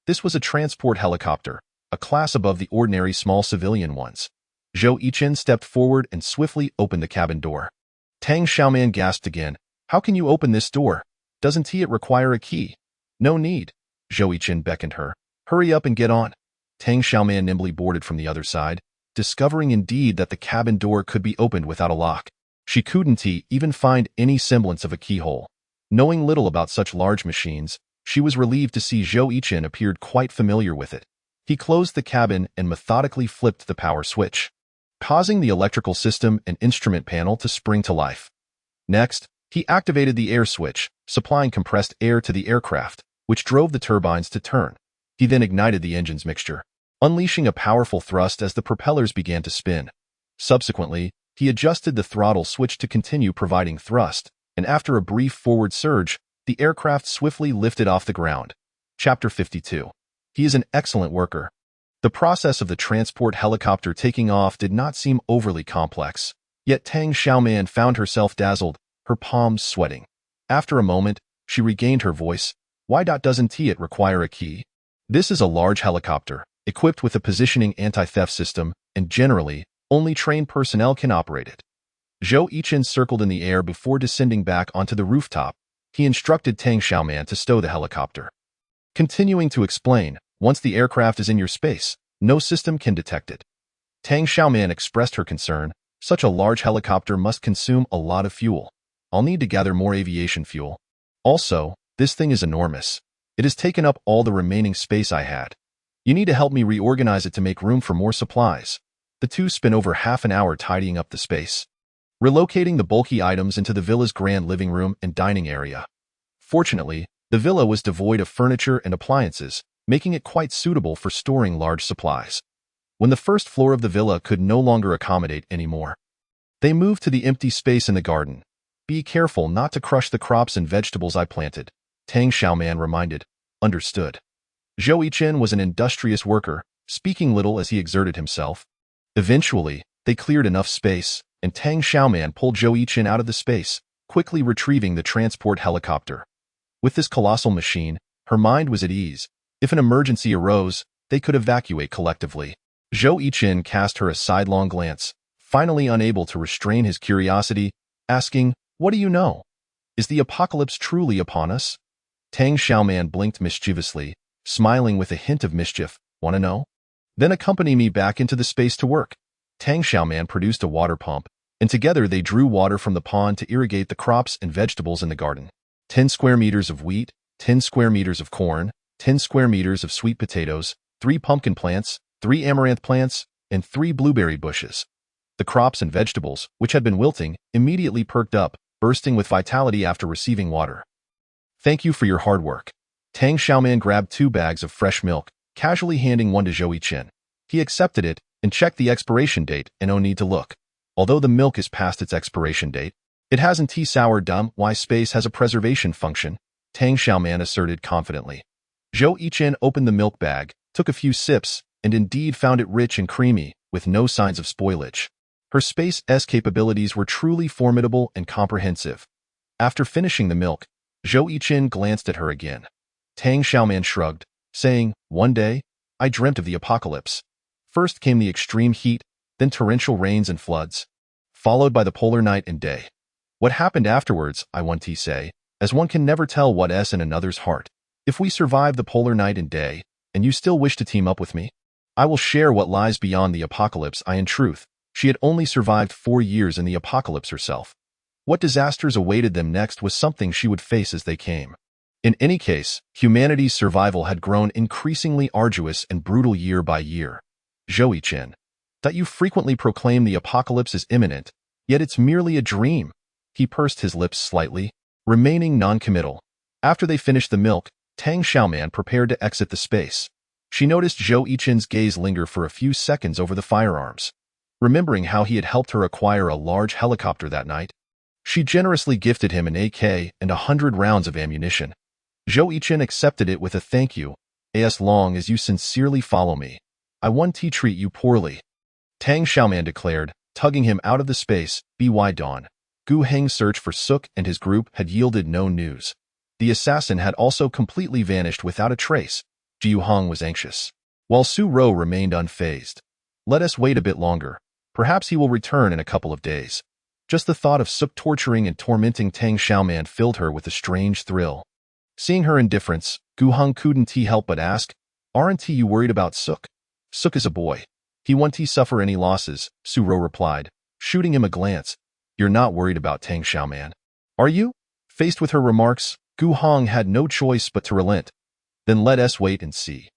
This was a transport helicopter, a class above the ordinary small civilian ones. Zhou Yichen stepped forward and swiftly opened the cabin door. Tang Xiaoman gasped again. How can you open this door? Doesn't it require a key? No need. Zhou Yichen beckoned her. Hurry up and get on. Tang Xiaoman nimbly boarded from the other side, discovering indeed that the cabin door could be opened without a lock. She couldn't even find any semblance of a keyhole. Knowing little about such large machines, she was relieved to see Zhou Yichen appeared quite familiar with it. He closed the cabin and methodically flipped the power switch, causing the electrical system and instrument panel to spring to life. Next, he activated the air switch, supplying compressed air to the aircraft, which drove the turbines to turn. He then ignited the engine's mixture, unleashing a powerful thrust as the propellers began to spin. Subsequently, he adjusted the throttle switch to continue providing thrust, and after a brief forward surge, the aircraft swiftly lifted off the ground. Chapter 52. He is an excellent worker. The process of the transport helicopter taking off did not seem overly complex, yet Tang Xiaoman found herself dazzled, her palms sweating. After a moment, she regained her voice. Why doesn't it require a key? This is a large helicopter, equipped with a positioning anti-theft system, and generally, only trained personnel can operate it. Zhou Yichen circled in the air before descending back onto the rooftop. He instructed Tang Xiaoman to stow the helicopter. Continuing to explain, once the aircraft is in your space, no system can detect it. Tang Xiaoman expressed her concern. Such a large helicopter must consume a lot of fuel. I'll need to gather more aviation fuel. Also, this thing is enormous. It has taken up all the remaining space I had. You need to help me reorganize it to make room for more supplies. The two spent over half an hour tidying up the space, relocating the bulky items into the villa's grand living room and dining area. Fortunately, the villa was devoid of furniture and appliances, making it quite suitable for storing large supplies. When the first floor of the villa could no longer accommodate anymore, they moved to the empty space in the garden. Be careful not to crush the crops and vegetables I planted, Tang Xiaoman reminded. Understood. Zhou Yichen was an industrious worker, speaking little as he exerted himself. Eventually, they cleared enough space, and Tang Xiaoman pulled Zhou Yichen out of the space, quickly retrieving the transport helicopter. With this colossal machine, her mind was at ease. If an emergency arose, they could evacuate collectively. Zhou Yichen cast her a sidelong glance, finally unable to restrain his curiosity, asking, "What do you know? Is the apocalypse truly upon us?" Tang Xiaoman blinked mischievously, smiling with a hint of mischief. Want to know? Then accompany me back into the space to work. Tang Xiaoman produced a water pump, and together they drew water from the pond to irrigate the crops and vegetables in the garden. 10 square meters of wheat, 10 square meters of corn, 10 square meters of sweet potatoes, 3 pumpkin plants, 3 amaranth plants, and 3 blueberry bushes. The crops and vegetables, which had been wilting, immediately perked up, bursting with vitality after receiving water. Thank you for your hard work. Tang Xiaoman grabbed 2 bags of fresh milk, casually handing one to Zhou Yichen. He accepted it and checked the expiration date and no need to look. Although the milk is past its expiration date, it hasn't tea-soured dumb why space has a preservation function, Tang Xiaoman asserted confidently. Zhou Yichen opened the milk bag, took a few sips, and indeed found it rich and creamy, with no signs of spoilage. Her space's capabilities were truly formidable and comprehensive. After finishing the milk, Zhou Yichen glanced at her again. Tang Xiaoman shrugged, saying, "One day, I dreamt of the apocalypse. First came the extreme heat, then torrential rains and floods, followed by the polar night and day. What happened afterwards, I want to say, as one can never tell what's in another's heart. If we survive the polar night and day, and you still wish to team up with me, I will share what lies beyond the apocalypse." In truth, she had only survived 4 years in the apocalypse herself. What disasters awaited them next was something she would face as they came. In any case, humanity's survival had grown increasingly arduous and brutal year by year. Zhou Yichen, that you frequently proclaim the apocalypse is imminent, yet it's merely a dream. He pursed his lips slightly, remaining non-committal. After they finished the milk, Tang Xiaoman prepared to exit the space. She noticed Zhou Yichen's gaze linger for a few seconds over the firearms. Remembering how he had helped her acquire a large helicopter that night, she generously gifted him an AK and 100 rounds of ammunition. Zhou Yichen accepted it with a thank you. As long as you sincerely follow me, I won't treat you poorly, Tang Xiaoman declared, tugging him out of the space. By dawn, Gu Heng's search for Suk and his group had yielded no news. The assassin had also completely vanished without a trace. Jiu Hong was anxious, while Su Rou remained unfazed. Let us wait a bit longer. Perhaps he will return in a couple of days. Just the thought of Suk torturing and tormenting Tang Xiaoman filled her with a strange thrill. Seeing her indifference, Gu Hong couldn't help but ask, "Aren't you worried about Suk?" "Suk is a boy. He won't suffer any losses," Su Rou replied, shooting him a glance. "You're not worried about Tang Xiaoman, are you?" Faced with her remarks, Gu Hong had no choice but to relent. "Then let us wait and see."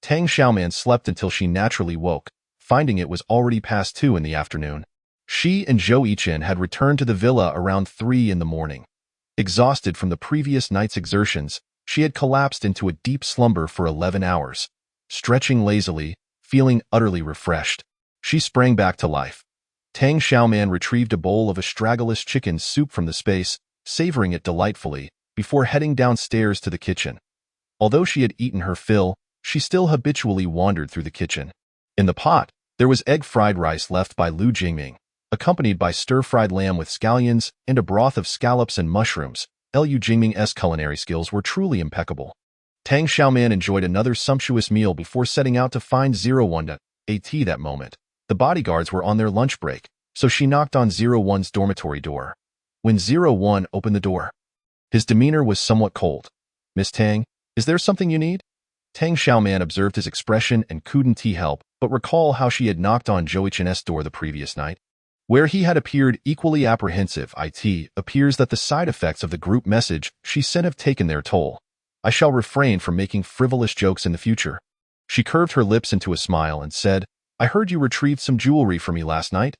Tang Xiaoman slept until she naturally woke, finding it was already past 2 in the afternoon. She and Zhou Yichen had returned to the villa around 3 in the morning. Exhausted from the previous night's exertions, she had collapsed into a deep slumber for 11 hours. Stretching lazily, feeling utterly refreshed, she sprang back to life. Tang Xiaoman retrieved a bowl of astragalus chicken soup from the space, savoring it delightfully, before heading downstairs to the kitchen. Although she had eaten her fill, she still habitually wandered through the kitchen. In the pot, there was egg fried rice left by Lu Jingming, accompanied by stir-fried lamb with scallions and a broth of scallops and mushrooms. Lu Jingming's culinary skills were truly impeccable. Tang Xiaoman enjoyed another sumptuous meal before setting out to find 01 at that moment. The bodyguards were on their lunch break, so she knocked on 01's dormitory door. When 01 opened the door, his demeanor was somewhat cold. "Miss Tang, is there something you need?" Tang Xiaoman observed his expression and couldn't help but recall how she had knocked on Zhou Ichen's door the previous night, where he had appeared equally apprehensive. It appears that the side effects of the group message she sent have taken their toll. "I shall refrain from making frivolous jokes in the future." She curved her lips into a smile and said, "I heard you retrieved some jewelry for me last night."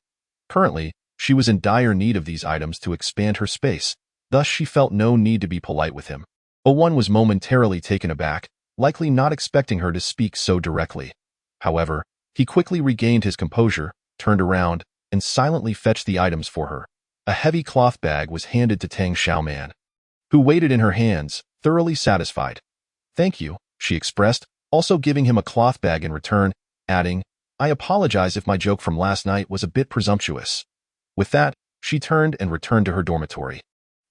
Currently, she was in dire need of these items to expand her space, thus she felt no need to be polite with him. One was momentarily taken aback, likely not expecting her to speak so directly. However, he quickly regained his composure, turned around, and silently fetched the items for her. A heavy cloth bag was handed to Tang Xiaoman, who weighed it in her hands, thoroughly satisfied. "Thank you," she expressed, also giving him a cloth bag in return, adding, "I apologize if my joke from last night was a bit presumptuous." With that, she turned and returned to her dormitory.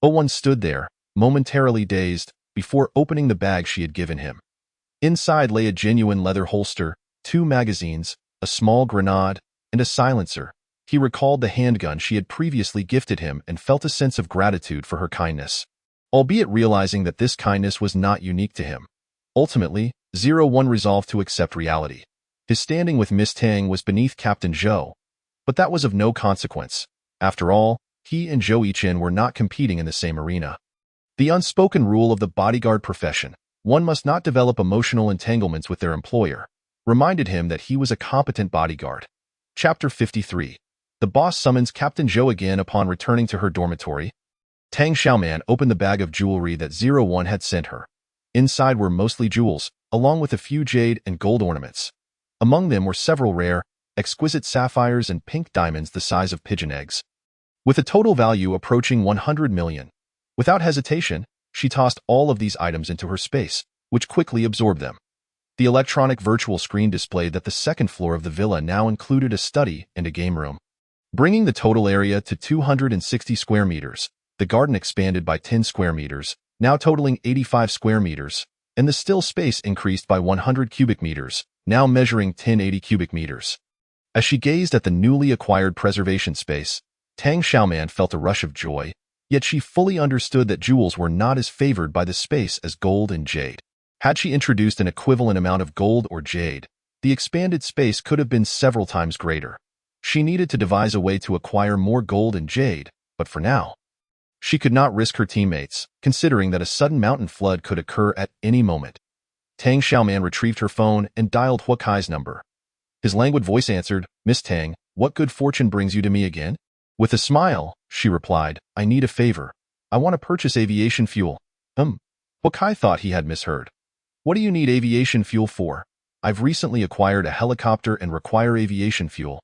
Owen stood there, momentarily dazed, before opening the bag she had given him. Inside lay a genuine leather holster, 2 magazines, a small grenade, and a silencer. He recalled the handgun she had previously gifted him and felt a sense of gratitude for her kindness, albeit realizing that this kindness was not unique to him. Ultimately, 01 resolved to accept reality. His standing with Miss Tang was beneath Captain Zhou, but that was of no consequence. After all, he and Zhou Yichen were not competing in the same arena. The unspoken rule of the bodyguard profession, one must not develop emotional entanglements with their employer, reminded him that he was a competent bodyguard. Chapter 53. The boss summons Captain Zhou again upon returning to her dormitory. Tang Xiaoman opened the bag of jewelry that 01 had sent her. Inside were mostly jewels, along with a few jade and gold ornaments. Among them were several rare, exquisite sapphires and pink diamonds the size of pigeon eggs, with a total value approaching 100 million. Without hesitation, she tossed all of these items into her space, which quickly absorbed them. The electronic virtual screen displayed that the second floor of the villa now included a study and a game room, bringing the total area to 260 square meters. The garden expanded by 10 square meters, now totaling 85 square meters, and the still space increased by 100 cubic meters, now measuring 1080 cubic meters. As she gazed at the newly acquired preservation space, Tang Xiaoman felt a rush of joy, yet she fully understood that jewels were not as favored by the space as gold and jade. Had she introduced an equivalent amount of gold or jade, the expanded space could have been several times greater. She needed to devise a way to acquire more gold and jade, but for now, she could not risk her teammates, considering that a sudden mountain flood could occur at any moment. Tang Xiaoman retrieved her phone and dialed Huakai's number. His languid voice answered, "Miss Tang, what good fortune brings you to me again?" With a smile, she replied, "I need a favor. I want to purchase aviation fuel." Huakai thought he had misheard. "What do you need aviation fuel for?" "I've recently acquired a helicopter and require aviation fuel.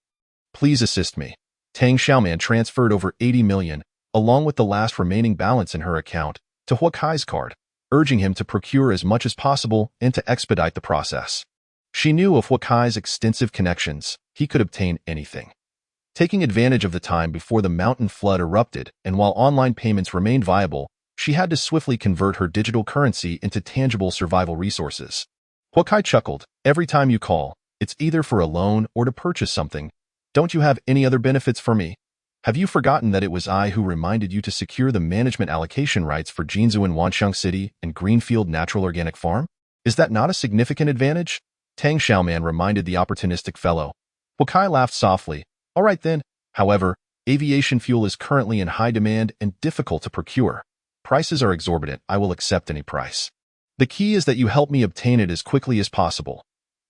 Please assist me." Tang Xiaoman transferred over 80 million, along with the last remaining balance in her account, to Huakai's card, urging him to procure as much as possible and to expedite the process. She knew of Huakai's extensive connections, he could obtain anything. Taking advantage of the time before the mountain flood erupted and while online payments remained viable, she had to swiftly convert her digital currency into tangible survival resources. Huakai chuckled, "Every time you call, it's either for a loan or to purchase something. Don't you have any other benefits for me? Have you forgotten that it was I who reminded you to secure the management allocation rights for Jinzhou and Wanxiang City and Greenfield Natural Organic Farm? Is that not a significant advantage?" Tang Xiaoman reminded the opportunistic fellow. Huakai laughed softly. "All right then. However, aviation fuel is currently in high demand and difficult to procure. Prices are exorbitant. I will accept any price. The key is that you help me obtain it as quickly as possible."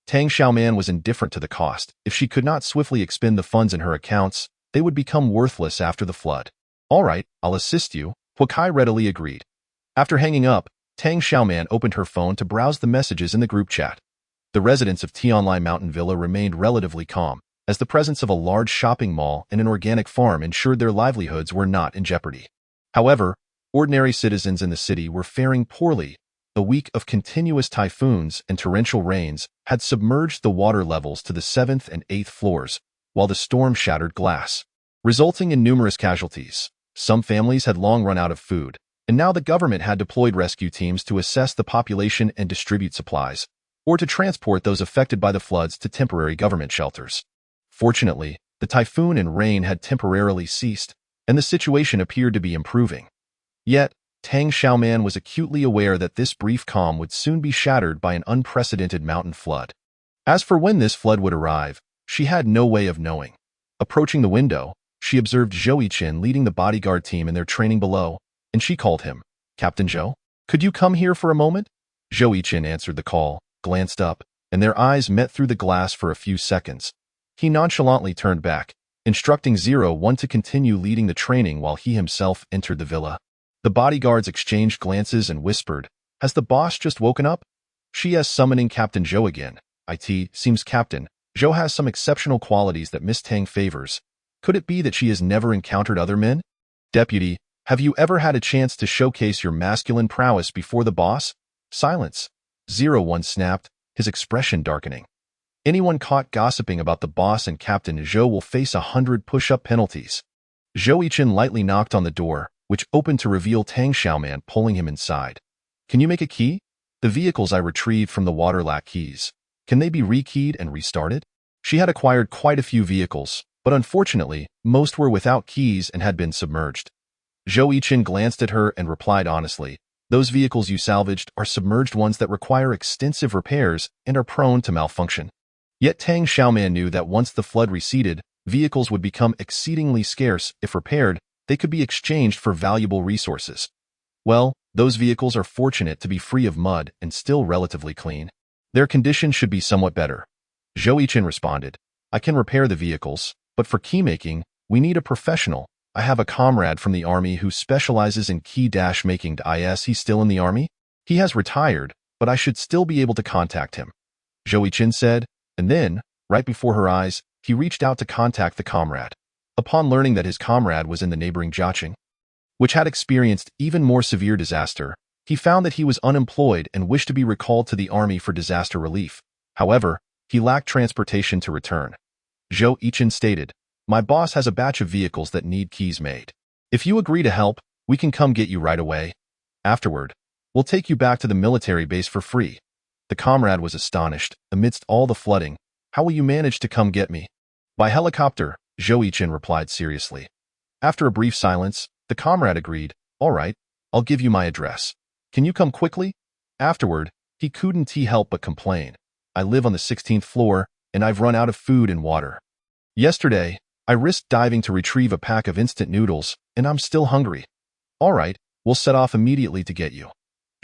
Tang Xiaoman was indifferent to the cost. If she could not swiftly expend the funds in her accounts, they would become worthless after the flood. "All right, I'll assist you," Huakai readily agreed. After hanging up, Tang Xiaoman opened her phone to browse the messages in the group chat. The residents of Tianlai Mountain Villa remained relatively calm, as the presence of a large shopping mall and an organic farm ensured their livelihoods were not in jeopardy. However, ordinary citizens in the city were faring poorly, A week of continuous typhoons and torrential rains had submerged the water levels to the 7th and 8th floors, while the storm shattered glass, resulting in numerous casualties. Some families had long run out of food, and now the government had deployed rescue teams to assess the population and distribute supplies, or to transport those affected by the floods to temporary government shelters. Fortunately, the typhoon and rain had temporarily ceased, and the situation appeared to be improving. Yet, Tang Xiaoman was acutely aware that this brief calm would soon be shattered by an unprecedented mountain flood. As for when this flood would arrive, she had no way of knowing. Approaching the window, she observed Zhou Yiqin leading the bodyguard team in their training below, and she called him, "Captain Zhou, could you come here for a moment?" Zhou Yiqin answered the call, glanced up, and their eyes met through the glass for a few seconds. He nonchalantly turned back, instructing 01 to continue leading the training while he himself entered the villa. The bodyguards exchanged glances and whispered, "Has the boss just woken up?" She is summoning Captain Zhou again. Seems Captain Zhou has some exceptional qualities that Miss Tang favors. Could it be that she has never encountered other men? Deputy, have you ever had a chance to showcase your masculine prowess before the boss? Silence. 01 snapped, his expression darkening. Anyone caught gossiping about the boss and Captain Zhou will face 100 push-up penalties. Zhou Yiqin lightly knocked on the door, which opened to reveal Tang Xiaoman pulling him inside. "Can you make a key? The vehicles I retrieved from the water lack keys. Can they be rekeyed and restarted?" She had acquired quite a few vehicles, but unfortunately, most were without keys and had been submerged. Zhou Yiqin glanced at her and replied honestly, "Those vehicles you salvaged are submerged ones that require extensive repairs and are prone to malfunction." Yet Tang Xiaoman knew that once the flood receded, vehicles would become exceedingly scarce. If repaired, they could be exchanged for valuable resources. Well, those vehicles are fortunate to be free of mud and still relatively clean. Their condition should be somewhat better. Zhou Yiqin responded, "I can repair the vehicles, but for key-making, we need a professional. I have a comrade from the army who specializes in key-making. Is he still in the army? He has retired, but I should still be able to contact him," Zhou Yiqin said, and then, right before her eyes, he reached out to contact the comrade. Upon learning that his comrade was in the neighboring Jiaqing, which had experienced even more severe disaster, he found that he was unemployed and wished to be recalled to the army for disaster relief. However, he lacked transportation to return. Zhou Yiqin stated, "My boss has a batch of vehicles that need keys made. If you agree to help, we can come get you right away. Afterward, we'll take you back to the military base for free." The comrade was astonished. "Amidst all the flooding, how will you manage to come get me?" "By helicopter," Zhou Yiqin replied seriously. After a brief silence, the comrade agreed, "All right, I'll give you my address. Can you come quickly?" Afterward, he couldn't help but complain, "I live on the 16th floor, and I've run out of food and water. Yesterday, I risked diving to retrieve a pack of instant noodles, and I'm still hungry." "All right, we'll set off immediately to get you,"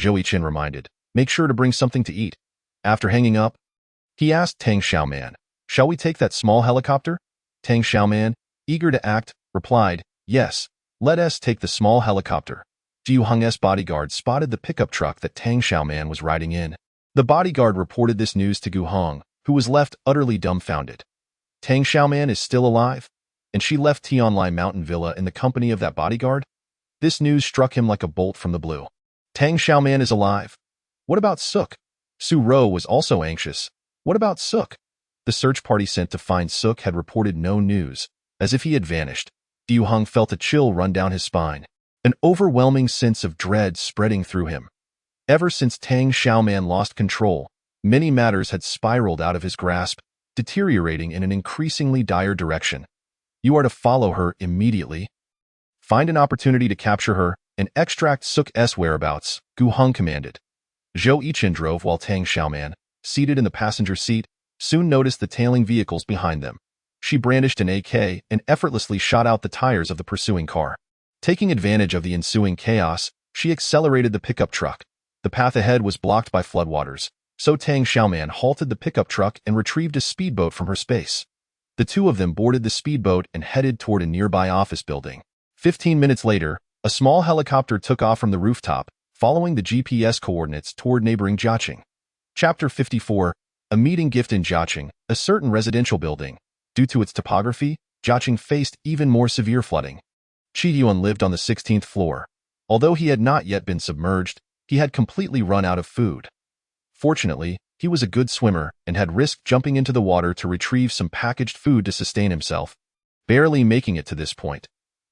Zhou Yiqin reminded. "Make sure to bring something to eat." After hanging up, he asked Tang Xiaoman, "Shall we take that small helicopter?" Tang Xiaoman, eager to act, replied, "Yes, let us take the small helicopter." Jiu Hong's bodyguard spotted the pickup truck that Tang Xiaoman was riding in. The bodyguard reported this news to Gu Hong, who was left utterly dumbfounded. Tang Xiaoman is still alive? And she left Tianlai Mountain Villa in the company of that bodyguard? This news struck him like a bolt from the blue. Tang Xiaoman is alive. What about Suk? Su Ro was also anxious. What about Suk? The search party sent to find Suk had reported no news, as if he had vanished. Jiu Hong felt a chill run down his spine, an overwhelming sense of dread spreading through him. Ever since Tang Xiaoman lost control, many matters had spiraled out of his grasp, deteriorating in an increasingly dire direction. "You are to follow her immediately. Find an opportunity to capture her and extract Suk's whereabouts," Gu Hong commanded. Zhou Yiqin drove while Tang Xiaoman, seated in the passenger seat, soon noticed the tailing vehicles behind them. She brandished an AK and effortlessly shot out the tires of the pursuing car. Taking advantage of the ensuing chaos, she accelerated the pickup truck. The path ahead was blocked by floodwaters, so Tang Xiaoman halted the pickup truck and retrieved a speedboat from her space. The two of them boarded the speedboat and headed toward a nearby office building. 15 minutes later, a small helicopter took off from the rooftop, following the GPS coordinates toward neighboring Jiaqing. Chapter 54, A Meeting Gift in Jiaqing, a certain residential building. Due to its topography, Jiaqing faced even more severe flooding. Chi Yuan lived on the 16th floor. Although he had not yet been submerged, he had completely run out of food. Fortunately, he was a good swimmer and had risked jumping into the water to retrieve some packaged food to sustain himself, barely making it to this point.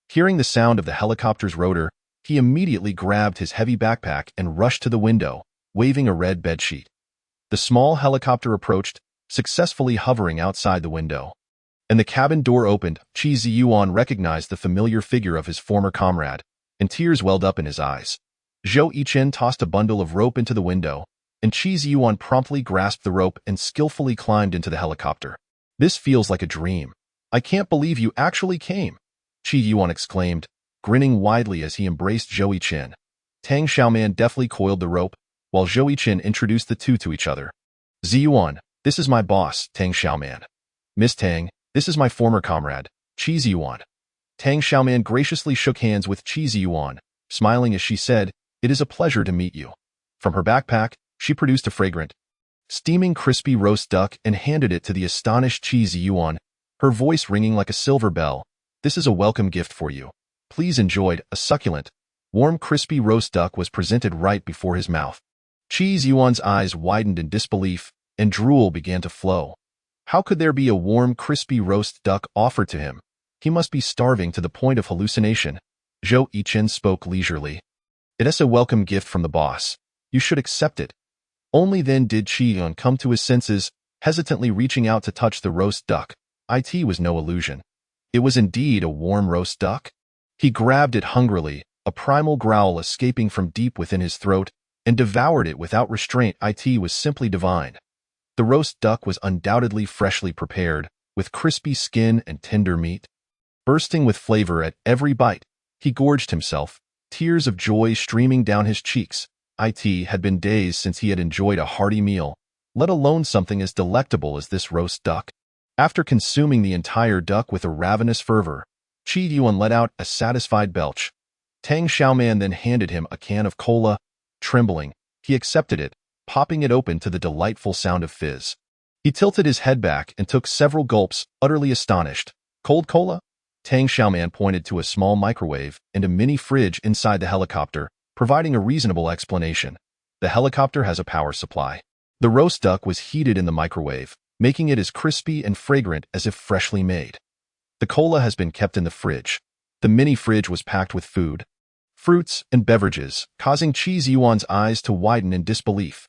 Hearing the sound of the helicopter's rotor, he immediately grabbed his heavy backpack and rushed to the window, waving a red bedsheet. The small helicopter approached, successfully hovering outside the window. And the cabin door opened. Chi Ziyuan recognized the familiar figure of his former comrade, and tears welled up in his eyes. Zhou Yichen tossed a bundle of rope into the window, and Chi Ziyuan promptly grasped the rope and skillfully climbed into the helicopter. "This feels like a dream. I can't believe you actually came," Chi Yuan exclaimed, grinning widely as he embraced Zhou Yichen. Tang Xiaoman deftly coiled the rope, while Zhou Yichen introduced the two to each other. "Ziyuan, this is my boss, Tang Xiaoman. Miss Tang, this is my former comrade, Chi Ziyuan." Tang Xiaoman graciously shook hands with Chi Ziyuan, smiling as she said, "It is a pleasure to meet you." From her backpack, she produced a fragrant, steaming crispy roast duck and handed it to the astonished Chi Ziyuan, her voice ringing like a silver bell. "This is a welcome gift for you. Please enjoy." A succulent, warm crispy roast duck was presented right before his mouth. Chi Ziyuan's eyes widened in disbelief, and drool began to flow. How could there be a warm, crispy roast duck offered to him? He must be starving to the point of hallucination. Zhou Yichen spoke leisurely. "It is a welcome gift from the boss. You should accept it." Only then did Chi Yun come to his senses, hesitantly reaching out to touch the roast duck. It was no illusion. It was indeed a warm roast duck. He grabbed it hungrily, a primal growl escaping from deep within his throat, and devoured it without restraint. It was simply divine. The roast duck was undoubtedly freshly prepared, with crispy skin and tender meat. Bursting with flavor at every bite, he gorged himself, tears of joy streaming down his cheeks. It had been days since he had enjoyed a hearty meal, let alone something as delectable as this roast duck. After consuming the entire duck with a ravenous fervor, Chi Yuan let out a satisfied belch. Tang Xiaoman then handed him a can of cola. Trembling, he accepted it, popping it open to the delightful sound of fizz. He tilted his head back and took several gulps, utterly astonished. "Cold cola?" Tang Xiaoman pointed to a small microwave and a mini fridge inside the helicopter, providing a reasonable explanation. The helicopter has a power supply. The roast duck was heated in the microwave, making it as crispy and fragrant as if freshly made. The cola has been kept in the fridge. The mini fridge was packed with food, fruits, and beverages, causing Chi Ziyuan's eyes to widen in disbelief.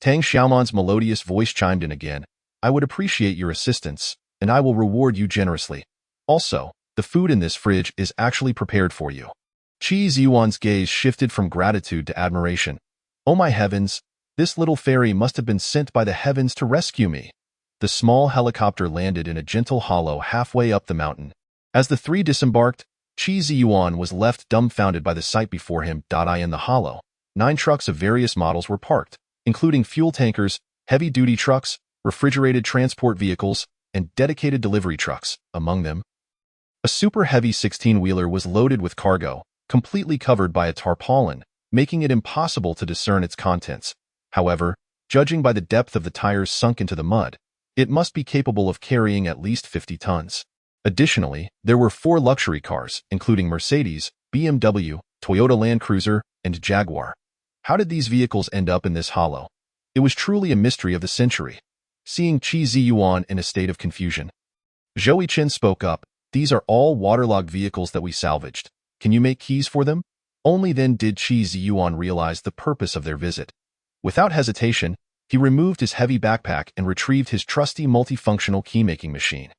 Tang Xiaoman's melodious voice chimed in again. "I would appreciate your assistance, and I will reward you generously. Also, the food in this fridge is actually prepared for you." Chi Ziyuan's gaze shifted from gratitude to admiration. "Oh my heavens, this little fairy must have been sent by the heavens to rescue me." The small helicopter landed in a gentle hollow halfway up the mountain. As the three disembarked, Chi Ziyuan was left dumbfounded by the sight before him. In the hollow, 9 trucks of various models were parked, including fuel tankers, heavy-duty trucks, refrigerated transport vehicles, and dedicated delivery trucks. Among them, a super-heavy 16-wheeler was loaded with cargo, completely covered by a tarpaulin, making it impossible to discern its contents. However, judging by the depth of the tires sunk into the mud, it must be capable of carrying at least 50 tons. Additionally, there were 4 luxury cars, including Mercedes, BMW, Toyota Land Cruiser, and Jaguar. How did these vehicles end up in this hollow? It was truly a mystery of the century. Seeing Chi Ziyuan in a state of confusion, Zhou Yichen spoke up. "These are all waterlogged vehicles that we salvaged. Can you make keys for them?" Only then did Chi Ziyuan realize the purpose of their visit. Without hesitation, he removed his heavy backpack and retrieved his trusty multifunctional key-making machine.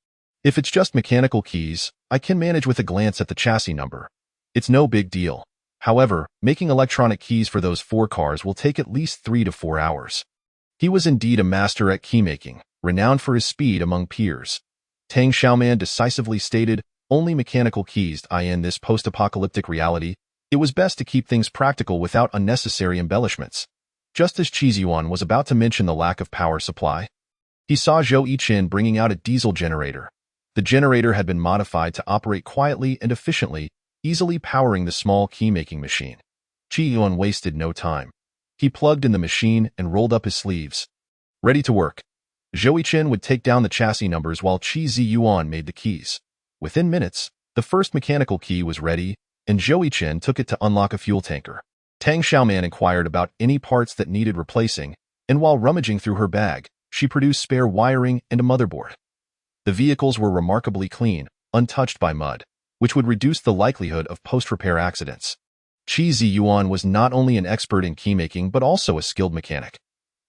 "If it's just mechanical keys, I can manage with a glance at the chassis number. It's no big deal. However, making electronic keys for those 4 cars will take at least 3 to 4 hours." He was indeed a master at key-making, renowned for his speed among peers. Tang Xiaoman decisively stated, "Only mechanical keys." In this post-apocalyptic reality, it was best to keep things practical without unnecessary embellishments. Just as Chi Ziyuan was about to mention the lack of power supply, he saw Zhou Yichen bringing out a diesel generator. The generator had been modified to operate quietly and efficiently, easily powering the small key-making machine. Chi Yuan wasted no time. He plugged in the machine and rolled up his sleeves. Ready to work. Zhou Yichen would take down the chassis numbers while Chi Ziyuan made the keys. Within minutes, the first mechanical key was ready, and Zhou Yichen took it to unlock a fuel tanker. Tang Xiaoman inquired about any parts that needed replacing, and while rummaging through her bag, she produced spare wiring and a motherboard. The vehicles were remarkably clean, untouched by mud, which would reduce the likelihood of post-repair accidents. Qi Ziyuan was not only an expert in keymaking but also a skilled mechanic.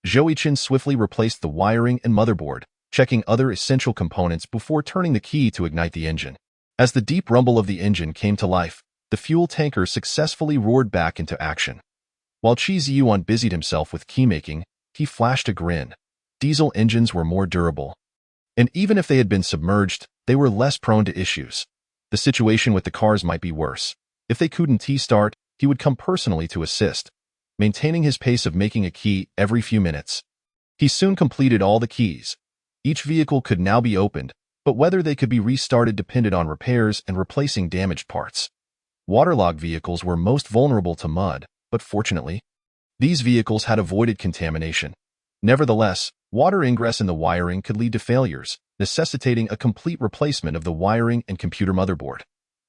Zhou Yiqin swiftly replaced the wiring and motherboard, checking other essential components before turning the key to ignite the engine. As the deep rumble of the engine came to life, the fuel tanker successfully roared back into action. While Qi Ziyuan busied himself with keymaking, he flashed a grin. Diesel engines were more durable. And even if they had been submerged, they were less prone to issues. The situation with the cars might be worse. If they couldn't T-start, he would come personally to assist, maintaining his pace of making a key every few minutes. He soon completed all the keys. Each vehicle could now be opened, but whether they could be restarted depended on repairs and replacing damaged parts. Waterlogged vehicles were most vulnerable to mud, but fortunately, these vehicles had avoided contamination. Nevertheless, water ingress in the wiring could lead to failures, necessitating a complete replacement of the wiring and computer motherboard.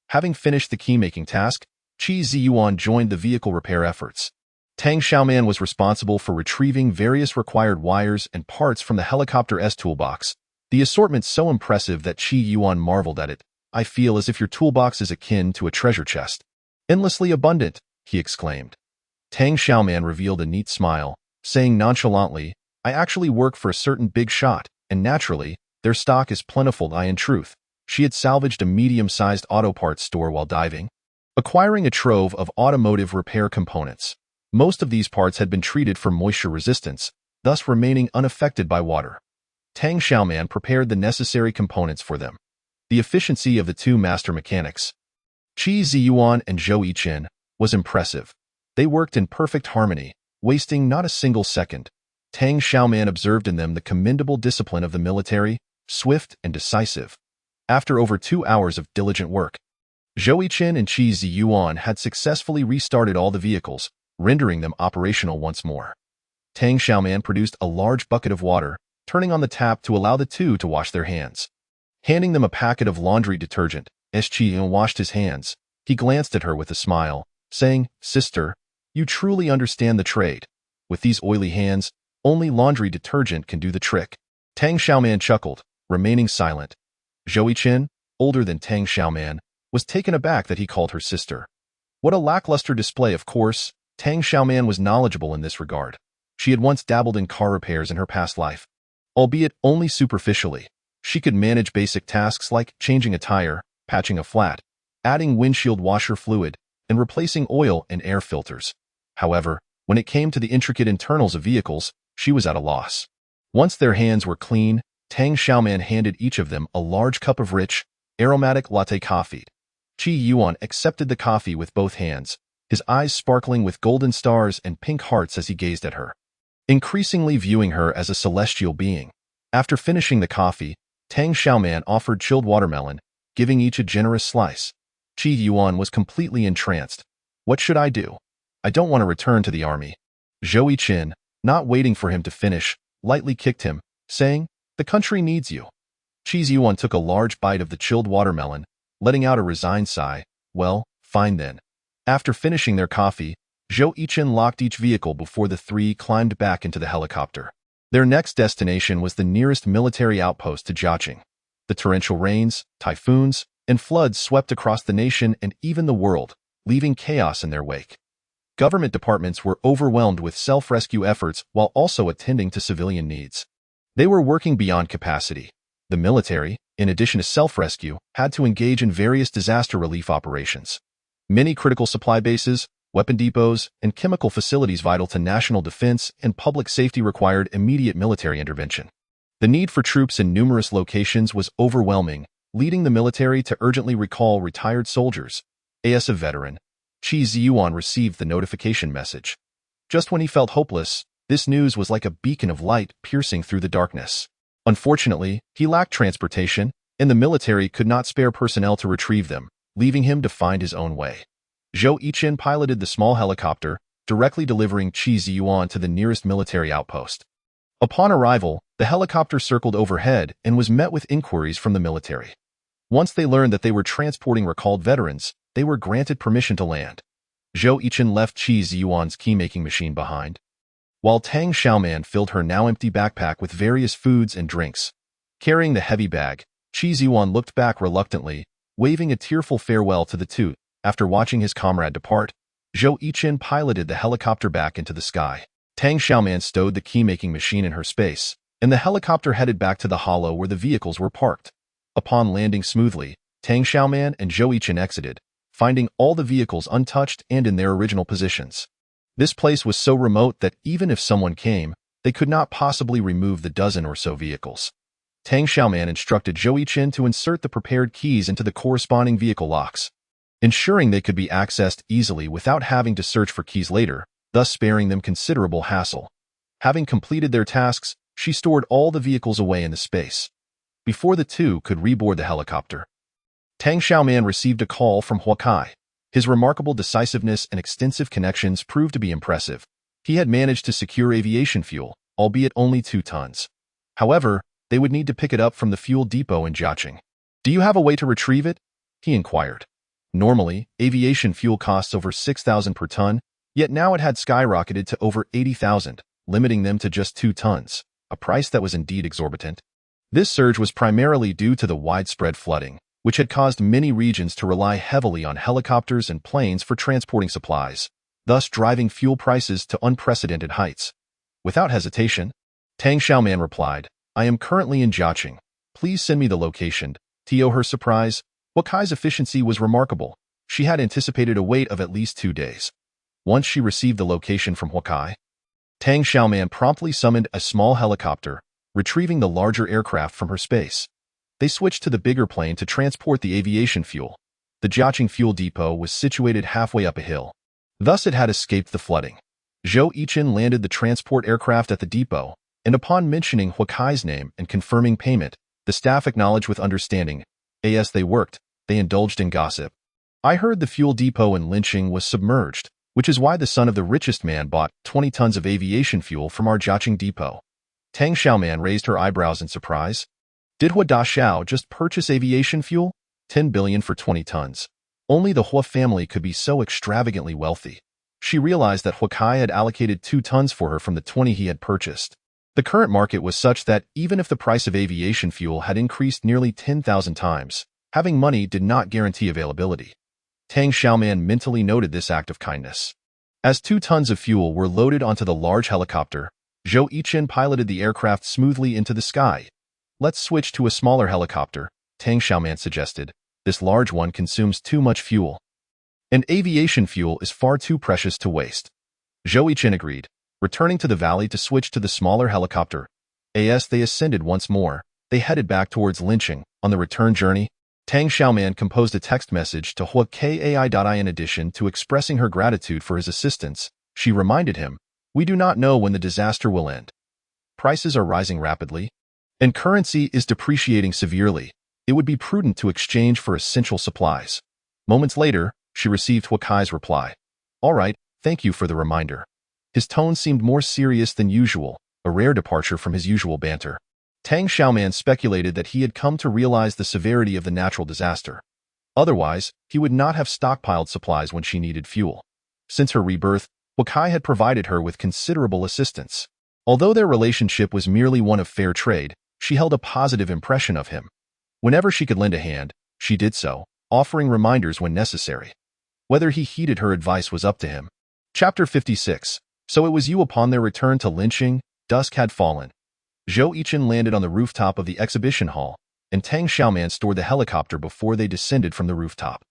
Having finished the keymaking task, Qi Ziyuan joined the vehicle repair efforts. Tang Xiaoman was responsible for retrieving various required wires and parts from the helicopter's toolbox, the assortment so impressive that Qi Yuan marveled at it. "I feel as if your toolbox is akin to a treasure chest. Endlessly abundant," he exclaimed. Tang Xiaoman revealed a neat smile, saying nonchalantly, "I actually work for a certain big shot, and naturally, their stock is plentiful." In truth, she had salvaged a medium-sized auto parts store while diving, acquiring a trove of automotive repair components. Most of these parts had been treated for moisture resistance, thus remaining unaffected by water. Tang Xiaoman prepared the necessary components for them. The efficiency of the two master mechanics, Qi Ziyuan and Zhou Yiqin, was impressive. They worked in perfect harmony, wasting not a single second. Tang Xiaoman observed in them the commendable discipline of the military, swift and decisive. After over 2 hours of diligent work, Zhou Yiqin and Qi Ziyuan had successfully restarted all the vehicles, rendering them operational once more. Tang Xiaoman produced a large bucket of water, turning on the tap to allow the two to wash their hands. Handing them a packet of laundry detergent, as Qi washed his hands, he glanced at her with a smile, saying, "Sister, you truly understand the trade. With these oily hands, only laundry detergent can do the trick." Tang Xiaoman chuckled, remaining silent. Zhou Yiqin, older than Tang Xiaoman, was taken aback that he called her sister. What a lackluster display. Of course, Tang Xiaoman was knowledgeable in this regard. She had once dabbled in car repairs in her past life. Albeit only superficially, she could manage basic tasks like changing a tire, patching a flat, adding windshield washer fluid, and replacing oil and air filters. However, when it came to the intricate internals of vehicles, she was at a loss. Once their hands were clean, Tang Xiaoman handed each of them a large cup of rich, aromatic latte coffee. Qi Yuan accepted the coffee with both hands, his eyes sparkling with golden stars and pink hearts as he gazed at her, increasingly viewing her as a celestial being. After finishing the coffee, Tang Xiaoman offered chilled watermelon, giving each a generous slice. Qi Yuan was completely entranced. "What should I do? I don't want to return to the army." Zhou Yiqin, not waiting for him to finish, lightly kicked him, saying, "The country needs you." Qi Yuan took a large bite of the chilled watermelon, letting out a resigned sigh. "Well, fine then." After finishing their coffee, Zhou Yiqin locked each vehicle before the three climbed back into the helicopter. Their next destination was the nearest military outpost to Jiaqing. The torrential rains, typhoons, and floods swept across the nation and even the world, leaving chaos in their wake. Government departments were overwhelmed with self-rescue efforts while also attending to civilian needs. They were working beyond capacity. The military, in addition to self-rescue, had to engage in various disaster relief operations. Many critical supply bases, weapon depots, and chemical facilities vital to national defense and public safety required immediate military intervention. The need for troops in numerous locations was overwhelming, leading the military to urgently recall retired soldiers. As a veteran, Qi Ziyuan received the notification message. Just when he felt hopeless, this news was like a beacon of light piercing through the darkness. Unfortunately, he lacked transportation, and the military could not spare personnel to retrieve them, leaving him to find his own way. Zhou Yiqin piloted the small helicopter, directly delivering Qi Ziyuan to the nearest military outpost. Upon arrival, the helicopter circled overhead and was met with inquiries from the military. Once they learned that they were transporting recalled veterans, they were granted permission to land. Zhou Yichen left Qi Ziyuan's key-making machine behind, while Tang Xiaoman filled her now empty backpack with various foods and drinks. Carrying the heavy bag, Qi Ziyuan looked back reluctantly, waving a tearful farewell to the two. After watching his comrade depart, Zhou Yichen piloted the helicopter back into the sky. Tang Xiaoman stowed the key-making machine in her space, and the helicopter headed back to the hollow where the vehicles were parked. Upon landing smoothly, Tang Xiaoman and Zhou Yichen exited, finding all the vehicles untouched and in their original positions. This place was so remote that even if someone came, they could not possibly remove the dozen or so vehicles. Tang Xiaoman instructed Zhou Yichen to insert the prepared keys into the corresponding vehicle locks, ensuring they could be accessed easily without having to search for keys later, thus sparing them considerable hassle. Having completed their tasks, she stored all the vehicles away in the space. Before the two could reboard the helicopter, Tang Xiaoman received a call from Huakai. His remarkable decisiveness and extensive connections proved to be impressive. He had managed to secure aviation fuel, albeit only 2 tons. However, they would need to pick it up from the fuel depot in Jiaqing. "Do you have a way to retrieve it?" he inquired. Normally, aviation fuel costs over 6,000 per ton, yet now it had skyrocketed to over 80,000, limiting them to just 2 tons, a price that was indeed exorbitant. This surge was primarily due to the widespread flooding, which had caused many regions to rely heavily on helicopters and planes for transporting supplies, thus driving fuel prices to unprecedented heights. Without hesitation, Tang Xiaoman replied, "I am currently in Jiaqing. Please send me the location." To her surprise, Huakai's efficiency was remarkable. She had anticipated a wait of at least 2 days. Once she received the location from Huakai, Tang Xiaoman promptly summoned a small helicopter, retrieving the larger aircraft from her space. They switched to the bigger plane to transport the aviation fuel. The Jiaqing fuel depot was situated halfway up a hill. Thus it had escaped the flooding. Zhou Yichen landed the transport aircraft at the depot, and upon mentioning Huakai's name and confirming payment, the staff acknowledged with understanding. As they worked, they indulged in gossip. "I heard the fuel depot in Linqing was submerged, which is why the son of the richest man bought 20 tons of aviation fuel from our Jiaqing depot." Tang Xiaoman raised her eyebrows in surprise. Did Hua Daxiao just purchase aviation fuel? 10 billion for 20 tons. Only the Hua family could be so extravagantly wealthy. She realized that Huakai had allocated 2 tons for her from the 20 he had purchased. The current market was such that even if the price of aviation fuel had increased nearly 10,000 times, having money did not guarantee availability. Tang Xiaoman mentally noted this act of kindness. As 2 tons of fuel were loaded onto the large helicopter, Zhou Yichen piloted the aircraft smoothly into the sky. "Let's switch to a smaller helicopter," Tang Xiaoman suggested. "This large one consumes too much fuel, and aviation fuel is far too precious to waste." Zhou Yichen agreed, returning to the valley to switch to the smaller helicopter. As they ascended once more, they headed back towards Linqing. On the return journey, Tang Xiaoman composed a text message to Huakai. In addition to expressing her gratitude for his assistance, she reminded him, "We do not know when the disaster will end. Prices are rising rapidly, and currency is depreciating severely. It would be prudent to exchange for essential supplies." Moments later, she received Huakai's reply. "All right, thank you for the reminder." His tone seemed more serious than usual, a rare departure from his usual banter. Tang Xiaoman speculated that he had come to realize the severity of the natural disaster. Otherwise, he would not have stockpiled supplies when she needed fuel. Since her rebirth, Huakai had provided her with considerable assistance. Although their relationship was merely one of fair trade, she held a positive impression of him. Whenever she could lend a hand, she did so, offering reminders when necessary. Whether he heeded her advice was up to him. Chapter 56. So it was you. Upon their return to Linqing, dusk had fallen. Zhou Yichen landed on the rooftop of the exhibition hall, and Tang Xiaoman stored the helicopter before they descended from the rooftop.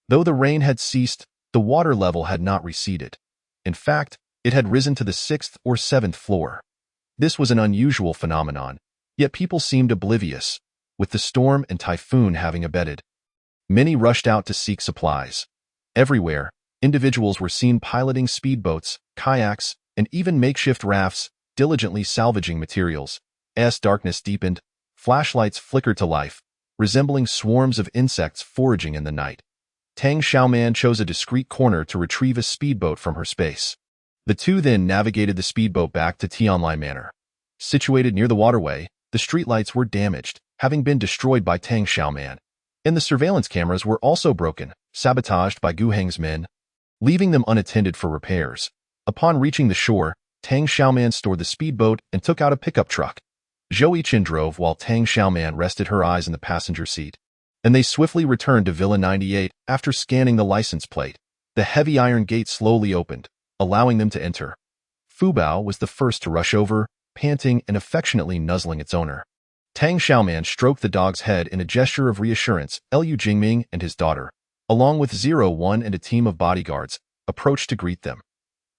Though the rain had ceased, the water level had not receded. In fact, it had risen to the 6th or 7th floor. This was an unusual phenomenon, yet people seemed oblivious, with the storm and typhoon having abated. Many rushed out to seek supplies. Everywhere, individuals were seen piloting speedboats, kayaks, and even makeshift rafts, diligently salvaging materials. As darkness deepened, flashlights flickered to life, resembling swarms of insects foraging in the night. Tang Xiaoman chose a discreet corner to retrieve a speedboat from her space. The two then navigated the speedboat back to Tianlai Manor. Situated near the waterway, the streetlights were damaged, having been destroyed by Tang Xiaoman, and the surveillance cameras were also broken, sabotaged by Gu Heng's men. leaving them unattended for repairs. Upon reaching the shore, Tang Xiaoman stored the speedboat and took out a pickup truck. Zhou Yiqin drove while Tang Xiaoman rested her eyes in the passenger seat, and they swiftly returned to Villa 98 after scanning the license plate. The heavy iron gate slowly opened, allowing them to enter. Fu Bao was the first to rush over, panting and affectionately nuzzling its owner. Tang Xiaoman stroked the dog's head in a gesture of reassurance. Liu Jingming and his daughter, along with 01 and a team of bodyguards, approached to greet them.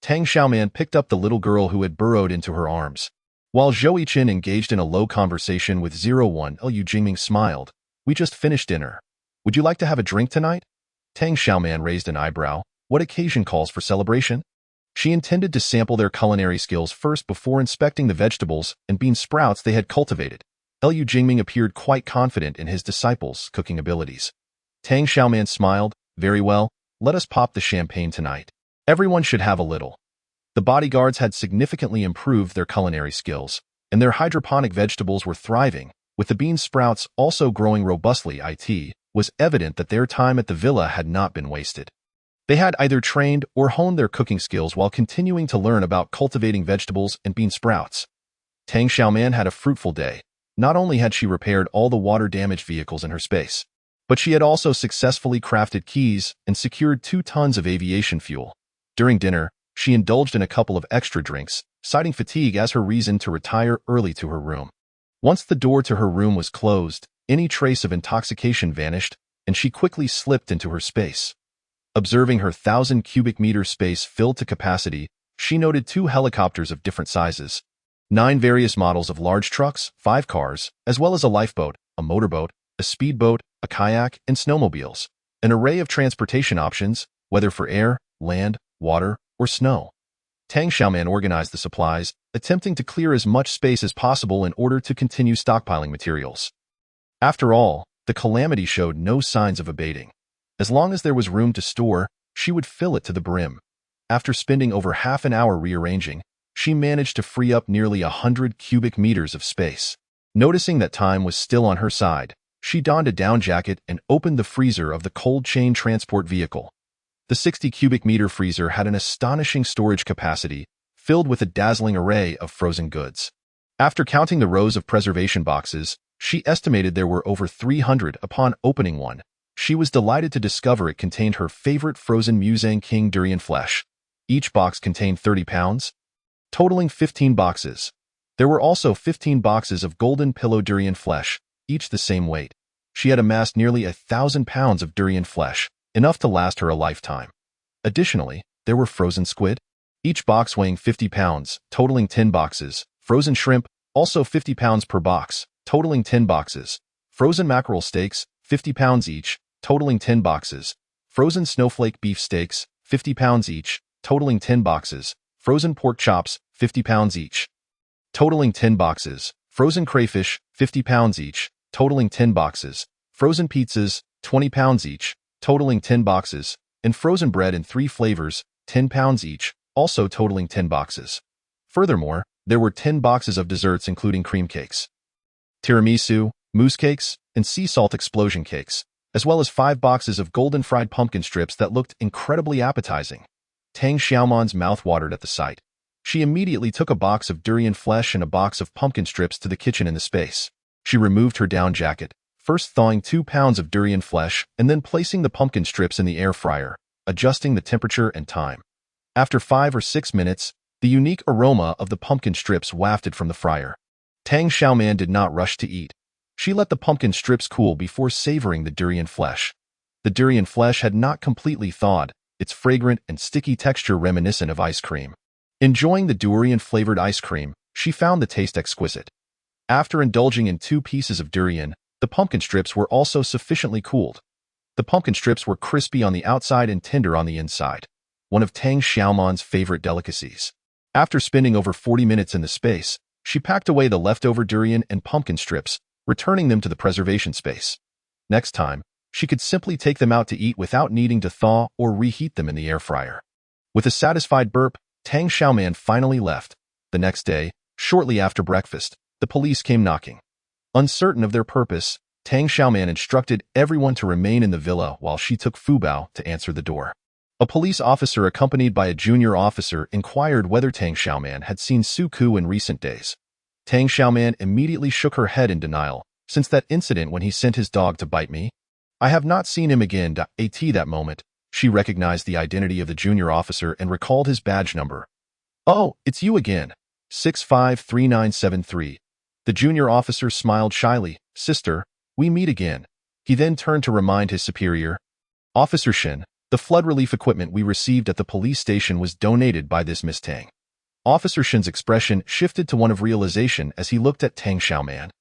Tang Xiaoman picked up the little girl who had burrowed into her arms. While Zhou Yiqin engaged in a low conversation with 01, Liu Jingming smiled. "We just finished dinner. Would you like to have a drink tonight?" Tang Xiaoman raised an eyebrow. What occasion calls for celebration? She intended to sample their culinary skills first before inspecting the vegetables and bean sprouts they had cultivated. Liu Jingming appeared quite confident in his disciples' cooking abilities. Tang Xiaoman smiled. "Very well, let us pop the champagne tonight. Everyone should have a little." The bodyguards had significantly improved their culinary skills, and their hydroponic vegetables were thriving, with the bean sprouts also growing robustly. It was evident that their time at the villa had not been wasted. They had either trained or honed their cooking skills while continuing to learn about cultivating vegetables and bean sprouts. Tang Xiaoman had a fruitful day. Not only had she repaired all the water-damaged vehicles in her space, but she had also successfully crafted keys and secured 2 tons of aviation fuel. During dinner, she indulged in a couple of extra drinks, citing fatigue as her reason to retire early to her room. Once the door to her room was closed, any trace of intoxication vanished, and she quickly slipped into her space. Observing her 1,000 cubic meter space filled to capacity, she noted 2 helicopters of different sizes, 9 various models of large trucks, 5 cars, as well as a lifeboat, a motorboat, a speedboat, a kayak, and snowmobiles. An array of transportation options, whether for air, land, water, or snow. Tang Xiaoman organized the supplies, attempting to clear as much space as possible in order to continue stockpiling materials. After all, the calamity showed no signs of abating. As long as there was room to store, she would fill it to the brim. After spending over half an hour rearranging, she managed to free up nearly 100 cubic meters of space. Noticing that time was still on her side, she donned a down jacket and opened the freezer of the cold chain transport vehicle. The 60 cubic meter freezer had an astonishing storage capacity, filled with a dazzling array of frozen goods. After counting the rows of preservation boxes, she estimated there were over 300. Upon opening one, she was delighted to discover it contained her favorite frozen Muzang King durian flesh. Each box contained 30 pounds, totaling 15 boxes. There were also 15 boxes of golden pillow durian flesh, each the same weight. She had amassed nearly 1,000 pounds of durian flesh, enough to last her a lifetime. Additionally, there were frozen squid, each box weighing 50 pounds, totaling 10 boxes. Frozen shrimp, also 50 pounds per box, totaling 10 boxes. Frozen mackerel steaks, 50 pounds each, totaling 10 boxes. Frozen snowflake beef steaks, 50 pounds each, totaling 10 boxes. Frozen pork chops, 50 pounds each, totaling 10 boxes. Frozen crayfish, 50 pounds each, totaling 10 boxes. Frozen pizzas, 20 pounds each, totaling 10 boxes. And frozen bread in 3 flavors, 10 pounds each, also totaling 10 boxes. Furthermore, there were 10 boxes of desserts including cream cakes, tiramisu, mousse cakes, and sea salt explosion cakes, as well as 5 boxes of golden fried pumpkin strips that looked incredibly appetizing. Tang Xiaoman's mouth watered at the sight. She immediately took a box of durian flesh and a box of pumpkin strips to the kitchen in the space. She removed her down jacket, first thawing 2 pounds of durian flesh and then placing the pumpkin strips in the air fryer, adjusting the temperature and time. After 5 or 6 minutes, the unique aroma of the pumpkin strips wafted from the fryer. Tang Xiaoman did not rush to eat. She let the pumpkin strips cool before savoring the durian flesh. The durian flesh had not completely thawed, its fragrant and sticky texture reminiscent of ice cream. Enjoying the durian-flavored ice cream, she found the taste exquisite. After indulging in 2 pieces of durian, the pumpkin strips were also sufficiently cooled. The pumpkin strips were crispy on the outside and tender on the inside, one of Tang Xiaoman's favorite delicacies. After spending over 40 minutes in the space, she packed away the leftover durian and pumpkin strips, returning them to the preservation space. Next time, she could simply take them out to eat without needing to thaw or reheat them in the air fryer. With a satisfied burp, Tang Xiaoman finally left. The next day, shortly after breakfast, the police came knocking. Uncertain of their purpose, Tang Xiaoman instructed everyone to remain in the villa while she took Fu Bao to answer the door. A police officer accompanied by a junior officer inquired whether Tang Xiaoman had seen Su Ku in recent days. Tang Xiaoman immediately shook her head in denial. Since that incident when he sent his dog to bite me, I have not seen him again. At that moment, she recognized the identity of the junior officer and recalled his badge number. Oh, it's you again. 653973. The junior officer smiled shyly. Sister, we meet again. He then turned to remind his superior. Officer Shin, the flood relief equipment we received at the police station was donated by this Miss Tang. Officer Shin's expression shifted to one of realization as he looked at Tang Xiaoman.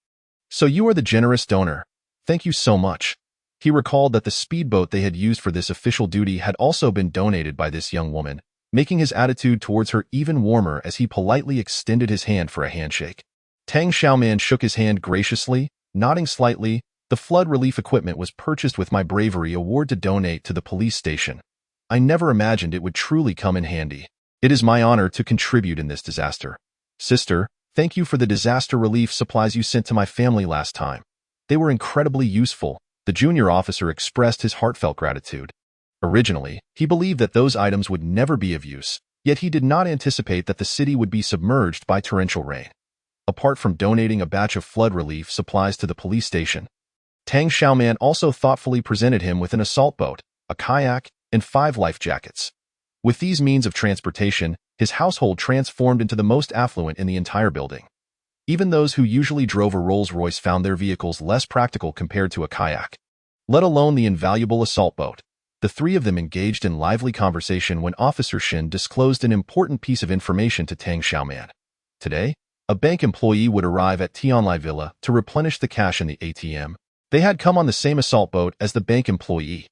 So you are the generous donor. Thank you so much. He recalled that the speedboat they had used for this official duty had also been donated by this young woman, making his attitude towards her even warmer as he politely extended his hand for a handshake. Tang Xiaoman shook his hand graciously, nodding slightly. The flood relief equipment was purchased with my bravery award to donate to the police station. I never imagined it would truly come in handy. It is my honor to contribute in this disaster. Sister, thank you for the disaster relief supplies you sent to my family last time. They were incredibly useful. The junior officer expressed his heartfelt gratitude. Originally, he believed that those items would never be of use, yet he did not anticipate that the city would be submerged by torrential rain. Apart from donating a batch of flood relief supplies to the police station, Tang Xiaoman also thoughtfully presented him with an assault boat, a kayak, and 5 life jackets. With these means of transportation, his household transformed into the most affluent in the entire building. Even those who usually drove a Rolls-Royce found their vehicles less practical compared to a kayak, let alone the invaluable assault boat. The three of them engaged in lively conversation when Officer Shin disclosed an important piece of information to Tang Xiaoman. Today, a bank employee would arrive at Tianlai Villa to replenish the cash in the ATM. They had come on the same assault boat as the bank employee.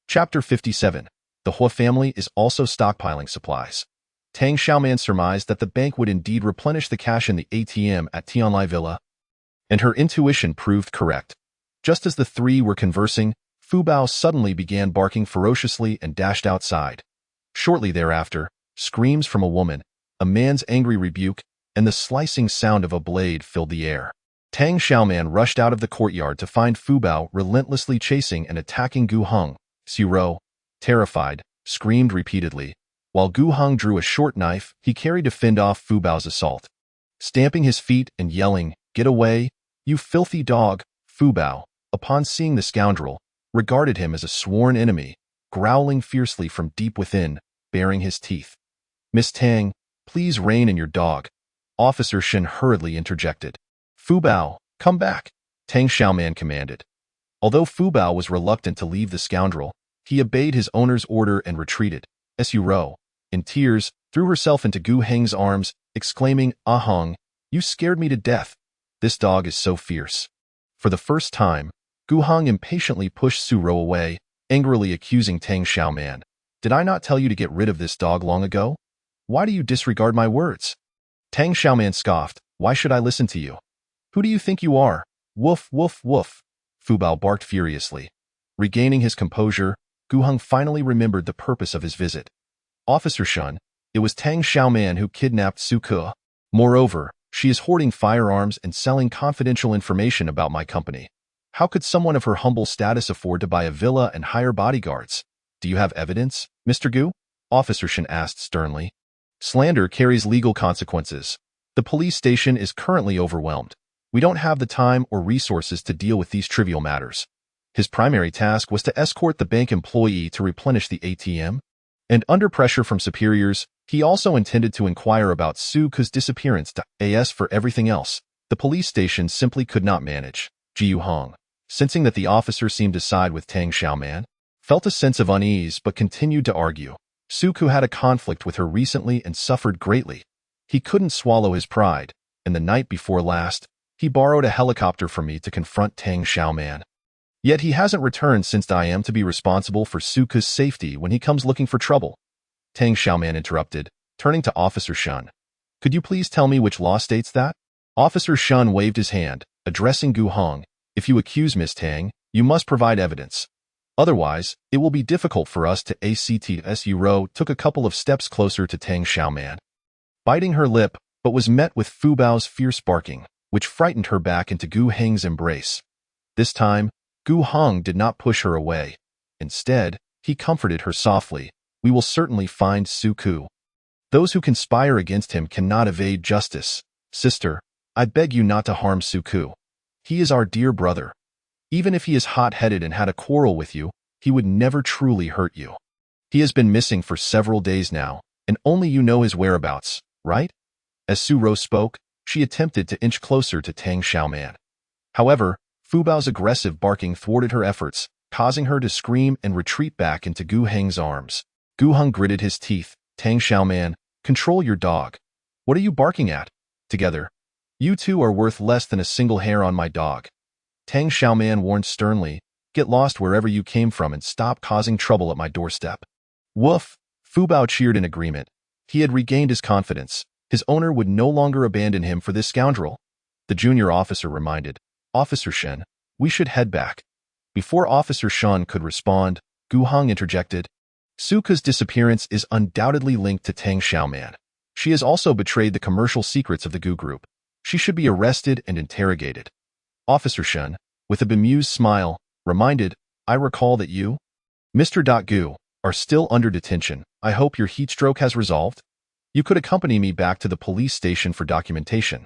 Chapter 57. The Hua family is also stockpiling supplies. Tang Xiaoman surmised that the bank would indeed replenish the cash in the ATM at Tianlai Villa, and her intuition proved correct. Just as the three were conversing, Fu Bao suddenly began barking ferociously and dashed outside. Shortly thereafter, screams from a woman, a man's angry rebuke, and the slicing sound of a blade filled the air. Tang Xiaoman rushed out of the courtyard to find Fu Bao relentlessly chasing and attacking Gu Heng. Xu Rou, terrified, screamed repeatedly. While Gu Heng drew a short knife he carried to fend off Fu Bao's assault. Stamping his feet and yelling, "Get away, you filthy dog!" Fu Bao, upon seeing the scoundrel, regarded him as a sworn enemy, growling fiercely from deep within, baring his teeth. "Miss Tang, please rein in your dog," Officer Shin hurriedly interjected. "Fu Bao, come back," Tang Xiaoman commanded. Although Fu Bao was reluctant to leave the scoundrel, he obeyed his owner's order and retreated. Xu Rou, in tears, threw herself into Gu Heng's arms, exclaiming, "Ah Heng, you scared me to death. This dog is so fierce." For the first time, Gu Heng impatiently pushed Xu Rou away, angrily accusing Tang Xiaoman. "Did I not tell you to get rid of this dog long ago? Why do you disregard my words?" Tang Xiaoman scoffed. "Why should I listen to you? Who do you think you are? Woof, woof, woof." Fu Bao barked furiously. Regaining his composure, Gu Heng finally remembered the purpose of his visit. "Officer Shun, it was Tang Xiaoman who kidnapped Su Ke. Moreover, she is hoarding firearms and selling confidential information about my company. How could someone of her humble status afford to buy a villa and hire bodyguards? Do you have evidence, Mr. Gu?" Officer Shin asked sternly. "Slander carries legal consequences. The police station is currently overwhelmed. We don't have the time or resources to deal with these trivial matters." His primary task was to escort the bank employee to replenish the ATM, and under pressure from superiors, he also intended to inquire about Su Ke's disappearance. As for everything else, the police station simply could not manage. Jiu Hong, sensing that the officer seemed to side with Tang Xiaoman, felt a sense of unease but continued to argue. Su Ke had a conflict with her recently and suffered greatly. He couldn't swallow his pride, and the night before last, he borrowed a helicopter from me to confront Tang Xiaoman. Yet he hasn't returned since I am to be responsible for Su Ke's safety when he comes looking for trouble. Tang Xiaoman interrupted, turning to Officer Shun. "Could you please tell me which law states that?" Officer Shun waved his hand, addressing Gu Heng. "If you accuse Miss Tang, you must provide evidence. Otherwise, it will be difficult for us to act." Xu Rou took a couple of steps closer to Tang Xiaoman, biting her lip, but was met with Fu Bao's fierce barking, which frightened her back into Gu Heng's embrace. This time, Gu Heng did not push her away. Instead, he comforted her softly. we will certainly find Su Ku. Those who conspire against him cannot evade justice. Sister, I beg you not to harm Su Ku. He is our dear brother. Even if he is hot-headed and had a quarrel with you, he would never truly hurt you. He has been missing for several days now, and only you know his whereabouts, right? As Su Ro spoke, she attempted to inch closer to Tang Xiaoman. However, Fu Bao's aggressive barking thwarted her efforts, causing her to scream and retreat back into Gu Heng's arms. Gu Heng gritted his teeth. Tang Xiaoman, control your dog. What are you barking at? Together, you two are worth less than a single hair on my dog. Tang Xiaoman warned sternly, get lost wherever you came from and stop causing trouble at my doorstep. Woof! Fu Bao cheered in agreement. He had regained his confidence. His owner would no longer abandon him for this scoundrel. The junior officer reminded, Officer Shen, we should head back. Before Officer Shen could respond, Gu Heng interjected, Suka's disappearance is undoubtedly linked to Tang Xiaoman. She has also betrayed the commercial secrets of the Gu Group. She should be arrested and interrogated. Officer Shen, with a bemused smile, reminded, I recall that you, Mr. Gu, are still under detention. I hope your heat stroke has resolved. You could accompany me back to the police station for documentation.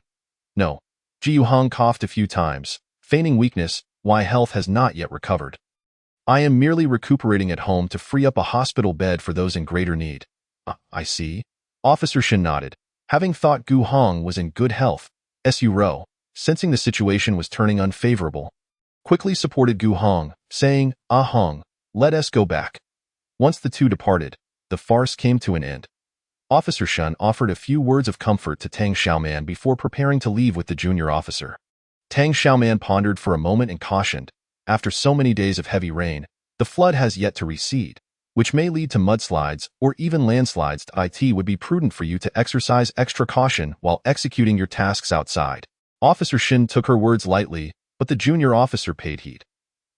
No. Ji Yuhang coughed a few times, feigning weakness, why health has not yet recovered. I am merely recuperating at home to free up a hospital bed for those in greater need. I see. Officer Shen nodded. Having thought Gu Heng was in good health, Su Ro, sensing the situation was turning unfavorable, quickly supported Gu Heng, saying, Heng, let us go back. Once the two departed, the farce came to an end. Officer Shen offered a few words of comfort to Tang Xiaoman before preparing to leave with the junior officer. Tang Xiaoman pondered for a moment and cautioned, after so many days of heavy rain, the flood has yet to recede, which may lead to mudslides or even landslides. It would be prudent for you to exercise extra caution while executing your tasks outside. Officer Shin took her words lightly, but the junior officer paid heed.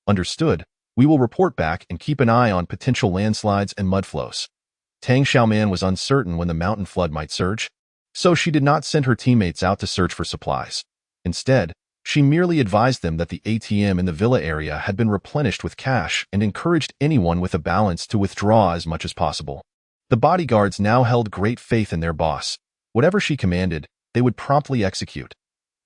Understood. We will report back and keep an eye on potential landslides and mudflows. Tang Xiaoman was uncertain when the mountain flood might surge, so she did not send her teammates out to search for supplies. Instead, she merely advised them that the ATM in the villa area had been replenished with cash and encouraged anyone with a balance to withdraw as much as possible. The bodyguards now held great faith in their boss. Whatever she commanded, they would promptly execute.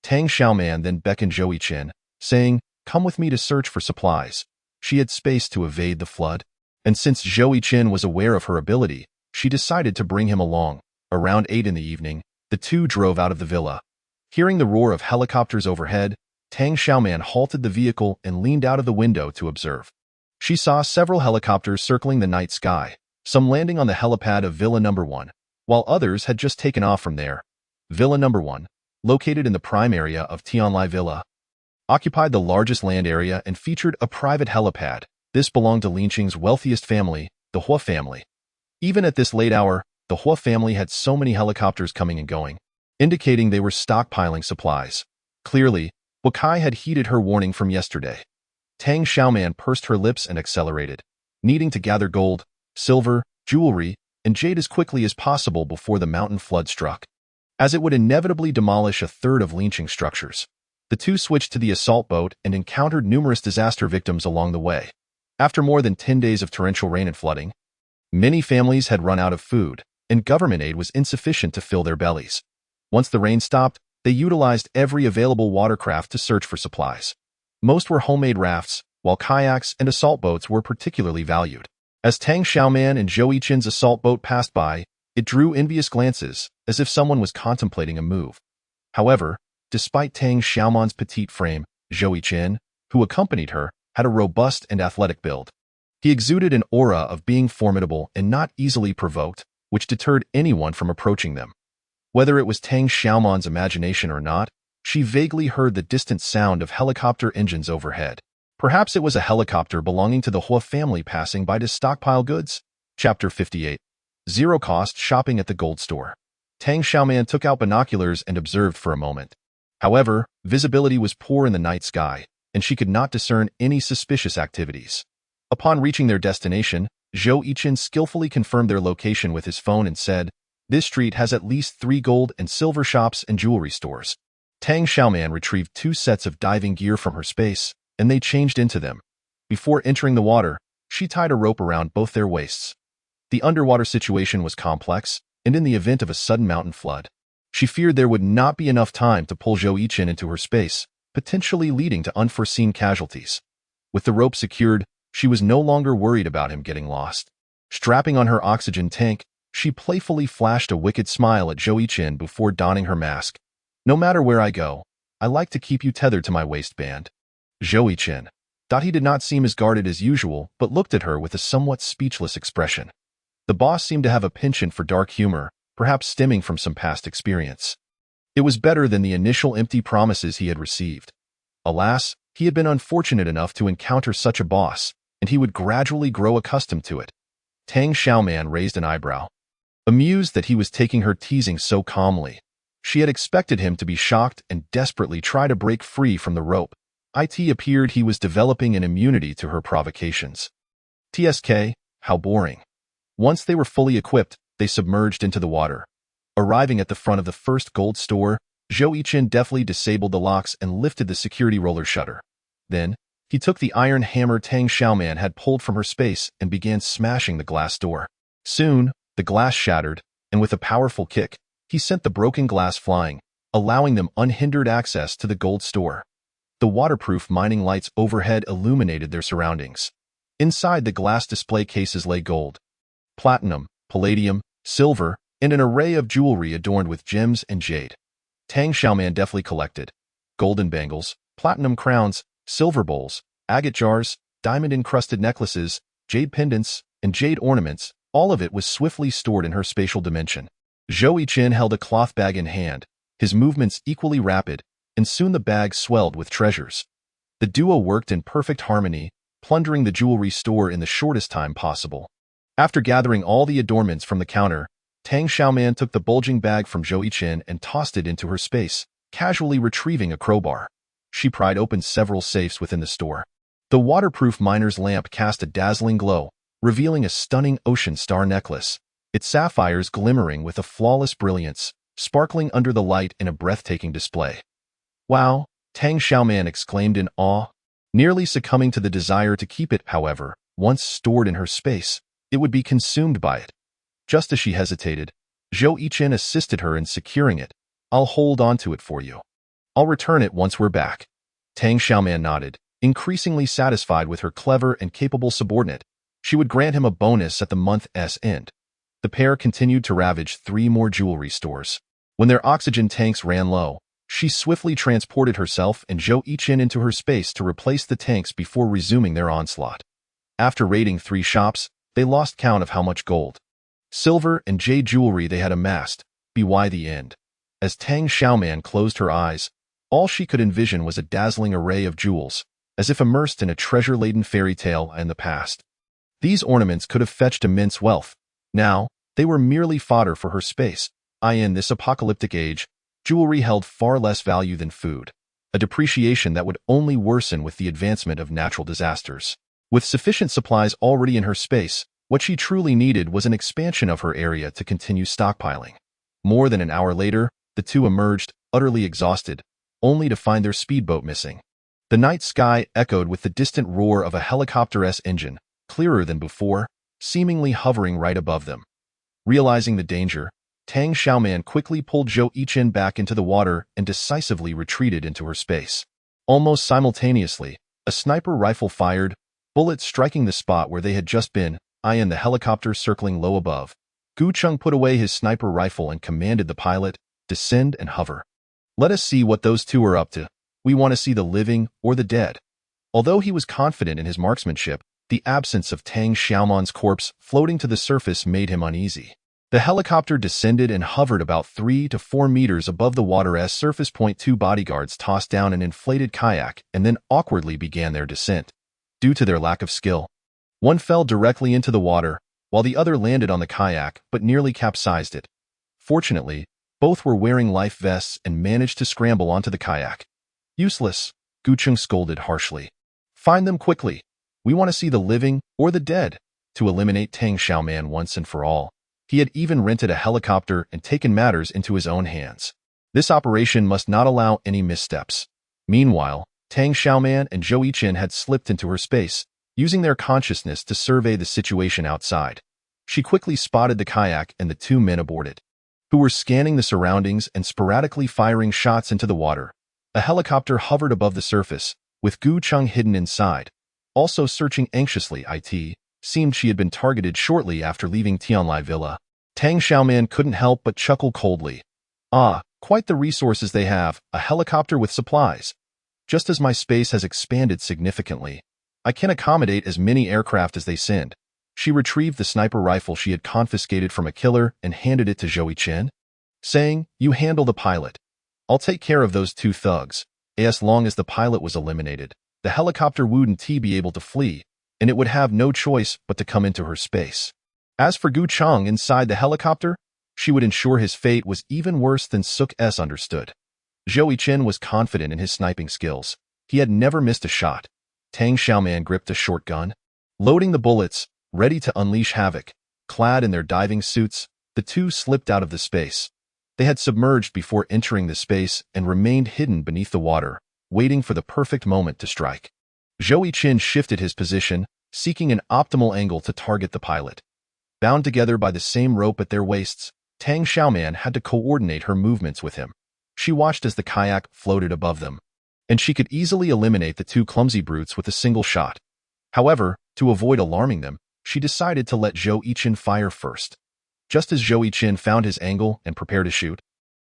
Tang Xiaoman then beckoned Zhou Yiqin, saying, come with me to search for supplies. She had space to evade the flood, and since Zhou Yiqin was aware of her ability, she decided to bring him along. Around 8 in the evening, the two drove out of the villa. Hearing the roar of helicopters overhead, Tang Xiaoman halted the vehicle and leaned out of the window to observe. She saw several helicopters circling the night sky, some landing on the helipad of Villa No. 1, while others had just taken off from there. Villa No. 1, located in the prime area of Tianlai Villa, occupied the largest land area and featured a private helipad. This belonged to Linqing's wealthiest family, the Hua family. Even at this late hour, the Hua family had so many helicopters coming and going, indicating they were stockpiling supplies. Clearly, Wakai had heeded her warning from yesterday. Tang Xiaoman pursed her lips and accelerated, needing to gather gold, silver, jewelry, and jade as quickly as possible before the mountain flood struck, as it would inevitably demolish a third of Linqing's structures. The two switched to the assault boat and encountered numerous disaster victims along the way. After more than 10 days of torrential rain and flooding, many families had run out of food, and government aid was insufficient to fill their bellies. Once the rain stopped, they utilized every available watercraft to search for supplies. Most were homemade rafts, while kayaks and assault boats were particularly valued. As Tang Xiaoman and Zhou Yiqin's assault boat passed by, it drew envious glances, as if someone was contemplating a move. However, despite Tang Xiaoman's petite frame, Zhou Yiqin, who accompanied her, had a robust and athletic build. He exuded an aura of being formidable and not easily provoked, which deterred anyone from approaching them. Whether it was Tang Xiaoman's imagination or not, she vaguely heard the distant sound of helicopter engines overhead. Perhaps it was a helicopter belonging to the Hua family passing by to stockpile goods. Chapter 58. Zero-cost shopping at the gold store. Tang Xiaoman took out binoculars and observed for a moment. However, visibility was poor in the night sky, and she could not discern any suspicious activities. Upon reaching their destination, Zhou Yiqin skillfully confirmed their location with his phone and said, this street has at least 3 gold and silver shops and jewelry stores. Tang Xiaoman retrieved 2 sets of diving gear from her space, and they changed into them. Before entering the water, she tied a rope around both their waists. The underwater situation was complex, and in the event of a sudden mountain flood, she feared there would not be enough time to pull Zhou Yiqin into her space, potentially leading to unforeseen casualties. With the rope secured, she was no longer worried about him getting lost. Strapping on her oxygen tank, she playfully flashed a wicked smile at Zhou Yiqin before donning her mask. "No matter where I go, I like to keep you tethered to my waistband." Zhou Yiqin thought he did not seem as guarded as usual, but looked at her with a somewhat speechless expression. The boss seemed to have a penchant for dark humor, perhaps stemming from some past experience. It was better than the initial empty promises he had received. Alas, he had been unfortunate enough to encounter such a boss, and he would gradually grow accustomed to it. Tang Xiaoman raised an eyebrow, amused that he was taking her teasing so calmly. She had expected him to be shocked and desperately try to break free from the rope. It appeared he was developing an immunity to her provocations. TSK, how boring. Once they were fully equipped, they submerged into the water. Arriving at the front of the first gold store, Zhou Yiqin deftly disabled the locks and lifted the security roller shutter. Then, he took the iron hammer Tang Xiaoman had pulled from her space and began smashing the glass door. Soon, the glass shattered, and with a powerful kick, he sent the broken glass flying, allowing them unhindered access to the gold store. The waterproof mining lights overhead illuminated their surroundings. Inside the glass display cases lay gold, platinum, palladium, silver, and an array of jewelry adorned with gems and jade. Tang Xiaoman deftly collected golden bangles, platinum crowns, silver bowls, agate jars, diamond-encrusted necklaces, jade pendants, and jade ornaments. All of it was swiftly stored in her spatial dimension. Zhou Yiqin held a cloth bag in hand, his movements equally rapid, and soon the bag swelled with treasures. The duo worked in perfect harmony, plundering the jewelry store in the shortest time possible. After gathering all the adornments from the counter, Tang Xiaoman took the bulging bag from Zhou Yiqin and tossed it into her space, casually retrieving a crowbar. She pried open several safes within the store. The waterproof miner's lamp cast a dazzling glow, revealing a stunning ocean star necklace, its sapphires glimmering with a flawless brilliance, sparkling under the light in a breathtaking display. "Wow!" Tang Xiaoman exclaimed in awe, nearly succumbing to the desire to keep it. However, once stored in her space, it would be consumed by it. Just as she hesitated, Zhou Yiqin assisted her in securing it. "I'll hold on to it for you. I'll return it once we're back." Tang Xiaoman nodded, increasingly satisfied with her clever and capable subordinate. She would grant him a bonus at the month's end. The pair continued to ravage 3 more jewelry stores. When their oxygen tanks ran low, she swiftly transported herself and Zhou Yiqin into her space to replace the tanks before resuming their onslaught. After raiding 3 shops, they lost count of how much gold, silver, and jade jewelry they had amassed. By the end, as Tang Xiaoman closed her eyes, all she could envision was a dazzling array of jewels, as if immersed in a treasure-laden fairy tale in the past. These ornaments could have fetched immense wealth. Now, they were merely fodder for her space. In this apocalyptic age, jewelry held far less value than food, a depreciation that would only worsen with the advancement of natural disasters. With sufficient supplies already in her space, what she truly needed was an expansion of her area to continue stockpiling. More than an hour later, the two emerged, utterly exhausted, only to find their speedboat missing. The night sky echoed with the distant roar of a helicopter's engine, clearer than before, seemingly hovering right above them. Realizing the danger, Tang Xiaoman quickly pulled Zhou Yiqin back into the water and decisively retreated into her space. Almost simultaneously, a sniper rifle fired, bullets striking the spot where they had just been, in the helicopter circling low above. Gu Cheng put away his sniper rifle and commanded the pilot, "Descend and hover. Let us see what those two are up to. We want to see the living or the dead." Although he was confident in his marksmanship, the absence of Tang Xiaoman's corpse floating to the surface made him uneasy. The helicopter descended and hovered about 3 to 4 meters above the water's surface. 2 bodyguards tossed down an inflated kayak and then awkwardly began their descent. Due to their lack of skill, one fell directly into the water, while the other landed on the kayak but nearly capsized it. Fortunately, both were wearing life vests and managed to scramble onto the kayak. "Useless," Gu Cheng scolded harshly. "Find them quickly. We want to see the living or the dead." To eliminate Tang Xiaoman once and for all, he had even rented a helicopter and taken matters into his own hands. This operation must not allow any missteps. Meanwhile, Tang Xiaoman and Zhou Yiqin had slipped into her space, using their consciousness to survey the situation outside. She quickly spotted the kayak and the two men aboard it, who were scanning the surroundings and sporadically firing shots into the water. A helicopter hovered above the surface, with Gu Chung hidden inside, also searching anxiously. It seemed she had been targeted shortly after leaving Tianlai Villa. Tang Xiaoman couldn't help but chuckle coldly. Ah, quite the resources they have, a helicopter with supplies. Just as my space has expanded significantly, I can accommodate as many aircraft as they send. She retrieved the sniper rifle she had confiscated from a killer and handed it to Zhou Chen, saying, "You handle the pilot. I'll take care of those two thugs." As long as the pilot was eliminated, the helicopter wouldn't be able to flee, and it would have no choice but to come into her space. As for Gu Chang inside the helicopter, she would ensure his fate was even worse than Suk-S understood. Zhou Chen was confident in his sniping skills. He had never missed a shot. Tang Xiaoman gripped a shotgun, loading the bullets, ready to unleash havoc. Clad in their diving suits, the two slipped out of the space. They had submerged before entering the space and remained hidden beneath the water, waiting for the perfect moment to strike. Zhou Chen shifted his position, seeking an optimal angle to target the pilot. Bound together by the same rope at their waists, Tang Xiaoman had to coordinate her movements with him. She watched as the kayak floated above them, and she could easily eliminate the two clumsy brutes with a single shot. However, to avoid alarming them, she decided to let Zhou Chen fire first. Just as Zhou Chen found his angle and prepared to shoot,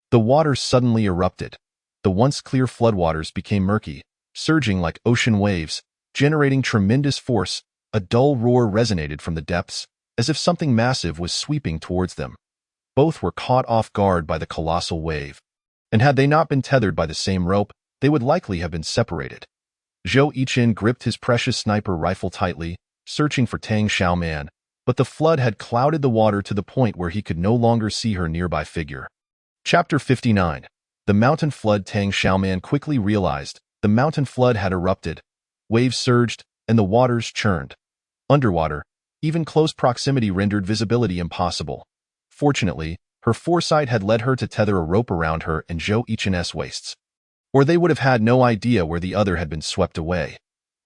the water suddenly erupted. The once clear floodwaters became murky, surging like ocean waves, generating tremendous force. A dull roar resonated from the depths, as if something massive was sweeping towards them. Both were caught off guard by the colossal wave, and had they not been tethered by the same rope, they would likely have been separated. Zhou Chen gripped his precious sniper rifle tightly, searching for Tang Xiaoman, but the flood had clouded the water to the point where he could no longer see her nearby figure. Chapter 59. The Mountain Flood. Tang Xiaoman quickly realized the mountain flood had erupted. Waves surged, and the waters churned. Underwater, even close proximity rendered visibility impossible. Fortunately, her foresight had led her to tether a rope around her and Zhou Chen's waists, or they would have had no idea where the other had been swept away.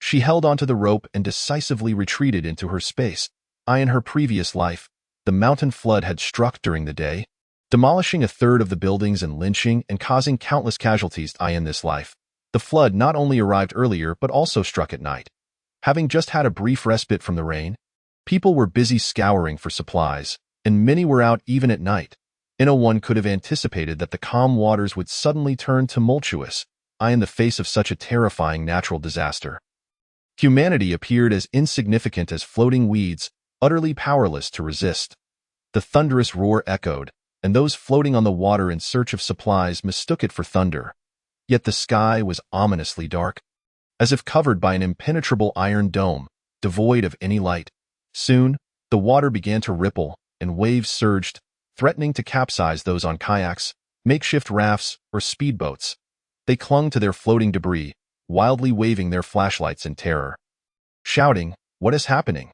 She held onto the rope and decisively retreated into her space. In her previous life, the mountain flood had struck during the day, demolishing a third of the buildings and lynching and causing countless casualties. In this life, the flood not only arrived earlier but also struck at night. Having just had a brief respite from the rain, people were busy scouring for supplies, and many were out even at night. No one could have anticipated that the calm waters would suddenly turn tumultuous, in the face of such a terrifying natural disaster. Humanity appeared as insignificant as floating weeds, utterly powerless to resist. The thunderous roar echoed, and those floating on the water in search of supplies mistook it for thunder. Yet the sky was ominously dark, as if covered by an impenetrable iron dome, devoid of any light. Soon, the water began to ripple, and waves surged, threatening to capsize those on kayaks, makeshift rafts, or speedboats. They clung to their floating debris, wildly waving their flashlights in terror, shouting, "What is happening?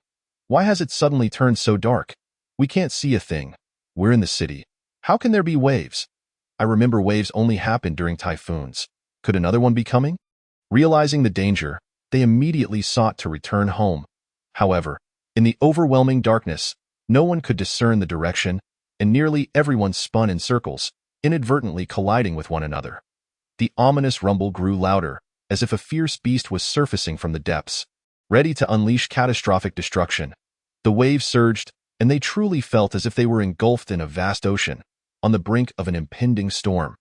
Why has it suddenly turned so dark? We can't see a thing. We're in the city. How can there be waves? I remember waves only happened during typhoons. Could another one be coming?" Realizing the danger, they immediately sought to return home. However, in the overwhelming darkness, no one could discern the direction, and nearly everyone spun in circles, inadvertently colliding with one another. The ominous rumble grew louder, as if a fierce beast was surfacing from the depths, ready to unleash catastrophic destruction. The waves surged, and they truly felt as if they were engulfed in a vast ocean, on the brink of an impending storm.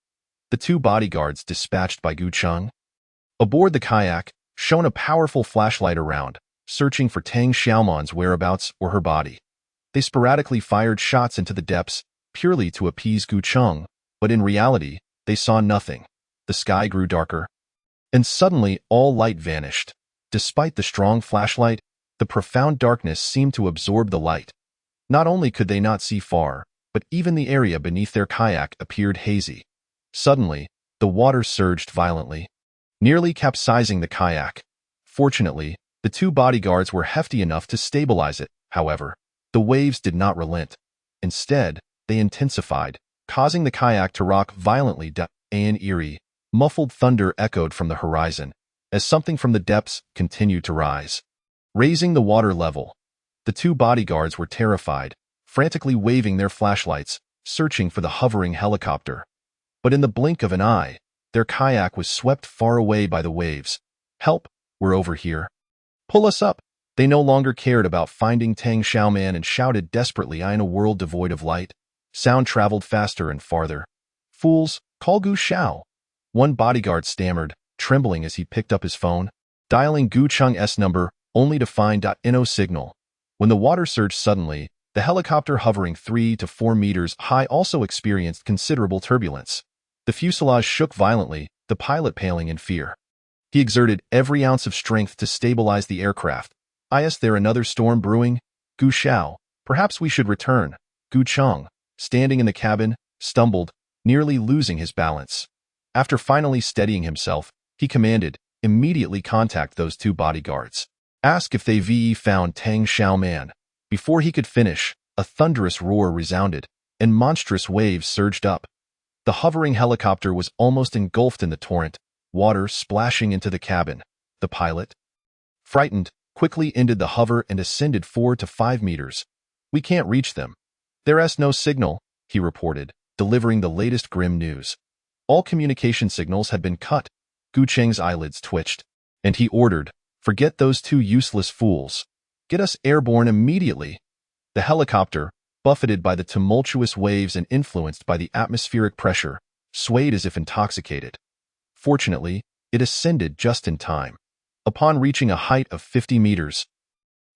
The two bodyguards dispatched by Gu Cheng aboard the kayak shone a powerful flashlight around, searching for Tang Xiaoman's whereabouts or her body. They sporadically fired shots into the depths, purely to appease Gu Cheng, but in reality, they saw nothing. The sky grew darker, and suddenly all light vanished. Despite the strong flashlight, the profound darkness seemed to absorb the light. Not only could they not see far, but even the area beneath their kayak appeared hazy. Suddenly, the water surged violently, nearly capsizing the kayak. Fortunately, the two bodyguards were hefty enough to stabilize it. However, the waves did not relent. Instead, they intensified, causing the kayak to rock violently. An eerie, muffled thunder echoed from the horizon, as something from the depths continued to rise, raising the water level. The two bodyguards were terrified, frantically waving their flashlights, searching for the hovering helicopter. But in the blink of an eye, their kayak was swept far away by the waves. "Help, we're over here. Pull us up." They no longer cared about finding Tang Xiaoman and shouted desperately in a world devoid of light. Sound traveled faster and farther. "Fools, call Gu Xiao." One bodyguard stammered, trembling as he picked up his phone, dialing Gu Cheng's number, only to find no signal. When the water surged suddenly, the helicopter hovering 3 to 4 meters high also experienced considerable turbulence. The fuselage shook violently, the pilot paling in fear. He exerted every ounce of strength to stabilize the aircraft. "Is there another storm brewing? Gu Xiao, perhaps we should return." Gu Cheng, standing in the cabin, stumbled, nearly losing his balance. After finally steadying himself, he commanded, "Immediately contact those 2 bodyguards. Ask if they found Tang Xiaoman." Before he could finish, a thunderous roar resounded, and monstrous waves surged up. The hovering helicopter was almost engulfed in the torrent, water splashing into the cabin. The pilot, frightened, quickly ended the hover and ascended 4 to 5 meters. "We can't reach them. There's no signal," he reported, delivering the latest grim news. All communication signals had been cut. Gu Cheng's eyelids twitched, and he ordered, "Forget those 2 useless fools. Get us airborne immediately." The helicopter, buffeted by the tumultuous waves and influenced by the atmospheric pressure, swayed as if intoxicated. Fortunately, it ascended just in time. Upon reaching a height of 50 meters,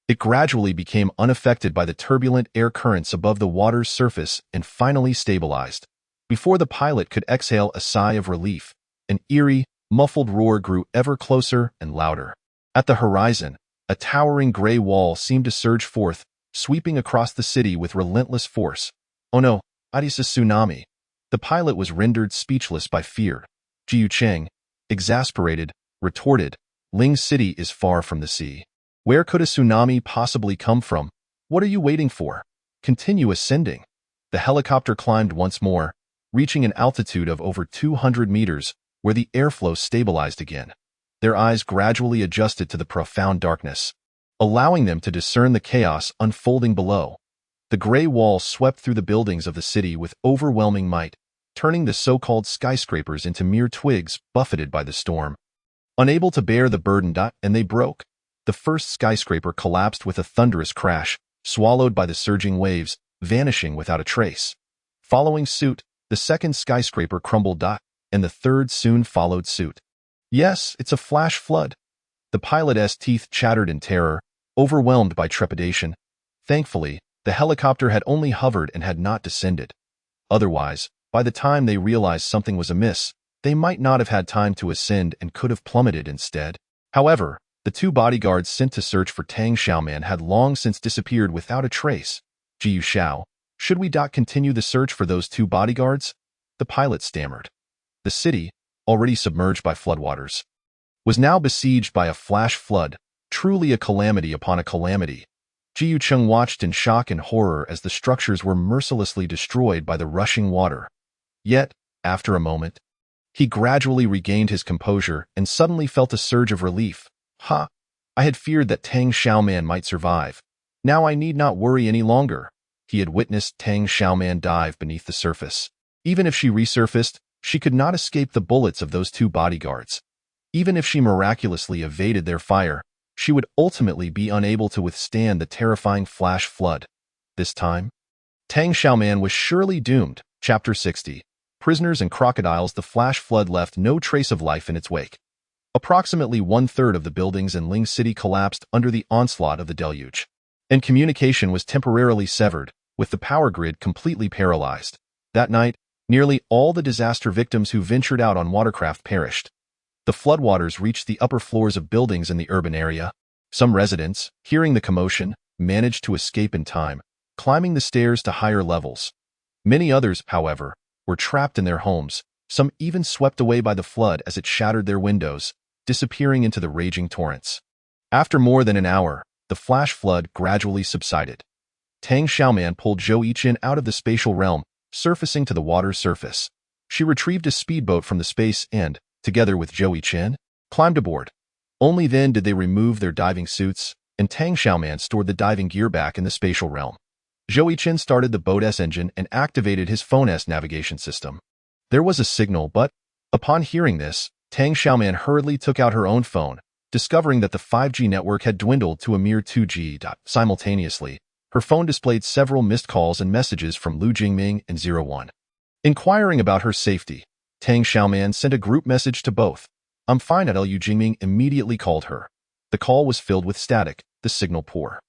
it gradually became unaffected by the turbulent air currents above the water's surface and finally stabilized. Before the pilot could exhale a sigh of relief, an eerie, muffled roar grew ever closer and louder. At the horizon, a towering gray wall seemed to surge forth, sweeping across the city with relentless force. "Oh no, it's a tsunami." The pilot was rendered speechless by fear. Jiu Cheng, exasperated, retorted, "Ling City is far from the sea. Where could a tsunami possibly come from? What are you waiting for? Continue ascending." The helicopter climbed once more, reaching an altitude of over 200 meters, where the airflow stabilized again. Their eyes gradually adjusted to the profound darkness, allowing them to discern the chaos unfolding below. The gray wall swept through the buildings of the city with overwhelming might, turning the so-called skyscrapers into mere twigs buffeted by the storm. Unable to bear the burden, and they broke. The first skyscraper collapsed with a thunderous crash, swallowed by the surging waves, vanishing without a trace. Following suit, the second skyscraper crumbled, and the third soon followed suit. "Yes, it's a flash flood." The pilot's teeth chattered in terror, overwhelmed by trepidation. Thankfully, the helicopter had only hovered and had not descended. Otherwise, by the time they realized something was amiss, they might not have had time to ascend and could have plummeted instead. However, the 2 bodyguards sent to search for Tang Xiaoman had long since disappeared without a trace. "Jiu Xiao, should we continue the search for those 2 bodyguards?" The pilot stammered. The city, already submerged by floodwaters, was now besieged by a flash flood, truly a calamity upon a calamity. Jiu Cheng watched in shock and horror as the structures were mercilessly destroyed by the rushing water. Yet, after a moment, he gradually regained his composure and suddenly felt a surge of relief. "Ha! I had feared that Tang Xiaoman might survive. Now I need not worry any longer." He had witnessed Tang Xiaoman dive beneath the surface. Even if she resurfaced, she could not escape the bullets of those 2 bodyguards. Even if she miraculously evaded their fire, she would ultimately be unable to withstand the terrifying flash flood. This time, Tang Xiaoman was surely doomed. Chapter 60. Prisoners and crocodiles. The flash flood left no trace of life in its wake. Approximately 1/3 of the buildings in Ling City collapsed under the onslaught of the deluge, and communication was temporarily severed, with the power grid completely paralyzed. That night, nearly all the disaster victims who ventured out on watercraft perished. The floodwaters reached the upper floors of buildings in the urban area. Some residents, hearing the commotion, managed to escape in time, climbing the stairs to higher levels. Many others, however, were trapped in their homes, some even swept away by the flood as it shattered their windows, disappearing into the raging torrents. After more than an hour, the flash flood gradually subsided. Tang Xiaoman pulled Zhou Yiqin out of the spatial realm, surfacing to the water's surface. She retrieved a speedboat from the space and, together with Zhou Yiqin, climbed aboard. Only then did they remove their diving suits, and Tang Xiaoman stored the diving gear back in the spatial realm. Zhou started the boat's engine and activated his phone's navigation system. There was a signal, but upon hearing this, Tang Xiaoman hurriedly took out her own phone, discovering that the 5G network had dwindled to a mere 2G. Simultaneously, her phone displayed several missed calls and messages from Lu Jingming and 01. Inquiring about her safety, Tang Xiaoman sent a group message to both. "I'm fine." Lu Jingming immediately called her. The call was filled with static, the signal poor.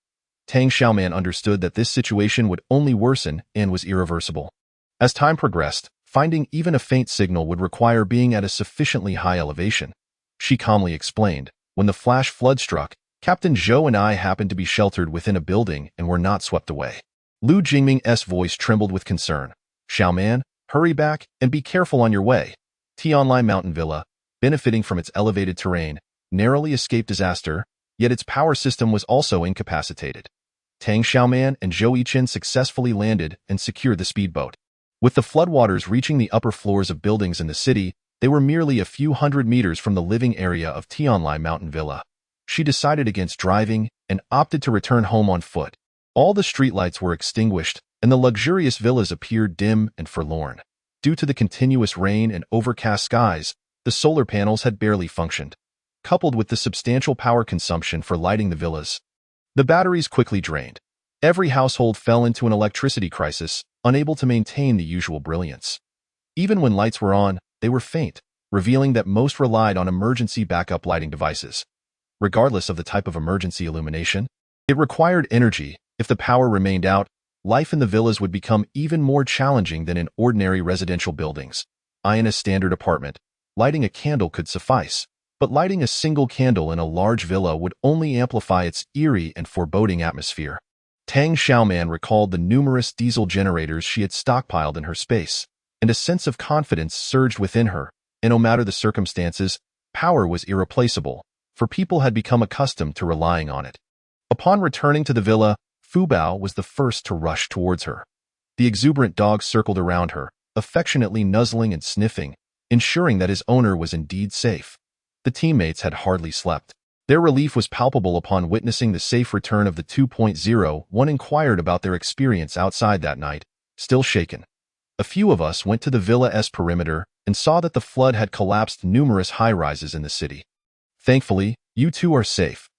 Tang Xiaoman understood that this situation would only worsen and was irreversible. As time progressed, finding even a faint signal would require being at a sufficiently high elevation. She calmly explained, "When the flash flood struck, Captain Zhou and I happened to be sheltered within a building and were not swept away." Lu Jingming's voice trembled with concern. "Xiaoman, hurry back and be careful on your way." Tianlai Mountain Villa, benefiting from its elevated terrain, narrowly escaped disaster, yet its power system was also incapacitated. Tang Xiaoman and Zhou Yiqin successfully landed and secured the speedboat. With the floodwaters reaching the upper floors of buildings in the city, they were merely a few hundred meters from the living area of Tianlai Mountain Villa. She decided against driving and opted to return home on foot. All the streetlights were extinguished, and the luxurious villas appeared dim and forlorn. Due to the continuous rain and overcast skies, the solar panels had barely functioned. Coupled with the substantial power consumption for lighting the villas, the batteries quickly drained. Every household fell into an electricity crisis, unable to maintain the usual brilliance. Even when lights were on, they were faint, revealing that most relied on emergency backup lighting devices. Regardless of the type of emergency illumination, it required energy. If the power remained out, life in the villas would become even more challenging than in ordinary residential buildings. In a standard apartment, lighting a candle could suffice, but lighting a single candle in a large villa would only amplify its eerie and foreboding atmosphere. Tang Xiaoman recalled the numerous diesel generators she had stockpiled in her space, and a sense of confidence surged within her, and no matter the circumstances, power was irreplaceable, for people had become accustomed to relying on it. Upon returning to the villa, Fu Bao was the first to rush towards her. The exuberant dog circled around her, affectionately nuzzling and sniffing, ensuring that his owner was indeed safe. The teammates had hardly slept. Their relief was palpable upon witnessing the safe return of the 2.0. One inquired about their experience outside that night, still shaken. "A few of us went to the villa's perimeter and saw that the flood had collapsed numerous high-rises in the city. Thankfully, you two are safe."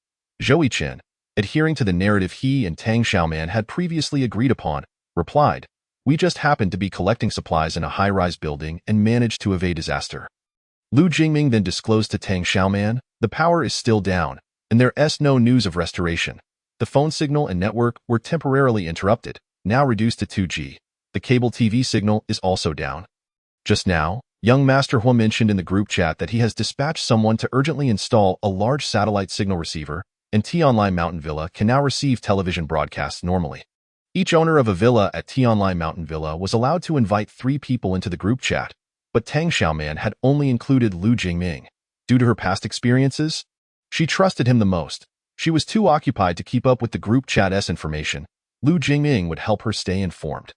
Zhou Yiqin, adhering to the narrative he and Tang Xiaoman had previously agreed upon, replied, "We just happened to be collecting supplies in a high-rise building and managed to evade disaster." Lu Jingming then disclosed to Tang Xiaoman, "The power is still down, and there's no news of restoration. The phone signal and network were temporarily interrupted, now reduced to 2G. The cable TV signal is also down. Just now, young Master Hua mentioned in the group chat that he has dispatched someone to urgently install a large satellite signal receiver, and Tianlai Mountain Villa can now receive television broadcasts normally." Each owner of a villa at Tianlai Mountain Villa was allowed to invite 3 people into the group chat, but Tang Xiaoman had only included Lu Jingming. Due to her past experiences, she trusted him the most. She was too occupied to keep up with the group chat's information. Lu Jingming would help her stay informed.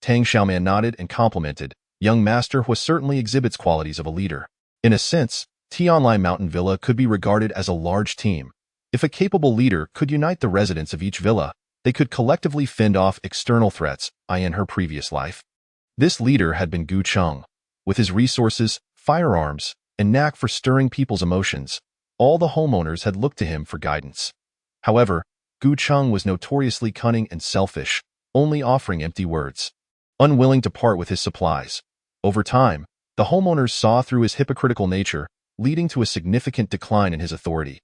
Tang Xiaoman nodded and complimented, "Young Master Hua certainly exhibits qualities of a leader." In a sense, Tianlai Mountain Villa could be regarded as a large team. If a capable leader could unite the residents of each villa, they could collectively fend off external threats, in her previous life. This leader had been Gu Cheng. With his resources, firearms, and knack for stirring people's emotions, all the homeowners had looked to him for guidance. However, Gu Cheng was notoriously cunning and selfish, only offering empty words. Unwilling to part with his supplies. Over time, the homeowners saw through his hypocritical nature, leading to a significant decline in his authority.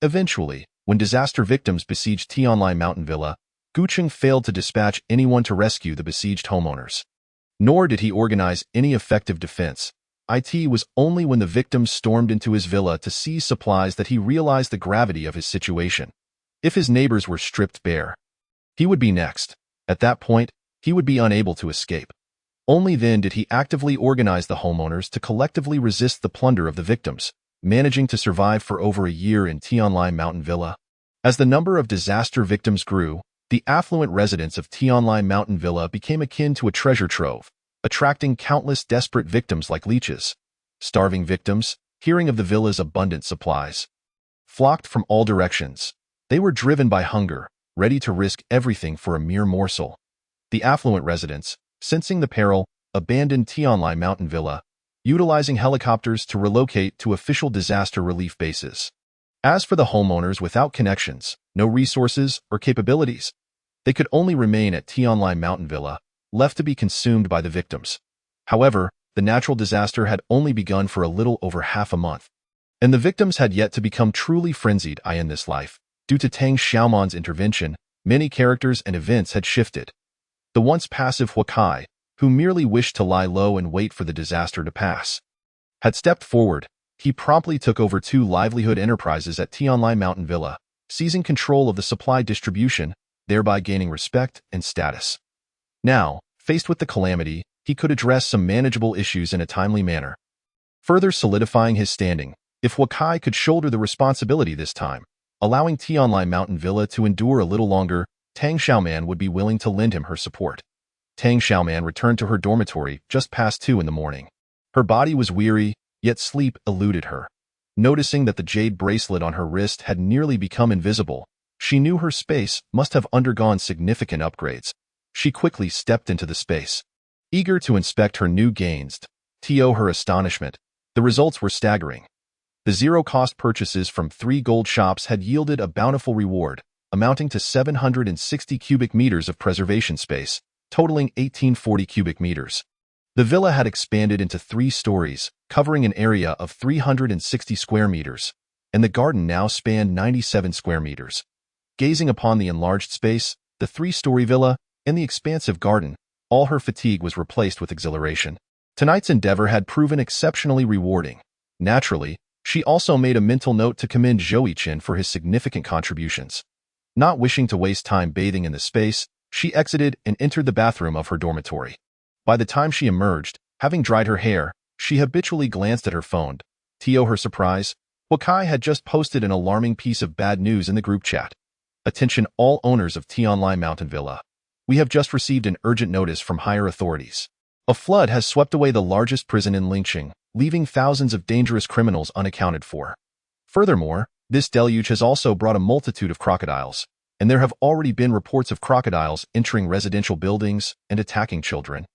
Eventually, when disaster victims besieged Tianlai Mountain Villa, Gu Cheng failed to dispatch anyone to rescue the besieged homeowners. Nor did he organize any effective defense. It was only when the victims stormed into his villa to seize supplies that he realized the gravity of his situation. If his neighbors were stripped bare, he would be next. At that point, he would be unable to escape. Only then did he actively organize the homeowners to collectively resist the plunder of the victims, managing to survive for over a year in Tianlai Mountain Villa. As the number of disaster victims grew, the affluent residents of Tianlai Mountain Villa became akin to a treasure trove, attracting countless desperate victims like leeches. Starving victims, hearing of the villa's abundant supplies, flocked from all directions. They were driven by hunger, ready to risk everything for a mere morsel. The affluent residents, sensing the peril, abandoned Tianlai Mountain Villa, utilizing helicopters to relocate to official disaster relief bases. As for the homeowners without connections, no resources or capabilities, they could only remain at Tianlai Mountain Villa, left to be consumed by the victims. However, the natural disaster had only begun for a little over half a month, and the victims had yet to become truly frenzied in this life. Due to Tang Xiaoman's intervention, many characters and events had shifted. The once passive Huakai, who merely wished to lie low and wait for the disaster to pass, had stepped forward. He promptly took over 2 livelihood enterprises at Tianlai Mountain Villa, seizing control of the supply distribution, thereby gaining respect and status. Now, faced with the calamity, he could address some manageable issues in a timely manner, further solidifying his standing. If Huakai could shoulder the responsibility this time, allowing Tianlai Mountain Villa to endure a little longer, Tang Xiaoman would be willing to lend him her support. Tang Xiaoman returned to her dormitory just past 2 in the morning. Her body was weary, yet sleep eluded her. Noticing that the jade bracelet on her wrist had nearly become invisible, she knew her space must have undergone significant upgrades. She quickly stepped into the space, eager to inspect her new gains. To her astonishment, the results were staggering. The zero-cost purchases from 3 gold shops had yielded a bountiful reward, amounting to 760 cubic meters of preservation space, totaling 1840 cubic meters. The villa had expanded into 3 stories, covering an area of 360 square meters, and the garden now spanned 97 square meters. Gazing upon the enlarged space, the 3-story villa, and the expansive garden, all her fatigue was replaced with exhilaration. Tonight's endeavor had proven exceptionally rewarding. Naturally, she also made a mental note to commend Zhou Chen for his significant contributions. Not wishing to waste time bathing in the space, she exited and entered the bathroom of her dormitory. By the time she emerged, having dried her hair, she habitually glanced at her phone. To her surprise, Huakai had just posted an alarming piece of bad news in the group chat. Attention all owners of Tianlai Mountain Villa. We have just received an urgent notice from higher authorities. A flood has swept away the largest prison in Lingqing, leaving thousands of dangerous criminals unaccounted for. Furthermore, this deluge has also brought a multitude of crocodiles, and there have already been reports of crocodiles entering residential buildings and attacking children.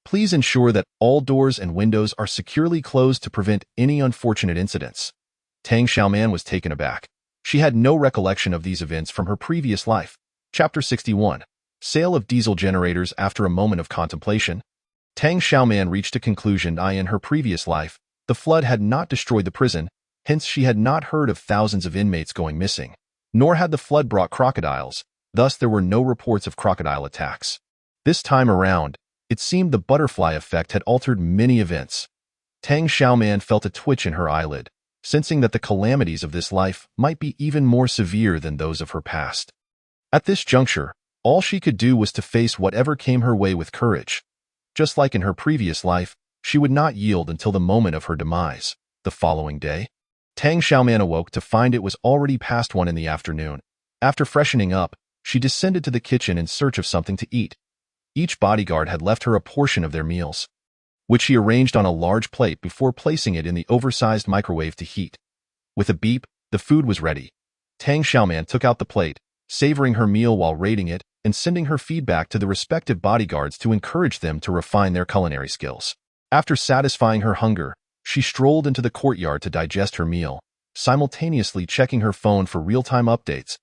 Please ensure that all doors and windows are securely closed to prevent any unfortunate incidents. Tang Xiaoman was taken aback. She had no recollection of these events from her previous life. Chapter 61. Sale of diesel generators. After a moment of contemplation, Tang Xiaoman reached a conclusion. In her previous life, the flood had not destroyed the prison, hence she had not heard of thousands of inmates going missing. Nor had the flood brought crocodiles, thus there were no reports of crocodile attacks. This time around, it seemed the butterfly effect had altered many events. Tang Xiaoman felt a twitch in her eyelid, sensing that the calamities of this life might be even more severe than those of her past. At this juncture, all she could do was to face whatever came her way with courage. Just like in her previous life, she would not yield until the moment of her demise. The following day, Tang Xiaoman awoke to find it was already past 1 in the afternoon. After freshening up, she descended to the kitchen in search of something to eat. Each bodyguard had left her a portion of their meals, which she arranged on a large plate before placing it in the oversized microwave to heat. With a beep, the food was ready. Tang Xiaoman took out the plate, savoring her meal while rating it and sending her feedback to the respective bodyguards to encourage them to refine their culinary skills. After satisfying her hunger, she strolled into the courtyard to digest her meal, simultaneously checking her phone for real-time updates.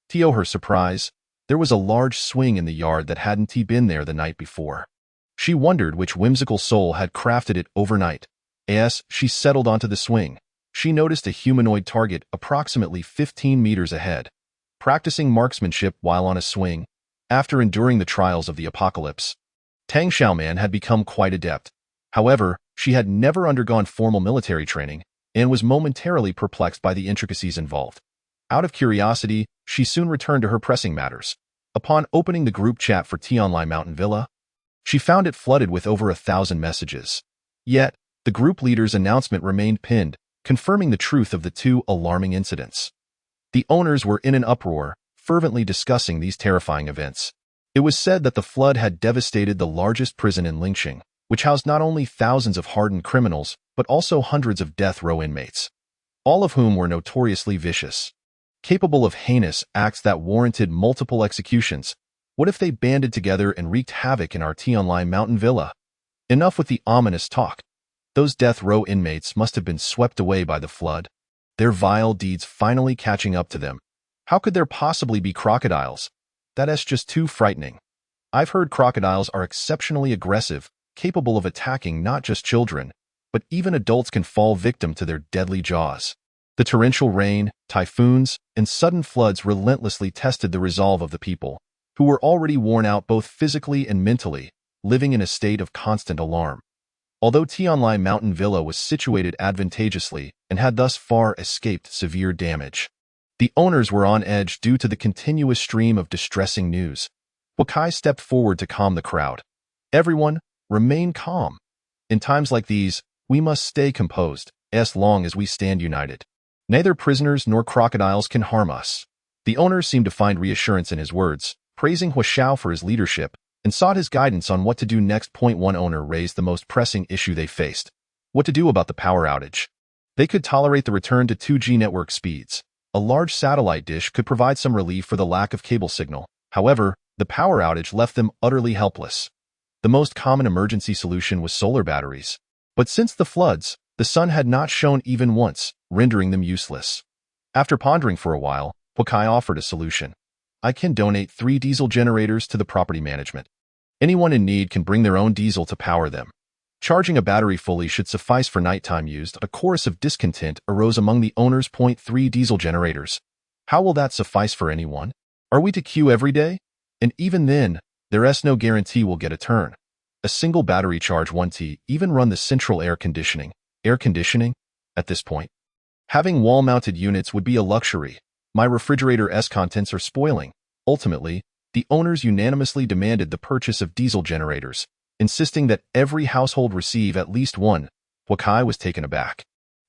To her surprise, there was a large swing in the yard that hadn't been there the night before. She wondered which whimsical soul had crafted it overnight. As she settled onto the swing, she noticed a humanoid target approximately 15 meters ahead. Practicing marksmanship while on a swing, after enduring the trials of the apocalypse, Tang Xiaoman had become quite adept. However, she had never undergone formal military training and was momentarily perplexed by the intricacies involved. Out of curiosity, she soon returned to her pressing matters. Upon opening the group chat for Tianlai Mountain Villa, she found it flooded with over 1,000 messages. Yet, the group leader's announcement remained pinned, confirming the truth of the 2 alarming incidents. The owners were in an uproar, fervently discussing these terrifying events. It was said that the flood had devastated the largest prison in Lingqing, which housed not only thousands of hardened criminals, but also hundreds of death row inmates, all of whom were notoriously vicious, capable of heinous acts that warranted multiple executions. What if they banded together and wreaked havoc in our T-Online mountain villa? Enough with the ominous talk. Those death row inmates must have been swept away by the flood, their vile deeds finally catching up to them. How could there possibly be crocodiles? That's just too frightening. I've heard crocodiles are exceptionally aggressive, capable of attacking not just children, but even adults can fall victim to their deadly jaws. The torrential rain, typhoons, and sudden floods relentlessly tested the resolve of the people, who were already worn out both physically and mentally, living in a state of constant alarm. Although T-Online Mountain Villa was situated advantageously and had thus far escaped severe damage, the owners were on edge due to the continuous stream of distressing news. Wakai stepped forward to calm the crowd. Everyone, remain calm. In times like these, we must stay composed, as long as we stand united. Neither prisoners nor crocodiles can harm us. The owners seemed to find reassurance in his words, praising Huashao for his leadership, and sought his guidance on what to do next. One owner raised the most pressing issue they faced: what to do about the power outage. They could tolerate the return to 2G network speeds. A large satellite dish could provide some relief for the lack of cable signal. However, the power outage left them utterly helpless. The most common emergency solution was solar batteries. But since the floods, the sun had not shone even once, rendering them useless. After pondering for a while, Wakai offered a solution. I can donate 3 diesel generators to the property management. Anyone in need can bring their own diesel to power them. Charging a battery fully should suffice for nighttime use. A chorus of discontent arose among the owners. 3 diesel generators. How will that suffice for anyone? Are we to queue every day? And even then, there's no guarantee we'll get a turn. A single battery charge 1T, even run the central air conditioning. Air conditioning? At this point, having wall-mounted units would be a luxury. My refrigerator's contents are spoiling. Ultimately, the owners unanimously demanded the purchase of diesel generators, insisting that every household receive at least one. Wakai was taken aback.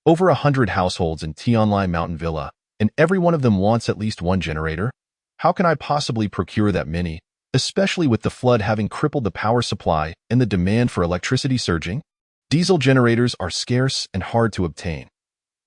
Over 100 households in T-Online Mountain Villa, and every one of them wants at least one generator? How can I possibly procure that many, especially with the flood having crippled the power supply and the demand for electricity surging? Diesel generators are scarce and hard to obtain.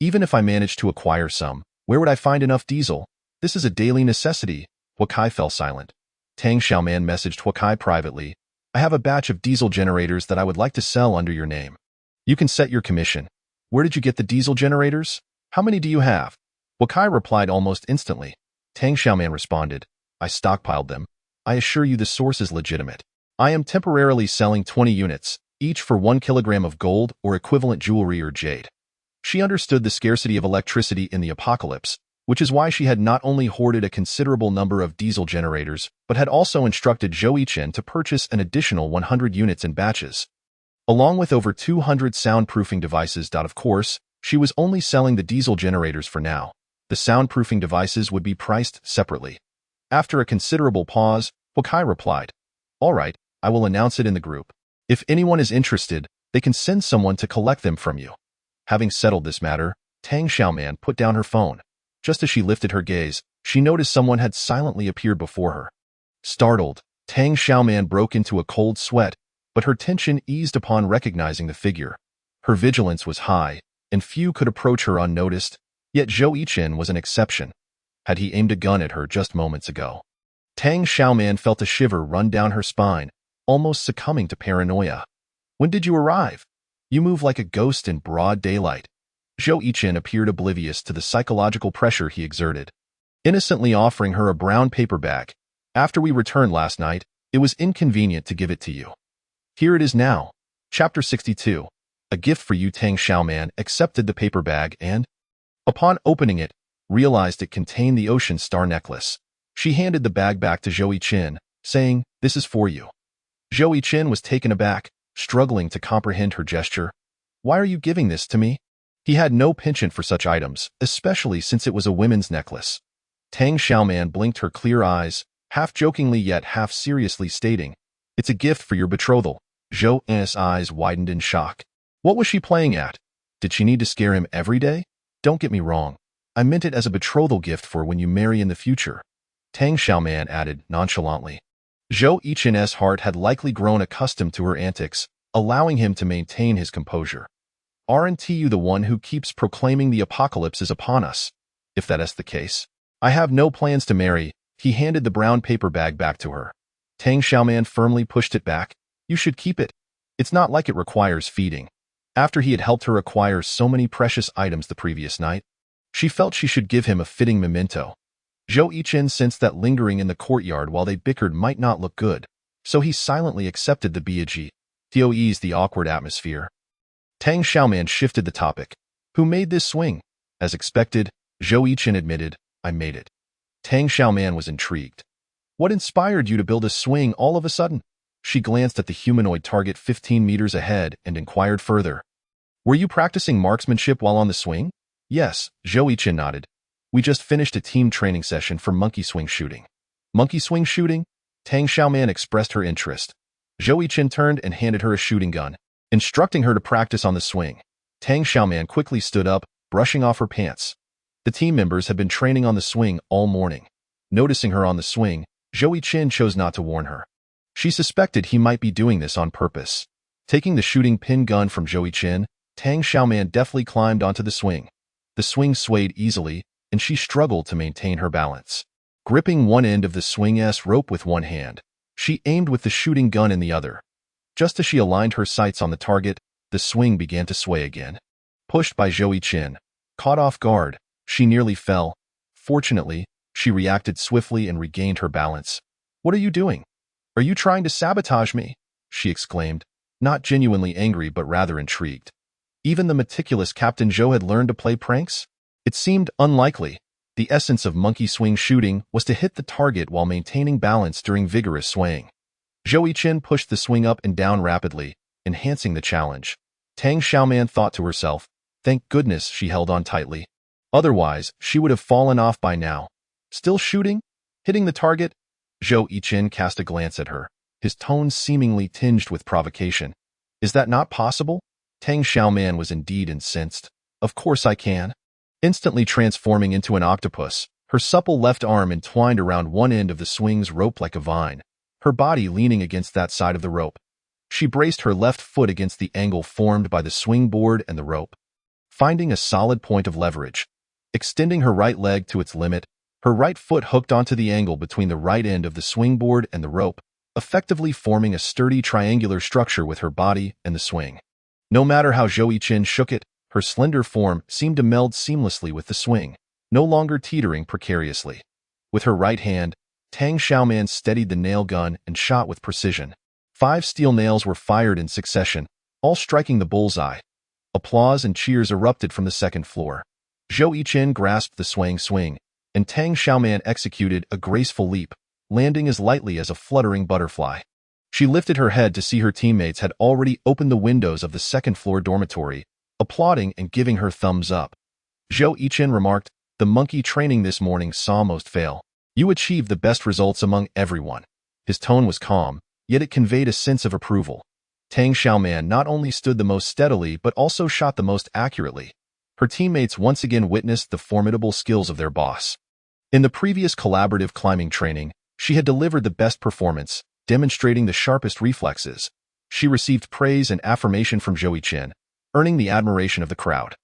Even if I managed to acquire some, where would I find enough diesel? This is a daily necessity. Wakai fell silent. Tang Xiaoman messaged Wakai privately. I have a batch of diesel generators that I would like to sell under your name. You can set your commission. Where did you get the diesel generators? How many do you have? Wakai replied almost instantly. Tang Xiaoman responded. I stockpiled them. I assure you the source is legitimate. I am temporarily selling 20 units, each for 1 kilogram of gold or equivalent jewelry or jade. She understood the scarcity of electricity in the apocalypse, which is why she had not only hoarded a considerable number of diesel generators, but had also instructed Zhou Yichen to purchase an additional 100 units in batches. Along with over 200 soundproofing devices. Of course, she was only selling the diesel generators for now. The soundproofing devices would be priced separately. After a considerable pause, Wakai replied, All right, I will announce it in the group. If anyone is interested, they can send someone to collect them from you. Having settled this matter, Tang Xiaoman put down her phone. Just as she lifted her gaze, she noticed someone had silently appeared before her. Startled, Tang Xiaoman broke into a cold sweat, but her tension eased upon recognizing the figure. Her vigilance was high, and few could approach her unnoticed, yet Zhou Yichen was an exception. Had he aimed a gun at her just moments ago? Tang Xiaoman felt a shiver run down her spine, almost succumbing to paranoia. When did you arrive? You move like a ghost in broad daylight. Zhou Yichen appeared oblivious to the psychological pressure he exerted, innocently offering her a brown paper bag. After we returned last night, it was inconvenient to give it to you. Here it is now. Chapter 62. A gift for you. Tang Xiaoman accepted the paper bag and, upon opening it, realized it contained the ocean star necklace. She handed the bag back to Zhou Yichen, saying, This is for you. Zhou Yichen was taken aback, struggling to comprehend her gesture. Why are you giving this to me? He had no penchant for such items, especially since it was a women's necklace. Tang Xiaoman blinked her clear eyes, half jokingly yet half seriously stating, It's a gift for your betrothal. Zhou's eyes widened in shock. What was she playing at? Did she need to scare him every day? Don't get me wrong. I meant it as a betrothal gift for when you marry in the future. Tang Xiaoman added nonchalantly. Zhou Yichen's heart had likely grown accustomed to her antics, allowing him to maintain his composure. Aren't you the one who keeps proclaiming the apocalypse is upon us? If that is the case, I have no plans to marry. He handed the brown paper bag back to her. Tang Xiaoman firmly pushed it back. You should keep it. It's not like it requires feeding. After he had helped her acquire so many precious items the previous night, she felt she should give him a fitting memento. Zhou Yichen sensed that lingering in the courtyard while they bickered might not look good, so he silently accepted the Biaji to ease the awkward atmosphere. Tang Xiaoman shifted the topic. Who made this swing? As expected, Zhou Yichen admitted, I made it. Tang Xiaoman was intrigued. What inspired you to build a swing all of a sudden? She glanced at the humanoid target 15 meters ahead and inquired further. Were you practicing marksmanship while on the swing? Yes, Zhou Yichen nodded. We just finished a team training session for monkey swing shooting. Monkey swing shooting? Tang Xiaoman expressed her interest. Zhou Yichen turned and handed her a shooting gun, instructing her to practice on the swing. Tang Xiaoman quickly stood up, brushing off her pants. The team members had been training on the swing all morning. Noticing her on the swing, Zhou Yichen chose not to warn her. She suspected he might be doing this on purpose. Taking the shooting pin gun from Zhou Yichen, Tang Xiaoman deftly climbed onto the swing. The swing swayed easily, and she struggled to maintain her balance. Gripping one end of the swing-s rope with one hand, she aimed with the shooting gun in the other. Just as she aligned her sights on the target, the swing began to sway again. Pushed by Zhou Yichen, caught off guard, she nearly fell. Fortunately, she reacted swiftly and regained her balance. What are you doing? Are you trying to sabotage me? She exclaimed, not genuinely angry but rather intrigued. Even the meticulous Captain Zhou had learned to play pranks? It seemed unlikely. The essence of monkey swing shooting was to hit the target while maintaining balance during vigorous swaying. Zhou Yichen pushed the swing up and down rapidly, enhancing the challenge. Tang Xiaoman thought to herself, thank goodness she held on tightly. Otherwise, she would have fallen off by now. Still shooting? Hitting the target? Zhou Yichen cast a glance at her, his tone seemingly tinged with provocation. Is that not possible? Tang Xiaoman was indeed incensed. Of course I can. Instantly transforming into an octopus, her supple left arm entwined around one end of the swing's rope like a vine, her body leaning against that side of the rope. She braced her left foot against the angle formed by the swing board and the rope. Finding a solid point of leverage, extending her right leg to its limit, her right foot hooked onto the angle between the right end of the swing board and the rope, effectively forming a sturdy triangular structure with her body and the swing. No matter how Zhou Yichen shook it, her slender form seemed to meld seamlessly with the swing, no longer teetering precariously. With her right hand, Tang Xiaoman steadied the nail gun and shot with precision. 5 steel nails were fired in succession, all striking the bullseye. Applause and cheers erupted from the second floor. Zhou Yichen grasped the swaying swing, and Tang Xiaoman executed a graceful leap, landing as lightly as a fluttering butterfly. She lifted her head to see her teammates had already opened the windows of the second-floor dormitory, applauding and giving her thumbs up. Zhou Yichen remarked, the monkey training this morning saw most fail. You achieved the best results among everyone. His tone was calm, yet it conveyed a sense of approval. Tang Xiaoman not only stood the most steadily but also shot the most accurately. Her teammates once again witnessed the formidable skills of their boss. In the previous collaborative climbing training, she had delivered the best performance, demonstrating the sharpest reflexes. She received praise and affirmation from Zhou Yichen, earning the admiration of the crowd.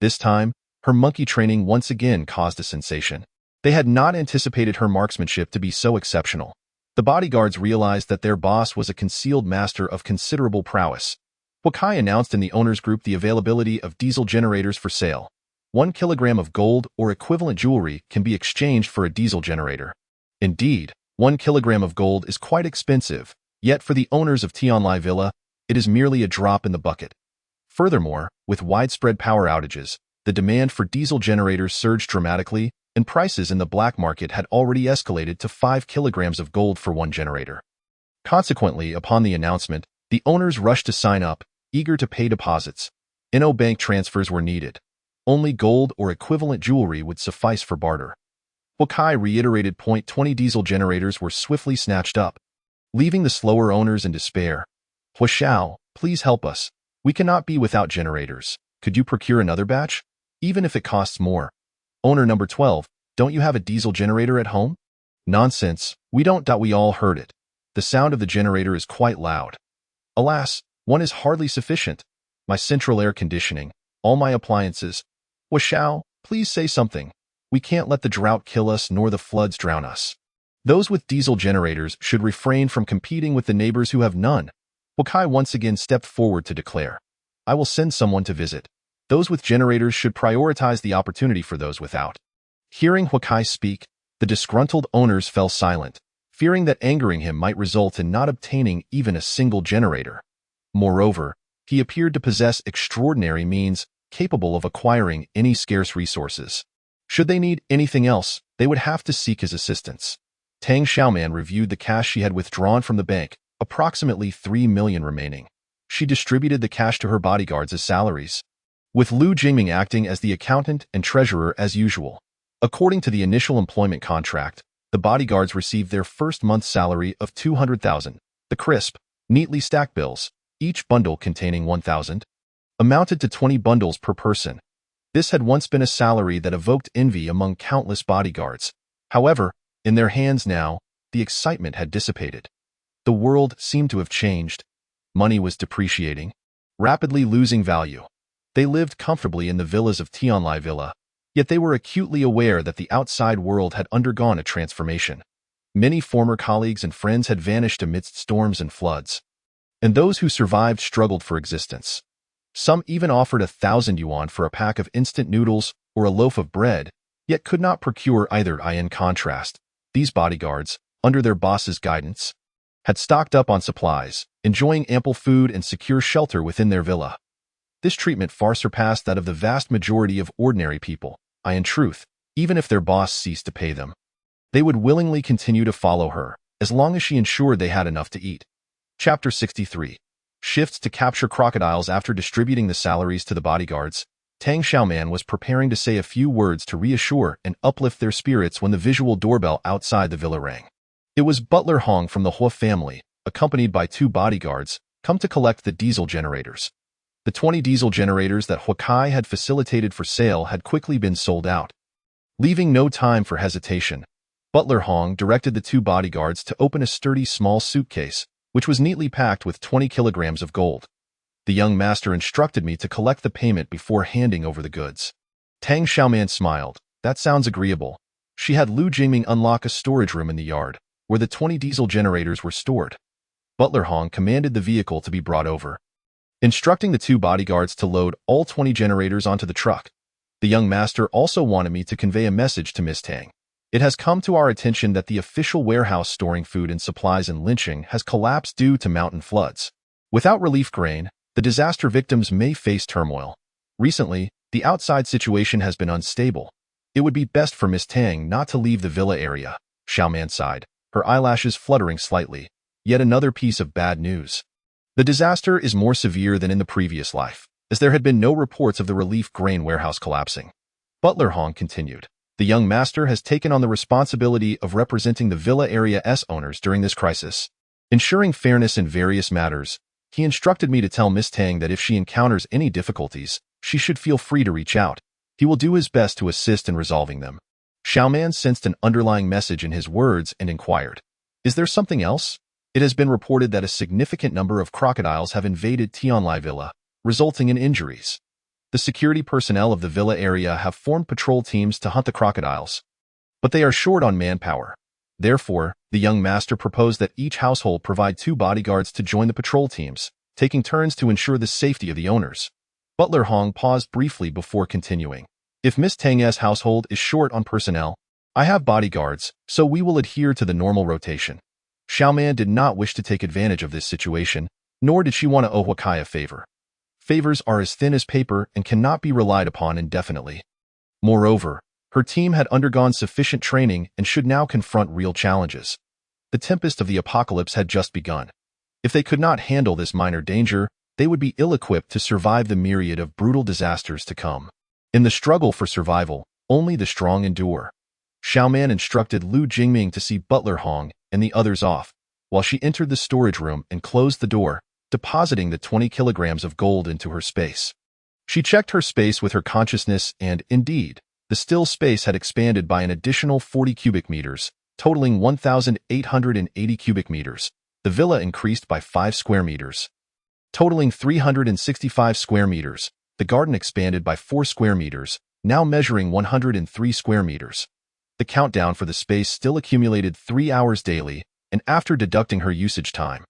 This time, her monkey training once again caused a sensation. They had not anticipated her marksmanship to be so exceptional. The bodyguards realized that their boss was a concealed master of considerable prowess. Huakai announced in the owners group the availability of diesel generators for sale. 1 kilogram of gold or equivalent jewelry can be exchanged for a diesel generator. Indeed, 1 kilogram of gold is quite expensive, yet for the owners of Tianlai Villa, it is merely a drop in the bucket. Furthermore, with widespread power outages, the demand for diesel generators surged dramatically, and prices in the black market had already escalated to 5 kilograms of gold for 1 generator. Consequently, upon the announcement, the owners rushed to sign up, eager to pay deposits. No bank transfers were needed. Only gold or equivalent jewelry would suffice for barter. Huakai reiterated point 20 diesel generators were swiftly snatched up, leaving the slower owners in despair. Huashao, please help us. We cannot be without generators. Could you procure another batch? Even if it costs more. Owner number 12, don't you have a diesel generator at home? Nonsense, we don't. We all heard it. The sound of the generator is quite loud. Alas, one is hardly sufficient. My central air conditioning, all my appliances. Huashao, please say something. We can't let the drought kill us nor the floods drown us. Those with diesel generators should refrain from competing with the neighbors who have none. Huakai once again stepped forward to declare, I will send someone to visit. Those with generators should prioritize the opportunity for those without. Hearing Huakai speak, the disgruntled owners fell silent, fearing that angering him might result in not obtaining even a single generator. Moreover, he appeared to possess extraordinary means capable of acquiring any scarce resources. Should they need anything else, they would have to seek his assistance. Tang Xiaoman reviewed the cash she had withdrawn from the bank, approximately 3 million remaining. She distributed the cash to her bodyguards as salaries, with Lu Jingming acting as the accountant and treasurer as usual. According to the initial employment contract, the bodyguards received their first month's salary of 200,000. The crisp, neatly stacked bills, each bundle containing 1,000, amounted to 20 bundles per person. This had once been a salary that evoked envy among countless bodyguards. However, in their hands now, the excitement had dissipated. The world seemed to have changed. Money was depreciating, rapidly losing value. They lived comfortably in the villas of Tianlai Villa, yet they were acutely aware that the outside world had undergone a transformation. Many former colleagues and friends had vanished amidst storms and floods, and those who survived struggled for existence. Some even offered 1,000 yuan for a pack of instant noodles or a loaf of bread, yet could not procure either. In contrast, these bodyguards, under their boss's guidance, had stocked up on supplies, enjoying ample food and secure shelter within their villa. This treatment far surpassed that of the vast majority of ordinary people. In truth, even if their boss ceased to pay them, they would willingly continue to follow her, as long as she ensured they had enough to eat. Chapter 63. Shifts to capture crocodiles. After distributing the salaries to the bodyguards, Tang Xiaoman was preparing to say a few words to reassure and uplift their spirits when the visual doorbell outside the villa rang. It was Butler Hong from the Hua family, accompanied by 2 bodyguards, come to collect the diesel generators. The 20 diesel generators that Huakai had facilitated for sale had quickly been sold out. Leaving no time for hesitation, Butler Hong directed the 2 bodyguards to open a sturdy small suitcase, which was neatly packed with 20 kilograms of gold. The young master instructed me to collect the payment before handing over the goods. Tang Xiaoman smiled. That sounds agreeable. She had Lu Jingming unlock a storage room in the yard, where the 20 diesel generators were stored. Butler Hong commanded the vehicle to be brought over, instructing the 2 bodyguards to load all 20 generators onto the truck. The young master also wanted me to convey a message to Miss Tang. It has come to our attention that the official warehouse storing food and supplies in Linqing has collapsed due to mountain floods. Without relief grain, the disaster victims may face turmoil. Recently, the outside situation has been unstable. It would be best for Miss Tang not to leave the villa area. Xiaoman sighed, her eyelashes fluttering slightly. Yet another piece of bad news. The disaster is more severe than in the previous life, as there had been no reports of the relief grain warehouse collapsing. Butler Hong continued. The young master has taken on the responsibility of representing the villa area's owners during this crisis. Ensuring fairness in various matters, he instructed me to tell Miss Tang that if she encounters any difficulties, she should feel free to reach out. He will do his best to assist in resolving them. Xiaoman sensed an underlying message in his words and inquired, Is there something else? It has been reported that a significant number of crocodiles have invaded Tianlai Villa, resulting in injuries. The security personnel of the villa area have formed patrol teams to hunt the crocodiles, but they are short on manpower. Therefore, the young master proposed that each household provide 2 bodyguards to join the patrol teams, taking turns to ensure the safety of the owners. Butler Hong paused briefly before continuing. If Miss Tang's household is short on personnel, I have bodyguards, so we will adhere to the normal rotation. Xiaoman did not wish to take advantage of this situation, nor did she want to owe Huakai a favor. Favors are as thin as paper and cannot be relied upon indefinitely. Moreover, her team had undergone sufficient training and should now confront real challenges. The tempest of the apocalypse had just begun. If they could not handle this minor danger, they would be ill-equipped to survive the myriad of brutal disasters to come. In the struggle for survival, only the strong endure. Xiaoman instructed Lu Jingming to see Butler Hong and the others off, while she entered the storage room and closed the door, depositing the 20 kilograms of gold into her space. She checked her space with her consciousness and, indeed, the still space had expanded by an additional 40 cubic meters, totaling 1,880 cubic meters. The villa increased by 5 square meters, totaling 365 square meters. The garden expanded by 4 square meters, now measuring 103 square meters. The countdown for the space still accumulated 3 hours daily, and after deducting her usage time,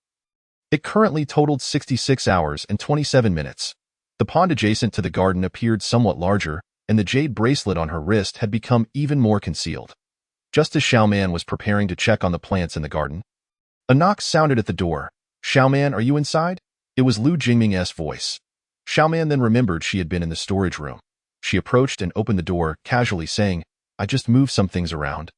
it currently totaled 66 hours and 27 minutes. The pond adjacent to the garden appeared somewhat larger, and the jade bracelet on her wrist had become even more concealed. Just as Xiaoman was preparing to check on the plants in the garden, a knock sounded at the door. "Xiaoman, are you inside?" It was Lu Jingming's voice. Xiaoman then remembered she had been in the storage room. She approached and opened the door, casually saying, "I just moved some things around.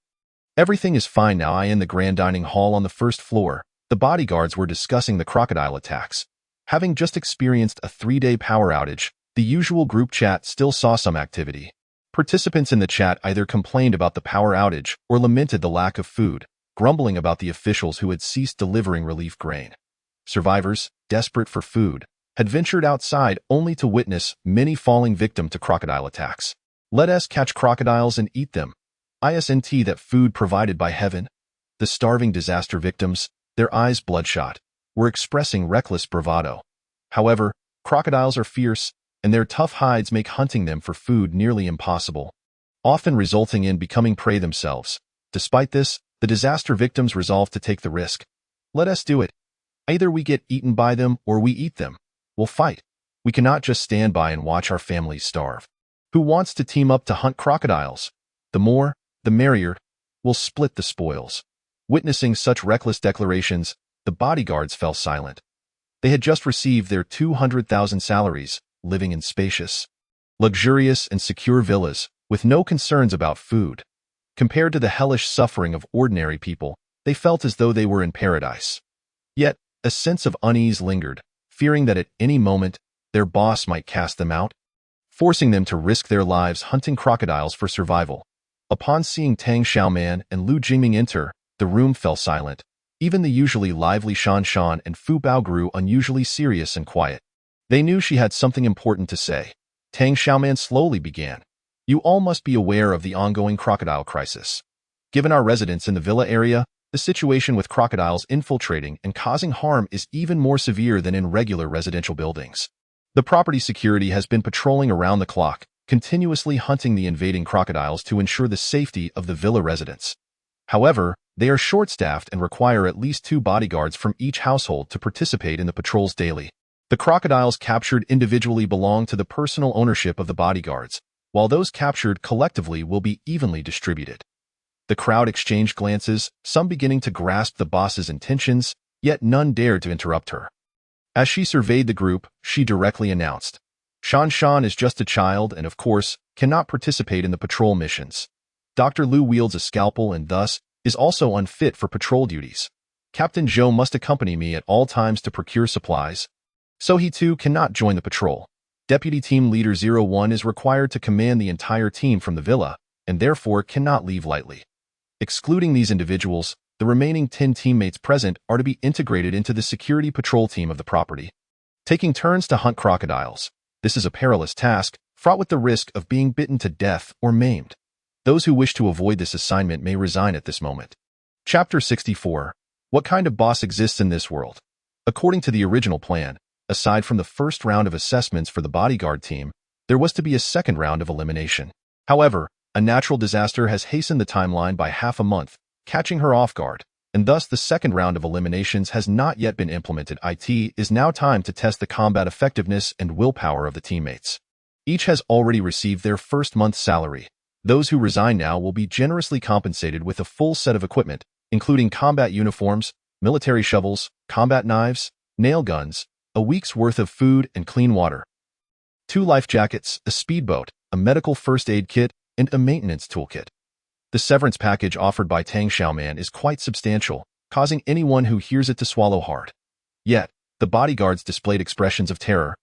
Everything is fine now." In the grand dining hall on the first floor, the bodyguards were discussing the crocodile attacks. Having just experienced a 3-day power outage, the usual group chat still saw some activity. Participants in the chat either complained about the power outage or lamented the lack of food, grumbling about the officials who had ceased delivering relief grain. Survivors, desperate for food, had ventured outside only to witness many falling victim to crocodile attacks. "Let us catch crocodiles and eat them. Isn't that food provided by heaven?" The starving disaster victims, their eyes bloodshot, were expressing reckless bravado. However, crocodiles are fierce, and their tough hides make hunting them for food nearly impossible, often resulting in becoming prey themselves. Despite this, the disaster victims resolved to take the risk. "Let us do it. Either we get eaten by them or we eat them. We'll fight. We cannot just stand by and watch our families starve. Who wants to team up to hunt crocodiles? The more, the merrier. We'll split the spoils." Witnessing such reckless declarations, the bodyguards fell silent. They had just received their 200,000 salaries, living in spacious, luxurious, and secure villas, with no concerns about food. Compared to the hellish suffering of ordinary people, they felt as though they were in paradise. Yet, a sense of unease lingered, fearing that at any moment, their boss might cast them out, forcing them to risk their lives hunting crocodiles for survival. Upon seeing Tang Xiaoman and Lu Jingming enter, the room fell silent. Even the usually lively Shan Shan and Fu Bao grew unusually serious and quiet. They knew she had something important to say. Tang Xiaoman slowly began. "You all must be aware of the ongoing crocodile crisis. Given our residence in the villa area, the situation with crocodiles infiltrating and causing harm is even more severe than in regular residential buildings. The property security has been patrolling around the clock, continuously hunting the invading crocodiles to ensure the safety of the villa residents. However, they are short-staffed and require at least 2 bodyguards from each household to participate in the patrols daily. The crocodiles captured individually belong to the personal ownership of the bodyguards, while those captured collectively will be evenly distributed." The crowd exchanged glances, some beginning to grasp the boss's intentions, yet none dared to interrupt her. As she surveyed the group, she directly announced, "Shan Shan is just a child and, of course, cannot participate in the patrol missions. Dr. Lu wields a scalpel and thus is also unfit for patrol duties. Captain Zhou must accompany me at all times to procure supplies, so he too cannot join the patrol. Deputy Team Leader 01 is required to command the entire team from the villa, and therefore cannot leave lightly. Excluding these individuals, the remaining 10 teammates present are to be integrated into the security patrol team of the property, taking turns to hunt crocodiles. This is a perilous task, fraught with the risk of being bitten to death or maimed. Those who wish to avoid this assignment may resign at this moment." Chapter 64. What kind of boss exists in this world? According to the original plan, aside from the first round of assessments for the bodyguard team, there was to be a second round of elimination. However, a natural disaster has hastened the timeline by half a month, catching her off guard, and thus the second round of eliminations has not yet been implemented. It is now time to test the combat effectiveness and willpower of the teammates. Each has already received their first month's salary. Those who resign now will be generously compensated with a full set of equipment, including combat uniforms, military shovels, combat knives, nail guns, a week's worth of food and clean water, 2 life jackets, a speedboat, a medical first aid kit, and a maintenance toolkit. The severance package offered by Tang Xiaoman is quite substantial, causing anyone who hears it to swallow hard. Yet, the bodyguards displayed expressions of terror,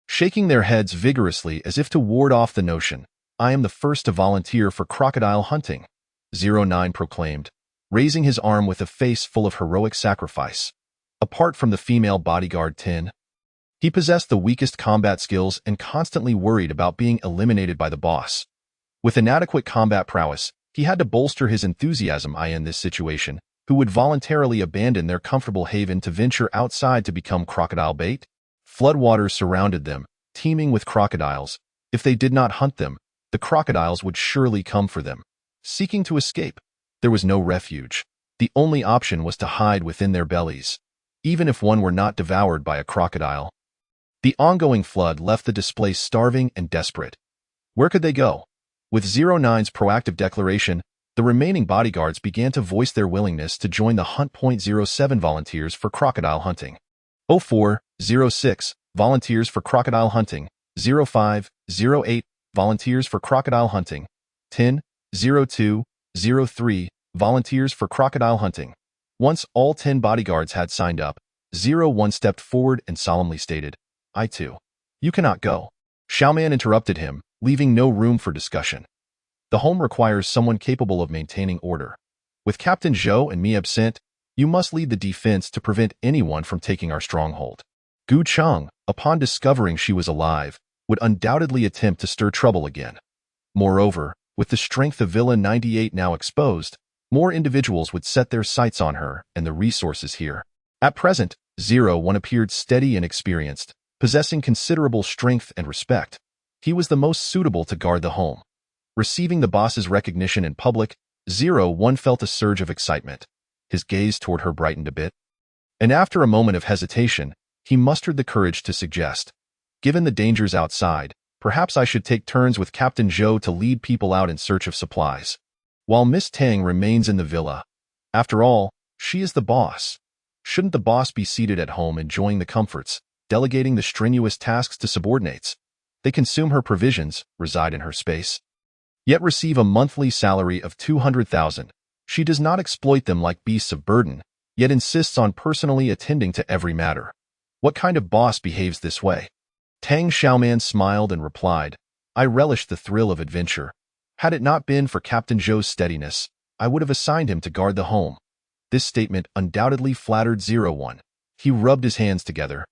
shaking their heads vigorously as if to ward off the notion. "I am the first to volunteer for crocodile hunting," 09 proclaimed, raising his arm with a face full of heroic sacrifice. Apart from the female bodyguard 10, he possessed the weakest combat skills and constantly worried about being eliminated by the boss. With inadequate combat prowess, he had to bolster his enthusiasm in this situation, who would voluntarily abandon their comfortable haven to venture outside to become crocodile bait. Floodwaters surrounded them, teeming with crocodiles. If they did not hunt them, the crocodiles would surely come for them. seeking to escape. There was no refuge. The only option was to hide within their bellies, even if one were not devoured by a crocodile. The ongoing flood left the displaced starving and desperate. Where could they go? With 09's proactive declaration, the remaining bodyguards began to voice their willingness to join the hunt. 07 volunteers for crocodile hunting. 0406 volunteers for crocodile hunting. 0508 volunteers for crocodile hunting. 100203 volunteers for crocodile hunting. Once all 10 bodyguards had signed up, 01 stepped forward and solemnly stated, "I too." "You cannot go." Xiaoman interrupted him, leaving no room for discussion. "The home requires someone capable of maintaining order. With Captain Zhou and me absent, you must lead the defense to prevent anyone from taking our stronghold." Gu Cheng, upon discovering she was alive, would undoubtedly attempt to stir trouble again. Moreover, with the strength of Villa 98 now exposed, more individuals would set their sights on her and the resources here. At present, 01 appeared steady and experienced, possessing considerable strength and respect. He was the most suitable to guard the home. Receiving the boss's recognition in public, 01 felt a surge of excitement. His gaze toward her brightened a bit. And after a moment of hesitation, he mustered the courage to suggest, "Given the dangers outside, perhaps I should take turns with Captain Zhou to lead people out in search of supplies, while Miss Tang remains in the villa. After all, she is the boss. Shouldn't the boss be seated at home enjoying the comforts, delegating the strenuous tasks to subordinates? They consume her provisions, reside in her space, yet receive a monthly salary of 200,000. She does not exploit them like beasts of burden, yet insists on personally attending to every matter. What kind of boss behaves this way?" Tang Xiaoman smiled and replied, "I relish the thrill of adventure. Had it not been for Captain Zhou's steadiness, I would have assigned him to guard the home." This statement undoubtedly flattered 01. He rubbed his hands together,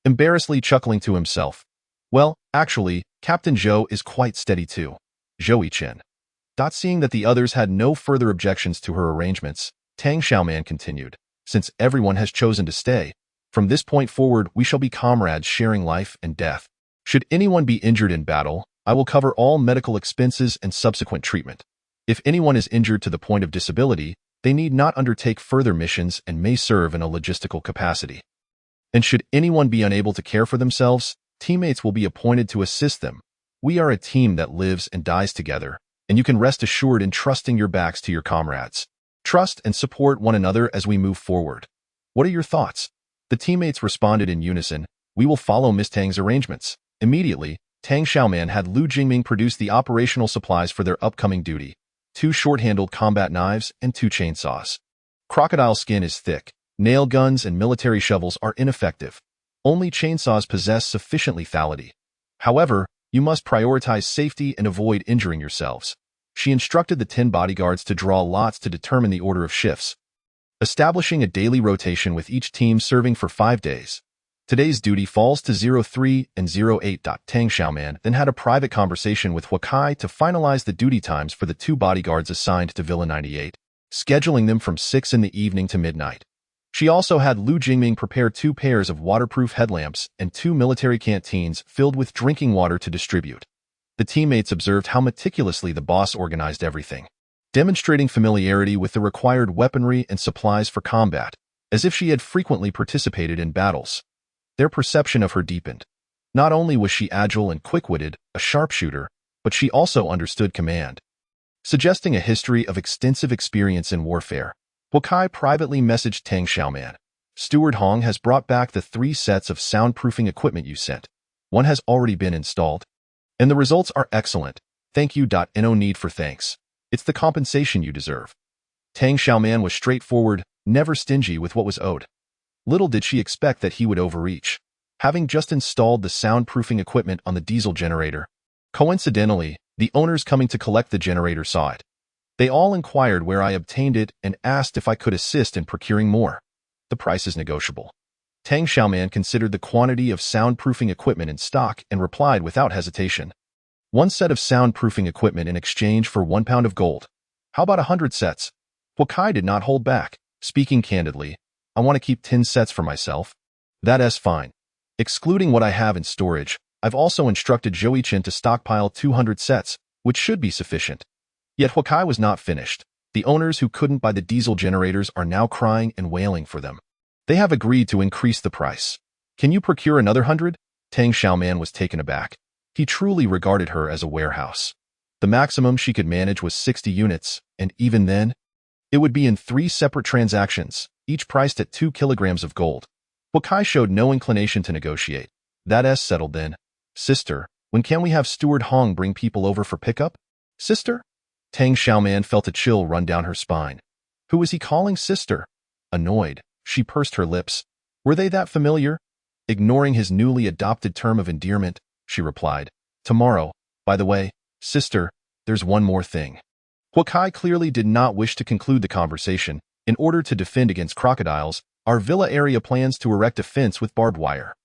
embarrassedly chuckling to himself. "Well, actually, Captain Zhou is quite steady too." Zhou Chen. Seeing that the others had no further objections to her arrangements, Tang Xiaoman continued, "Since everyone has chosen to stay, from this point forward we shall be comrades sharing life and death. Should anyone be injured in battle, I will cover all medical expenses and subsequent treatment. If anyone is injured to the point of disability, they need not undertake further missions and may serve in a logistical capacity. And should anyone be unable to care for themselves, teammates will be appointed to assist them. We are a team that lives and dies together, and you can rest assured in trusting your backs to your comrades. Trust and support one another as we move forward. What are your thoughts?" The teammates responded in unison, "We will follow Miss Tang's arrangements." Immediately, Tang Xiaoman had Lu Jingming produce the operational supplies for their upcoming duty: 2 short-handled combat knives and 2 chainsaws. Crocodile skin is thick. Nail guns and military shovels are ineffective. Only chainsaws possess sufficient lethality. However, you must prioritize safety and avoid injuring yourselves. She instructed the 10 bodyguards to draw lots to determine the order of shifts, establishing a daily rotation with each team serving for 5 days. Today's duty falls to 03 and 08. Tang Xiaoman then had a private conversation with Huakai to finalize the duty times for the 2 bodyguards assigned to Villa 98, scheduling them from 6 in the evening to midnight. She also had Lu Jingming prepare 2 pairs of waterproof headlamps and 2 military canteens filled with drinking water to distribute. The teammates observed how meticulously the boss organized everything, demonstrating familiarity with the required weaponry and supplies for combat, as if she had frequently participated in battles. Their perception of her deepened. Not only was she agile and quick-witted, a sharpshooter, but she also understood command. Suggesting a history of extensive experience in warfare, Huakai privately messaged Tang Xiaoman, "Steward Hong has brought back the 3 sets of soundproofing equipment you sent. One has already been installed, and the results are excellent. Thank you. No need for thanks. It's the compensation you deserve." Tang Xiaoman was straightforward, never stingy with what was owed. Little did she expect that he would overreach, having just installed the soundproofing equipment on the diesel generator. Coincidentally, the owners coming to collect the generator saw it. They all inquired where I obtained it and asked if I could assist in procuring more. The price is negotiable. Tang Xiaoman considered the quantity of soundproofing equipment in stock and replied without hesitation, 1 set of soundproofing equipment in exchange for 1 pound of gold. How about 100 sets? Huakai did not hold back, speaking candidly, "I want to keep 10 sets for myself." "That's fine. Excluding what I have in storage, I've also instructed Zhou Chen to stockpile 200 sets, which should be sufficient." Yet Huakai was not finished. The owners who couldn't buy the diesel generators are now crying and wailing for them. They have agreed to increase the price. Can you procure another 100? Tang Xiaoman was taken aback. He truly regarded her as a warehouse. The maximum she could manage was 60 units, and even then, it would be in 3 separate transactions, each priced at 2 kilograms of gold. Huakai showed no inclination to negotiate. That's settled then. Sister, when can we have Steward Hong bring people over for pickup? Sister? Tang Xiaoman felt a chill run down her spine. Who was he calling sister? Annoyed, she pursed her lips. Were they that familiar? Ignoring his newly adopted term of endearment, she replied, Tomorrow. By the way, sister, there's one more thing. Huakai clearly did not wish to conclude the conversation. In order to defend against crocodiles, our villa area plans to erect a fence with barbed wire.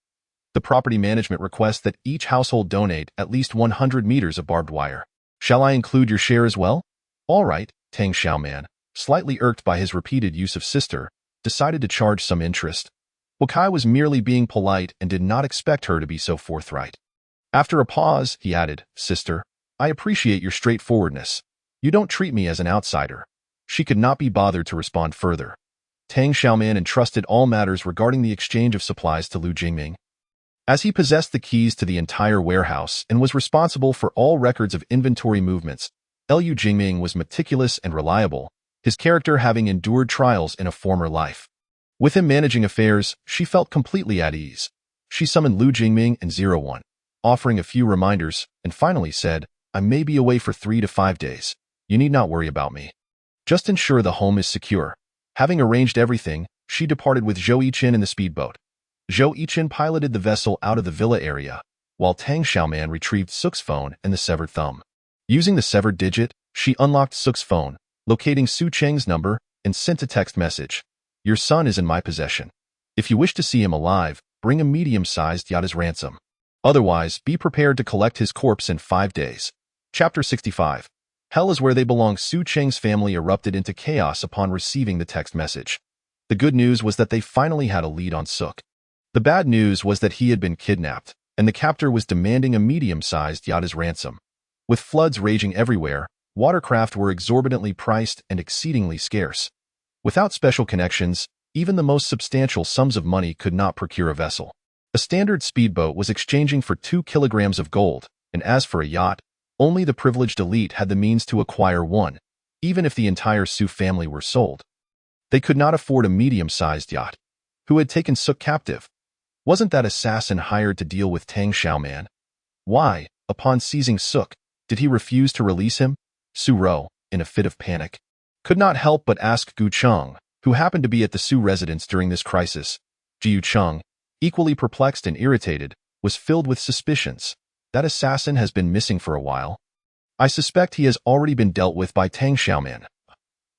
The property management requests that each household donate at least 100 meters of barbed wire. Shall I include your share as well? All right, Tang Xiaoman, slightly irked by his repeated use of sister, decided to charge some interest. Huakai was merely being polite and did not expect her to be so forthright. After a pause, he added, Sister, I appreciate your straightforwardness. You don't treat me as an outsider. She could not be bothered to respond further. Tang Xiaoman entrusted all matters regarding the exchange of supplies to Lu Jingming. As he possessed the keys to the entire warehouse and was responsible for all records of inventory movements, Lu Jingming was meticulous and reliable, his character having endured trials in a former life. With him managing affairs, she felt completely at ease. She summoned Lu Jingming and 01, offering a few reminders, and finally said, I may be away for 3 to 5 days. You need not worry about me. Just ensure the home is secure. Having arranged everything, she departed with Zhou Yiqin in the speedboat. Zhou Yiqin piloted the vessel out of the villa area, while Tang Xiaoman retrieved Suk's phone and the severed thumb. Using the severed digit, she unlocked Suk's phone, locating Su Cheng's number, and sent a text message. Your son is in my possession. If you wish to see him alive, bring a medium-sized yacht as ransom. Otherwise, be prepared to collect his corpse in 5 days. Chapter 65. Hell is where they belong. Su Cheng's family erupted into chaos upon receiving the text message. The good news was that they finally had a lead on Suk. The bad news was that he had been kidnapped, and the captor was demanding a medium-sized yacht as ransom. With floods raging everywhere, watercraft were exorbitantly priced and exceedingly scarce. Without special connections, even the most substantial sums of money could not procure a vessel. A standard speedboat was exchanging for 2 kilograms of gold, and as for a yacht, only the privileged elite had the means to acquire one, even if the entire Su family were sold. They could not afford a medium-sized yacht. Who had taken Suk captive? Wasn't that assassin hired to deal with Tang Xiaoman? Why, upon seizing Suk, did he refuse to release him? Su Ro, in a fit of panic, could not help but ask Gu Cheng, who happened to be at the Su residence during this crisis. Jiu Cheng, equally perplexed and irritated, was filled with suspicions. That assassin has been missing for a while. I suspect he has already been dealt with by Tang Xiaoman.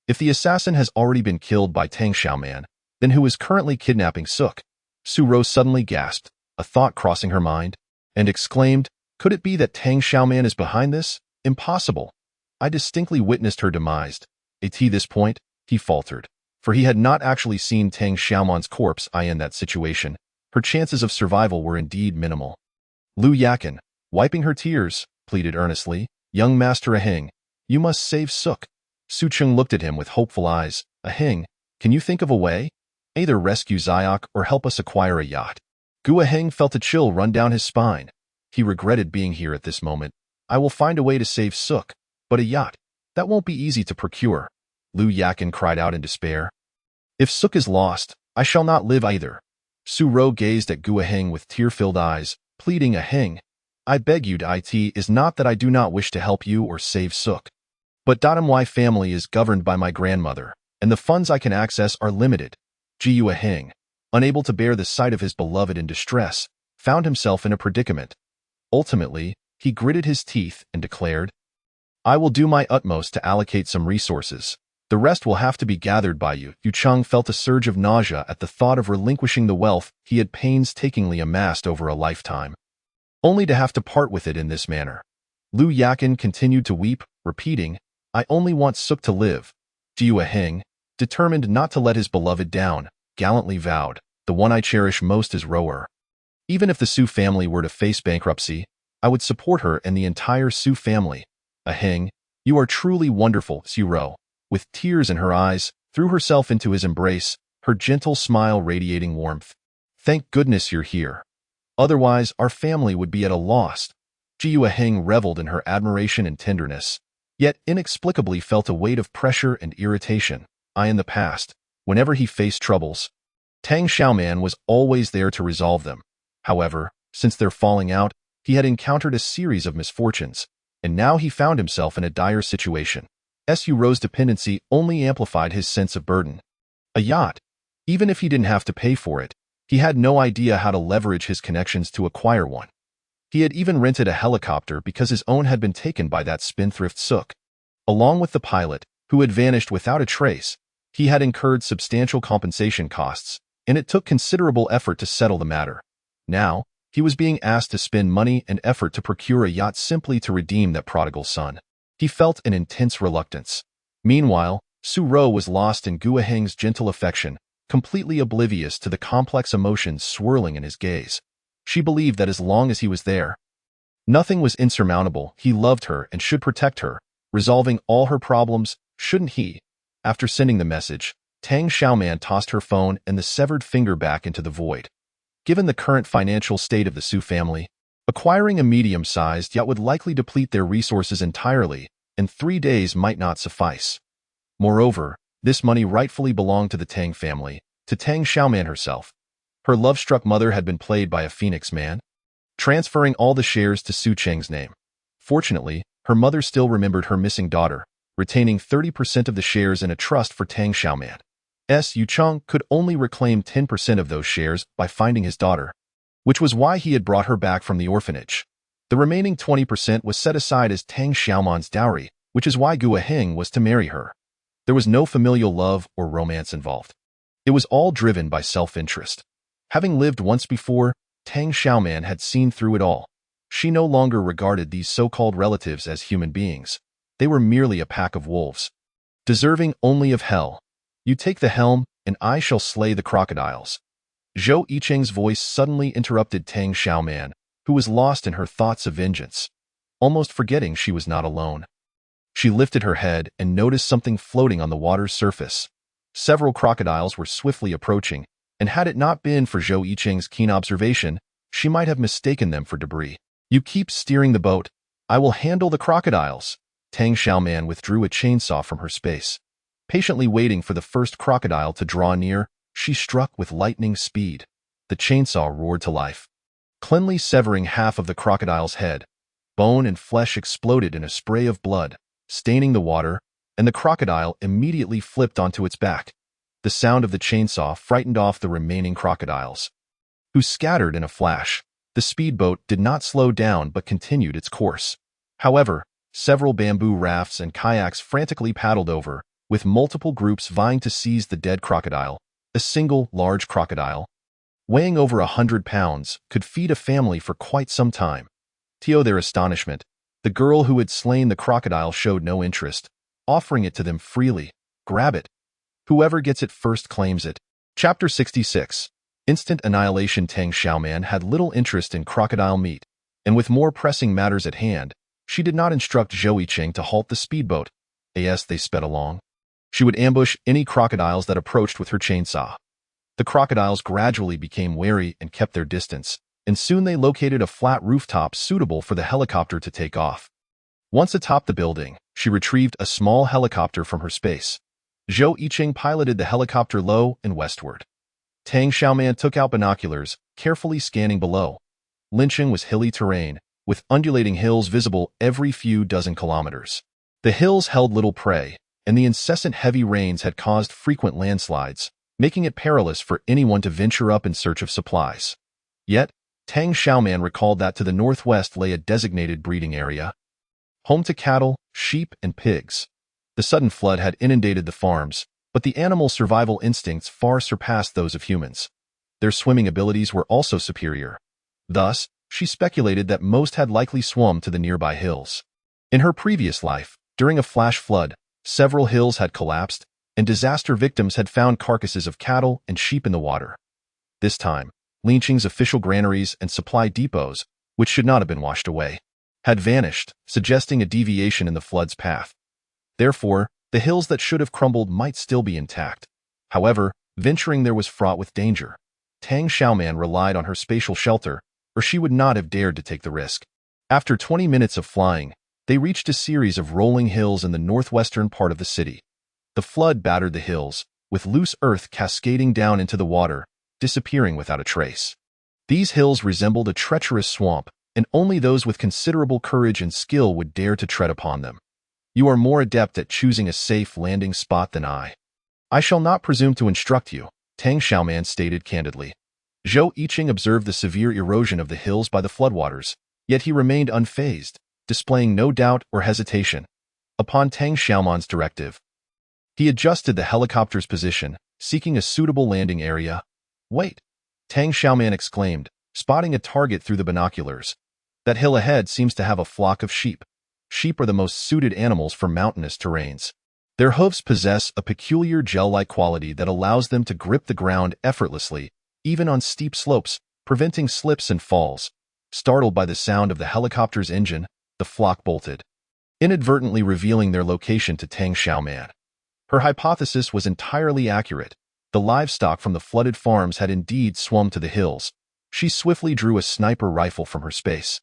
If the assassin has already been killed by Tang Xiaoman, then who is currently kidnapping Suk? Su Ro suddenly gasped, a thought crossing her mind, and exclaimed, could it be that Tang Xiaoman is behind this? Impossible. I distinctly witnessed her demise. At this point, he faltered, for he had not actually seen Tang Xiaoman's corpse in that situation. Her chances of survival were indeed minimal. Lu Yakin, wiping her tears, pleaded earnestly, young Master Aheng, you must save Suk. Su Cheng looked at him with hopeful eyes. Aheng, can you think of a way? Either rescue Xiok or help us acquire a yacht. Gu Aheng felt a chill run down his spine. He regretted being here at this moment. I will find a way to save Suk, but a yacht, that won't be easy to procure. Lu Yakin cried out in despair. If Suk is lost, I shall not live either. Su Ro gazed at Gu Aheng with tear-filled eyes, pleading, Aheng, I beg you, it is not that I do not wish to help you or save Suk. But my family is governed by my grandmother, and the funds I can access are limited. Jiu Aheng, unable to bear the sight of his beloved in distress, found himself in a predicament. Ultimately, he gritted his teeth and declared, I will do my utmost to allocate some resources. The rest will have to be gathered by you. Yu Cheng felt a surge of nausea at the thought of relinquishing the wealth he had painstakingly amassed over a lifetime, only to have to part with it in this manner. Lu Yakin continued to weep, repeating, I only want Suk to live. Jiu Aheng, determined not to let his beloved down, gallantly vowed, the one I cherish most is Roer. Even if the Su family were to face bankruptcy, I would support her and the entire Su family. Aheng, "You are truly wonderful," Su, with tears in her eyes, threw herself into his embrace, her gentle smile radiating warmth. "Thank goodness you're here. Otherwise, our family would be at a loss." Jiu Heng reveled in her admiration and tenderness, yet inexplicably felt a weight of pressure and irritation. In the past, whenever he faced troubles, Tang Xiaoman was always there to resolve them. However, since their falling out, he had encountered a series of misfortunes, and now he found himself in a dire situation. Su Ro's dependency only amplified his sense of burden. A yacht. Even if he didn't have to pay for it, he had no idea how to leverage his connections to acquire one. He had even rented a helicopter because his own had been taken by that spendthrift Sook. Along with the pilot, who had vanished without a trace, he had incurred substantial compensation costs, and it took considerable effort to settle the matter. Now, he was being asked to spend money and effort to procure a yacht simply to redeem that prodigal son. He felt an intense reluctance. Meanwhile, Su Ro was lost in Gua Heng's gentle affection, completely oblivious to the complex emotions swirling in his gaze. She believed that as long as he was there, nothing was insurmountable. He loved her and should protect her, resolving all her problems, shouldn't he? After sending the message, Tang Xiaoman tossed her phone and the severed finger back into the void. Given the current financial state of the Su family, acquiring a medium-sized yacht would likely deplete their resources entirely, and 3 days might not suffice. Moreover, this money rightfully belonged to the Tang family, to Tang Xiaoman herself. Her love-struck mother had been played by a phoenix man, transferring all the shares to Su Cheng's name. Fortunately, her mother still remembered her missing daughter, retaining 30% of the shares in a trust for Tang Xiaoman. Yu Cheng could only reclaim 10% of those shares by finding his daughter, which was why he had brought her back from the orphanage. The remaining 20% was set aside as Tang Xiaoman's dowry, which is why Gua Heng was to marry her. There was no familial love or romance involved. It was all driven by self-interest. Having lived once before, Tang Xiaoman had seen through it all. She no longer regarded these so-called relatives as human beings. They were merely a pack of wolves, deserving only of hell. "You take the helm, and I shall slay the crocodiles." Zhou Yicheng's voice suddenly interrupted Tang Xiaoman, who was lost in her thoughts of vengeance, almost forgetting she was not alone. She lifted her head and noticed something floating on the water's surface. Several crocodiles were swiftly approaching, and had it not been for Zhou Yicheng's keen observation, she might have mistaken them for debris. "You keep steering the boat. I will handle the crocodiles." Tang Xiaoman withdrew a chainsaw from her space. Patiently waiting for the first crocodile to draw near, she struck with lightning speed. The chainsaw roared to life, cleanly severing half of the crocodile's head. Bone and flesh exploded in a spray of blood, staining the water, and the crocodile immediately flipped onto its back. The sound of the chainsaw frightened off the remaining crocodiles, who scattered in a flash. The speedboat did not slow down but continued its course. However, several bamboo rafts and kayaks frantically paddled over, with multiple groups vying to seize the dead crocodile. A single large crocodile, weighing over 100 pounds, could feed a family for quite some time. To their astonishment, the girl who had slain the crocodile showed no interest, offering it to them freely. "Grab it. Whoever gets it first claims it." Chapter 66. Instant Annihilation. Tang Xiaoman had little interest in crocodile meat, and with more pressing matters at hand, she did not instruct Zhou Yicheng to halt the speedboat. As they sped along, she would ambush any crocodiles that approached with her chainsaw. The crocodiles gradually became wary and kept their distance, and soon they located a flat rooftop suitable for the helicopter to take off. Once atop the building, she retrieved a small helicopter from her space. Zhou Yicheng piloted the helicopter low and westward. Tang Xiaoman took out binoculars, carefully scanning below. Lincheng was hilly terrain, with undulating hills visible every few dozen kilometers. The hills held little prey, and the incessant heavy rains had caused frequent landslides, making it perilous for anyone to venture up in search of supplies. Yet, Tang Xiaoman recalled that to the northwest lay a designated breeding area, home to cattle, sheep, and pigs. The sudden flood had inundated the farms, but the animal survival instincts far surpassed those of humans. Their swimming abilities were also superior. Thus, she speculated that most had likely swum to the nearby hills. In her previous life, during a flash flood, several hills had collapsed, and disaster victims had found carcasses of cattle and sheep in the water. This time, Lincheng's official granaries and supply depots, which should not have been washed away. had vanished, suggesting a deviation in the flood's path. Therefore, the hills that should have crumbled might still be intact. However, venturing there was fraught with danger. Tang Xiaoman relied on her spatial shelter, or she would not have dared to take the risk. After 20 minutes of flying, they reached a series of rolling hills in the northwestern part of the city. The flood battered the hills, with loose earth cascading down into the water, disappearing without a trace. These hills resembled a treacherous swamp, and only those with considerable courage and skill would dare to tread upon them. You are more adept at choosing a safe landing spot than I. I shall not presume to instruct you, Tang Xiaoman stated candidly. Zhou Yiqing observed the severe erosion of the hills by the floodwaters, yet he remained unfazed, displaying no doubt or hesitation. Upon Tang Xiaoman's directive, he adjusted the helicopter's position, seeking a suitable landing area. Wait! Tang Xiaoman exclaimed, spotting a target through the binoculars. That hill ahead seems to have a flock of sheep. Sheep are the most suited animals for mountainous terrains. Their hooves possess a peculiar gel-like quality that allows them to grip the ground effortlessly, even on steep slopes, preventing slips and falls. Startled by the sound of the helicopter's engine, the flock bolted, inadvertently revealing their location to Tang Xiaoman. Her hypothesis was entirely accurate. The livestock from the flooded farms had indeed swum to the hills. She swiftly drew a sniper rifle from her space,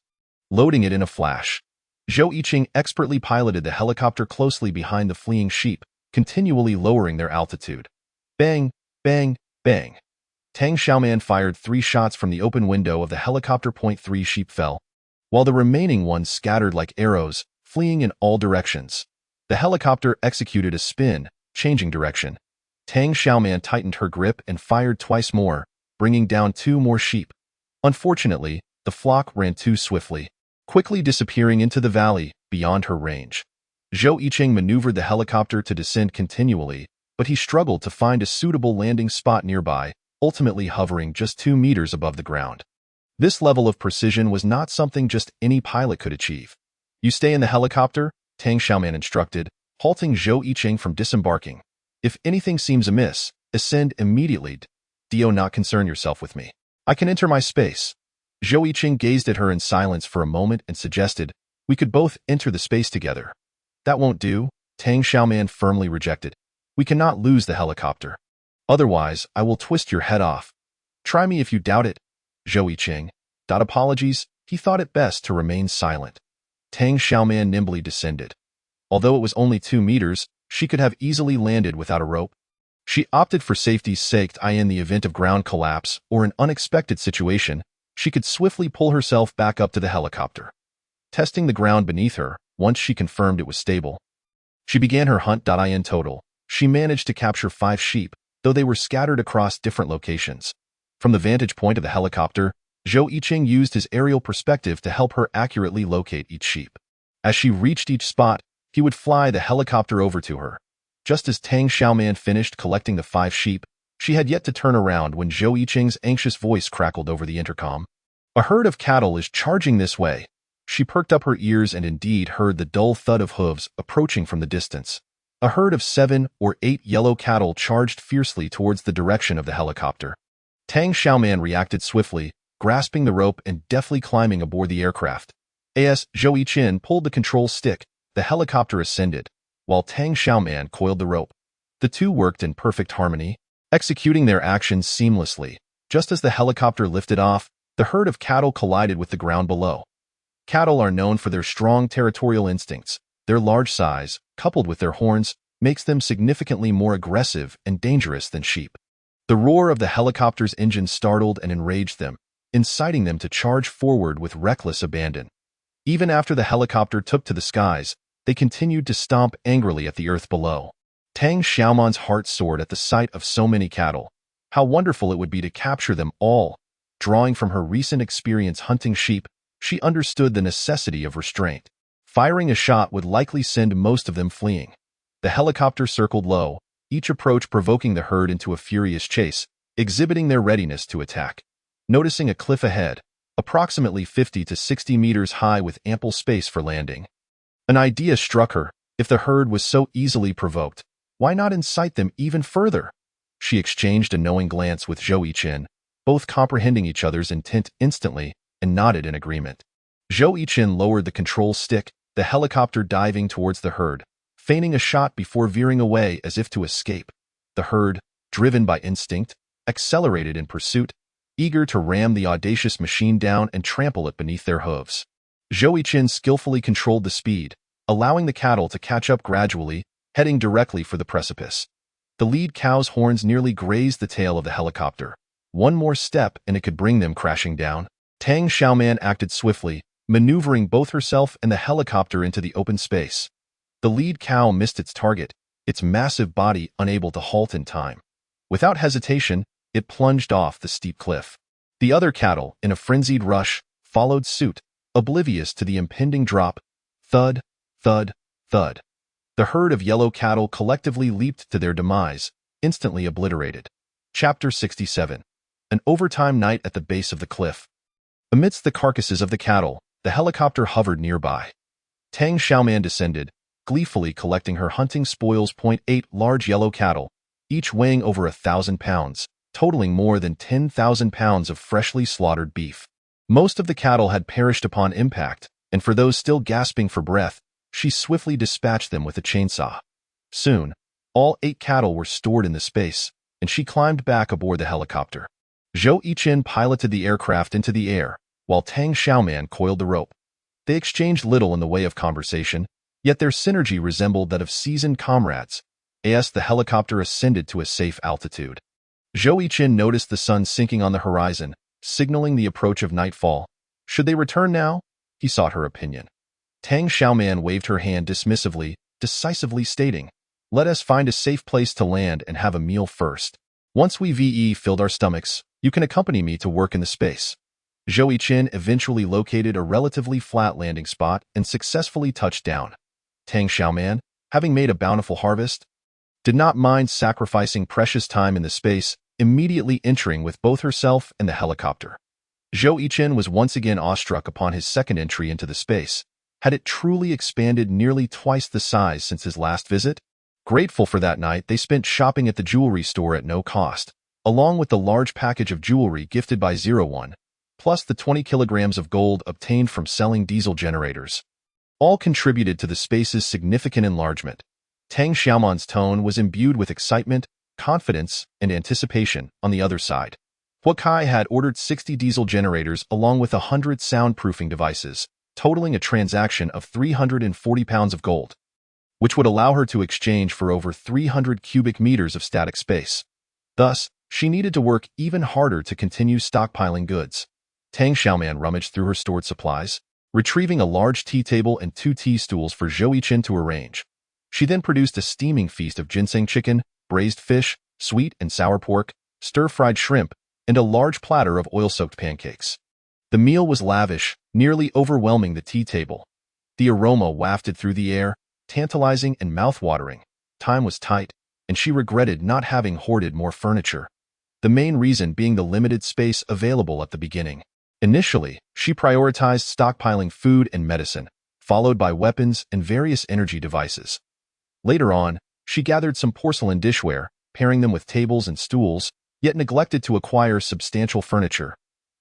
loading it in a flash. Zhou Yiqing expertly piloted the helicopter closely behind the fleeing sheep, continually lowering their altitude. Bang, bang, bang. Tang Xiaoman fired 3 shots from the open window of the helicopter. 3 sheep fell, while the remaining ones scattered like arrows, fleeing in all directions. The helicopter executed a spin, changing direction. Tang Xiaoman tightened her grip and fired twice more, bringing down 2 more sheep. Unfortunately, the flock ran too swiftly, quickly disappearing into the valley beyond her range. Zhou Yiqing maneuvered the helicopter to descend continually, but he struggled to find a suitable landing spot nearby, ultimately hovering just 2 meters above the ground. This level of precision was not something just any pilot could achieve. You stay in the helicopter, Tang Xiaoman instructed, halting Zhou Yiqing from disembarking. If anything seems amiss, ascend immediately. Do not concern yourself with me. I can enter my space. Zhou Yiqing gazed at her in silence for a moment and suggested, we could both enter the space together. That won't do, Tang Xiaoman firmly rejected. We cannot lose the helicopter. Otherwise, I will twist your head off. Try me if you doubt it. Zhou Yiqing. Apologies, he thought it best to remain silent. Tang Xiaoman nimbly descended. Although it was only 2 meters, she could have easily landed without a rope. She opted for safety's sake. In the event of ground collapse or an unexpected situation, she could swiftly pull herself back up to the helicopter. Testing the ground beneath her, once she confirmed it was stable, she began her hunt. In total, she managed to capture 5 sheep, though they were scattered across different locations. From the vantage point of the helicopter, Zhou Yiqing used his aerial perspective to help her accurately locate each sheep. As she reached each spot, he would fly the helicopter over to her. Just as Tang Xiaoman finished collecting the 5 sheep, she had yet to turn around when Zhou Yiqing's anxious voice crackled over the intercom. A herd of cattle is charging this way. She perked up her ears and indeed heard the dull thud of hooves approaching from the distance. A herd of 7 or 8 yellow cattle charged fiercely towards the direction of the helicopter. Tang Xiaoman reacted swiftly, grasping the rope and deftly climbing aboard the aircraft. As Zhou Yiqing pulled the control stick, the helicopter ascended, while Tang Xiaoman coiled the rope. The two worked in perfect harmony, executing their actions seamlessly. Just as the helicopter lifted off, the herd of cattle collided with the ground below. Cattle are known for their strong territorial instincts. Their large size, coupled with their horns, makes them significantly more aggressive and dangerous than sheep. The roar of the helicopter's engine startled and enraged them, inciting them to charge forward with reckless abandon. Even after the helicopter took to the skies, they continued to stomp angrily at the earth below. Tang Xiaoman's heart soared at the sight of so many cattle. How wonderful it would be to capture them all. Drawing from her recent experience hunting sheep, she understood the necessity of restraint. Firing a shot would likely send most of them fleeing. The helicopter circled low, each approach provoking the herd into a furious chase, exhibiting their readiness to attack. Noticing a cliff ahead, approximately 50 to 60 meters high with ample space for landing, an idea struck her. If the herd was so easily provoked, why not incite them even further? She exchanged a knowing glance with Zhou Yiqing, both comprehending each other's intent instantly, and nodded in agreement. Zhou Yiqin lowered the control stick, the helicopter diving towards the herd, feigning a shot before veering away as if to escape. The herd, driven by instinct, accelerated in pursuit, eager to ram the audacious machine down and trample it beneath their hooves. Zhou Yiqin skillfully controlled the speed, allowing the cattle to catch up gradually, heading directly for the precipice. The lead cow's horns nearly grazed the tail of the helicopter. One more step and it could bring them crashing down. Tang Xiaoman acted swiftly, maneuvering both herself and the helicopter into the open space. The lead cow missed its target, its massive body unable to halt in time. Without hesitation, it plunged off the steep cliff. The other cattle, in a frenzied rush, followed suit, oblivious to the impending drop. Thud, thud, thud. The herd of yellow cattle collectively leaped to their demise, instantly obliterated. Chapter 67. An overtime night at the base of the cliff. Amidst the carcasses of the cattle, the helicopter hovered nearby. Tang Xiaoman descended, gleefully collecting her hunting spoils. 8 large yellow cattle, each weighing over 1,000 pounds, totaling more than 10,000 pounds of freshly slaughtered beef. Most of the cattle had perished upon impact, and for those still gasping for breath, she swiftly dispatched them with a chainsaw. Soon, all 8 cattle were stored in the space, and she climbed back aboard the helicopter. Zhou Yiqin piloted the aircraft into the air, while Tang Xiaoman coiled the rope. They exchanged little in the way of conversation, yet their synergy resembled that of seasoned comrades. As the helicopter ascended to a safe altitude, Zhou Yiqin noticed the sun sinking on the horizon, signaling the approach of nightfall. Should they return now? He sought her opinion. Tang Xiaoman waved her hand dismissively, decisively stating, "Let us find a safe place to land and have a meal first. Once we've filled our stomachs, you can accompany me to work in the space." Zhou Yiqin eventually located a relatively flat landing spot and successfully touched down. Tang Xiaoman, having made a bountiful harvest, did not mind sacrificing precious time in the space, immediately entering with both herself and the helicopter. Zhou Yiqin was once again awestruck upon his second entry into the space. Had it truly expanded nearly twice the size since his last visit? Grateful for that night, they spent shopping at the jewelry store at no cost, along with the large package of jewelry gifted by 01, plus the 20 kilograms of gold obtained from selling diesel generators. All contributed to the space's significant enlargement. Tang Xiaoman's tone was imbued with excitement, confidence, and anticipation. On the other side, Huakai had ordered 60 diesel generators along with 100 soundproofing devices, totaling a transaction of 340 pounds of gold, which would allow her to exchange for over 300 cubic meters of static space. Thus, she needed to work even harder to continue stockpiling goods. Tang Xiaoman rummaged through her stored supplies, retrieving a large tea table and 2 tea stools for Zhou Yiqin to arrange. She then produced a steaming feast of ginseng chicken, braised fish, sweet and sour pork, stir-fried shrimp, and a large platter of oil-soaked pancakes. The meal was lavish, nearly overwhelming the tea table. The aroma wafted through the air, tantalizing and mouth-watering. Time was tight, and she regretted not having hoarded more furniture. The main reason being the limited space available at the beginning. Initially, she prioritized stockpiling food and medicine, followed by weapons and various energy devices. Later on, she gathered some porcelain dishware, pairing them with tables and stools, yet neglected to acquire substantial furniture.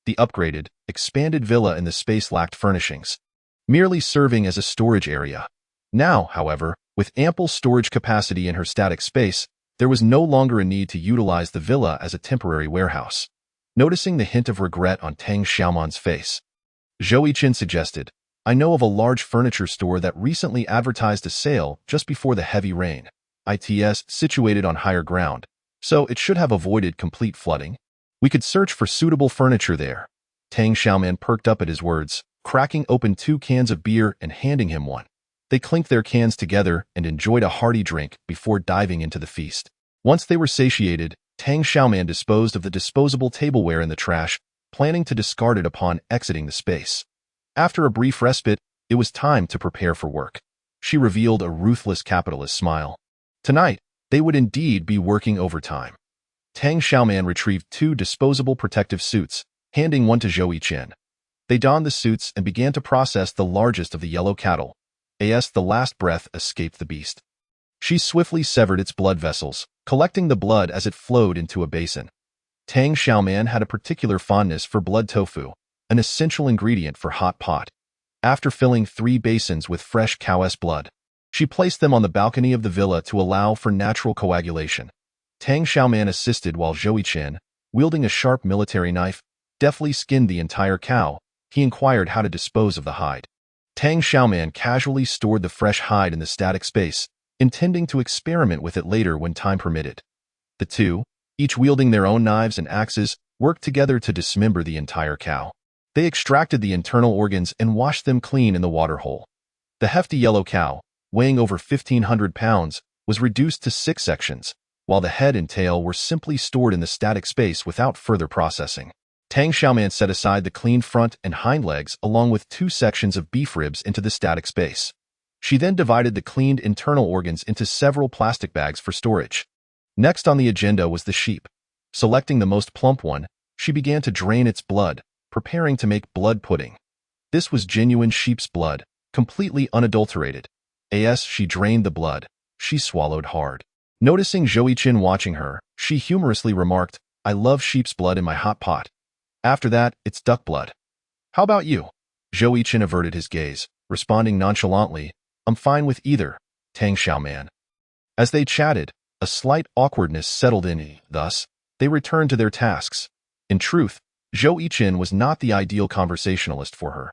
The upgraded, expanded villa in the space lacked furnishings, merely serving as a storage area. Now, however, with ample storage capacity in her static space, there was no longer a need to utilize the villa as a temporary warehouse. Noticing the hint of regret on Tang Xiaoman's face, Zhou Yiqin suggested, "I know of a large furniture store that recently advertised a sale just before the heavy rain. It's situated on higher ground, so it should have avoided complete flooding. We could search for suitable furniture there." Tang Xiaoman perked up at his words, cracking open 2 cans of beer and handing him one. They clinked their cans together and enjoyed a hearty drink before diving into the feast. Once they were satiated, Tang Xiaoman disposed of the disposable tableware in the trash, planning to discard it upon exiting the space. After a brief respite, it was time to prepare for work. She revealed a ruthless capitalist smile. Tonight, they would indeed be working overtime. Tang Xiaoman retrieved 2 disposable protective suits, handing one to Zhou Yiqin. They donned the suits and began to process the largest of the yellow cattle. As the last breath escaped the beast, she swiftly severed its blood vessels, collecting the blood as it flowed into a basin. Tang Xiaoman had a particular fondness for blood tofu, an essential ingredient for hot pot. After filling 3 basins with fresh cow's blood, she placed them on the balcony of the villa to allow for natural coagulation. Tang Xiaoman assisted while Zhou Yichen, wielding a sharp military knife, deftly skinned the entire cow. He inquired how to dispose of the hide. Tang Xiaoman casually stored the fresh hide in the static space, intending to experiment with it later when time permitted. The two, each wielding their own knives and axes, worked together to dismember the entire cow. They extracted the internal organs and washed them clean in the water hole. The hefty yellow cow, weighing over 1,500 pounds, was reduced to 6 sections, while the head and tail were simply stored in the static space without further processing. Tang Xiaoman set aside the clean front and hind legs along with 2 sections of beef ribs into the static space. She then divided the cleaned internal organs into several plastic bags for storage. Next on the agenda was the sheep. Selecting the most plump one, she began to drain its blood, preparing to make blood pudding. This was genuine sheep's blood, completely unadulterated. As she drained the blood, she swallowed hard. Noticing Zhou Yichen watching her, she humorously remarked, "I love sheep's blood in my hot pot. After that, it's duck blood. How about you?" Zhou Yichen averted his gaze, responding nonchalantly, "I'm fine with either, Tang Xiaoman." As they chatted, a slight awkwardness settled in. Thus, they returned to their tasks. In truth, Zhou Yichen was not the ideal conversationalist for her.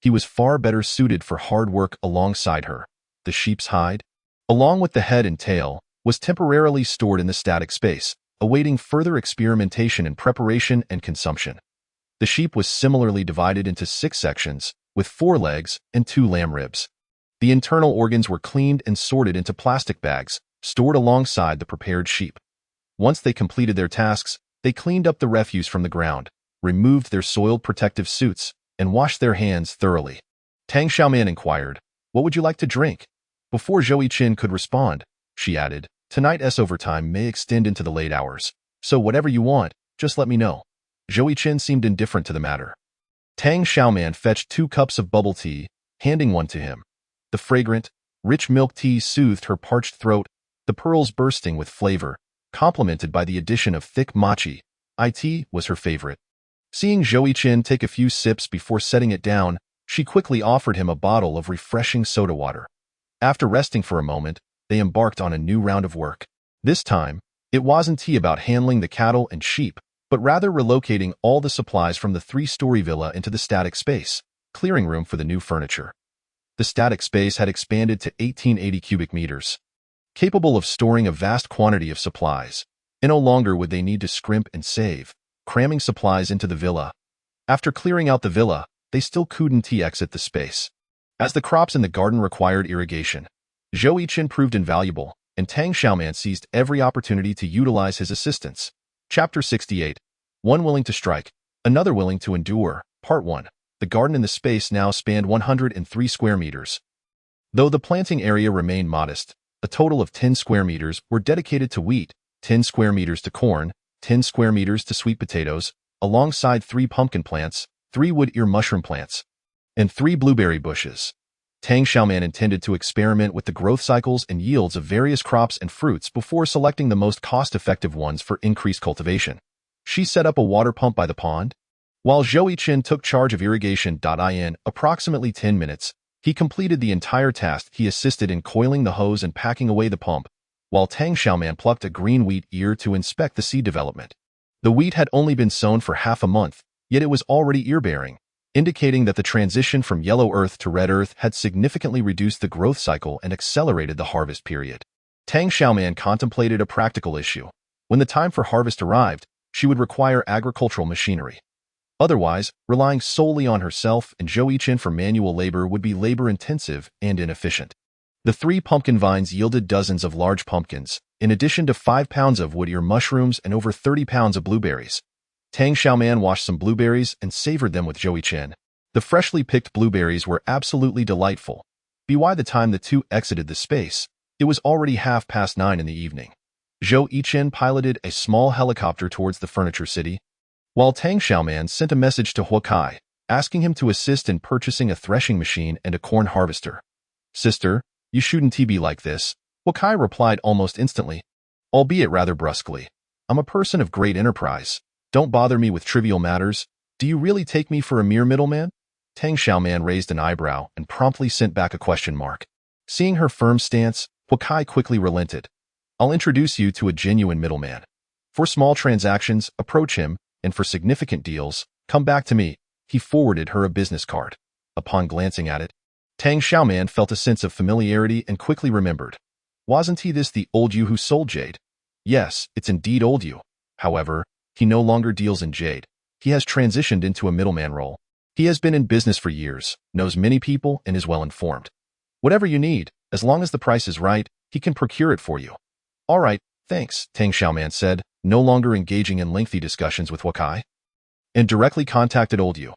He was far better suited for hard work alongside her. The sheep's hide, along with the head and tail, was temporarily stored in the static space, awaiting further experimentation in preparation and consumption. The sheep was similarly divided into 6 sections, with 4 legs and 2 lamb ribs. The internal organs were cleaned and sorted into plastic bags, stored alongside the prepared sheep. Once they completed their tasks, they cleaned up the refuse from the ground, removed their soiled protective suits, and washed their hands thoroughly. Tang Xiaoman inquired, "What would you like to drink?" Before Zhou Yichen could respond, she added, "Tonight's overtime may extend into the late hours, so whatever you want, just let me know." Zhou Yichen seemed indifferent to the matter. Tang Xiaoman fetched 2 cups of bubble tea, handing one to him. The fragrant, rich milk tea soothed her parched throat, the pearls bursting with flavor, complemented by the addition of thick mochi. Tea was her favorite. Seeing Zhou Yichen take a few sips before setting it down, she quickly offered him a bottle of refreshing soda water. After resting for a moment, they embarked on a new round of work. This time, it wasn't about handling the cattle and sheep, but rather relocating all the supplies from the 3-story villa into the static space, clearing room for the new furniture. The static space had expanded to 1880 cubic meters, capable of storing a vast quantity of supplies, and no longer would they need to scrimp and save, cramming supplies into the villa. After clearing out the villa, they still couldn't exit the space, as the crops in the garden required irrigation. Zhou Yichen proved invaluable, and Tang Xiaoman seized every opportunity to utilize his assistance. Chapter 68. One willing to strike, another willing to endure. Part 1. The garden in the space now spanned 103 square meters. Though the planting area remained modest, a total of 10 square meters were dedicated to wheat, 10 square meters to corn, 10 square meters to sweet potatoes, alongside 3 pumpkin plants, 3 wood ear mushroom plants, and 3 blueberry bushes. Tang Xiaoman intended to experiment with the growth cycles and yields of various crops and fruits before selecting the most cost-effective ones for increased cultivation. She set up a water pump by the pond, while Zhou Yichen took charge of irrigation. In approximately 10 minutes, he completed the entire task. He assisted in coiling the hose and packing away the pump, while Tang Xiaoman plucked a green wheat ear to inspect the seed development. The wheat had only been sown for half a month, yet it was already ear-bearing, indicating that the transition from yellow earth to red earth had significantly reduced the growth cycle and accelerated the harvest period. Tang Xiaoman contemplated a practical issue. When the time for harvest arrived, she would require agricultural machinery. Otherwise, relying solely on herself and Zhou Yichen for manual labor would be labor-intensive and inefficient. The 3 pumpkin vines yielded dozens of large pumpkins, in addition to 5 pounds of wood ear mushrooms and over 30 pounds of blueberries. Tang Xiaoman washed some blueberries and savored them with Zhou Yichen. The freshly picked blueberries were absolutely delightful. By the time the two exited the space, it was already 9:30 in the evening. Zhou Yichen piloted a small helicopter towards the furniture city, while Tang Xiaoman sent a message to Huakai, asking him to assist in purchasing a threshing machine and a corn harvester. "Sister, you shouldn't be like this," Huakai replied almost instantly, albeit rather brusquely. "I'm a person of great enterprise. Don't bother me with trivial matters. Do you really take me for a mere middleman?" Tang Xiaoman raised an eyebrow and promptly sent back a question mark. Seeing her firm stance, Huakai quickly relented. I'll introduce you to a genuine middleman. For small transactions, approach him, and for significant deals, come back to me. He forwarded her a business card. Upon glancing at it, Tang Xiaoman felt a sense of familiarity and quickly remembered. Wasn't he this the old you who sold jade? Yes, it's indeed old you. However, he no longer deals in jade. He has transitioned into a middleman role. He has been in business for years, knows many people, and is well informed. Whatever you need, as long as the price is right, he can procure it for you. All right, thanks, Tang Xiaoman said, no longer engaging in lengthy discussions with Huakai, and directly contacted Old Yu.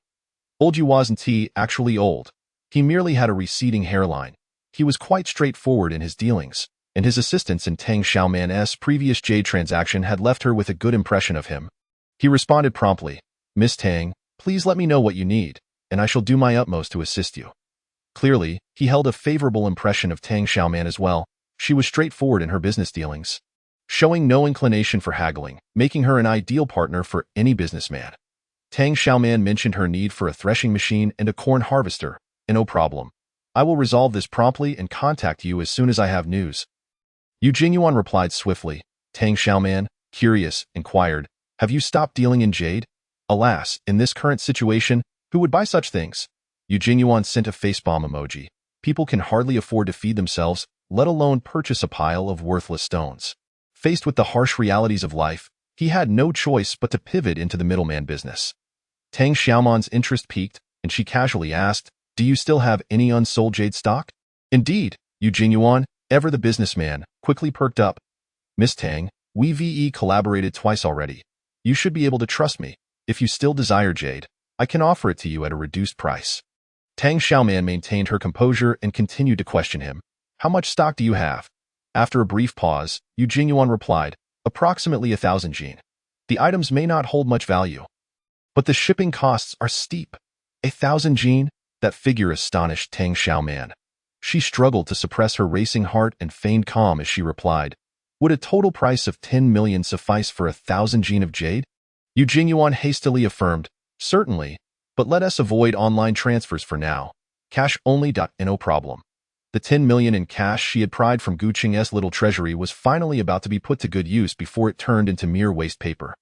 Old Yu wasn't he actually old. He merely had a receding hairline. He was quite straightforward in his dealings, and his assistance in Tang Xiaoman's previous jade transaction had left her with a good impression of him. He responded promptly, Miss Tang, please let me know what you need, and I shall do my utmost to assist you. Clearly, he held a favorable impression of Tang Xiaoman as well. She was straightforward in her business dealings, showing no inclination for haggling, making her an ideal partner for any businessman. Tang Xiaoman mentioned her need for a threshing machine and a corn harvester. No problem. I will resolve this promptly and contact you as soon as I have news. Yu Jingyuan replied swiftly. Tang Xiaoman, curious, inquired, have you stopped dealing in jade? Alas, in this current situation, who would buy such things? Yu Jingyuan sent a facepalm emoji. People can hardly afford to feed themselves, let alone purchase a pile of worthless stones. Faced with the harsh realities of life, he had no choice but to pivot into the middleman business. Tang Xiaoman's interest piqued, and she casually asked, do you still have any unsold jade stock? Indeed, Yu Jingyuan, ever the businessman, quickly perked up. Miss Tang, we VE collaborated twice already. You should be able to trust me. If you still desire jade, I can offer it to you at a reduced price. Tang Xiaoman maintained her composure and continued to question him. How much stock do you have? After a brief pause, Yu Jingyuan replied, approximately 1,000 jin. The items may not hold much value, but the shipping costs are steep. 1,000 jin? That figure astonished Tang Xiaoman. She struggled to suppress her racing heart and feigned calm as she replied, would a total price of 10 million suffice for 1,000 jin of jade? Yu Jingyuan hastily affirmed, certainly, but let us avoid online transfers for now. Cash only. No problem. The 10 million in cash she had pried from Gu Qing's little treasury was finally about to be put to good use before it turned into mere waste paper.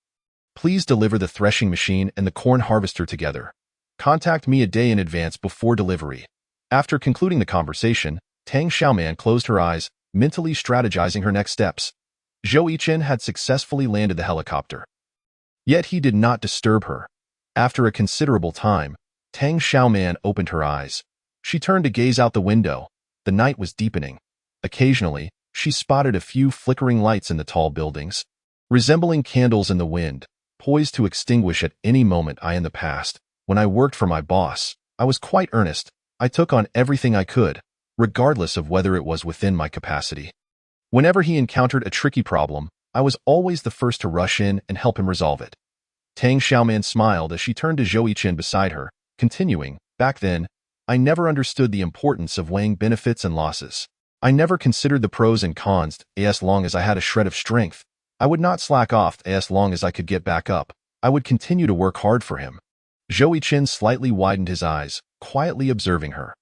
Please deliver the threshing machine and the corn harvester together. Contact me a day in advance before delivery. After concluding the conversation, Tang Xiaoman closed her eyes, mentally strategizing her next steps. Zhou Yichen had successfully landed the helicopter. Yet he did not disturb her. After a considerable time, Tang Xiaoman opened her eyes. She turned to gaze out the window. The night was deepening. Occasionally, she spotted a few flickering lights in the tall buildings, resembling candles in the wind, poised to extinguish at any moment. In the past, when I worked for my boss, I was quite earnest. I took on everything I could, regardless of whether it was within my capacity. Whenever he encountered a tricky problem, I was always the first to rush in and help him resolve it. Tang Xiaoman smiled as she turned to Zhou Yichen beside her, continuing, back then, I never understood the importance of weighing benefits and losses. I never considered the pros and cons. As long as I had a shred of strength, I would not slack off. As long as I could get back up, I would continue to work hard for him. Zhou Yichen slightly widened his eyes, quietly observing her.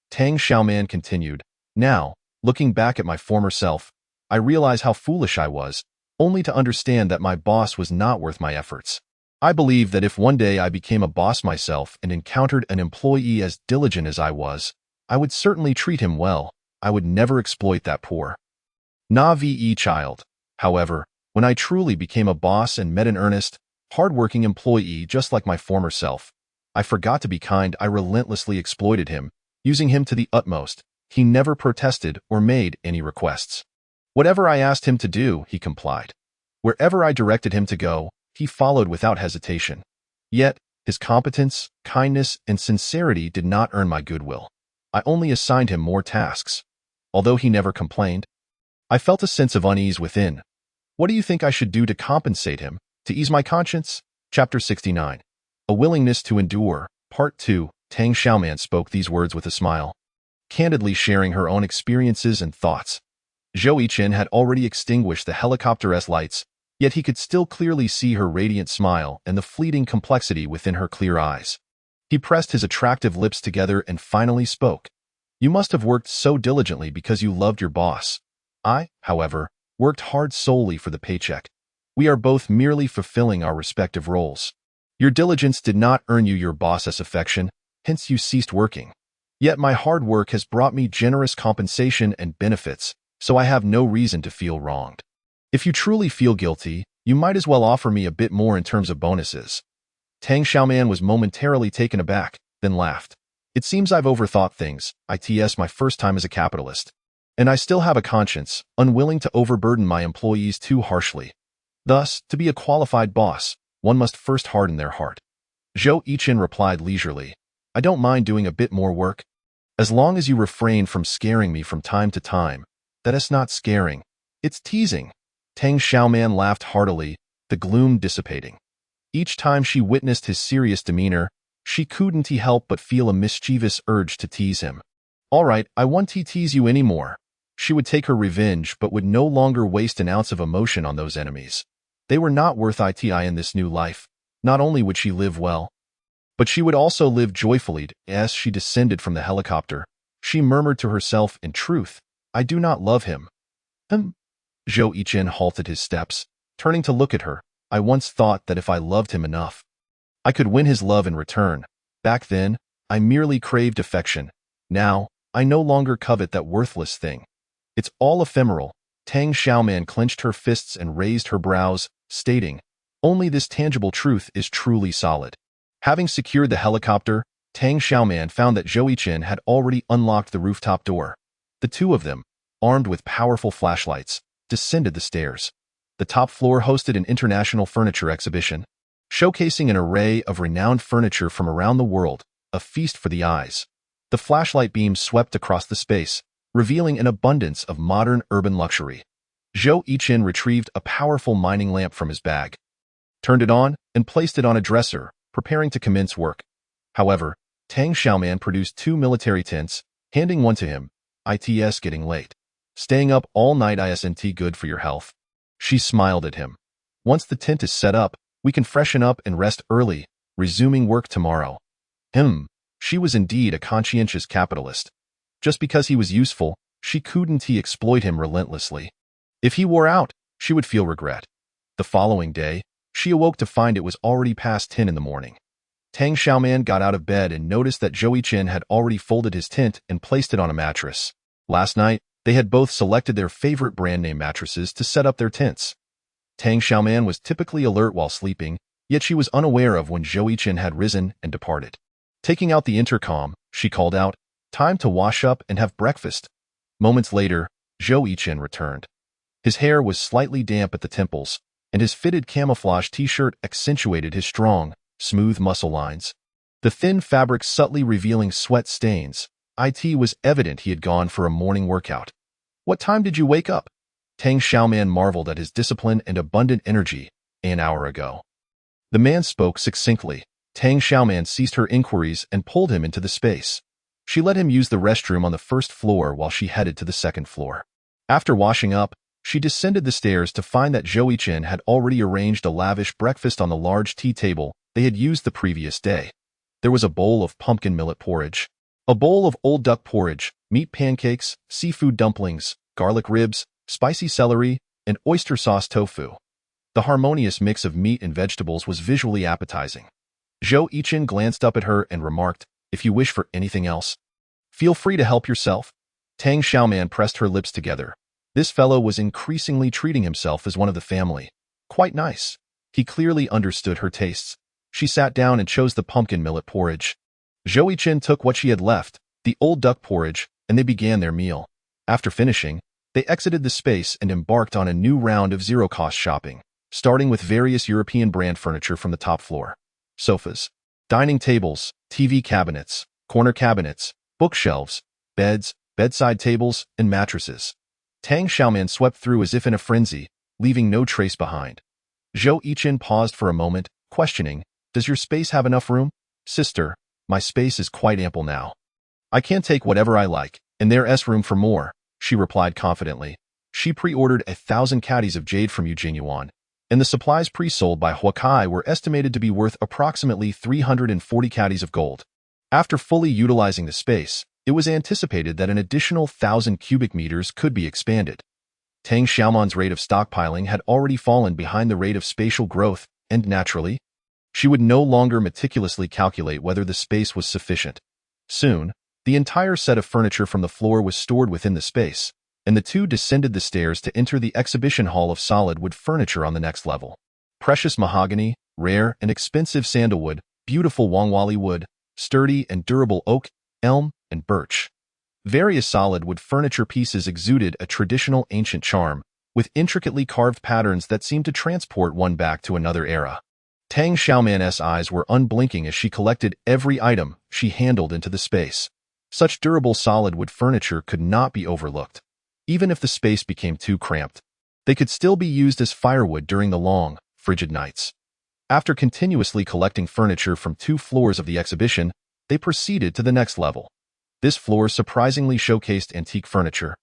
Tang Xiaoman continued, now, looking back at my former self, I realize how foolish I was, only to understand that my boss was not worth my efforts. I believe that if one day I became a boss myself and encountered an employee as diligent as I was, I would certainly treat him well. I would never exploit that poor VE child. However, when I truly became a boss and met an earnest, hard-working employee just like my former self, I forgot to be kind. I relentlessly exploited him, using him to the utmost. He never protested or made any requests. Whatever I asked him to do, he complied. Wherever I directed him to go, he followed without hesitation. Yet, his competence, kindness, and sincerity did not earn my goodwill. I only assigned him more tasks. Although he never complained, I felt a sense of unease within. What do you think I should do to compensate him, to ease my conscience? Chapter 69. A Willingness to Endure, Part 2. Tang Xiaoman spoke these words with a smile, candidly sharing her own experiences and thoughts. Zhou Yichen had already extinguished the helicopter's lights, yet he could still clearly see her radiant smile and the fleeting complexity within her clear eyes. He pressed his attractive lips together and finally spoke. You must have worked so diligently because you loved your boss. I, however, worked hard solely for the paycheck. We are both merely fulfilling our respective roles. Your diligence did not earn you your boss's affection, hence you ceased working. Yet my hard work has brought me generous compensation and benefits, so I have no reason to feel wronged. If you truly feel guilty, you might as well offer me a bit more in terms of bonuses. Tang Xiaoman was momentarily taken aback, then laughed. It seems I've overthought things. It's my first time as a capitalist. And I still have a conscience, unwilling to overburden my employees too harshly. Thus, to be a qualified boss, one must first harden their heart. Zhou Yiqin replied leisurely, I don't mind doing a bit more work. As long as you refrain from scaring me from time to time. That is not scaring. It's teasing. Tang Xiaoman laughed heartily, the gloom dissipating. Each time she witnessed his serious demeanor, she couldn't help but feel a mischievous urge to tease him. All right, I won't tease you anymore. She would take her revenge but would no longer waste an ounce of emotion on those enemies. They were not worth it in this new life. Not only would she live well, but she would also live joyfully. As she descended from the helicopter, she murmured to herself, in truth, I do not love him. Zhou Yiqin halted his steps, turning to look at her. I once thought that if I loved him enough, I could win his love in return. Back then, I merely craved affection. Now, I no longer covet that worthless thing. It's all ephemeral. Tang Xiaoman clenched her fists and raised her brows, stating, only this tangible truth is truly solid. Having secured the helicopter, Tang Xiaoman found that Zhou Yiqin had already unlocked the rooftop door. The two of them, armed with powerful flashlights, descended the stairs. The top floor hosted an international furniture exhibition, showcasing an array of renowned furniture from around the world, a feast for the eyes. The flashlight beams swept across the space, revealing an abundance of modern urban luxury. Zhou Yiqin retrieved a powerful mining lamp from his bag, turned it on, and placed it on a dresser, preparing to commence work. However, Tang Xiaoman produced 2 military tents, handing one to him. It's getting late. Staying up all night isn't good for your health. She smiled at him. Once the tent is set up, we can freshen up and rest early, resuming work tomorrow. She was indeed a conscientious capitalist. Just because he was useful, she couldn't exploit him relentlessly. If he wore out, she would feel regret. The following day, she awoke to find it was already past 10 in the morning. Tang Xiaoman got out of bed and noticed that Zhou Yiqin had already folded his tent and placed it on a mattress. Last night, they had both selected their favorite brand name mattresses to set up their tents. Tang Xiaoman was typically alert while sleeping, yet she was unaware of when Zhou Yiqin had risen and departed. Taking out the intercom, she called out, time to wash up and have breakfast. Moments later, Zhou Yiqin returned. His hair was slightly damp at the temples, and his fitted camouflage t-shirt accentuated his strong, smooth muscle lines. The thin fabric subtly revealing sweat stains. It was evident he had gone for a morning workout. What time did you wake up? Tang Xiaoman marveled at his discipline and abundant energy. An hour ago. The man spoke succinctly. Tang Xiaoman ceased her inquiries and pulled him into the space. She let him use the restroom on the first floor while she headed to the second floor. After washing up, she descended the stairs to find that Zhou Yiqin had already arranged a lavish breakfast on the large tea table they had used the previous day. There was a bowl of pumpkin millet porridge, a bowl of old duck porridge, meat pancakes, seafood dumplings, garlic ribs, spicy celery, and oyster sauce tofu. The harmonious mix of meat and vegetables was visually appetizing. Zhou Yiqin glanced up at her and remarked, if you wish for anything else, feel free to help yourself. Tang Xiaoman pressed her lips together. This fellow was increasingly treating himself as one of the family. Quite nice. He clearly understood her tastes. She sat down and chose the pumpkin millet porridge. Zhou Yiqin took what she had left, the old duck porridge, and they began their meal. After finishing, they exited the space and embarked on a new round of zero-cost shopping, starting with various European brand furniture from the top floor. Sofas, dining tables, TV cabinets, corner cabinets, bookshelves, beds, bedside tables, and mattresses. Tang Xiaoman swept through as if in a frenzy, leaving no trace behind. Zhou Yiqin paused for a moment, questioning, does your space have enough room? Sister, my space is quite ample now. I can take whatever I like, and there's room for more, she replied confidently. She pre-ordered 1,000 caddies of jade from Eugene Yuan, and the supplies pre-sold by Huakai were estimated to be worth approximately 340 caddies of gold. After fully utilizing the space, it was anticipated that an additional 1,000 cubic meters could be expanded. Tang Xiaoman's rate of stockpiling had already fallen behind the rate of spatial growth, and naturally, she would no longer meticulously calculate whether the space was sufficient. Soon, the entire set of furniture from the floor was stored within the space, and the two descended the stairs to enter the exhibition hall of solid wood furniture on the next level. Precious mahogany, rare and expensive sandalwood, beautiful Wangwali wood, sturdy and durable oak, elm, and birch. Various solid wood furniture pieces exuded a traditional ancient charm, with intricately carved patterns that seemed to transport one back to another era. Tang Xiaoman's eyes were unblinking as she collected every item she handled into the space. Such durable solid wood furniture could not be overlooked. Even if the space became too cramped, they could still be used as firewood during the long, frigid nights. After continuously collecting furniture from 2 floors of the exhibition, they proceeded to the next level. This floor surprisingly showcased antique furniture,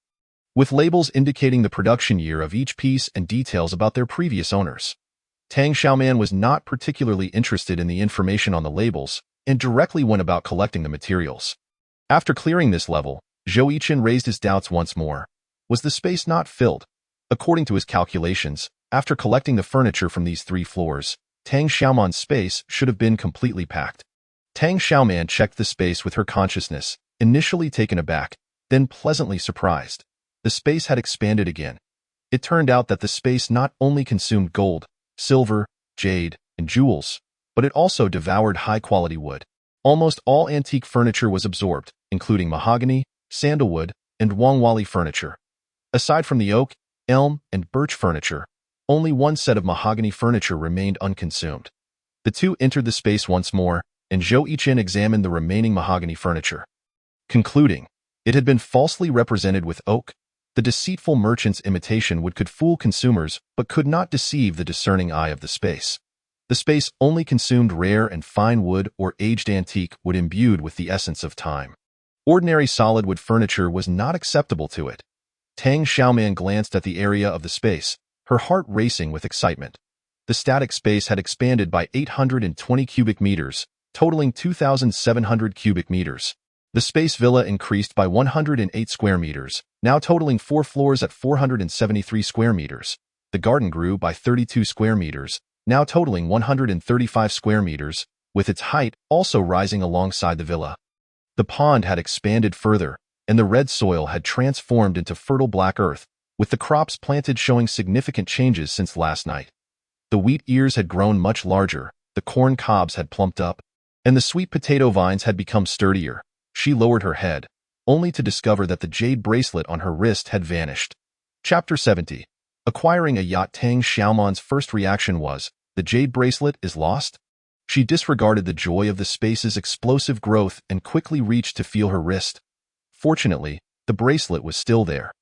with labels indicating the production year of each piece and details about their previous owners. Tang Xiaoman was not particularly interested in the information on the labels and directly went about collecting the materials. After clearing this level, Zhou Yichen raised his doubts once more. Was the space not filled? According to his calculations, after collecting the furniture from these 3 floors, Tang Xiaoman's space should have been completely packed. Tang Xiaoman checked the space with her consciousness, initially taken aback, then pleasantly surprised. The space had expanded again. It turned out that the space not only consumed gold, silver, jade, and jewels, but it also devoured high-quality wood. Almost all antique furniture was absorbed, including mahogany, sandalwood, and Wangwali furniture. Aside from the oak, elm, and birch furniture, only one set of mahogany furniture remained unconsumed. The two entered the space once more, and Zhou Yichen examined the remaining mahogany furniture. Concluding, it had been falsely represented with oak. The deceitful merchant's imitation could fool consumers but could not deceive the discerning eye of the space. The space only consumed rare and fine wood or aged antique wood imbued with the essence of time. Ordinary solid wood furniture was not acceptable to it. Tang Xiaoman glanced at the area of the space, her heart racing with excitement. The static space had expanded by 820 cubic meters, totaling 2,700 cubic meters. The space villa increased by 108 square meters, now totaling 4 floors at 473 square meters. The garden grew by 32 square meters, now totaling 135 square meters, with its height also rising alongside the villa. The pond had expanded further, and the red soil had transformed into fertile black earth, with the crops planted showing significant changes since last night. The wheat ears had grown much larger, the corn cobs had plumped up, and the sweet potato vines had become sturdier. She lowered her head, only to discover that the jade bracelet on her wrist had vanished. Chapter 70. Acquiring a yacht. Tang Xiaoman's first reaction was, the jade bracelet is lost? She disregarded the joy of the space's explosive growth and quickly reached to feel her wrist. Fortunately, the bracelet was still there.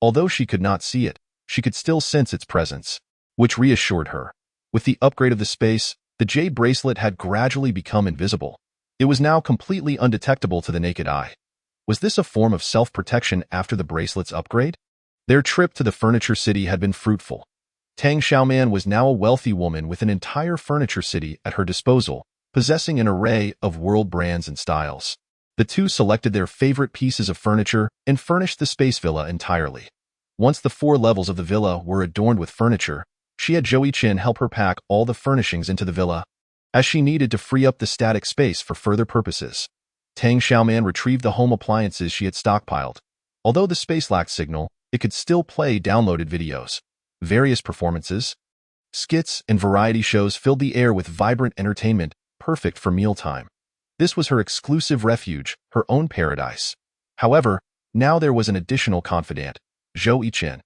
Although she could not see it, she could still sense its presence, which reassured her. With the upgrade of the space, the jade bracelet had gradually become invisible. It was now completely undetectable to the naked eye. Was this a form of self-protection after the bracelet's upgrade? Their trip to the furniture city had been fruitful. Tang Xiaoman was now a wealthy woman with an entire furniture city at her disposal, possessing an array of world brands and styles. The two selected their favorite pieces of furniture and furnished the space villa entirely. Once the 4 levels of the villa were adorned with furniture, she had Zhou Yichen help her pack all the furnishings into the villa, as she needed to free up the static space for further purposes. Tang Xiaoman retrieved the home appliances she had stockpiled. Although the space lacked signal, it could still play downloaded videos. Various performances, skits, and variety shows filled the air with vibrant entertainment, perfect for mealtime. This was her exclusive refuge, her own paradise. However, now there was an additional confidant, Zhou Yichen.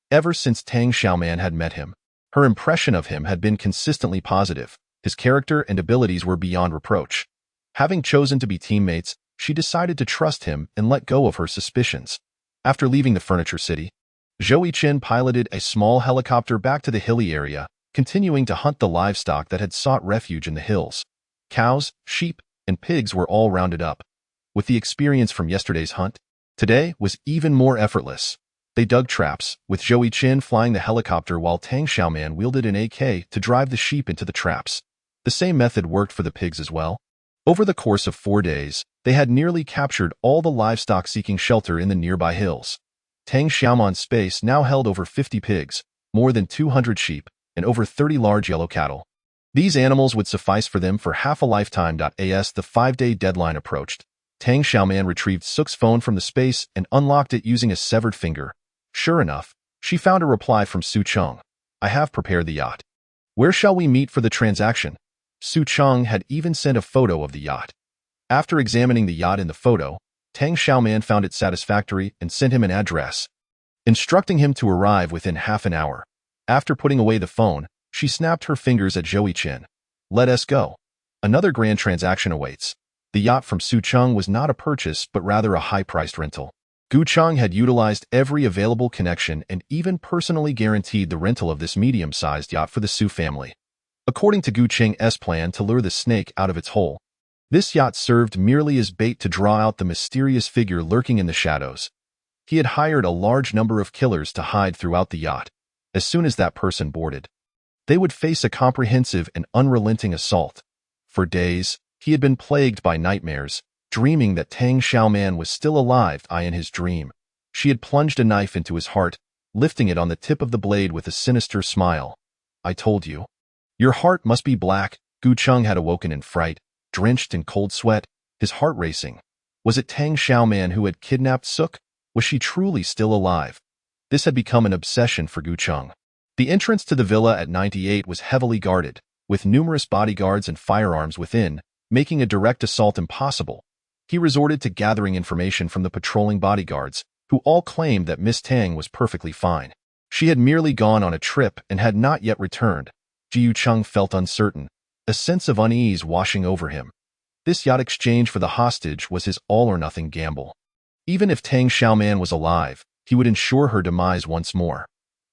Ever since Tang Xiaoman had met him, her impression of him had been consistently positive. His character and abilities were beyond reproach. Having chosen to be teammates, she decided to trust him and let go of her suspicions. After leaving the furniture city, Zhou Yichen piloted a small helicopter back to the hilly area, continuing to hunt the livestock that had sought refuge in the hills. Cows, sheep, and pigs were all rounded up. With the experience from yesterday's hunt, today was even more effortless. They dug traps, with Zhou Yiqin flying the helicopter while Tang Xiaoman wielded an AK to drive the sheep into the traps. The same method worked for the pigs as well. Over the course of 4 days, they had nearly captured all the livestock seeking shelter in the nearby hills. Tang Xiaoman's space now held over 50 pigs, more than 200 sheep, and over 30 large yellow cattle. These animals would suffice for them for half a lifetime. As the 5-day deadline approached, Tang Xiaoman retrieved Suk's phone from the space and unlocked it using a severed finger. Sure enough, she found a reply from Su Cheng. I have prepared the yacht. Where shall we meet for the transaction? Su Cheng had even sent a photo of the yacht. After examining the yacht in the photo, Tang Xiaoman found it satisfactory and sent him an address, instructing him to arrive within half an hour. After putting away the phone, she snapped her fingers at Zhou Yiqin. Let us go. Another grand transaction awaits. The yacht from Su Cheng was not a purchase but rather a high-priced rental. Gu Cheng had utilized every available connection and even personally guaranteed the rental of this medium-sized yacht for the Su family. According to Gu Cheng's plan to lure the snake out of its hole, this yacht served merely as bait to draw out the mysterious figure lurking in the shadows. He had hired a large number of killers to hide throughout the yacht. As soon as that person boarded, they would face a comprehensive and unrelenting assault. For days, he had been plagued by nightmares, dreaming that Tang Xiaoman was still alive. In his dream, she had plunged a knife into his heart, lifting it on the tip of the blade with a sinister smile. I told you. Your heart must be black. Gu Cheng had awoken in fright, drenched in cold sweat, his heart racing. Was it Tang Xiaoman who had kidnapped Suk? Was she truly still alive? This had become an obsession for Gu Cheng. The entrance to the villa at 98 was heavily guarded, with numerous bodyguards and firearms within, making a direct assault impossible. He resorted to gathering information from the patrolling bodyguards, who all claimed that Miss Tang was perfectly fine. She had merely gone on a trip and had not yet returned. Jiu Cheng felt uncertain, a sense of unease washing over him. This yacht exchange for the hostage was his all-or-nothing gamble. Even if Tang Xiaoman was alive, he would ensure her demise once more.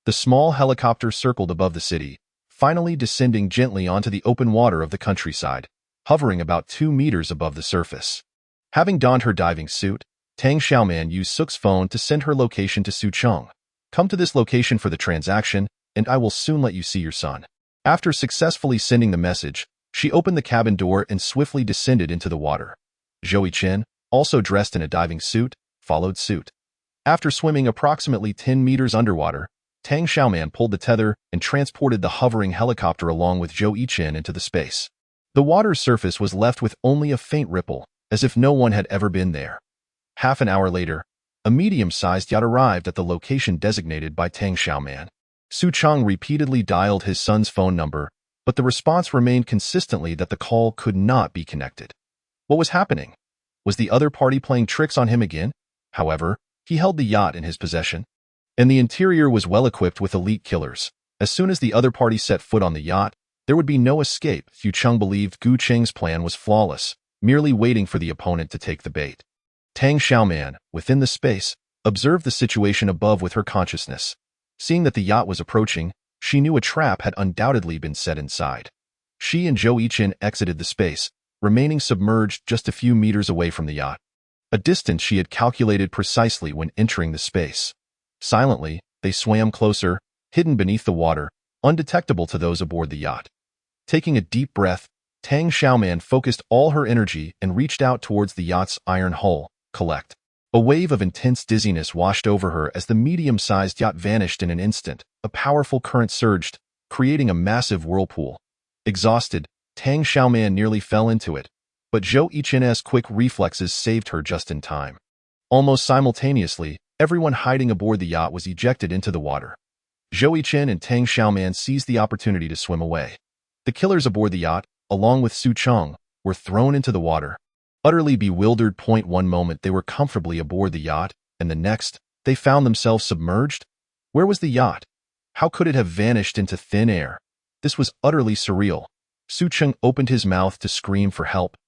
The small helicopter circled above the city, finally descending gently onto the open water of the countryside, hovering about 2 meters above the surface. Having donned her diving suit, Tang Xiaoman used Suk's phone to send her location to Su Cheng. Come to this location for the transaction, and I will soon let you see your son. After successfully sending the message, she opened the cabin door and swiftly descended into the water. Zhou Yiqin, also dressed in a diving suit, followed suit. After swimming approximately 10 meters underwater, Tang Xiaoman pulled the tether and transported the hovering helicopter along with Zhou Yiqin into the space. The water's surface was left with only a faint ripple, as if no one had ever been there. Half an hour later, a medium-sized yacht arrived at the location designated by Tang Xiaoman. Su Cheng repeatedly dialed his son's phone number, but the response remained consistently that the call could not be connected. What was happening? Was the other party playing tricks on him again? However, he held the yacht in his possession, and the interior was well-equipped with elite killers. As soon as the other party set foot on the yacht, there would be no escape. Su Cheng believed Gu Cheng's plan was flawless, merely waiting for the opponent to take the bait. Tang Xiaoman, within the space, observed the situation above with her consciousness. Seeing that the yacht was approaching, she knew a trap had undoubtedly been set inside. She and Zhou Yiqin exited the space, remaining submerged just a few meters away from the yacht, a distance she had calculated precisely when entering the space. Silently, they swam closer, hidden beneath the water, undetectable to those aboard the yacht. Taking a deep breath, Tang Xiaoman focused all her energy and reached out towards the yacht's iron hull. Collect. A wave of intense dizziness washed over her as the medium-sized yacht vanished in an instant. A powerful current surged, creating a massive whirlpool. Exhausted, Tang Xiaoman nearly fell into it, but Zhou Yiqin's quick reflexes saved her just in time. Almost simultaneously, everyone hiding aboard the yacht was ejected into the water. Zhou Yiqin and Tang Xiaoman seized the opportunity to swim away. The killers aboard the yacht, along with Su Cheng, were thrown into the water. Utterly bewildered. One moment they were comfortably aboard the yacht, and the next, they found themselves submerged. Where was the yacht? How could it have vanished into thin air? This was utterly surreal. Su Cheng opened his mouth to scream for help,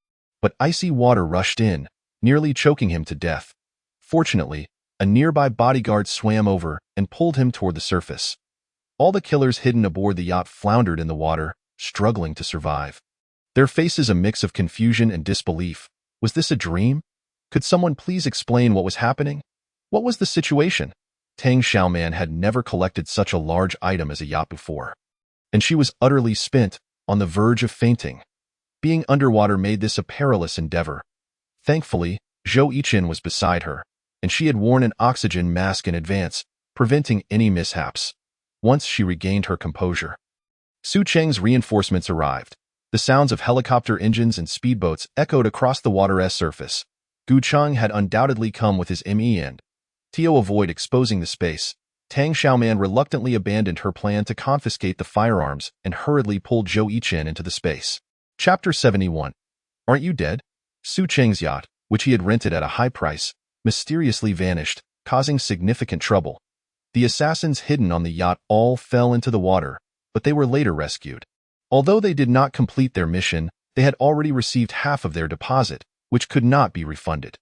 but icy water rushed in, nearly choking him to death. Fortunately, a nearby bodyguard swam over and pulled him toward the surface. All the killers hidden aboard the yacht floundered in the water, struggling to survive. Their faces a mix of confusion and disbelief. Was this a dream? Could someone please explain what was happening? What was the situation? Tang Xiaoman had never collected such a large item as a yacht before, and she was utterly spent, on the verge of fainting. Being underwater made this a perilous endeavor. Thankfully, Zhou Yiqin was beside her, and she had worn an oxygen mask in advance, preventing any mishaps. Once she regained her composure, Su Cheng's reinforcements arrived. The sounds of helicopter engines and speedboats echoed across the water's surface. Gu Cheng had undoubtedly come with his ME and to avoid exposing the space. Tang Xiaoman reluctantly abandoned her plan to confiscate the firearms and hurriedly pulled Zhou Yiqin into the space. Chapter 71. Aren't you dead? Su Cheng's yacht, which he had rented at a high price, mysteriously vanished, causing significant trouble. The assassins hidden on the yacht all fell into the water, but they were later rescued. Although they did not complete their mission, they had already received half of their deposit, which could not be refunded.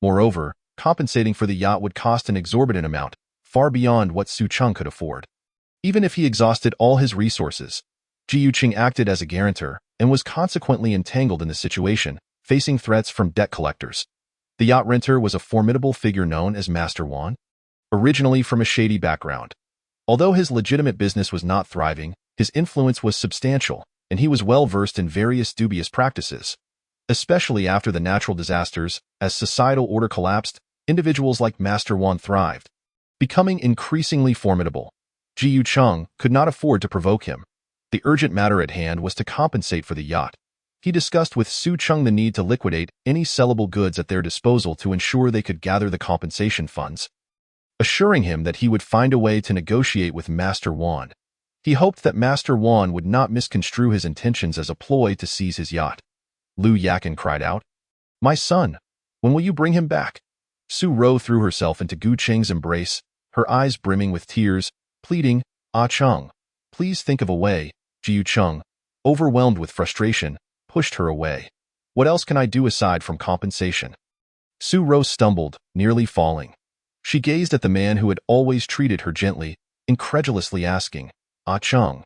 Moreover, compensating for the yacht would cost an exorbitant amount, far beyond what Su Cheng could afford. Even if he exhausted all his resources, Ji Yuqing acted as a guarantor and was consequently entangled in the situation, facing threats from debt collectors. The yacht renter was a formidable figure known as Master Wan, originally from a shady background. Although his legitimate business was not thriving, his influence was substantial, and he was well versed in various dubious practices. Especially after the natural disasters, as societal order collapsed, individuals like Master Wan thrived. Becoming increasingly formidable, Ji Yucheng could not afford to provoke him. The urgent matter at hand was to compensate for the yacht. He discussed with Su Cheng the need to liquidate any sellable goods at their disposal to ensure they could gather the compensation funds. Assuring him that he would find a way to negotiate with Master Wan, he hoped that Master Wan would not misconstrue his intentions as a ploy to seize his yacht. Lu Yakin cried out, "My son, when will you bring him back?" Su Ro threw herself into Gu Cheng's embrace, her eyes brimming with tears, pleading, "Ah Cheng, please think of a way." Ji Yucheng, overwhelmed with frustration, pushed her away. "What else can I do aside from compensation?" Su Ro stumbled, nearly falling. She gazed at the man who had always treated her gently, incredulously asking, "Ah Cheng."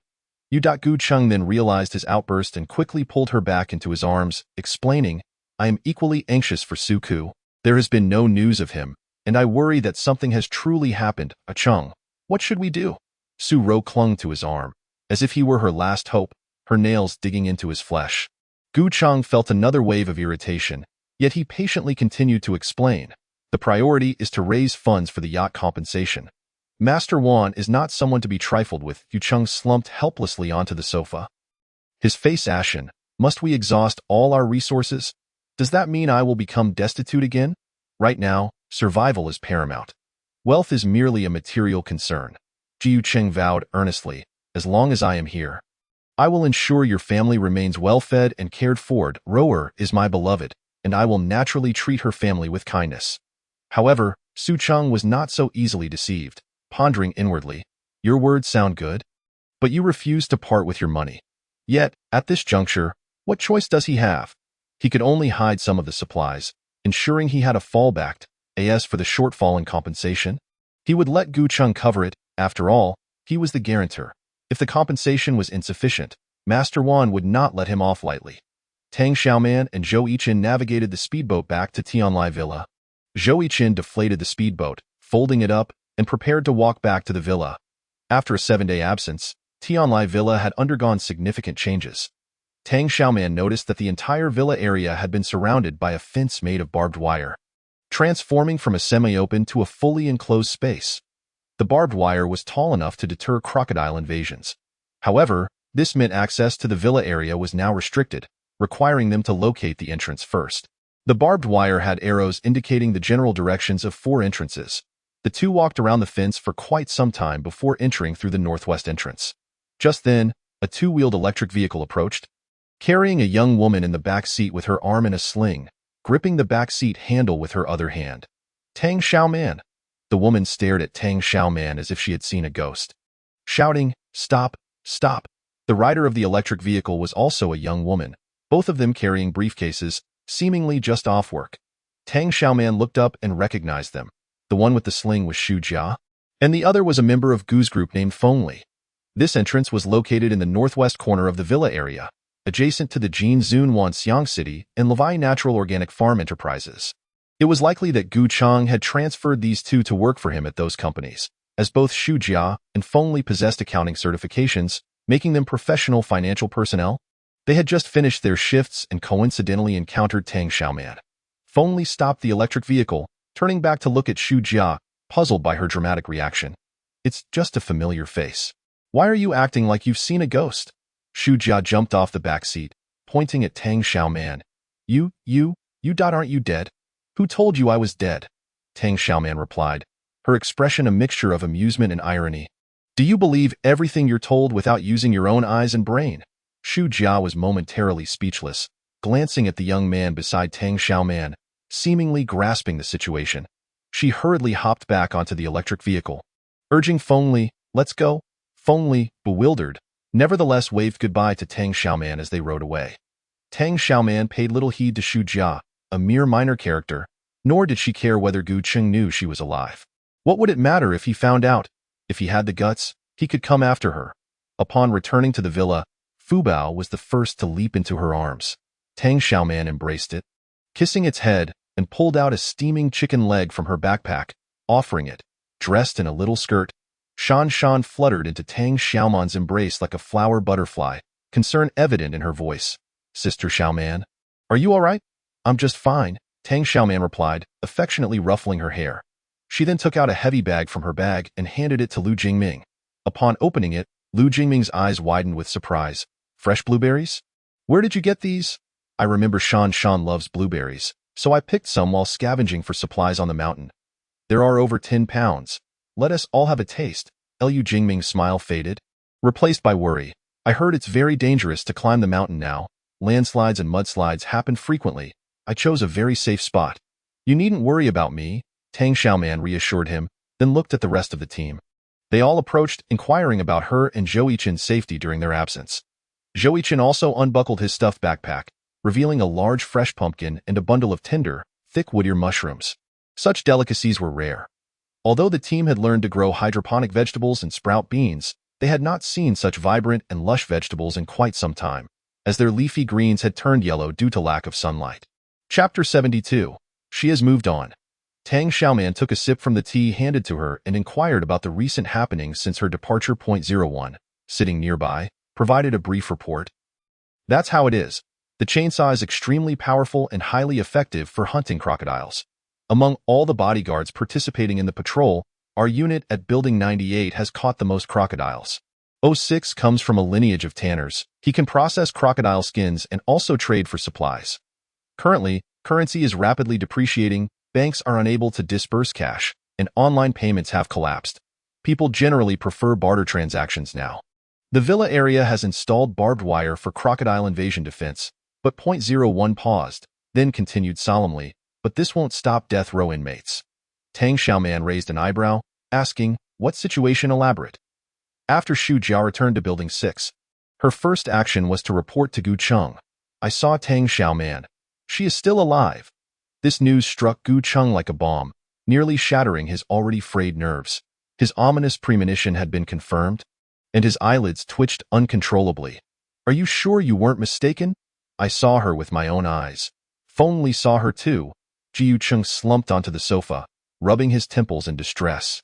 Gu Cheng then realized his outburst and quickly pulled her back into his arms, explaining, "I am equally anxious for Su Ku. There has been no news of him, and I worry that something has truly happened. Ah Cheng, what should we do?" Su Ro clung to his arm, as if he were her last hope, her nails digging into his flesh. Gu Cheng felt another wave of irritation, yet he patiently continued to explain, "The priority is to raise funds for the yacht compensation. Master Wan is not someone to be trifled with." Yu Cheng slumped helplessly onto the sofa, his face ashen. "Must we exhaust all our resources? Does that mean I will become destitute again? Right now, survival is paramount. Wealth is merely a material concern." Ji Yucheng vowed earnestly, "As long as I am here, I will ensure your family remains well-fed and cared for. Rower is my beloved, and I will naturally treat her family with kindness." However, Su Cheng was not so easily deceived, pondering inwardly, "Your words sound good, but you refuse to part with your money. Yet, at this juncture, what choice does he have?" He could only hide some of the supplies, ensuring he had a fallback, as for the shortfall in compensation. He would let Gu Cheng cover it. After all, he was the guarantor. If the compensation was insufficient, Master Wan would not let him off lightly. Tang Xiaoman and Zhou Yiqin navigated the speedboat back to Tianlai Villa. Zhou Yiqin deflated the speedboat, folding it up, and prepared to walk back to the villa. After a 7-day absence, Tianlai Villa had undergone significant changes. Tang Xiaoman noticed that the entire villa area had been surrounded by a fence made of barbed wire, transforming from a semi-open to a fully enclosed space. The barbed wire was tall enough to deter crocodile invasions. However, this meant access to the villa area was now restricted, requiring them to locate the entrance first. The barbed wire had arrows indicating the general directions of 4 entrances. The two walked around the fence for quite some time before entering through the northwest entrance. Just then, a 2-wheeled electric vehicle approached, carrying a young woman in the back seat with her arm in a sling, gripping the back seat handle with her other hand. "Tang Xiaoman." The woman stared at Tang Xiaoman as if she had seen a ghost, shouting, "Stop, stop." The rider of the electric vehicle was also a young woman, both of them carrying briefcases, seemingly just off work. Tang Xiaoman looked up and recognized them. The one with the sling was Xu Jia, and the other was a member of Gu's group named Feng Li. This entrance was located in the northwest corner of the villa area, adjacent to the Jin Zun Wanxiang City and Levi Natural Organic Farm Enterprises. It was likely that Gu Cheng had transferred these two to work for him at those companies, as both Xu Jia and Feng Li possessed accounting certifications, making them professional financial personnel. They had just finished their shifts and coincidentally encountered Tang Xiaoman. Feng Li stopped the electric vehicle, turning back to look at Xu Jia, puzzled by her dramatic reaction. It's just a familiar face. Why are you acting like you've seen a ghost? Xu Jia jumped off the back seat, pointing at Tang Xiaoman. You aren't you dead? Who told you I was dead? Tang Xiaoman replied, her expression a mixture of amusement and irony. Do you believe everything you're told without using your own eyes and brain? Xu Jia was momentarily speechless, glancing at the young man beside Tang Xiaoman, seemingly grasping the situation. She hurriedly hopped back onto the electric vehicle, urging Feng Li, let's go. Feng Li, bewildered, nevertheless waved goodbye to Tang Xiaoman as they rode away. Tang Xiaoman paid little heed to Xu Jia, a mere minor character, nor did she care whether Gu Cheng knew she was alive. What would it matter if he found out? If he had the guts, he could come after her. Upon returning to the villa, Fu Bao was the first to leap into her arms. Tang Xiaoman embraced it, kissing its head, and pulled out a steaming chicken leg from her backpack, offering it. Dressed in a little skirt, Shan Shan fluttered into Tang Xiaoman's embrace like a flower butterfly, concern evident in her voice. Sister Xiaoman, are you all right? I'm just fine, Tang Xiaoman replied, affectionately ruffling her hair. She then took out a heavy bag from her bag and handed it to Lu Jingming. Upon opening it, Lu Jingming's eyes widened with surprise. Fresh blueberries? Where did you get these? I remember Shan Shan loves blueberries, so I picked some while scavenging for supplies on the mountain. There are over 10 pounds. Let us all have a taste. Lu Jingming's smile faded, replaced by worry. I heard it's very dangerous to climb the mountain now. Landslides and mudslides happen frequently. I chose a very safe spot. You needn't worry about me, Tang Xiaoman reassured him, then looked at the rest of the team. They all approached, inquiring about her and Zhou Yichen's safety during their absence. Zhou Yichen also unbuckled his stuffed backpack, revealing a large fresh pumpkin and a bundle of tender, thick wood ear mushrooms. Such delicacies were rare. Although the team had learned to grow hydroponic vegetables and sprout beans, they had not seen such vibrant and lush vegetables in quite some time, as their leafy greens had turned yellow due to lack of sunlight. Chapter 72. She has moved on. Tang Xiaoman took a sip from the tea handed to her and inquired about the recent happenings since her departure. 01, sitting nearby, provided a brief report. That's how it is. The chainsaw is extremely powerful and highly effective for hunting crocodiles. Among all the bodyguards participating in the patrol, our unit at Building 98 has caught the most crocodiles. 06 comes from a lineage of tanners. He can process crocodile skins and also trade for supplies. Currently, currency is rapidly depreciating, banks are unable to disburse cash, and online payments have collapsed. People generally prefer barter transactions now. The villa area has installed barbed wire for crocodile invasion defense, but 01 paused, then continued solemnly, but this won't stop death row inmates. Tang Xiaoman raised an eyebrow, asking, what situation elaborate? After Xu Jia returned to Building 6, her first action was to report to Gu Cheng. I saw Tang Xiaoman. She is still alive. This news struck Gu Cheng like a bomb, nearly shattering his already frayed nerves. His ominous premonition had been confirmed, and his eyelids twitched uncontrollably. Are you sure you weren't mistaken? I saw her with my own eyes. Feng Li saw her too. Jiu Cheng slumped onto the sofa, rubbing his temples in distress.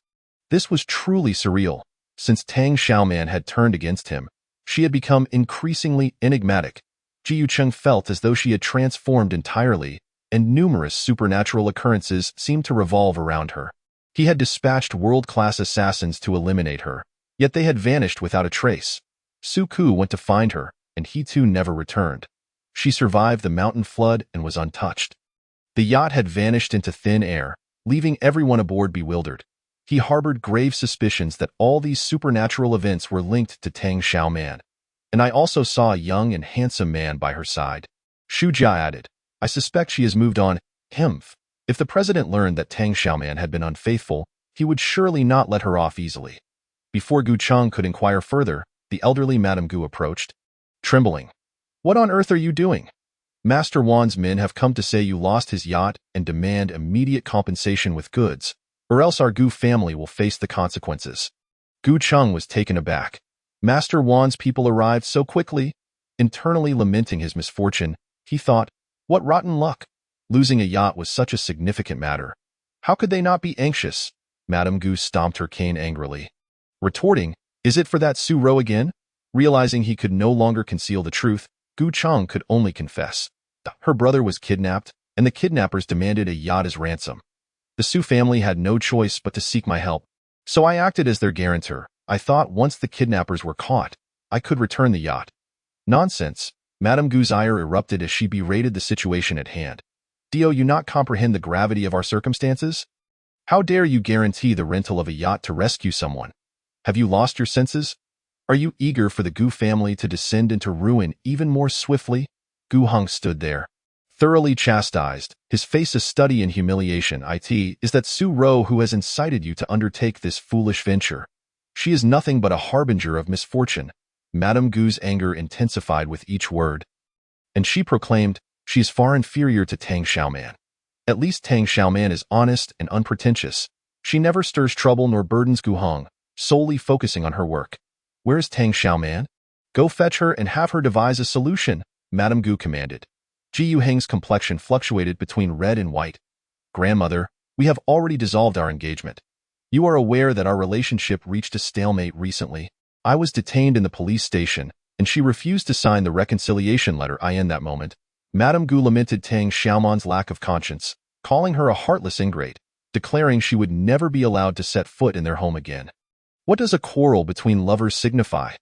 This was truly surreal. Since Tang Xiaoman had turned against him, she had become increasingly enigmatic. Jiu Cheng felt as though she had transformed entirely, and numerous supernatural occurrences seemed to revolve around her. He had dispatched world-class assassins to eliminate her, yet they had vanished without a trace. Su Ku went to find her, and he too never returned. She survived the mountain flood and was untouched. The yacht had vanished into thin air, leaving everyone aboard bewildered. He harbored grave suspicions that all these supernatural events were linked to Tang Xiaoman. And I also saw a young and handsome man by her side. Xu Jia added, I suspect she has moved on. Himph. If the president learned that Tang Xiaoman had been unfaithful, he would surely not let her off easily. Before Gu Cheng could inquire further, the elderly Madame Gu approached, trembling. What on earth are you doing? Master Wan's men have come to say you lost his yacht and demand immediate compensation with goods, or else our Gu family will face the consequences. Gu Cheng was taken aback. Master Wan's people arrived so quickly. Internally lamenting his misfortune, he thought, what rotten luck. Losing a yacht was such a significant matter. How could they not be anxious? Madame Gu stomped her cane angrily. Retorting, "Is it for that Su Ro again?" Realizing he could no longer conceal the truth, Gu Cheng could only confess. Her brother was kidnapped, and the kidnappers demanded a yacht as ransom. The Su family had no choice but to seek my help, so I acted as their guarantor. I thought once the kidnappers were caught, I could return the yacht. Nonsense! Madame Gu's ire erupted as she berated the situation at hand. Do you not comprehend the gravity of our circumstances? How dare you guarantee the rental of a yacht to rescue someone? Have you lost your senses? Are you eager for the Gu family to descend into ruin even more swiftly? Gu Heng stood there, thoroughly chastised, his face a study in humiliation. It is that Su Ro who has incited you to undertake this foolish venture. She is nothing but a harbinger of misfortune. Madame Gu's anger intensified with each word. And she proclaimed, she is far inferior to Tang Xiaoman. At least Tang Xiaoman is honest and unpretentious. She never stirs trouble nor burdens Gu Heng, solely focusing on her work. Where is Tang Xiaoman? Go fetch her and have her devise a solution, Madame Gu commanded. Ji Yuheng's complexion fluctuated between red and white. Grandmother, we have already dissolved our engagement. You are aware that our relationship reached a stalemate recently. I was detained in the police station, and she refused to sign the reconciliation letter. In that moment, Madame Gu lamented Tang Xiaoman's lack of conscience, calling her a heartless ingrate, declaring she would never be allowed to set foot in their home again. What does a quarrel between lovers signify?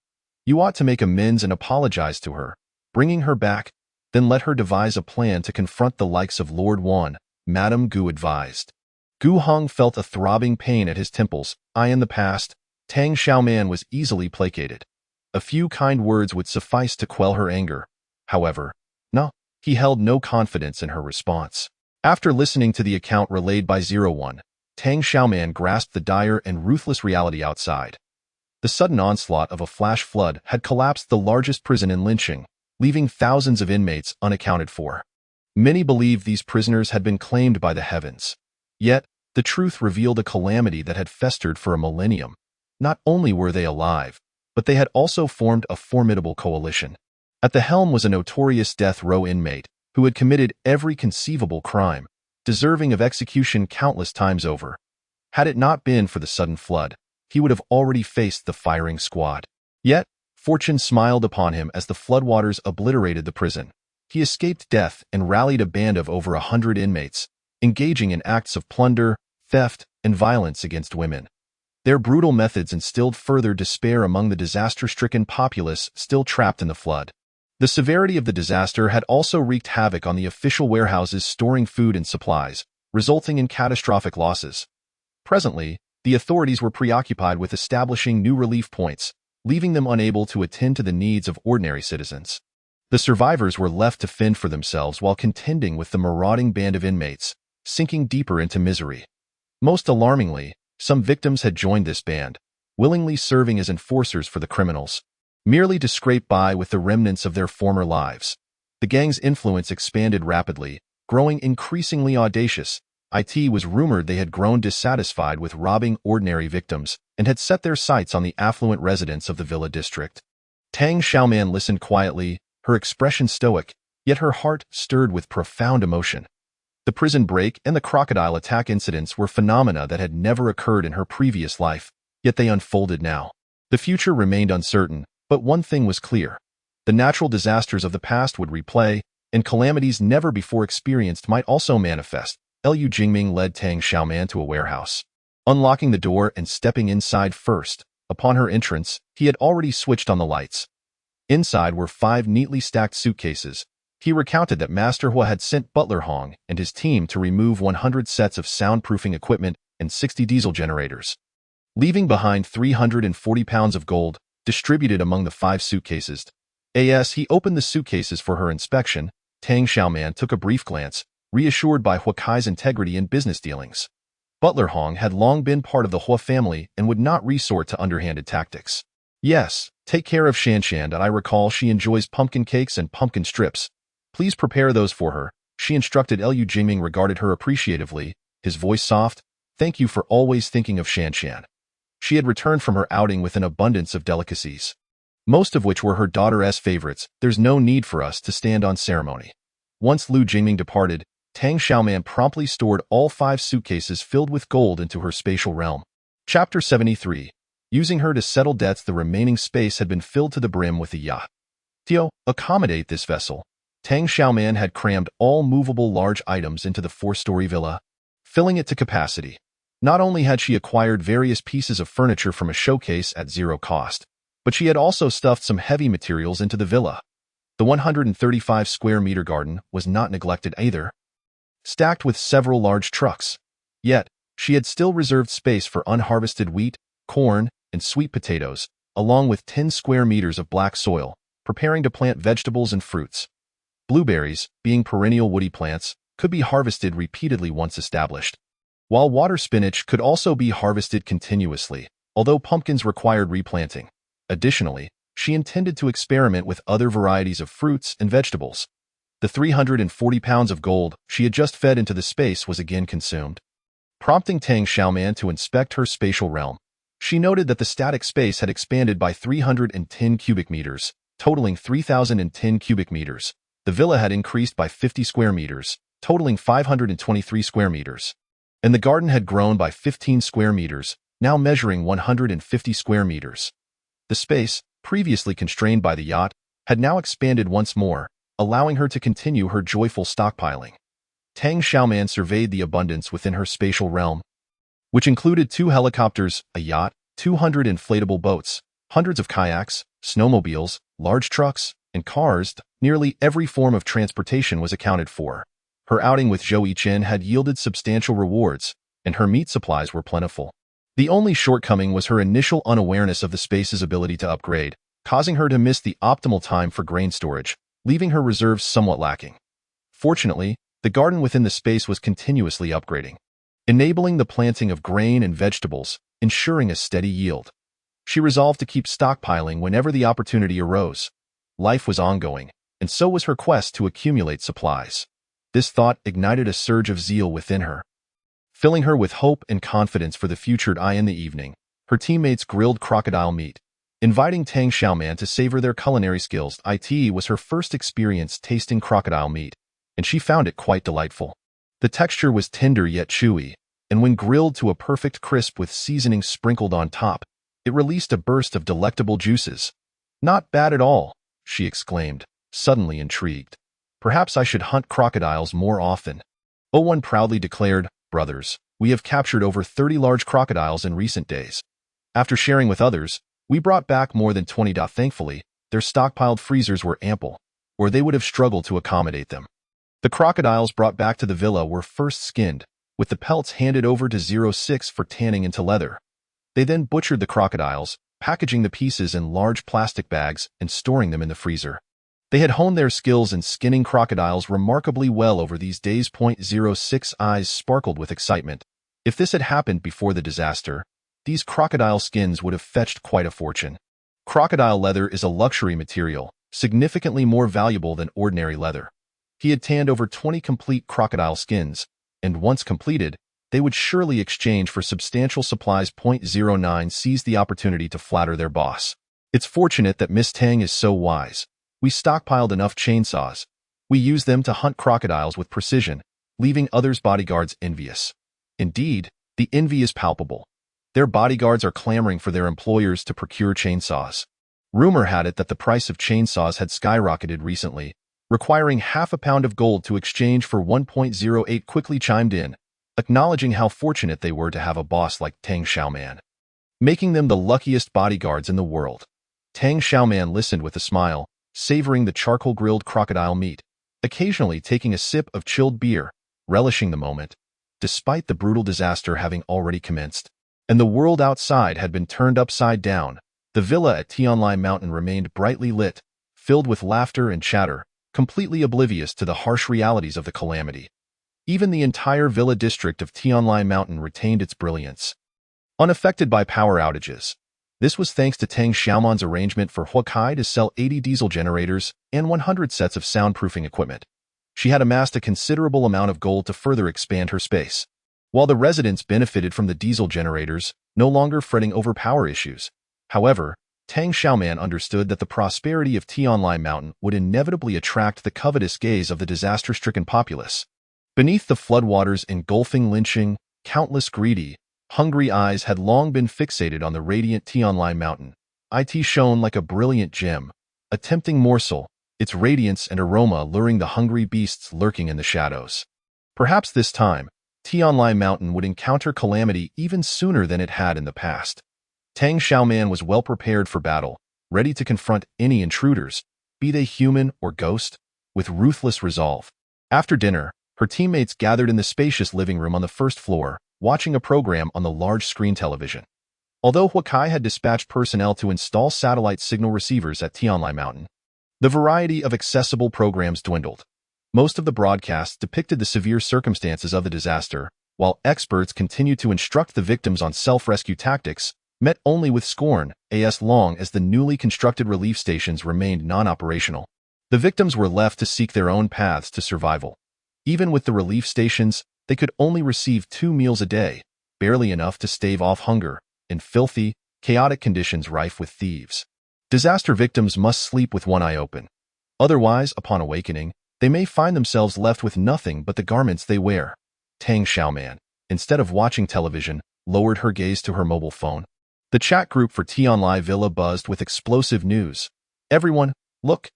You ought to make amends and apologize to her, bringing her back, then let her devise a plan to confront the likes of Lord Wan, Madame Gu advised. Gu Heng felt a throbbing pain at his temples. In the past, Tang Xiaoman was easily placated. A few kind words would suffice to quell her anger. However, no, he held no confidence in her response. After listening to the account relayed by 01, Tang Xiaoman grasped the dire and ruthless reality outside. The sudden onslaught of a flash flood had collapsed the largest prison in Linqing, leaving thousands of inmates unaccounted for. Many believed these prisoners had been claimed by the heavens. Yet, the truth revealed a calamity that had festered for a millennium. Not only were they alive, but they had also formed a formidable coalition. At the helm was a notorious death row inmate who had committed every conceivable crime, deserving of execution countless times over. Had it not been for the sudden flood, he would have already faced the firing squad. Yet, fortune smiled upon him as the floodwaters obliterated the prison. He escaped death and rallied a band of over 100 inmates, engaging in acts of plunder, theft, and violence against women. Their brutal methods instilled further despair among the disaster-stricken populace still trapped in the flood. The severity of the disaster had also wreaked havoc on the official warehouses storing food and supplies, resulting in catastrophic losses. Presently, the authorities were preoccupied with establishing new relief points, leaving them unable to attend to the needs of ordinary citizens. The survivors were left to fend for themselves while contending with the marauding band of inmates, sinking deeper into misery. Most alarmingly, some victims had joined this band, willingly serving as enforcers for the criminals, merely to scrape by with the remnants of their former lives. The gang's influence expanded rapidly, growing increasingly audacious. It was rumored they had grown dissatisfied with robbing ordinary victims and had set their sights on the affluent residents of the Villa district. Tang Xiaoman listened quietly, her expression stoic, yet her heart stirred with profound emotion. The prison break and the crocodile attack incidents were phenomena that had never occurred in her previous life, yet they unfolded now. The future remained uncertain, but one thing was clear. The natural disasters of the past would replay, and calamities never before experienced might also manifest. Liu Jingming led Tang Xiaoman to a warehouse. Unlocking the door and stepping inside first, upon her entrance, he had already switched on the lights. Inside were 5 neatly stacked suitcases. He recounted that Master Hua had sent Butler Hong and his team to remove 100 sets of soundproofing equipment and 60 diesel generators, leaving behind 340 pounds of gold, distributed among the 5 suitcases. As he opened the suitcases for her inspection, Tang Xiaoman took a brief glance, reassured by Hua Kai's integrity in business dealings. Butler Hong had long been part of the Hua family and would not resort to underhanded tactics. Yes, take care of Shanshan. I recall she enjoys pumpkin cakes and pumpkin strips. Please prepare those for her, she instructed. Liu Jingming regarded her appreciatively, his voice soft. Thank you for always thinking of Shanshan. She had returned from her outing with an abundance of delicacies, most of which were her daughter's favorites. There's no need for us to stand on ceremony. Once Liu Jingming departed, Tang Xiaoman promptly stored all 5 suitcases filled with gold into her spatial realm. Chapter 73. Using her to settle debts, the remaining space had been filled to the brim with a yacht. To accommodate this vessel, Tang Xiaoman had crammed all movable large items into the 4-story villa, filling it to capacity. Not only had she acquired various pieces of furniture from a showcase at zero cost, but she had also stuffed some heavy materials into the villa. The 135 square meter garden was not neglected either, stacked with several large trucks. Yet, she had still reserved space for unharvested wheat, corn, and sweet potatoes, along with 10 square meters of black soil, preparing to plant vegetables and fruits. Blueberries, being perennial woody plants, could be harvested repeatedly once established, while water spinach could also be harvested continuously, although pumpkins required replanting. Additionally, she intended to experiment with other varieties of fruits and vegetables. The 340 pounds of gold she had just fed into the space was again consumed, prompting Tang Xiaoman to inspect her spatial realm. She noted that the static space had expanded by 310 cubic meters, totaling 3,010 cubic meters. The villa had increased by 50 square meters, totaling 523 square meters. And the garden had grown by 15 square meters, now measuring 150 square meters. The space, previously constrained by the yacht, had now expanded once more, allowing her to continue her joyful stockpiling. Tang Xiaoman surveyed the abundance within her spatial realm, which included 2 helicopters, a yacht, 200 inflatable boats, hundreds of kayaks, snowmobiles, large trucks, and cars. Nearly every form of transportation was accounted for. Her outing with Zhou Yichen had yielded substantial rewards, and her meat supplies were plentiful. The only shortcoming was her initial unawareness of the space's ability to upgrade, causing her to miss the optimal time for grain storage, leaving her reserves somewhat lacking. Fortunately, the garden within the space was continuously upgrading, enabling the planting of grain and vegetables, ensuring a steady yield. She resolved to keep stockpiling whenever the opportunity arose. Life was ongoing, and so was her quest to accumulate supplies. This thought ignited a surge of zeal within her, filling her with hope and confidence for the future. In the evening, her teammates grilled crocodile meat, inviting Tang Xiaoman to savor their culinary skills. It was her first experience tasting crocodile meat, and she found it quite delightful. The texture was tender yet chewy, and when grilled to a perfect crisp with seasoning sprinkled on top, it released a burst of delectable juices. "Not bad at all," she exclaimed, suddenly intrigued. "Perhaps I should hunt crocodiles more often." One proudly declared, "Brothers, we have captured over 30 large crocodiles in recent days. After sharing with others, we brought back more than 20. Thankfully, their stockpiled freezers were ample, or they would have struggled to accommodate them." The crocodiles brought back to the villa were first skinned, with the pelts handed over to 06 for tanning into leather. They then butchered the crocodiles, packaging the pieces in large plastic bags and storing them in the freezer. They had honed their skills in skinning crocodiles remarkably well over these days. 06 eyes sparkled with excitement. If this had happened before the disaster, these crocodile skins would have fetched quite a fortune. Crocodile leather is a luxury material, significantly more valuable than ordinary leather. He had tanned over 20 complete crocodile skins, and once completed, they would surely exchange for substantial supplies. 09 seized the opportunity to flatter their boss. "It's fortunate that Miss Tang is so wise. We stockpiled enough chainsaws. We use them to hunt crocodiles with precision, leaving others' bodyguards envious." Indeed, the envy is palpable. Their bodyguards are clamoring for their employers to procure chainsaws. Rumor had it that the price of chainsaws had skyrocketed recently, requiring half a pound of gold to exchange for 1.08. Quickly chimed in, acknowledging how fortunate they were to have a boss like Tang Xiaoman, making them the luckiest bodyguards in the world. Tang Xiaoman listened with a smile, savoring the charcoal-grilled crocodile meat, occasionally taking a sip of chilled beer, relishing the moment. Despite the brutal disaster having already commenced, and the world outside had been turned upside down, the villa at Tianlai Mountain remained brightly lit, filled with laughter and chatter, completely oblivious to the harsh realities of the calamity. Even the entire villa district of Tianlai Mountain retained its brilliance, unaffected by power outages. This was thanks to Tang Xiaoman's arrangement for Huakai to sell 80 diesel generators and 100 sets of soundproofing equipment. She had amassed a considerable amount of gold to further expand her space. While the residents benefited from the diesel generators, no longer fretting over power issues. However, Tang Xiaoman understood that the prosperity of Tianlai Mountain would inevitably attract the covetous gaze of the disaster-stricken populace. Beneath the floodwaters engulfing lynching, countless greedy, hungry eyes had long been fixated on the radiant Tianlai mountain. It shone like a brilliant gem, a tempting morsel, its radiance and aroma luring the hungry beasts lurking in the shadows. Perhaps this time, Tianlai mountain would encounter calamity even sooner than it had in the past. Tang Xiaoman was well prepared for battle, ready to confront any intruders, be they human or ghost, with ruthless resolve. After dinner, her teammates gathered in the spacious living room on the first floor, watching a program on the large screen television. Although Huakai had dispatched personnel to install satellite signal receivers at Tianlai Mountain, the variety of accessible programs dwindled. Most of the broadcasts depicted the severe circumstances of the disaster, while experts continued to instruct the victims on self-rescue tactics, met only with scorn, as long as the newly constructed relief stations remained non-operational. The victims were left to seek their own paths to survival. Even with the relief stations, they could only receive 2 meals a day, barely enough to stave off hunger, in filthy, chaotic conditions rife with thieves. Disaster victims must sleep with one eye open. Otherwise, upon awakening, they may find themselves left with nothing but the garments they wear. Tang Xiaoman, instead of watching television, lowered her gaze to her mobile phone. The chat group for Tianlai Villa buzzed with explosive news. Everyone, look!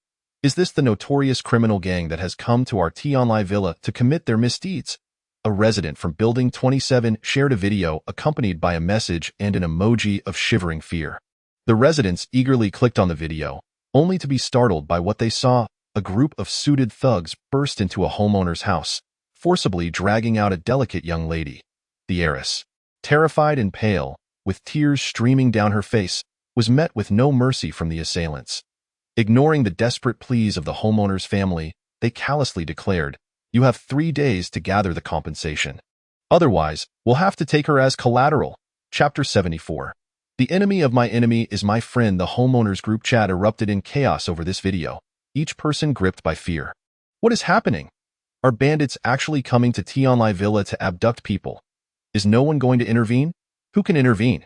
Is this the notorious criminal gang that has come to our Tianlai Villa to commit their misdeeds? A resident from Building 27 shared a video accompanied by a message and an emoji of shivering fear. The residents eagerly clicked on the video, only to be startled by what they saw. A group of suited thugs burst into a homeowner's house, forcibly dragging out a delicate young lady. The heiress, terrified and pale, with tears streaming down her face, was met with no mercy from the assailants. Ignoring the desperate pleas of the homeowner's family, they callously declared, "You have 3 days to gather the compensation. Otherwise, we'll have to take her as collateral." Chapter 74. The enemy of my enemy is my friend. The homeowners group chat erupted in chaos over this video, each person gripped by fear. What is happening? Are bandits actually coming to Tianlai Villa to abduct people? Is no one going to intervene? Who can intervene?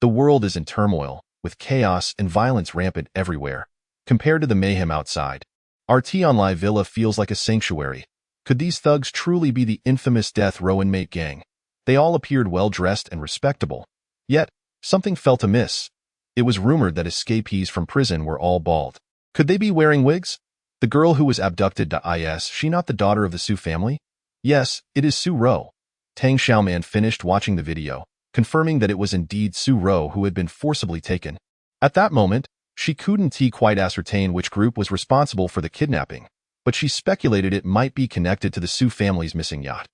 The world is in turmoil, with chaos and violence rampant everywhere. Compared to the mayhem outside, our Tianlai Villa feels like a sanctuary. Could these thugs truly be the infamous death row inmate gang? They all appeared well-dressed and respectable. Yet, something felt amiss. It was rumored that escapees from prison were all bald. Could they be wearing wigs? The girl who was abducted, is she not the daughter of the Su family? Yes, it is Su Ro. Tang Xiaoman finished watching the video, confirming that it was indeed Su Ro who had been forcibly taken. At that moment, she couldn't quite ascertain which group was responsible for the kidnapping, but she speculated it might be connected to the Su family's missing yacht.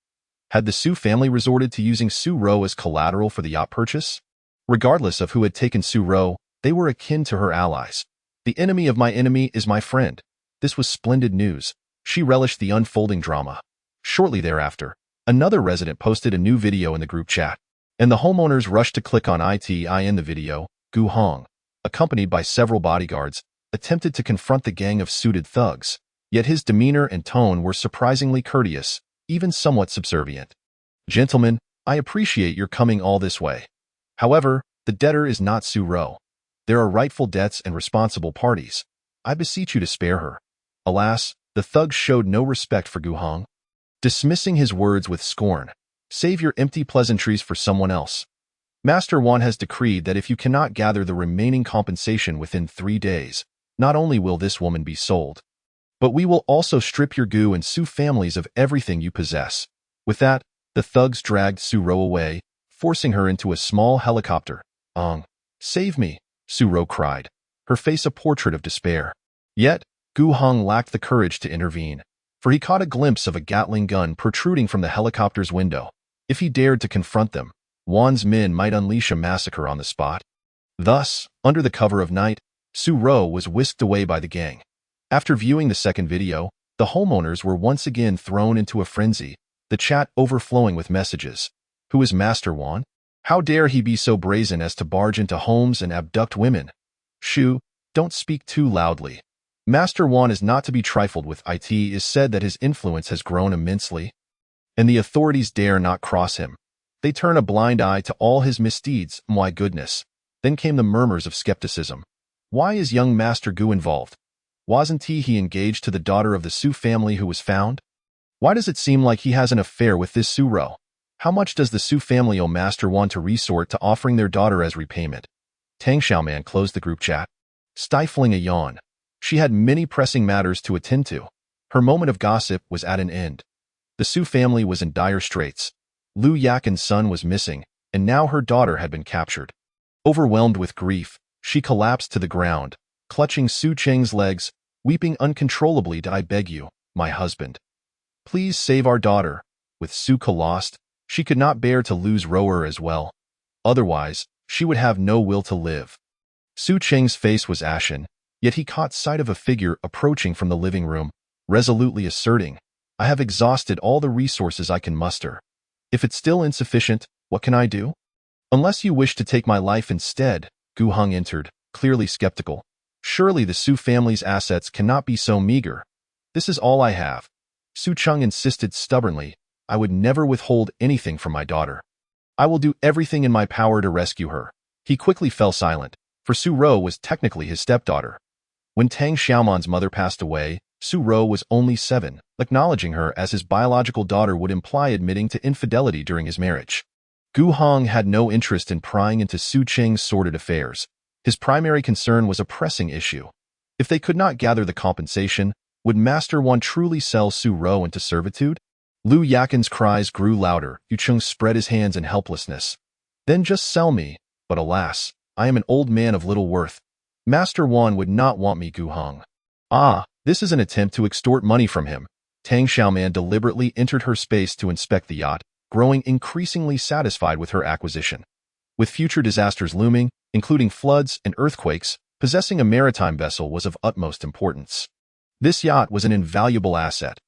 Had the Su family resorted to using Su Ro as collateral for the yacht purchase? Regardless of who had taken Su Ro, they were akin to her allies. The enemy of my enemy is my friend. This was splendid news. She relished the unfolding drama. Shortly thereafter, another resident posted a new video in the group chat, and the homeowners rushed to click on it in the video. Gu Hong, accompanied by several bodyguards, attempted to confront the gang of suited thugs, yet his demeanor and tone were surprisingly courteous, even somewhat subservient. "Gentlemen, I appreciate your coming all this way. However, the debtor is not Su Ro. There are rightful debts and responsible parties. I beseech you to spare her." Alas, the thugs showed no respect for Gu Hong, dismissing his words with scorn. "Save your empty pleasantries for someone else. Master Wan has decreed that if you cannot gather the remaining compensation within 3 days, not only will this woman be sold, but we will also strip your Gu and Su families of everything you possess." With that, the thugs dragged Su Ro away, forcing her into a small helicopter. Save me," Su Ro cried, her face a portrait of despair. Yet, Gu Hong lacked the courage to intervene, for he caught a glimpse of a Gatling gun protruding from the helicopter's window. If he dared to confront them, Wan's men might unleash a massacre on the spot. Thus, under the cover of night, Su Ro was whisked away by the gang. After viewing the second video, the homeowners were once again thrown into a frenzy, the chat overflowing with messages. Who is Master Wan? How dare he be so brazen as to barge into homes and abduct women? Shu, don't speak too loudly. Master Wan is not to be trifled with. It is said that his influence has grown immensely, and the authorities dare not cross him. They turn a blind eye to all his misdeeds. My goodness. Then came the murmurs of skepticism. Why is young Master Gu involved? Wasn't he engaged to the daughter of the Su family who was found? Why does it seem like he has an affair with this Su Ro? How much does the Su family owe Master Wan to resort to offering their daughter as repayment? Tang Xiaoman closed the group chat, stifling a yawn. She had many pressing matters to attend to. Her moment of gossip was at an end. The Su family was in dire straits. Lu Yakin's son was missing, and now her daughter had been captured. Overwhelmed with grief, she collapsed to the ground, clutching Su Cheng's legs, weeping uncontrollably. "I beg you, my husband. Please save our daughter." With Suka lost, she could not bear to lose Rower as well. Otherwise, she would have no will to live. Su Cheng's face was ashen, yet he caught sight of a figure approaching from the living room, resolutely asserting, "I have exhausted all the resources I can muster. If it's still insufficient, what can I do?" "Unless you wish to take my life instead," Gu Heng entered, clearly skeptical. "Surely the Su family's assets cannot be so meager. This is all I have." Su Cheng insisted stubbornly, "I would never withhold anything from my daughter. I will do everything in my power to rescue her." He quickly fell silent, for Su Ro was technically his stepdaughter. When Tang Xiaoman's mother passed away, Su Ro was only 7. Acknowledging her as his biological daughter would imply admitting to infidelity during his marriage. Gu Heng had no interest in prying into Su Cheng's sordid affairs. His primary concern was a pressing issue. If they could not gather the compensation, would Master Wan truly sell Su Ro into servitude? Lu Yakin's cries grew louder. Yu Cheng spread his hands in helplessness. "Then just sell me. But alas, I am an old man of little worth. Master Wan would not want me." Gu Heng. "Ah, this is an attempt to extort money from him." Tang Xiaoman deliberately entered her space to inspect the yacht, growing increasingly satisfied with her acquisition. With future disasters looming, including floods and earthquakes, possessing a maritime vessel was of utmost importance. This yacht was an invaluable asset.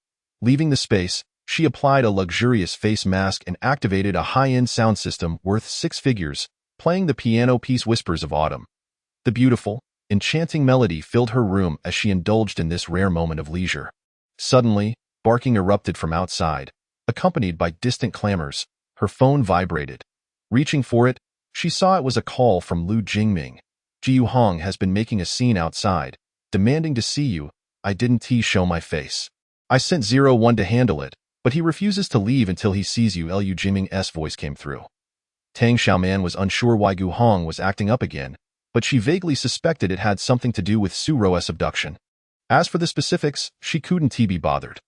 Leaving the space, she applied a luxurious face mask and activated a high-end sound system worth 6 figures, playing the piano piece Whispers of Autumn. The beautiful, enchanting melody filled her room as she indulged in this rare moment of leisure. Suddenly, barking erupted from outside, accompanied by distant clamors. Her phone vibrated. Reaching for it, she saw it was a call from Lu Jingming. "Jiu Hong has been making a scene outside, demanding to see you. I didn't show my face. I sent 01 to handle it, but he refuses to leave until he sees you." Lu Jingming's voice came through. Tang Xiaoman was unsure why Gu Hong was acting up again, but she vaguely suspected it had something to do with Su Ro's abduction. As for the specifics, she couldn't be bothered.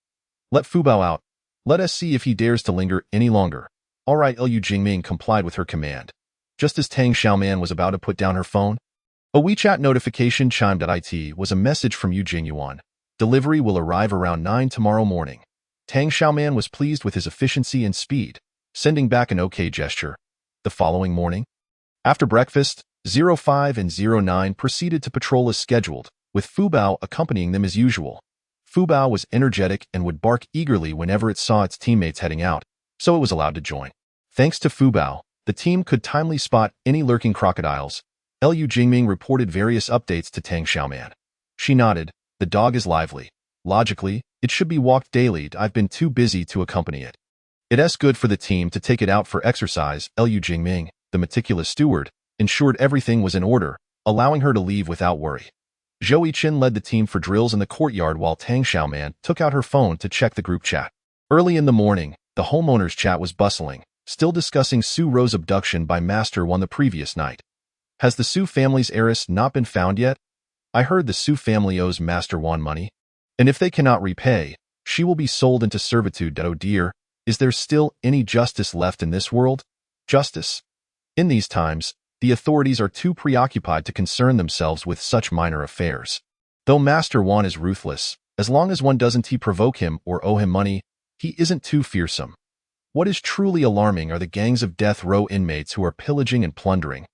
"Let Fu Bao out. Let us see if he dares to linger any longer." "All right." Lu Jingming complied with her command. Just as Tang Xiaoman was about to put down her phone, a WeChat notification chimed. It was a message from Yu Jingyuan. "Delivery will arrive around 9 tomorrow morning." Tang Xiaoman was pleased with his efficiency and speed, sending back an OK gesture. The following morning, after breakfast, 05 and 09 proceeded to patrol as scheduled, with Fu Bao accompanying them as usual. Fu Bao was energetic and would bark eagerly whenever it saw its teammates heading out, so it was allowed to join. Thanks to Fu Bao, the team could timely spot any lurking crocodiles. Lu Jingming reported various updates to Tang Xiaoman. She nodded. "The dog is lively. Logically, it should be walked daily. I've been too busy to accompany it. It's good for the team to take it out for exercise." Lu Jingming, the meticulous steward, ensured everything was in order, allowing her to leave without worry. Zhou Yichen led the team for drills in the courtyard while Tang Xiaoman took out her phone to check the group chat. Early in the morning, the homeowners' chat was bustling, still discussing Su Ro's abduction by Master Wan the previous night. "Has the Su family's heiress not been found yet? I heard the Su family owes Master Wan money, and if they cannot repay, she will be sold into servitude." "Oh dear, is there still any justice left in this world?" Justice? In these times, the authorities are too preoccupied to concern themselves with such minor affairs. Though Master Wan is ruthless, as long as one doesn't provoke him or owe him money, he isn't too fearsome. What is truly alarming are the gangs of death row inmates who are pillaging and plundering,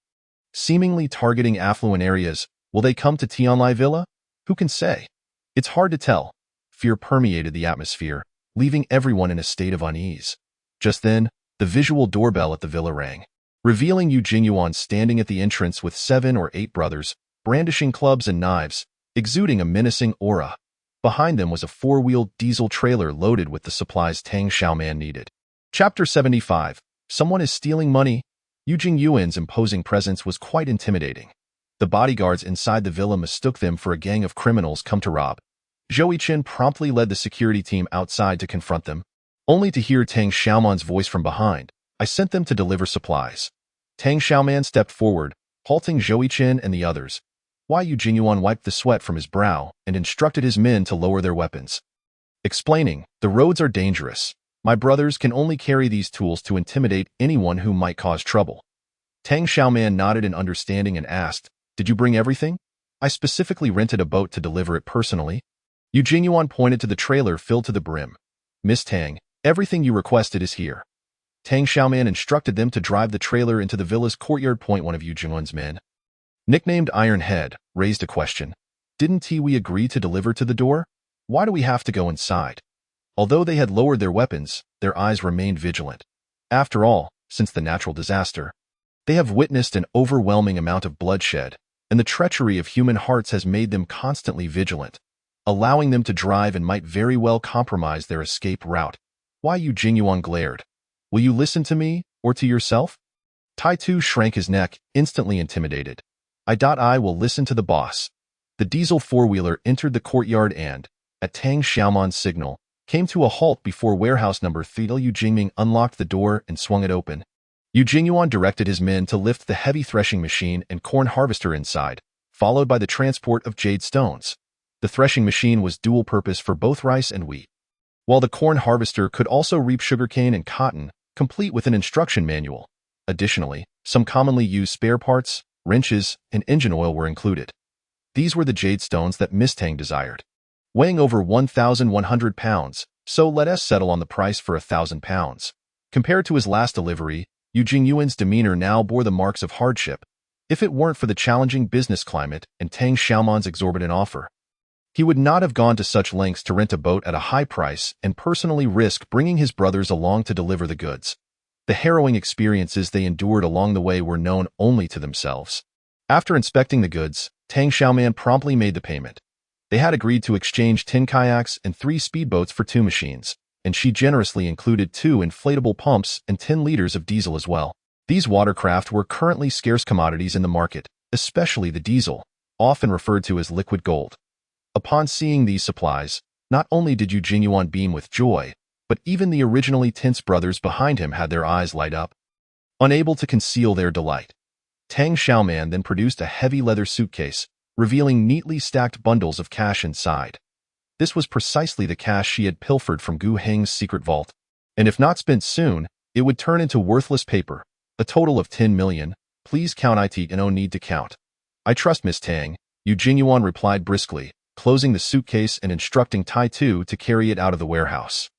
seemingly targeting affluent areas. Will they come to Tianlai Villa? Who can say? It's hard to tell. Fear permeated the atmosphere, leaving everyone in a state of unease. Just then, the visual doorbell at the villa rang, revealing Yu Jingyuan standing at the entrance with 7 or 8 brothers, brandishing clubs and knives, exuding a menacing aura. Behind them was a 4-wheeled diesel trailer loaded with the supplies Tang Xiaoman needed. Chapter 75. Someone is stealing money. Yu Jingyuan's imposing presence was quite intimidating. The bodyguards inside the villa mistook them for a gang of criminals come to rob. Zhou Chen promptly led the security team outside to confront them, only to hear Tang Xiaoman's voice from behind. I sent them to deliver supplies. Tang Xiaoman stepped forward, halting Zhou Chen and the others. Yu Jingyuan wiped the sweat from his brow and instructed his men to lower their weapons. Explaining, the roads are dangerous. My brothers can only carry these tools to intimidate anyone who might cause trouble. Tang Xiaoman nodded in understanding and asked, Did you bring everything? I specifically rented a boat to deliver it personally. Yu Jingyuan pointed to the trailer filled to the brim. Miss Tang, everything you requested is here. Tang Xiaoman instructed them to drive the trailer into the villa's courtyard. One of Yu Jingyuan's men, nicknamed Iron Head, raised a question. Didn't we agree to deliver to the door? Why do we have to go inside? Although they had lowered their weapons, their eyes remained vigilant. After all, since the natural disaster, they have witnessed an overwhelming amount of bloodshed, and the treachery of human hearts has made them constantly vigilant, allowing them to drive and might very well compromise their escape route. Yu Jingyuan glared. Will you listen to me, or to yourself? Tai Tu shrank his neck, instantly intimidated. I will listen to the boss. The diesel four-wheeler entered the courtyard and, at Tang Xiaoman's signal, came to a halt before warehouse number 3. Yu Jingming unlocked the door and swung it open. Yu Jingyuan directed his men to lift the heavy threshing machine and corn harvester inside, followed by the transport of jade stones. The threshing machine was dual-purpose for both rice and wheat, while the corn harvester could also reap sugarcane and cotton, complete with an instruction manual. Additionally, some commonly used spare parts, wrenches, and engine oil were included. These were the jade stones that Miss Tang desired, weighing over 1,100 pounds, so let us settle on the price for 1,000 pounds. Compared to his last delivery, Yu Jingyuan's demeanor now bore the marks of hardship. If it weren't for the challenging business climate and Tang Xiaoman's exorbitant offer, he would not have gone to such lengths to rent a boat at a high price and personally risk bringing his brothers along to deliver the goods. The harrowing experiences they endured along the way were known only to themselves. After inspecting the goods, Tang Xiaoman promptly made the payment. They had agreed to exchange 10 kayaks and 3 speedboats for 2 machines, and she generously included 2 inflatable pumps and 10 liters of diesel as well. These watercraft were currently scarce commodities in the market, especially the diesel, often referred to as liquid gold. Upon seeing these supplies, not only did Yu Jingyuan beam with joy, but even the originally tense brothers behind him had their eyes light up, unable to conceal their delight. Tang Xiaoman then produced a heavy leather suitcase, revealing neatly stacked bundles of cash inside. This was precisely the cash she had pilfered from Gu Heng's secret vault, and if not spent soon, it would turn into worthless paper. A total of 10 million. Please count it and no need to count. I trust Miss Tang, Yu Jingyuan replied briskly, closing the suitcase and instructing Tai Tu to carry it out of the warehouse.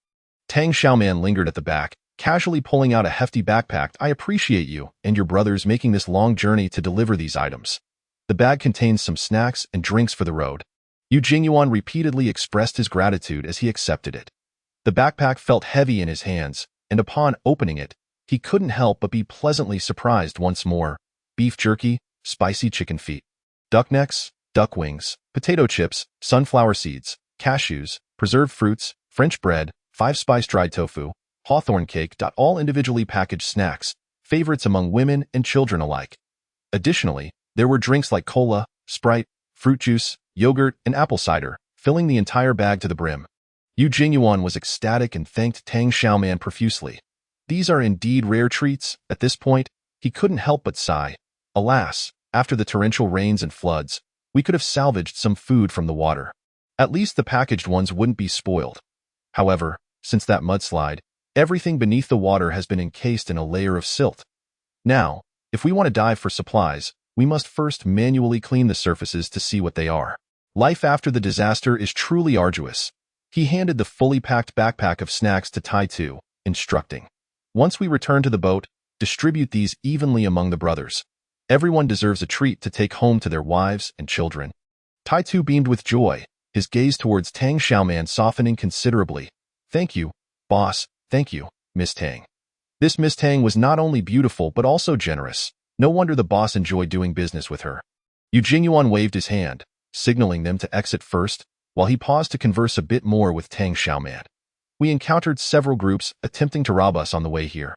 Tang Xiaoman lingered at the back, casually pulling out a hefty backpack. I appreciate you and your brothers making this long journey to deliver these items. The bag contains some snacks and drinks for the road. Yu Jingyuan repeatedly expressed his gratitude as he accepted it. The backpack felt heavy in his hands, and upon opening it, he couldn't help but be pleasantly surprised once more. Beef jerky, spicy chicken feet, duck necks, duck wings, potato chips, sunflower seeds, cashews, preserved fruits, French bread, 5-spice dried tofu, hawthorn cake. All individually packaged snacks, favorites among women and children alike. Additionally, there were drinks like cola, Sprite, fruit juice, yogurt, and apple cider, filling the entire bag to the brim. Yu Jingyuan was ecstatic and thanked Tang Xiaoman profusely. These are indeed rare treats. At this point, he couldn't help but sigh. Alas, after the torrential rains and floods, we could have salvaged some food from the water. At least the packaged ones wouldn't be spoiled. However, since that mudslide, everything beneath the water has been encased in a layer of silt. Now, if we want to dive for supplies, we must first manually clean the surfaces to see what they are. Life after the disaster is truly arduous. He handed the fully packed backpack of snacks to Tai Tu, instructing, once we return to the boat, distribute these evenly among the brothers. Everyone deserves a treat to take home to their wives and children. Tai Tu beamed with joy, his gaze towards Tang Xiaoman softening considerably. Thank you, boss. Thank you, Miss Tang. This Miss Tang was not only beautiful but also generous. No wonder the boss enjoyed doing business with her. Yu Jingyuan waved his hand, signaling them to exit first, while he paused to converse a bit more with Tang Xiaoman. We encountered several groups attempting to rob us on the way here.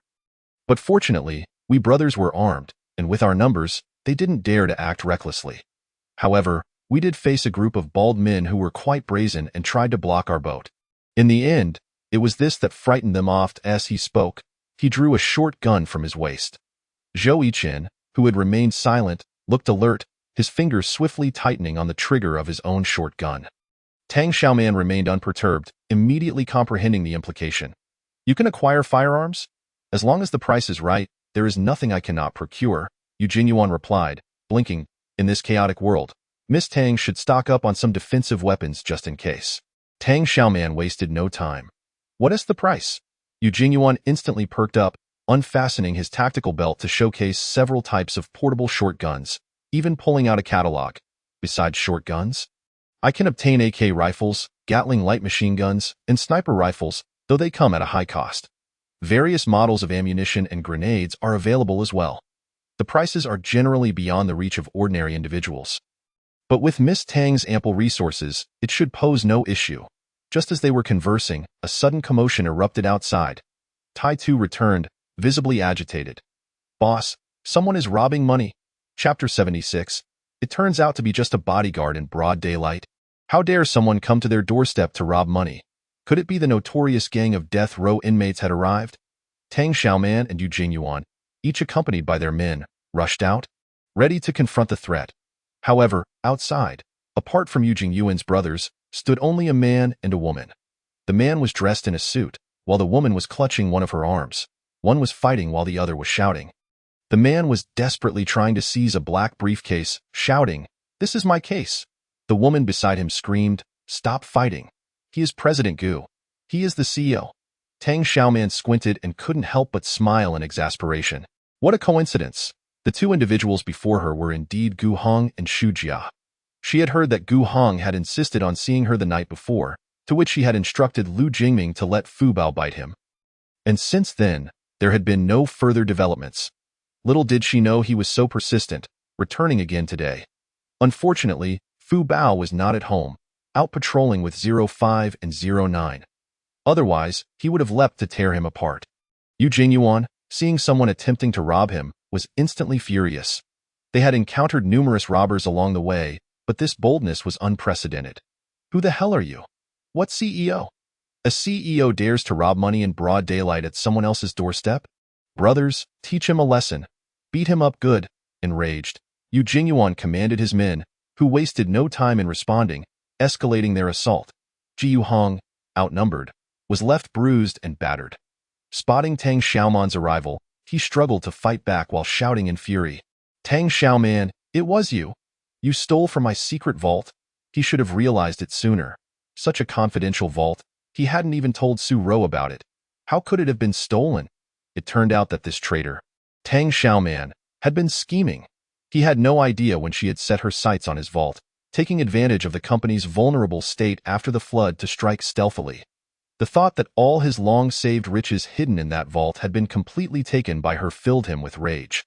But fortunately, we brothers were armed, and with our numbers, they didn't dare to act recklessly. However, We did face a group of bald men who were quite brazen and tried to block our boat. In the end, it was this that frightened them off. As he spoke, he drew a short gun from his waist. Zhou Yichen, who had remained silent, looked alert, his fingers swiftly tightening on the trigger of his own short gun. Tang Xiaoman remained unperturbed, immediately comprehending the implication. You can acquire firearms? As long as the price is right, there is nothing I cannot procure, Yu Jingyuan replied, blinking. In this chaotic world, Miss Tang should stock up on some defensive weapons just in case. Tang Xiaoman wasted no time. What is the price? Yu Jingyuan instantly perked up, unfastening his tactical belt to showcase several types of portable short guns, even pulling out a catalog. Besides short guns, I can obtain AK rifles, Gatling light machine guns, and sniper rifles, though they come at a high cost. Various models of ammunition and grenades are available as well. The prices are generally beyond the reach of ordinary individuals. But with Miss Tang's ample resources, it should pose no issue. Just as they were conversing, a sudden commotion erupted outside. Tai Tu returned, visibly agitated. Boss, someone is robbing money. Chapter 76. It turns out to be just a bodyguard in broad daylight. How dare someone come to their doorstep to rob money? Could it be the notorious gang of death row inmates had arrived? Tang Xiaoman and Yu Jingyuan, each accompanied by their men, rushed out, ready to confront the threat. However, outside, apart from Yu Jingyuan's brothers, stood only a man and a woman. The man was dressed in a suit, while the woman was clutching one of her arms. One was fighting while the other was shouting. The man was desperately trying to seize a black briefcase, shouting, "This is my case." The woman beside him screamed, "Stop fighting. He is President Gu. He is the CEO." Tang Xiaoman squinted and couldn't help but smile in exasperation. What a coincidence. The two individuals before her were indeed Gu Hong and Xu Jia. She had heard that Gu Hong had insisted on seeing her the night before, to which he had instructed Lu Jingming to let Fu Bao bite him. And since then, there had been no further developments. Little did she know he was so persistent, returning again today. Unfortunately, Fu Bao was not at home, out patrolling with 05 and 09. Otherwise, he would have leapt to tear him apart. Yu Jingyuan, seeing someone attempting to rob him, was instantly furious. They had encountered numerous robbers along the way, but this boldness was unprecedented. Who the hell are you? What CEO? A CEO dares to rob money in broad daylight at someone else's doorstep? Brothers, teach him a lesson. Beat him up good. Enraged, Yu Jingyuan commanded his men, who wasted no time in responding, escalating their assault. Jiu Hong, outnumbered, was left bruised and battered. Spotting Tang Xiaoman's arrival, he struggled to fight back while shouting in fury. Tang Xiaoman, it was you. You stole from my secret vault. He should have realized it sooner. Such a confidential vault. He hadn't even told Su Ro about it. How could it have been stolen? It turned out that this traitor, Tang Xiaoman, had been scheming. He had no idea when she had set her sights on his vault, taking advantage of the company's vulnerable state after the flood to strike stealthily. The thought that all his long-saved riches hidden in that vault had been completely taken by her filled him with rage.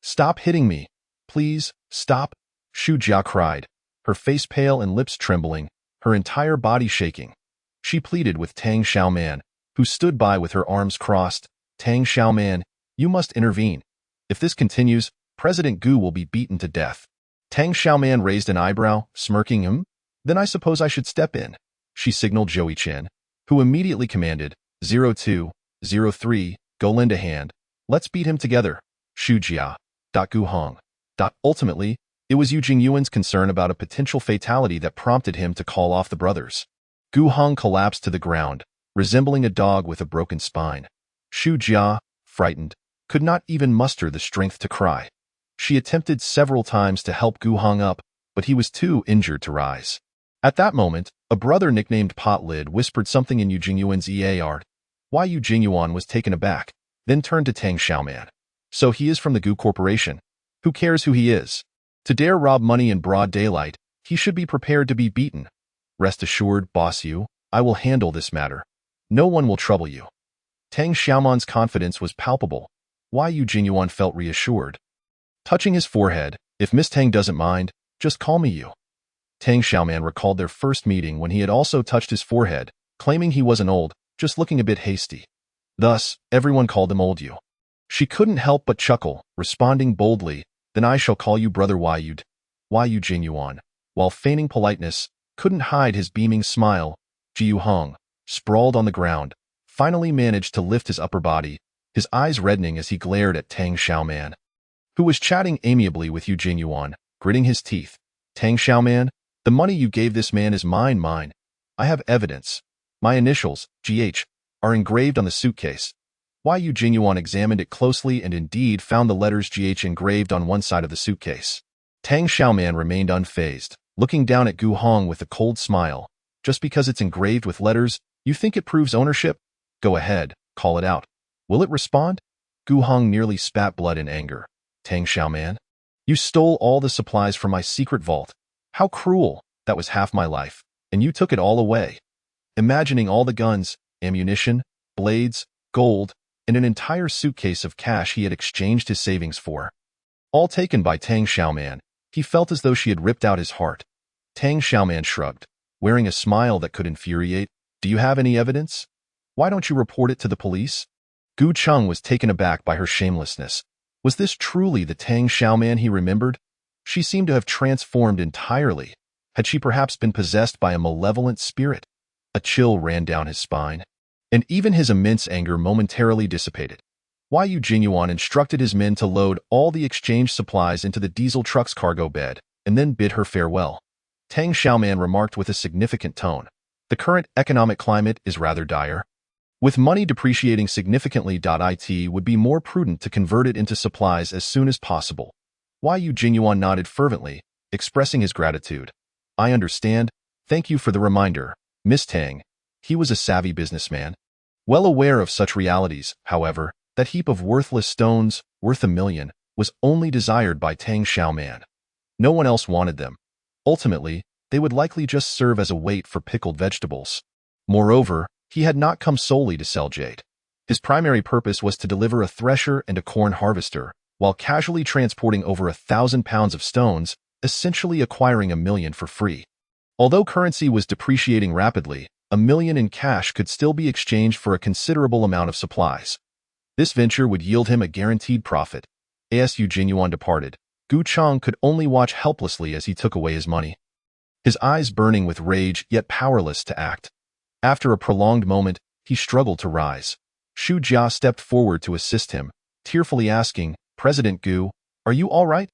Stop hitting me. Please, stop, Xu Jia cried, her face pale and lips trembling, her entire body shaking. She pleaded with Tang Xiaoman, who stood by with her arms crossed. Tang Xiaoman, you must intervene. If this continues, President Gu will be beaten to death. Tang Xiaoman raised an eyebrow, smirking him. Then I suppose I should step in. She signaled Zhou Yichen, who immediately commanded, 02, 03, go lend a hand. Let's beat him together. Xu Jia. Gu Hong. Ultimately, it was Yu Jingyuan's concern about a potential fatality that prompted him to call off the brothers. Gu Hong collapsed to the ground, resembling a dog with a broken spine. Xu Jia, frightened, could not even muster the strength to cry. She attempted several times to help Gu Hong up, but he was too injured to rise. At that moment, a brother nicknamed Pot Lid whispered something in Yu Jingyuan's ear. Why Yu Jingyuan was taken aback, then turned to Tang Xiaoman. So he is from the Gu Corporation. Who cares who he is? To dare rob money in broad daylight, he should be prepared to be beaten. Rest assured, Boss Yu, I will handle this matter. No one will trouble you. Tang Xiaoman's confidence was palpable. Why Yu Jingyuan felt reassured. Touching his forehead, if Miss Tang doesn't mind, just call me Yu. Tang Xiaoman recalled their first meeting when he had also touched his forehead, claiming he wasn't old, just looking a bit hasty. Thus, everyone called him Old Yu. She couldn't help but chuckle, responding boldly, then I shall call you Brother Yu Jingyuan. while feigning politeness, couldn't hide his beaming smile. Jiu Hong, sprawled on the ground, finally managed to lift his upper body, his eyes reddening as he glared at Tang Xiaoman, who was chatting amiably with Yu Jinyuan, gritting his teeth. Tang Xiaoman, the money you gave this man is mine. I have evidence. My initials, GH, are engraved on the suitcase. Yu Jinyuan examined it closely and indeed found the letters GH engraved on one side of the suitcase. Tang Xiaoman remained unfazed, looking down at Gu Hong with a cold smile. Just because it's engraved with letters, you think it proves ownership? Go ahead, call it out. Will it respond? Gu Hong nearly spat blood in anger. Tang Xiaoman, you stole all the supplies from my secret vault. How cruel! That was half my life, and you took it all away. Imagining all the guns, ammunition, blades, gold, and an entire suitcase of cash he had exchanged his savings for. All taken by Tang Xiaoman, he felt as though she had ripped out his heart. Tang Xiaoman shrugged, wearing a smile that could infuriate. Do you have any evidence? Why don't you report it to the police? Gu Cheng was taken aback by her shamelessness. Was this truly the Tang Xiaoman he remembered? She seemed to have transformed entirely. Had she perhaps been possessed by a malevolent spirit? A chill ran down his spine, and even his immense anger momentarily dissipated. Yu Jinyuan instructed his men to load all the exchange supplies into the diesel truck's cargo bed, and then bid her farewell. Tang Xiaoman remarked with a significant tone, the current economic climate is rather dire. With money depreciating significantly, it would be more prudent to convert it into supplies as soon as possible. Yu Jinyuan nodded fervently, expressing his gratitude. I understand. Thank you for the reminder, Miss Tang. He was a savvy businessman. Well aware of such realities, however, that heap of worthless stones, worth $1 million, was only desired by Tang Xiaoman. No one else wanted them. Ultimately, they would likely just serve as a weight for pickled vegetables. Moreover, he had not come solely to sell jade. His primary purpose was to deliver a thresher and a corn harvester, while casually transporting over 1,000 pounds of stones, essentially acquiring $1 million for free. Although currency was depreciating rapidly, $1 million in cash could still be exchanged for a considerable amount of supplies. This venture would yield him a guaranteed profit. As Yu Jinyuan departed, Gu Cheng could only watch helplessly as he took away his money, his eyes burning with rage yet powerless to act. After a prolonged moment, he struggled to rise. Xu Jia stepped forward to assist him, tearfully asking, President Gu, are you all right?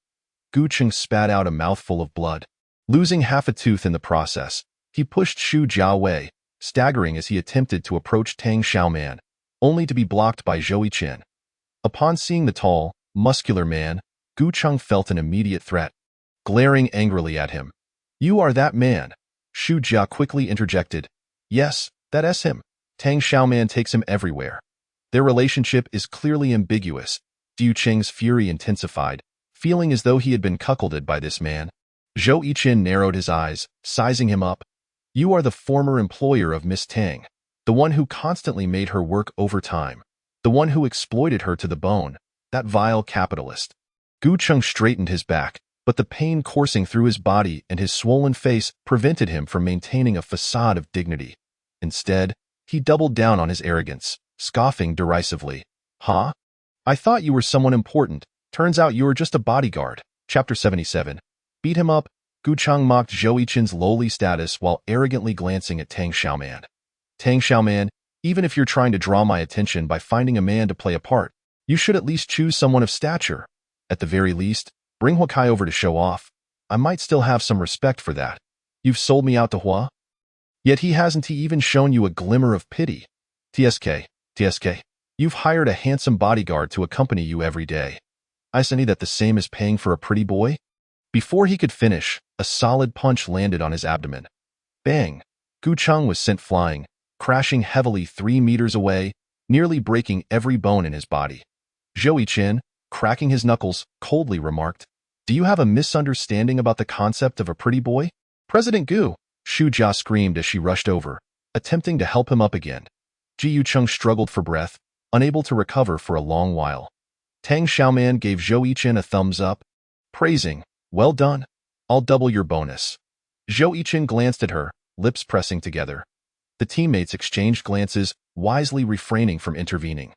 Gu Cheng spat out a mouthful of blood. Losing half a tooth in the process, he pushed Xu Jia away, staggering as he attempted to approach Tang Xiaoman, only to be blocked by Zhou Yichen. Upon seeing the tall, muscular man, Gu Cheng felt an immediate threat. Glaring angrily at him, You are that man, Xu Jia quickly interjected. Yes, that's him. Tang Xiaoman takes him everywhere. Their relationship is clearly ambiguous. Liu Cheng's fury intensified, feeling as though he had been cuckolded by this man. Zhou Yichen narrowed his eyes, sizing him up. You are the former employer of Miss Tang, the one who constantly made her work overtime, the one who exploited her to the bone, that vile capitalist. Gu Cheng straightened his back, but the pain coursing through his body and his swollen face prevented him from maintaining a facade of dignity. Instead, he doubled down on his arrogance, scoffing derisively. Huh? I thought you were someone important. Turns out you were just a bodyguard. Chapter 77. Beat him up. Gu Cheng mocked Zhou Yichen's lowly status while arrogantly glancing at Tang Xiaoman. Tang Xiaoman, even if you're trying to draw my attention by finding a man to play a part, you should at least choose someone of stature. At the very least, bring Huakai over to show off. I might still have some respect for that. You've sold me out to Hua? Yet he hasn't even shown you a glimmer of pity. TSK, you've hired a handsome bodyguard to accompany you every day. I see that the same as paying for a pretty boy? Before he could finish, a solid punch landed on his abdomen. Bang! Gu Cheng was sent flying, crashing heavily 3 meters away, nearly breaking every bone in his body. Zhou Yichen, cracking his knuckles, coldly remarked, Do you have a misunderstanding about the concept of a pretty boy? President Gu, Xu Jia screamed as she rushed over, attempting to help him up again. Ji Yucheng struggled for breath, unable to recover for a long while. Tang Xiaoman gave Zhou Yichen a thumbs up, praising, Well done. I'll double your bonus. Zhou Yichen glanced at her, lips pressing together. The teammates exchanged glances, wisely refraining from intervening.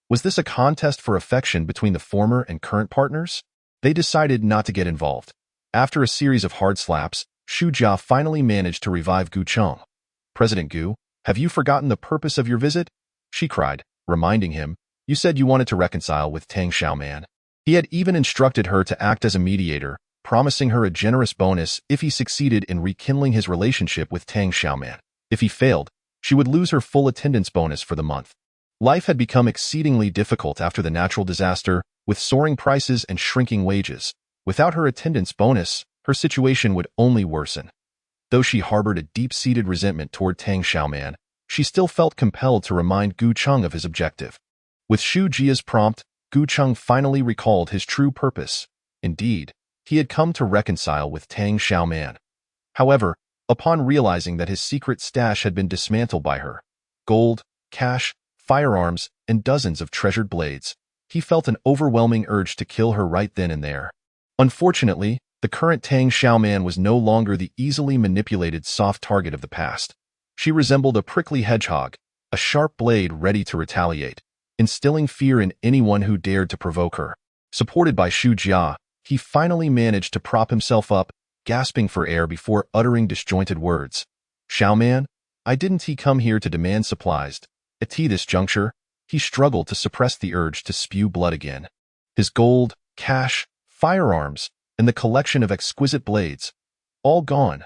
Was this a contest for affection between the former and current partners? They decided not to get involved. After a series of hard slaps, Xu Jia finally managed to revive Gu Cheng. "President Gu, have you forgotten the purpose of your visit?" she cried, reminding him. "You said you wanted to reconcile with Tang Xiaoman." He had even instructed her to act as a mediator, promising her a generous bonus if he succeeded in rekindling his relationship with Tang Xiaoman. If he failed, she would lose her full attendance bonus for the month. Life had become exceedingly difficult after the natural disaster, with soaring prices and shrinking wages. Without her attendance bonus, her situation would only worsen. Though she harbored a deep-seated resentment toward Tang Xiaoman, she still felt compelled to remind Gu Cheng of his objective. With Xu Jia's prompt, Gu Cheng finally recalled his true purpose. Indeed, he had come to reconcile with Tang Xiaoman. However, upon realizing that his secret stash had been dismantled by her, gold, cash, firearms, and dozens of treasured blades, he felt an overwhelming urge to kill her right then and there. Unfortunately, the current Tang Xiaoman was no longer the easily manipulated soft target of the past. She resembled a prickly hedgehog, a sharp blade ready to retaliate, instilling fear in anyone who dared to provoke her. Supported by Xu Jia, he finally managed to prop himself up, gasping for air before uttering disjointed words. "Xiaoman, I didn't he come here to demand supplies." At this juncture, he struggled to suppress the urge to spew blood again. His gold, cash, firearms, and the collection of exquisite blades, all gone.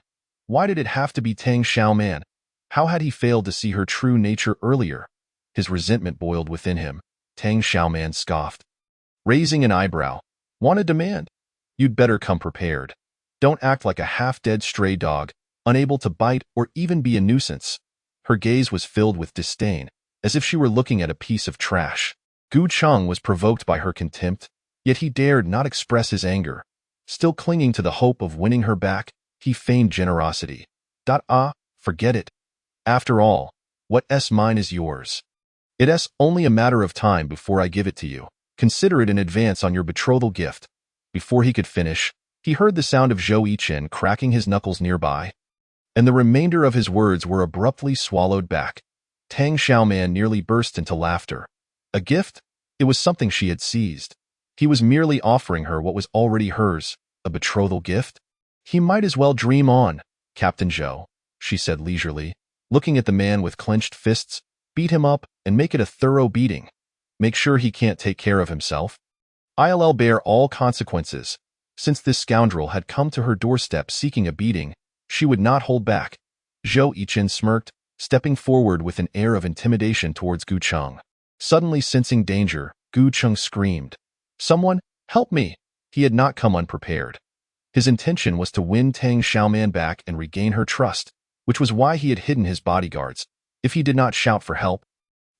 Why did it have to be Tang Xiaoman? How had he failed to see her true nature earlier? His resentment boiled within him. Tang Xiaoman scoffed, raising an eyebrow. "Want a demand? You'd better come prepared. Don't act like a half-dead stray dog, unable to bite or even be a nuisance." Her gaze was filled with disdain, as if she were looking at a piece of trash. Gu Cheng was provoked by her contempt, yet he dared not express his anger. Still clinging to the hope of winning her back, he feigned generosity. Forget it. After all, what's mine is yours. It's only a matter of time before I give it to you. Consider it an advance on your betrothal gift." Before he could finish, he heard the sound of Zhou Yichen cracking his knuckles nearby, and the remainder of his words were abruptly swallowed back. Tang Xiaoman nearly burst into laughter. A gift? It was something she had seized. He was merely offering her what was already hers, a betrothal gift? He might as well dream on. "Captain Zhou," she said leisurely, looking at the man with clenched fists. "Beat him up and make it a thorough beating. Make sure he can't take care of himself. I'll bear all consequences." Since this scoundrel had come to her doorstep seeking a beating, she would not hold back. Zhou Yichen smirked, stepping forward with an air of intimidation towards Gu Cheng. Suddenly sensing danger, Gu Cheng screamed, "Someone, help me!" He had not come unprepared. His intention was to win Tang Xiaoman back and regain her trust, which was why he had hidden his bodyguards. If he did not shout for help,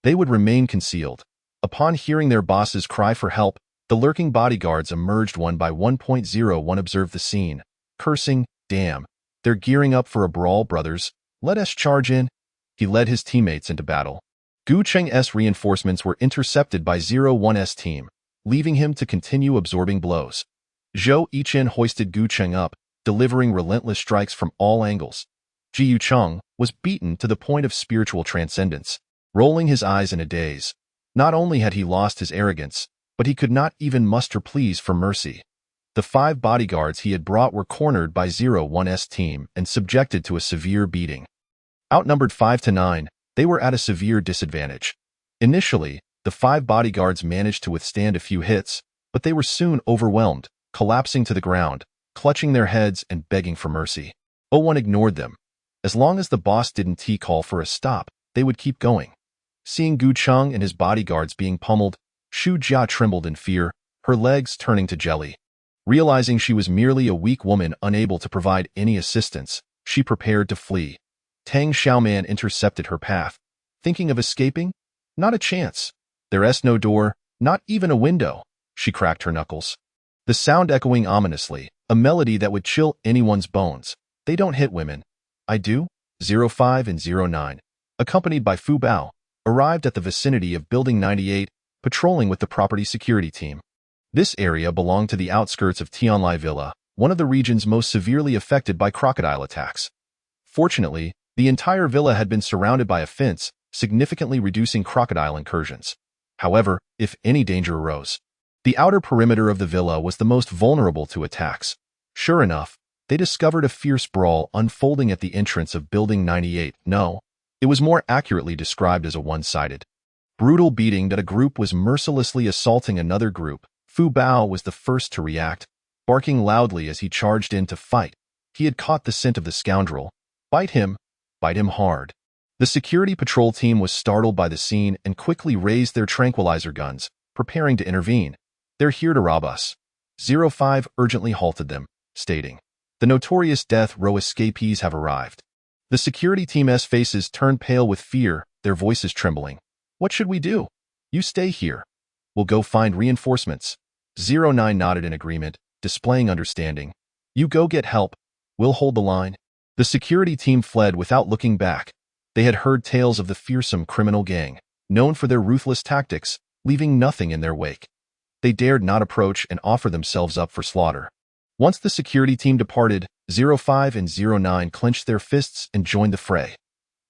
they would remain concealed. Upon hearing their boss's cry for help, the lurking bodyguards emerged one by 1.01 observed the scene, cursing, "Damn, they're gearing up for a brawl, brothers. Let us charge in." He led his teammates into battle. Gu Cheng's reinforcements were intercepted by 01's team, leaving him to continue absorbing blows. Zhou Yichen hoisted Gu Cheng up, delivering relentless strikes from all angles. Ji Yucheng was beaten to the point of spiritual transcendence, rolling his eyes in a daze. Not only had he lost his arrogance, but he could not even muster pleas for mercy. The 5 bodyguards he had brought were cornered by 01's team and subjected to a severe beating. Outnumbered 5-9, they were at a severe disadvantage. Initially, the 5 bodyguards managed to withstand a few hits, but they were soon overwhelmed, collapsing to the ground, clutching their heads and begging for mercy. 01 ignored them. As long as the boss didn't call for a stop, they would keep going. Seeing Gu Cheng and his bodyguards being pummeled, Xu Jia trembled in fear, her legs turning to jelly. Realizing she was merely a weak woman unable to provide any assistance, she prepared to flee. Tang Xiaoman intercepted her path. Thinking of escaping? Not a chance. There's no door, not even a window. She cracked her knuckles. The sound echoing ominously, a melody that would chill anyone's bones. "They don't hit women." "I do?" 05 and 09, accompanied by Fu Bao, arrived at the vicinity of Building 98, patrolling with the property security team. This area belonged to the outskirts of Tianlai Villa, one of the regions most severely affected by crocodile attacks. Fortunately, the entire villa had been surrounded by a fence, significantly reducing crocodile incursions. However, if any danger arose, the outer perimeter of the villa was the most vulnerable to attacks. Sure enough, they discovered a fierce brawl unfolding at the entrance of Building 98. No, it was more accurately described as a one-sided, brutal beating that a group was mercilessly assaulting another group. Fu Bao was the first to react, barking loudly as he charged in to fight. He had caught the scent of the scoundrel. Bite him hard. The security patrol team was startled by the scene and quickly raised their tranquilizer guns, preparing to intervene. They're here to rob us. 05 urgently halted them, stating, the notorious death row escapees have arrived. The security team's faces turned pale with fear, their voices trembling. What should we do? You stay here. We'll go find reinforcements. 09 nodded in agreement, displaying understanding. You go get help. We'll hold the line. The security team fled without looking back. They had heard tales of the fearsome criminal gang, known for their ruthless tactics, leaving nothing in their wake. They dared not approach and offer themselves up for slaughter. Once the security team departed, 05 and 09 clenched their fists and joined the fray.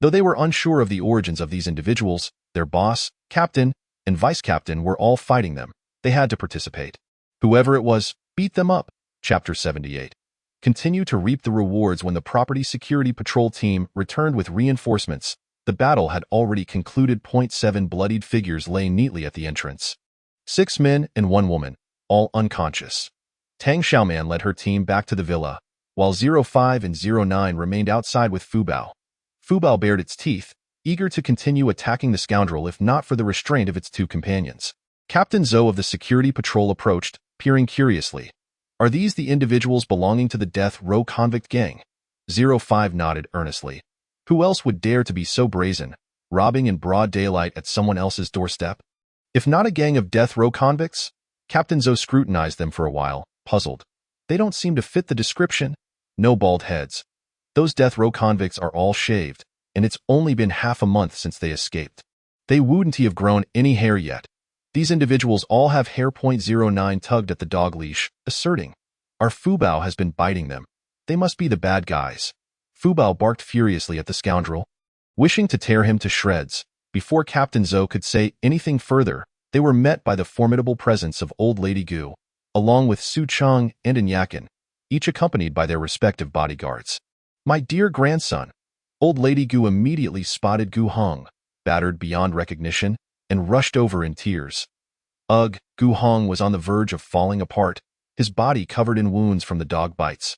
Though they were unsure of the origins of these individuals, their boss, captain, and vice-captain were all fighting them. They had to participate. Whoever it was, beat them up. Chapter 78. Continue to reap the rewards. When the property security patrol team returned with reinforcements, the battle had already concluded. 7 bloodied figures lay neatly at the entrance. 6 men and 1 woman, all unconscious. Tang Xiaoman led her team back to the villa, while 05 and 09 remained outside with Fu Bao. Fu Bao bared its teeth, eager to continue attacking the scoundrel if not for the restraint of its 2 companions. Captain Zhou of the security patrol approached, peering curiously. Are these the individuals belonging to the death row convict gang? 05 nodded earnestly. Who else would dare to be so brazen, robbing in broad daylight at someone else's doorstep? If not a gang of death row convicts? Captain Zhou scrutinized them for a while, puzzled. They don't seem to fit the description. No bald heads. Those death row convicts are all shaved, and it's only been half a month since they escaped. They wouldn't have grown any hair yet. These individuals all have hair. 09 tugged at the dog leash, asserting, our Fu Bao has been biting them. They must be the bad guys. Fu Bao barked furiously at the scoundrel, wishing to tear him to shreds. Before Captain Zhou could say anything further, they were met by the formidable presence of Old Lady Gu, along with Su Cheng and Yakin, each accompanied by their respective bodyguards. My dear grandson. Old Lady Gu immediately spotted Gu Hong, battered beyond recognition, and rushed over in tears. Ugh, Gu Hong was on the verge of falling apart, his body covered in wounds from the dog bites,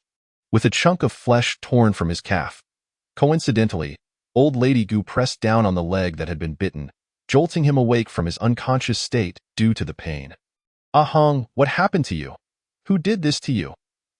with a chunk of flesh torn from his calf. Coincidentally, Old Lady Gu pressed down on the leg that had been bitten, jolting him awake from his unconscious state due to the pain. Ah Hong, what happened to you? Who did this to you?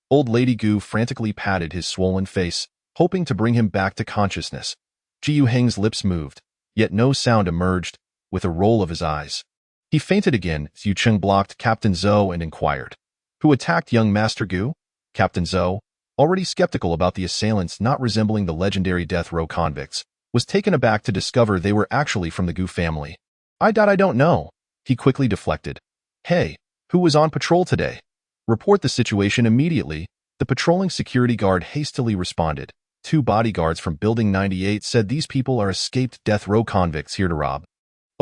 Old Lady Gu frantically patted his swollen face, hoping to bring him back to consciousness. Jiu Heng's lips moved, yet no sound emerged. With a roll of his eyes, he fainted again. Xu Cheng blocked Captain Zhou and inquired, who attacked young Master Gu? Captain Zhou, already skeptical about the assailants not resembling the legendary death row convicts, was taken aback to discover they were actually from the Gu family. I don't know. He quickly deflected. Hey, who was on patrol today? Report the situation immediately. The patrolling security guard hastily responded. 2 bodyguards from Building 98 said these people are escaped death row convicts here to rob.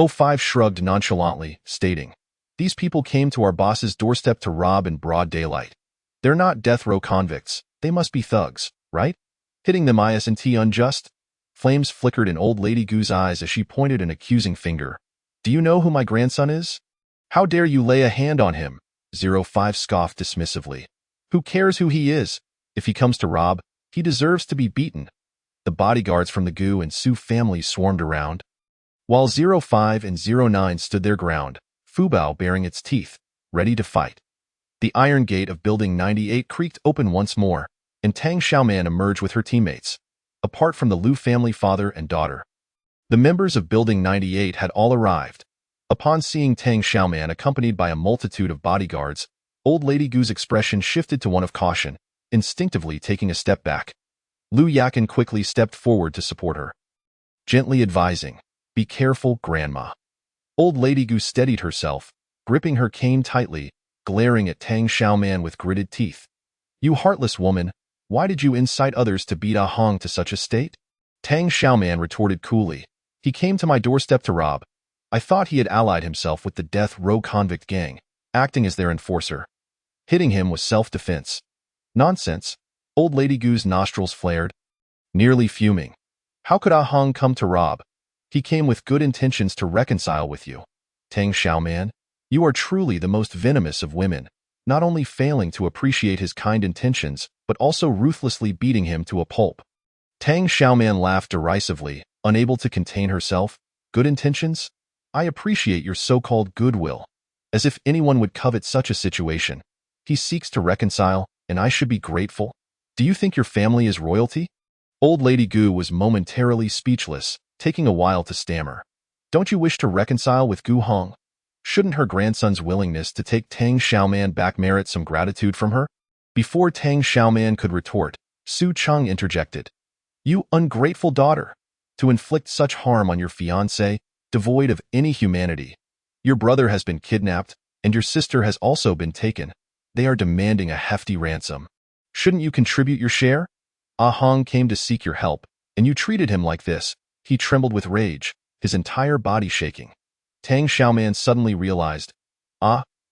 05 shrugged nonchalantly, stating, these people came to our boss's doorstep to rob in broad daylight. They're not death row convicts. They must be thugs, right? Hitting them isn't unjust? Flames flickered in Old Lady Gu's eyes as she pointed an accusing finger. Do you know who my grandson is? How dare you lay a hand on him? 05 scoffed dismissively. Who cares who he is? If he comes to rob, he deserves to be beaten. The bodyguards from the Gu and Su families swarmed around, while 05 and 09 stood their ground, Fu Bao baring its teeth, ready to fight. The iron gate of Building 98 creaked open once more, and Tang Xiaoman emerged with her teammates, apart from the Liu family father and daughter. The members of Building 98 had all arrived. Upon seeing Tang Xiaoman accompanied by a multitude of bodyguards, Old Lady Gu's expression shifted to one of caution, instinctively taking a step back. Liu Yakin quickly stepped forward to support her, gently advising, be careful, Grandma. Old Lady Gu steadied herself, gripping her cane tightly, glaring at Tang Xiaoman with gritted teeth. You heartless woman, why did you incite others to beat Ah Hong to such a state? Tang Xiaoman retorted coolly. He came to my doorstep to rob. I thought he had allied himself with the death row convict gang, acting as their enforcer. Hitting him was self-defense. Nonsense. Old Lady Gu's nostrils flared, nearly fuming. How could Ah Hong come to rob? He came with good intentions to reconcile with you. Tang Xiaoman, you are truly the most venomous of women, not only failing to appreciate his kind intentions, but also ruthlessly beating him to a pulp. Tang Xiaoman laughed derisively, unable to contain herself. Good intentions? I appreciate your so-called goodwill. As if anyone would covet such a situation. He seeks to reconcile, and I should be grateful. Do you think your family is royalty? Old Lady Gu was momentarily speechless, taking a while to stammer. Don't you wish to reconcile with Gu Hong? Shouldn't her grandson's willingness to take Tang Xiaoman back merit some gratitude from her? Before Tang Xiaoman could retort, Su Cheng interjected. You ungrateful daughter! To inflict such harm on your fiancé, devoid of any humanity. Your brother has been kidnapped, and your sister has also been taken. They are demanding a hefty ransom. Shouldn't you contribute your share? Ah Hong came to seek your help, and you treated him like this. He trembled with rage, his entire body shaking. Tang Xiaoman suddenly realized,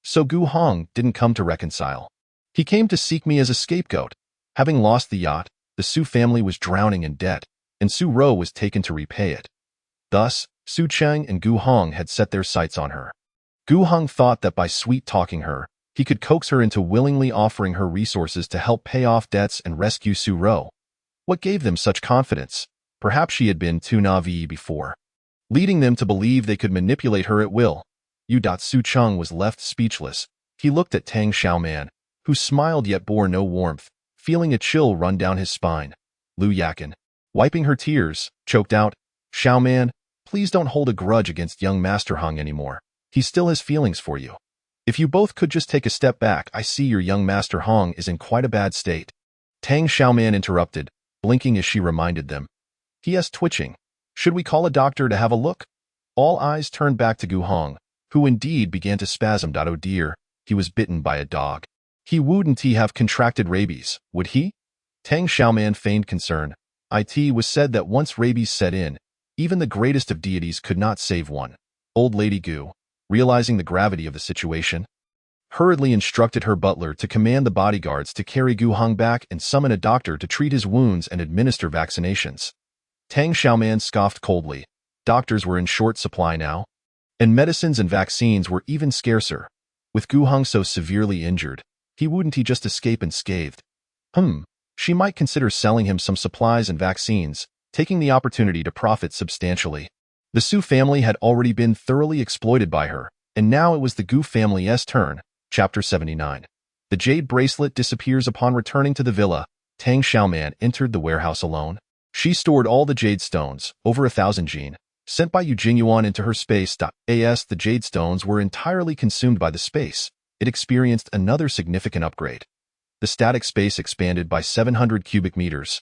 so Gu Hong didn't come to reconcile. He came to seek me as a scapegoat. Having lost the yacht, the Su family was drowning in debt, and Su Ro was taken to repay it. Thus, Su Cheng and Gu Hong had set their sights on her. Gu Hong thought that by sweet-talking her, he could coax her into willingly offering her resources to help pay off debts and rescue Su Ro. What gave them such confidence? Perhaps she had been too naive before, leading them to believe they could manipulate her at will. Su Cheng was left speechless. He looked at Tang Xiaoman, who smiled yet bore no warmth, feeling a chill run down his spine. Lu Yakin, wiping her tears, choked out, Xiaoman, please don't hold a grudge against young Master Hong anymore. He still has feelings for you. If you both could just take a step back, I see your young Master Hong is in quite a bad state. Tang Xiaoman interrupted, blinking as she reminded them. P.S. twitching. Should we call a doctor to have a look? All eyes turned back to Gu Hong, who indeed began to spasm. Oh dear, he was bitten by a dog. Wouldn't he have contracted rabies, would he? Tang Xiaoman feigned concern. It was said that once rabies set in, even the greatest of deities could not save one. Old Lady Gu, realizing the gravity of the situation, hurriedly instructed her butler to command the bodyguards to carry Gu Hong back and summon a doctor to treat his wounds and administer vaccinations. Tang Xiaoman scoffed coldly. Doctors were in short supply now, and medicines and vaccines were even scarcer. With Gu Hong so severely injured, wouldn't he just escape unscathed? She might consider selling him some supplies and vaccines, taking the opportunity to profit substantially. The Su family had already been thoroughly exploited by her, and now it was the Gu family's turn. Chapter 79. The jade bracelet disappears upon returning to the villa. Tang Xiaoman entered the warehouse alone. She stored all the jade stones, over 1,000 jin, sent by Yu Jingyuan into her space. The jade stones were entirely consumed by the space. It experienced another significant upgrade. The static space expanded by 700 cubic meters,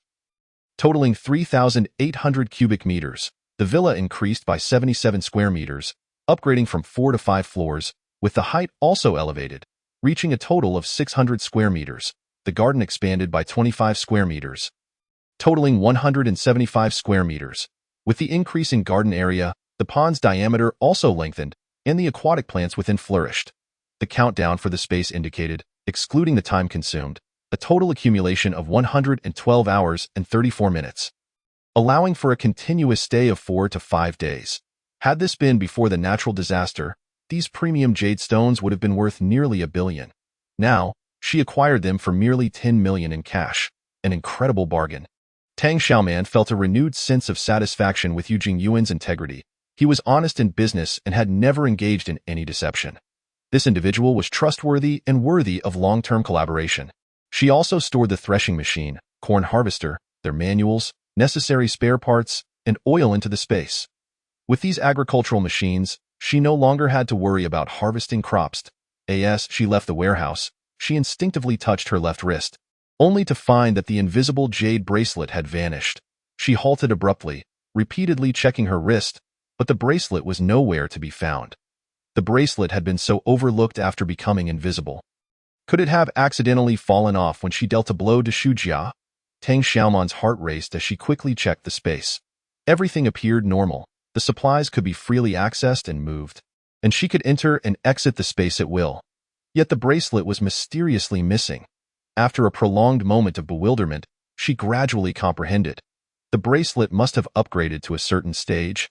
totaling 3,800 cubic meters. The villa increased by 77 square meters, upgrading from 4 to 5 floors, with the height also elevated, reaching a total of 600 square meters. The garden expanded by 25 square meters, totaling 175 square meters. With the increase in garden area, the pond's diameter also lengthened, and the aquatic plants within flourished. The countdown for the space indicated, excluding the time consumed, a total accumulation of 112 hours and 34 minutes, allowing for a continuous stay of 4 to 5 days. Had this been before the natural disaster, these premium jade stones would have been worth nearly $1 billion. Now, she acquired them for merely 10 million in cash, an incredible bargain. Tang Xiaoman felt a renewed sense of satisfaction with Yu Jingyuan's integrity. He was honest in business and had never engaged in any deception. This individual was trustworthy and worthy of long-term collaboration. She also stored the threshing machine, corn harvester, their manuals, necessary spare parts, and oil into the space. With these agricultural machines, she no longer had to worry about harvesting crops. As she left the warehouse, she instinctively touched her left wrist, only to find that the invisible jade bracelet had vanished. She halted abruptly, repeatedly checking her wrist, but the bracelet was nowhere to be found. The bracelet had been so overlooked after becoming invisible. Could it have accidentally fallen off when she dealt a blow to Shujia? Tang Xiaoman's heart raced as she quickly checked the space. Everything appeared normal. The supplies could be freely accessed and moved, and she could enter and exit the space at will. Yet the bracelet was mysteriously missing. After a prolonged moment of bewilderment, she gradually comprehended. The bracelet must have upgraded to a certain stage,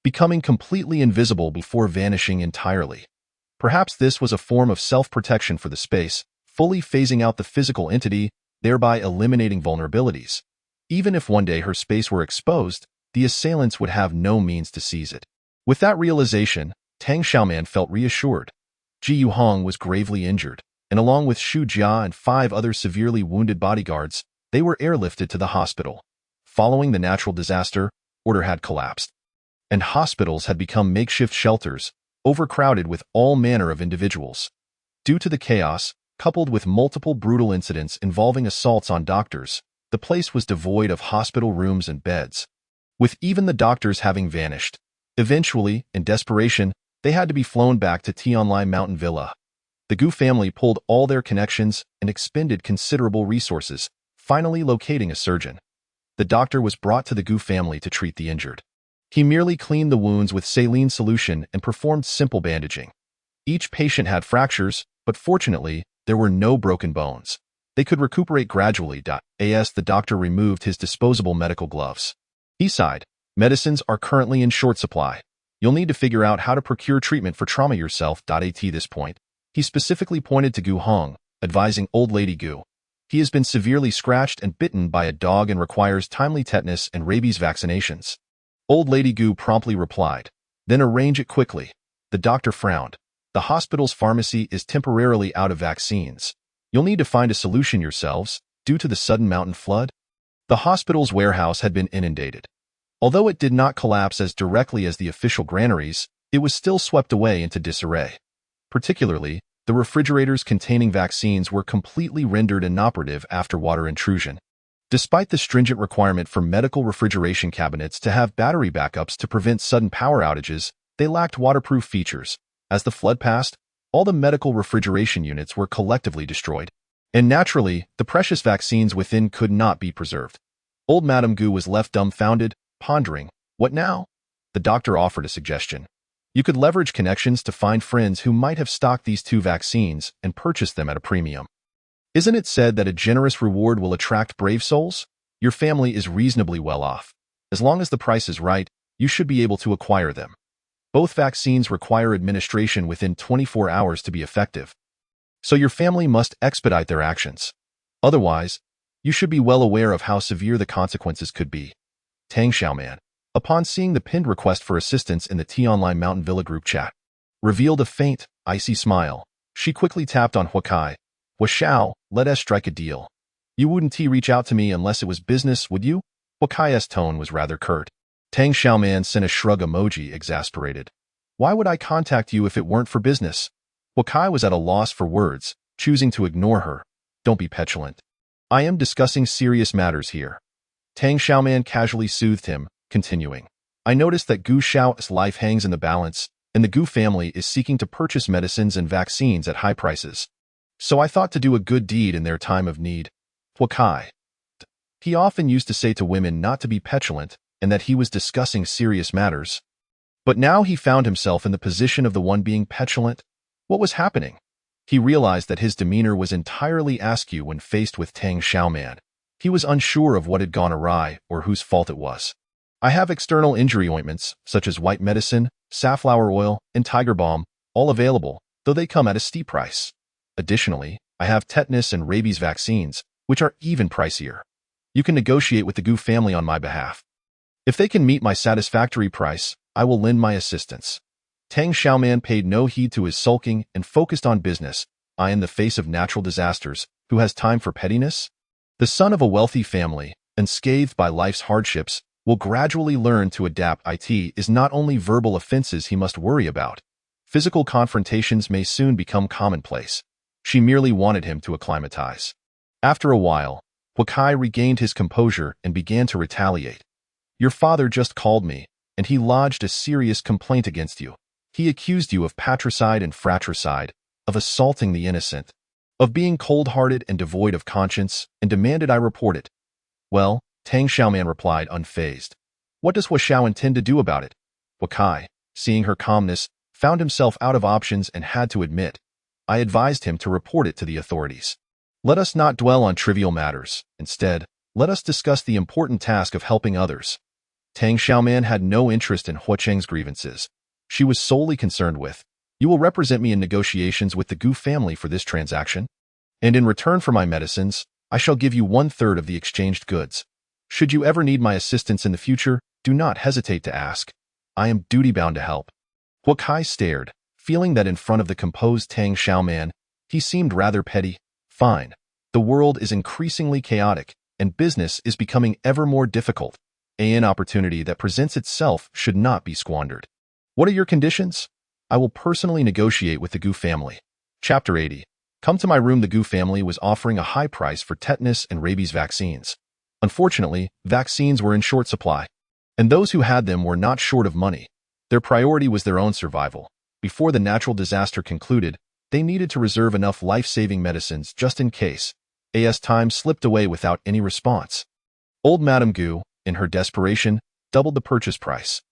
becoming completely invisible before vanishing entirely. Perhaps this was a form of self-protection for the space, fully phasing out the physical entity, thereby eliminating vulnerabilities. Even if one day her space were exposed, the assailants would have no means to seize it. With that realization, Tang Xiaoman felt reassured. Ji Yuhong was gravely injured, and along with Xu Jia and 5 other severely wounded bodyguards, they were airlifted to the hospital. Following the natural disaster, order had collapsed, and hospitals had become makeshift shelters, overcrowded with all manner of individuals. Due to the chaos, coupled with multiple brutal incidents involving assaults on doctors, the place was devoid of hospital rooms and beds, with even the doctors having vanished. Eventually, in desperation, they had to be flown back to Tianlai Mountain Villa. The Gu family pulled all their connections and expended considerable resources, finally locating a surgeon. The doctor was brought to the Gu family to treat the injured. He merely cleaned the wounds with saline solution and performed simple bandaging. Each patient had fractures, but fortunately, there were no broken bones. They could recuperate gradually. As the doctor removed his disposable medical gloves, he sighed. Medicines are currently in short supply. You'll need to figure out how to procure treatment for trauma yourself. At this point, he specifically pointed to Gu Hong, advising old lady Gu. He has been severely scratched and bitten by a dog and requires timely tetanus and rabies vaccinations. Old lady Gu promptly replied, then arrange it quickly. The doctor frowned. The hospital's pharmacy is temporarily out of vaccines. You'll need to find a solution yourselves, due to the sudden mountain flood. The hospital's warehouse had been inundated. Although it did not collapse as directly as the official granaries, it was still swept away into disarray. Particularly, the refrigerators containing vaccines were completely rendered inoperative after water intrusion. Despite the stringent requirement for medical refrigeration cabinets to have battery backups to prevent sudden power outages, they lacked waterproof features. As the flood passed, all the medical refrigeration units were collectively destroyed. And naturally, the precious vaccines within could not be preserved. Old Madame Gu was left dumbfounded, pondering, what now? The doctor offered a suggestion. You could leverage connections to find friends who might have stocked these 2 vaccines and purchase them at a premium. Isn't it said that a generous reward will attract brave souls? Your family is reasonably well off. As long as the price is right, you should be able to acquire them. Both vaccines require administration within 24 hours to be effective. So your family must expedite their actions. Otherwise, you should be well aware of how severe the consequences could be. Tang Xiaoman, upon seeing the pinned request for assistance in the Tianlai Mountain Villa group chat, revealed a faint, icy smile. She quickly tapped on Huakai. Xiao, let us strike a deal. You wouldn't reach out to me unless it was business, would you? Huakai's tone was rather curt. Tang Xiaoman sent a shrug emoji, exasperated. Why would I contact you if it weren't for business? Huakai was at a loss for words, choosing to ignore her. Don't be petulant. I am discussing serious matters here. Tang Xiaoman casually soothed him, continuing. I noticed that Gu Xiao's life hangs in the balance, and the Gu family is seeking to purchase medicines and vaccines at high prices. So I thought to do a good deed in their time of need. Huakai. He often used to say to women not to be petulant, and that he was discussing serious matters. But now he found himself in the position of the one being petulant. What was happening? He realized that his demeanor was entirely askew when faced with Tang Xiaoman. He was unsure of what had gone awry or whose fault it was. I have external injury ointments, such as white medicine, safflower oil, and tiger balm, all available, though they come at a steep price. Additionally, I have tetanus and rabies vaccines, which are even pricier. You can negotiate with the Gu family on my behalf. If they can meet my satisfactory price, I will lend my assistance. Tang Xiaoman paid no heed to his sulking and focused on business. I, in the face of natural disasters, who has time for pettiness? The son of a wealthy family, unscathed by life's hardships, will gradually learn to adapt. It is not only verbal offenses he must worry about. Physical confrontations may soon become commonplace. She merely wanted him to acclimatize. After a while, Huakai regained his composure and began to retaliate. Your father just called me, and he lodged a serious complaint against you. He accused you of patricide and fratricide, of assaulting the innocent, of being cold-hearted and devoid of conscience, and demanded I report it. Well, Tang Xiaoman replied unfazed. What does Huaxiao intend to do about it? Huakai, seeing her calmness, found himself out of options and had to admit. I advised him to report it to the authorities. Let us not dwell on trivial matters. Instead, let us discuss the important task of helping others. Tang Xiaoman had no interest in Hua Cheng's grievances. She was solely concerned with, "You will represent me in negotiations with the Gu family for this transaction, and in return for my medicines, I shall give you 1/3 of the exchanged goods. Should you ever need my assistance in the future, do not hesitate to ask. I am duty-bound to help." Hua Kai stared, feeling that in front of the composed Tang Xiaoman, he seemed rather petty. Fine. The world is increasingly chaotic, and business is becoming ever more difficult. An opportunity that presents itself should not be squandered. What are your conditions? I will personally negotiate with the Gu family. Chapter 80. Come to my room. The Gu family was offering a high price for tetanus and rabies vaccines. Unfortunately, vaccines were in short supply, and those who had them were not short of money. Their priority was their own survival. Before the natural disaster concluded, they needed to reserve enough life-saving medicines just in case. As time slipped away without any response, old Madame Gu, in her desperation, doubled the purchase price.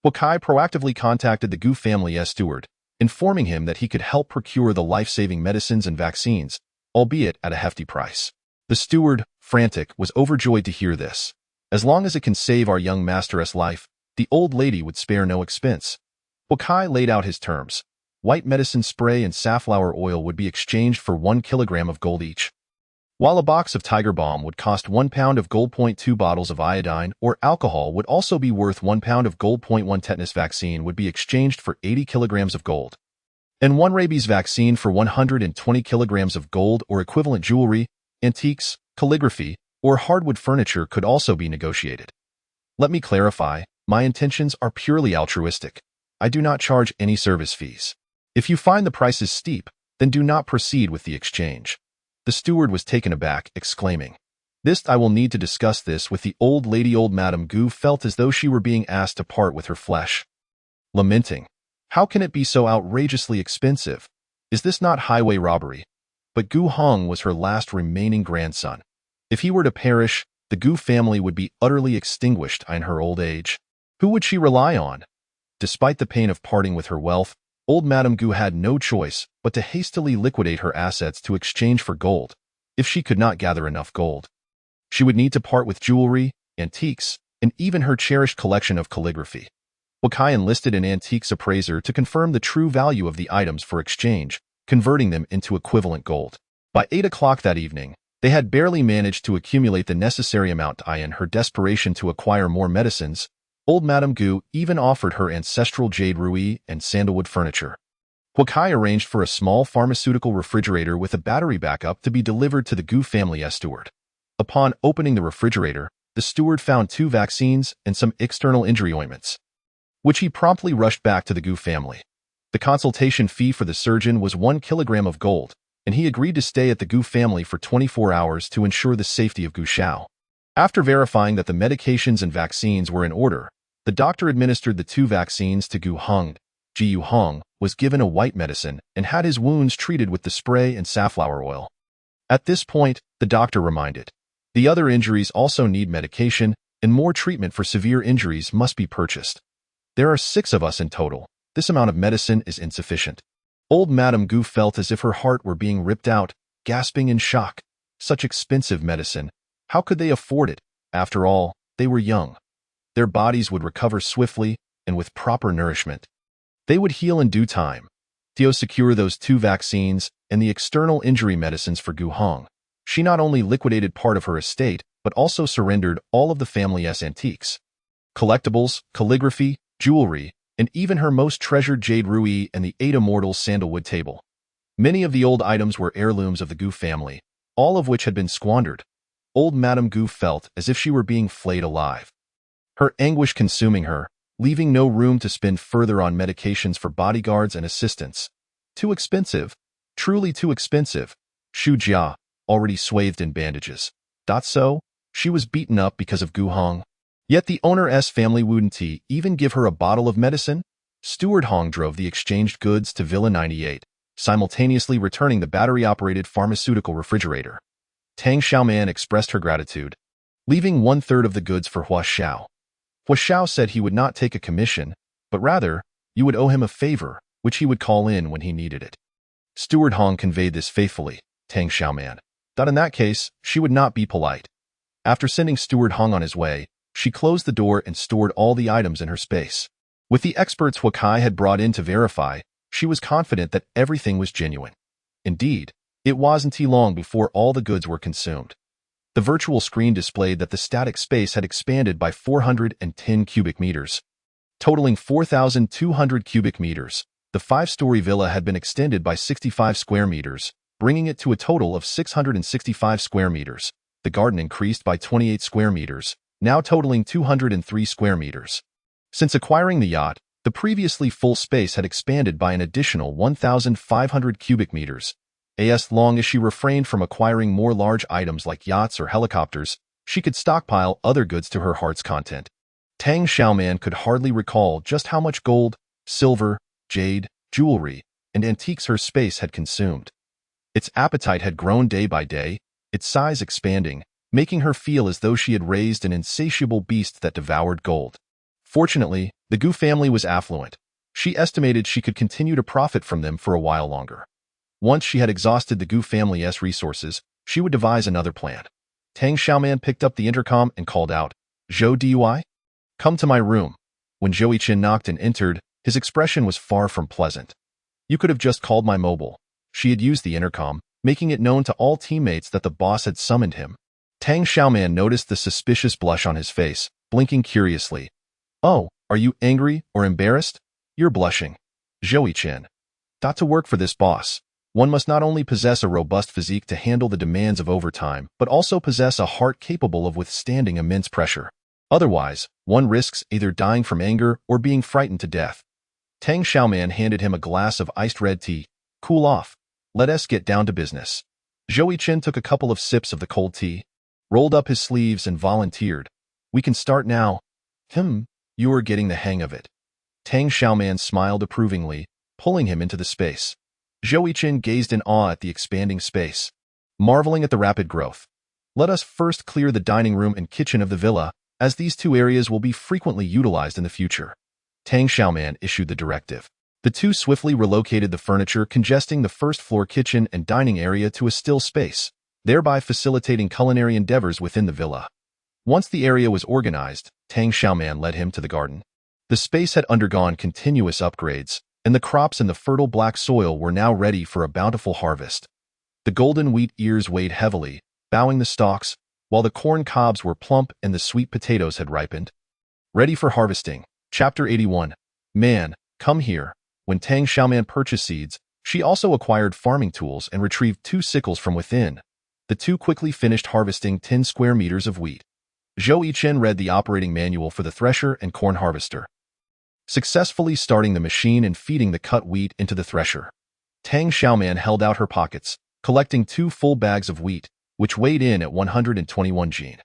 Hua Kai proactively contacted the Gu family's steward, informing him that he could help procure the life-saving medicines and vaccines, albeit at a hefty price. The steward, frantic, was overjoyed to hear this. As long as it can save our young master's life, the old lady would spare no expense. Hua Kai laid out his terms. White medicine spray and safflower oil would be exchanged for 1 kilogram of gold each, while a box of Tiger Balm would cost 1 pound of gold. 2 bottles of iodine or alcohol would also be worth 1 pound of gold. 1 tetanus vaccine would be exchanged for 80 kilograms of gold, and 1 rabies vaccine for 120 kilograms of gold or equivalent. Jewelry, antiques, calligraphy, or hardwood furniture could also be negotiated. Let me clarify, my intentions are purely altruistic. I do not charge any service fees. If you find the prices steep, then do not proceed with the exchange. The steward was taken aback, exclaiming, I will need to discuss this with the old lady." Old Madame Gu felt as though she were being asked to part with her flesh. Lamenting, "How can it be so outrageously expensive? Is this not highway robbery?" But Gu Hong was her last remaining grandson. If he were to perish, the Gu family would be utterly extinguished in her old age. Who would she rely on? Despite the pain of parting with her wealth, old Madame Gu had no choice but to hastily liquidate her assets to exchange for gold. If she could not gather enough gold, she would need to part with jewelry, antiques, and even her cherished collection of calligraphy. Hua Kai enlisted an antiques appraiser to confirm the true value of the items for exchange, converting them into equivalent gold. By 8 o'clock that evening, they had barely managed to accumulate the necessary amount. In her desperation to acquire more medicines, old Madame Gu even offered her ancestral jade ruby and sandalwood furniture. Hua Kai arranged for a small pharmaceutical refrigerator with a battery backup to be delivered to the Gu family's steward. Upon opening the refrigerator, the steward found 2 vaccines and some external injury ointments, which he promptly rushed back to the Gu family. The consultation fee for the surgeon was 1 kilogram of gold, and he agreed to stay at the Gu family for 24 hours to ensure the safety of Gu Xiao. After verifying that the medications and vaccines were in order, the doctor administered the 2 vaccines to Gu Hong. Yu Hong was given a white medicine and had his wounds treated with the spray and safflower oil. At this point, the doctor reminded, the other injuries also need medication, and more treatment for severe injuries must be purchased. There are 6 of us in total. This amount of medicine is insufficient. Old Madame Gu felt as if her heart were being ripped out, gasping in shock. Such expensive medicine. How could they afford it? After all, they were young. Their bodies would recover swiftly, and with proper nourishment, they would heal in due time. Theo secured those 2 vaccines and the external injury medicines for Gu Hong. She not only liquidated part of her estate, but also surrendered all of the family's antiques, collectibles, calligraphy, jewelry, and even her most treasured jade ruby and the 8 immortals sandalwood table. Many of the old items were heirlooms of the Gu family, all of which had been squandered. Old Madame Gu felt as if she were being flayed alive, her anguish consuming her, leaving no room to spend further on medications for bodyguards and assistants. Too expensive. Truly too expensive. Xu Jia, already swathed in bandages. So, she was beaten up because of Gu Hong. Yet the owner's family wouldn't even give her a bottle of medicine. Steward Hong drove the exchanged goods to Villa 98, simultaneously returning the battery-operated pharmaceutical refrigerator. Tang Xiaoman expressed her gratitude, leaving 1/3 of the goods for Hua Xiao. Hua Xiao said he would not take a commission, but rather, you would owe him a favor, which he would call in when he needed it. Steward Hong conveyed this faithfully. Tang Xiaoman, In that case, she would not be polite. After sending Steward Hung on his way, she closed the door and stored all the items in her space. With the experts Huakai had brought in to verify, she was confident that everything was genuine. Indeed, it wasn't long before all the goods were consumed. The virtual screen displayed that the static space had expanded by 410 cubic meters. Totaling 4,200 cubic meters, the 5-story villa had been extended by 65 square meters, bringing it to a total of 665 square meters. The garden increased by 28 square meters, now totaling 203 square meters. Since acquiring the yacht, the previously full space had expanded by an additional 1,500 cubic meters. As long as she refrained from acquiring more large items like yachts or helicopters, she could stockpile other goods to her heart's content. Tang Xiaoman could hardly recall just how much gold, silver, jade, jewelry, and antiques her space had consumed. Its appetite had grown day by day, its size expanding, making her feel as though she had raised an insatiable beast that devoured gold. Fortunately, the Gu family was affluent. She estimated she could continue to profit from them for a while longer. Once she had exhausted the Gu family's resources, she would devise another plan. Tang Xiaoman picked up the intercom and called out, "Zhou Dui? Come to my room." When Zhou Yiqin knocked and entered, his expression was far from pleasant. "You could have just called my mobile." She had used the intercom, making it known to all teammates that the boss had summoned him. Tang Xiaoman noticed the suspicious blush on his face, blinking curiously. "Oh, are you angry or embarrassed? You're blushing." Zhou Yiqin. "To work for this boss, one must not only possess a robust physique to handle the demands of overtime, but also possess a heart capable of withstanding immense pressure. Otherwise, one risks either dying from anger or being frightened to death." Tang Xiaoman handed him a glass of iced red tea. "Cool off. Let us get down to business." Zhou Yiqin took a couple of sips of the cold tea, rolled up his sleeves and volunteered. "We can start now." You are getting the hang of it." Tang Xiaoman smiled approvingly, pulling him into the space. Zhou Yiqin gazed in awe at the expanding space, marveling at the rapid growth. "Let us first clear the dining room and kitchen of the villa, as these two areas will be frequently utilized in the future." Tang Xiaoman issued the directive. The two swiftly relocated the furniture, congesting the first-floor kitchen and dining area to a still space, thereby facilitating culinary endeavors within the villa. Once the area was organized, Tang Xiaoman led him to the garden. The space had undergone continuous upgrades, and the crops in the fertile black soil were now ready for a bountiful harvest. The golden wheat ears weighed heavily, bowing the stalks, while the corn cobs were plump and the sweet potatoes had ripened. Ready for harvesting. Chapter 81. Man, come here. When Tang Xiaoman purchased seeds, she also acquired farming tools and retrieved 2 sickles from within. The two quickly finished harvesting 10 square meters of wheat. Zhou Yiqin read the operating manual for the thresher and corn harvester, successfully starting the machine and feeding the cut wheat into the thresher. Tang Xiaoman held out her pockets, collecting 2 full bags of wheat, which weighed in at 121 jin.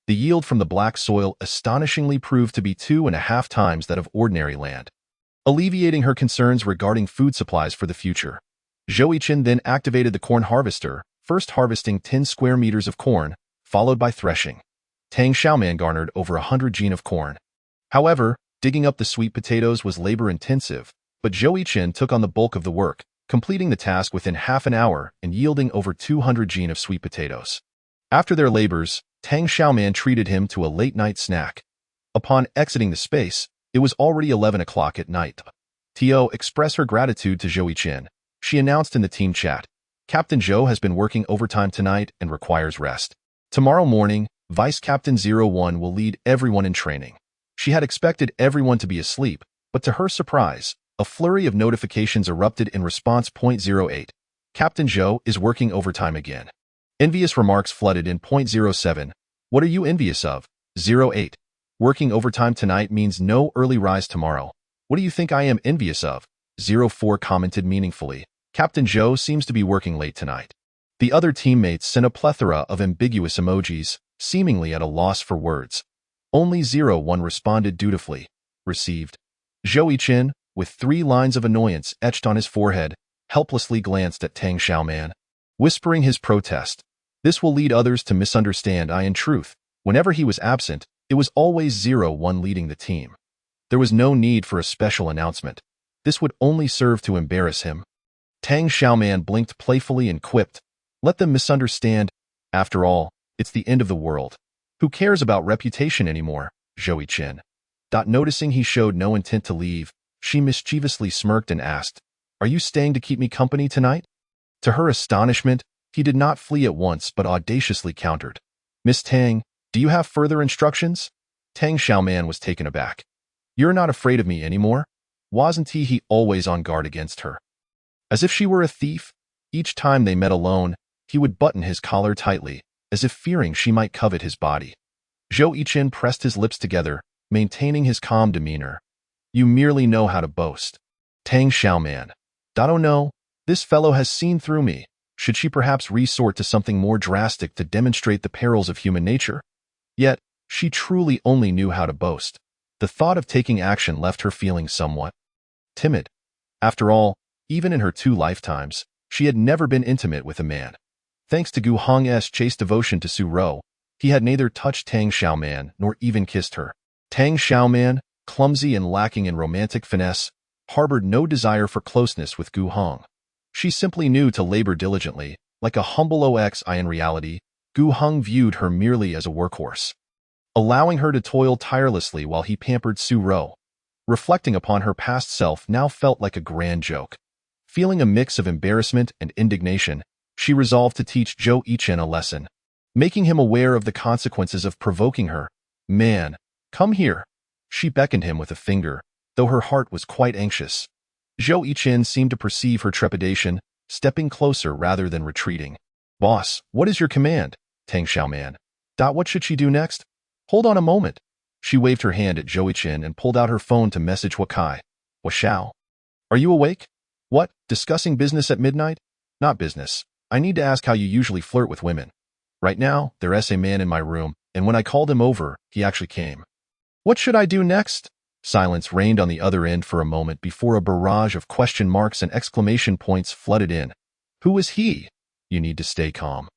The yield from the black soil astonishingly proved to be 2.5 times that of ordinary land, alleviating her concerns regarding food supplies for the future. Zhou Yiqin then activated the corn harvester, first harvesting 10 square meters of corn, followed by threshing. Tang Xiaoman garnered over 100 jin of corn. However, digging up the sweet potatoes was labor-intensive, but Zhou Yiqin took on the bulk of the work, completing the task within half an hour and yielding over 200 jin of sweet potatoes. After their labors, Tang Xiaoman treated him to a late-night snack. Upon exiting the space, it was already 11 o'clock at night. Tio expressed her gratitude to Zhou Yiqin. She announced in the team chat, "Captain Zhou has been working overtime tonight and requires rest. Tomorrow morning, Vice Captain 01 will lead everyone in training." She had expected everyone to be asleep, but to her surprise, a flurry of notifications erupted in response. 08. Captain Zhou is working overtime again. Envious remarks flooded in. 07. What are you envious of? 08. Working overtime tonight means no early rise tomorrow. What do you think I am envious of? 04 commented meaningfully. Captain Zhou seems to be working late tonight. The other teammates sent a plethora of ambiguous emojis, seemingly at a loss for words. Only 01 responded dutifully. Received. Zhou Yiqin, with 3 lines of annoyance etched on his forehead, helplessly glanced at Tang Xiaoman, whispering his protest. This will lead others to misunderstand in truth. Whenever he was absent, it was always 01 leading the team. There was no need for a special announcement. This would only serve to embarrass him. Tang Xiaoman blinked playfully and quipped, Let them misunderstand. After all, it's the end of the world. Who cares about reputation anymore? Zhou Yichen. Noticing he showed no intent to leave, she mischievously smirked and asked, "Are you staying to keep me company tonight?" To her astonishment, he did not flee at once but audaciously countered, "Miss Tang, do you have further instructions?" Tang Xiaoman was taken aback. "You're not afraid of me anymore?" Wasn't he always on guard against her? As if she were a thief, each time they met alone, he would button his collar tightly, as if fearing she might covet his body. Zhou Yichen pressed his lips together, maintaining his calm demeanor. "You merely know how to boast." Tang Xiaoman. "Oh no, this fellow has seen through me. Should she perhaps resort to something more drastic to demonstrate the perils of human nature?" Yet, she truly only knew how to boast. The thought of taking action left her feeling somewhat timid. After all, even in her 2 lifetimes, she had never been intimate with a man. Thanks to Gu Hong's chaste devotion to Su Rou, he had neither touched Tang Xiaoman nor even kissed her. Tang Xiaoman, clumsy and lacking in romantic finesse, harbored no desire for closeness with Gu Hong. She simply knew to labor diligently, like a humble OXI. In reality, Gu Hong viewed her merely as a workhorse, allowing her to toil tirelessly while he pampered Su Rou. Reflecting upon her past self now felt like a grand joke. Feeling a mix of embarrassment and indignation, she resolved to teach Zhou Yichen a lesson, making him aware of the consequences of provoking her. "Man, come here." She beckoned him with a finger, though her heart was quite anxious. Zhou Yichen seemed to perceive her trepidation, stepping closer rather than retreating. "Boss, what is your command?" Tang Xiaoman. What should she do next? "Hold on a moment." She waved her hand at Zhou Yichen and pulled out her phone to message Wakai. "Washao. Are you awake?" "What, discussing business at midnight?" "Not business. I need to ask how you usually flirt with women." "Right now, there's a man in my room, and when I called him over, he actually came." "What should I do next?" Silence reigned on the other end for a moment before a barrage of question marks and exclamation points flooded in. "Who is he?" "You need to stay calm.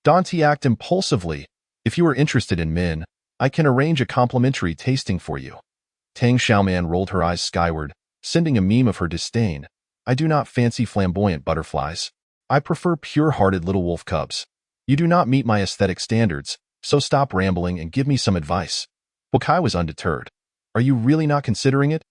Don't act impulsively. If you are interested in men, I can arrange a complimentary tasting for you." Tang Xiaoman rolled her eyes skyward, sending a meme of her disdain. "I do not fancy flamboyant butterflies. I prefer pure-hearted little wolf cubs. You do not meet my aesthetic standards, so stop rambling and give me some advice." Wakai was undeterred. "Are you really not considering it?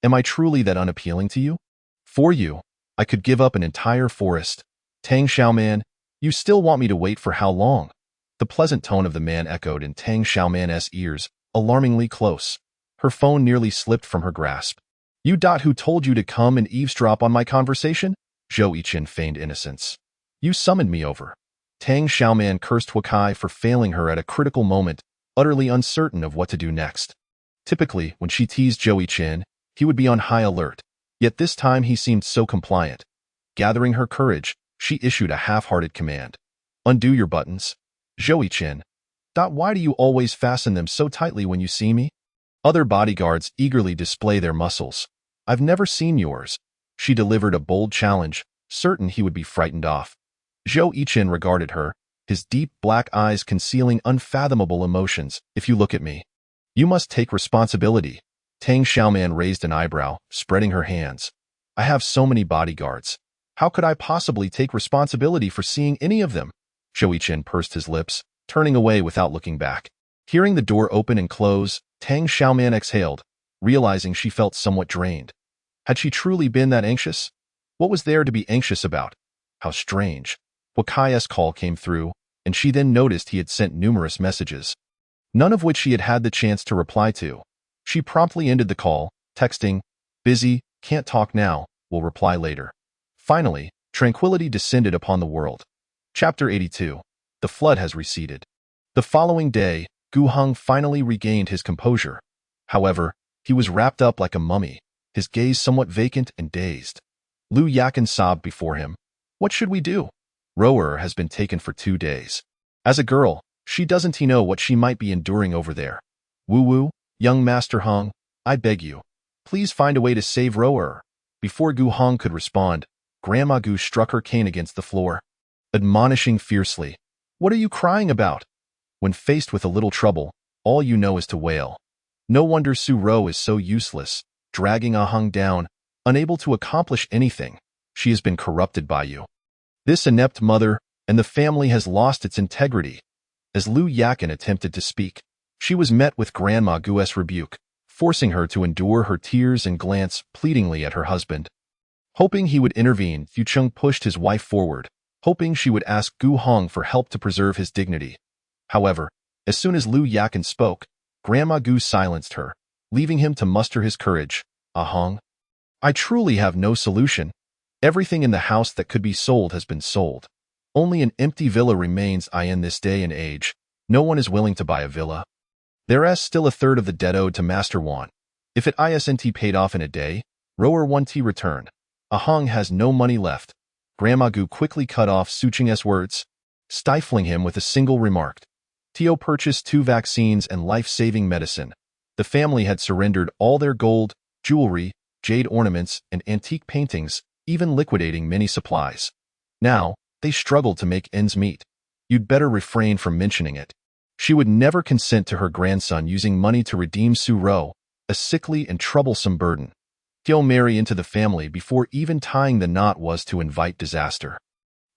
Am I truly that unappealing to you? For you, I could give up an entire forest." "Tang Xiaoman, you still want me to wait for how long?" The pleasant tone of the man echoed in Tang Xiaoman's ears, alarmingly close. Her phone nearly slipped from her grasp. "You who told you to come and eavesdrop on my conversation?" Zhou Yichen feigned innocence. "You summoned me over." Tang Xiaoman cursed Wakai for failing her at a critical moment, utterly uncertain of what to do next. Typically, when she teased Zhou Yichen, he would be on high alert, yet this time he seemed so compliant. Gathering her courage, she issued a half-hearted command. "Undo your buttons." "Zhou Yichen. Why do you always fasten them so tightly when you see me?" Other bodyguards eagerly display their muscles. "I've never seen yours." She delivered a bold challenge, certain he would be frightened off. Zhou Yichen regarded her, his deep black eyes concealing unfathomable emotions. "If you look at me, you must take responsibility." Tang Xiaoman raised an eyebrow, spreading her hands. "I have so many bodyguards. How could I possibly take responsibility for seeing any of them?" Zhou Yichen pursed his lips, turning away without looking back. Hearing the door open and close, Tang Xiaoman exhaled, realizing she felt somewhat drained. Had she truly been that anxious? What was there to be anxious about? How strange. Wakai's call came through, and she then noticed he had sent numerous messages, none of which she had had the chance to reply to. She promptly ended the call, texting, "Busy, can't talk now, will reply later." Finally, tranquility descended upon the world. Chapter 82. The flood has receded. The following day, Gu Hong finally regained his composure. However, he was wrapped up like a mummy, his gaze somewhat vacant and dazed. Lu Yakin sobbed before him. "What should we do? Rower has been taken for 2 days. As a girl, she doesn't know what she might be enduring over there. Wu, young Master Hong, I beg you, please find a way to save Rower." Before Gu Hong could respond, Grandma Gu struck her cane against the floor, admonishing fiercely, "What are you crying about? When faced with a little trouble, all you know is to wail. No wonder Su Rou is so useless, dragging Ah Hong down, unable to accomplish anything. She has been corrupted by you." This inept mother, and the family has lost its integrity. As Lu Yakin attempted to speak, she was met with Grandma Gu's rebuke, forcing her to endure her tears and glance pleadingly at her husband. Hoping he would intervene, Fu Cheng pushed his wife forward, hoping she would ask Gu Hong for help to preserve his dignity. However, as soon as Lu Yakin spoke, Grandma Gu silenced her, leaving him to muster his courage. Hong, I truly have no solution. Everything in the house that could be sold has been sold. Only an empty villa remains in this day and age. No one is willing to buy a villa. There is still a third of the debt owed to Master Wan. If it isn't paid off in a day, rower 1T return. Hong has no money left. Grandma Gu quickly cut off Su Cheng's words, stifling him with a single remark. Tio purchased 2 vaccines and life-saving medicine. The family had surrendered all their gold, jewelry, jade ornaments, and antique paintings, even liquidating many supplies. Now, they struggled to make ends meet. You'd better refrain from mentioning it. She would never consent to her grandson using money to redeem Su Ro, a sickly and troublesome burden. Tio marry into the family before even tying the knot was to invite disaster.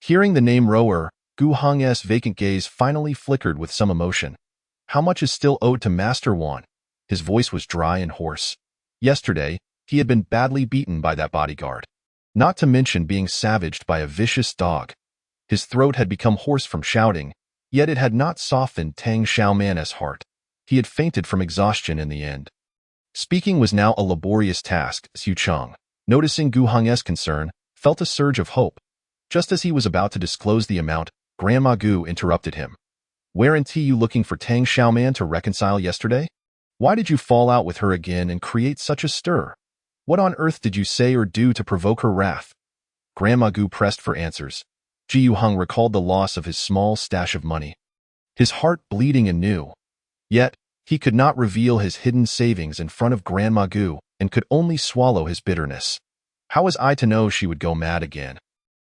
Hearing the name Rower, Gu Hong's vacant gaze finally flickered with some emotion. How much is still owed to Master Wan? His voice was dry and hoarse. Yesterday, he had been badly beaten by that bodyguard. Not to mention being savaged by a vicious dog. His throat had become hoarse from shouting, yet it had not softened Tang Xiaoman's heart. He had fainted from exhaustion in the end. Speaking was now a laborious task. Su Cheng, noticing Gu Hong's concern, felt a surge of hope. Just as he was about to disclose the amount, Grandma Gu interrupted him. Weren't you looking for Tang Xiaoman to reconcile yesterday? Why did you fall out with her again and create such a stir? What on earth did you say or do to provoke her wrath? Grandma Gu pressed for answers. Ji Yuheng recalled the loss of his small stash of money. His heart bleeding anew. Yet, he could not reveal his hidden savings in front of Grandma Gu and could only swallow his bitterness. How was I to know she would go mad again?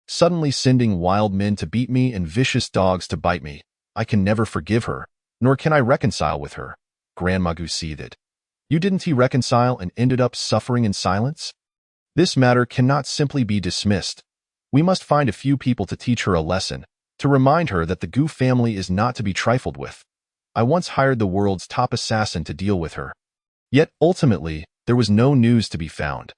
Suddenly sending wild men to beat me and vicious dogs to bite me. I can never forgive her, nor can I reconcile with her. Grandma Gu seethed. You didn't reconcile and ended up suffering in silence? This matter cannot simply be dismissed. We must find a few people to teach her a lesson, to remind her that the Gu family is not to be trifled with. I once hired the world's top assassin to deal with her. Yet, ultimately, there was no news to be found.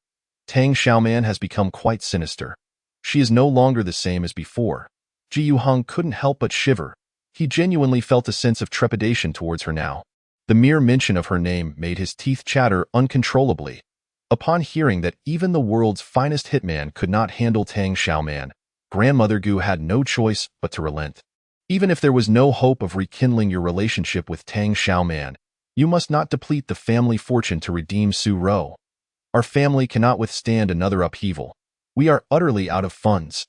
Tang Xiaoman has become quite sinister. She is no longer the same as before. Ji Yuheng couldn't help but shiver. He genuinely felt a sense of trepidation towards her now. The mere mention of her name made his teeth chatter uncontrollably. Upon hearing that even the world's finest hitman could not handle Tang Xiaoman, Grandmother Gu had no choice but to relent. Even if there was no hope of rekindling your relationship with Tang Xiaoman, you must not deplete the family fortune to redeem Su Ro. Our family cannot withstand another upheaval. We are utterly out of funds.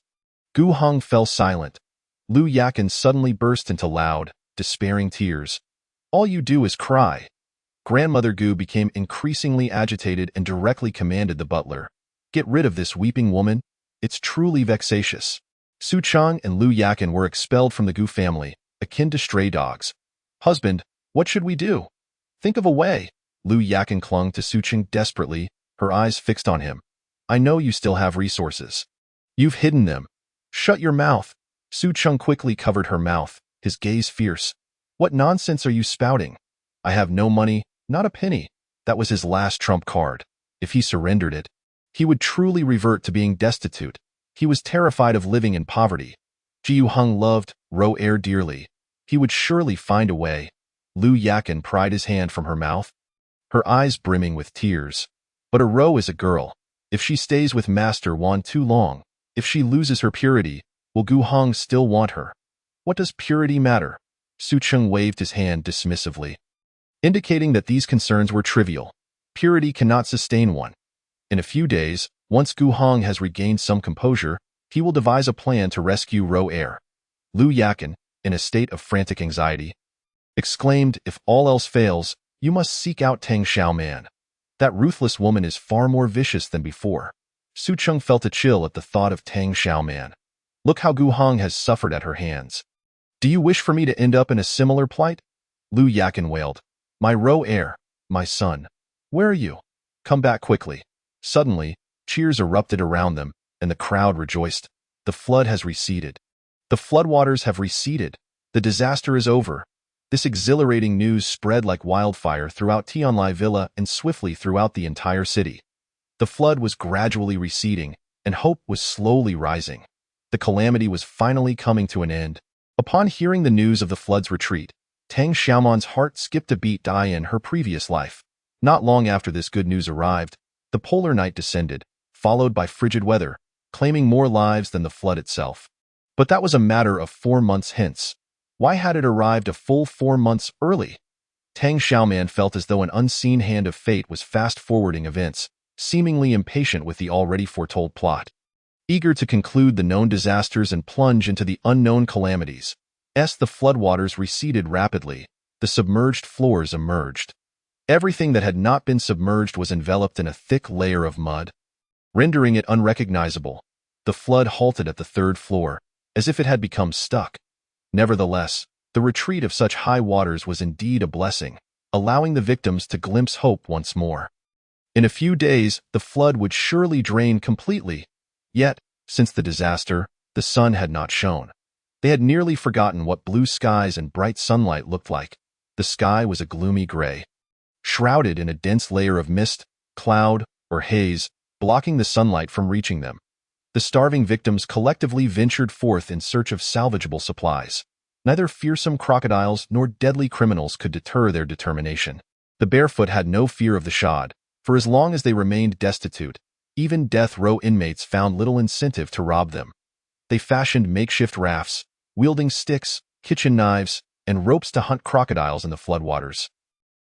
Gu Hong fell silent. Lu Yakin suddenly burst into loud, despairing tears. All you do is cry. Grandmother Gu became increasingly agitated and directly commanded the butler. Get rid of this weeping woman. It's truly vexatious. Su Cheng and Lu Yakin were expelled from the Gu family, akin to stray dogs. Husband, what should we do? Think of a way. Lu Yakin clung to Su Cheng desperately, her eyes fixed on him. I know you still have resources. You've hidden them. Shut your mouth. Su Cheng quickly covered her mouth, his gaze fierce. What nonsense are you spouting? I have no money, not a penny. That was his last trump card. If he surrendered it, he would truly revert to being destitute. He was terrified of living in poverty. Ji Yuheng loved Ro Er dearly. He would surely find a way. Lu Yakin pried his hand from her mouth, her eyes brimming with tears. But a Ro is a girl. If she stays with Master Wan too long, if she loses her purity, will Gu Hong still want her? What does purity matter? Su Cheng waved his hand dismissively, indicating that these concerns were trivial. Purity cannot sustain one. In a few days, once Gu Hong has regained some composure, he will devise a plan to rescue Ro Er. Lu Yakin, in a state of frantic anxiety, exclaimed, if all else fails, you must seek out Tang Xiaoman. That ruthless woman is far more vicious than before. Su Cheng felt a chill at the thought of Tang Xiaoman. Look how Gu Hong has suffered at her hands. Do you wish for me to end up in a similar plight? Lu Yakin wailed. My Ro Er, my son. Where are you? Come back quickly. Suddenly, cheers erupted around them, and the crowd rejoiced. The flood has receded. The floodwaters have receded. The disaster is over. This exhilarating news spread like wildfire throughout Tianlai Villa and swiftly throughout the entire city. The flood was gradually receding, and hope was slowly rising. The calamity was finally coming to an end. Upon hearing the news of the flood's retreat, Tang Xiaoman's heart skipped a beat in her previous life. Not long after this good news arrived, the polar night descended, followed by frigid weather, claiming more lives than the flood itself. But that was a matter of 4 months hence. Why had it arrived a full 4 months early? Tang Xiaoman felt as though an unseen hand of fate was fast-forwarding events, seemingly impatient with the already foretold plot. Eager to conclude the known disasters and plunge into the unknown calamities, the floodwaters receded rapidly. The submerged floors emerged. Everything that had not been submerged was enveloped in a thick layer of mud, rendering it unrecognizable. The flood halted at the 3rd floor, as if it had become stuck. Nevertheless, the retreat of such high waters was indeed a blessing, allowing the victims to glimpse hope once more. In a few days, the flood would surely drain completely. Yet, since the disaster, the sun had not shone. They had nearly forgotten what blue skies and bright sunlight looked like. The sky was a gloomy gray, shrouded in a dense layer of mist, cloud, or haze, blocking the sunlight from reaching them. The starving victims collectively ventured forth in search of salvageable supplies. Neither fearsome crocodiles nor deadly criminals could deter their determination. The barefoot had no fear of the shod, for as long as they remained destitute, even death row inmates found little incentive to rob them. They fashioned makeshift rafts, wielding sticks, kitchen knives, and ropes to hunt crocodiles in the floodwaters.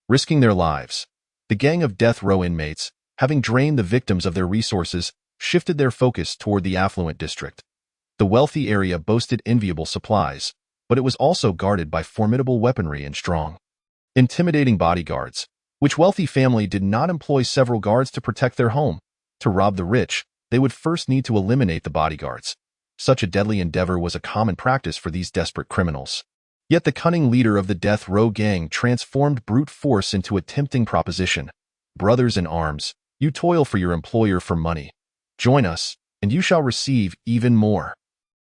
Risking their lives, the gang of death row inmates, having drained the victims of their resources, shifted their focus toward the affluent district. The wealthy area boasted enviable supplies, but it was also guarded by formidable weaponry and strong, intimidating bodyguards. Which wealthy family did not employ several guards to protect their home? To rob the rich, they would first need to eliminate the bodyguards. Such a deadly endeavor was a common practice for these desperate criminals. Yet the cunning leader of the death row gang transformed brute force into a tempting proposition. Brothers in arms, you toil for your employer for money. Join us, and you shall receive even more.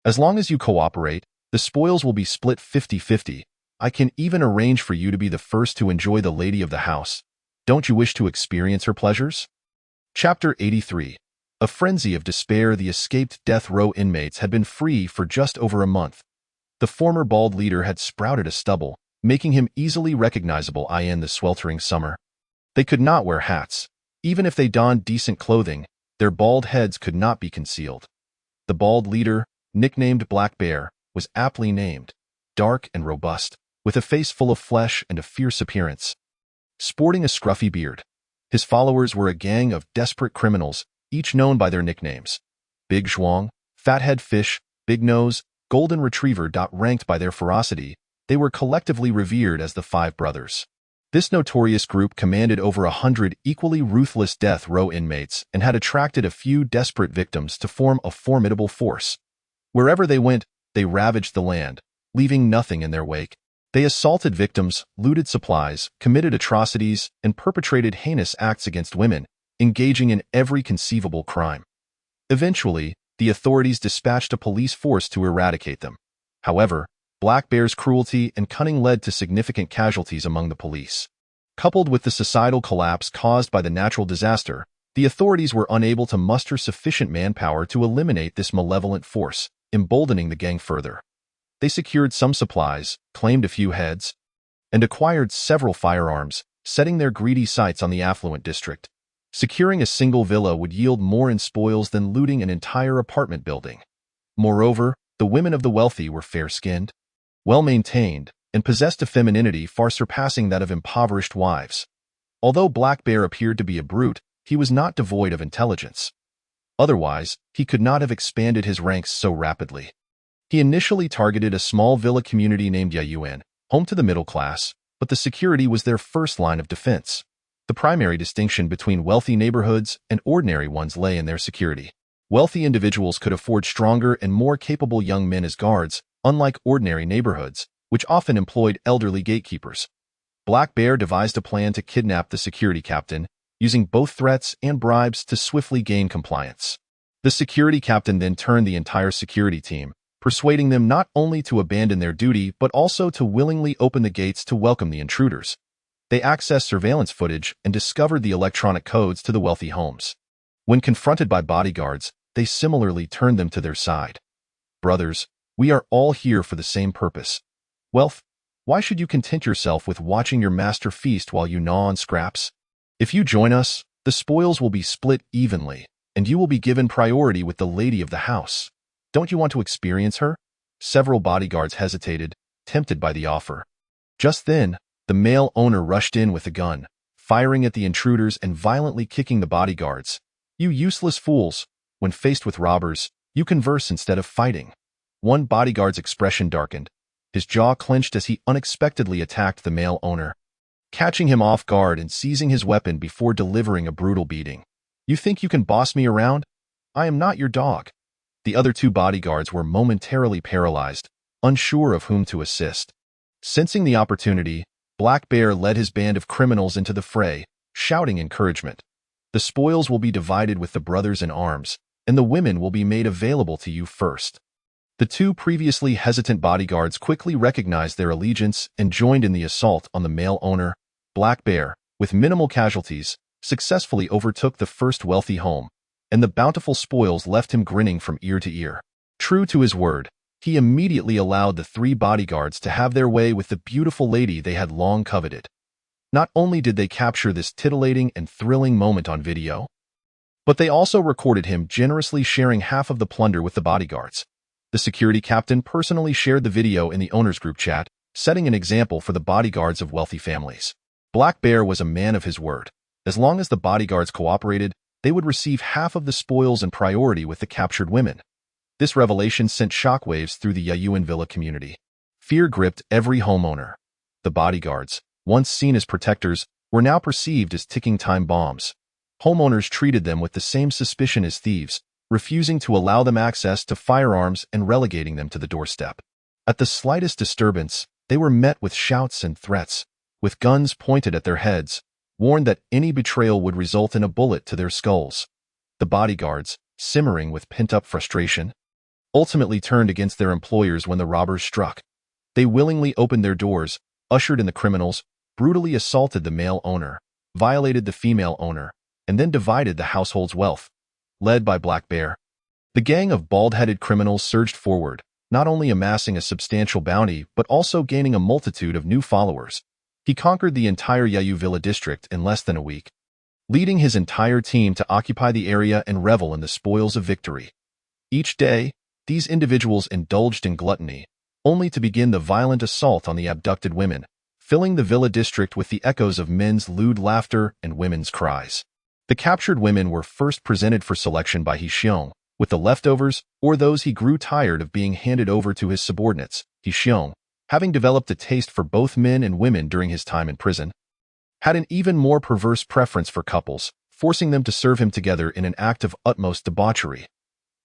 As long as you cooperate, the spoils will be split 50-50. I can even arrange for you to be the first to enjoy the lady of the house. Don't you wish to experience her pleasures? Chapter 83. A frenzy of despair. The escaped death row inmates had been free for just over a month. The former bald leader had sprouted a stubble, making him easily recognizable in the sweltering summer. They could not wear hats. Even if they donned decent clothing, their bald heads could not be concealed. The bald leader, nicknamed Black Bear, was aptly named, dark and robust, with a face full of flesh and a fierce appearance. Sporting a scruffy beard, his followers were a gang of desperate criminals, each known by their nicknames. Big Zhuang, Fathead Fish, Big Nose, Golden Retriever. Ranked by their ferocity, they were collectively revered as the Five Brothers. This notorious group commanded over 100 equally ruthless death row inmates and had attracted a few desperate victims to form a formidable force. Wherever they went, they ravaged the land, leaving nothing in their wake. They assaulted victims, looted supplies, committed atrocities, and perpetrated heinous acts against women, engaging in every conceivable crime. Eventually, the authorities dispatched a police force to eradicate them. However, Black Bear's cruelty and cunning led to significant casualties among the police. Coupled with the societal collapse caused by the natural disaster, the authorities were unable to muster sufficient manpower to eliminate this malevolent force, emboldening the gang further. They secured some supplies, claimed a few heads, and acquired several firearms, setting their greedy sights on the affluent district. Securing a single villa would yield more in spoils than looting an entire apartment building. Moreover, the women of the wealthy were fair-skinned, well-maintained, and possessed a femininity far surpassing that of impoverished wives. Although Black Bear appeared to be a brute, he was not devoid of intelligence. Otherwise, he could not have expanded his ranks so rapidly. He initially targeted a small villa community named Yayuan, home to the middle class, but the security was their first line of defense. The primary distinction between wealthy neighborhoods and ordinary ones lay in their security. Wealthy individuals could afford stronger and more capable young men as guards, unlike ordinary neighborhoods, which often employed elderly gatekeepers. Black Bear devised a plan to kidnap the security captain, using both threats and bribes to swiftly gain compliance. The security captain then turned the entire security team, persuading them not only to abandon their duty but also to willingly open the gates to welcome the intruders. They accessed surveillance footage and discovered the electronic codes to the wealthy homes. When confronted by bodyguards, they similarly turned them to their side. Brothers, we are all here for the same purpose. Wealth. Why should you content yourself with watching your master feast while you gnaw on scraps? If you join us, the spoils will be split evenly, and you will be given priority with the lady of the house. Don't you want to experience her? Several bodyguards hesitated, tempted by the offer. Just then, the male owner rushed in with a gun, firing at the intruders and violently kicking the bodyguards. You useless fools! When faced with robbers, you converse instead of fighting. One bodyguard's expression darkened. His jaw clenched as he unexpectedly attacked the male owner, catching him off guard and seizing his weapon before delivering a brutal beating. You think you can boss me around? I am not your dog. The other two bodyguards were momentarily paralyzed, unsure of whom to assist. Sensing the opportunity, Black Bear led his band of criminals into the fray, shouting encouragement. The spoils will be divided with the brothers in arms, and the women will be made available to you first. The two previously hesitant bodyguards quickly recognized their allegiance and joined in the assault on the male owner. Black Bear, with minimal casualties, successfully overtook the first wealthy home, and the bountiful spoils left him grinning from ear to ear. True to his word, he immediately allowed the three bodyguards to have their way with the beautiful lady they had long coveted. Not only did they capture this titillating and thrilling moment on video, but they also recorded him generously sharing half of the plunder with the bodyguards. The security captain personally shared the video in the owner's group chat, setting an example for the bodyguards of wealthy families. Black Bear was a man of his word. As long as the bodyguards cooperated, they would receive half of the spoils and priority with the captured women. This revelation sent shockwaves through the Yayuan Villa community. Fear gripped every homeowner. The bodyguards, once seen as protectors, were now perceived as ticking time bombs. Homeowners treated them with the same suspicion as thieves, refusing to allow them access to firearms and relegating them to the doorstep. At the slightest disturbance, they were met with shouts and threats, with guns pointed at their heads, warned that any betrayal would result in a bullet to their skulls. The bodyguards, simmering with pent-up frustration, ultimately turned against their employers when the robbers struck. They willingly opened their doors, ushered in the criminals, brutally assaulted the male owner, violated the female owner, and then divided the household's wealth. Led by Black Bear, the gang of bald-headed criminals surged forward, not only amassing a substantial bounty but also gaining a multitude of new followers. He conquered the entire Yayu Villa district in less than a week, leading his entire team to occupy the area and revel in the spoils of victory. Each day, these individuals indulged in gluttony, only to begin the violent assault on the abducted women, filling the Villa district with the echoes of men's lewd laughter and women's cries. The captured women were first presented for selection by Xiong, with the leftovers, or those he grew tired of being handed over to his subordinates. Xiong, having developed a taste for both men and women during his time in prison, had an even more perverse preference for couples, forcing them to serve him together in an act of utmost debauchery.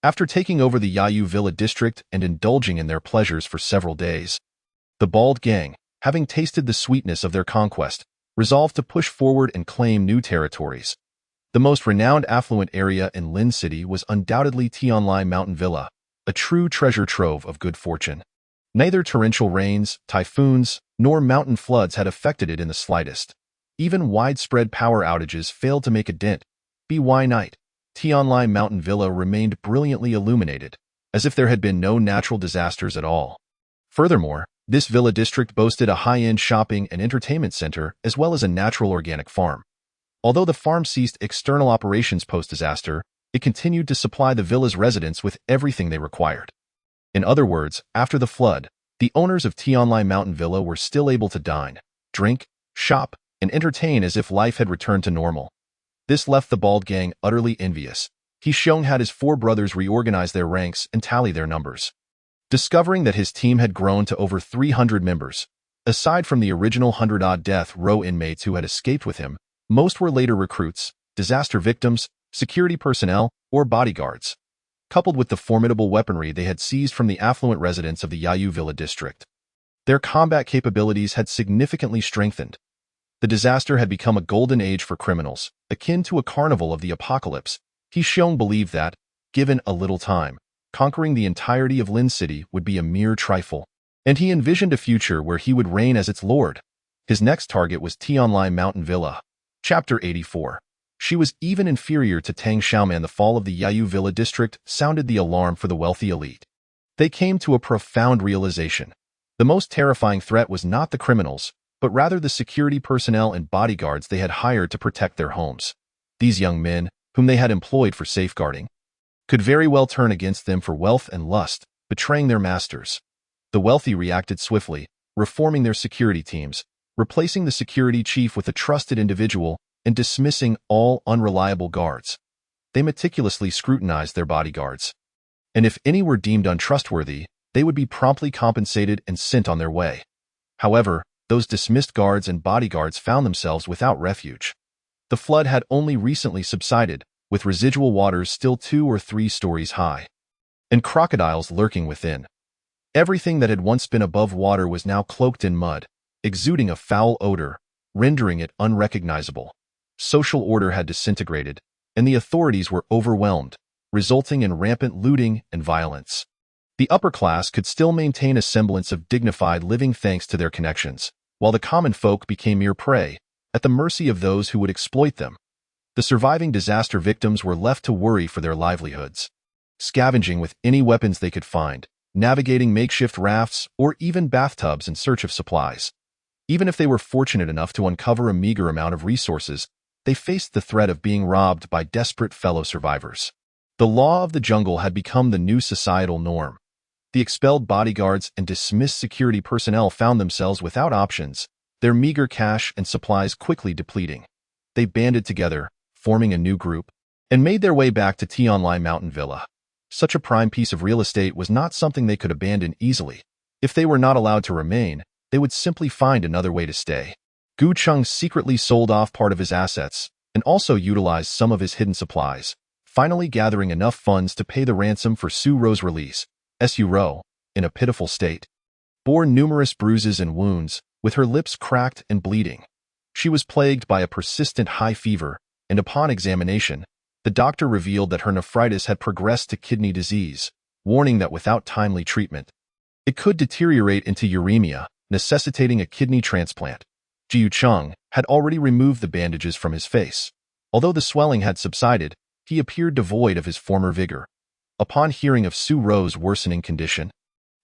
After taking over the Yayu Villa district and indulging in their pleasures for several days, the Bald Gang, having tasted the sweetness of their conquest, resolved to push forward and claim new territories. The most renowned affluent area in Lin City was undoubtedly Tianlai Mountain Villa, a true treasure trove of good fortune. Neither torrential rains, typhoons, nor mountain floods had affected it in the slightest. Even widespread power outages failed to make a dent. By night, Tianlai Mountain Villa remained brilliantly illuminated, as if there had been no natural disasters at all. Furthermore, this villa district boasted a high-end shopping and entertainment center as well as a natural organic farm. Although the farm ceased external operations post-disaster, it continued to supply the villa's residents with everything they required. In other words, after the flood, the owners of Tianlai Mountain Villa were still able to dine, drink, shop, and entertain as if life had returned to normal. This left the Bald Gang utterly envious. Xiong had his four brothers reorganize their ranks and tally their numbers. Discovering that his team had grown to over 300 members, aside from the original 100-odd death row inmates who had escaped with him, most were later recruits, disaster victims, security personnel, or bodyguards, coupled with the formidable weaponry they had seized from the affluent residents of the Yayu Villa district. Their combat capabilities had significantly strengthened. The disaster had become a golden age for criminals, akin to a carnival of the apocalypse. Xiong believed that, given a little time, conquering the entirety of Lin City would be a mere trifle. And he envisioned a future where he would reign as its lord. His next target was Tianlai Mountain Villa. Chapter 84. She was even inferior to Tang Xiaoman. The fall of the Yayu Villa district sounded the alarm for the wealthy elite. They came to a profound realization. The most terrifying threat was not the criminals, but rather the security personnel and bodyguards they had hired to protect their homes. These young men, whom they had employed for safeguarding, could very well turn against them for wealth and lust, betraying their masters. The wealthy reacted swiftly, reforming their security teams, replacing the security chief with a trusted individual, and dismissing all unreliable guards. They meticulously scrutinized their bodyguards. And if any were deemed untrustworthy, they would be promptly compensated and sent on their way. However, those dismissed guards and bodyguards found themselves without refuge. The flood had only recently subsided, with residual waters still 2 or 3 stories high, and crocodiles lurking within. Everything that had once been above water was now cloaked in mud, exuding a foul odor, rendering it unrecognizable. Social order had disintegrated, and the authorities were overwhelmed, resulting in rampant looting and violence. The upper class could still maintain a semblance of dignified living thanks to their connections, while the common folk became mere prey, at the mercy of those who would exploit them. The surviving disaster victims were left to worry for their livelihoods, scavenging with any weapons they could find, navigating makeshift rafts or even bathtubs in search of supplies. Even if they were fortunate enough to uncover a meager amount of resources, they faced the threat of being robbed by desperate fellow survivors. The law of the jungle had become the new societal norm. The expelled bodyguards and dismissed security personnel found themselves without options, their meager cash and supplies quickly depleting. They banded together, forming a new group, and made their way back to Tianlai Mountain Villa. Such a prime piece of real estate was not something they could abandon easily. If they were not allowed to remain, they would simply find another way to stay. Gu Cheng secretly sold off part of his assets and also utilized some of his hidden supplies, finally gathering enough funds to pay the ransom for Su Ro's release. Su Ro, in a pitiful state, bore numerous bruises and wounds, with her lips cracked and bleeding. She was plagued by a persistent high fever, and upon examination, the doctor revealed that her nephritis had progressed to kidney disease, warning that without timely treatment, it could deteriorate into uremia, necessitating a kidney transplant. Jiu Cheng had already removed the bandages from his face. Although the swelling had subsided, he appeared devoid of his former vigor. Upon hearing of Su Ro's worsening condition,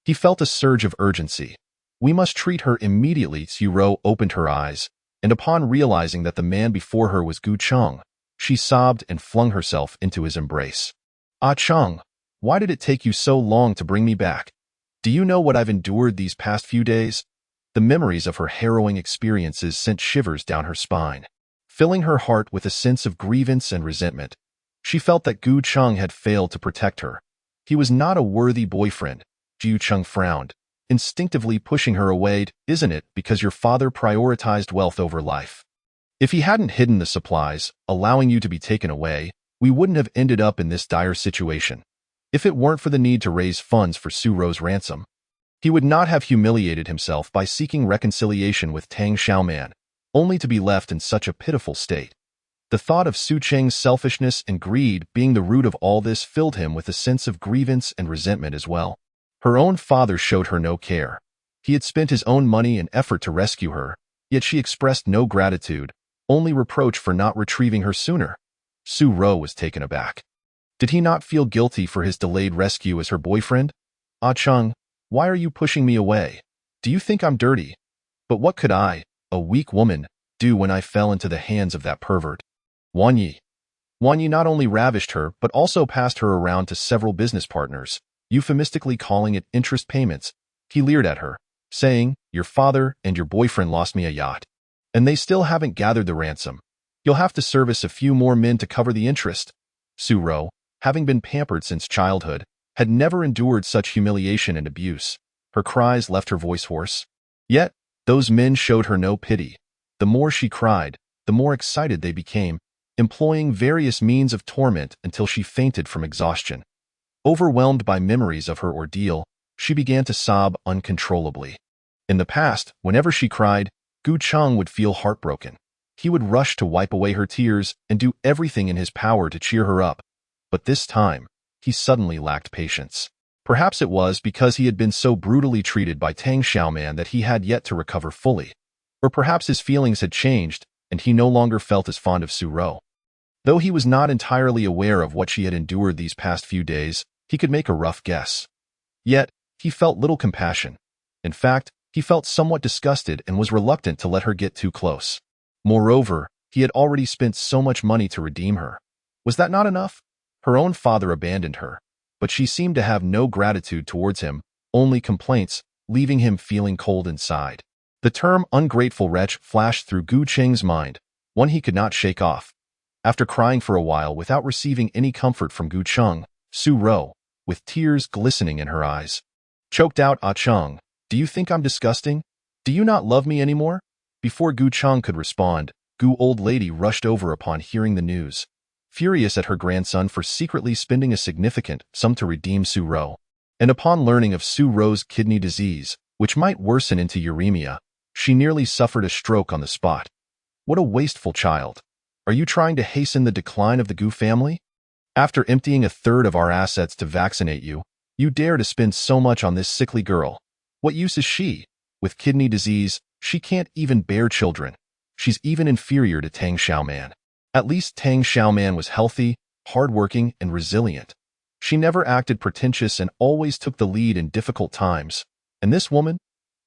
he felt a surge of urgency. We must treat her immediately. Su Ro opened her eyes, and upon realizing that the man before her was Gu Cheng, she sobbed and flung herself into his embrace. Ah Cheng, why did it take you so long to bring me back? Do you know what I've endured these past few days? The memories of her harrowing experiences sent shivers down her spine, filling her heart with a sense of grievance and resentment. She felt that Gu Cheng had failed to protect her. He was not a worthy boyfriend. Jiu Cheng frowned, instinctively pushing her away. Isn't it because your father prioritized wealth over life? If he hadn't hidden the supplies, allowing you to be taken away, we wouldn't have ended up in this dire situation. If it weren't for the need to raise funds for Su Ro's ransom, he would not have humiliated himself by seeking reconciliation with Tang Xiaoman, only to be left in such a pitiful state. The thought of Su Cheng's selfishness and greed being the root of all this filled him with a sense of grievance and resentment as well. Her own father showed her no care. He had spent his own money and effort to rescue her, yet she expressed no gratitude, only reproach for not retrieving her sooner. Su Ro was taken aback. Did he not feel guilty for his delayed rescue as her boyfriend? Ah Cheng, why are you pushing me away? Do you think I'm dirty? But what could I, a weak woman, do when I fell into the hands of that pervert? Wang Yi not only ravished her but also passed her around to several business partners, euphemistically calling it interest payments. He leered at her, saying, your father and your boyfriend lost me a yacht, and they still haven't gathered the ransom. You'll have to service a few more men to cover the interest. Su Ro, having been pampered since childhood, had never endured such humiliation and abuse. Her cries left her voice hoarse. Yet, those men showed her no pity. The more she cried, the more excited they became, employing various means of torment until she fainted from exhaustion. Overwhelmed by memories of her ordeal, she began to sob uncontrollably. In the past, whenever she cried, Gu Cheng would feel heartbroken. He would rush to wipe away her tears and do everything in his power to cheer her up. But this time, he suddenly lacked patience. Perhaps it was because he had been so brutally treated by Tang Xiaoman that he had yet to recover fully. Or perhaps his feelings had changed, and he no longer felt as fond of Su Ro. Though he was not entirely aware of what she had endured these past few days, he could make a rough guess. Yet, he felt little compassion. In fact, he felt somewhat disgusted and was reluctant to let her get too close. Moreover, he had already spent so much money to redeem her. Was that not enough? Her own father abandoned her, but she seemed to have no gratitude towards him, only complaints, leaving him feeling cold inside. The term ungrateful wretch flashed through Gu Cheng's mind, one he could not shake off. After crying for a while without receiving any comfort from Gu Cheng, Su Ro, with tears glistening in her eyes, choked out, "Ah Cheng, do you think I'm disgusting? Do you not love me anymore?" Before Gu Cheng could respond, Gu old lady rushed over upon hearing the news, furious at her grandson for secretly spending a significant sum to redeem Su Ro. And upon learning of Su Ro's kidney disease, which might worsen into uremia, she nearly suffered a stroke on the spot. What a wasteful child. Are you trying to hasten the decline of the Gu family? After emptying a third of our assets to vaccinate you, you dare to spend so much on this sickly girl. What use is she? With kidney disease, she can't even bear children. She's even inferior to Tang Xiaoman. At least Tang Xiaoman was healthy, hardworking, and resilient. She never acted pretentious and always took the lead in difficult times. And this woman?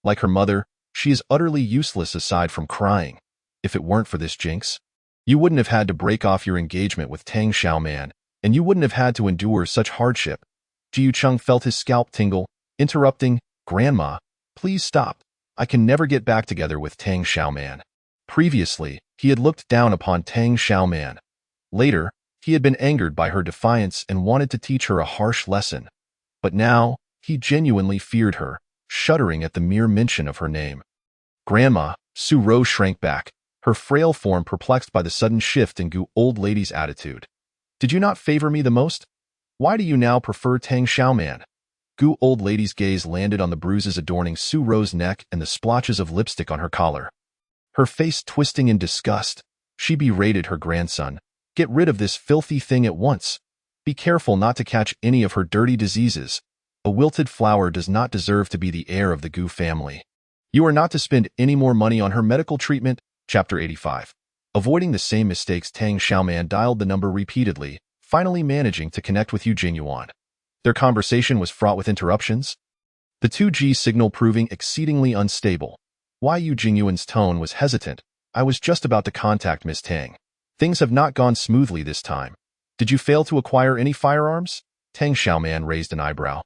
Like her mother, she is utterly useless aside from crying. If it weren't for this jinx, you wouldn't have had to break off your engagement with Tang Xiaoman, and you wouldn't have had to endure such hardship. Jiu Cheng felt his scalp tingle, interrupting, "Grandma, please stop. I can never get back together with Tang Xiaoman." Previously, he had looked down upon Tang Xiaoman. Later, he had been angered by her defiance and wanted to teach her a harsh lesson. But now, he genuinely feared her, shuddering at the mere mention of her name. "Grandma," Su Ro shrank back, her frail form perplexed by the sudden shift in Gu old lady's attitude. "Did you not favor me the most? Why do you now prefer Tang Xiaoman?" Gu old lady's gaze landed on the bruises adorning Su Ro's neck and the splotches of lipstick on her collar. Her face twisting in disgust, she berated her grandson. "Get rid of this filthy thing at once. Be careful not to catch any of her dirty diseases. A wilted flower does not deserve to be the heir of the Gu family. You are not to spend any more money on her medical treatment." Chapter 85. Avoiding the same mistakes, Tang Xiaoman dialed the number repeatedly, finally managing to connect with Yu Jingyuan. Their conversation was fraught with interruptions, the 2G signal proving exceedingly unstable. Why Yu Jingyuan's tone was hesitant. "I was just about to contact Miss Tang. Things have not gone smoothly this time. Did you fail to acquire any firearms?" Tang Xiaoman raised an eyebrow.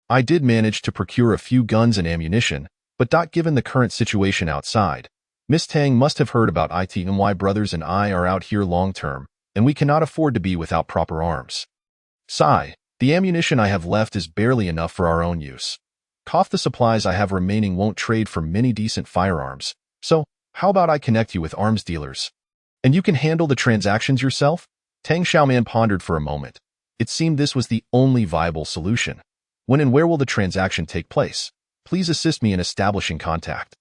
"I did manage to procure a few guns and ammunition, but not given the current situation outside. Miss Tang must have heard about it, and my brothers and I are out here long-term, and we cannot afford to be without proper arms. Sigh, the ammunition I have left is barely enough for our own use. Cough, the supplies I have remaining won't trade for many decent firearms, so how about I connect you with arms dealers? And you can handle the transactions yourself?" Tang Xiaoman pondered for a moment. It seemed this was the only viable solution. "When and where will the transaction take place? Please assist me in establishing contact.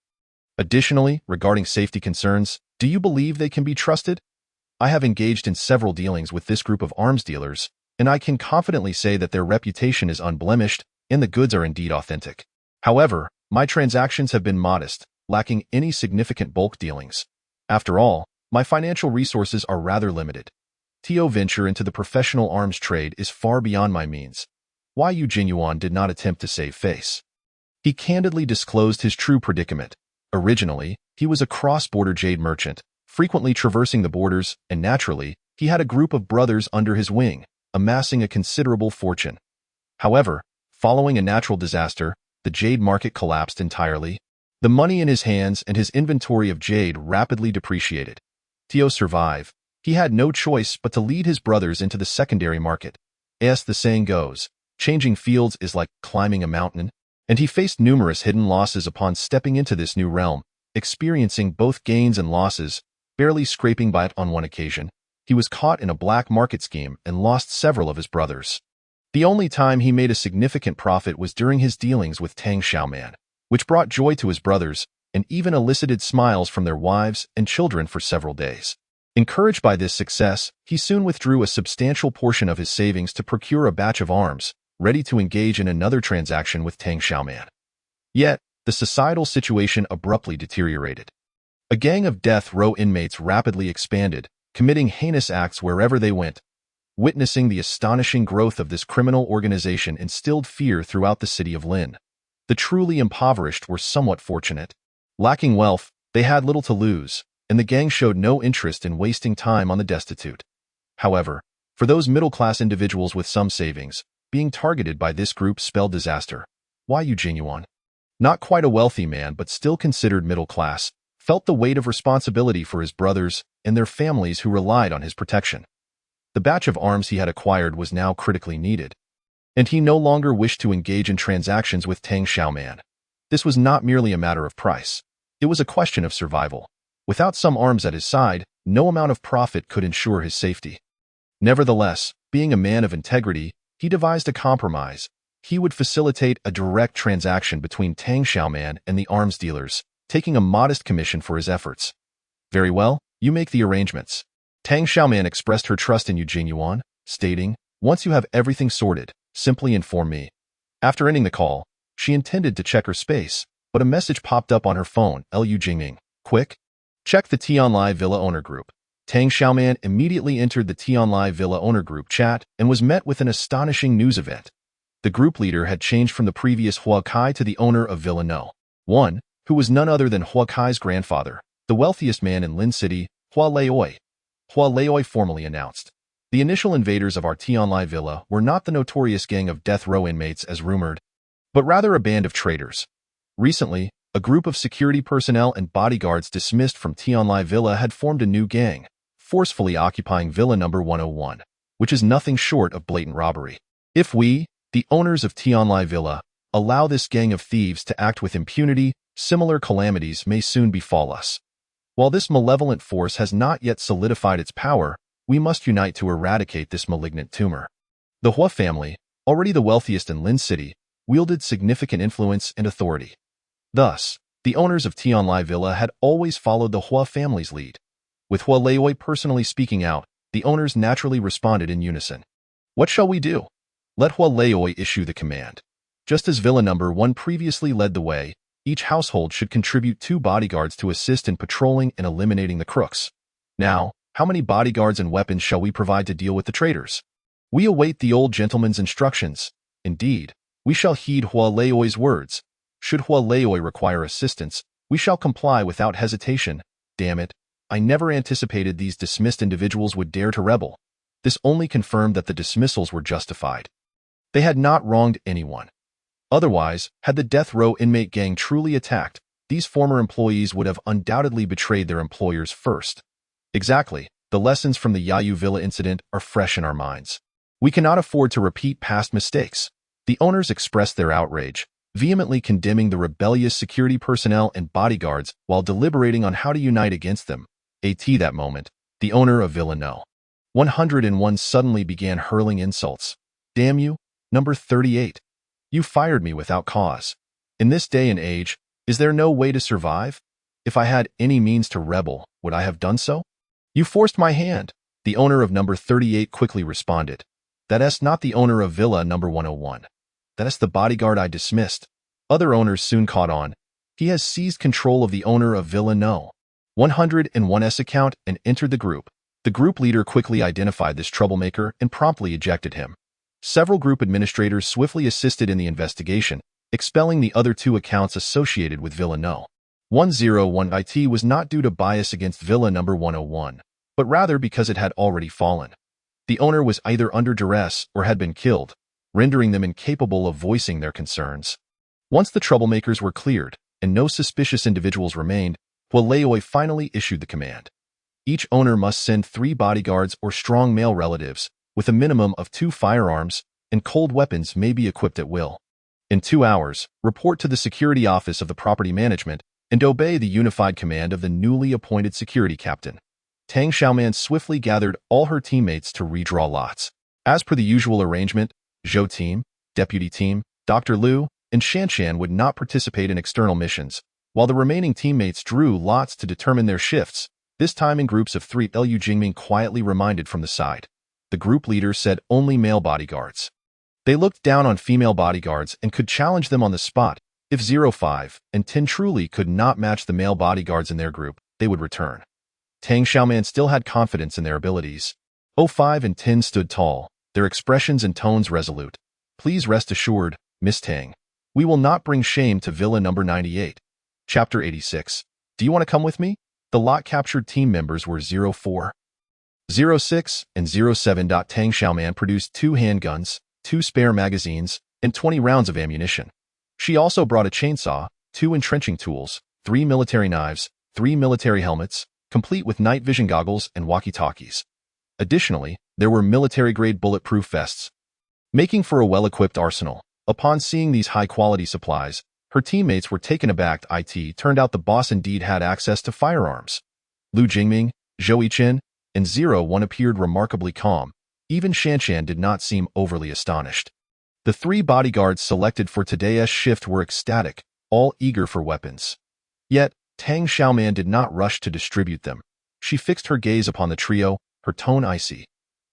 Additionally, regarding safety concerns, do you believe they can be trusted? I have engaged in several dealings with this group of arms dealers, and I can confidently say that their reputation is unblemished and the goods are indeed authentic. However, my transactions have been modest, lacking any significant bulk dealings. After all, my financial resources are rather limited. To venture into the professional arms trade is far beyond my means." Why Yu Jingyuan did not attempt to save face. He candidly disclosed his true predicament. Originally, he was a cross-border jade merchant, frequently traversing the borders, and naturally, he had a group of brothers under his wing, amassing a considerable fortune. However, following a natural disaster, the jade market collapsed entirely. The money in his hands and his inventory of jade rapidly depreciated. To survive, he had no choice but to lead his brothers into the secondary market. As the saying goes, changing fields is like climbing a mountain, and he faced numerous hidden losses upon stepping into this new realm, experiencing both gains and losses, barely scraping by it on one occasion. He was caught in a black market scheme and lost several of his brothers. The only time he made a significant profit was during his dealings with Tang Xiaoman, which brought joy to his brothers and even elicited smiles from their wives and children for several days. Encouraged by this success, he soon withdrew a substantial portion of his savings to procure a batch of arms, ready to engage in another transaction with Tang Xiaoman. Yet, the societal situation abruptly deteriorated. A gang of death row inmates rapidly expanded, committing heinous acts wherever they went. Witnessing the astonishing growth of this criminal organization instilled fear throughout the city of Lin. The truly impoverished were somewhat fortunate. Lacking wealth, they had little to lose, and the gang showed no interest in wasting time on the destitute. However, for those middle-class individuals with some savings, being targeted by this group spelled disaster. Why Yu Jingyuan? Not quite a wealthy man but still considered middle class, felt the weight of responsibility for his brothers and their families who relied on his protection. The batch of arms he had acquired was now critically needed, and he no longer wished to engage in transactions with Tang Xiaoman. This was not merely a matter of price. It was a question of survival. Without some arms at his side, no amount of profit could ensure his safety. Nevertheless, being a man of integrity, he devised a compromise. He would facilitate a direct transaction between Tang Xiaoman and the arms dealers, taking a modest commission for his efforts. Very well, you make the arrangements. Tang Xiaoman expressed her trust in Yu Jingyuan, stating, once you have everything sorted, simply inform me. After ending the call, she intended to check her space, but a message popped up on her phone. Yu Jingming, quick, check the Tianlai Villa owner group. Tang Xiaoman immediately entered the Tianlai Villa owner group chat and was met with an astonishing news event. The group leader had changed from the previous Hua Kai to the owner of Villa No. 1, who was none other than Hua Kai's grandfather, the wealthiest man in Lin City, Hua Leoi. Hua Leoi formally announced. The initial invaders of our Tianlai Villa were not the notorious gang of death row inmates as rumored, but rather a band of traitors. Recently, a group of security personnel and bodyguards dismissed from Tianlai Villa had formed a new gang, forcefully occupying Villa number 101, which is nothing short of blatant robbery. If we, the owners of Tianlai Villa, allow this gang of thieves to act with impunity, similar calamities may soon befall us. While this malevolent force has not yet solidified its power, we must unite to eradicate this malignant tumor. The Hua family, already the wealthiest in Lin City, wielded significant influence and authority. Thus, the owners of Tianlai Villa had always followed the Hua family's lead. With Hua Leoi personally speaking out, the owners naturally responded in unison. What shall we do? Let Hua Leoi issue the command. Just as Villa number 1 previously led the way, each household should contribute 2 bodyguards to assist in patrolling and eliminating the crooks. Now, how many bodyguards and weapons shall we provide to deal with the traitors? We await the old gentleman's instructions. Indeed, we shall heed Hua Leoi's words. Should Hua Leoi require assistance, we shall comply without hesitation. Damn it, I never anticipated these dismissed individuals would dare to rebel. This only confirmed that the dismissals were justified. They had not wronged anyone. Otherwise, had the death row inmate gang truly attacked, these former employees would have undoubtedly betrayed their employers first. Exactly, the lessons from the Yayu Villa incident are fresh in our minds. We cannot afford to repeat past mistakes. The owners expressed their outrage, vehemently condemning the rebellious security personnel and bodyguards while deliberating on how to unite against them. At that moment, the owner of Villa No. 101 suddenly began hurling insults. Damn you, number 38. You fired me without cause. In this day and age, is there no way to survive? If I had any means to rebel, would I have done so? You forced my hand. The owner of number 38 quickly responded. That's not the owner of Villa number 101. That's the bodyguard I dismissed. Other owners soon caught on. He has seized control of the owner of Villa No. 101's account and entered the group. The group leader quickly identified this troublemaker and promptly ejected him. Several group administrators swiftly assisted in the investigation, expelling the other 2 accounts associated with Villa No. 101. It was not due to bias against Villa number 101, but rather because it had already fallen. The owner was either under duress or had been killed, rendering them incapable of voicing their concerns. Once the troublemakers were cleared and no suspicious individuals remained, Hua Leoi finally issued the command. Each owner must send 3 bodyguards or strong male relatives, with a minimum of 2 firearms, and cold weapons may be equipped at will. In 2 hours, report to the security office of the property management and obey the unified command of the newly appointed security captain. Tang Xiaoman swiftly gathered all her teammates to redraw lots. As per the usual arrangement, Zhou Team, Deputy Team, Dr. Liu, and Shanshan would not participate in external missions, while the remaining teammates drew lots to determine their shifts. This time in groups of 3, Liu Jingming quietly reminded from the side. The group leader said only male bodyguards. They looked down on female bodyguards and could challenge them on the spot. If 05 and 10 truly could not match the male bodyguards in their group, they would return. Tang Xiaoman still had confidence in their abilities. 05 and 10 stood tall, their expressions and tones resolute. Please rest assured, Miss Tang. We will not bring shame to Villa number 98. Chapter 86. Do you want to come with me? The lot captured team members were 04, 06, and 07. Tang Xiaoman produced 2 handguns, 2 spare magazines, and 20 rounds of ammunition. She also brought a chainsaw, 2 entrenching tools, 3 military knives, 3 military helmets, complete with night vision goggles and walkie-talkies. Additionally, there were military-grade bulletproof vests, making for a well-equipped arsenal. Upon seeing these high-quality supplies, her teammates were taken aback. It turned out the boss indeed had access to firearms. Liu Jingming, Zhou Yichen, and 01 appeared remarkably calm. Even Shanshan did not seem overly astonished. The 3 bodyguards selected for today's shift were ecstatic, all eager for weapons. Yet, Tang Xiaoman did not rush to distribute them. She fixed her gaze upon the trio, her tone icy.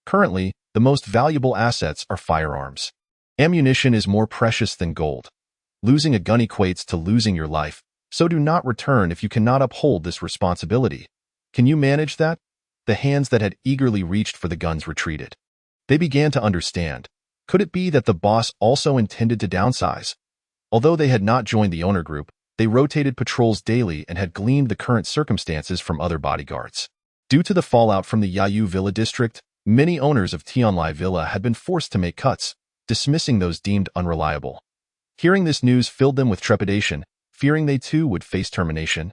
Currently, the most valuable assets are firearms. Ammunition is more precious than gold. Losing a gun equates to losing your life, so do not return if you cannot uphold this responsibility. Can you manage that? The hands that had eagerly reached for the guns retreated. They began to understand. Could it be that the boss also intended to downsize? Although they had not joined the owner group, they rotated patrols daily and had gleaned the current circumstances from other bodyguards. Due to the fallout from the Yayu Villa district, many owners of Tianlai Villa had been forced to make cuts, dismissing those deemed unreliable. Hearing this news filled them with trepidation, fearing they too would face termination.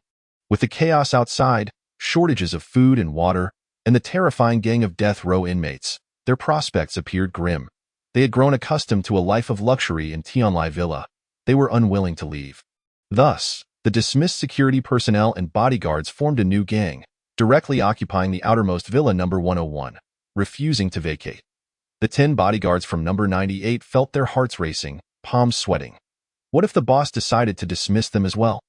With the chaos outside, shortages of food and water, and the terrifying gang of death row inmates, their prospects appeared grim. They had grown accustomed to a life of luxury in Tianlai Villa. They were unwilling to leave. Thus, the dismissed security personnel and bodyguards formed a new gang, directly occupying the outermost villa number 101, refusing to vacate. The 10 bodyguards from number 98 felt their hearts racing, palms sweating. What if the boss decided to dismiss them as well?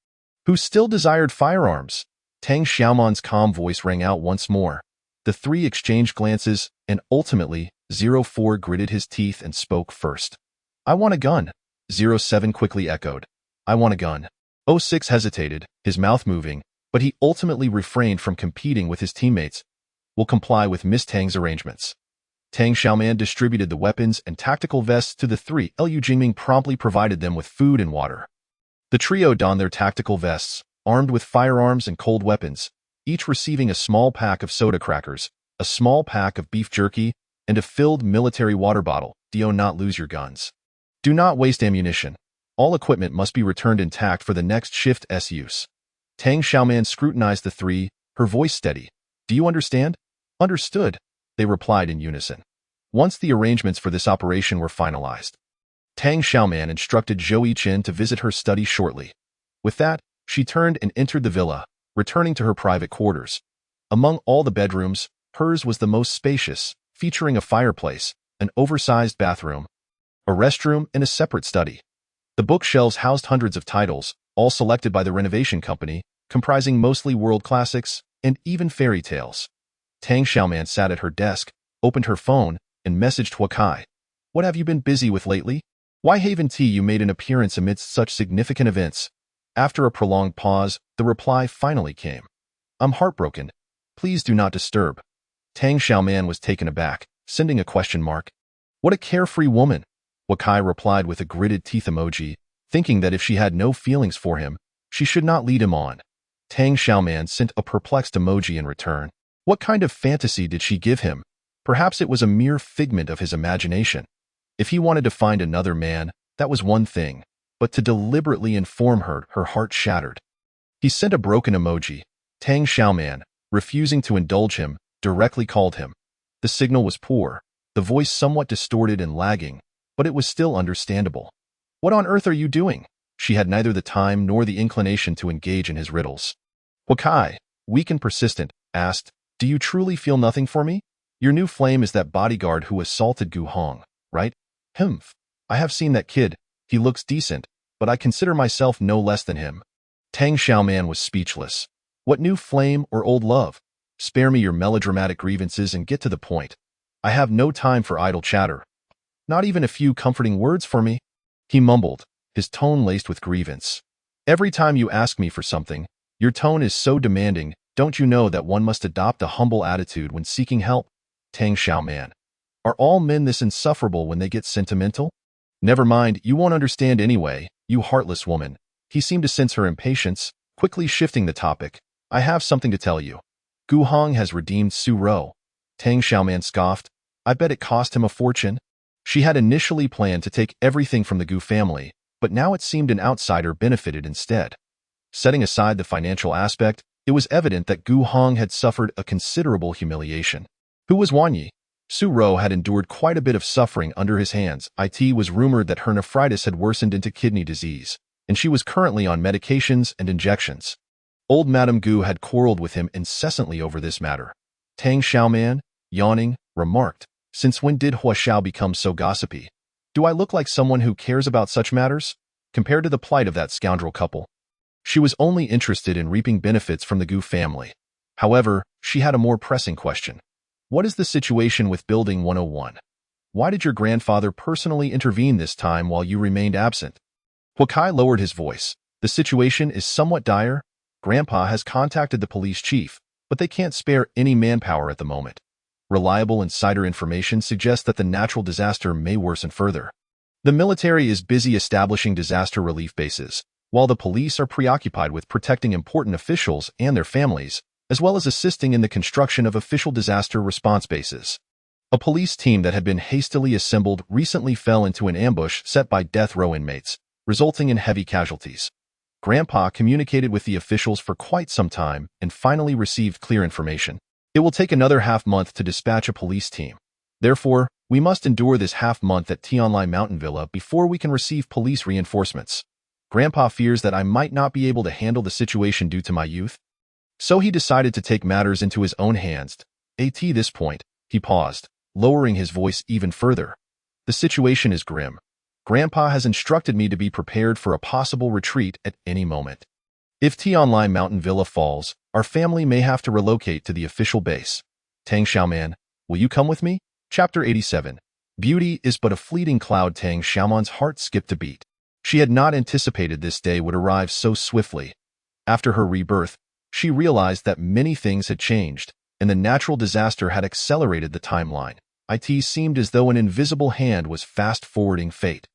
Who still desired firearms? Tang Xiaoman's calm voice rang out once more. The 3 exchanged glances, and ultimately, 04 gritted his teeth and spoke first. I want a gun. 07 quickly echoed. I want a gun. 06 hesitated, his mouth moving, but he ultimately refrained from competing with his teammates. Will comply with Miss Tang's arrangements. Tang Xiaoman distributed the weapons and tactical vests to the 3. Liu Jingming promptly provided them with food and water. The trio donned their tactical vests, armed with firearms and cold weapons, each receiving a small pack of soda crackers, a small pack of beef jerky, and a filled military water bottle. Do not lose your guns. Do not waste ammunition. All equipment must be returned intact for the next shift's use. Tang Xiaoman scrutinized the 3, her voice steady. Do you understand? Understood, they replied in unison. Once the arrangements for this operation were finalized, Tang Xiaoman instructed Zhou Yichen to visit her study shortly. With that, she turned and entered the villa, returning to her private quarters. Among all the bedrooms, hers was the most spacious, featuring a fireplace, an oversized bathroom, a restroom, and a separate study. The bookshelves housed hundreds of titles, all selected by the renovation company, comprising mostly world classics and even fairy tales. Tang Xiaoman sat at her desk, opened her phone, and messaged Huakai. What have you been busy with lately? Why haven't you made an appearance amidst such significant events? After a prolonged pause, the reply finally came. I'm heartbroken. Please do not disturb. Tang Xiaoman was taken aback, sending a question mark. What a carefree woman. Huakai replied with a gritted teeth emoji, thinking that if she had no feelings for him, she should not lead him on. Tang Xiaoman sent a perplexed emoji in return. What kind of fantasy did she give him? Perhaps it was a mere figment of his imagination. If he wanted to find another man, that was one thing, but to deliberately inform her, her heart shattered. He sent a broken emoji. Tang Xiaoman, refusing to indulge him, directly called him. The signal was poor, the voice somewhat distorted and lagging, but it was still understandable. What on earth are you doing? She had neither the time nor the inclination to engage in his riddles. Huakai, weak and persistent, asked, Do you truly feel nothing for me? Your new flame is that bodyguard who assaulted Gu Hong, right? Humph. I have seen that kid. He looks decent, but I consider myself no less than him. Tang Xiaoman was speechless. What new flame or old love? Spare me your melodramatic grievances and get to the point. I have no time for idle chatter. Not even a few comforting words for me? He mumbled, his tone laced with grievance. Every time you ask me for something, your tone is so demanding. Don't you know that one must adopt a humble attitude when seeking help? Tang Xiaoman. Are all men this insufferable when they get sentimental? Never mind, you won't understand anyway, you heartless woman. He seemed to sense her impatience, quickly shifting the topic. I have something to tell you. Gu Hong has redeemed Su Ro. Tang Xiaoman scoffed. I bet it cost him a fortune. She had initially planned to take everything from the Gu family, but now it seemed an outsider benefited instead. Setting aside the financial aspect, it was evident that Gu Hong had suffered a considerable humiliation. Who was Wan Yi? Su Ro had endured quite a bit of suffering under his hands. It was rumored that her nephritis had worsened into kidney disease, and she was currently on medications and injections. Old Madame Gu had quarreled with him incessantly over this matter. Tang Xiaoman, yawning, remarked, Since when did Hua Xiao become so gossipy? Do I look like someone who cares about such matters? Compared to the plight of that scoundrel couple. She was only interested in reaping benefits from the Gu family. However, she had a more pressing question. What is the situation with Building 101? Why did your grandfather personally intervene this time while you remained absent? Huakai lowered his voice. The situation is somewhat dire. Grandpa has contacted the police chief, but they can't spare any manpower at the moment. Reliable insider information suggests that the natural disaster may worsen further. The military is busy establishing disaster relief bases, while the police are preoccupied with protecting important officials and their families, as well as assisting in the construction of official disaster response bases. A police team that had been hastily assembled recently fell into an ambush set by death row inmates, resulting in heavy casualties. Grandpa communicated with the officials for quite some time and finally received clear information. It will take another half-month to dispatch a police team. Therefore, we must endure this half-month at Tianlai Mountain Villa before we can receive police reinforcements. Grandpa fears that I might not be able to handle the situation due to my youth. So he decided to take matters into his own hands. At this point, he paused, lowering his voice even further. The situation is grim. Grandpa has instructed me to be prepared for a possible retreat at any moment. If Tianlai Mountain Villa falls, our family may have to relocate to the official base. Tang Xiaoman, will you come with me? Chapter 87. Beauty is but a fleeting cloud. Tang Xiaoman's heart skipped a beat. She had not anticipated this day would arrive so swiftly. After her rebirth, she realized that many things had changed, and the natural disaster had accelerated the timeline. It seemed as though an invisible hand was fast-forwarding fate.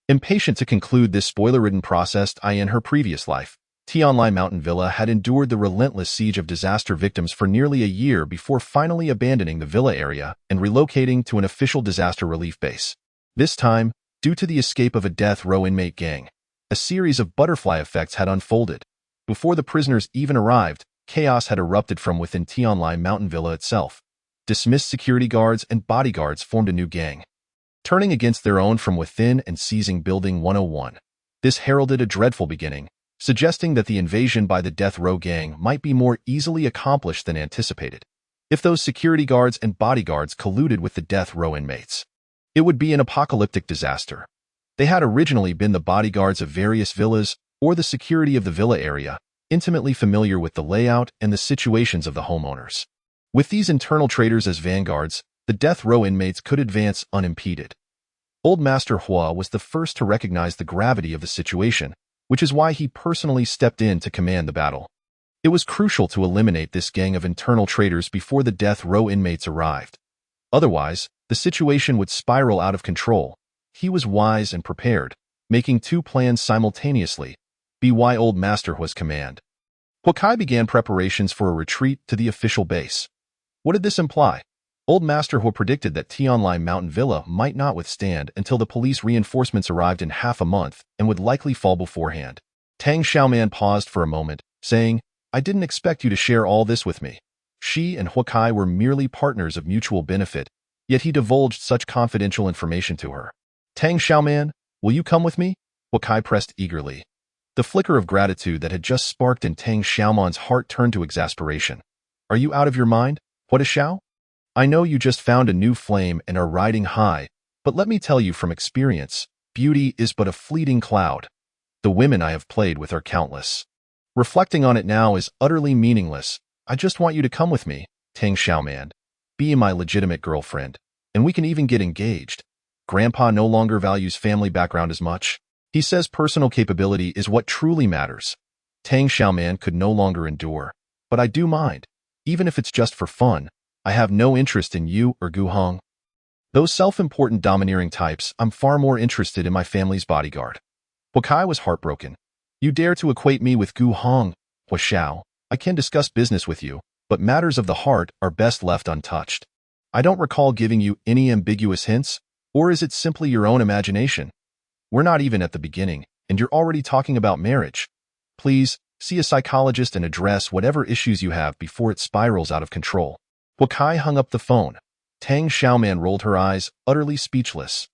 Impatient to conclude this spoiler-ridden process in her previous life, Tianlai Mountain Villa had endured the relentless siege of disaster victims for nearly a year before finally abandoning the villa area and relocating to an official disaster relief base. This time, due to the escape of a death row inmate gang, a series of butterfly effects had unfolded. Before the prisoners even arrived, chaos had erupted from within Tianlai Mountain Villa itself. Dismissed security guards and bodyguards formed a new gang, turning against their own from within and seizing Building 101. This heralded a dreadful beginning, suggesting that the invasion by the death row gang might be more easily accomplished than anticipated. If those security guards and bodyguards colluded with the death row inmates, it would be an apocalyptic disaster. They had originally been the bodyguards of various villas or the security of the villa area, intimately familiar with the layout and the situations of the homeowners. With these internal traitors as vanguards, the death row inmates could advance unimpeded. Old Master Hua was the first to recognize the gravity of the situation, which is why he personally stepped in to command the battle. It was crucial to eliminate this gang of internal traitors before the death row inmates arrived. Otherwise, the situation would spiral out of control. He was wise and prepared, making two plans simultaneously. By Old Master Hua's command, Huakai began preparations for a retreat to the official base. What did this imply? Old Master Hua predicted that Tianlai Mountain Villa might not withstand until the police reinforcements arrived in half a month and would likely fall beforehand. Tang Xiaoman paused for a moment, saying, I didn't expect you to share all this with me. She and Huakai were merely partners of mutual benefit, yet he divulged such confidential information to her. Tang Xiaoman, will you come with me? Huakai pressed eagerly. The flicker of gratitude that had just sparked in Tang Xiaoman's heart turned to exasperation. Are you out of your mind, Hua Xiao? I know you just found a new flame and are riding high, but let me tell you from experience, beauty is but a fleeting cloud. The women I have played with are countless. Reflecting on it now is utterly meaningless. I just want you to come with me, Tang Xiaoman. Be my legitimate girlfriend, and we can even get engaged. Grandpa no longer values family background as much. He says personal capability is what truly matters. Tang Xiaoman could no longer endure. But I do mind. Even if it's just for fun, I have no interest in you or Gu Hong. Those self-important domineering types, I'm far more interested in my family's bodyguard. Hua Kai was heartbroken. You dare to equate me with Gu Hong, Hua Xiao. I can discuss business with you, but matters of the heart are best left untouched. I don't recall giving you any ambiguous hints, or is it simply your own imagination? We're not even at the beginning, and you're already talking about marriage. Please, see a psychologist and address whatever issues you have before it spirals out of control. Hua Kai hung up the phone. Tang Xiaoman rolled her eyes, utterly speechless.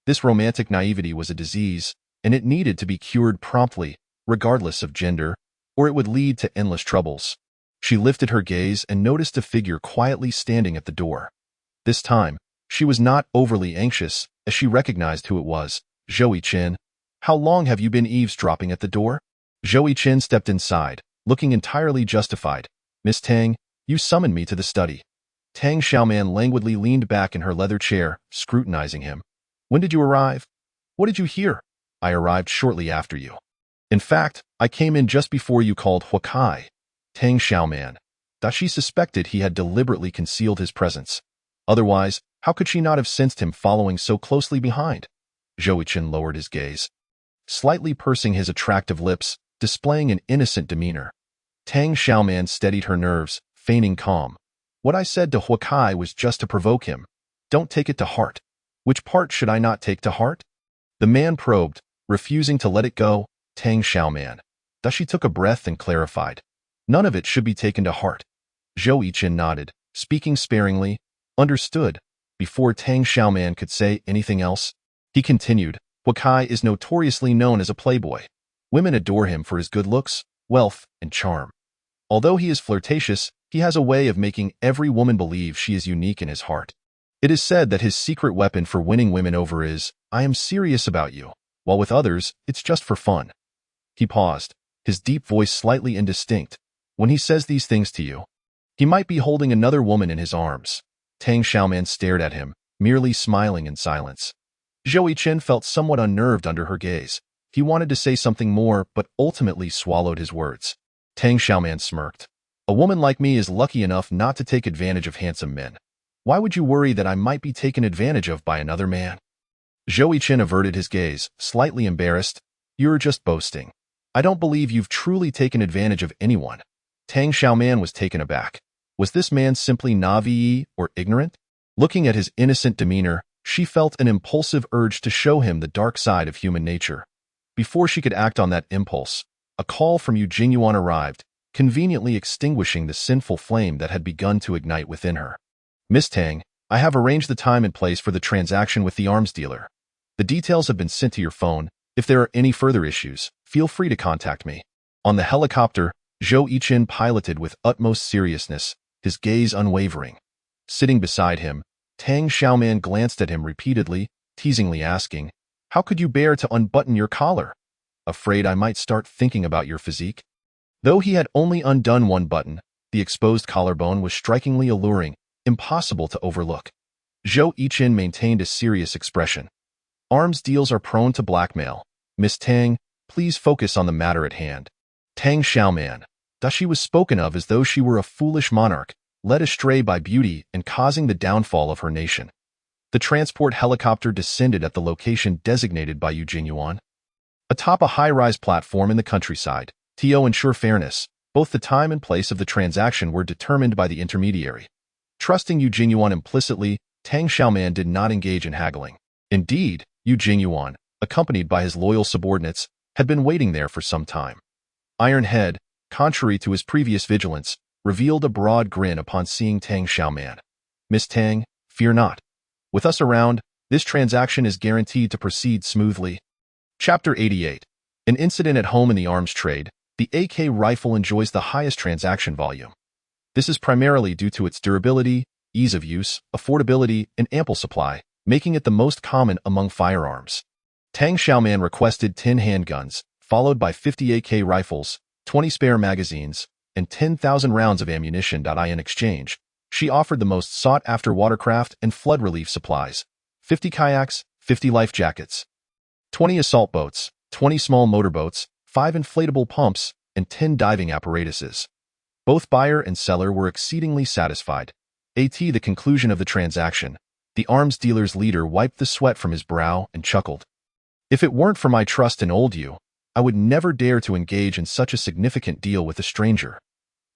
This romantic naivety was a disease, and it needed to be cured promptly, regardless of gender, or it would lead to endless troubles. She lifted her gaze and noticed a figure quietly standing at the door. This time, she was not overly anxious, as she recognized who it was. Zoe Chin. How long have you been eavesdropping at the door? Zoe Chin stepped inside, looking entirely justified. Miss Tang, you summoned me to the study. Tang Xiaoman languidly leaned back in her leather chair, scrutinizing him. When did you arrive? What did you hear? I arrived shortly after you. In fact, I came in just before you called Hua Kai. Tang Xiaoman. That she suspected he had deliberately concealed his presence. Otherwise, how could she not have sensed him following so closely behind? Zoe Chin lowered his gaze, slightly pursing his attractive lips, displaying an innocent demeanor. Tang Xiaoman steadied her nerves, feigning calm. What I said to Hua Kai was just to provoke him. Don't take it to heart. Which part should I not take to heart? The man probed, refusing to let it go. Tang Xiaoman. Thus she took a breath and clarified. None of it should be taken to heart. Zoe Chin nodded, speaking sparingly. Understood. Before Tang Xiaoman could say anything else, he continued, Hua Kai is notoriously known as a playboy. Women adore him for his good looks, wealth, and charm. Although he is flirtatious, he has a way of making every woman believe she is unique in his heart. It is said that his secret weapon for winning women over is, I am serious about you, while with others, it's just for fun. He paused, his deep voice slightly indistinct. When he says these things to you, he might be holding another woman in his arms. Tang Xiaoman stared at him, merely smiling in silence. Zoe Chin felt somewhat unnerved under her gaze. He wanted to say something more, but ultimately swallowed his words. Tang Xiaoman smirked. A woman like me is lucky enough not to take advantage of handsome men. Why would you worry that I might be taken advantage of by another man? Zoe Chin averted his gaze, slightly embarrassed. You're just boasting. I don't believe you've truly taken advantage of anyone. Tang Xiaoman was taken aback. Was this man simply naive or ignorant? Looking at his innocent demeanor, she felt an impulsive urge to show him the dark side of human nature. Before she could act on that impulse, a call from Yu Jingyuan arrived, conveniently extinguishing the sinful flame that had begun to ignite within her. Miss Tang, I have arranged the time and place for the transaction with the arms dealer. The details have been sent to your phone. If there are any further issues, feel free to contact me. On the helicopter, Zhou Yichin piloted with utmost seriousness, his gaze unwavering. Sitting beside him, Tang Xiaoman glanced at him repeatedly, teasingly asking, How could you bear to unbutton your collar? Afraid I might start thinking about your physique? Though he had only undone one button, the exposed collarbone was strikingly alluring, impossible to overlook. Zhou Yichin maintained a serious expression. Arms deals are prone to blackmail. Miss Tang, please focus on the matter at hand. Tang Xiaoman. Thus she was spoken of as though she were a foolish monarch, led astray by beauty and causing the downfall of her nation. The transport helicopter descended at the location designated by Yu Jingyuan. Atop a high-rise platform in the countryside, to ensure fairness, both the time and place of the transaction were determined by the intermediary. Trusting Yu Jingyuan implicitly, Tang Xiaoman did not engage in haggling. Indeed, Yu Jingyuan, accompanied by his loyal subordinates, had been waiting there for some time. Iron Head, contrary to his previous vigilance, revealed a broad grin upon seeing Tang Xiaoman. Miss Tang, fear not. With us around, this transaction is guaranteed to proceed smoothly. Chapter 88. An incident at home in the arms trade. The AK rifle enjoys the highest transaction volume. This is primarily due to its durability, ease of use, affordability, and ample supply, making it the most common among firearms. Tang Xiaoman requested 10 handguns, followed by 50 AK rifles, 20 spare magazines, and 10,000 rounds of ammunition. In exchange, she offered the most sought-after watercraft and flood relief supplies, 50 kayaks, 50 life jackets, 20 assault boats, 20 small motorboats, 5 inflatable pumps, and 10 diving apparatuses. Both buyer and seller were exceedingly satisfied. At the conclusion of the transaction, the arms dealer's leader wiped the sweat from his brow and chuckled. If it weren't for my trust in old you, I would never dare to engage in such a significant deal with a stranger.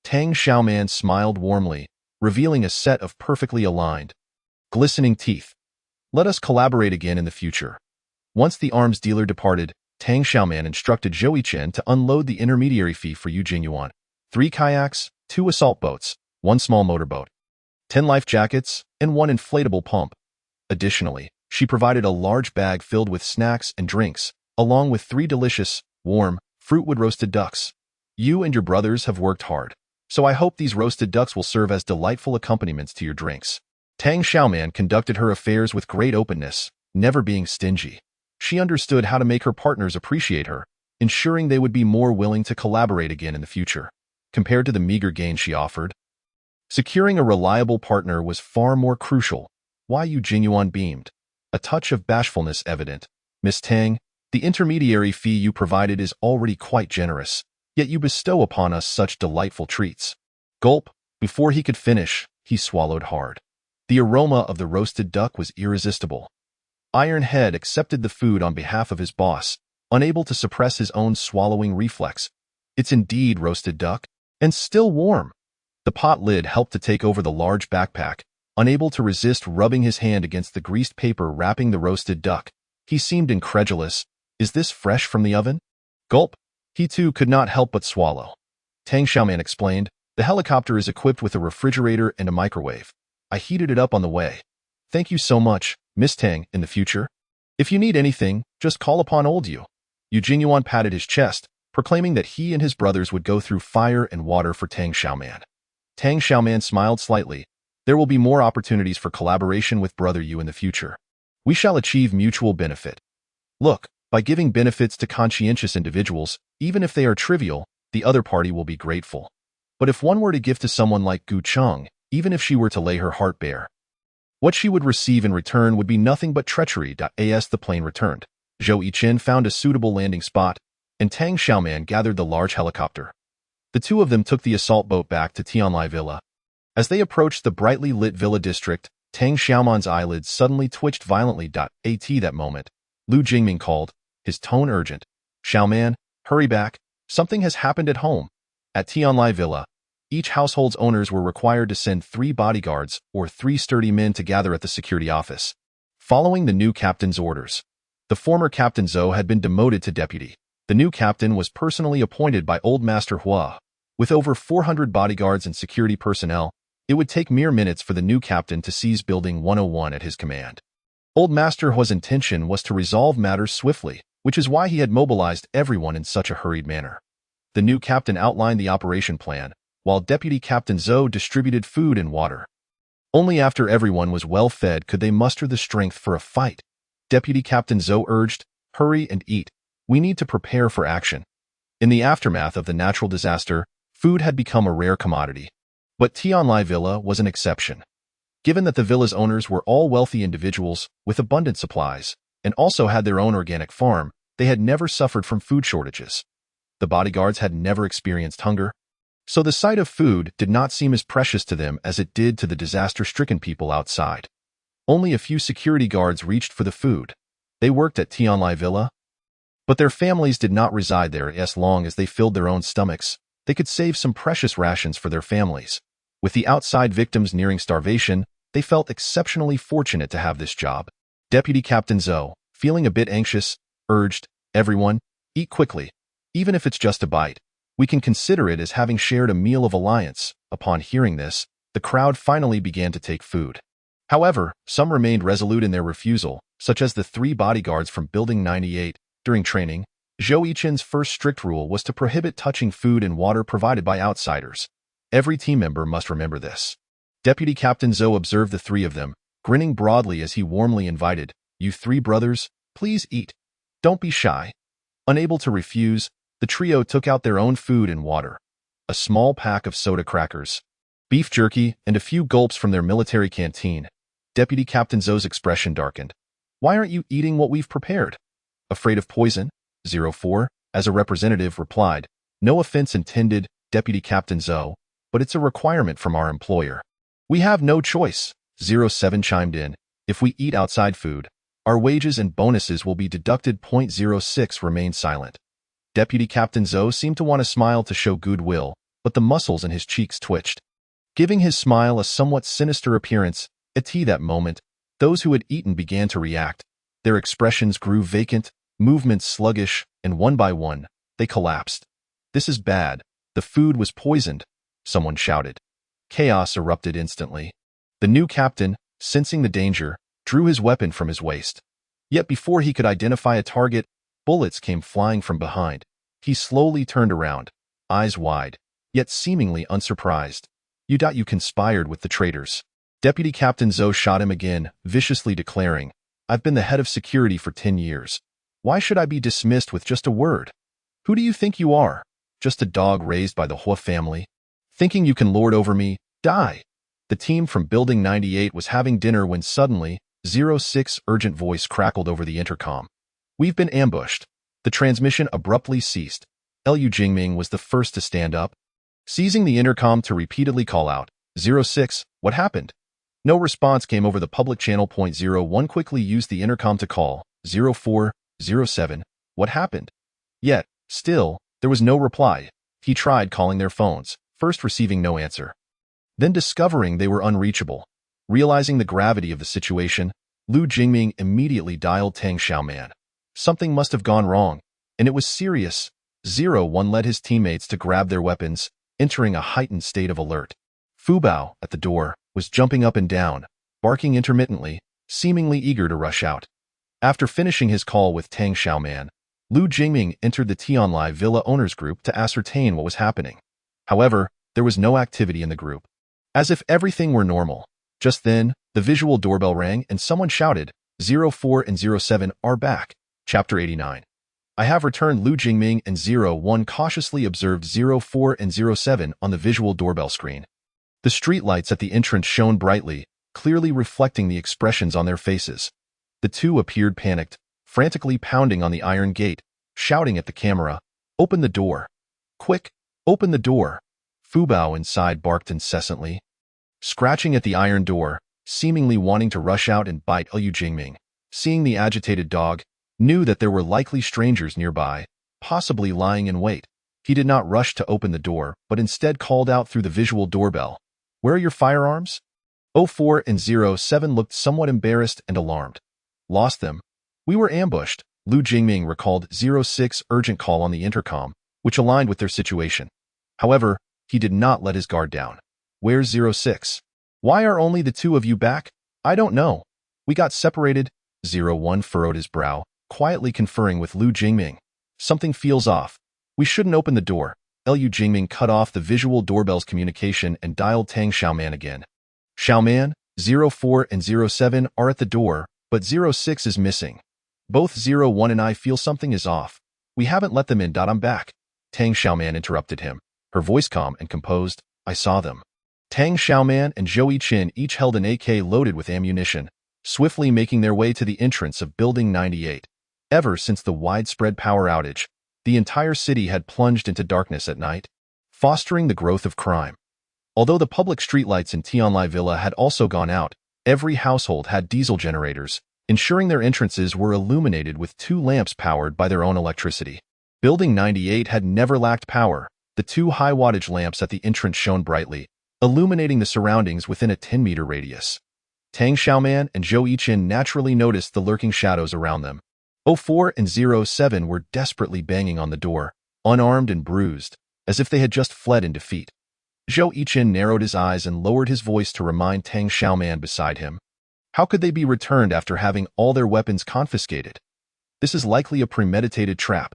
Tang Xiaoman smiled warmly, revealing a set of perfectly aligned, glistening teeth. Let us collaborate again in the future. Once the arms dealer departed, Tang Xiaoman instructed Zhou Chen to unload the intermediary fee for Yu Jingyuan: 3 kayaks, 2 assault boats, 1 small motorboat, 10 life jackets, and 1 inflatable pump. Additionally, she provided a large bag filled with snacks and drinks, along with 3 delicious, warm, fruitwood roasted ducks. You and your brothers have worked hard, so I hope these roasted ducks will serve as delightful accompaniments to your drinks. Tang Xiaoman conducted her affairs with great openness, never being stingy. She understood how to make her partners appreciate her, ensuring they would be more willing to collaborate again in the future. Compared to the meager gain she offered, securing a reliable partner was far more crucial. Why Yu Jingyuan beamed, a touch of bashfulness evident. Miss Tang, the intermediary fee you provided is already quite generous, yet you bestow upon us such delightful treats. Gulp, before he could finish, he swallowed hard. The aroma of the roasted duck was irresistible. Iron Head accepted the food on behalf of his boss, unable to suppress his own swallowing reflex. It's indeed roasted duck, and still warm. The pot lid helped to take over the large backpack, unable to resist rubbing his hand against the greased paper wrapping the roasted duck. He seemed incredulous. Is this fresh from the oven? Gulp. He too could not help but swallow. Tang Xiaoman explained, the helicopter is equipped with a refrigerator and a microwave. I heated it up on the way. Thank you so much, Miss Tang. In the future, if you need anything, just call upon old you. Yu Jingyuan patted his chest, proclaiming that he and his brothers would go through fire and water for Tang Xiaoman. Tang Xiaoman smiled slightly. There will be more opportunities for collaboration with Brother Yu in the future. We shall achieve mutual benefit. Look, by giving benefits to conscientious individuals, even if they are trivial, the other party will be grateful. But if one were to give to someone like Gu Cheng, even if she were to lay her heart bare, what she would receive in return would be nothing but treachery. As the plane returned, Zhou Chen found a suitable landing spot, and Tang Xiaoman gathered the large helicopter. The two of them took the assault boat back to Tianlai Villa. As they approached the brightly lit villa district, Tang Xiaoman's eyelids suddenly twitched violently. At that moment, Lu Jingming called, his tone urgent. Xiaoman, hurry back. Something has happened at home. At Tianlai Villa, each household's owners were required to send 3 bodyguards or 3 sturdy men to gather at the security office. Following the new captain's orders, the former Captain Zhou had been demoted to deputy. The new captain was personally appointed by Old Master Hua. With over 400 bodyguards and security personnel, it would take mere minutes for the new captain to seize Building 101 at his command. Old Master Hua's intention was to resolve matters swiftly, which is why he had mobilized everyone in such a hurried manner. The new captain outlined the operation plan, while Deputy Captain Zhou distributed food and water. Only after everyone was well fed could they muster the strength for a fight. Deputy Captain Zhou urged, hurry and eat. We need to prepare for action. In the aftermath of the natural disaster, food had become a rare commodity. But Tianlai Villa was an exception. Given that the villa's owners were all wealthy individuals with abundant supplies, and also had their own organic farm, they had never suffered from food shortages. The bodyguards had never experienced hunger, so the sight of food did not seem as precious to them as it did to the disaster-stricken people outside. Only a few security guards reached for the food. They worked at Tianlai Villa, but their families did not reside there. As long as they filled their own stomachs, they could save some precious rations for their families. With the outside victims nearing starvation, they felt exceptionally fortunate to have this job. Deputy Captain Zhou, feeling a bit anxious, urged, everyone, eat quickly. Even if it's just a bite, we can consider it as having shared a meal of alliance. Upon hearing this, the crowd finally began to take food. However, some remained resolute in their refusal, such as the 3 bodyguards from Building 98. During training, Zhou Chen's first strict rule was to prohibit touching food and water provided by outsiders. Every team member must remember this. Deputy Captain Zhou observed the 3 of them, grinning broadly as he warmly invited, you 3 brothers, please eat. Don't be shy. Unable to refuse, the trio took out their own food and water. a small pack of soda crackers, beef jerky, and a few gulps from their military canteen. Deputy Captain Zoe's expression darkened. "Why aren't you eating what we've prepared?" "Afraid of poison?" 04, as a representative, replied. "No offense intended, Deputy Captain Zoe, but it's a requirement from our employer." "We have no choice," 07 chimed in. "If we eat outside food, our wages and bonuses will be deducted." 06 remained silent. Deputy Captain Zoe seemed to want to smile to show goodwill, but the muscles in his cheeks twitched, giving his smile a somewhat sinister appearance. At that moment, those who had eaten began to react. Their expressions grew vacant, movements sluggish, and one by one, they collapsed. "This is bad. The food was poisoned," someone shouted. Chaos erupted instantly. The new captain, sensing the danger, drew his weapon from his waist. Yet before he could identify a target, bullets came flying from behind. He slowly turned around, eyes wide, yet seemingly unsurprised. You conspired with the traitors." Deputy Captain Zoe shot him again, viciously declaring, "I've been the head of security for 10 years. Why should I be dismissed with just a word? Who do you think you are? Just a dog raised by the Hua family? Thinking you can lord over me? Die." The team from Building 98 was having dinner when suddenly, 06's urgent voice crackled over the intercom. "We've been ambushed." The transmission abruptly ceased. Liu Jingming was the first to stand up, seizing the intercom to repeatedly call out, "06, what happened?" No response came over the public channel. 01 quickly used the intercom to call, 04, 07, what happened? Yet, still, there was no reply. He tried calling their phones, first receiving no answer, then discovering they were unreachable. Realizing the gravity of the situation, Liu Jingming immediately dialed Tang Xiaoman. Something must have gone wrong, and it was serious. 01 led his teammates to grab their weapons, entering a heightened state of alert. Fu Bao, at the door, was jumping up and down, barking intermittently, seemingly eager to rush out. After finishing his call with Tang Xiaoman, Liu Jingming entered the Tianlai Villa owners group to ascertain what was happening. However, there was no activity in the group, as if everything were normal. Just then, the visual doorbell rang and someone shouted, 04 and 07 are back. Chapter 89. "I have returned." Liu Jingming and 01 cautiously observed 04 and 07 on the visual doorbell screen. The streetlights at the entrance shone brightly, clearly reflecting the expressions on their faces. The two appeared panicked, frantically pounding on the iron gate, shouting at the camera, "Open the door! Quick, open the door!" Fu Bao inside barked incessantly, scratching at the iron door, seemingly wanting to rush out and bite. Liu Jingming, seeing the agitated dog, knew that there were likely strangers nearby, possibly lying in wait. He did not rush to open the door, but instead called out through the visual doorbell, "Where are your firearms?" 04 and 07 looked somewhat embarrassed and alarmed. "Lost them. We were ambushed." Liu Jingming recalled 06's urgent call on the intercom, which aligned with their situation. However, he did not let his guard down. "Where's 06? Why are only the two of you back?" "I don't know. We got separated." 01 furrowed his brow, quietly conferring with Liu Jingming. "Something feels off. We shouldn't open the door." Liu Jingming cut off the visual doorbell's communication and dialed Tang Xiaoman again. "Xiaoman, 04 and 07 are at the door, but 06 is missing. Both 01 and I feel something is off. We haven't let them in. I'm back." Tang Xiaoman interrupted him, her voice calm and composed. "I saw them." Tang Xiaoman and Zhou Yiqin each held an AK loaded with ammunition, swiftly making their way to the entrance of Building 98. Ever since the widespread power outage, the entire city had plunged into darkness at night, fostering the growth of crime. Although the public streetlights in Tianlai Villa had also gone out, every household had diesel generators, ensuring their entrances were illuminated with 2 lamps powered by their own electricity. Building 98 had never lacked power. The 2 high-wattage lamps at the entrance shone brightly, illuminating the surroundings within a 10-meter radius. Tang Xiaoman and Zhou Yiqin naturally noticed the lurking shadows around them. 04 and 07 were desperately banging on the door, unarmed and bruised, as if they had just fled in defeat. Zhou Yiqin narrowed his eyes and lowered his voice to remind Tang Xiaoman beside him. How could they be returned after having all their weapons confiscated? This is likely a premeditated trap.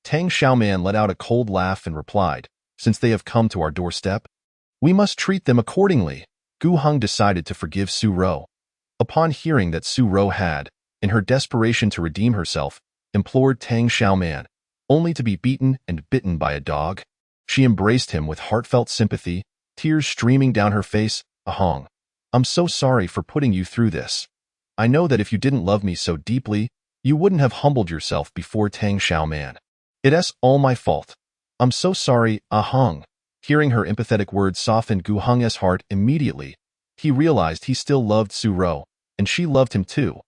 Tang Xiaoman let out a cold laugh and replied, "Since they have come to our doorstep, we must treat them accordingly." Gu Heng decided to forgive Su Rou. Upon hearing that Su Rou had, in her desperation to redeem herself, implored Tang Xiaoman, only to be beaten and bitten by a dog, She embraced him with heartfelt sympathy, tears streaming down her face. Ahong, I'm so sorry for putting you through this. I know that if you didn't love me so deeply, you wouldn't have humbled yourself before Tang Xiaoman. It's all my fault. I'm so sorry, Ahong. Hearing her empathetic words softened Gu Hong's heart immediately. He realized he still loved Su Ro, and she loved him too.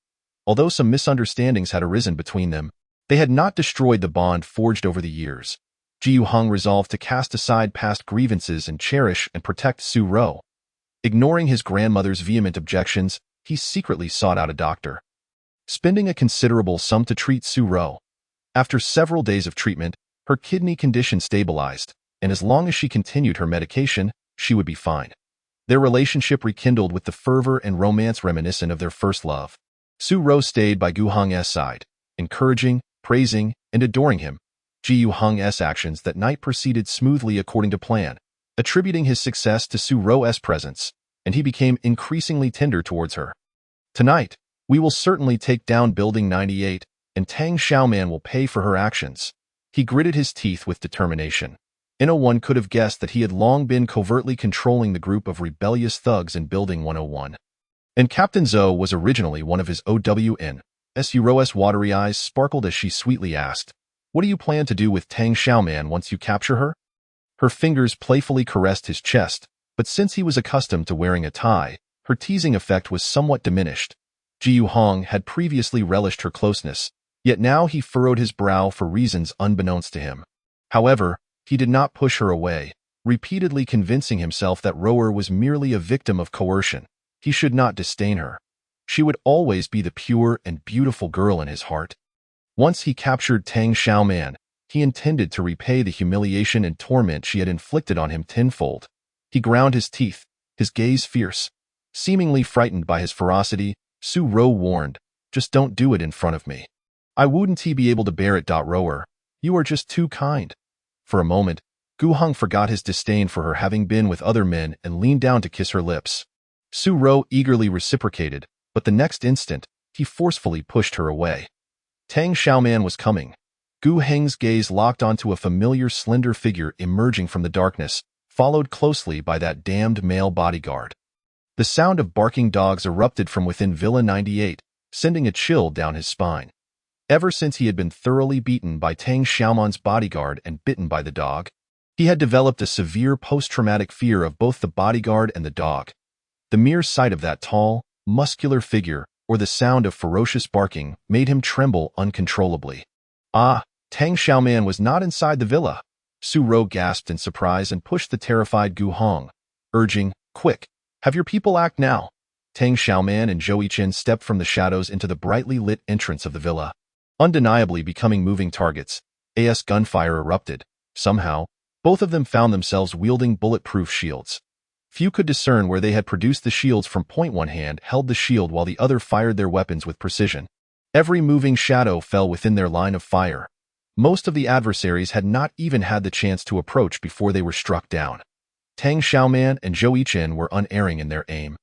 Although some misunderstandings had arisen between them, they had not destroyed the bond forged over the years. Ji Hong resolved to cast aside past grievances and cherish and protect Su Ro. Ignoring his grandmother's vehement objections, he secretly sought out a doctor, spending a considerable sum to treat Su Ro. After several days of treatment, her kidney condition stabilized, and as long as she continued her medication, she would be fine. Their relationship rekindled with the fervor and romance reminiscent of their first love. Su Ro stayed by Gu Hong's side, encouraging, praising, and adoring him. Ji Hong's actions that night proceeded smoothly according to plan, attributing his success to Su Ro's presence, and he became increasingly tender towards her. Tonight, we will certainly take down Building 98, and Tang Xiaoman will pay for her actions. He gritted his teeth with determination. No one could have guessed that he had long been covertly controlling the group of rebellious thugs in Building 101. And Captain Zhou was originally one of his OWN. Su Ro's watery eyes sparkled as she sweetly asked, "What do you plan to do with Tang Xiaoman once you capture her?" Her fingers playfully caressed his chest, but since he was accustomed to wearing a tie, her teasing effect was somewhat diminished. Ji Hong had previously relished her closeness, yet now he furrowed his brow for reasons unbeknownst to him. However, he did not push her away, repeatedly convincing himself that Rower was merely a victim of coercion. He should not disdain her. She would always be the pure and beautiful girl in his heart. Once he captured Tang Xiaoman, he intended to repay the humiliation and torment she had inflicted on him tenfold. He ground his teeth, his gaze fierce. Seemingly frightened by his ferocity, Su Ro warned, "Just don't do it in front of me. I wouldn't be able to bear it. Rower, you are just too kind." For a moment, Gu Hong forgot his disdain for her having been with other men and leaned down to kiss her lips. Su Ro eagerly reciprocated, but the next instant, he forcefully pushed her away. Tang Xiaoman was coming. Gu Heng's gaze locked onto a familiar slender figure emerging from the darkness, followed closely by that damned male bodyguard. The sound of barking dogs erupted from within Villa 98, sending a chill down his spine. Ever since he had been thoroughly beaten by Tang Xiaoman's bodyguard and bitten by the dog, he had developed a severe post-traumatic fear of both the bodyguard and the dog. The mere sight of that tall, muscular figure, or the sound of ferocious barking, made him tremble uncontrollably. Ah, Tang Xiaoman was not inside the villa. Su Ro gasped in surprise and pushed the terrified Gu Hong, urging, "Quick, have your people act now." Tang Xiaoman and Zhou Yichen stepped from the shadows into the brightly lit entrance of the villa. Undeniably becoming moving targets, as gunfire erupted. Somehow, both of them found themselves wielding bulletproof shields. Few could discern where they had produced the shields from. One hand held the shield while the other fired their weapons with precision. Every moving shadow fell within their line of fire. Most of the adversaries had not even had the chance to approach before they were struck down. Tang Xiaoman and Zhou Yichen were unerring in their aim,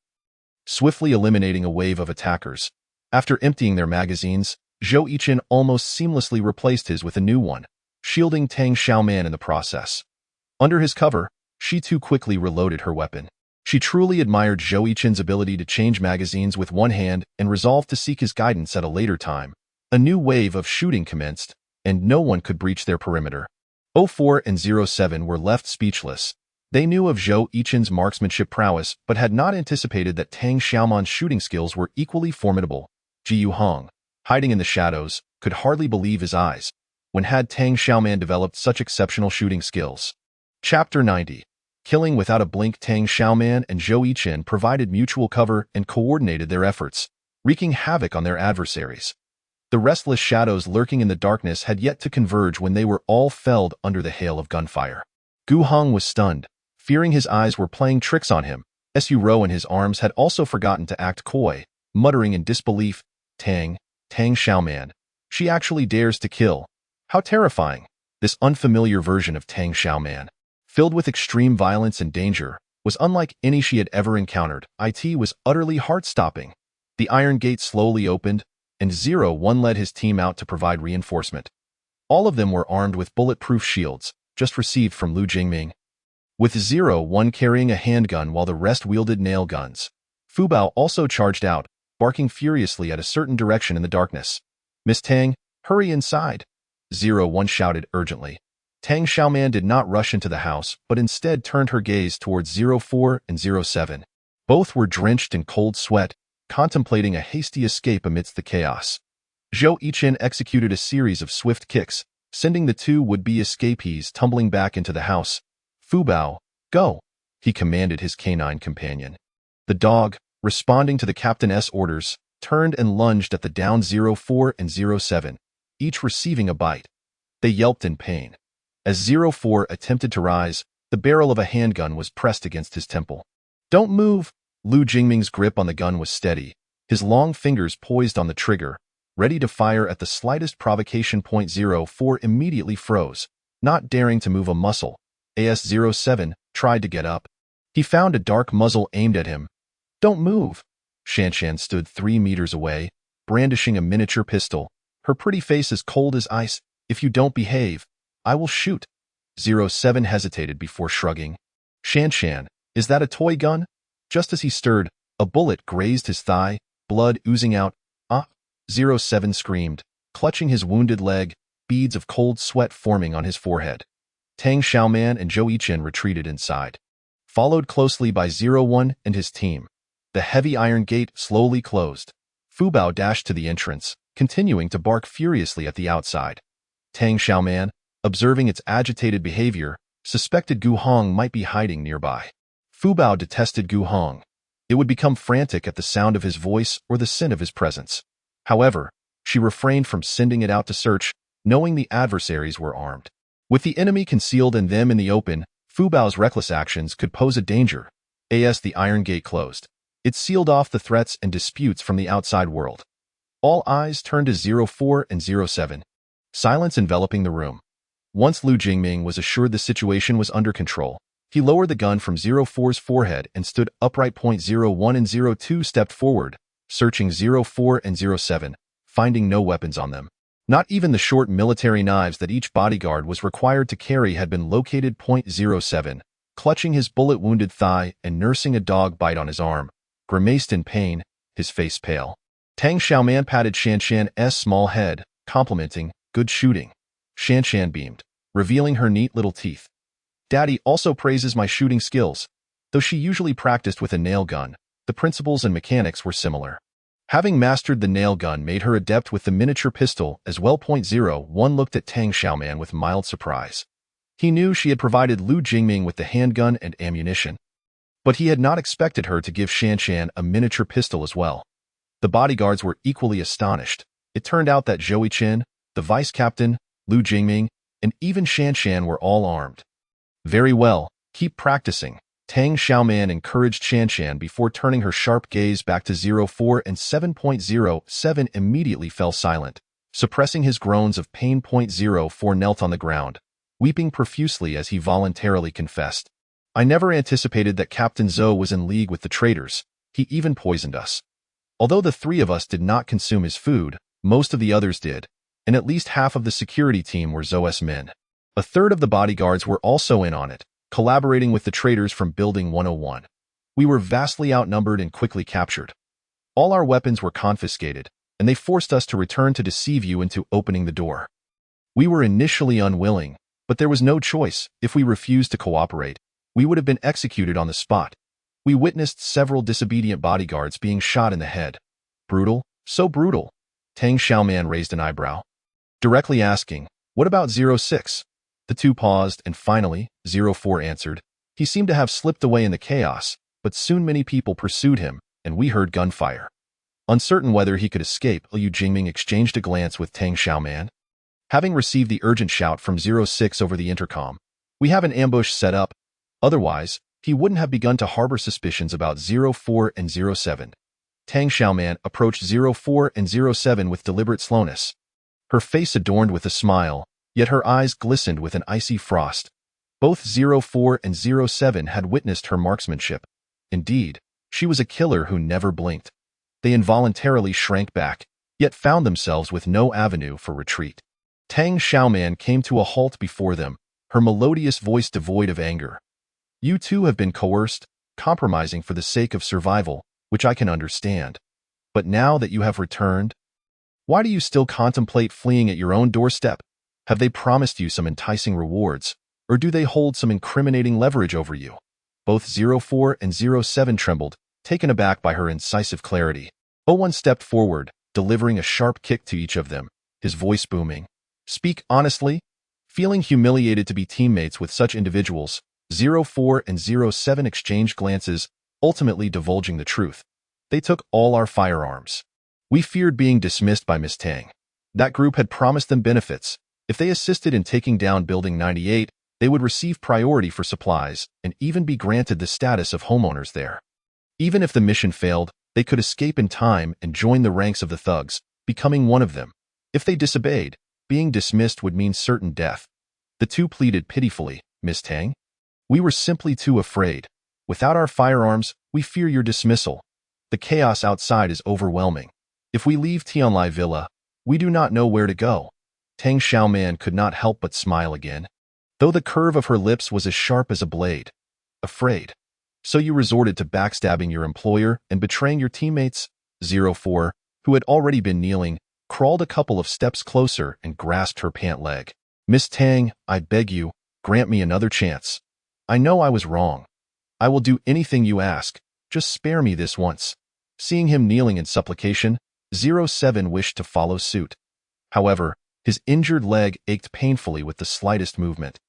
swiftly eliminating a wave of attackers. After emptying their magazines, Zhou Yichen almost seamlessly replaced his with a new one, shielding Tang Xiaoman in the process. Under his cover, she too quickly reloaded her weapon. She truly admired Zhou Yichen's ability to change magazines with one hand and resolved to seek his guidance at a later time. A new wave of shooting commenced, and no one could breach their perimeter. 04 and 07 were left speechless. They knew of Zhou Yichen's marksmanship prowess, but had not anticipated that Tang Xiaoman's shooting skills were equally formidable. Ji Hong, hiding in the shadows, could hardly believe his eyes. When had Tang Xiaoman developed such exceptional shooting skills? Chapter 90. Killing without a blink. Tang Xiaoman and Zhou Yichen provided mutual cover and coordinated their efforts, wreaking havoc on their adversaries. The restless shadows lurking in the darkness had yet to converge when they were all felled under the hail of gunfire. Gu Hong was stunned, fearing his eyes were playing tricks on him. Su Ro and his arms had also forgotten to act coy, muttering in disbelief, Tang Xiaoman. She actually dares to kill. How terrifying. This unfamiliar version of Tang Xiaoman, filled with extreme violence and danger, was unlike any she had ever encountered. It was utterly heart-stopping. The iron gate slowly opened, and 01 led his team out to provide reinforcement. All of them were armed with bulletproof shields, just received from Lu Jingming. With 01 carrying a handgun while the rest wielded nail guns. Fu Bao also charged out, barking furiously at a certain direction in the darkness. "Miss Tang, hurry inside," 01 shouted urgently. Tang Xiaoman did not rush into the house, but instead turned her gaze towards 04 and 07. Both were drenched in cold sweat, contemplating a hasty escape amidst the chaos. Zhou Yichen executed a series of swift kicks, sending the two would-be escapees tumbling back into the house. "Fu Bao, go," he commanded his canine companion. The dog, responding to the captain's orders, turned and lunged at the down 04 and 07, each receiving a bite. They yelped in pain. As 04 attempted to rise, the barrel of a handgun was pressed against his temple. "Don't move!" Lu Jingming's grip on the gun was steady, his long fingers poised on the trigger, ready to fire at the slightest provocation. 04 immediately froze, not daring to move a muscle. As 07 tried to get up. He found a dark muzzle aimed at him. "Don't move!" Shanshan stood 3 meters away, brandishing a miniature pistol, her pretty face as cold as ice. "If you don't behave, I will shoot." 07 hesitated before shrugging. "Shanshan, is that a toy gun?" Just as he stirred, a bullet grazed his thigh, blood oozing out. "Ah!" 07 screamed, clutching his wounded leg, beads of cold sweat forming on his forehead. Tang Xiaoman and Zhou Yichen retreated inside, followed closely by 01 and his team. The heavy iron gate slowly closed. Fu Bao dashed to the entrance, continuing to bark furiously at the outside. Tang Xiaoman, observing its agitated behavior, suspected Gu Hong might be hiding nearby. Fu Bao detested Gu Hong. It would become frantic at the sound of his voice or the scent of his presence. However, she refrained from sending it out to search, knowing the adversaries were armed. With the enemy concealed and them in the open, Fu Bao's reckless actions could pose a danger. As the iron gate closed, it sealed off the threats and disputes from the outside world. All eyes turned to 04 and 07. Silence enveloping the room. Once Lu Jingming was assured the situation was under control, he lowered the gun from 04's forehead and stood upright. 01 and 02 stepped forward, searching 04 and 07, finding no weapons on them. Not even the short military knives that each bodyguard was required to carry had been located. 07, clutching his bullet-wounded thigh and nursing a dog bite on his arm, grimaced in pain, his face pale. Tang Xiaoman patted Shanshan's small head, complimenting, "Good shooting." Shanshan beamed, revealing her neat little teeth. "Daddy also praises my shooting skills." Though she usually practiced with a nail gun, the principles and mechanics were similar. Having mastered the nail gun made her adept with the miniature pistol as well. 01 looked at Tang Xiaoman with mild surprise. He knew she had provided Lu Jingming with the handgun and ammunition, but he had not expected her to give Shanshan a miniature pistol as well. The bodyguards were equally astonished. It turned out that Zhou Yichen, the vice captain, Lu Jingming, and even Shanshan were all armed. "Very well, keep practicing," Tang Xiaoman encouraged Shanshan before turning her sharp gaze back to 04 and 7.07 immediately fell silent, suppressing his groans of pain. 04 knelt on the ground, weeping profusely as he voluntarily confessed. "I never anticipated that Captain Zhou was in league with the traitors. He even poisoned us. Although the 3 of us did not consume his food, most of the others did, and at least half of the security team were Zhou's men. A third of the bodyguards were also in on it, collaborating with the traitors from Building 101. We were vastly outnumbered and quickly captured. All our weapons were confiscated, and they forced us to return to deceive you into opening the door. We were initially unwilling, but there was no choice. If we refused to cooperate, we would have been executed on the spot. We witnessed several disobedient bodyguards being shot in the head. Brutal, so brutal." Tang Xiaoman raised an eyebrow, directly asking, "What about 06? The two paused, and finally, 04 answered. He seemed to have slipped away in the chaos, but soon many people pursued him, and we heard gunfire. Uncertain whether he could escape, Liu Jingming exchanged a glance with Tang Xiaoman. Having received the urgent shout from 06 over the intercom, "We have an ambush set up." Otherwise, he wouldn't have begun to harbor suspicions about 04 and 07. Tang Xiaoman approached 04 and 07 with deliberate slowness, her face adorned with a smile, yet her eyes glistened with an icy frost. Both 04 and 07 had witnessed her marksmanship. Indeed, she was a killer who never blinked. They involuntarily shrank back, yet found themselves with no avenue for retreat. Tang Xiaoman came to a halt before them, her melodious voice devoid of anger. You too have been coerced, compromising for the sake of survival, which I can understand. But now that you have returned, why do you still contemplate fleeing at your own doorstep? Have they promised you some enticing rewards, or do they hold some incriminating leverage over you? Both 04 and 07 trembled, taken aback by her incisive clarity. 01 stepped forward, delivering a sharp kick to each of them, his voice booming. Speak honestly? Feeling humiliated to be teammates with such individuals, 04 and 07 exchanged glances, ultimately divulging the truth. They took all our firearms. We feared being dismissed by Miss Tang. That group had promised them benefits. If they assisted in taking down Building 98, they would receive priority for supplies and even be granted the status of homeowners there. Even if the mission failed, they could escape in time and join the ranks of the thugs, becoming one of them. If they disobeyed, being dismissed would mean certain death. The two pleaded pitifully, Miss Tang. We were simply too afraid. Without our firearms, we fear your dismissal. The chaos outside is overwhelming. If we leave Tianlai Villa, we do not know where to go. Tang Xiaoman could not help but smile again, though the curve of her lips was as sharp as a blade. Afraid. So you resorted to backstabbing your employer and betraying your teammates? 04, who had already been kneeling, crawled a couple of steps closer and grasped her pant leg. Miss Tang, I beg you, grant me another chance. I know I was wrong. I will do anything you ask. Just spare me this once. Seeing him kneeling in supplication, 07 wished to follow suit. However, his injured leg ached painfully with the slightest movement.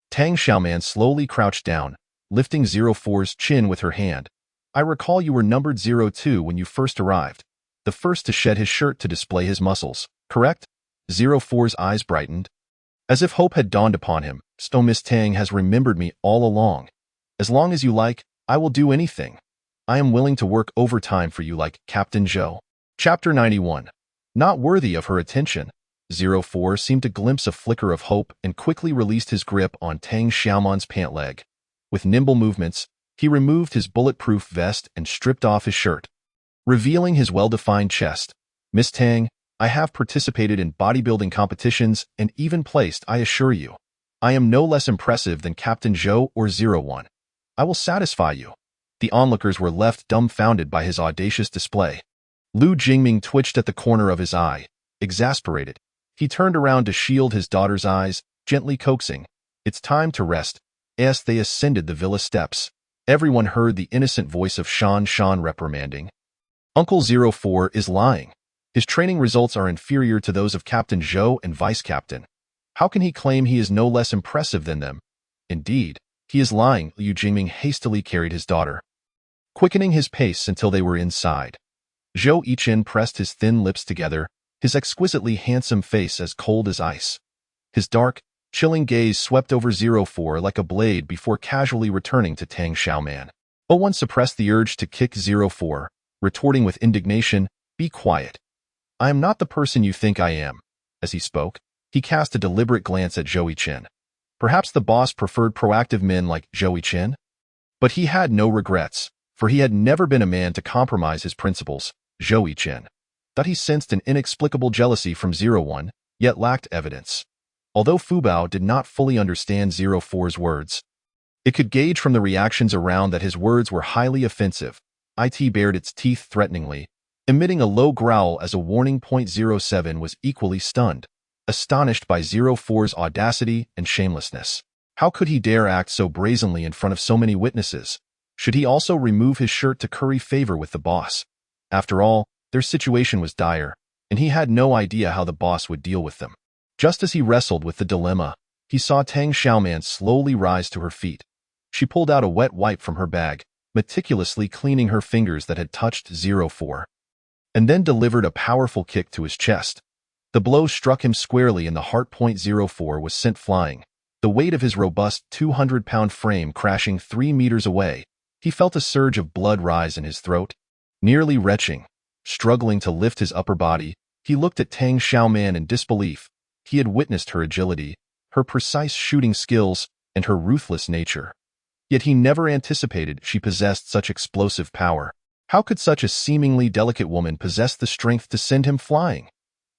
Tang Xiaoman slowly crouched down, lifting 04's chin with her hand. I recall you were numbered 02 when you first arrived, the first to shed his shirt to display his muscles, correct? 04's eyes brightened. As if hope had dawned upon him, Miss Tang has remembered me all along. As long as you like, I will do anything. I am willing to work overtime for you like Captain Zhou. Chapter 91. Not worthy of her attention, 04 seemed to glimpse a flicker of hope and quickly released his grip on Tang Xiaoman's pant leg. With nimble movements, he removed his bulletproof vest and stripped off his shirt, revealing his well-defined chest. Miss Tang, I have participated in bodybuilding competitions and even placed, I assure you. I am no less impressive than Captain Zhou or 01. I will satisfy you. The onlookers were left dumbfounded by his audacious display. Lu Jingming twitched at the corner of his eye, exasperated. He turned around to shield his daughter's eyes, gently coaxing. It's time to rest. As they ascended the villa steps, everyone heard the innocent voice of Shan reprimanding. Uncle 04 is lying. His training results are inferior to those of Captain Zhou and Vice Captain. How can he claim he is no less impressive than them? Indeed, he is lying. Liu Jingming hastily carried his daughter, quickening his pace until they were inside. Zhou Yichen pressed his thin lips together, his exquisitely handsome face as cold as ice. His dark, chilling gaze swept over 04 like a blade before casually returning to Tang Xiaoman. 01 suppressed the urge to kick 04, retorting with indignation, "Be quiet. I am not the person you think I am." As he spoke, he cast a deliberate glance at Zhou Yichen. Perhaps the boss preferred proactive men like Zhou Yichen? But he had no regrets, for he had never been a man to compromise his principles. Zhou Yichen thought he sensed an inexplicable jealousy from 01, yet lacked evidence. Although Fu Bao did not fully understand 04's words, it could gauge from the reactions around that his words were highly offensive. It bared its teeth threateningly, emitting a low growl as a warning. 07 was equally stunned, astonished by 04's audacity and shamelessness. How could he dare act so brazenly in front of so many witnesses? Should he also remove his shirt to curry favor with the boss? After all, their situation was dire, and he had no idea how the boss would deal with them. Just as he wrestled with the dilemma, he saw Tang Xiaoman slowly rise to her feet. She pulled out a wet wipe from her bag, meticulously cleaning her fingers that had touched 04, and then delivered a powerful kick to his chest. The blow struck him squarely in the heart. 04 was sent flying, the weight of his robust 200-pound frame crashing 3 meters away. He felt a surge of blood rise in his throat. Nearly retching, struggling to lift his upper body, he looked at Tang Xiaoman in disbelief. He had witnessed her agility, her precise shooting skills, and her ruthless nature. Yet he never anticipated she possessed such explosive power. How could such a seemingly delicate woman possess the strength to send him flying?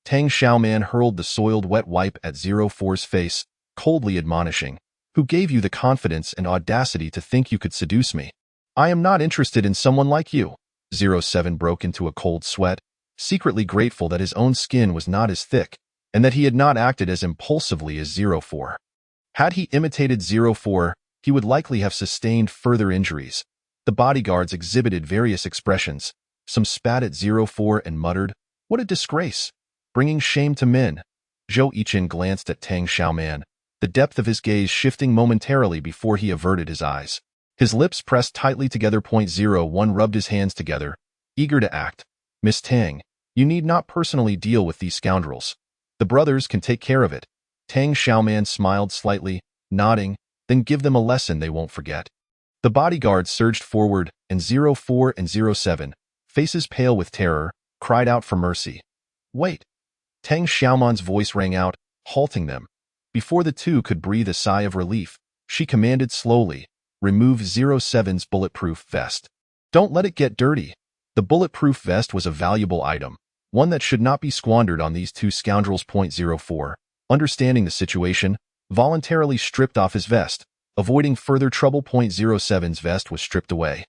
Tang Xiaoman hurled the soiled wet wipe at 04's face, coldly admonishing, Who gave you the confidence and audacity to think you could seduce me? I am not interested in someone like you. 07 broke into a cold sweat, secretly grateful that his own skin was not as thick and that he had not acted as impulsively as 04. Had he imitated 04, he would likely have sustained further injuries. The bodyguards exhibited various expressions. Some spat at 04 and muttered, "What a disgrace! Bringing shame to men." Zhou Yiqin glanced at Tang Xiaoman, the depth of his gaze shifting momentarily before he averted his eyes. His lips pressed tightly together. 01 rubbed his hands together, eager to act. "Miss Tang, you need not personally deal with these scoundrels. The brothers can take care of it." Tang Xiaoman smiled slightly, nodding, "Then give them a lesson they won't forget." The bodyguards surged forward, and 04 and 07, faces pale with terror, cried out for mercy. "Wait!" Tang Xiaoman's voice rang out, halting them. Before the two could breathe a sigh of relief, she commanded slowly, "Remove 07's bulletproof vest. Don't let it get dirty." The bulletproof vest was a valuable item, one that should not be squandered on these two scoundrels. 04, understanding the situation, voluntarily stripped off his vest, avoiding further trouble. 07's vest was stripped away,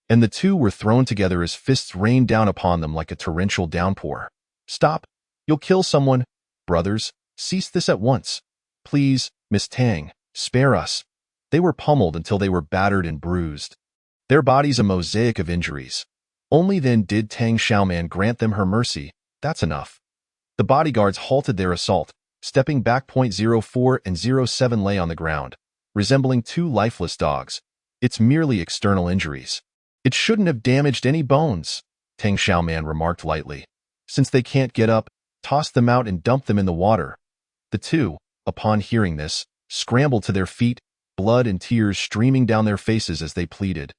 and the two were thrown together as fists rained down upon them like a torrential downpour. "Stop! You'll kill someone. Brothers, cease this at once. Please, Miss Tang, spare us." They were pummeled until they were battered and bruised, their bodies a mosaic of injuries. Only then did Tang Xiaoman grant them her mercy. "That's enough." The bodyguards halted their assault, stepping back. 04 and 07 lay on the ground, resembling two lifeless dogs. "It's merely external injuries. It shouldn't have damaged any bones," Tang Xiaoman remarked lightly. "Since they can't get up, toss them out and dump them in the water." The two, upon hearing this, scrambled to their feet, blood and tears streaming down their faces as they pleaded.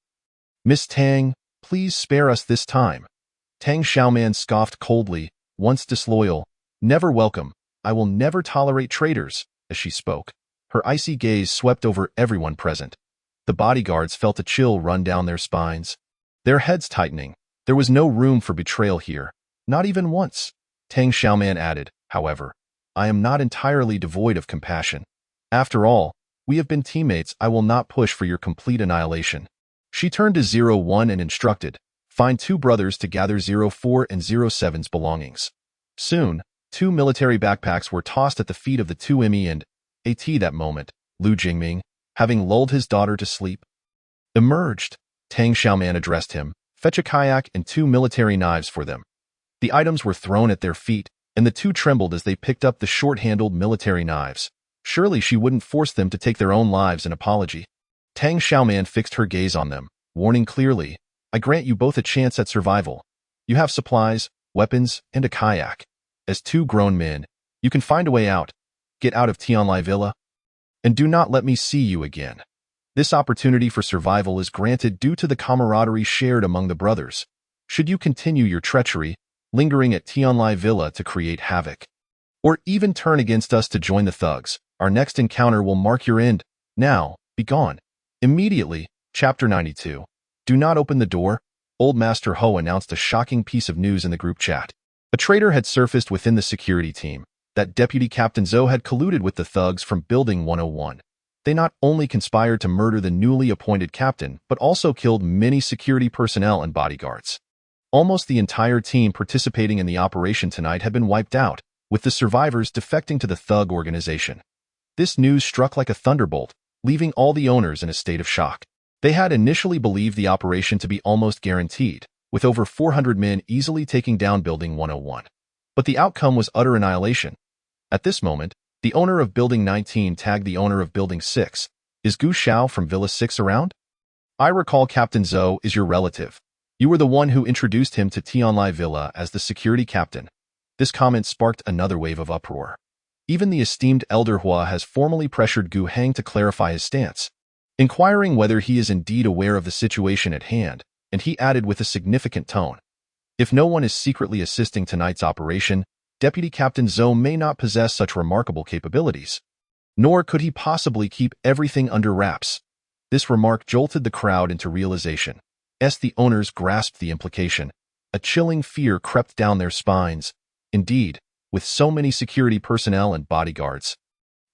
"Miss Tang, please spare us this time." Tang Xiaoman scoffed coldly, "Once disloyal, never welcome. I will never tolerate traitors." As she spoke, her icy gaze swept over everyone present. The bodyguards felt a chill run down their spines, their heads tightening. There was no room for betrayal here, not even once. Tang Xiaoman added, "However, I am not entirely devoid of compassion. After all, we have been teammates. I will not push for your complete annihilation." She turned to 01 and instructed, "Find two brothers to gather 04 and 07's belongings." Soon, two military backpacks were tossed at the feet of the two ME and AT. That moment, Lu Jingming, having lulled his daughter to sleep, emerged. Tang Xiaoman addressed him, "Fetch a kayak and two military knives for them." The items were thrown at their feet, and the two trembled as they picked up the short-handled military knives. Surely she wouldn't force them to take their own lives in apology. Tang Xiaoman fixed her gaze on them, warning clearly, "I grant you both a chance at survival. You have supplies, weapons, and a kayak. As two grown men, you can find a way out. Get out of Tianlai Villa, and do not let me see you again." This opportunity for survival is granted due to the camaraderie shared among the brothers. Should you continue your treachery, lingering at Tianlai Villa to create havoc, or even turn against us to join the thugs, our next encounter will mark your end. Now, be gone. Immediately. Chapter 92. Do not open the door. Old Master Ho announced a shocking piece of news in the group chat. A traitor had surfaced within the security team. That Deputy Captain Zhou had colluded with the thugs from Building 101. They not only conspired to murder the newly appointed captain, but also killed many security personnel and bodyguards. Almost the entire team participating in the operation tonight had been wiped out, with the survivors defecting to the thug organization. This news struck like a thunderbolt, leaving all the owners in a state of shock. They had initially believed the operation to be almost guaranteed, with over 400 men easily taking down Building 101. But the outcome was utter annihilation. At this moment, the owner of Building 19 tagged the owner of Building 6. "Is Gu Xiao from Villa 6 around? I recall Captain Zhou is your relative. You were the one who introduced him to Tianlai Villa as the security captain." This comment sparked another wave of uproar. Even the esteemed Elder Hua has formally pressured Gu Hang to clarify his stance, inquiring whether he is indeed aware of the situation at hand, and he added with a significant tone, "If no one is secretly assisting tonight's operation, Deputy Captain Zhou may not possess such remarkable capabilities. Nor could he possibly keep everything under wraps." This remark jolted the crowd into realization. The owners grasped the implication. A chilling fear crept down their spines. Indeed, with so many security personnel and bodyguards,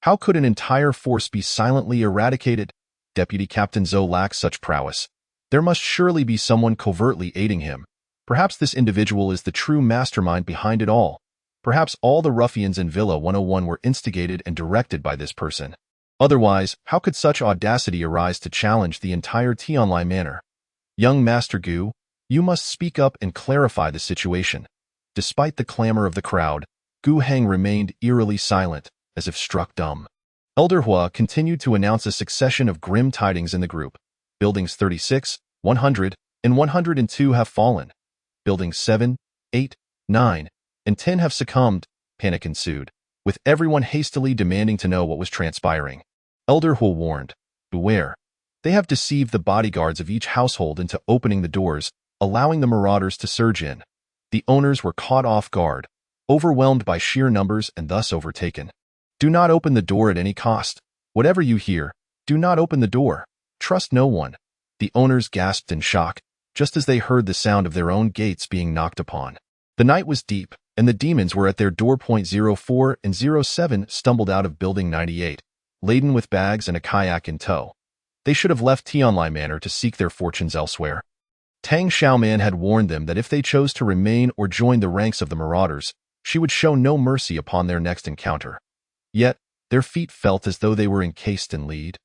How could an entire force be silently eradicated? Deputy Captain Zhou lacks such prowess. There must surely be someone covertly aiding him. Perhaps this individual is the true mastermind behind it all. Perhaps all the ruffians in Villa 101 were instigated and directed by this person. Otherwise, how could such audacity arise to challenge the entire Tianlai Manor? Young Master Gu, you must speak up and clarify the situation. Despite the clamor of the crowd, Gu Heng remained eerily silent, as if struck dumb. Elder Hua continued to announce a succession of grim tidings in the group. Buildings 36, 100, and 102 have fallen. Buildings 7, 8, 9, and 10 have succumbed. Panic ensued, with everyone hastily demanding to know what was transpiring. Elder Hua warned, beware. They have deceived the bodyguards of each household into opening the doors, allowing the marauders to surge in. The owners were caught off guard, overwhelmed by sheer numbers and thus overtaken. Do not open the door at any cost. Whatever you hear, do not open the door. Trust no one. The owners gasped in shock, just as they heard the sound of their own gates being knocked upon. The night was deep, and the demons were at their door. 04 and 07 stumbled out of Building 98, laden with bags and a kayak in tow. They should have left Tianlai Manor to seek their fortunes elsewhere. Tang Xiaoman had warned them that if they chose to remain or join the ranks of the marauders, she would show no mercy upon their next encounter. Yet, their feet felt as though they were encased in lead.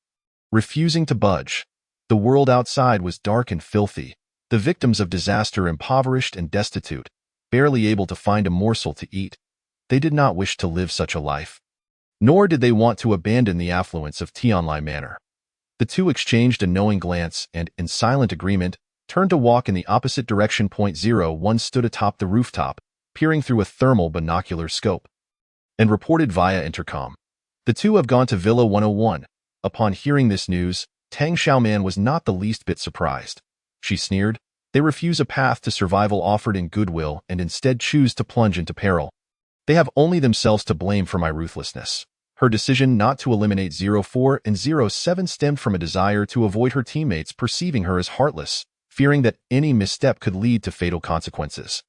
Refusing to budge. The world outside was dark and filthy, the victims of disaster impoverished and destitute, barely able to find a morsel to eat. They did not wish to live such a life. Nor did they want to abandon the affluence of Tianlai Manor. The two exchanged a knowing glance and, in silent agreement, turned to walk in the opposite direction. 01 stood atop the rooftop, peering through a thermal binocular scope, and reported via intercom. The two have gone to Villa 101. Upon hearing this news, Tang Xiaoman was not the least bit surprised. She sneered, they refuse a path to survival offered in goodwill and instead choose to plunge into peril. They have only themselves to blame for my ruthlessness. Her decision not to eliminate 04 and 07 stemmed from a desire to avoid her teammates perceiving her as heartless, fearing that any misstep could lead to fatal consequences.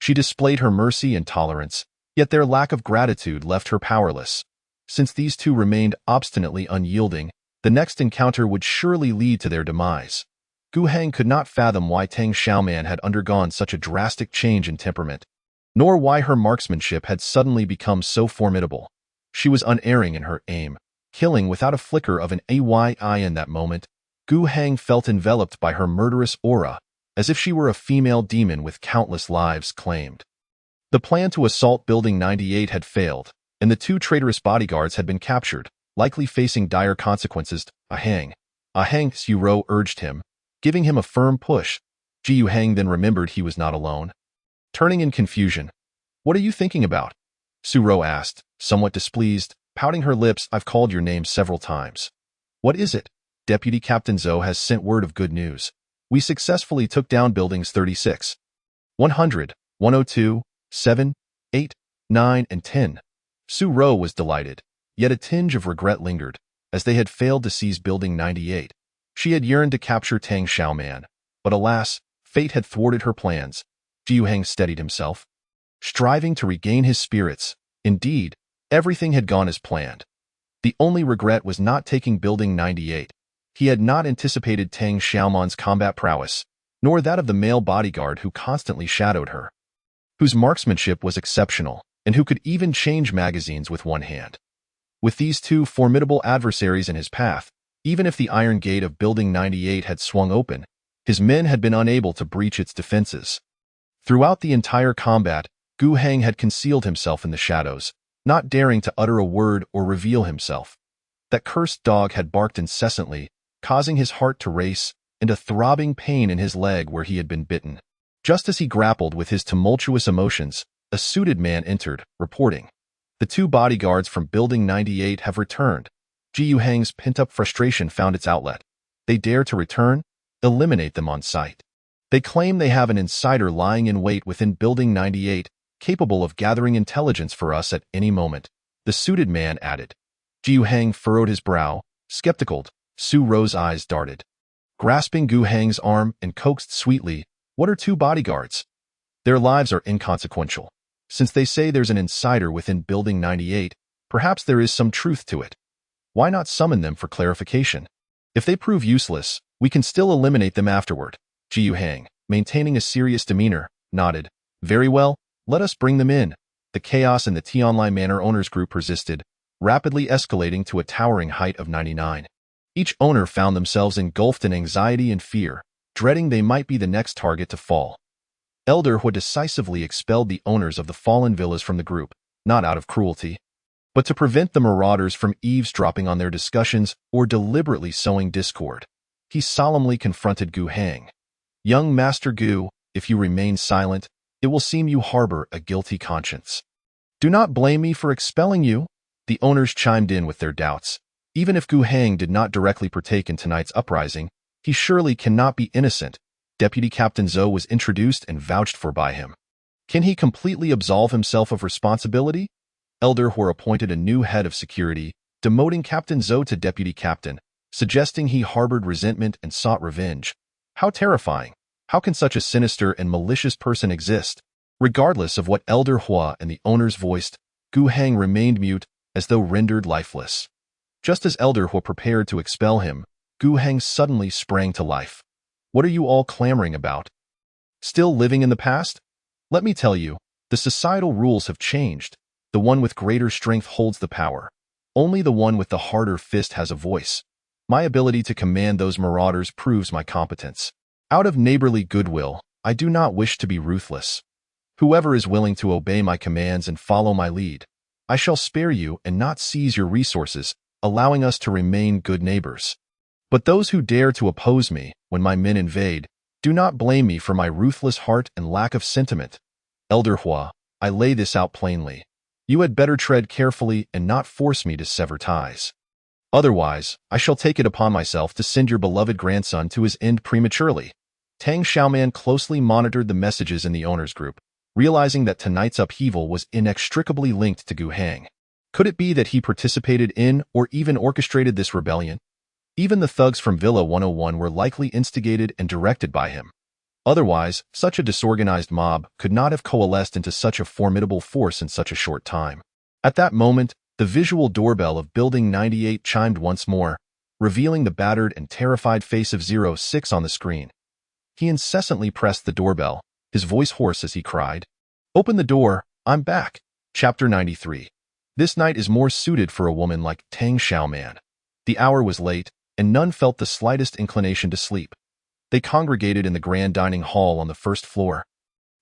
She displayed her mercy and tolerance, yet their lack of gratitude left her powerless. Since these two remained obstinately unyielding, the next encounter would surely lead to their demise. Gu Heng could not fathom why Tang Xiaoman had undergone such a drastic change in temperament, nor why her marksmanship had suddenly become so formidable. She was unerring in her aim, killing without a flicker of an eye in that moment. Gu Heng felt enveloped by her murderous aura, as if she were a female demon with countless lives claimed. The plan to assault Building 98 had failed, and the two traitorous bodyguards had been captured, likely facing dire consequences. Ahang, Su Ro urged him, giving him a firm push. Jiu Hang then remembered he was not alone. Turning in confusion, what are you thinking about? Su Ro asked, somewhat displeased, pouting her lips. I've called your name several times. What is it? Deputy Captain Zhou has sent word of good news. We successfully took down buildings 36, 100, 102, 7, 8, 9, and 10. Su Ro was delighted, yet a tinge of regret lingered, as they had failed to seize Building 98. She had yearned to capture Tang Xiaoman, but alas, fate had thwarted her plans. Jiu Heng steadied himself, striving to regain his spirits. Indeed, everything had gone as planned. The only regret was not taking Building 98. He had not anticipated Tang Xiaoman's combat prowess, nor that of the male bodyguard who constantly shadowed her, whose marksmanship was exceptional, and who could even change magazines with one hand. With these two formidable adversaries in his path, even if the iron gate of Building 98 had swung open, his men had been unable to breach its defenses. Throughout the entire combat, Gu Heng had concealed himself in the shadows, not daring to utter a word or reveal himself. That cursed dog had barked incessantly, causing his heart to race and a throbbing pain in his leg where he had been bitten. Just as he grappled with his tumultuous emotions, a suited man entered, reporting, the two bodyguards from Building 98 have returned. Jiu Heng's pent-up frustration found its outlet. They dare to return? Eliminate them on sight. They claim they have an insider lying in wait within Building 98, capable of gathering intelligence for us at any moment, the suited man added. Jiu Heng furrowed his brow, skeptical. Su Ro's eyes darted. Grasping Gu Heng's arm and coaxed sweetly, what are two bodyguards? Their lives are inconsequential. Since they say there's an insider within Building 98, Perhaps there is some truth to it. Why not summon them for clarification? If they prove useless, we can still eliminate them afterward. Jiu Hang, maintaining a serious demeanor, nodded. Very well, let us bring them in. The chaos in the Tianlai Manor owners group persisted, rapidly escalating to a towering height of 99. Each owner found themselves engulfed in anxiety and fear, dreading they might be the next target to fall. Elder Hua decisively expelled the owners of the fallen villas from the group, not out of cruelty, but to prevent the marauders from eavesdropping on their discussions or deliberately sowing discord. He solemnly confronted Gu Hang. Young Master Gu, if you remain silent, it will seem you harbor a guilty conscience. Do not blame me for expelling you. The owners chimed in with their doubts. Even if Gu Hang did not directly partake in tonight's uprising, he surely cannot be innocent. Deputy Captain Zhou was introduced and vouched for by him. Can he completely absolve himself of responsibility? Elder Hua appointed a new head of security, demoting Captain Zhou to deputy captain, suggesting he harbored resentment and sought revenge. How terrifying! How can such a sinister and malicious person exist? Regardless of what Elder Hua and the owners voiced, Gu Hang remained mute, as though rendered lifeless. Just as Elder Hua prepared to expel him, Gu Hang suddenly sprang to life. What are you all clamoring about? Still living in the past? Let me tell you, the societal rules have changed. The one with greater strength holds the power. Only the one with the harder fist has a voice. My ability to command those marauders proves my competence. Out of neighborly goodwill, I do not wish to be ruthless. Whoever is willing to obey my commands and follow my lead, I shall spare you and not seize your resources, allowing us to remain good neighbors. But those who dare to oppose me when my men invade, do not blame me for my ruthless heart and lack of sentiment. Elder Hua, I lay this out plainly. You had better tread carefully and not force me to sever ties. Otherwise, I shall take it upon myself to send your beloved grandson to his end prematurely. Tang Xiaoman closely monitored the messages in the owners group, realizing that tonight's upheaval was inextricably linked to Gu Hang. Could it be that he participated in or even orchestrated this rebellion? Even the thugs from Villa 101 were likely instigated and directed by him. Otherwise, such a disorganized mob could not have coalesced into such a formidable force in such a short time. At that moment, the visual doorbell of Building 98 chimed once more, revealing the battered and terrified face of 06 on the screen. He incessantly pressed the doorbell, his voice hoarse as he cried, "Open the door, I'm back." Chapter 93. This night is more suited for a woman like Tang Xiaoman. The hour was late, and none felt the slightest inclination to sleep. They congregated in the grand dining hall on the first floor,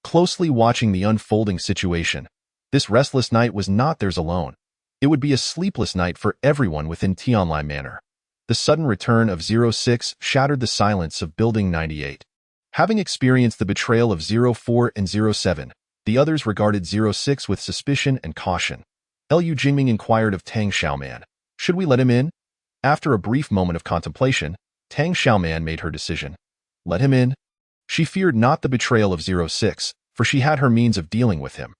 closely watching the unfolding situation. This restless night was not theirs alone. It would be a sleepless night for everyone within Tianlai Manor. The sudden return of 06 shattered the silence of Building 98. Having experienced the betrayal of 04 and 07, the others regarded 06 with suspicion and caution. Lu Jingming inquired of Tang Xiaoman, "Should we let him in?" After a brief moment of contemplation, Tang Xiaoman made her decision. Let him in. She feared not the betrayal of 06, for she had her means of dealing with him.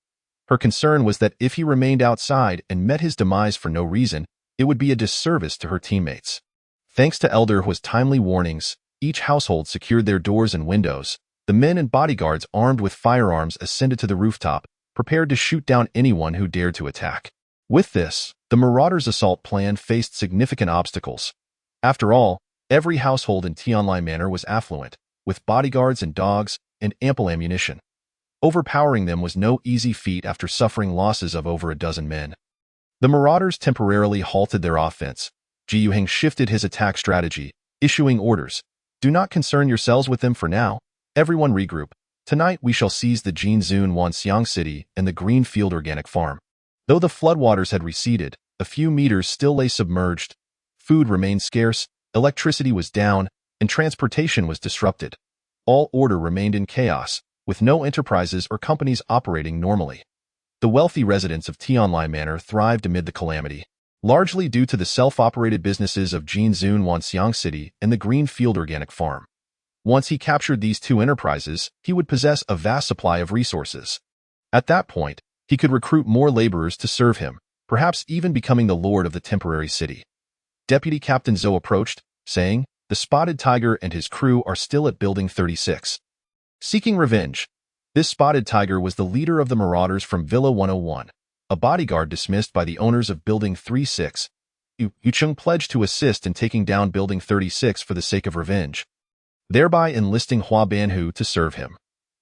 Her concern was that if he remained outside and met his demise for no reason, it would be a disservice to her teammates. Thanks to Elder Hua's timely warnings, each household secured their doors and windows. The men and bodyguards armed with firearms ascended to the rooftop, prepared to shoot down anyone who dared to attack. With this, the Marauders' assault plan faced significant obstacles. After all, every household in Tianlai Manor was affluent, with bodyguards and dogs and ample ammunition. Overpowering them was no easy feat after suffering losses of over a dozen men. The Marauders temporarily halted their offense. Ji Yuheng shifted his attack strategy, issuing orders. Do not concern yourselves with them for now. Everyone regroup. Tonight we shall seize the Jinzun Wanxiang City and the Greenfield Organic Farm. Though the floodwaters had receded, a few meters still lay submerged. Food remained scarce, electricity was down, and transportation was disrupted. All order remained in chaos, with no enterprises or companies operating normally. The wealthy residents of Tianlai Manor thrived amid the calamity, largely due to the self-operated businesses of Jinzun Wanxiang City and the Greenfield Organic Farm. Once he captured these two enterprises, he would possess a vast supply of resources. At that point, he could recruit more laborers to serve him, perhaps even becoming the lord of the temporary city. Deputy Captain Zhou approached, saying, "The Spotted Tiger and his crew are still at Building 36. Seeking revenge." This Spotted Tiger was the leader of the Marauders from Villa 101. a bodyguard dismissed by the owners of Building 36. Yu Chung pledged to assist in taking down Building 36 for the sake of revenge, thereby enlisting Hua Banhu to serve him.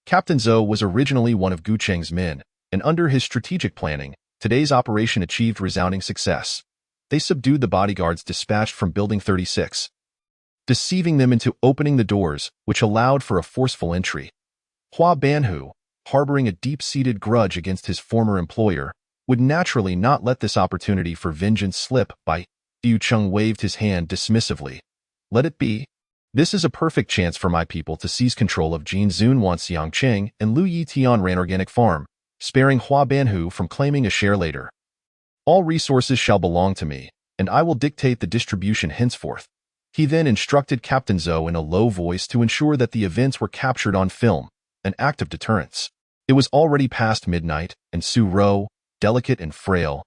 Captain Zhou was originally one of Gu Cheng's men, and under his strategic planning, today's operation achieved resounding success. They subdued the bodyguards dispatched from Building 36, deceiving them into opening the doors, which allowed for a forceful entry. Hua Banhu, harboring a deep-seated grudge against his former employer, would naturally not let this opportunity for vengeance slip by. Yu Chung waved his hand dismissively. Let it be. This is a perfect chance for my people to seize control of Jin Zunwan Xiangcheng and Lu Yi Tianran Organic Farm, sparing Hua Banhu from claiming a share later. All resources shall belong to me, and I will dictate the distribution henceforth. He then instructed Captain Zhou in a low voice to ensure that the events were captured on film, an act of deterrence. It was already past midnight, and Su Ro, delicate and frail,